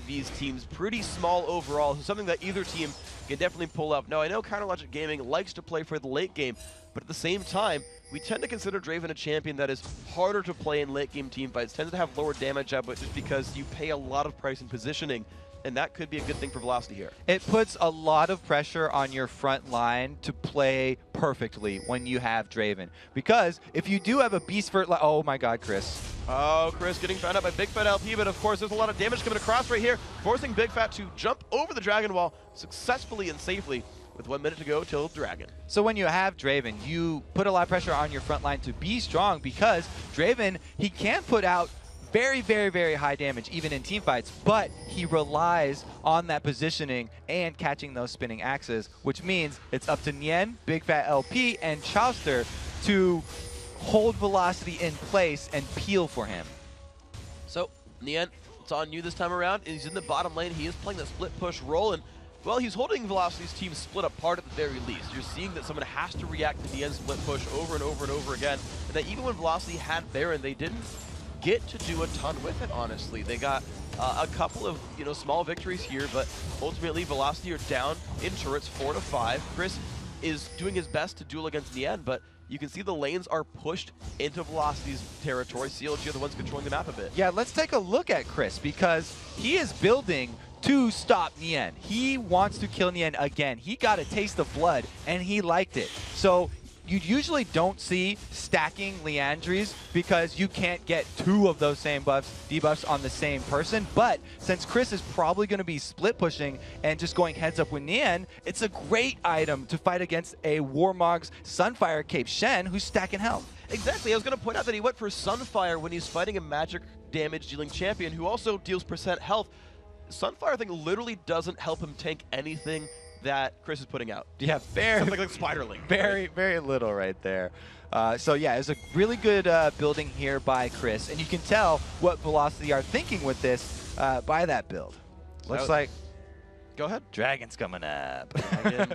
these teams. Pretty small overall. So something that either team can definitely pull up. Now, I know Counterlogic Gaming likes to play for the late game, but at the same time, we tend to consider Draven a champion that is harder to play in late game team fights. Tends to have lower damage output just because you pay a lot of price in positioning. And that could be a good thing for Velocity here. It puts a lot of pressure on your front line to play perfectly when you have Draven. Because if you do have a beast for, oh my god, Chris. Oh, Chris getting found out by Big Fat LP, but of course there's a lot of damage coming across right here, forcing Big Fat to jump over the Dragon Wall successfully and safely with 1 minute to go till Dragon. So when you have Draven, you put a lot of pressure on your front line to be strong because Draven, he can put out very, very, very high damage, even in team fights, but he relies on that positioning and catching those spinning axes, which means it's up to Nien, Big Fat LP, and Chowster to hold Velocity in place and peel for him. So, Nien, it's on you this time around. He's in the bottom lane. He is playing the split push role, and well, he's holding Velocity's team split apart at the very least. You're seeing that someone has to react to Nien's split push over and over and over again, and that even when Velocity had Baron, they didn't get to do a ton with it, honestly. They got a couple of small victories here, but ultimately Velocity are down in turrets 4 to 5. Chris is doing his best to duel against Nien, but you can see the lanes are pushed into Velocity's territory. CLG are the ones controlling the map a bit. Yeah, let's take a look at Chris because he is building to stop Nien. He wants to kill Nien again. He got a taste of blood and he liked it. So you usually don't see stacking Liandry's because you can't get 2 of those same buffs, debuffs on the same person. But since Chris is probably going to be split pushing and just going heads up with Nien, it's a great item to fight against a Warmog's Sunfire Cape Shen who's stacking health. Exactly. I was going to point out that he went for Sunfire when he's fighting a magic damage dealing champion who also deals % health. Sunfire thing literally doesn't help him tank anything that Chris is putting out. Yeah, very something like Spiderling. Very, very little right there. So yeah, it's a really good building here by Chris, and you can tell what Velocity are thinking with this by that build. Looks like. Go ahead. Dragon's coming up.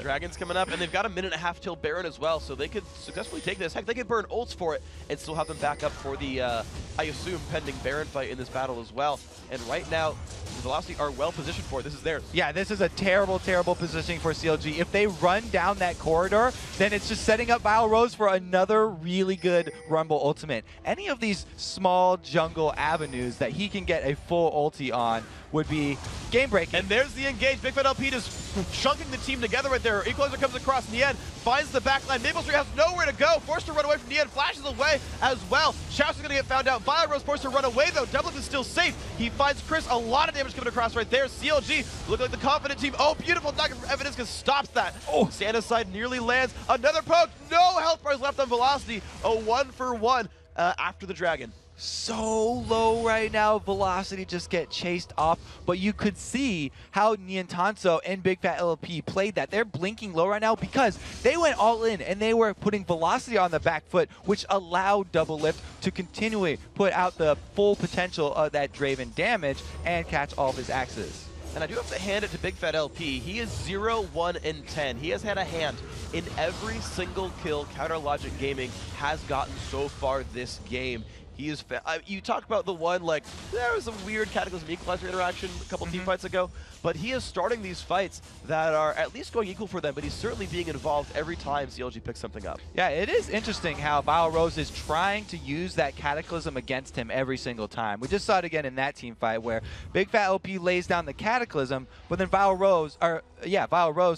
Dragon's coming up, and they've got a minute and a half till Baron as well, so they could successfully take this. Heck, they could burn ults for it and still have them back up for the, I assume, pending Baron fight in this battle as well. And right now, Velocity are well positioned for it. This is theirs. Yeah, this is a terrible, terrible positioning for CLG. If they run down that corridor, then it's just setting up Vile Rose for another really good Rumble ultimate. Any of these small jungle avenues that he can get a full ulti on would be game-breaking. And there's the engage. Big Fat LP just chunking the team together right there. Equalizer comes across Nien, finds the backline. Maple Street has nowhere to go. Forced to run away from Nien, flashes away as well. Shouts is going to get found out. Vile Rose forced to run away, though. Doubleth is still safe. He finds Chris. A lot of damage coming across right there. CLG look like the confident team. Oh, beautiful nugget from Evanescence stops that. Oh, Santa's side nearly lands. Another poke. No health bars left on Velocity. A 1-for-1 after the Dragon. So low right now, Velocity just get chased off, but you could see how Niantanso and Big Fat LP played that. They're blinking low right now because they went all in and they were putting Velocity on the back foot, which allowed Double Lift to continually put out the full potential of that Draven damage and catch all of his axes. And I do have to hand it to Big Fat LP. He is 0, 1, and 10. He has had a hand in every single kill Counterlogic Gaming has gotten so far this game. He is. You talk about the one, like, there was a weird Cataclysm Equalizer interaction a couple team fights ago, but he is starting these fights that are at least going equal for them, but he's certainly being involved every time CLG picks something up. Yeah, it is interesting how Vile Rose is trying to use that Cataclysm against him every single time. We just saw it again in that team fight where Big Fat LP lays down the Cataclysm, but then Vile Rose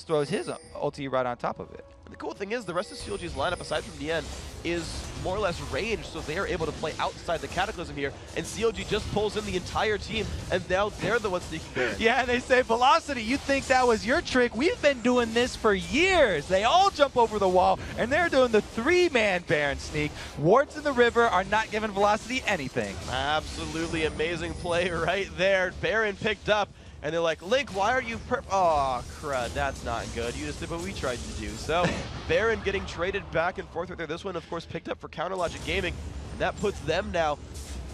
throws his ulti right on top of it. And the cool thing is the rest of CLG's lineup, aside from Nien, is more or less ranged, so they are able to play outside the Cataclysm here, and CLG just pulls in the entire team, and now they're the ones sneaking Baron. Yeah, and they say, Velocity, you think that was your trick? We've been doing this for years. They all jump over the wall, and they're doing the 3-man Baron sneak. Wards in the river are not giving Velocity anything. Absolutely amazing play right there. Baron picked up. And they're like, Link, why are you oh, crud, that's not good. You just did what we tried to do. So, Baron getting traded back and forth right there. This one, of course, picked up for Counterlogic Gaming. And that puts them now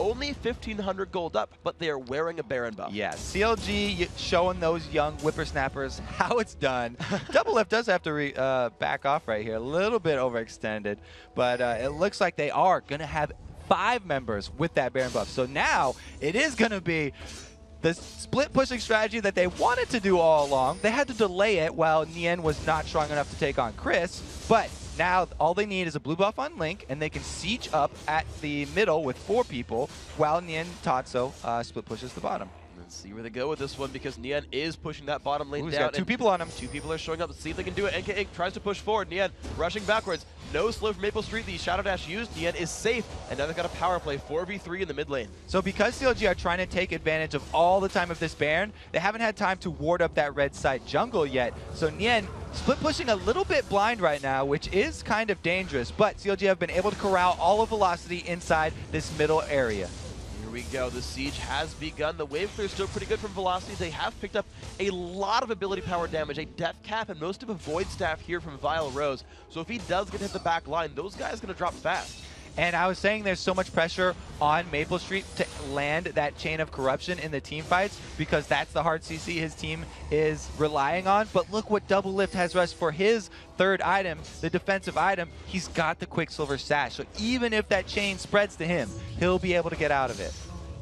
only 1,500 gold up, but they are wearing a Baron buff. Yeah, CLG showing those young whippersnappers how it's done. Double Lift does have to back off right here. A little bit overextended, but it looks like they are going to have 5 members with that Baron buff. So now it is going to be the split pushing strategy that they wanted to do all along. They had to delay it while Nien was not strong enough to take on Chris, but now all they need is a blue buff on Link, and they can siege up at the middle with 4 people while Nien Tatsu split pushes the bottom. Let's see where they go with this one, because Nien is pushing that bottom lane He's down. got 2 people on him. 2 people are showing up. Let's see if they can do it. NK tries to push forward. Nien rushing backwards. No slow from Maple Street. The Shadow Dash used. Nien is safe, and now they've got a power play 4v3 in the mid lane. So because CLG are trying to take advantage of all the time of this Baron, they haven't had time to ward up that red side jungle yet. So Nien split pushing a little bit blind right now, which is kind of dangerous, but CLG have been able to corral all of Velocity inside this middle area. Here we go. The siege has begun. The wave clear is still pretty good from Velocity. They have picked up a lot of ability power damage, a death cap, and most of a void staff here from Vile Rose. So if he does get hit the back line, those guys are going to drop fast. And I was saying there's so much pressure on Maple Street to land that chain of corruption in the team fights because that's the hard CC his team is relying on. But look what Double Lift has rushed for his 3rd item, the defensive item. He's got the Quicksilver Sash. So even if that chain spreads to him, he'll be able to get out of it.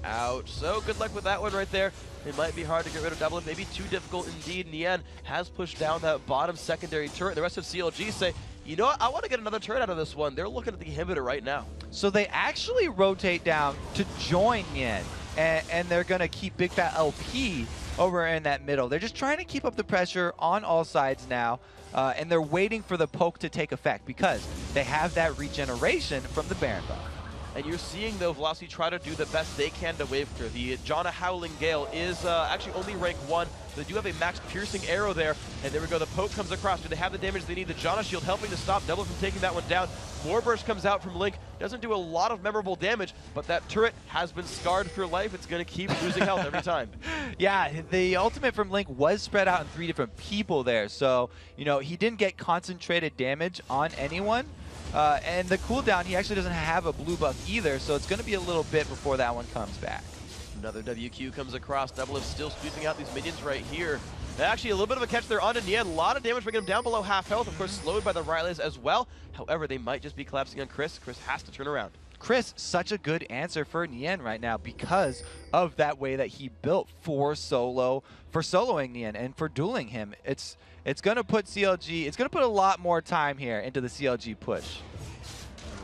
Ouch. So good luck with that one right there. It might be hard to get rid of Double Lift, maybe too difficult indeed. Nien has pushed down that bottom secondary turret. The rest of CLG say, you know what, I want to get another turret out of this one. They're looking at the inhibitor right now. So they actually rotate down to join Nien, and they're going to keep Big Fat LP over in that middle. They're just trying to keep up the pressure on all sides now, and they're waiting for the poke to take effect because they have that regeneration from the Baron buff. And you're seeing, though, Velocity try to do the best they can to wave clear. The Janna Howling Gale is actually only rank 1. They do have a max piercing arrow there. And there we go. The poke comes across. Do they have the damage they need? The Janna Shield helping to stop Double from taking that one down. More burst comes out from Link. Doesn't do a lot of memorable damage, but that turret has been scarred for life. It's going to keep losing health every time. Yeah, the ultimate from Link was spread out in 3 different people there. So, you know, he didn't get concentrated damage on anyone. And the cooldown, he actually doesn't have a blue buff either, so it's going to be a little bit before that one comes back. Another WQ comes across. Double Lift still squeezing out these minions right here. Actually, a little bit of a catch there onto Nien. A lot of damage, bringing him down below half health. Of course, slowed by the Rileys as well. However, they might just be collapsing on Chris. Chris has to turn around. Chris, such a good answer for Nien right now because of that way that he built for soloing Nien and for dueling him. It's going to put CLG, it's going to put a lot more time here into the CLG push.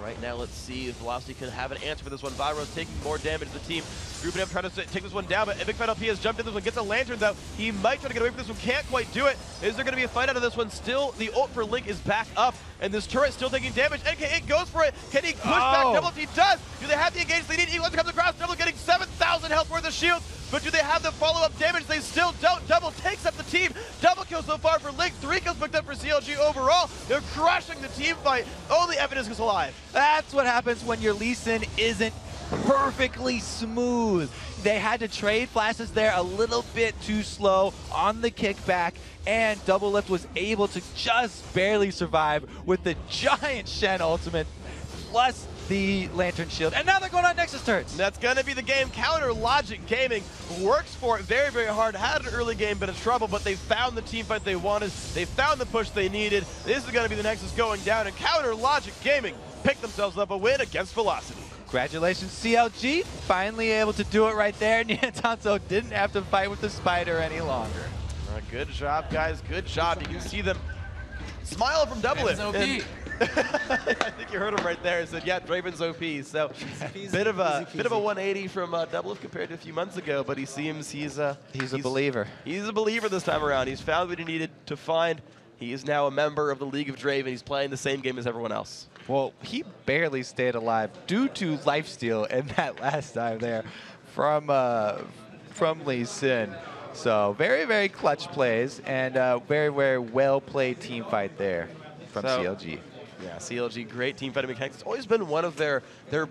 Right now, let's see if Velocity can have an answer for this one. Viro's taking more damage. The team grouping up, trying to take this one down, but Big Fat LP has jumped in this one, gets a lantern though. He might try to get away from this one, can't quite do it. Is there going to be a fight out of this one? Still, the ult for Link is back up, and this turret still taking damage. NK8 goes for it. Can he push back Double? He does. Do they have the engage they need? Eagles comes across. Double getting 7,000 health worth of shield. But do they have the follow-up damage? They still don't. Double takes up the team. Double kill so far for Link. 3 kills picked up for CLG overall. They're crushing the team fight. Only Evidence is alive. That's what happens when your Lee Sin isn't perfectly smooth. They had to trade flashes there a little bit too slow on the kickback, and Double Lift was able to just barely survive with the giant Shen ultimate plus the Lantern Shield. And now they're going on Nexus turrets. That's going to be the game. Counterlogic Gaming works for it very, very hard. Had an early game, bit of trouble, but they found the team fight they wanted. They found the push they needed. This is going to be the Nexus going down, and Counterlogic Gaming picked themselves up a win against Velocity. Congratulations, CLG. Finally able to do it right there. Niantanzo didn't have to fight with the spider any longer. Good job, guys. Good job. You can see them smile from Doublelift. I think you heard him right there. He said, "Yeah, Draven's OP." So, bit of a 180 from Doublelift compared to a few months ago, but he seems he's a believer. He's a believer this time around. He's found what he needed to find. He is now a member of the League of Draven. He's playing the same game as everyone else. Well, he barely stayed alive due to lifesteal in that last time there from Lee Sin. So very, very clutch plays and very, very well played team fight there from CLG. Yeah, CLG, great team fighting mechanics. It's always been one of their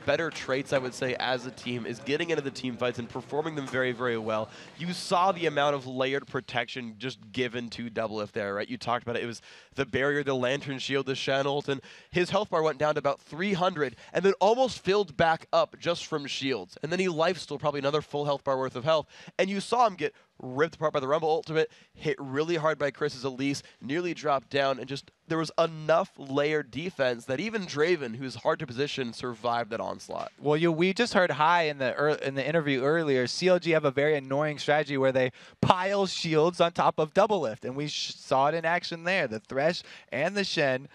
better traits, I would say, as a team, is getting into the team fights and performing them very, very well. You saw the amount of layered protection just given to Doublelift there, right? You talked about it. It was the barrier, the lantern shield, the Shen ult, and his health bar went down to about 300 and then almost filled back up just from shields. And then he lifestealed probably another full health bar worth of health. And you saw him get ripped apart by the Rumble Ultimate, hit really hard by Chris's Elise, nearly dropped down, and just there was enough layered defense that even Draven, who's hard to position, survived that onslaught. Well, we just heard in the interview earlier, CLG have a very annoying strategy where they pile shields on top of Doublelift, and we saw it in action there. The Thresh and the Shen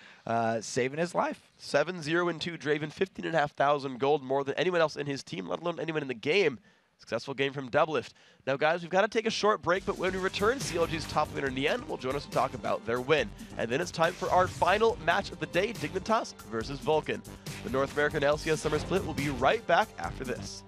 saving his life. 7-0-2 Draven, 15,500 gold, more than anyone else in his team, let alone anyone in the game. Successful game from Doublelift. Now, guys, we've got to take a short break, but when we return, CLG's top laner Nien will join us to talk about their win. And then it's time for our final match of the day, Dignitas versus Vulcan. The North American LCS Summer Split will be right back after this.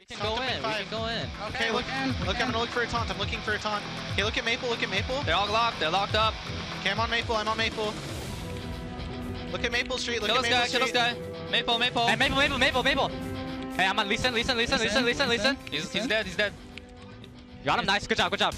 can go in. We can go in. Okay, look, I'm gonna look for a taunt. I'm looking for a taunt. Okay, look at Maple. Look at Maple. They're all locked. They're locked up. Okay, I'm on Maple. I'm on Maple. Look at Maple Street. Look Kill at this Maple guy. Street. Kill this guy. Maple. Maple. Hey, Maple. Hey, I'm on Lee Sin. He's dead. He's dead. You got him. Nice. Good job.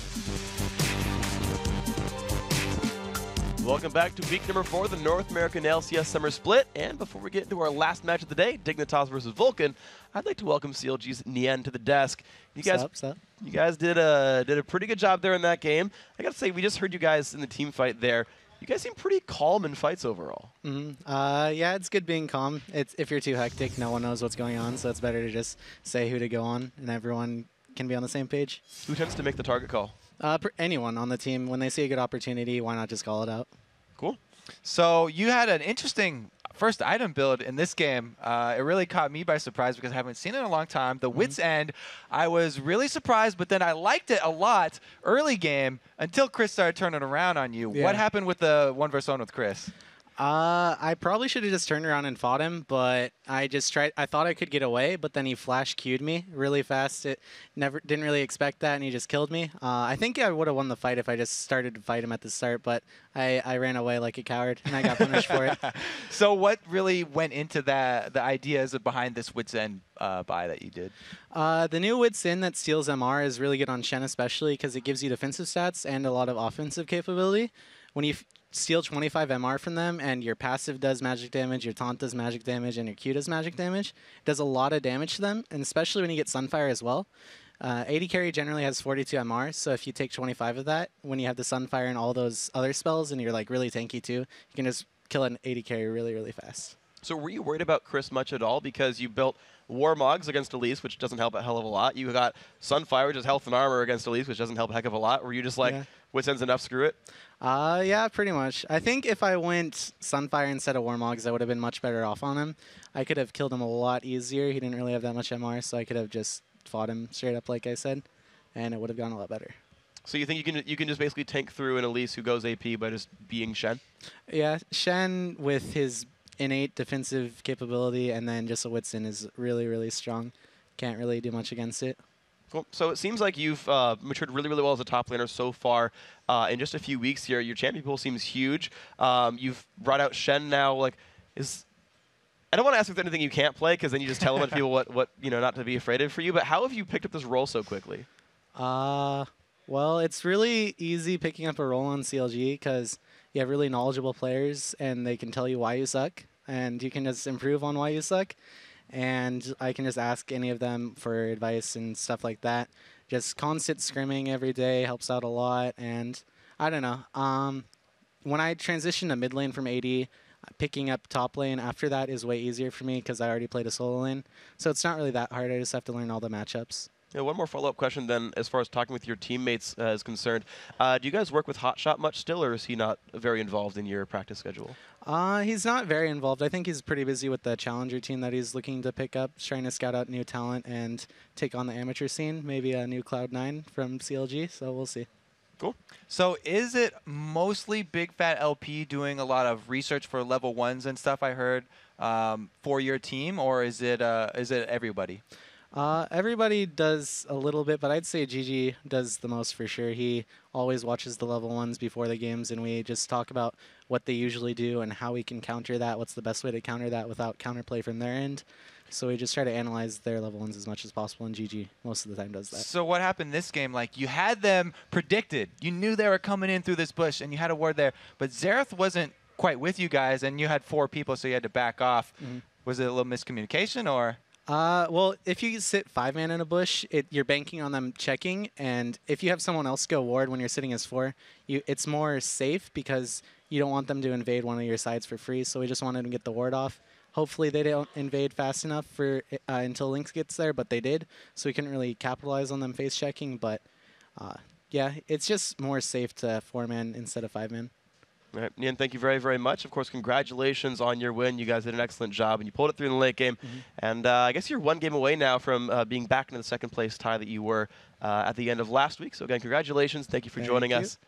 Welcome back to week number 4 of the North American LCS Summer Split. And before we get into our last match of the day, Dignitas versus Vulcan, I'd like to welcome CLG's Nien to the desk. You guys did a pretty good job there in that game. I gotta say, we just heard you guys in the team fight there. You guys seem pretty calm in fights overall. Yeah, it's good being calm. If you're too hectic, no one knows what's going on, so it's better to just say who to go on, and everyone can be on the same page. Who tends to make the target call? Anyone on the team. When they see a good opportunity, why not just call it out? Cool. So you had an interesting first item build in this game. It really caught me by surprise because I haven't seen it in a long time. The Wits End, I was really surprised, but then I liked it a lot early game until Chris started turning around on you. Yeah. What happened with the 1v1 with Chris? I probably should have just turned around and fought him, but I just tried. I thought I could get away, but then he flash queued me really fast. Didn't really expect that, and he just killed me. I think I would have won the fight if I just started to fight him at the start, but I ran away like a coward, and I got punished for it. So what really went into the ideas behind this Wits End buy that you did? The new Wits In that steals MR is really good on Shen, especially because it gives you defensive stats and a lot of offensive capability. When you steal 25 MR from them and your passive does magic damage, your taunt does magic damage, and your Q does magic damage, it does a lot of damage to them, and especially when you get Sunfire as well. AD carry generally has 42 MR, so if you take 25 of that, when you have the Sunfire and all those other spells and you're like really tanky too, you can just kill an AD carry really, really fast. So were you worried about Chris much at all because you built Warmogs against Elise, which doesn't help a hell of a lot. You got Sunfire, which is health and armor against Elise, which doesn't help a heck of a lot. Were you just like, Wits End's enough, screw it? Yeah, pretty much. I think if I went Sunfire instead of Warmogs, I would have been much better off on him. I could have killed him a lot easier. He didn't really have that much MR, so I could have just fought him straight up, like I said, and it would have gone a lot better. So you think you can just basically tank through an Elise who goes AP by just being Shen? Yeah, Shen with his innate defensive capability and then just a Wits In is really, really strong. Can't really do much against it. Cool. So it seems like you've matured really, really well as a top laner so far. In just a few weeks here, your champion pool seems huge. You've brought out Shen now. Like, I don't want to ask if there's anything you can't play because then you just tell a bunch of people what not to be afraid of for you. But how have you picked up this role so quickly? Well, it's really easy picking up a role on CLG because you have really knowledgeable players and they can tell you why you suck, and you can just improve on why you suck. And I can just ask any of them for advice and stuff like that. Just constant scrimming every day helps out a lot. And I don't know. When I transitioned to mid lane from AD, picking up top lane after that is way easier for me because I already played a solo lane. So it's not really that hard. I just have to learn all the matchups. Yeah, one more follow-up question then, as far as talking with your teammates is concerned. Do you guys work with Hotshot much still, or is he not very involved in your practice schedule? He's not very involved. I think he's pretty busy with the challenger team that he's looking to pick up, trying to scout out new talent and take on the amateur scene, maybe a new Cloud9 from CLG, so we'll see. Cool. So is it mostly Big Fat LP doing a lot of research for level 1s and stuff, I heard, for your team, or is it everybody? Everybody does a little bit, but I'd say GG does the most for sure. He always watches the level 1s before the games, and we just talk about what they usually do and how we can counter that, what's the best way to counter that without counterplay from their end. So we just try to analyze their level 1s as much as possible, and GG most of the time does that. So what happened this game? Like, you had them predicted. You knew they were coming in through this bush, and you had a ward there. But Xerath wasn't quite with you guys, and you had 4 people, so you had to back off. Was it a little miscommunication, or...? Well, if you sit 5-man in a bush, you're banking on them checking, and if you have someone else go ward when you're sitting as 4, it's more safe because you don't want them to invade one of your sides for free, so we just wanted to get the ward off. Hopefully they don't invade fast enough for until Lynx gets there, but they did, so we couldn't really capitalize on them face checking, but yeah, it's just more safe to 4-man instead of 5-man. All right, Nien, thank you very, very much. Of course, congratulations on your win. You guys did an excellent job, and you pulled it through in the late game. And I guess you're 1 game away now from being back into the 2nd place tie that you were at the end of last week. So again, congratulations. Thank you for joining us.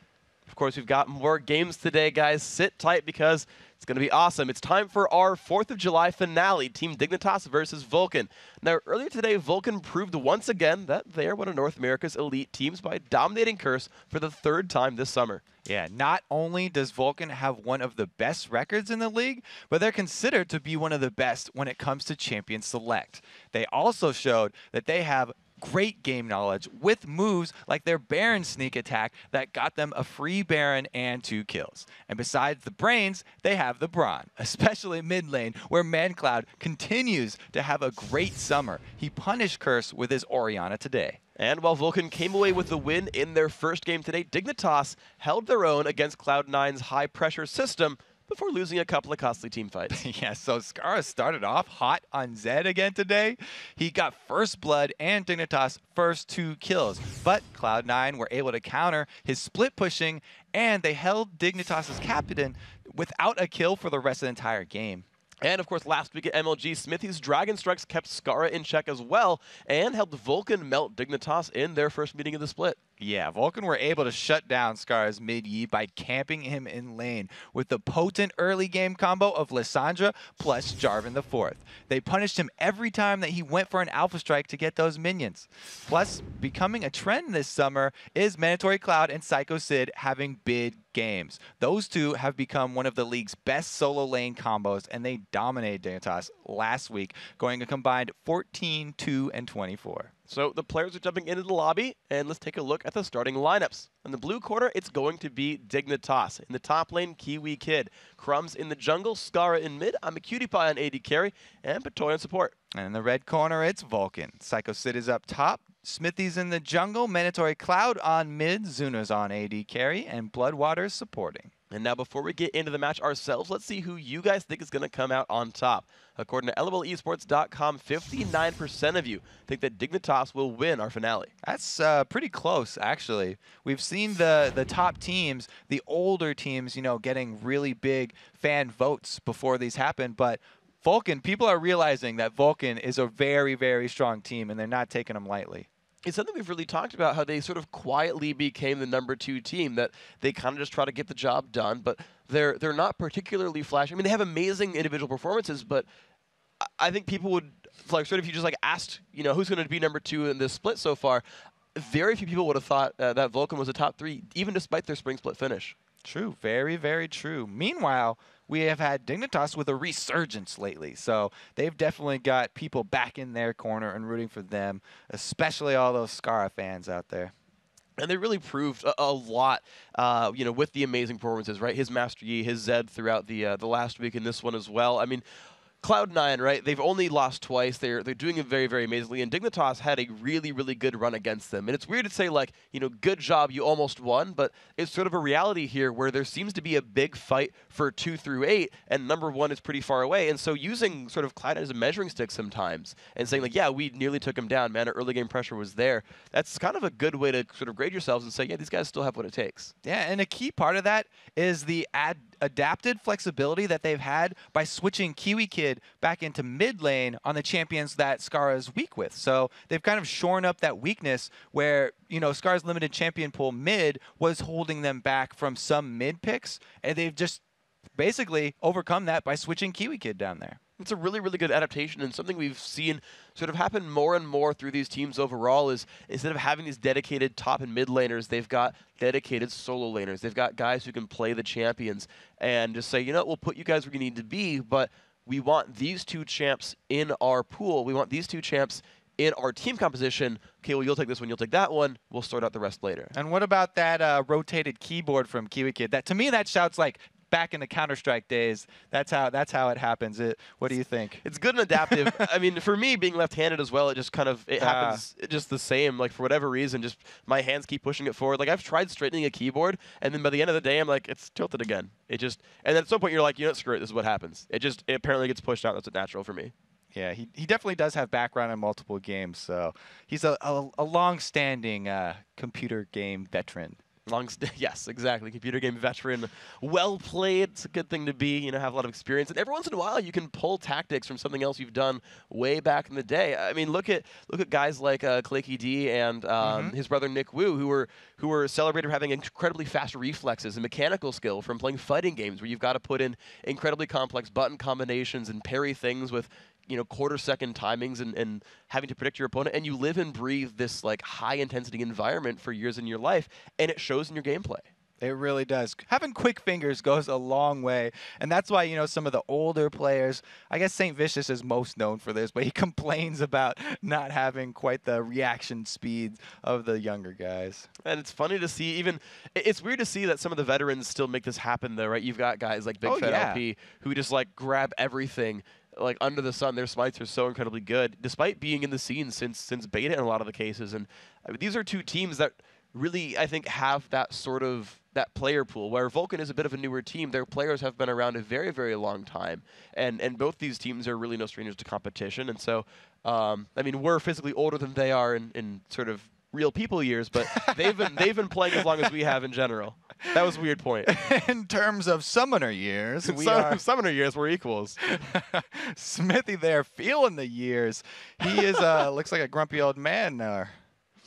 Of course, we've got more games today, guys. Sit tight because it's going to be awesome. It's time for our 4th of July finale, Team Dignitas versus Vulcan. Now, earlier today, Vulcan proved once again that they are one of North America's elite teams by dominating Curse for the 3rd time this summer. Yeah, not only does Vulcan have one of the best records in the league, but they're considered to be one of the best when it comes to Champion Select. They also showed that they have great game knowledge with moves like their Baron sneak attack that got them a free Baron and 2 kills. And besides the brains, they have the brawn, especially mid lane where ManCloud continues to have a great summer. He punished Curse with his Orianna today. And while Vulcan came away with the win in their first game today, Dignitas held their own against Cloud9's high-pressure system before losing a couple of costly team fights. Yeah, so Scarra started off hot on Zed again today. He got first blood and Dignitas' first 2 kills, but Cloud9 were able to counter his split pushing, and they held Dignitas' captain without a kill for the rest of the entire game. And, of course, last week at MLG, Smithy's Dragon Strikes kept Scarra in check as well and helped Vulcan melt Dignitas in their first meeting of the split. Yeah, Vulcan were able to shut down Scarra's mid-Yi by camping him in lane with the potent early game combo of Lissandra plus Jarvan IV. They punished him every time that he went for an Alpha Strike to get those minions. Plus, becoming a trend this summer is Mandatory Cloud and Psycho Sid having big games. Those two have become one of the league's best solo lane combos, and they dominated Dignitas last week, going a combined 14, 2, and 24. So the players are jumping into the lobby, and let's take a look at the starting lineups. In the blue corner, it's going to be Dignitas. In the top lane, Kiwi Kid. Crumbs in the jungle, Scarra in mid, I'm a Cutie Pie on AD carry, and Patoy on support. And in the red corner, it's Vulcan. Psycho Sid is up top. Smithy's in the jungle, Mandatory Cloud on mid, Zuna's on AD carry, and Bloodwater's supporting. And now before we get into the match ourselves, let's see who you guys think is going to come out on top. According to LOLesports.com, 59% of you think that Dignitas will win our finale. That's pretty close, actually. We've seen the top teams, the older teams, you know, getting really big fan votes before these happen, but Vulcan, people are realizing that Vulcan is a very, very strong team, and they're not taking them lightly. It's something we've really talked about, how they sort of quietly became the #2 team, that they kind of just try to get the job done, but they're not particularly flashy. I mean, they have amazing individual performances, but I think people would, like, sort of, if you just like asked, you know, who's going to be #2 in this split so far, very few people would have thought that Vulcan was a top 3, even despite their spring split finish. True, very, very true. Meanwhile, we have had Dignitas with a resurgence lately, so they've definitely got people back in their corner and rooting for them, especially all those Scarra fans out there. And they really proved a lot, you know, with the amazing performances, right? His Master Yi, his Zed throughout the last week, and this one as well. I mean, Cloud9, right? They've only lost twice. They're doing it very, very amazingly. And Dignitas had a really, really good run against them. And it's weird to say, like, you know, good job, you almost won. But it's sort of a reality here where there seems to be a big fight for 2 through 8, and #1 is pretty far away. And so using sort of Cloud as a measuring stick sometimes and saying, like, yeah, we nearly took him down, man, our early game pressure was there. That's kind of a good way to sort of grade yourselves and say, yeah, these guys still have what it takes. Yeah, and a key part of that is the adapted flexibility that they've had by switching Kiwi Kid back into mid lane on the champions that Scarra is weak with. So they've kind of shorn up that weakness where, you know, Scarra's limited champion pool mid was holding them back from some mid picks, and they've just basically overcome that by switching Kiwi Kid down there. It's a really, really good adaptation, and something we've seen sort of happen more and more through these teams overall is instead of having these dedicated top and mid laners, they've got dedicated solo laners. They've got guys who can play the champions and just say, you know, we'll put you guys where you need to be, but we want these 2 champs in our pool. We want these 2 champs in our team composition. Okay, well, you'll take this one, you'll take that one. We'll sort out the rest later. And what about that rotated keyboard from Kiwi Kid? That, to me, that shouts like back in the Counter-Strike days. That's how it happens. What do you think? It's good and adaptive. I mean, for me, being left-handed as well, it just kind of happens just the same. Like, for whatever reason, just my hands keep pushing it forward. Like, I've tried straightening a keyboard, and then by the end of the day, I'm like, it's tilted again. And then at some point, you're like, you know what, screw it. This is what happens. It apparently gets pushed out. That's natural for me. Yeah, he definitely does have background in multiple games, so he's a long-standing computer game veteran. Yes, exactly. Computer game veteran. Well played. It's a good thing to be, you know, have a lot of experience. And every once in a while, you can pull tactics from something else you've done way back in the day. I mean, look at guys like Claky D and his brother Nick Wu, who were celebrated for having incredibly fast reflexes and mechanical skill from playing fighting games where you've got to put in incredibly complex button combinations and parry things with, you know, quarter-second timings and having to predict your opponent, and you live and breathe this like high-intensity environment for years in your life, and it shows in your gameplay. It really does. Having quick fingers goes a long way, and that's why, you know, some of the older players, I guess St. Vicious is most known for this, but he complains about not having quite the reaction speed of the younger guys. And it's funny to see it's weird to see that some of the veterans still make this happen though, right? You've got guys like Big Fat LP who just like grab everything like under the sun. Their smites are so incredibly good, despite being in the scene since beta in a lot of the cases. And I mean, these are two teams that really, I think, have that sort of that player pool, where Vulcan is a bit of a newer team. Their players have been around a very, very long time, and both these teams are really no strangers to competition. And so, I mean, we're physically older than they are in sort of real people years, but they've been playing as long as we have in general. That was a weird point. In terms of summoner years, summoner years, we're equals. Smithy there, feeling the years. He is looks like a grumpy old man now.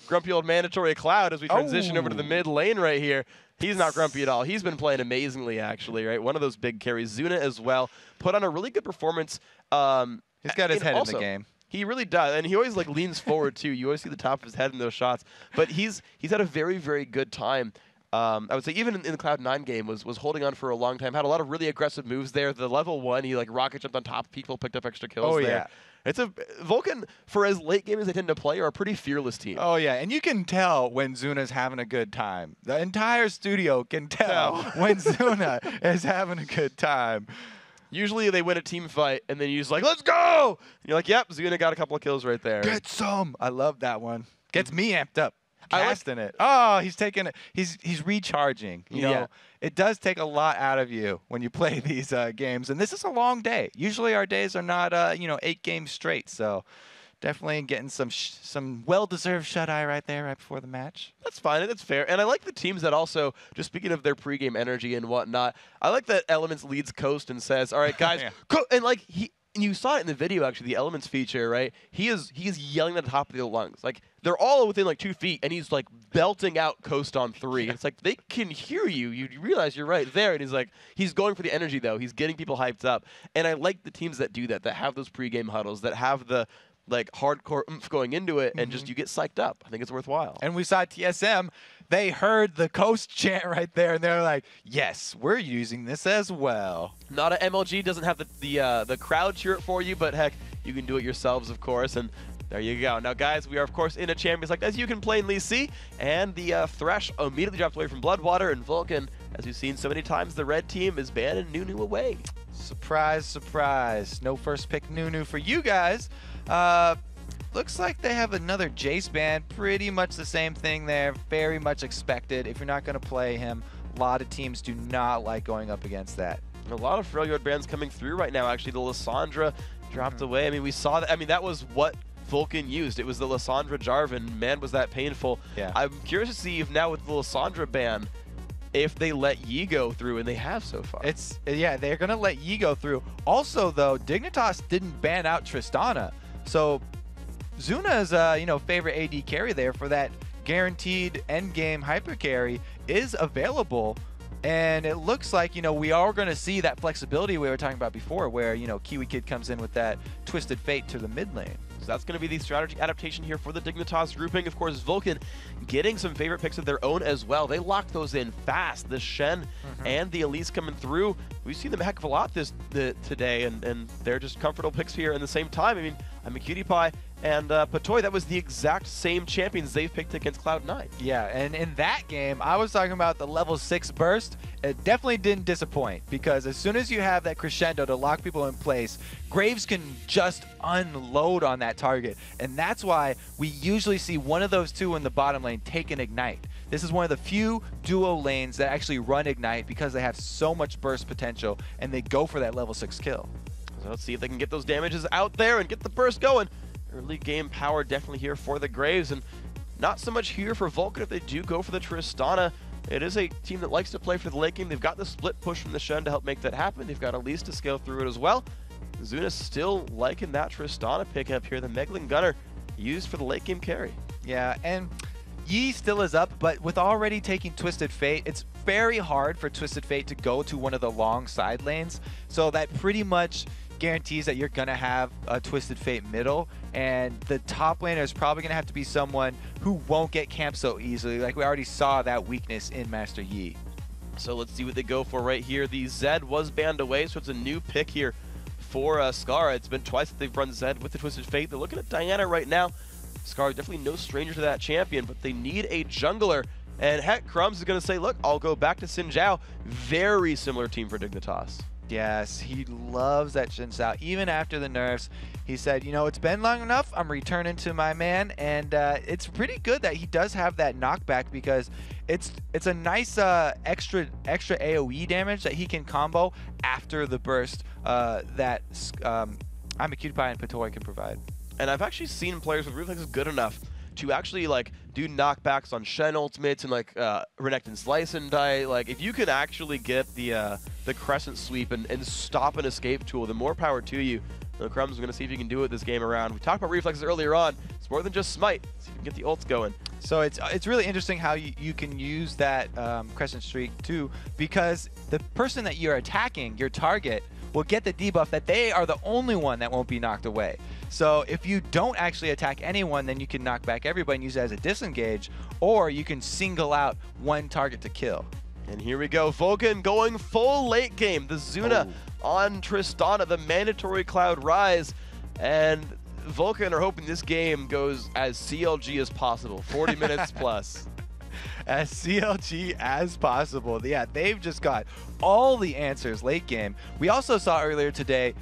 Grumpy old mandatory Cloud as we transition over to the mid lane right here. He's not grumpy at all. He's been playing amazingly, actually, right? One of those big carries. Zuna as well put on a really good performance. He's got his head in the game. He really does, and he always like leans forward too. You always see the top of his head in those shots. But he's had a very, very good time. I would say even in the Cloud9 game was holding on for a long time. Had a lot of really aggressive moves there. The level 1, he like rocket jumped on top of people, picked up extra kills there. Yeah. It's Vulcan, for as late game as they tend to play, are a pretty fearless team. Oh, yeah, and you can tell when Zuna's having a good time. The entire studio can tell when Zuna is having a good time. Usually they win a team fight, and then you're just like, let's go! And you're like, yep, Zuna got a couple of kills right there. Get some! I love that one. Gets me amped up. Casting it. Oh, he's taking it. He's recharging. You know, it does take a lot out of you when you play these games, and this is a long day. Usually our days are not 8 games straight. So definitely getting some well-deserved shut-eye right there right before the match. That's fine. That's fair. And I like the teams that also, just speaking of their pregame energy and whatnot, I like that Elements leads Coast and says, all right, guys, and like and you saw it in the video, actually, the Elements feature, right? He is yelling at the top of their lungs. Like, they're all within, like, 2 feet, and he's, like, belting out Coast on 3. It's like, they can hear you. You realize you're right there. And he's like, he's going for the energy, though. He's getting people hyped up. And I like the teams that do that have those pregame huddles, that have the, like, hardcore oomph going into it, and just you get psyched up. I think it's worthwhile. And we saw TSM. They heard the Coast chant right there, and they're like, yes, we're using this as well. Not a MLG doesn't have the crowd cheer it for you, but heck, you can do it yourselves, of course, and there you go. Now, guys, we are, of course, in a Champions League, as you can plainly see, and the Thresh immediately dropped away from Bloodwater, and Vulcan, as we've seen so many times, the red team is banning Nunu away. Surprise, surprise. No first pick Nunu for you guys. Looks like they have another Jace ban. Pretty much the same thing there. Very much expected. If you're not going to play him, a lot of teams do not like going up against that. A lot of Freljord bans coming through right now. Actually, the Lissandra dropped away. I mean, we saw that. I mean, that was what Vulcan used. It was the Lissandra Jarvan. Man, was that painful. Yeah. I'm curious to see if now with the Lissandra ban, if they let Yi go through, and they have so far. Yeah, they're going to let Yi go through. Also, though, Dignitas didn't ban out Tristana. So Zuna's favorite AD carry there for that guaranteed endgame hyper carry is available, and it looks like we are going to see that flexibility we were talking about before, where Kiwi Kid comes in with that Twisted Fate to the mid lane. So that's going to be the strategy adaptation here for the Dignitas grouping. Of course, Vulcan getting some favorite picks of their own as well. They locked those in fast. The Shen and the Elise coming through. We've seen them a heck of a lot today, and they're just comfortable picks here. And at the same time, I mean, I'm a Cutie Pie and Patoy, that was the exact same champions they've picked against Cloud9. Yeah, and in that game, I was talking about the level 6 burst. It definitely didn't disappoint, because as soon as you have that crescendo to lock people in place, Graves can just unload on that target. And that's why we usually see one of those two in the bottom lane take an Ignite. This is one of the few duo lanes that actually run Ignite because they have so much burst potential, and they go for that level 6 kill. So let's see if they can get those damages out there and get the burst going. Early game power definitely here for the Graves, and not so much here for Vulcan if they do go for the Tristana. it is a team that likes to play for the late game. They've got the split push from the Shen to help make that happen. They've got Elise to scale through it as well. Zuna still liking that Tristana pickup here. The Meglin Gunner used for the late game carry. Yeah, and Yi still is up, but with already taking Twisted Fate, it's very hard for Twisted Fate to go to one of the long side lanes. So that pretty much guarantees that you're going to have a Twisted Fate middle, and the top laner is probably going to have to be someone who won't get camped so easily. Like we already saw that weakness in Master Yi. So let's see what they go for right here. The Zed was banned away, so it's a new pick here for Skara. It's been twice that they've run Zed with the Twisted Fate. They're looking at Diana right now. Skara definitely no stranger to that champion, but they need a jungler. And heck, Crumbs is going to say, look, I'll go back to Xin Zhao. Very similar team for Dignitas. Yes, he loves that Xin Zhao. Even after the nerfs, he said, you know, it's been long enough. I'm returning to my man. And it's pretty good that he does have that knockback, because it's a nice extra AoE damage that he can combo after the burst that I'm a Cutie Pie and Patoy can provide. And I've actually seen players with reflexes good enough to actually like do knockbacks on Shen ultimates and like Renekton Slice and Die. Like if you can actually get the Crescent Sweep and stop an escape tool, the more power to you. The Crumbs is going to see if you can do it this game around. We talked about reflexes earlier on. It's more than just Smite. See if you can get the ults going. So it's really interesting how you can use that Crescent Streak too, because the person that you're attacking, your target, will get the debuff that they are the only one that won't be knocked away. So if you don't actually attack anyone, then you can knock back everybody and use it as a disengage, or you can single out one target to kill. And here we go, Vulcan going full late game. The Zuna on Tristana, the mandatory Cloud Rise, and Vulcan are hoping this game goes as CLG as possible, 40 minutes plus. As CLG as possible. Yeah, they've just got all the answers late game. We also saw earlier today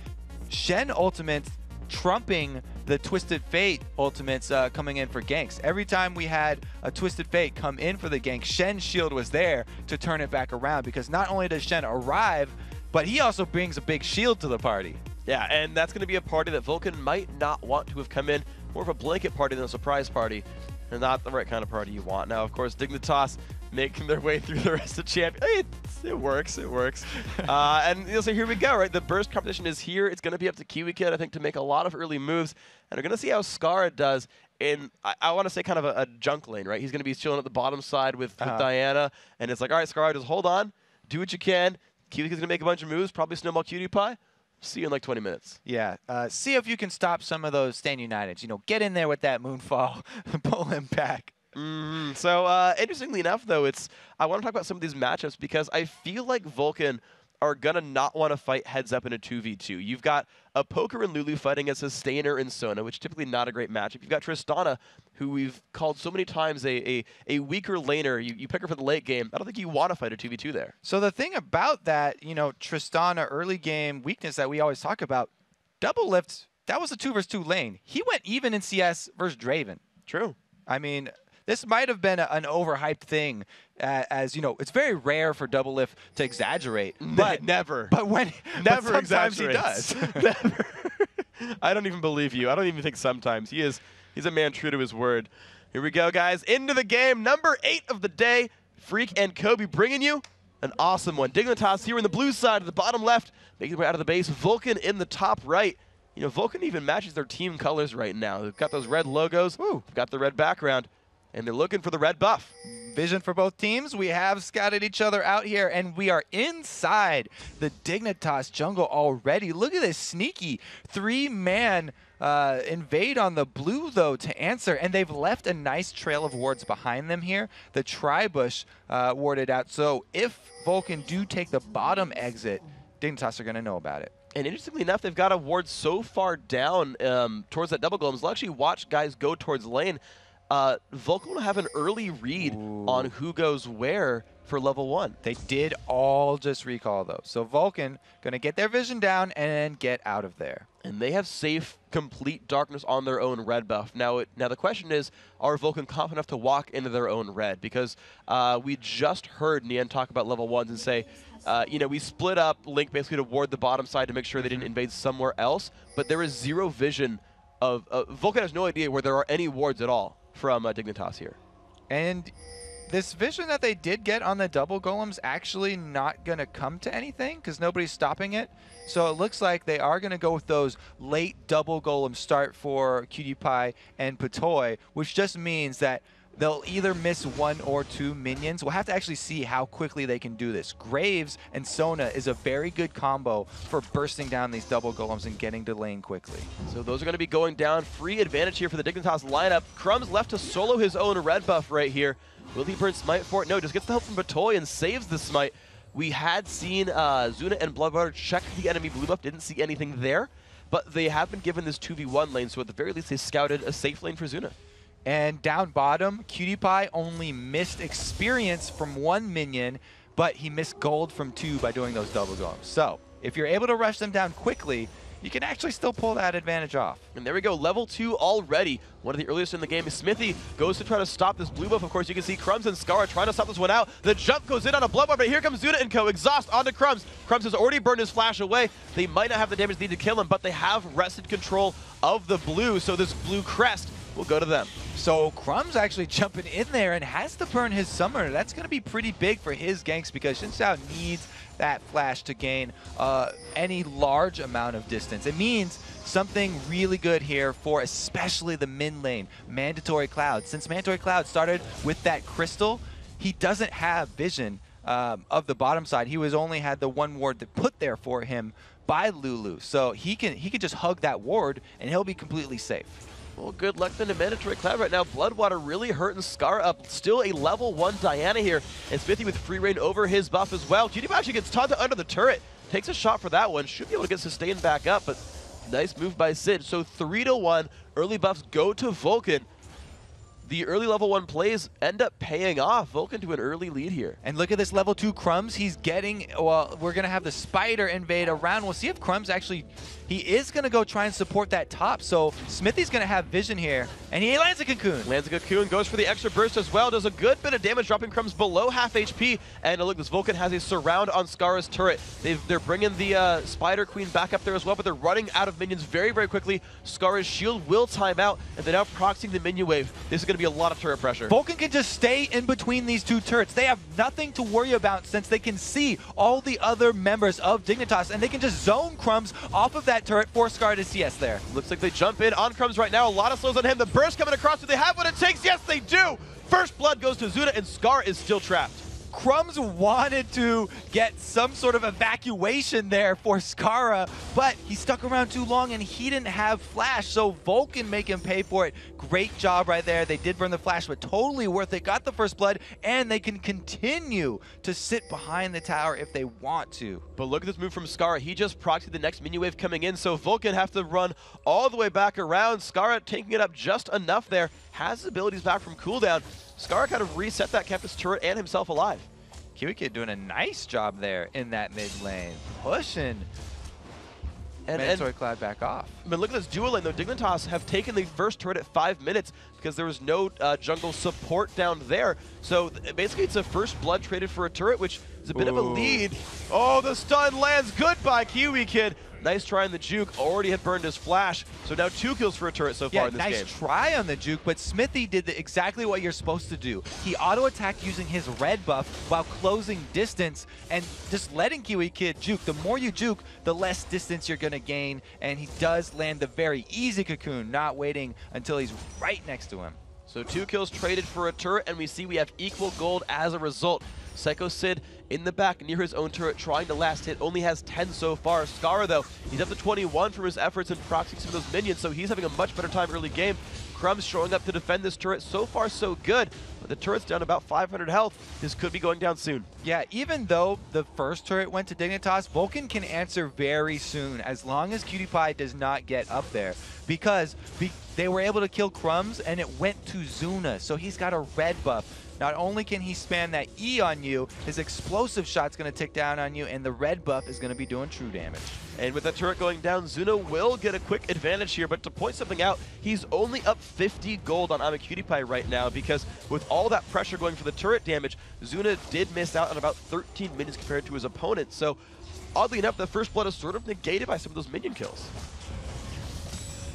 Shen ultimates trumping the Twisted Fate ultimates coming in for ganks. Every time we had a Twisted Fate come in for the gank, Shen's shield was there to turn it back around, because not only does Shen arrive, but he also brings a big shield to the party. Yeah, and that's going to be a party that Vulcan might not want to have come in. More of a blanket party than a surprise party. And not the right kind of party you want. Now, of course, Dignitas making their way through the rest of champion. It works, it works. And so here we go, right? The burst competition is here. It's going to be up to Kiwi Kid, I think, to make a lot of early moves. And we're going to see how Skara does in, I want to say, kind of a junk lane, right? He's going to be chilling at the bottom side with Diana. And it's like, all right, Skara, just hold on. Do what you can. Kiwi Kid's going to make a bunch of moves, probably snowball Cutie Pie. See you in like 20 minutes. Yeah, see if you can stop some of those Stand Uniteds. You know, get in there with that Moonfall, pull him back. So interestingly enough, though, I want to talk about some of these matchups, because I feel like Vulcan are going to not want to fight heads up in a 2v2. You've got a Poker and Lulu fighting a Sustainer and Sona, which is typically not a great matchup. You've got Tristana, who we've called so many times a weaker laner. You pick her for the late game. I don't think you want to fight a 2v2 there. So the thing about that, you know, Tristana early game weakness that we always talk about, Double Lift, that was a 2v2 lane. He went even in CS versus Draven. True. I mean, this might have been an overhyped thing, as you know, it's very rare for Double Lift to exaggerate. But never. But when never but sometimes he exaggerates. does. Never. I don't even believe you. I don't even think sometimes. He's a man true to his word. Here we go, guys. Into the game. Number 8 of the day. Freak and Kobe bringing you an awesome one. Dignitas here in the blue side, the bottom left, making their way out of the base. Vulcan in the top right. You know, Vulcan even matches their team colors right now. They've got those red logos. They've got the red background. And they're looking for the red buff. Vision for both teams. We have scouted each other out here, and we are inside the Dignitas jungle already. Look at this sneaky 3-man invade on the blue, though, to answer. And they've left a nice trail of wards behind them here. The Tribush warded out. So if Vulcan do take the bottom exit, Dignitas are going to know about it. And interestingly enough, they've got a ward so far down towards that double glow. We'll actually watch guys go towards lane. Vulcan will have an early read on who goes where for level 1. They did all just recall, though. So Vulcan going to get their vision down and get out of there. And they have safe, complete darkness on their own red buff. Now the question is, are Vulcan confident enough to walk into their own red? Because we just heard Nian talk about level 1s and say, you know, we split up Link basically to ward the bottom side to make sure they didn't invade somewhere else. But there is zero vision of Vulcan has no idea where there are any wards at all from Dignitas here. And this vision that they did get on the double golem's actually not going to come to anything because nobody's stopping it. So it looks like they are going to go with those late double golem start for QtPie and Patoy, which just means that they'll either miss 1 or 2 minions. We'll have to actually see how quickly they can do this. Graves and Sona is a very good combo for bursting down these double golems and getting to lane quickly. So those are going to be going down. Free advantage here for the Dignitas lineup. Crumbs left to solo his own red buff right here. Will he burn Smite for it? No, just gets the help from Patoy and saves the Smite. We had seen Zuna and Bloodwater check the enemy blue buff. Didn't see anything there. But they have been given this 2v1 lane, so at the very least they scouted a safe lane for Zuna. And down bottom, QtPie only missed experience from 1 minion, but he missed gold from 2 by doing those double golems. So if you're able to rush them down quickly, you can actually still pull that advantage off. And there we go, level 2 already. One of the earliest in the game. Smithy goes to try to stop this blue buff. Of course, you can see Crumbs and Scara trying to stop this one out. The jump goes in on a blood buff, but here comes Zuna and co. Exhaust onto Crumbs. Crumbs has already burned his flash away. They might not have the damage needed to kill him, but they have wrested control of the blue, so this blue crest will go to them. So Crumbs actually jumping in there and has to burn his summoner. That's going to be pretty big for his ganks because Xin Zhao needs that flash to gain any large amount of distance. It means something really good here for especially the mid lane, Mandatory Cloud. Since Mandatory Cloud started with that crystal, he doesn't have vision of the bottom side. He was only had the 1 ward that put there for him by Lulu. So he can just hug that ward and he'll be completely safe. Well, good luck then to Mandatory Cloud right now. Bloodwater really hurting Scar up. Still a level 1 Diana here. And Smithy with free reign over his buff as well. QtPie actually gets taunted under the turret. Takes a shot for that one. Should be able to get sustained back up, but nice move by Sid. So 3-1. Early buffs go to Vulcan. The early level 1 plays end up paying off. Vulcan to an early lead here. And look at this level 2 Crumbs. He's getting, well, we're going to have the Spider invade around. We'll see if Crumbs actually, he is going to go try and support that top. So Smithy's going to have vision here. And he lands a Cocoon. Lands a Cocoon, goes for the extra burst as well. Does a good bit of damage, dropping Crumbs below half HP. And look, this Vulcan has a surround on Scara's turret. They're bringing the Spider Queen back up there as well, but they're running out of minions very, very quickly. Scara's shield will time out, and they're now proxying the minion wave. This is going to be a lot of turret pressure. Vulcan can just stay in between these 2 turrets. They have nothing to worry about since they can see all the other members of Dignitas, and they can just zone Crumbs off of that turret for Scar to CS there. Looks like they jump in on Crumbs right now. A lot of slows on him. The burst coming across. Do they have what it takes? Yes, they do. First blood goes to Zuna, and Scar is still trapped. Crumbs wanted to get some sort of evacuation there for Scara, but he stuck around too long and he didn't have flash, so Vulcan make him pay for it. Great job right there. They did burn the flash, but totally worth it. Got the first blood, and they can continue to sit behind the tower if they want to. But look at this move from Scara. He just proxied the next minion wave coming in, so Vulcan have to run all the way back around. Scara taking it up just enough there. Has his abilities back from cooldown. Scar kind of reset that campus turret and himself alive. KiwiKid doing a nice job there in that mid lane, pushing Mandatory Cloud back off. But look at this dual lane though. Dignitas have taken the first turret at 5 minutes because there was no jungle support down there. So basically it's a first blood traded for a turret, which is a bit of a lead. Oh, the stun lands. Goodbye, KiwiKid. Nice try on the juke. Already had burned his flash. So now 2 kills for a turret so far in this game. Nice try on the juke, but Smithy did exactly what you're supposed to do. He auto-attacked using his red buff while closing distance and just letting KiwiKid juke. The more you juke, the less distance you're going to gain, and he does land the very easy Cocoon, not waiting until he's right next to him. So 2 kills traded for a turret, and we see we have equal gold as a result. Psycho Sid in the back near his own turret trying to last hit, only has 10 so far. Scara though, he's up to 21 from his efforts in proxying some of those minions, so he's having a much better time early game. Crumbs showing up to defend this turret. So far so good, but the turret's down about 500 health. This could be going down soon. Yeah, even though the first turret went to Dignitas, Vulcan can answer very soon as long as QtPie does not get up there, because they were able to kill Crumbs and it went to Zuna, so he's got a red buff. Not only can he spam that E on you, his explosive shot's going to tick down on you, and the red buff is going to be doing true damage. And with that turret going down, Zuna will get a quick advantage here, but to point something out, he's only up 50 gold on QtPie right now, because with all that pressure going for the turret damage, Zuna did miss out on about 13 minions compared to his opponent. So oddly enough, the first blood is sort of negated by some of those minion kills.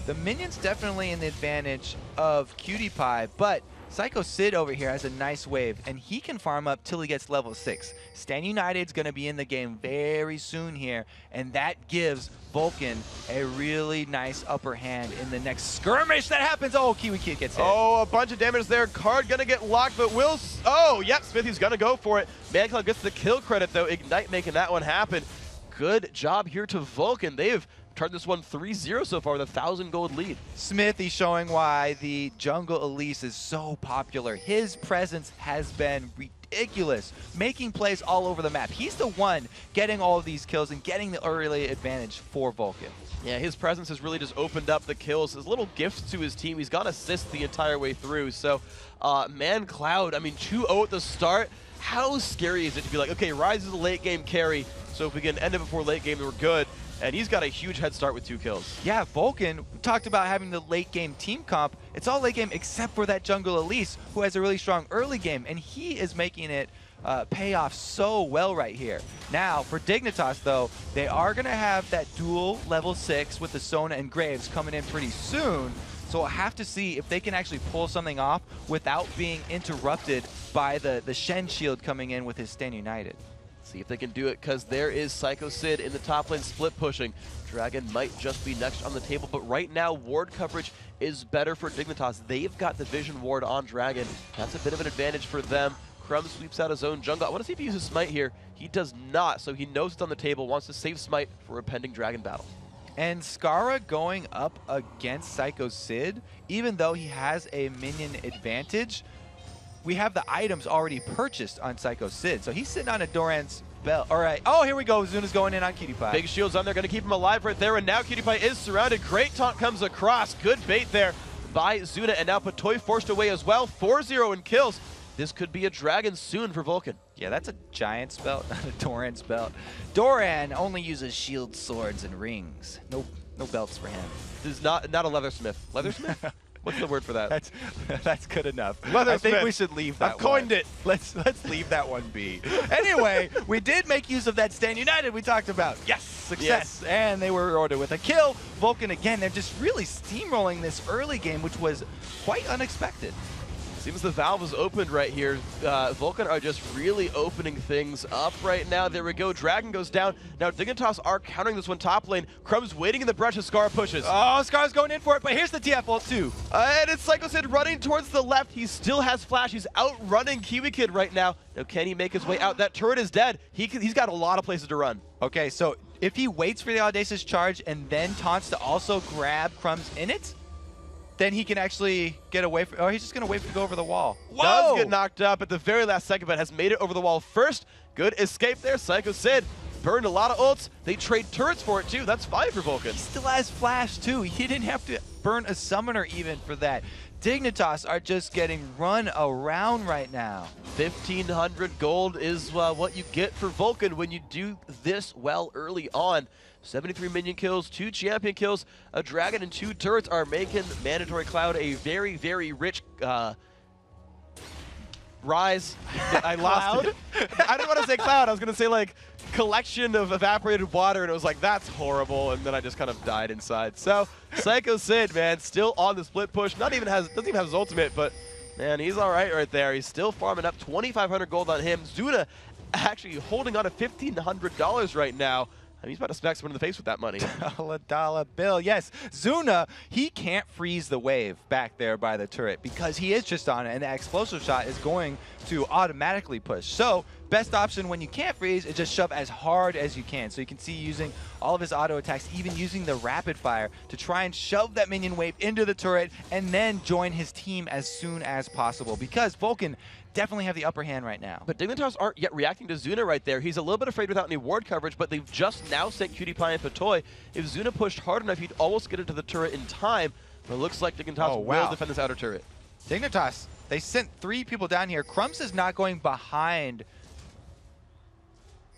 The minions definitely in the advantage of QtPie, but Psycho Sid over here has a nice wave, and he can farm up till he gets level 6. Stan United's going to be in the game very soon here, and that gives Vulcan a really nice upper hand in the next skirmish that happens. Oh, Kiwi Kid gets hit. Oh, a bunch of damage there. Card going to get locked, but will... Oh, yep, Smithy's going to go for it. ManCloud gets the kill credit, though. Ignite making that one happen. Good job here to Vulcan. They've turned this one 3-0 so far with a 1,000 gold lead. Smithy showing why the jungle Elise is so popular. His presence has been ridiculous, making plays all over the map. He's the one getting all of these kills and getting the early advantage for Vulcan. Yeah, his presence has really just opened up the kills. His little gifts to his team. He's got assists the entire way through. So, ManCloud, I mean, 2-0 at the start. How scary is it to be like, okay, Rise is a late game carry, so if we can end it before late game, we're good. And he's got a huge head start with 2 kills. Yeah, Vulcan, we talked about having the late game team comp. It's all late game except for that jungle Elise, who has a really strong early game, and he is making it pay off so well right here. Now, for Dignitas, though, they are going to have that dual level 6 with the Sona and Graves coming in pretty soon. So we'll have to see if they can actually pull something off without being interrupted by the Shen shield coming in with his Stan United. See if they can do it, because there is Psycho Sid in the top lane split pushing. Dragon might just be next on the table, but right now ward coverage is better for Dignitas. They've got the vision ward on Dragon. That's a bit of an advantage for them. Crumb sweeps out his own jungle. I want to see if he uses Smite here. He does not, so he knows it's on the table, wants to save Smite for a pending Dragon battle. And Skara going up against Psycho Sid, even though he has a minion advantage, we have the items already purchased on Psycho Sid. So he's sitting on a Doran's belt. All right. Oh, here we go. Zuna's going in on Cutie Pie. Big shields on there, going to keep him alive right there. And now Cutie Pie is surrounded. Great taunt comes across. Good bait there by Zuna. And now Patoy forced away as well. 4-0 in kills. This could be a dragon soon for Vulcan. Yeah, that's a Giant's belt, not a Doran's belt. Doran only uses shields, swords, and rings. No belts for him. This is not a leathersmith. Leathersmith? What's the word for that? That's good enough. I think we should leave that. I've coined it. Let's leave that one be. Anyway, we did make use of that Stan United we talked about. Yes, success. Yes. And they were rewarded with a kill. Vulcan again, they're just really steamrolling this early game, which was quite unexpected. Seems the valve is opened right here. Vulcan are just really opening things up right now. There we go. Dragon goes down. Now Dignitas are countering this one top lane. Crumb's waiting in the brush as Scar pushes. Oh, Scar's going in for it, but here's the TF ult too. And it's Psycho Sid running towards the left. He still has flash. He's outrunning Kiwi Kid right now. Now can he make his way out? That turret is dead. He's got a lot of places to run. Okay, so if he waits for the Audacious charge and then taunts to also grab Crumbs in it, then he can actually get away from... Oh, he's just going to wait for it to go over the wall. Whoa! Does get knocked up at the very last second, but has made it over the wall first. Good escape there. Psycho Sid burned a lot of ults. They trade turrets for it, too. That's fine for Vulcan. He still has flash, too. He didn't have to burn a summoner even for that. Dignitas are just getting run around right now. 1,500 gold is what you get for Vulcan when you do this well early on. 73 minion kills, 2 champion kills, a dragon, and 2 turrets are making Mandatory Cloud a very, very rich rise. I lost it. I didn't want to say cloud. I was going to say like collection of evaporated water, and it was like, that's horrible. And then I just kind of died inside. So Psycho Sid, man, still on the split push. Doesn't even have his ultimate, but man, he's all right there. He's still farming up 2,500 gold on him. Zuna actually holding on to $1,500 right now. He's about to smack someone in the face with that money. $1 bill. Yes, Zuna, he can't freeze the wave back there by the turret because he is just on it, and that explosive shot is going to automatically push. So best option when you can't freeze is just shove as hard as you can. So you can see using all of his auto attacks, even using the rapid fire to try and shove that minion wave into the turret and then join his team as soon as possible, because Vulcan definitely have the upper hand right now. But Dignitas aren't yet reacting to Zuna right there. He's a little bit afraid without any ward coverage, but they've just now sent Cutie Pie and Patoy. If Zuna pushed hard enough, he'd almost get into the turret in time. But it looks like Dignitas will defend this outer turret. Dignitas, they sent 3 people down here. Crumbs is not going behind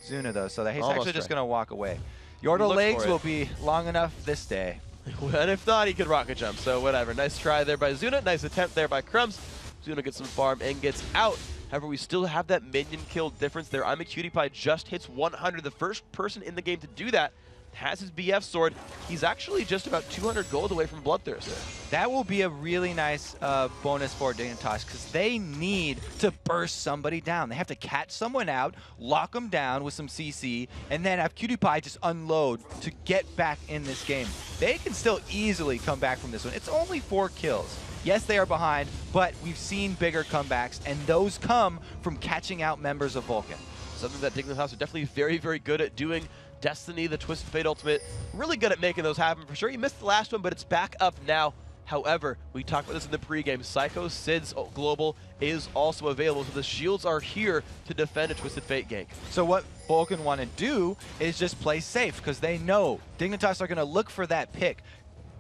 Zuna, though, so that he's actually just going to walk away. Yordle legs will be long enough this day. And if not, he could rocket jump, so whatever. Nice try there by Zuna. Nice attempt there by Crumbs. Zuna gets some farm and gets out. However, we still have that minion kill difference there. I'm a Cutie Pie just hits 100, the first person in the game to do that. has his BF sword. He's actually just about 200 gold away from Bloodthirster. That will be a really nice bonus for Dignitas because they need to burst somebody down. They have to catch someone out, lock them down with some CC, and then have PewDiePie just unload to get back in this game. They can still easily come back from this one. It's only 4 kills. Yes, they are behind, but we've seen bigger comebacks, and those come from catching out members of Vulcan. Something that Dignitas are definitely very, very good at doing. Destiny, the Twisted Fate Ultimate, really good at making those happen for sure. He missed the last one, but it's back up now. However, we talked about this in the pregame. Psycho Sid's Global is also available, so the shields are here to defend a Twisted Fate gank. So what Vulcan want to do is just play safe because they know Dignitas are going to look for that pick.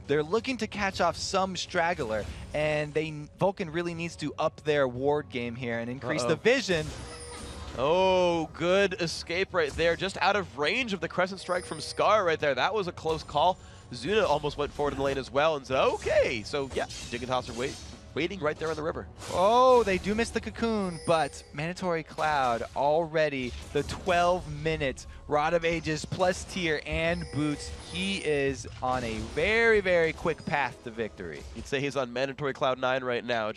They're looking to catch off some straggler, and Vulcan really needs to up their ward game here and increase the vision. Oh, good escape right there. Just out of range of the Crescent Strike from Scar right there. That was a close call. Zuna almost went forward in the lane as well and said, okay. So, yeah, Dignitas are waiting right there on the river. Oh, they do miss the cocoon, but Mandatory Cloud already the 12-minute Rod of Ages plus tier and boots. He is on a very, very quick path to victory. You'd say he's on Mandatory Cloud 9 right now.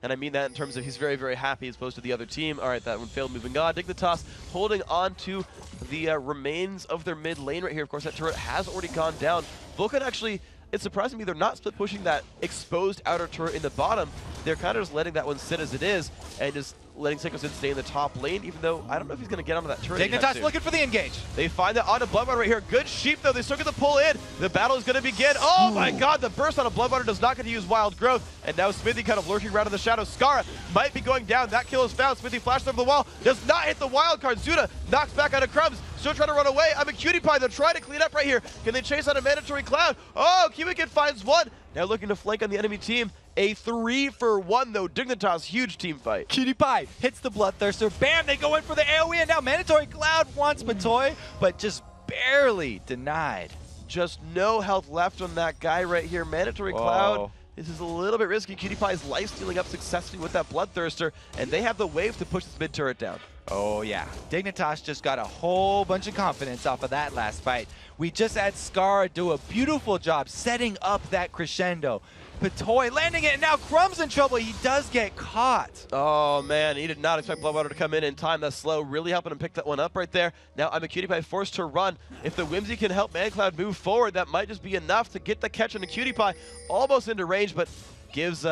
And I mean that in terms of he's very, very happy as opposed to the other team. All right, that one failed. Moving on. Dignitas holding on to the remains of their mid lane right here. Of course, that turret has already gone down. Vulcan actually, it's surprising me they're not split pushing that exposed outer turret in the bottom. They're kind of just letting that one sit as it is and just letting Psycho Sid stay in the top lane, even though I don't know if he's going to get onto that turret. Dignitas looking for the engage. They find that onto Bloodwater right here. Good sheep, though. They still get the pull in. The battle is going to begin. Oh, my God. The burst on a Bloodwater does not get to use Wild Growth. And now Smithy kind of lurking around in the shadows. Skara might be going down. That kill is found. Smithy flashes over the wall. Does not hit the wild card. Zuna knocks back out of Crumbs. Still trying to run away. I'm a Cutie Pie. They're trying to clean up right here. Can they chase out a Mandatory Cloud? Oh, Cubican finds one. Now looking to flank on the enemy team. A 3-for-1, though. Dignitas, huge team fight. Cutie Pie hits the Bloodthirster. Bam, they go in for the AoE, and now Mandatory Cloud wants Patoy, but just barely denied. Just no health left on that guy right here. Mandatory Cloud. This is a little bit risky. Cutie Pie's life stealing up successfully with that Bloodthirster, and they have the wave to push this mid turret down. Oh, yeah. Dignitas just got a whole bunch of confidence off of that last fight. We just had Scar do a beautiful job setting up that crescendo. Patoy landing it, and now Crumb's in trouble. He does get caught. Oh, man. He did not expect Bloodwater to come in time. That's slow. Really helping him pick that one up right there. Now, I'm a Cutie Pie forced to run. If the Whimsy can help ManCloud move forward, that might just be enough to get the catch on the Cutie Pie. Almost into range, but gives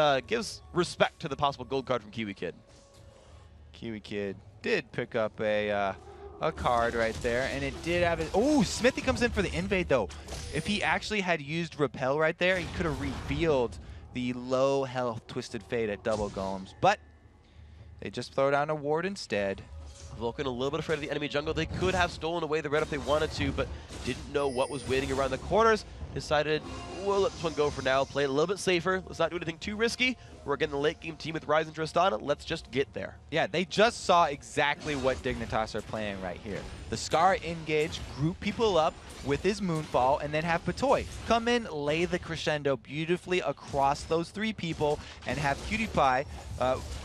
respect to the possible gold card from Kiwi Kid. Kiwi Kid did pick up a card right there, and it did have it. Oh, Smithy comes in for the invade, though. If he actually had used Repel right there, he could have revealed the low health Twisted Fate at double golems, but they just throw down a ward instead. Vulcan a little bit afraid of the enemy jungle. They could have stolen away the red if they wanted to, but didn't know what was waiting around the corners. Decided, we'll let this one go for now. Play it a little bit safer. Let's not do anything too risky. We're getting the late game team with Ryze and Tristana. Let's just get there. Yeah, they just saw exactly what Dignitas are playing right here. The Scar engage, group people up with his Moonfall, and then have Patoy come in, lay the crescendo beautifully across those 3 people, and have Cutie Pie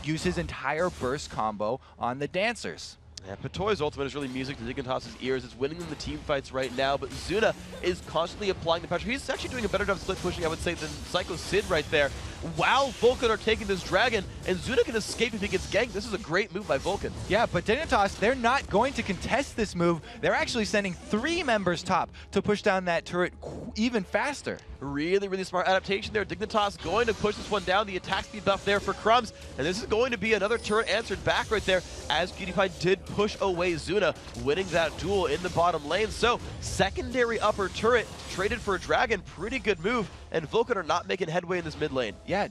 use his entire burst combo on the dancers. Yeah, Patoy's ultimate is really music to Dignitas' ears. It's winning them the team fights right now, but Zuna is constantly applying the pressure. He's actually doing a better job split pushing, I would say, than Psycho Sid right there. While Vulcan are taking this dragon, and Zuna can escape if he gets ganked. This is a great move by Vulcan. Yeah, but Dignitas, they're not going to contest this move. They're actually sending 3 members top to push down that turret even faster. Really, really smart adaptation there. Dignitas going to push this one down. The attack speed buff there for Crumbs. And this is going to be another turret answered back right there as Cutie Pie did push away Zuna, winning that duel in the bottom lane. So, secondary upper turret traded for a dragon. Pretty good move. And Vulcan are not making headway in this mid lane. Yeah.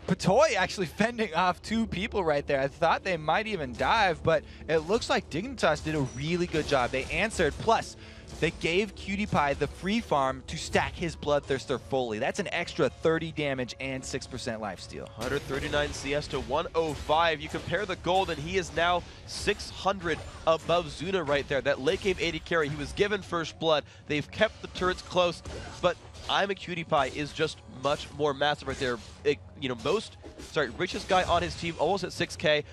Patoy actually fending off 2 people right there. I thought they might even dive, but it looks like Dignitas did a really good job. They answered, plus they gave Cutie Pie the free farm to stack his Bloodthirster fully. That's an extra 30 damage and 6% lifesteal. 139 CS to 105. You compare the gold, and he is now 600 above Zuna right there. That late game 80 carry, he was given first blood. They've kept the turrets close, but I'm a Cutie Pie is just much more massive right there. Richest guy on his team, almost at 6K,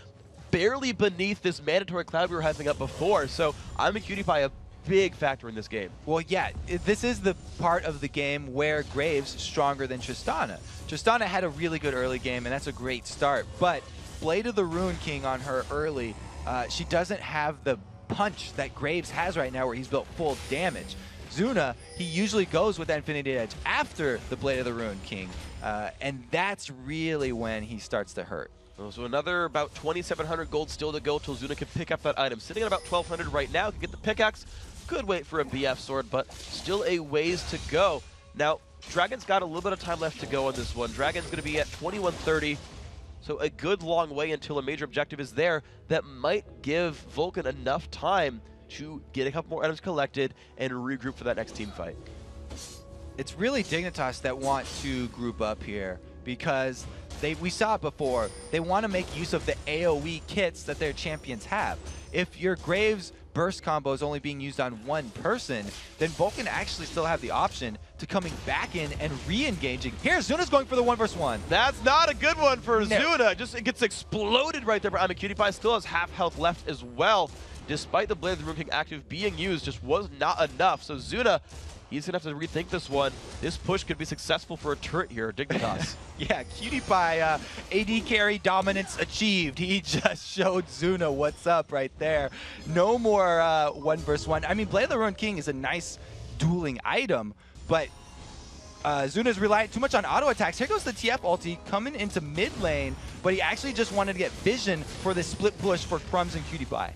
barely beneath this Mandatory Cloud we were hyping up before. So I'm a Cutie Pie, big factor in this game. Well, yeah, this is the part of the game where Graves is stronger than Tristana. Tristana had a really good early game, and that's a great start. But Blade of the Ruin King on her early, she doesn't have the punch that Graves has right now where he's built full damage. Zuna, he usually goes with that Infinity Edge after the Blade of the Ruin King, and that's really when he starts to hurt. So another about 2,700 gold still to go till Zuna can pick up that item. Sitting at about 1,200 right now, can get the pickaxe. Could wait for a BF sword, but still a ways to go. Now, Dragon's got a little bit of time left to go on this one. Dragon's going to be at 2130, so a good long way until a major objective is there that might give Vulcan enough time to get a couple more items collected and regroup for that next team fight. It's really Dignitas that want to group up here because we saw it before. They want to make use of the AoE kits that their champions have. If your Graves burst combo is only being used on one person, then Vulcan actually still have the option to coming back in and re-engaging. Here, Zuna's going for the 1v1. That's not a good one for Zuna. Just it gets exploded right there, but Cutie Pie still has half health left as well. Despite the Blade of the Ruin King active being used, just was not enough. So Zuna, he's going to have to rethink this one. This push could be successful for a turret here, Dignitas. Yeah, Cutie Pie, AD carry dominance achieved. He just showed Zuna what's up right there. No more 1v1. I mean, Blade of the Ruin King is a nice dueling item, but Zuna's reliant too much on auto attacks. Here goes the TF ulti coming into mid lane, but he actually just wanted to get vision for the split push for Crumbs and Cutie Pie.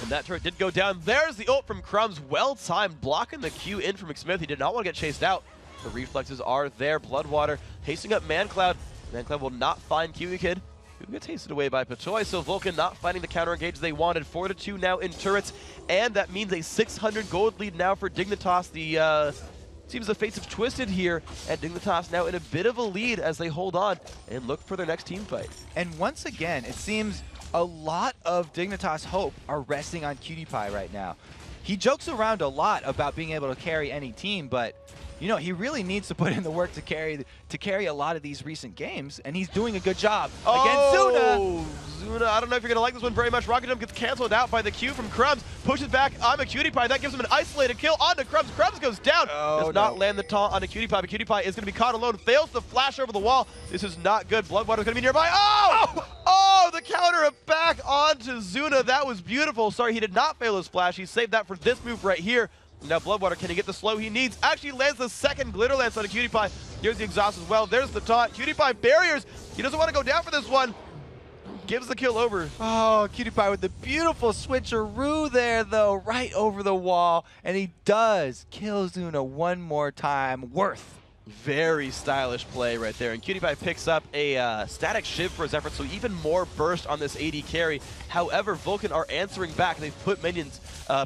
And that turret did go down. There's the ult from Crumbs. Well-timed, blocking the Q in from McSmith. He did not want to get chased out. The reflexes are there. Bloodwater hasting up ManCloud. ManCloud will not find Kiwi Kid. Who gets hasted away by Patoy. So Vulcan not finding the counter engage they wanted. 4-2 now in turrets. And that means a 600 gold lead now for Dignitas. The seems the fates have twisted here, and Dignitas now in a bit of a lead as they hold on and look for their next team fight. And once again, it seems a lot of Dignitas' hope are resting on Cutie Pie right now. He jokes around a lot about being able to carry any team, but you know, he really needs to put in the work to carry a lot of these recent games, and he's doing a good job against Zuna. Zuna, I don't know if you're going to like this one very much. Rocket Jump gets canceled out by the Q from Crumbs. Pushes back on a Cutie Pie. That gives him an isolated kill onto Crumbs. Crumbs goes down. Does not land the taunt on a Cutie Pie, but Cutie Pie is going to be caught alone. Fails to flash over the wall. This is not good. Bloodwater's going to be nearby. Oh, the counter back onto Zuna. That was beautiful. Sorry, he did not fail his splash. He saved that for this move right here. Now Bloodwater, can he get the slow he needs? Actually lands the second Glitter Lance on a Cutie Pie. Here's the exhaust as well. There's the taunt. Cutie Pie barriers. He doesn't want to go down for this one. Gives the kill over. Oh, Cutie Pie with the beautiful switcheroo there, though, right over the wall. And he does kill Zuna one more time. Worth. Very stylish play right there. And Cutie Pie picks up a static shiv for his efforts, so even more burst on this AD carry. However, Vulcan are answering back. They've put minions,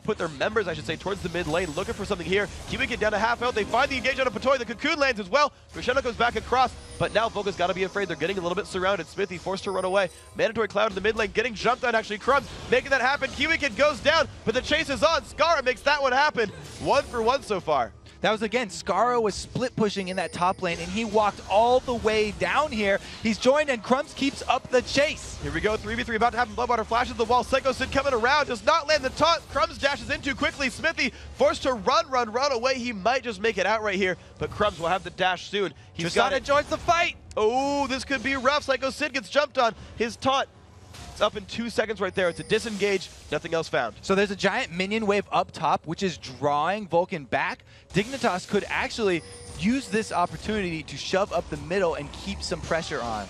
put their members, I should say, towards the mid lane, looking for something here. Kiwi get down to half health. They find the engage on a Patoy. The cocoon lands as well. Crescendo goes back across, but now Vulcan's got to be afraid. They're getting a little bit surrounded. Smithy forced to run away. Mandatory Cloud in the mid lane, getting jumped on actually. Crumbs making that happen. Kiwi Kid goes down, but the chase is on. Skara makes that one happen. 1 for 1 so far. That was, again, Skara was split pushing in that top lane, and he walked all the way down here. He's joined, and Crumbs keeps up the chase. Here we go, 3v3 about to happen. Bloodwater flashes the wall. Psycho Sid coming around, does not land the taunt. Crumbs dashes in too quickly. Smithy forced to run away. He might just make it out right here, but Crumbs will have the dash soon. He's got it. Joins the fight. Oh, this could be rough. Psycho Sid gets jumped on. His taunt. It's up in 2 seconds right there. It's a disengage. Nothing else found. So there's a giant minion wave up top, which is drawing Vulcan back. Dignitas could actually use this opportunity to shove up the middle and keep some pressure on.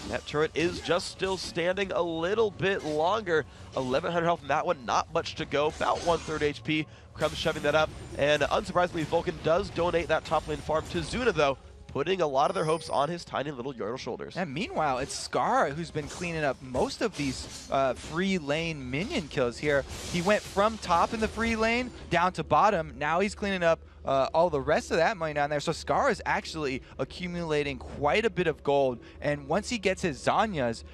That turret is just still standing a little bit longer. 1,100 health in that one. Not much to go. About 1/3 HP. Crumbs shoving that up. And unsurprisingly, Vulcan does donate that top lane farm to Zuna, though, putting a lot of their hopes on his tiny little Yordle shoulders. And meanwhile, it's Skara who's been cleaning up most of these free lane minion kills here. He went from top in the free lane down to bottom. Now he's cleaning up all the rest of that money down there. So Skara is actually accumulating quite a bit of gold. And once he gets his Zanyas,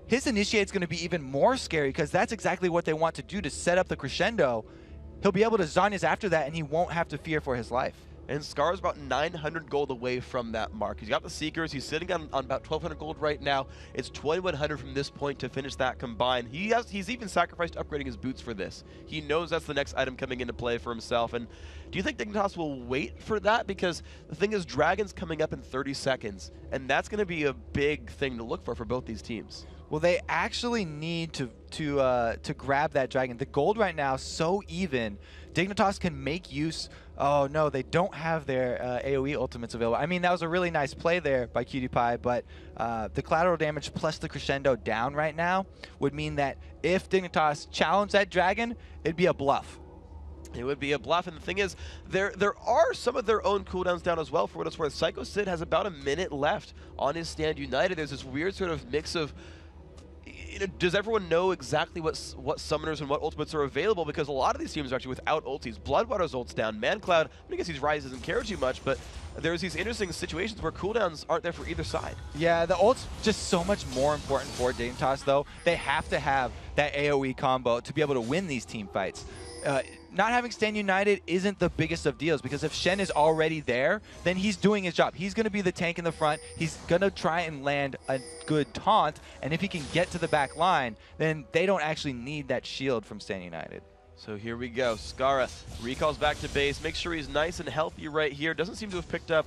his Initiate's going to be even more scary because that's exactly what they want to do to set up the crescendo. He'll be able to Zanyas after that, and he won't have to fear for his life. And Scar's about 900 gold away from that mark. He's got the Seekers. He's sitting on about 1,200 gold right now. It's 2,100 from this point to finish that combined. He's even sacrificed upgrading his boots for this. He knows that's the next item coming into play for himself. And do you think Dignitas will wait for that? Because the thing is, Dragon's coming up in 30 seconds, and that's going to be a big thing to look for both these teams. Well, they actually need to grab that Dragon. The gold right now so even. Dignitas can make use. Oh no, they don't have their AoE ultimates available. I mean, that was a really nice play there by Cutie Pie, but the collateral damage plus the crescendo down right now would mean that if Dignitas challenged that Dragon, it'd be a bluff. It would be a bluff, and the thing is, there are some of their own cooldowns down as well, for what it's worth. Psycho Sid has about a minute left on his Stand United. There's this weird sort of mix of, does everyone know exactly what summoners and what ultimates are available? Because a lot of these teams are actually without ultis. Bloodwater's ult's down. ManCloud, I guess his Rise doesn't care too much, but there's these interesting situations where cooldowns aren't there for either side. Yeah, the ult's just so much more important for Dignitas, though. They have to have that AoE combo to be able to win these team fights. Not having Stand United isn't the biggest of deals, because if Shen is already there, then he's doing his job. He's going to be the tank in the front. He's going to try and land a good taunt, and if he can get to the back line, then they don't actually need that shield from Stand United. So here we go. Skara recalls back to base. Make sure he's nice and healthy right here. Doesn't seem to have picked up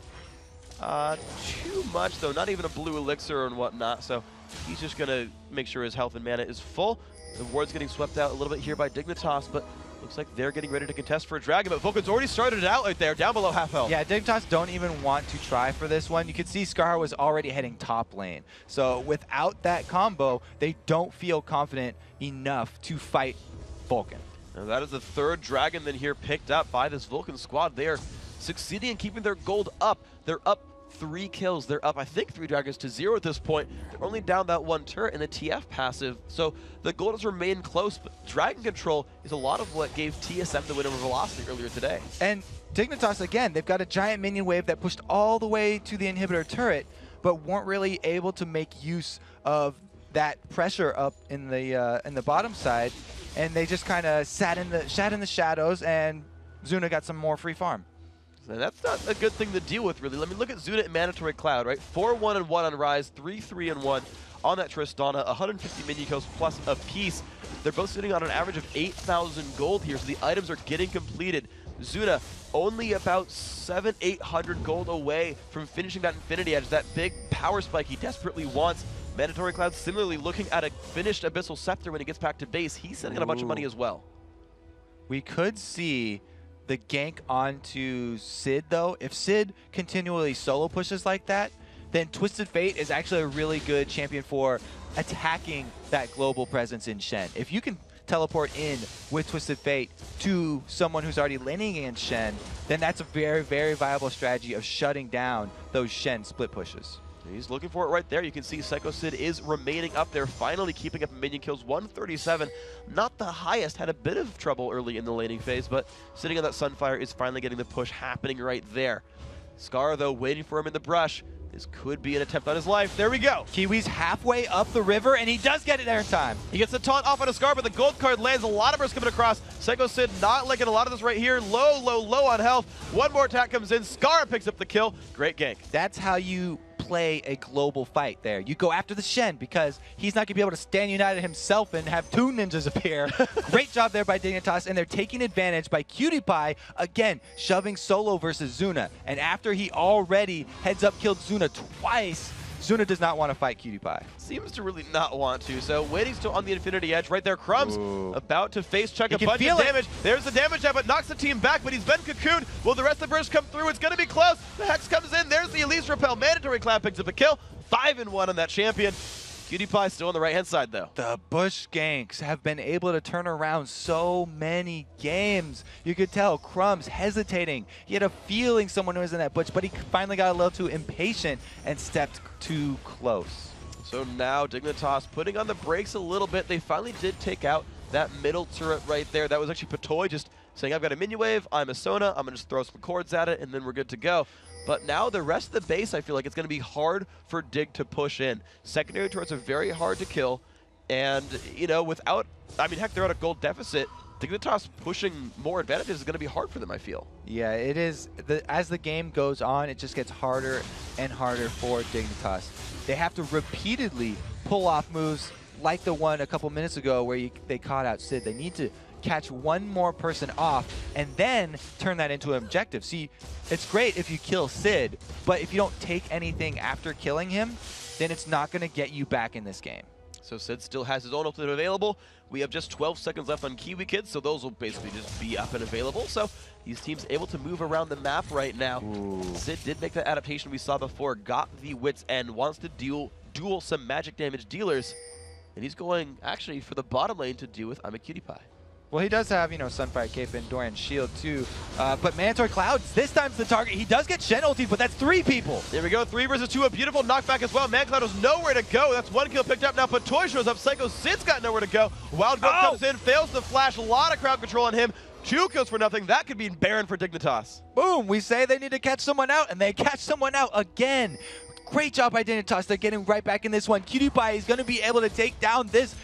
too much, though. Not even a blue elixir and whatnot, so he's just going to make sure his health and mana is full. The ward's getting swept out a little bit here by Dignitas, but looks like they're getting ready to contest for a Dragon, but Vulcan's already started it out right there, down below half health. Yeah, Dignitas don't even want to try for this one. You can see Scar was already heading top lane. So without that combo, they don't feel confident enough to fight Vulcan. Now that is the third Dragon then here picked up by this Vulcan squad. They are succeeding in keeping their gold up. They're up 3 kills. They're up, I think, 3 Dragons to 0 at this point. They're only down that 1 turret in the TF passive, so the gold has remained close, but Dragon control is a lot of what gave TSM the win over Velocity earlier today. And Dignitas, again, they've got a giant minion wave that pushed all the way to the inhibitor turret, but weren't really able to make use of that pressure up in the bottom side, and they just kind of sat in the shadows, and Zuna got some more free farm. And that's not a good thing to deal with, really. Let me look at Zuna and Mandatory Cloud, right? 4-1 and 1 on Rise, 3-3 and 1 on that Tristana, 150 minion kills plus a piece. They're both sitting on an average of 8,000 gold here, so the items are getting completed. Zuna only about 700-800 gold away from finishing that Infinity Edge, that big power spike he desperately wants. Mandatory Cloud similarly looking at a finished Abyssal Scepter when he gets back to base. He's sitting on a bunch of money as well. We could see the gank onto Sid, though. If Sid continually solo pushes like that, then Twisted Fate is actually a really good champion for attacking that global presence in Shen. If you can teleport in with Twisted Fate to someone who's already laning against Shen, then that's a very, very viable strategy of shutting down those Shen split pushes. He's looking for it right there. You can see Psycho Sid is remaining up there, finally keeping up minion kills. 137, not the highest. Had a bit of trouble early in the laning phase, but sitting on that Sunfire is finally getting the push happening right there. Scar, though, waiting for him in the brush. This could be an attempt on his life. There we go. Kiwi's halfway up the river, and he does get it there in time. He gets the taunt off on a Scar, but the gold card lands. A lot of bursts coming across. Psycho Sid not liking a lot of this right here. Low, low, low on health. One more attack comes in. Scar picks up the kill. Great gank. That's how you play a global fight there. You go after the Shen because he's not going to be able to stand united himself and have 2 ninjas appear. Great job there by Dignitas, and they're taking advantage by Cutie Pie, again, shoving solo versus Zuna. And after he already heads up killed Zuna twice, Zuna does not want to fight Cutie Pie. Seems to really not want to, so waiting still on the Infinity Edge right there. Crumbs about to face check a bunch of damage. There's the damage there, but knocks the team back, but he's been cocooned. Will the rest of the burst come through? It's going to be close. The Hex comes in. There's the Elise Repel. Mandatory Cloud picks up a kill. 5-1 on that champion. Cutie Pie still on the right-hand side, though. The Bush ganks have been able to turn around so many games. You could tell Crumbs hesitating. He had a feeling someone was in that Bush, but he finally got a little too impatient and stepped too close. So now Dignitas putting on the brakes a little bit. They finally did take out that middle turret right there. That was actually Patoy just saying, I've got a minion wave, I'm a Sona, I'm going to just throw some cords at it, and then we're good to go. But now the rest of the base, I feel like it's going to be hard for Dig to push in. Secondary turrets are very hard to kill, and, you know, without, I mean, heck, they're at a gold deficit. Dignitas pushing more advantages is going to be hard for them, I feel. Yeah, it is. As the game goes on, it just gets harder and harder for Dignitas. They have to repeatedly pull off moves like the one a couple minutes ago where they caught out Sid. They need to catch one more person off and then turn that into an objective. See, it's great if you kill Sid, but if you don't take anything after killing him, then it's not going to get you back in this game. So Sid still has his own ultimate available. We have just 12 seconds left on Kiwi Kids, so those will basically just be up and available. So these teams able to move around the map right now. Ooh. Sid did make that adaptation we saw before, got the Wits End, wants to duel some magic damage dealers, and he's going actually for the bottom lane to deal with I'm a Cutie Pie. Well, he does have, Sunfire Cape and Dorian's Shield too. But Mandatory Clouds, this time's the target. He does get Shen ulti, but that's 3 people. There we go, 3 versus 2, a beautiful knockback as well. Man Cloud has nowhere to go. That's 1 kill picked up. Now Patoy shows up. Psycho Sid's got nowhere to go. Wild Goat comes in, fails the flash. A lot of crowd control on him. 2 kills for nothing. That could be Baron for Dignitas. Boom, we say they need to catch someone out, and they catch someone out again. Great job by Dignitas. They're getting right back in this one. Cutie Pie is going to be able to take down this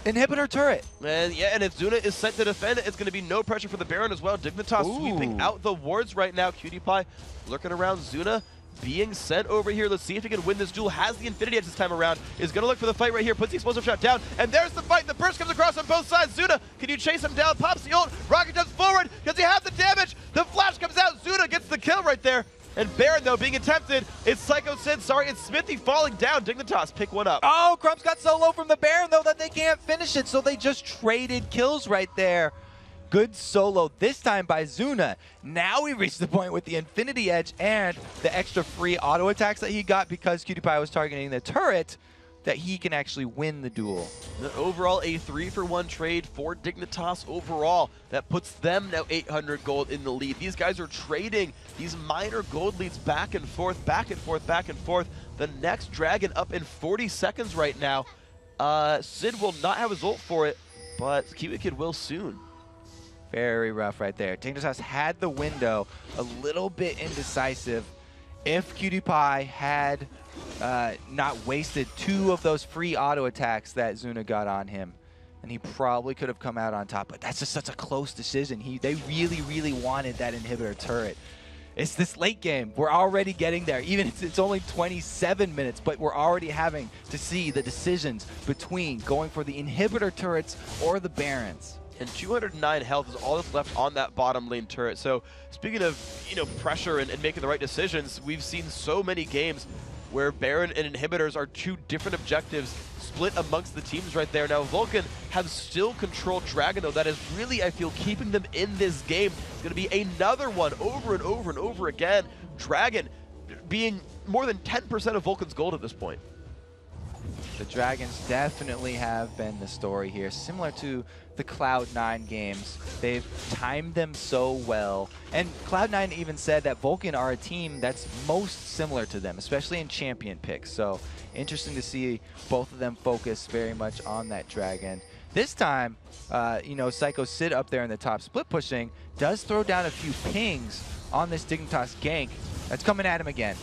inhibitor turret. And yeah, and if Zuna is sent to defend, it's going to be no pressure for the Baron as well. Dignitas sweeping out the wards right now. Cutie Pie lurking around. Zuna being sent over here. Let's see if he can win this duel. Has the Infinity Edge this time around. Is going to look for the fight right here. Puts the explosive shot down. And there's the fight. The burst comes across on both sides. Zuna, can you chase him down? Pops the ult. Rocket jumps forward. Does he have the damage? The flash comes out. Zuna gets the kill right there. And Baron, though, being attempted. It's Psycho Sid. Sorry, it's Smithy falling down. Dignitas pick one up. Oh, Crumbs got so low from the Baron, though, that they can't finish it. So they just traded kills right there. Good solo this time by Zuna. Now we reach the point with the Infinity Edge and the extra free auto attacks that he got because Cutie Pie was targeting the turret, that he can actually win the duel. Overall, a 3-for-1 trade for Dignitas overall. That puts them now 800 gold in the lead. These guys are trading these minor gold leads back and forth, back and forth, back and forth. The next Dragon up in 40 seconds right now. Sid will not have his ult for it, but Kiwi Kid will soon. Very rough right there. Dignitas had the window, a little bit indecisive. If Cutie Pie had not wasted 2 of those free auto attacks that Zuna got on him, and he probably could have come out on top. But that's just such a close decision. They really, really wanted that inhibitor turret. It's this late game. We're already getting there. Even if it's only 27 minutes, but we're already having to see the decisions between going for the inhibitor turrets or the Barons. And 209 health is all that's left on that bottom lane turret. So speaking of, pressure and making the right decisions, we've seen so many games where Baron and Inhibitors are 2 different objectives split amongst the teams right there. Now Vulcan have still controlled Dragon, though. That is really, I feel, keeping them in this game. It's going to be another one over and over and over again. Dragon being more than 10% of Vulcan's gold at this point. The Dragons definitely have been the story here, similar to the Cloud9 games. They've timed them so well. And Cloud9 even said that Vulcan are a team that's most similar to them, especially in champion picks. So interesting to see both of them focus very much on that Dragon. This time, Psycho Sid up there in the top split pushing does throw down a few pings on this Dignitas gank that's coming at him again.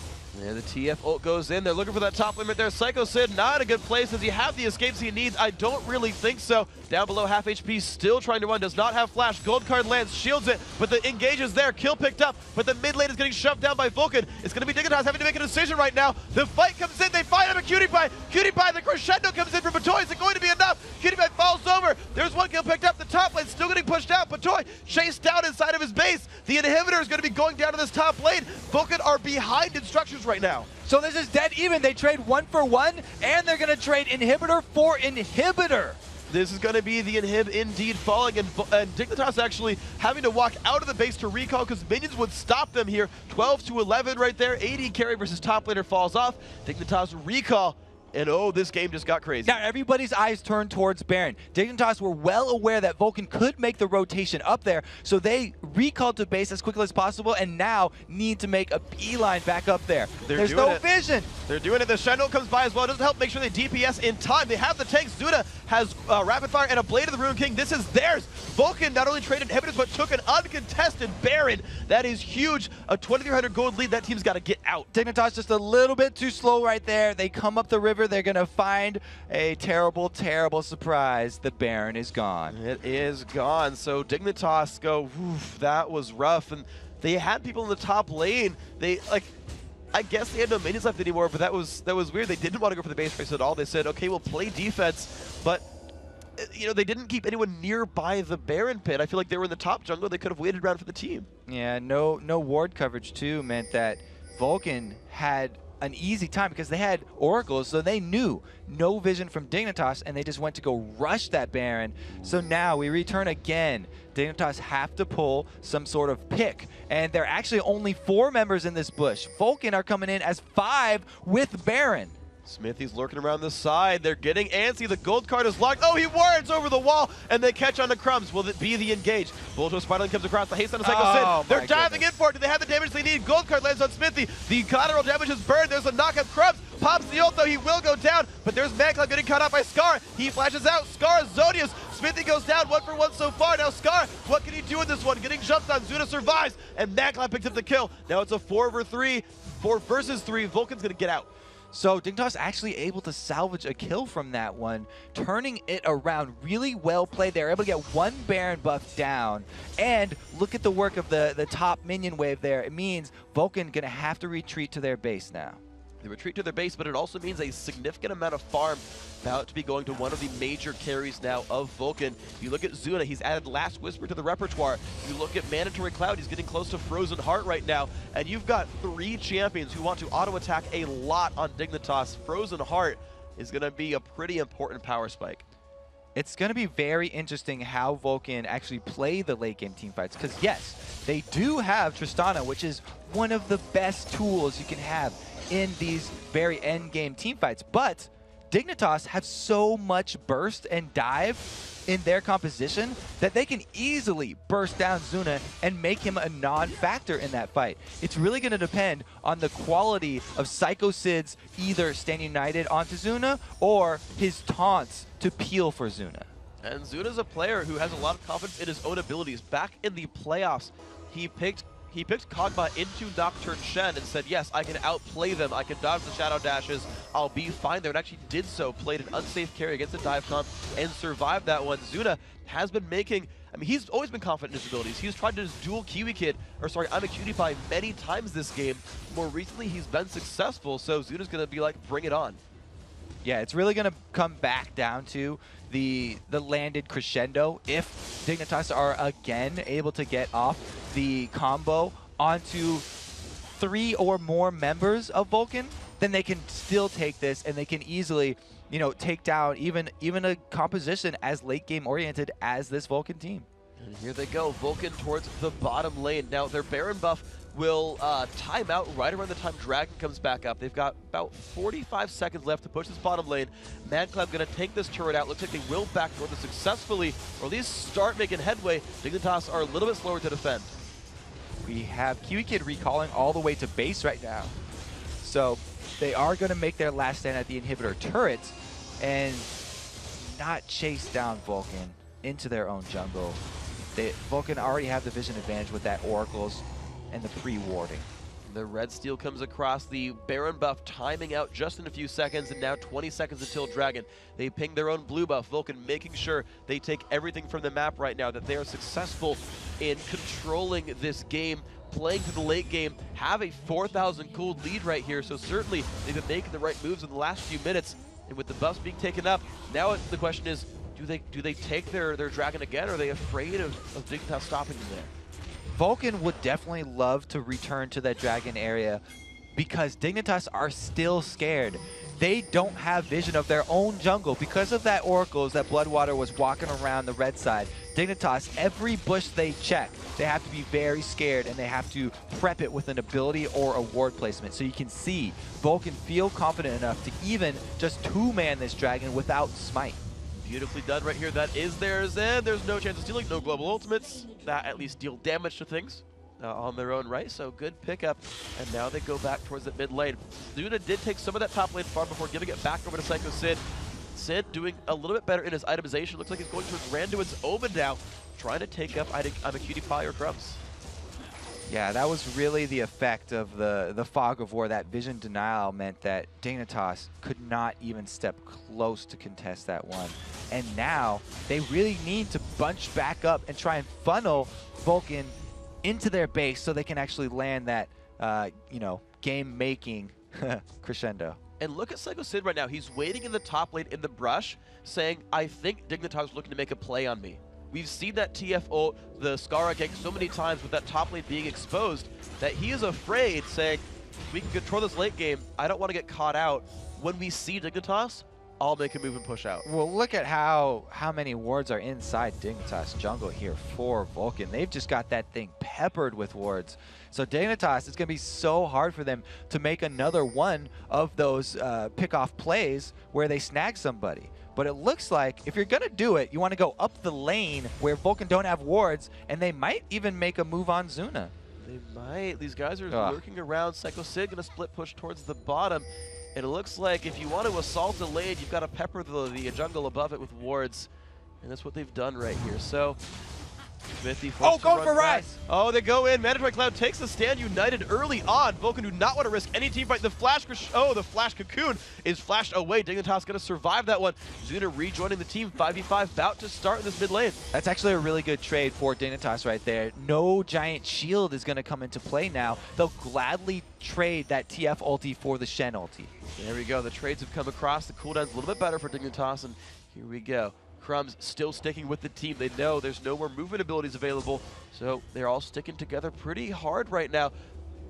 Yeah, the TF ult goes in. They're looking for that top limit there. Psycho Sid not in a good place. Does he have the escapes he needs? I don't really think so. Down below, half HP, still trying to run. Does not have flash. Gold card lands, shields it, but the engage is there. Kill picked up, but the mid lane is getting shoved down by Vulcan. It's going to be Dignitas having to make a decision right now. The fight comes in. They fight him a Cutie Pie. Cutie Pie, the crescendo comes in from Patoy. Is it going to be enough? Cutie Pie falls over. There's 1 kill picked up. The top lane still getting pushed out. Patoy chased down inside of his base. The inhibitor is going to be going down to this top lane. Vulcan are behind in structures right now. So this is dead even. They trade 1 for 1, and they're going to trade inhibitor for inhibitor. This is going to be the inhib indeed falling, and Dignitas actually having to walk out of the base to recall because minions would stop them here. 12 to 11 right there. 80 carry versus top laner falls off. Dignitas recall. And oh, this game just got crazy. Now everybody's eyes turned towards Baron. Dignitas were well aware that Vulcan could make the rotation up there, so they recalled to base as quickly as possible and now need to make a beeline back up there. There's no vision. They're doing it. The Shendel comes by as well. It doesn't help make sure they DPS in time. They have the tanks. Zuna has Rapid Fire and a Blade of the Ruin King. This is theirs. Vulcan not only traded inhibitors, but took an uncontested Baron. That is huge. A 2,300 gold lead. That team's got to get out. Dignitas just a little bit too slow right there. They come up the river However, they're going to find a terrible, terrible surprise. The Baron is gone. It is gone. So Dignitas go, "Oof, that was rough." And they had people in the top lane. They, like, I guess they had no minions left anymore, but that was weird. They didn't want to go for the base race at all. They said, okay, we'll play defense, but you know, they didn't keep anyone nearby the Baron pit. I feel like they were in the top jungle. They could have waited around for the team. Yeah, no ward coverage too meant that Vulcan had an easy time because they had oracles, so they knew no vision from Dignitas, and they just went to go rush that Baron. So now we return again. Dignitas have to pull some sort of pick, and there are actually only 4 members in this bush. Vulcan are coming in as 5 with Baron. Smithy's lurking around the side. They're getting antsy. The gold card is locked. Oh, he wards over the wall, and they catch on to Crumbs. Will it be the engage? Bulljo Spiderling comes across the haste on a Psycho Sid. They're diving in for it. Do they have the damage they need? Gold card lands on Smithy. The collateral damage is burned. There's a knockup. Crumbs pops the ult, though. He will go down, but there's Magcloud getting caught out by Scar. He flashes out. Scar is Zodius. Smithy goes down 1 for 1 so far. Now Scar, what can he do in this one? Getting jumped on. Zuna survives, and Magcloud picks up the kill. Now it's a 4 versus 3. Vulcan's going to get out. So Dignitas actually able to salvage a kill from that one, turning it around. Really well played. They're able to get 1 Baron buff down. And look at the work of the top minion wave there. It means Vulcan going to have to retreat to their base now. They retreat to their base, but it also means a significant amount of farm about to be going to one of the major carries now of Vulcan. You look at Zuna, he's added Last Whisper to the repertoire. You look at Mandatory Cloud, he's getting close to Frozen Heart right now. And you've got 3 champions who want to auto-attack a lot on Dignitas. Frozen Heart is going to be a pretty important power spike. It's going to be very interesting how Vulcan actually play the late game team fights, because yes, they do have Tristana, which is one of the best tools you can have in these very end game team fights, but Dignitas have so much burst and dive in their composition that they can easily burst down Zuna and make him a non-factor in that fight. It's really going to depend on the quality of Psycho Sid's either stand united onto Zuna or his taunts to peel for Zuna. And Zuna's a player who has a lot of confidence in his own abilities. Back in the playoffs, he picked Kog'Maw into Nocturne Shen and said, yes, I can outplay them. I can dodge the shadow dashes. I'll be fine there. And actually did so. Played an unsafe carry against the dive comp and survived that one. Zuna has been making, I mean, he's always been confident in his abilities. He's tried to just dual Kiwi Kid, or sorry, I'm a Cutie Pie many times this game. More recently, he's been successful. So Zuna's going to be like, bring it on. Yeah, it's really going to come back down to the landed crescendo. If Dignitas are again able to get off the combo onto 3 or more members of Vulcan, then they can still take this and they can easily, you know, take down even a composition as late game oriented as this Vulcan team. And here they go, Vulcan towards the bottom lane. Now their Baron buff will time out right around the time Dragon comes back up. They've got about 45 seconds left to push this bottom lane. Madcloud going to take this turret out. Looks like they will backdoor this successfully, or at least start making headway. Dignitas are a little bit slower to defend. We have Kiwi Kid recalling all the way to base right now. So they are going to make their last stand at the inhibitor turret and not chase down Vulcan into their own jungle. Vulcan already have the vision advantage with that Oracles and the pre-warding. The red steel comes across, the Baron buff timing out just in a few seconds, and now 20 seconds until Dragon. They ping their own blue buff. Vulcan making sure they take everything from the map right now, that they are successful in controlling this game, playing to the late game, have a 4,000 gold lead right here, so certainly they've been making the right moves in the last few minutes, and with the buffs being taken up, now the question is, do they take their Dragon again, or are they afraid of Dignitas stopping them there? Vulcan would definitely love to return to that Dragon area because Dignitas are still scared. They don't have vision of their own jungle because of that Oracles that Bloodwater was walking around the red side. Dignitas, every bush they check, they have to be very scared and they have to prep it with an ability or a ward placement. So you can see Vulcan feel confident enough to even just 2-man this Dragon without smite. Beautifully done right here. That is theirs, and there's no chance of stealing, no global ultimates. That at least deal damage to things on their own right, so good pickup. And now they go back towards the mid lane. Zuna did take some of that top lane farm before giving it back over to Psycho Sid. Sid doing a little bit better in his itemization. Looks like he's going towards Randuin's Omen now, trying to take up I'm a Cutie Pie or Crumbs. Yeah, that was really the effect of the fog of war. That vision denial meant that Dignitas could not even step close to contest that one. And now they really need to bunch back up and try and funnel Vulcan into their base so they can actually land that, you know, game-making crescendo. And look at Psycho Sid right now. He's waiting in the top lane in the brush, saying, I think Dignitas is looking to make a play on me. We've seen that TF ult, the Skara gank so many times with that top lane being exposed that he is afraid, saying, we can control this late game. I don't want to get caught out. When we see Dignitas, I'll make a move and push out. Well, look at how many wards are inside Dignitas jungle here for Vulcan. They've just got that thing peppered with wards. So Dignitas, it's going to be so hard for them to make another one of those pick-off plays where they snag somebody. But it looks like if you're going to do it, you want to go up the lane where Vulcan don't have wards, and they might even make a move on Zuna. They might. These guys are lurking around. Psycho Sid going to split push towards the bottom. And it looks like if you want to assault a lane, you've got to pepper the jungle above it with wards. And that's what they've done right here. So, Smithy going for Rise! Oh, they go in. Mandatory Cloud takes the stand united early on. Vulcan do not want to risk any team fight. The flash cocoon is flashed away. Dignitas going to survive that one. Zuna rejoining the team. 5v5 about to start in this mid lane. That's actually a really good trade for Dignitas right there. No giant shield is going to come into play now. They'll gladly trade that TF ulti for the Shen ulti. There we go. The trades have come across. The cooldown's a little bit better for Dignitas, and here we go. Crumbs still sticking with the team. They know there's no more movement abilities available, so they're all sticking together pretty hard right now.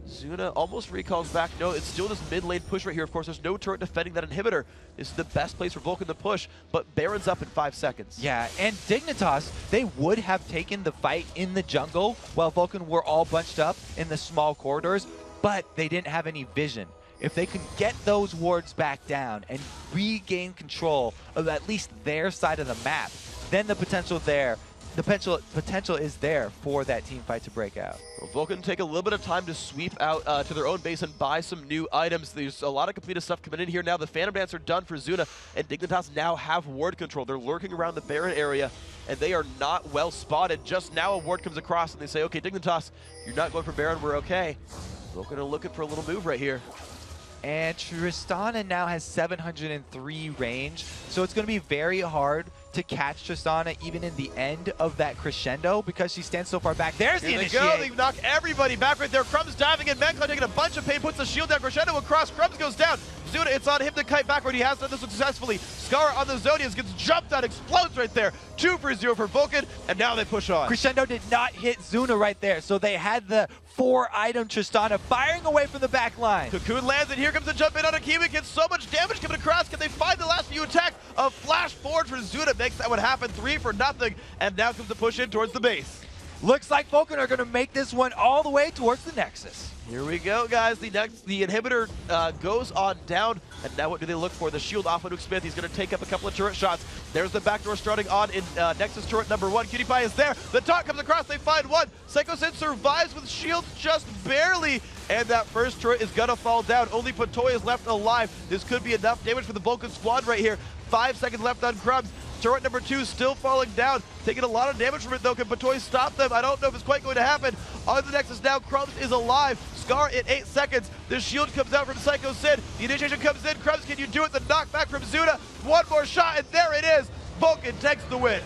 Zuna almost recalls back. No, it's still this mid lane push right here. Of course, there's no turret defending that inhibitor. This is the best place for Vulcan to push, but Baron's up in 5 seconds. Yeah, and Dignitas, they would have taken the fight in the jungle while Vulcan were all bunched up in the small corridors, but they didn't have any vision. If they can get those wards back down and regain control of at least their side of the map, then the potential is there for that team fight to break out. Well, Vulcan take a little bit of time to sweep out to their own base and buy some new items. There's a lot of completed stuff coming in here now. The Phantom Dance are done for Zuna, and Dignitas now have ward control. They're lurking around the Baron area, and they are not well spotted. Just now a ward comes across, and they say, okay, Dignitas, you're not going for Baron, we're okay. Vulcan are looking for a little move right here. And Tristana now has 703 range, so it's going to be very hard to catch Tristana even in the end of that crescendo because she stands so far back. There's the initiate. They knock everybody back right there. Crumbs diving in. Mancloud taking a bunch of pain, puts the shield down. Crescendo across. Crumbs goes down. Zuna, it's on him to kite backward. He has done this successfully. Skara on the Zodias gets jumped on, explodes right there. 2-for-0 for Vulcan, and now they push on. Crescendo did not hit Zuna right there, so they had the 4-item Tristana firing away from the back line. Cocoon lands, and here comes the jump in on a Kiwi. Gets so much damage coming across. Can they find the last few attacks? A flash forward for Zuna makes that one happen. 3-for-0, and now comes the push in towards the base. Looks like Vulcan are going to make this one all the way towards the Nexus. Here we go, guys. The inhibitor goes on down, and now what do they look for? The shield off of Smith. He's going to take up a couple of turret shots. There's the backdoor starting on in Nexus turret number 1. Cutie Pie is there. The taunt comes across. They find one. Psycho Sid survives with shields just barely, and that first turret is going to fall down. Only Patoy is left alive. This could be enough damage for the Vulcan squad right here. 5 seconds left on Crumbs. Turret number 2 still falling down, taking a lot of damage from it though. Can Patoy stop them? I don't know if it's quite going to happen. On the Nexus now, Crumbs is alive. Scar in 8 seconds. The shield comes out from Psycho Sid. The initiation comes in. Crumbs, can you do it? The knockback from Zuna. One more shot, and there it is. Vulcan takes the win.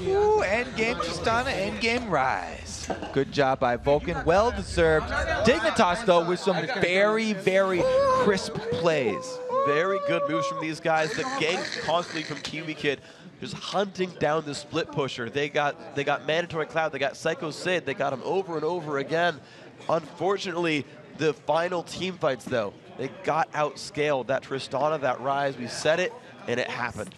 Ooh, endgame Tristana, endgame Rise. Good job by Vulcan, well deserved. Dignitas though with some very, very crisp plays. Very good moves from these guys. The gank constantly from Kiwi Kid, just hunting down the split pusher. They got Mandatory Cloud, they got Psycho Sid, they got him over and over again. Unfortunately, the final team fights though, they got outscaled. That Tristana, that Rise, we said it, and it happened.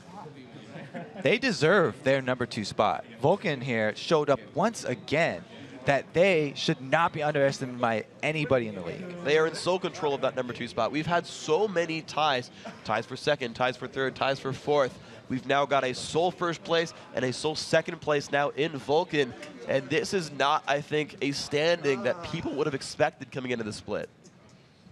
They deserve their number 2 spot. Vulcan here showed up once again that they should not be underestimated by anybody in the league. They are in sole control of that number 2 spot. We've had so many ties. Ties for 2nd, ties for 3rd, ties for 4th. We've now got a sole 1st place and a sole 2nd place now in Vulcan. And this is not, I think, a standing that people would have expected coming into the split.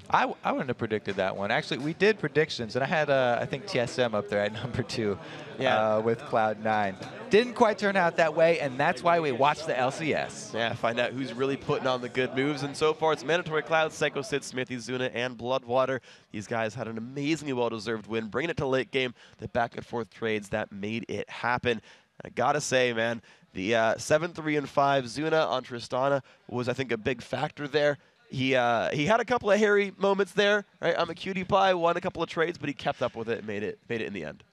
I wouldn't have predicted that one. Actually, we did predictions, and I had, I think, TSM up there at number 2 with Cloud9. Didn't quite turn out that way, and that's why we watched the LCS. Yeah, find out who's really putting on the good moves. And so far, it's Mandatory Cloud, Psycho Sid, Smithy, Zuna, and Bloodwater. These guys had an amazingly well-deserved win, bringing it to late game. The back-and-forth trades that made it happen. I gotta say, man, the 7-3-5 Zuna on Tristana was, I think, a big factor there. He had a couple of hairy moments there. Right? I'm a cutie pie, won a couple of trades, but he kept up with it and made it in the end.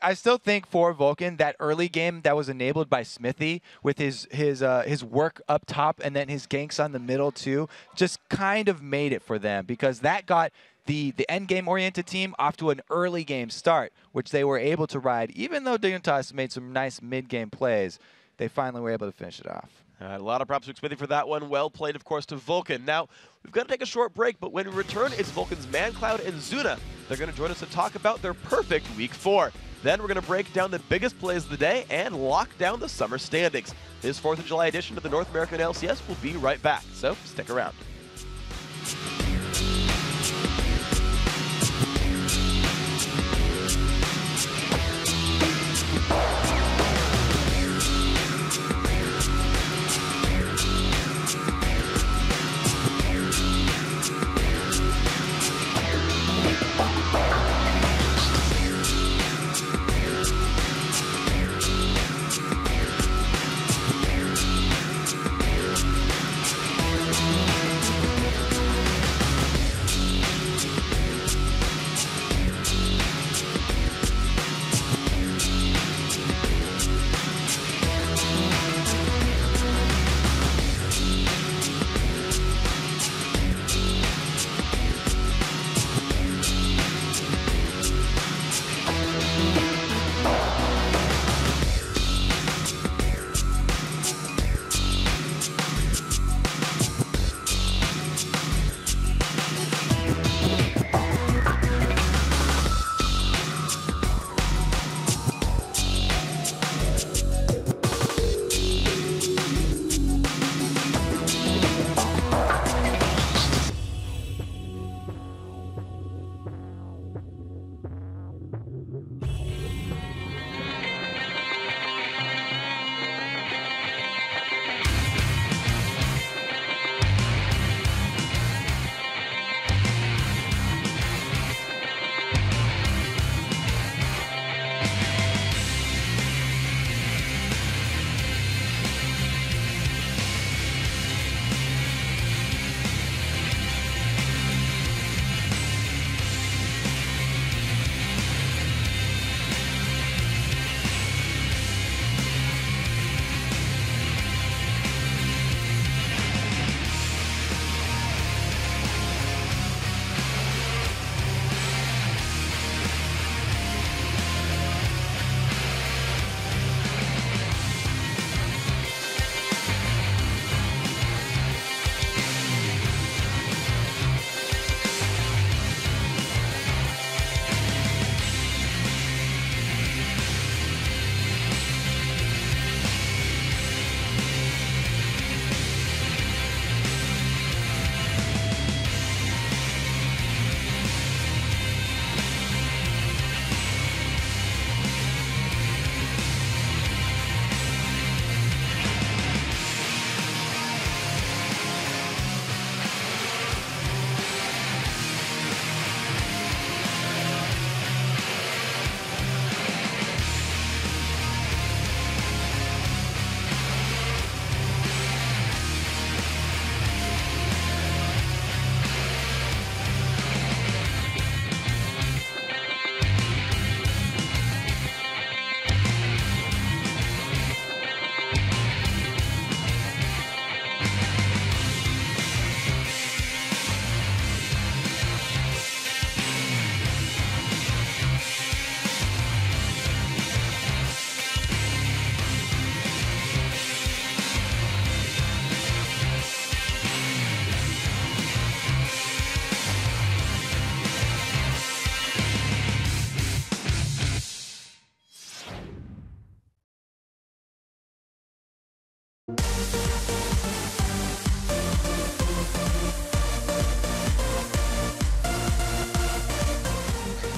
I still think for Vulcan, that early game that was enabled by Smithy with his work up top and then his ganks on the middle too, just kind of made it for them, because that got the end game oriented team off to an early game start, which they were able to ride. Even though Dignitas made some nice mid game plays, they finally were able to finish it off. A lot of props to Smithy for that one. Well played, of course, to Vulcan. Now, we've got to take a short break, but when we return, it's Vulcan's ManCloud and Zuna. They're going to join us to talk about their perfect Week 4. Then we're going to break down the biggest plays of the day and lock down the summer standings. This 4th of July edition of the North American LCS will be right back, so stick around.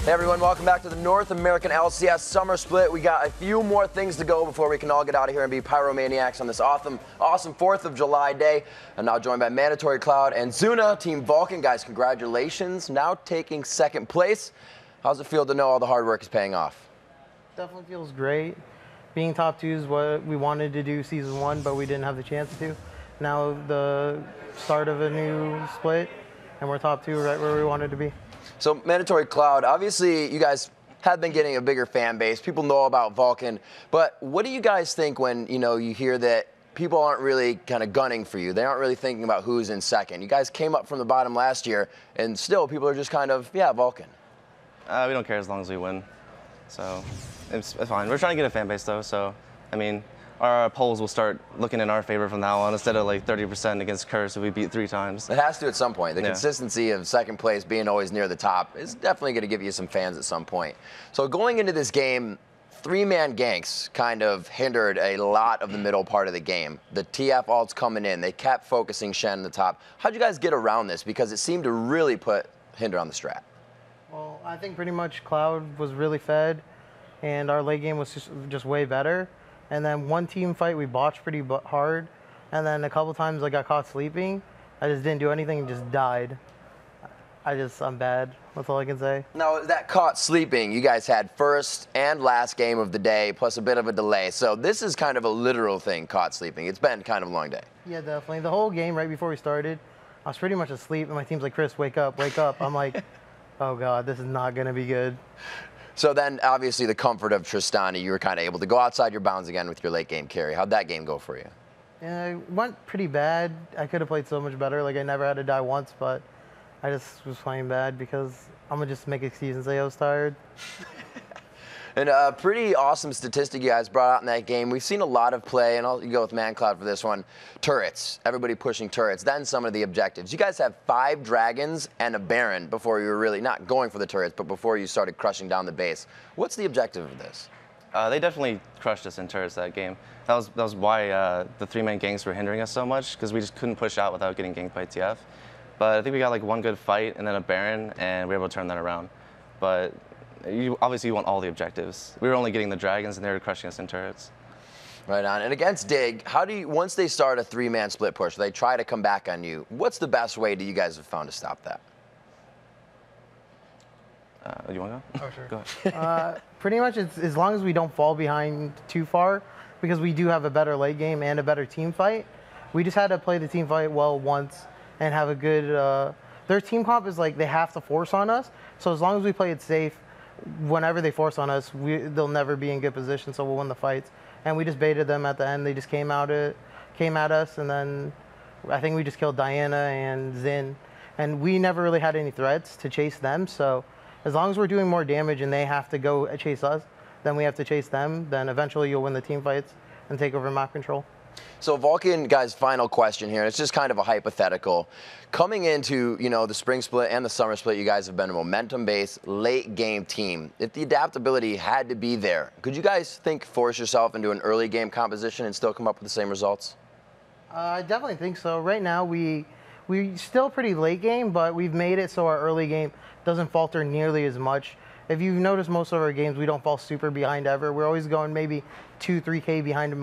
Hey everyone, welcome back to the North American LCS Summer Split. We got a few more things to go before we can all get out of here and be pyromaniacs on this awesome 4th of July day. I'm now joined by Mandatory Cloud and Zuna, Team Vulcan. Guys, congratulations. Now taking second place. How's it feel to know all the hard work is paying off? Definitely feels great. Being top 2 is what we wanted to do season 1, but we didn't have the chance to. Now the start of a new split, and we're top 2 right where we wanted to be. So, Mandatory Cloud, obviously you guys have been getting a bigger fan base. People know about Vulcan, but what do you guys think when, you hear that people aren't really kind of gunning for you? They aren't really thinking about who's in second. You guys came up from the bottom last year, and still people are just kind of, yeah, Vulcan. We don't care as long as we win, so it's fine. We're trying to get a fan base though, so I mean, our polls will start looking in our favor from now on instead of like 30% against Curse if we beat 3 times. It has to at some point. The consistency of second place being always near the top is definitely going to give you some fans at some point. So going into this game, 3-man ganks kind of hindered a lot of the middle part of the game. The TF ults coming in, they kept focusing Shen at the top. How'd you guys get around this? Because it seemed to really put hinder on the strat. Well, I think pretty much Cloud was really fed, and our late game was just way better. And then one team fight we botched pretty hard, and then a couple times I got caught sleeping. I just didn't do anything and just died. I'm bad. That's all I can say. Now, that caught sleeping, you guys had first and last game of the day, plus a bit of a delay. So this is kind of a literal thing, caught sleeping. It's been kind of a long day. Yeah, definitely. The whole game right before we started, I was pretty much asleep, and my team's like, Chris, wake up, wake up. I'm like, oh God, this is not going to be good. So then, obviously, the comfort of Tristani, you were kind of able to go outside your bounds again with your late game carry. How'd that game go for you? Yeah, it went pretty bad. I could have played so much better. Like, I never had to die once, but I just was playing bad because I'm going to just make excuses and say I was tired. And a pretty awesome statistic you guys brought out in that game. We've seen a lot of play, and I'll go with ManCloud for this one. Turrets. Everybody pushing turrets. Then some of the objectives. You guys have 5 dragons and a Baron before you were really not going for the turrets, but before you started crushing down the base. What's the objective of this? They definitely crushed us in turrets that game. That was why the 3-man ganks were hindering us so much, because we just couldn't push out without getting ganked by TF. But I think we got like one good fight and then a Baron, and we were able to turn that around. But obviously you want all the objectives. We were only getting the dragons, and they were crushing us in turrets. Right on. And against Dig, how do you, once they start a 3-man split push, they try to come back on you, what's the best way do you guys have found to stop that? You want to go? Oh, sure. Go ahead. Pretty much it's as long as we don't fall behind too far, because we do have a better late game and a better team fight. We just had to play the team fight well once and have a good, their team comp is like they have to force on us. So as long as we play it safe, whenever they force on us, they'll never be in good position, so we'll win the fights. And we just baited them at the end. They just came at us, and then I think we just killed Diana and Xin. And we never really had any threats to chase them, so as long as we're doing more damage and they have to go chase us, then we have to chase them, then eventually you'll win the team fights and take over map control. So Vulcan, guys, final question here. It's just kind of a hypothetical. Coming into, the spring split and the summer split, you guys have been a momentum-based, late-game team. If the adaptability had to be there, could you guys force yourself into an early game composition and still come up with the same results? I definitely think so. Right now, we're still pretty late game, but we've made it so our early game doesn't falter nearly as much. If you've noticed, most of our games, we don't fall super behind ever. We're always going maybe 2-3K behind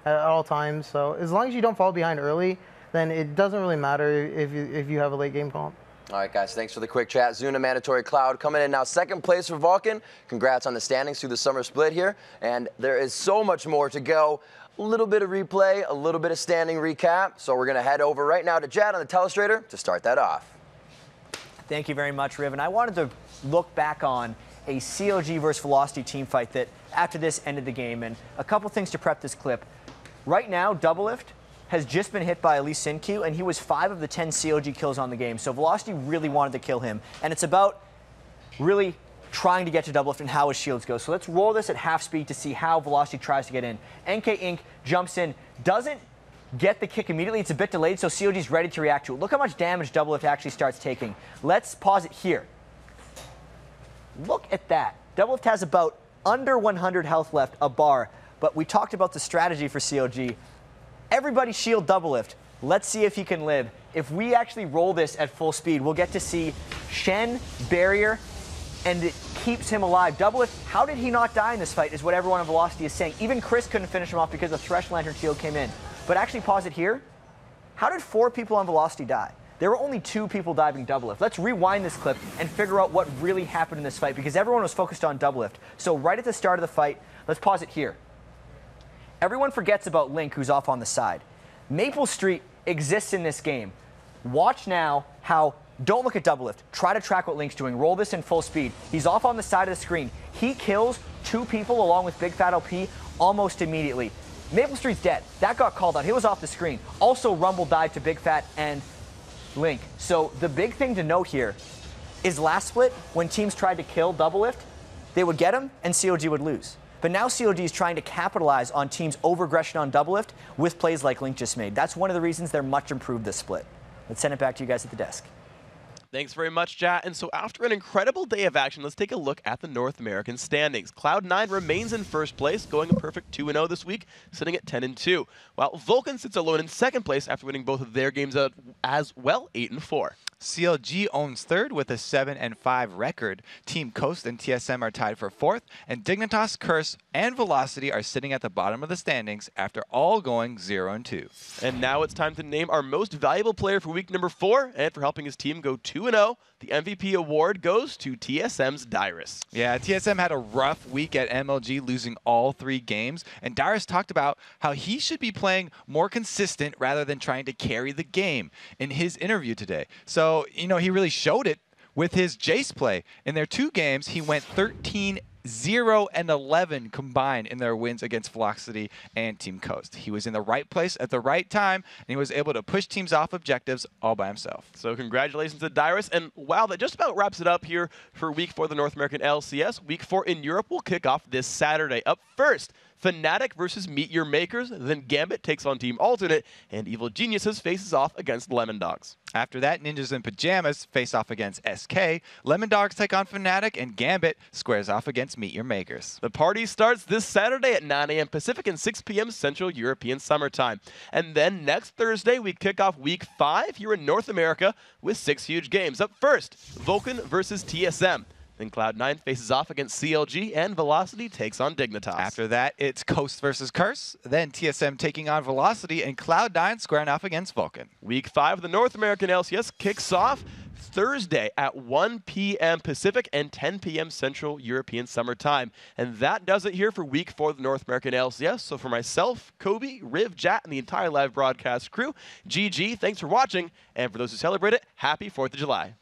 at all times. So as long as you don't fall behind early, then it doesn't really matter if you have a late game comp. All right, guys, thanks for the quick chat. Zuna, Mandatory Cloud coming in now second place for Vulcan. Congrats on the standings through the summer split here. And there is so much more to go. A little bit of replay, a little bit of standing recap. So we're going to head over right now to Jad on the telestrator to start that off. Thank you very much, Riv. And I wanted to look back on a CLG versus Velocity team fight that after this ended the game. And a couple things to prep this clip. Right now, Doublelift has just been hit by Elise Sinkyu, and he was 5 of the 10 CLG kills on the game. So Velocity really wanted to kill him. And it's about really trying to get to Doublelift and how his shields go. So let's roll this at half speed to see how Velocity tries to get in. NK Inc. jumps in, doesn't get the kick immediately. It's a bit delayed, so CLG's ready to react to it. Look how much damage Doublelift actually starts taking. Let's pause it here. Look at that. Doublelift has about under 100 health left, a bar. But we talked about the strategy for CLG. Everybody shield Doublelift. Let's see if he can live. If we actually roll this at full speed, we'll get to see Shen, Barrier, and it keeps him alive. Doublelift, how did he not die in this fight is what everyone on Velocity is saying. Even Chris couldn't finish him off because the Thresh Lantern shield came in. But actually pause it here. How did 4 people on Velocity die? There were only 2 people diving Doublelift. Let's rewind this clip and figure out what really happened in this fight because everyone was focused on Doublelift. So right at the start of the fight, let's pause it here. Everyone forgets about Link, who's off on the side. Maple Street exists in this game. Watch now how, don't look at Doublelift. Try to track what Link's doing. Roll this in full speed. He's off on the side of the screen. He kills 2 people along with Big Fat LP almost immediately. Maple Street's dead. That got called out. He was off the screen. Also, Rumble died to Big Fat and Link. So the big thing to note here is last split, when teams tried to kill Doublelift, they would get him and COG would lose. But now COG is trying to capitalize on teams' over-aggression on Doublelift with plays like Link just made. That's one of the reasons they're much improved this split. Let's send it back to you guys at the desk. Thanks very much, Jat. And so after an incredible day of action, let's take a look at the North American standings. Cloud9 remains in first place, going a perfect 2-0 this week, sitting at 10-2, while Vulcan sits alone in second place after winning both of their games as well, 8-4. CLG owns third with a 7-5 record. Team Coast and TSM are tied for fourth, and Dignitas, Curse, and Velocity are sitting at the bottom of the standings after all going 0-2. And now it's time to name our most valuable player for week number 4, and for helping his team go 2-0, the MVP award goes to TSM's Dyrus. Yeah, TSM had a rough week at MLG, losing all 3 games, and Dyrus talked about how he should be playing more consistent rather than trying to carry the game in his interview today. So, you know, he really showed it with his Jace play. In their 2 games, he went 13-0-11 combined in their wins against Velocity and Team Coast. He was in the right place at the right time, and he was able to push teams off objectives all by himself. So congratulations to Dyrus. And wow, that just about wraps it up here for week 4 of the North American LCS. Week 4 in Europe will kick off this Saturday. Up first, Fnatic versus Meet Your Makers, then Gambit takes on Team Alternate, and Evil Geniuses faces off against Lemon Dogs. After that, Ninjas in Pajamas face off against SK, Lemon Dogs take on Fnatic, and Gambit squares off against Meet Your Makers. The party starts this Saturday at 9 a.m. Pacific and 6 p.m. Central European Summertime. And then next Thursday, we kick off week 5 here in North America with 6 huge games. Up first, Vulcan versus TSM. Then Cloud9 faces off against CLG, and Velocity takes on Dignitas. After that, it's Coast versus Curse, then TSM taking on Velocity, and Cloud9 squaring off against Vulcan. Week 5 of the North American LCS kicks off Thursday at 1 p.m. Pacific and 10 p.m. Central European Summertime. And that does it here for week 4 of the North American LCS. So for myself, Kobe, Riv, Jat, and the entire live broadcast crew, GG, thanks for watching. And for those who celebrate it, happy 4th of July.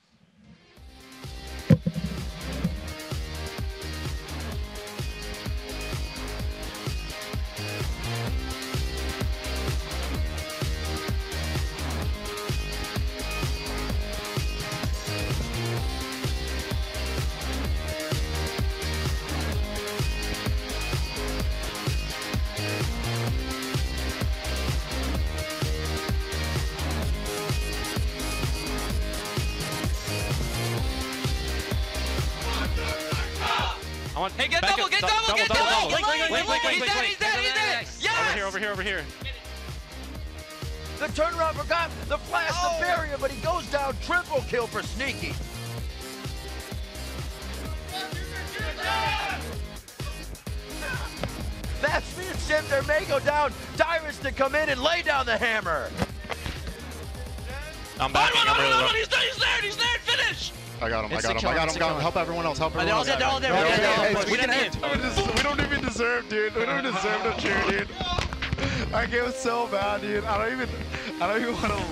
Hey, get Back double, up. get Double, double, get double, double! double. Link, he's dead, he's dead! Yes! Over here, over here. The turnaround forgot the flash, the barrier, but he goes down. Triple kill for Sneaky. That's me and Sim. There may go down. Dyrus to come in and lay down the hammer. I'm back. He's there, finish! I got him. Help everyone else. They're all dead. We don't even deserve, dude. We don't even deserve to cheer, dude. Our game was so bad, dude. I don't even want to.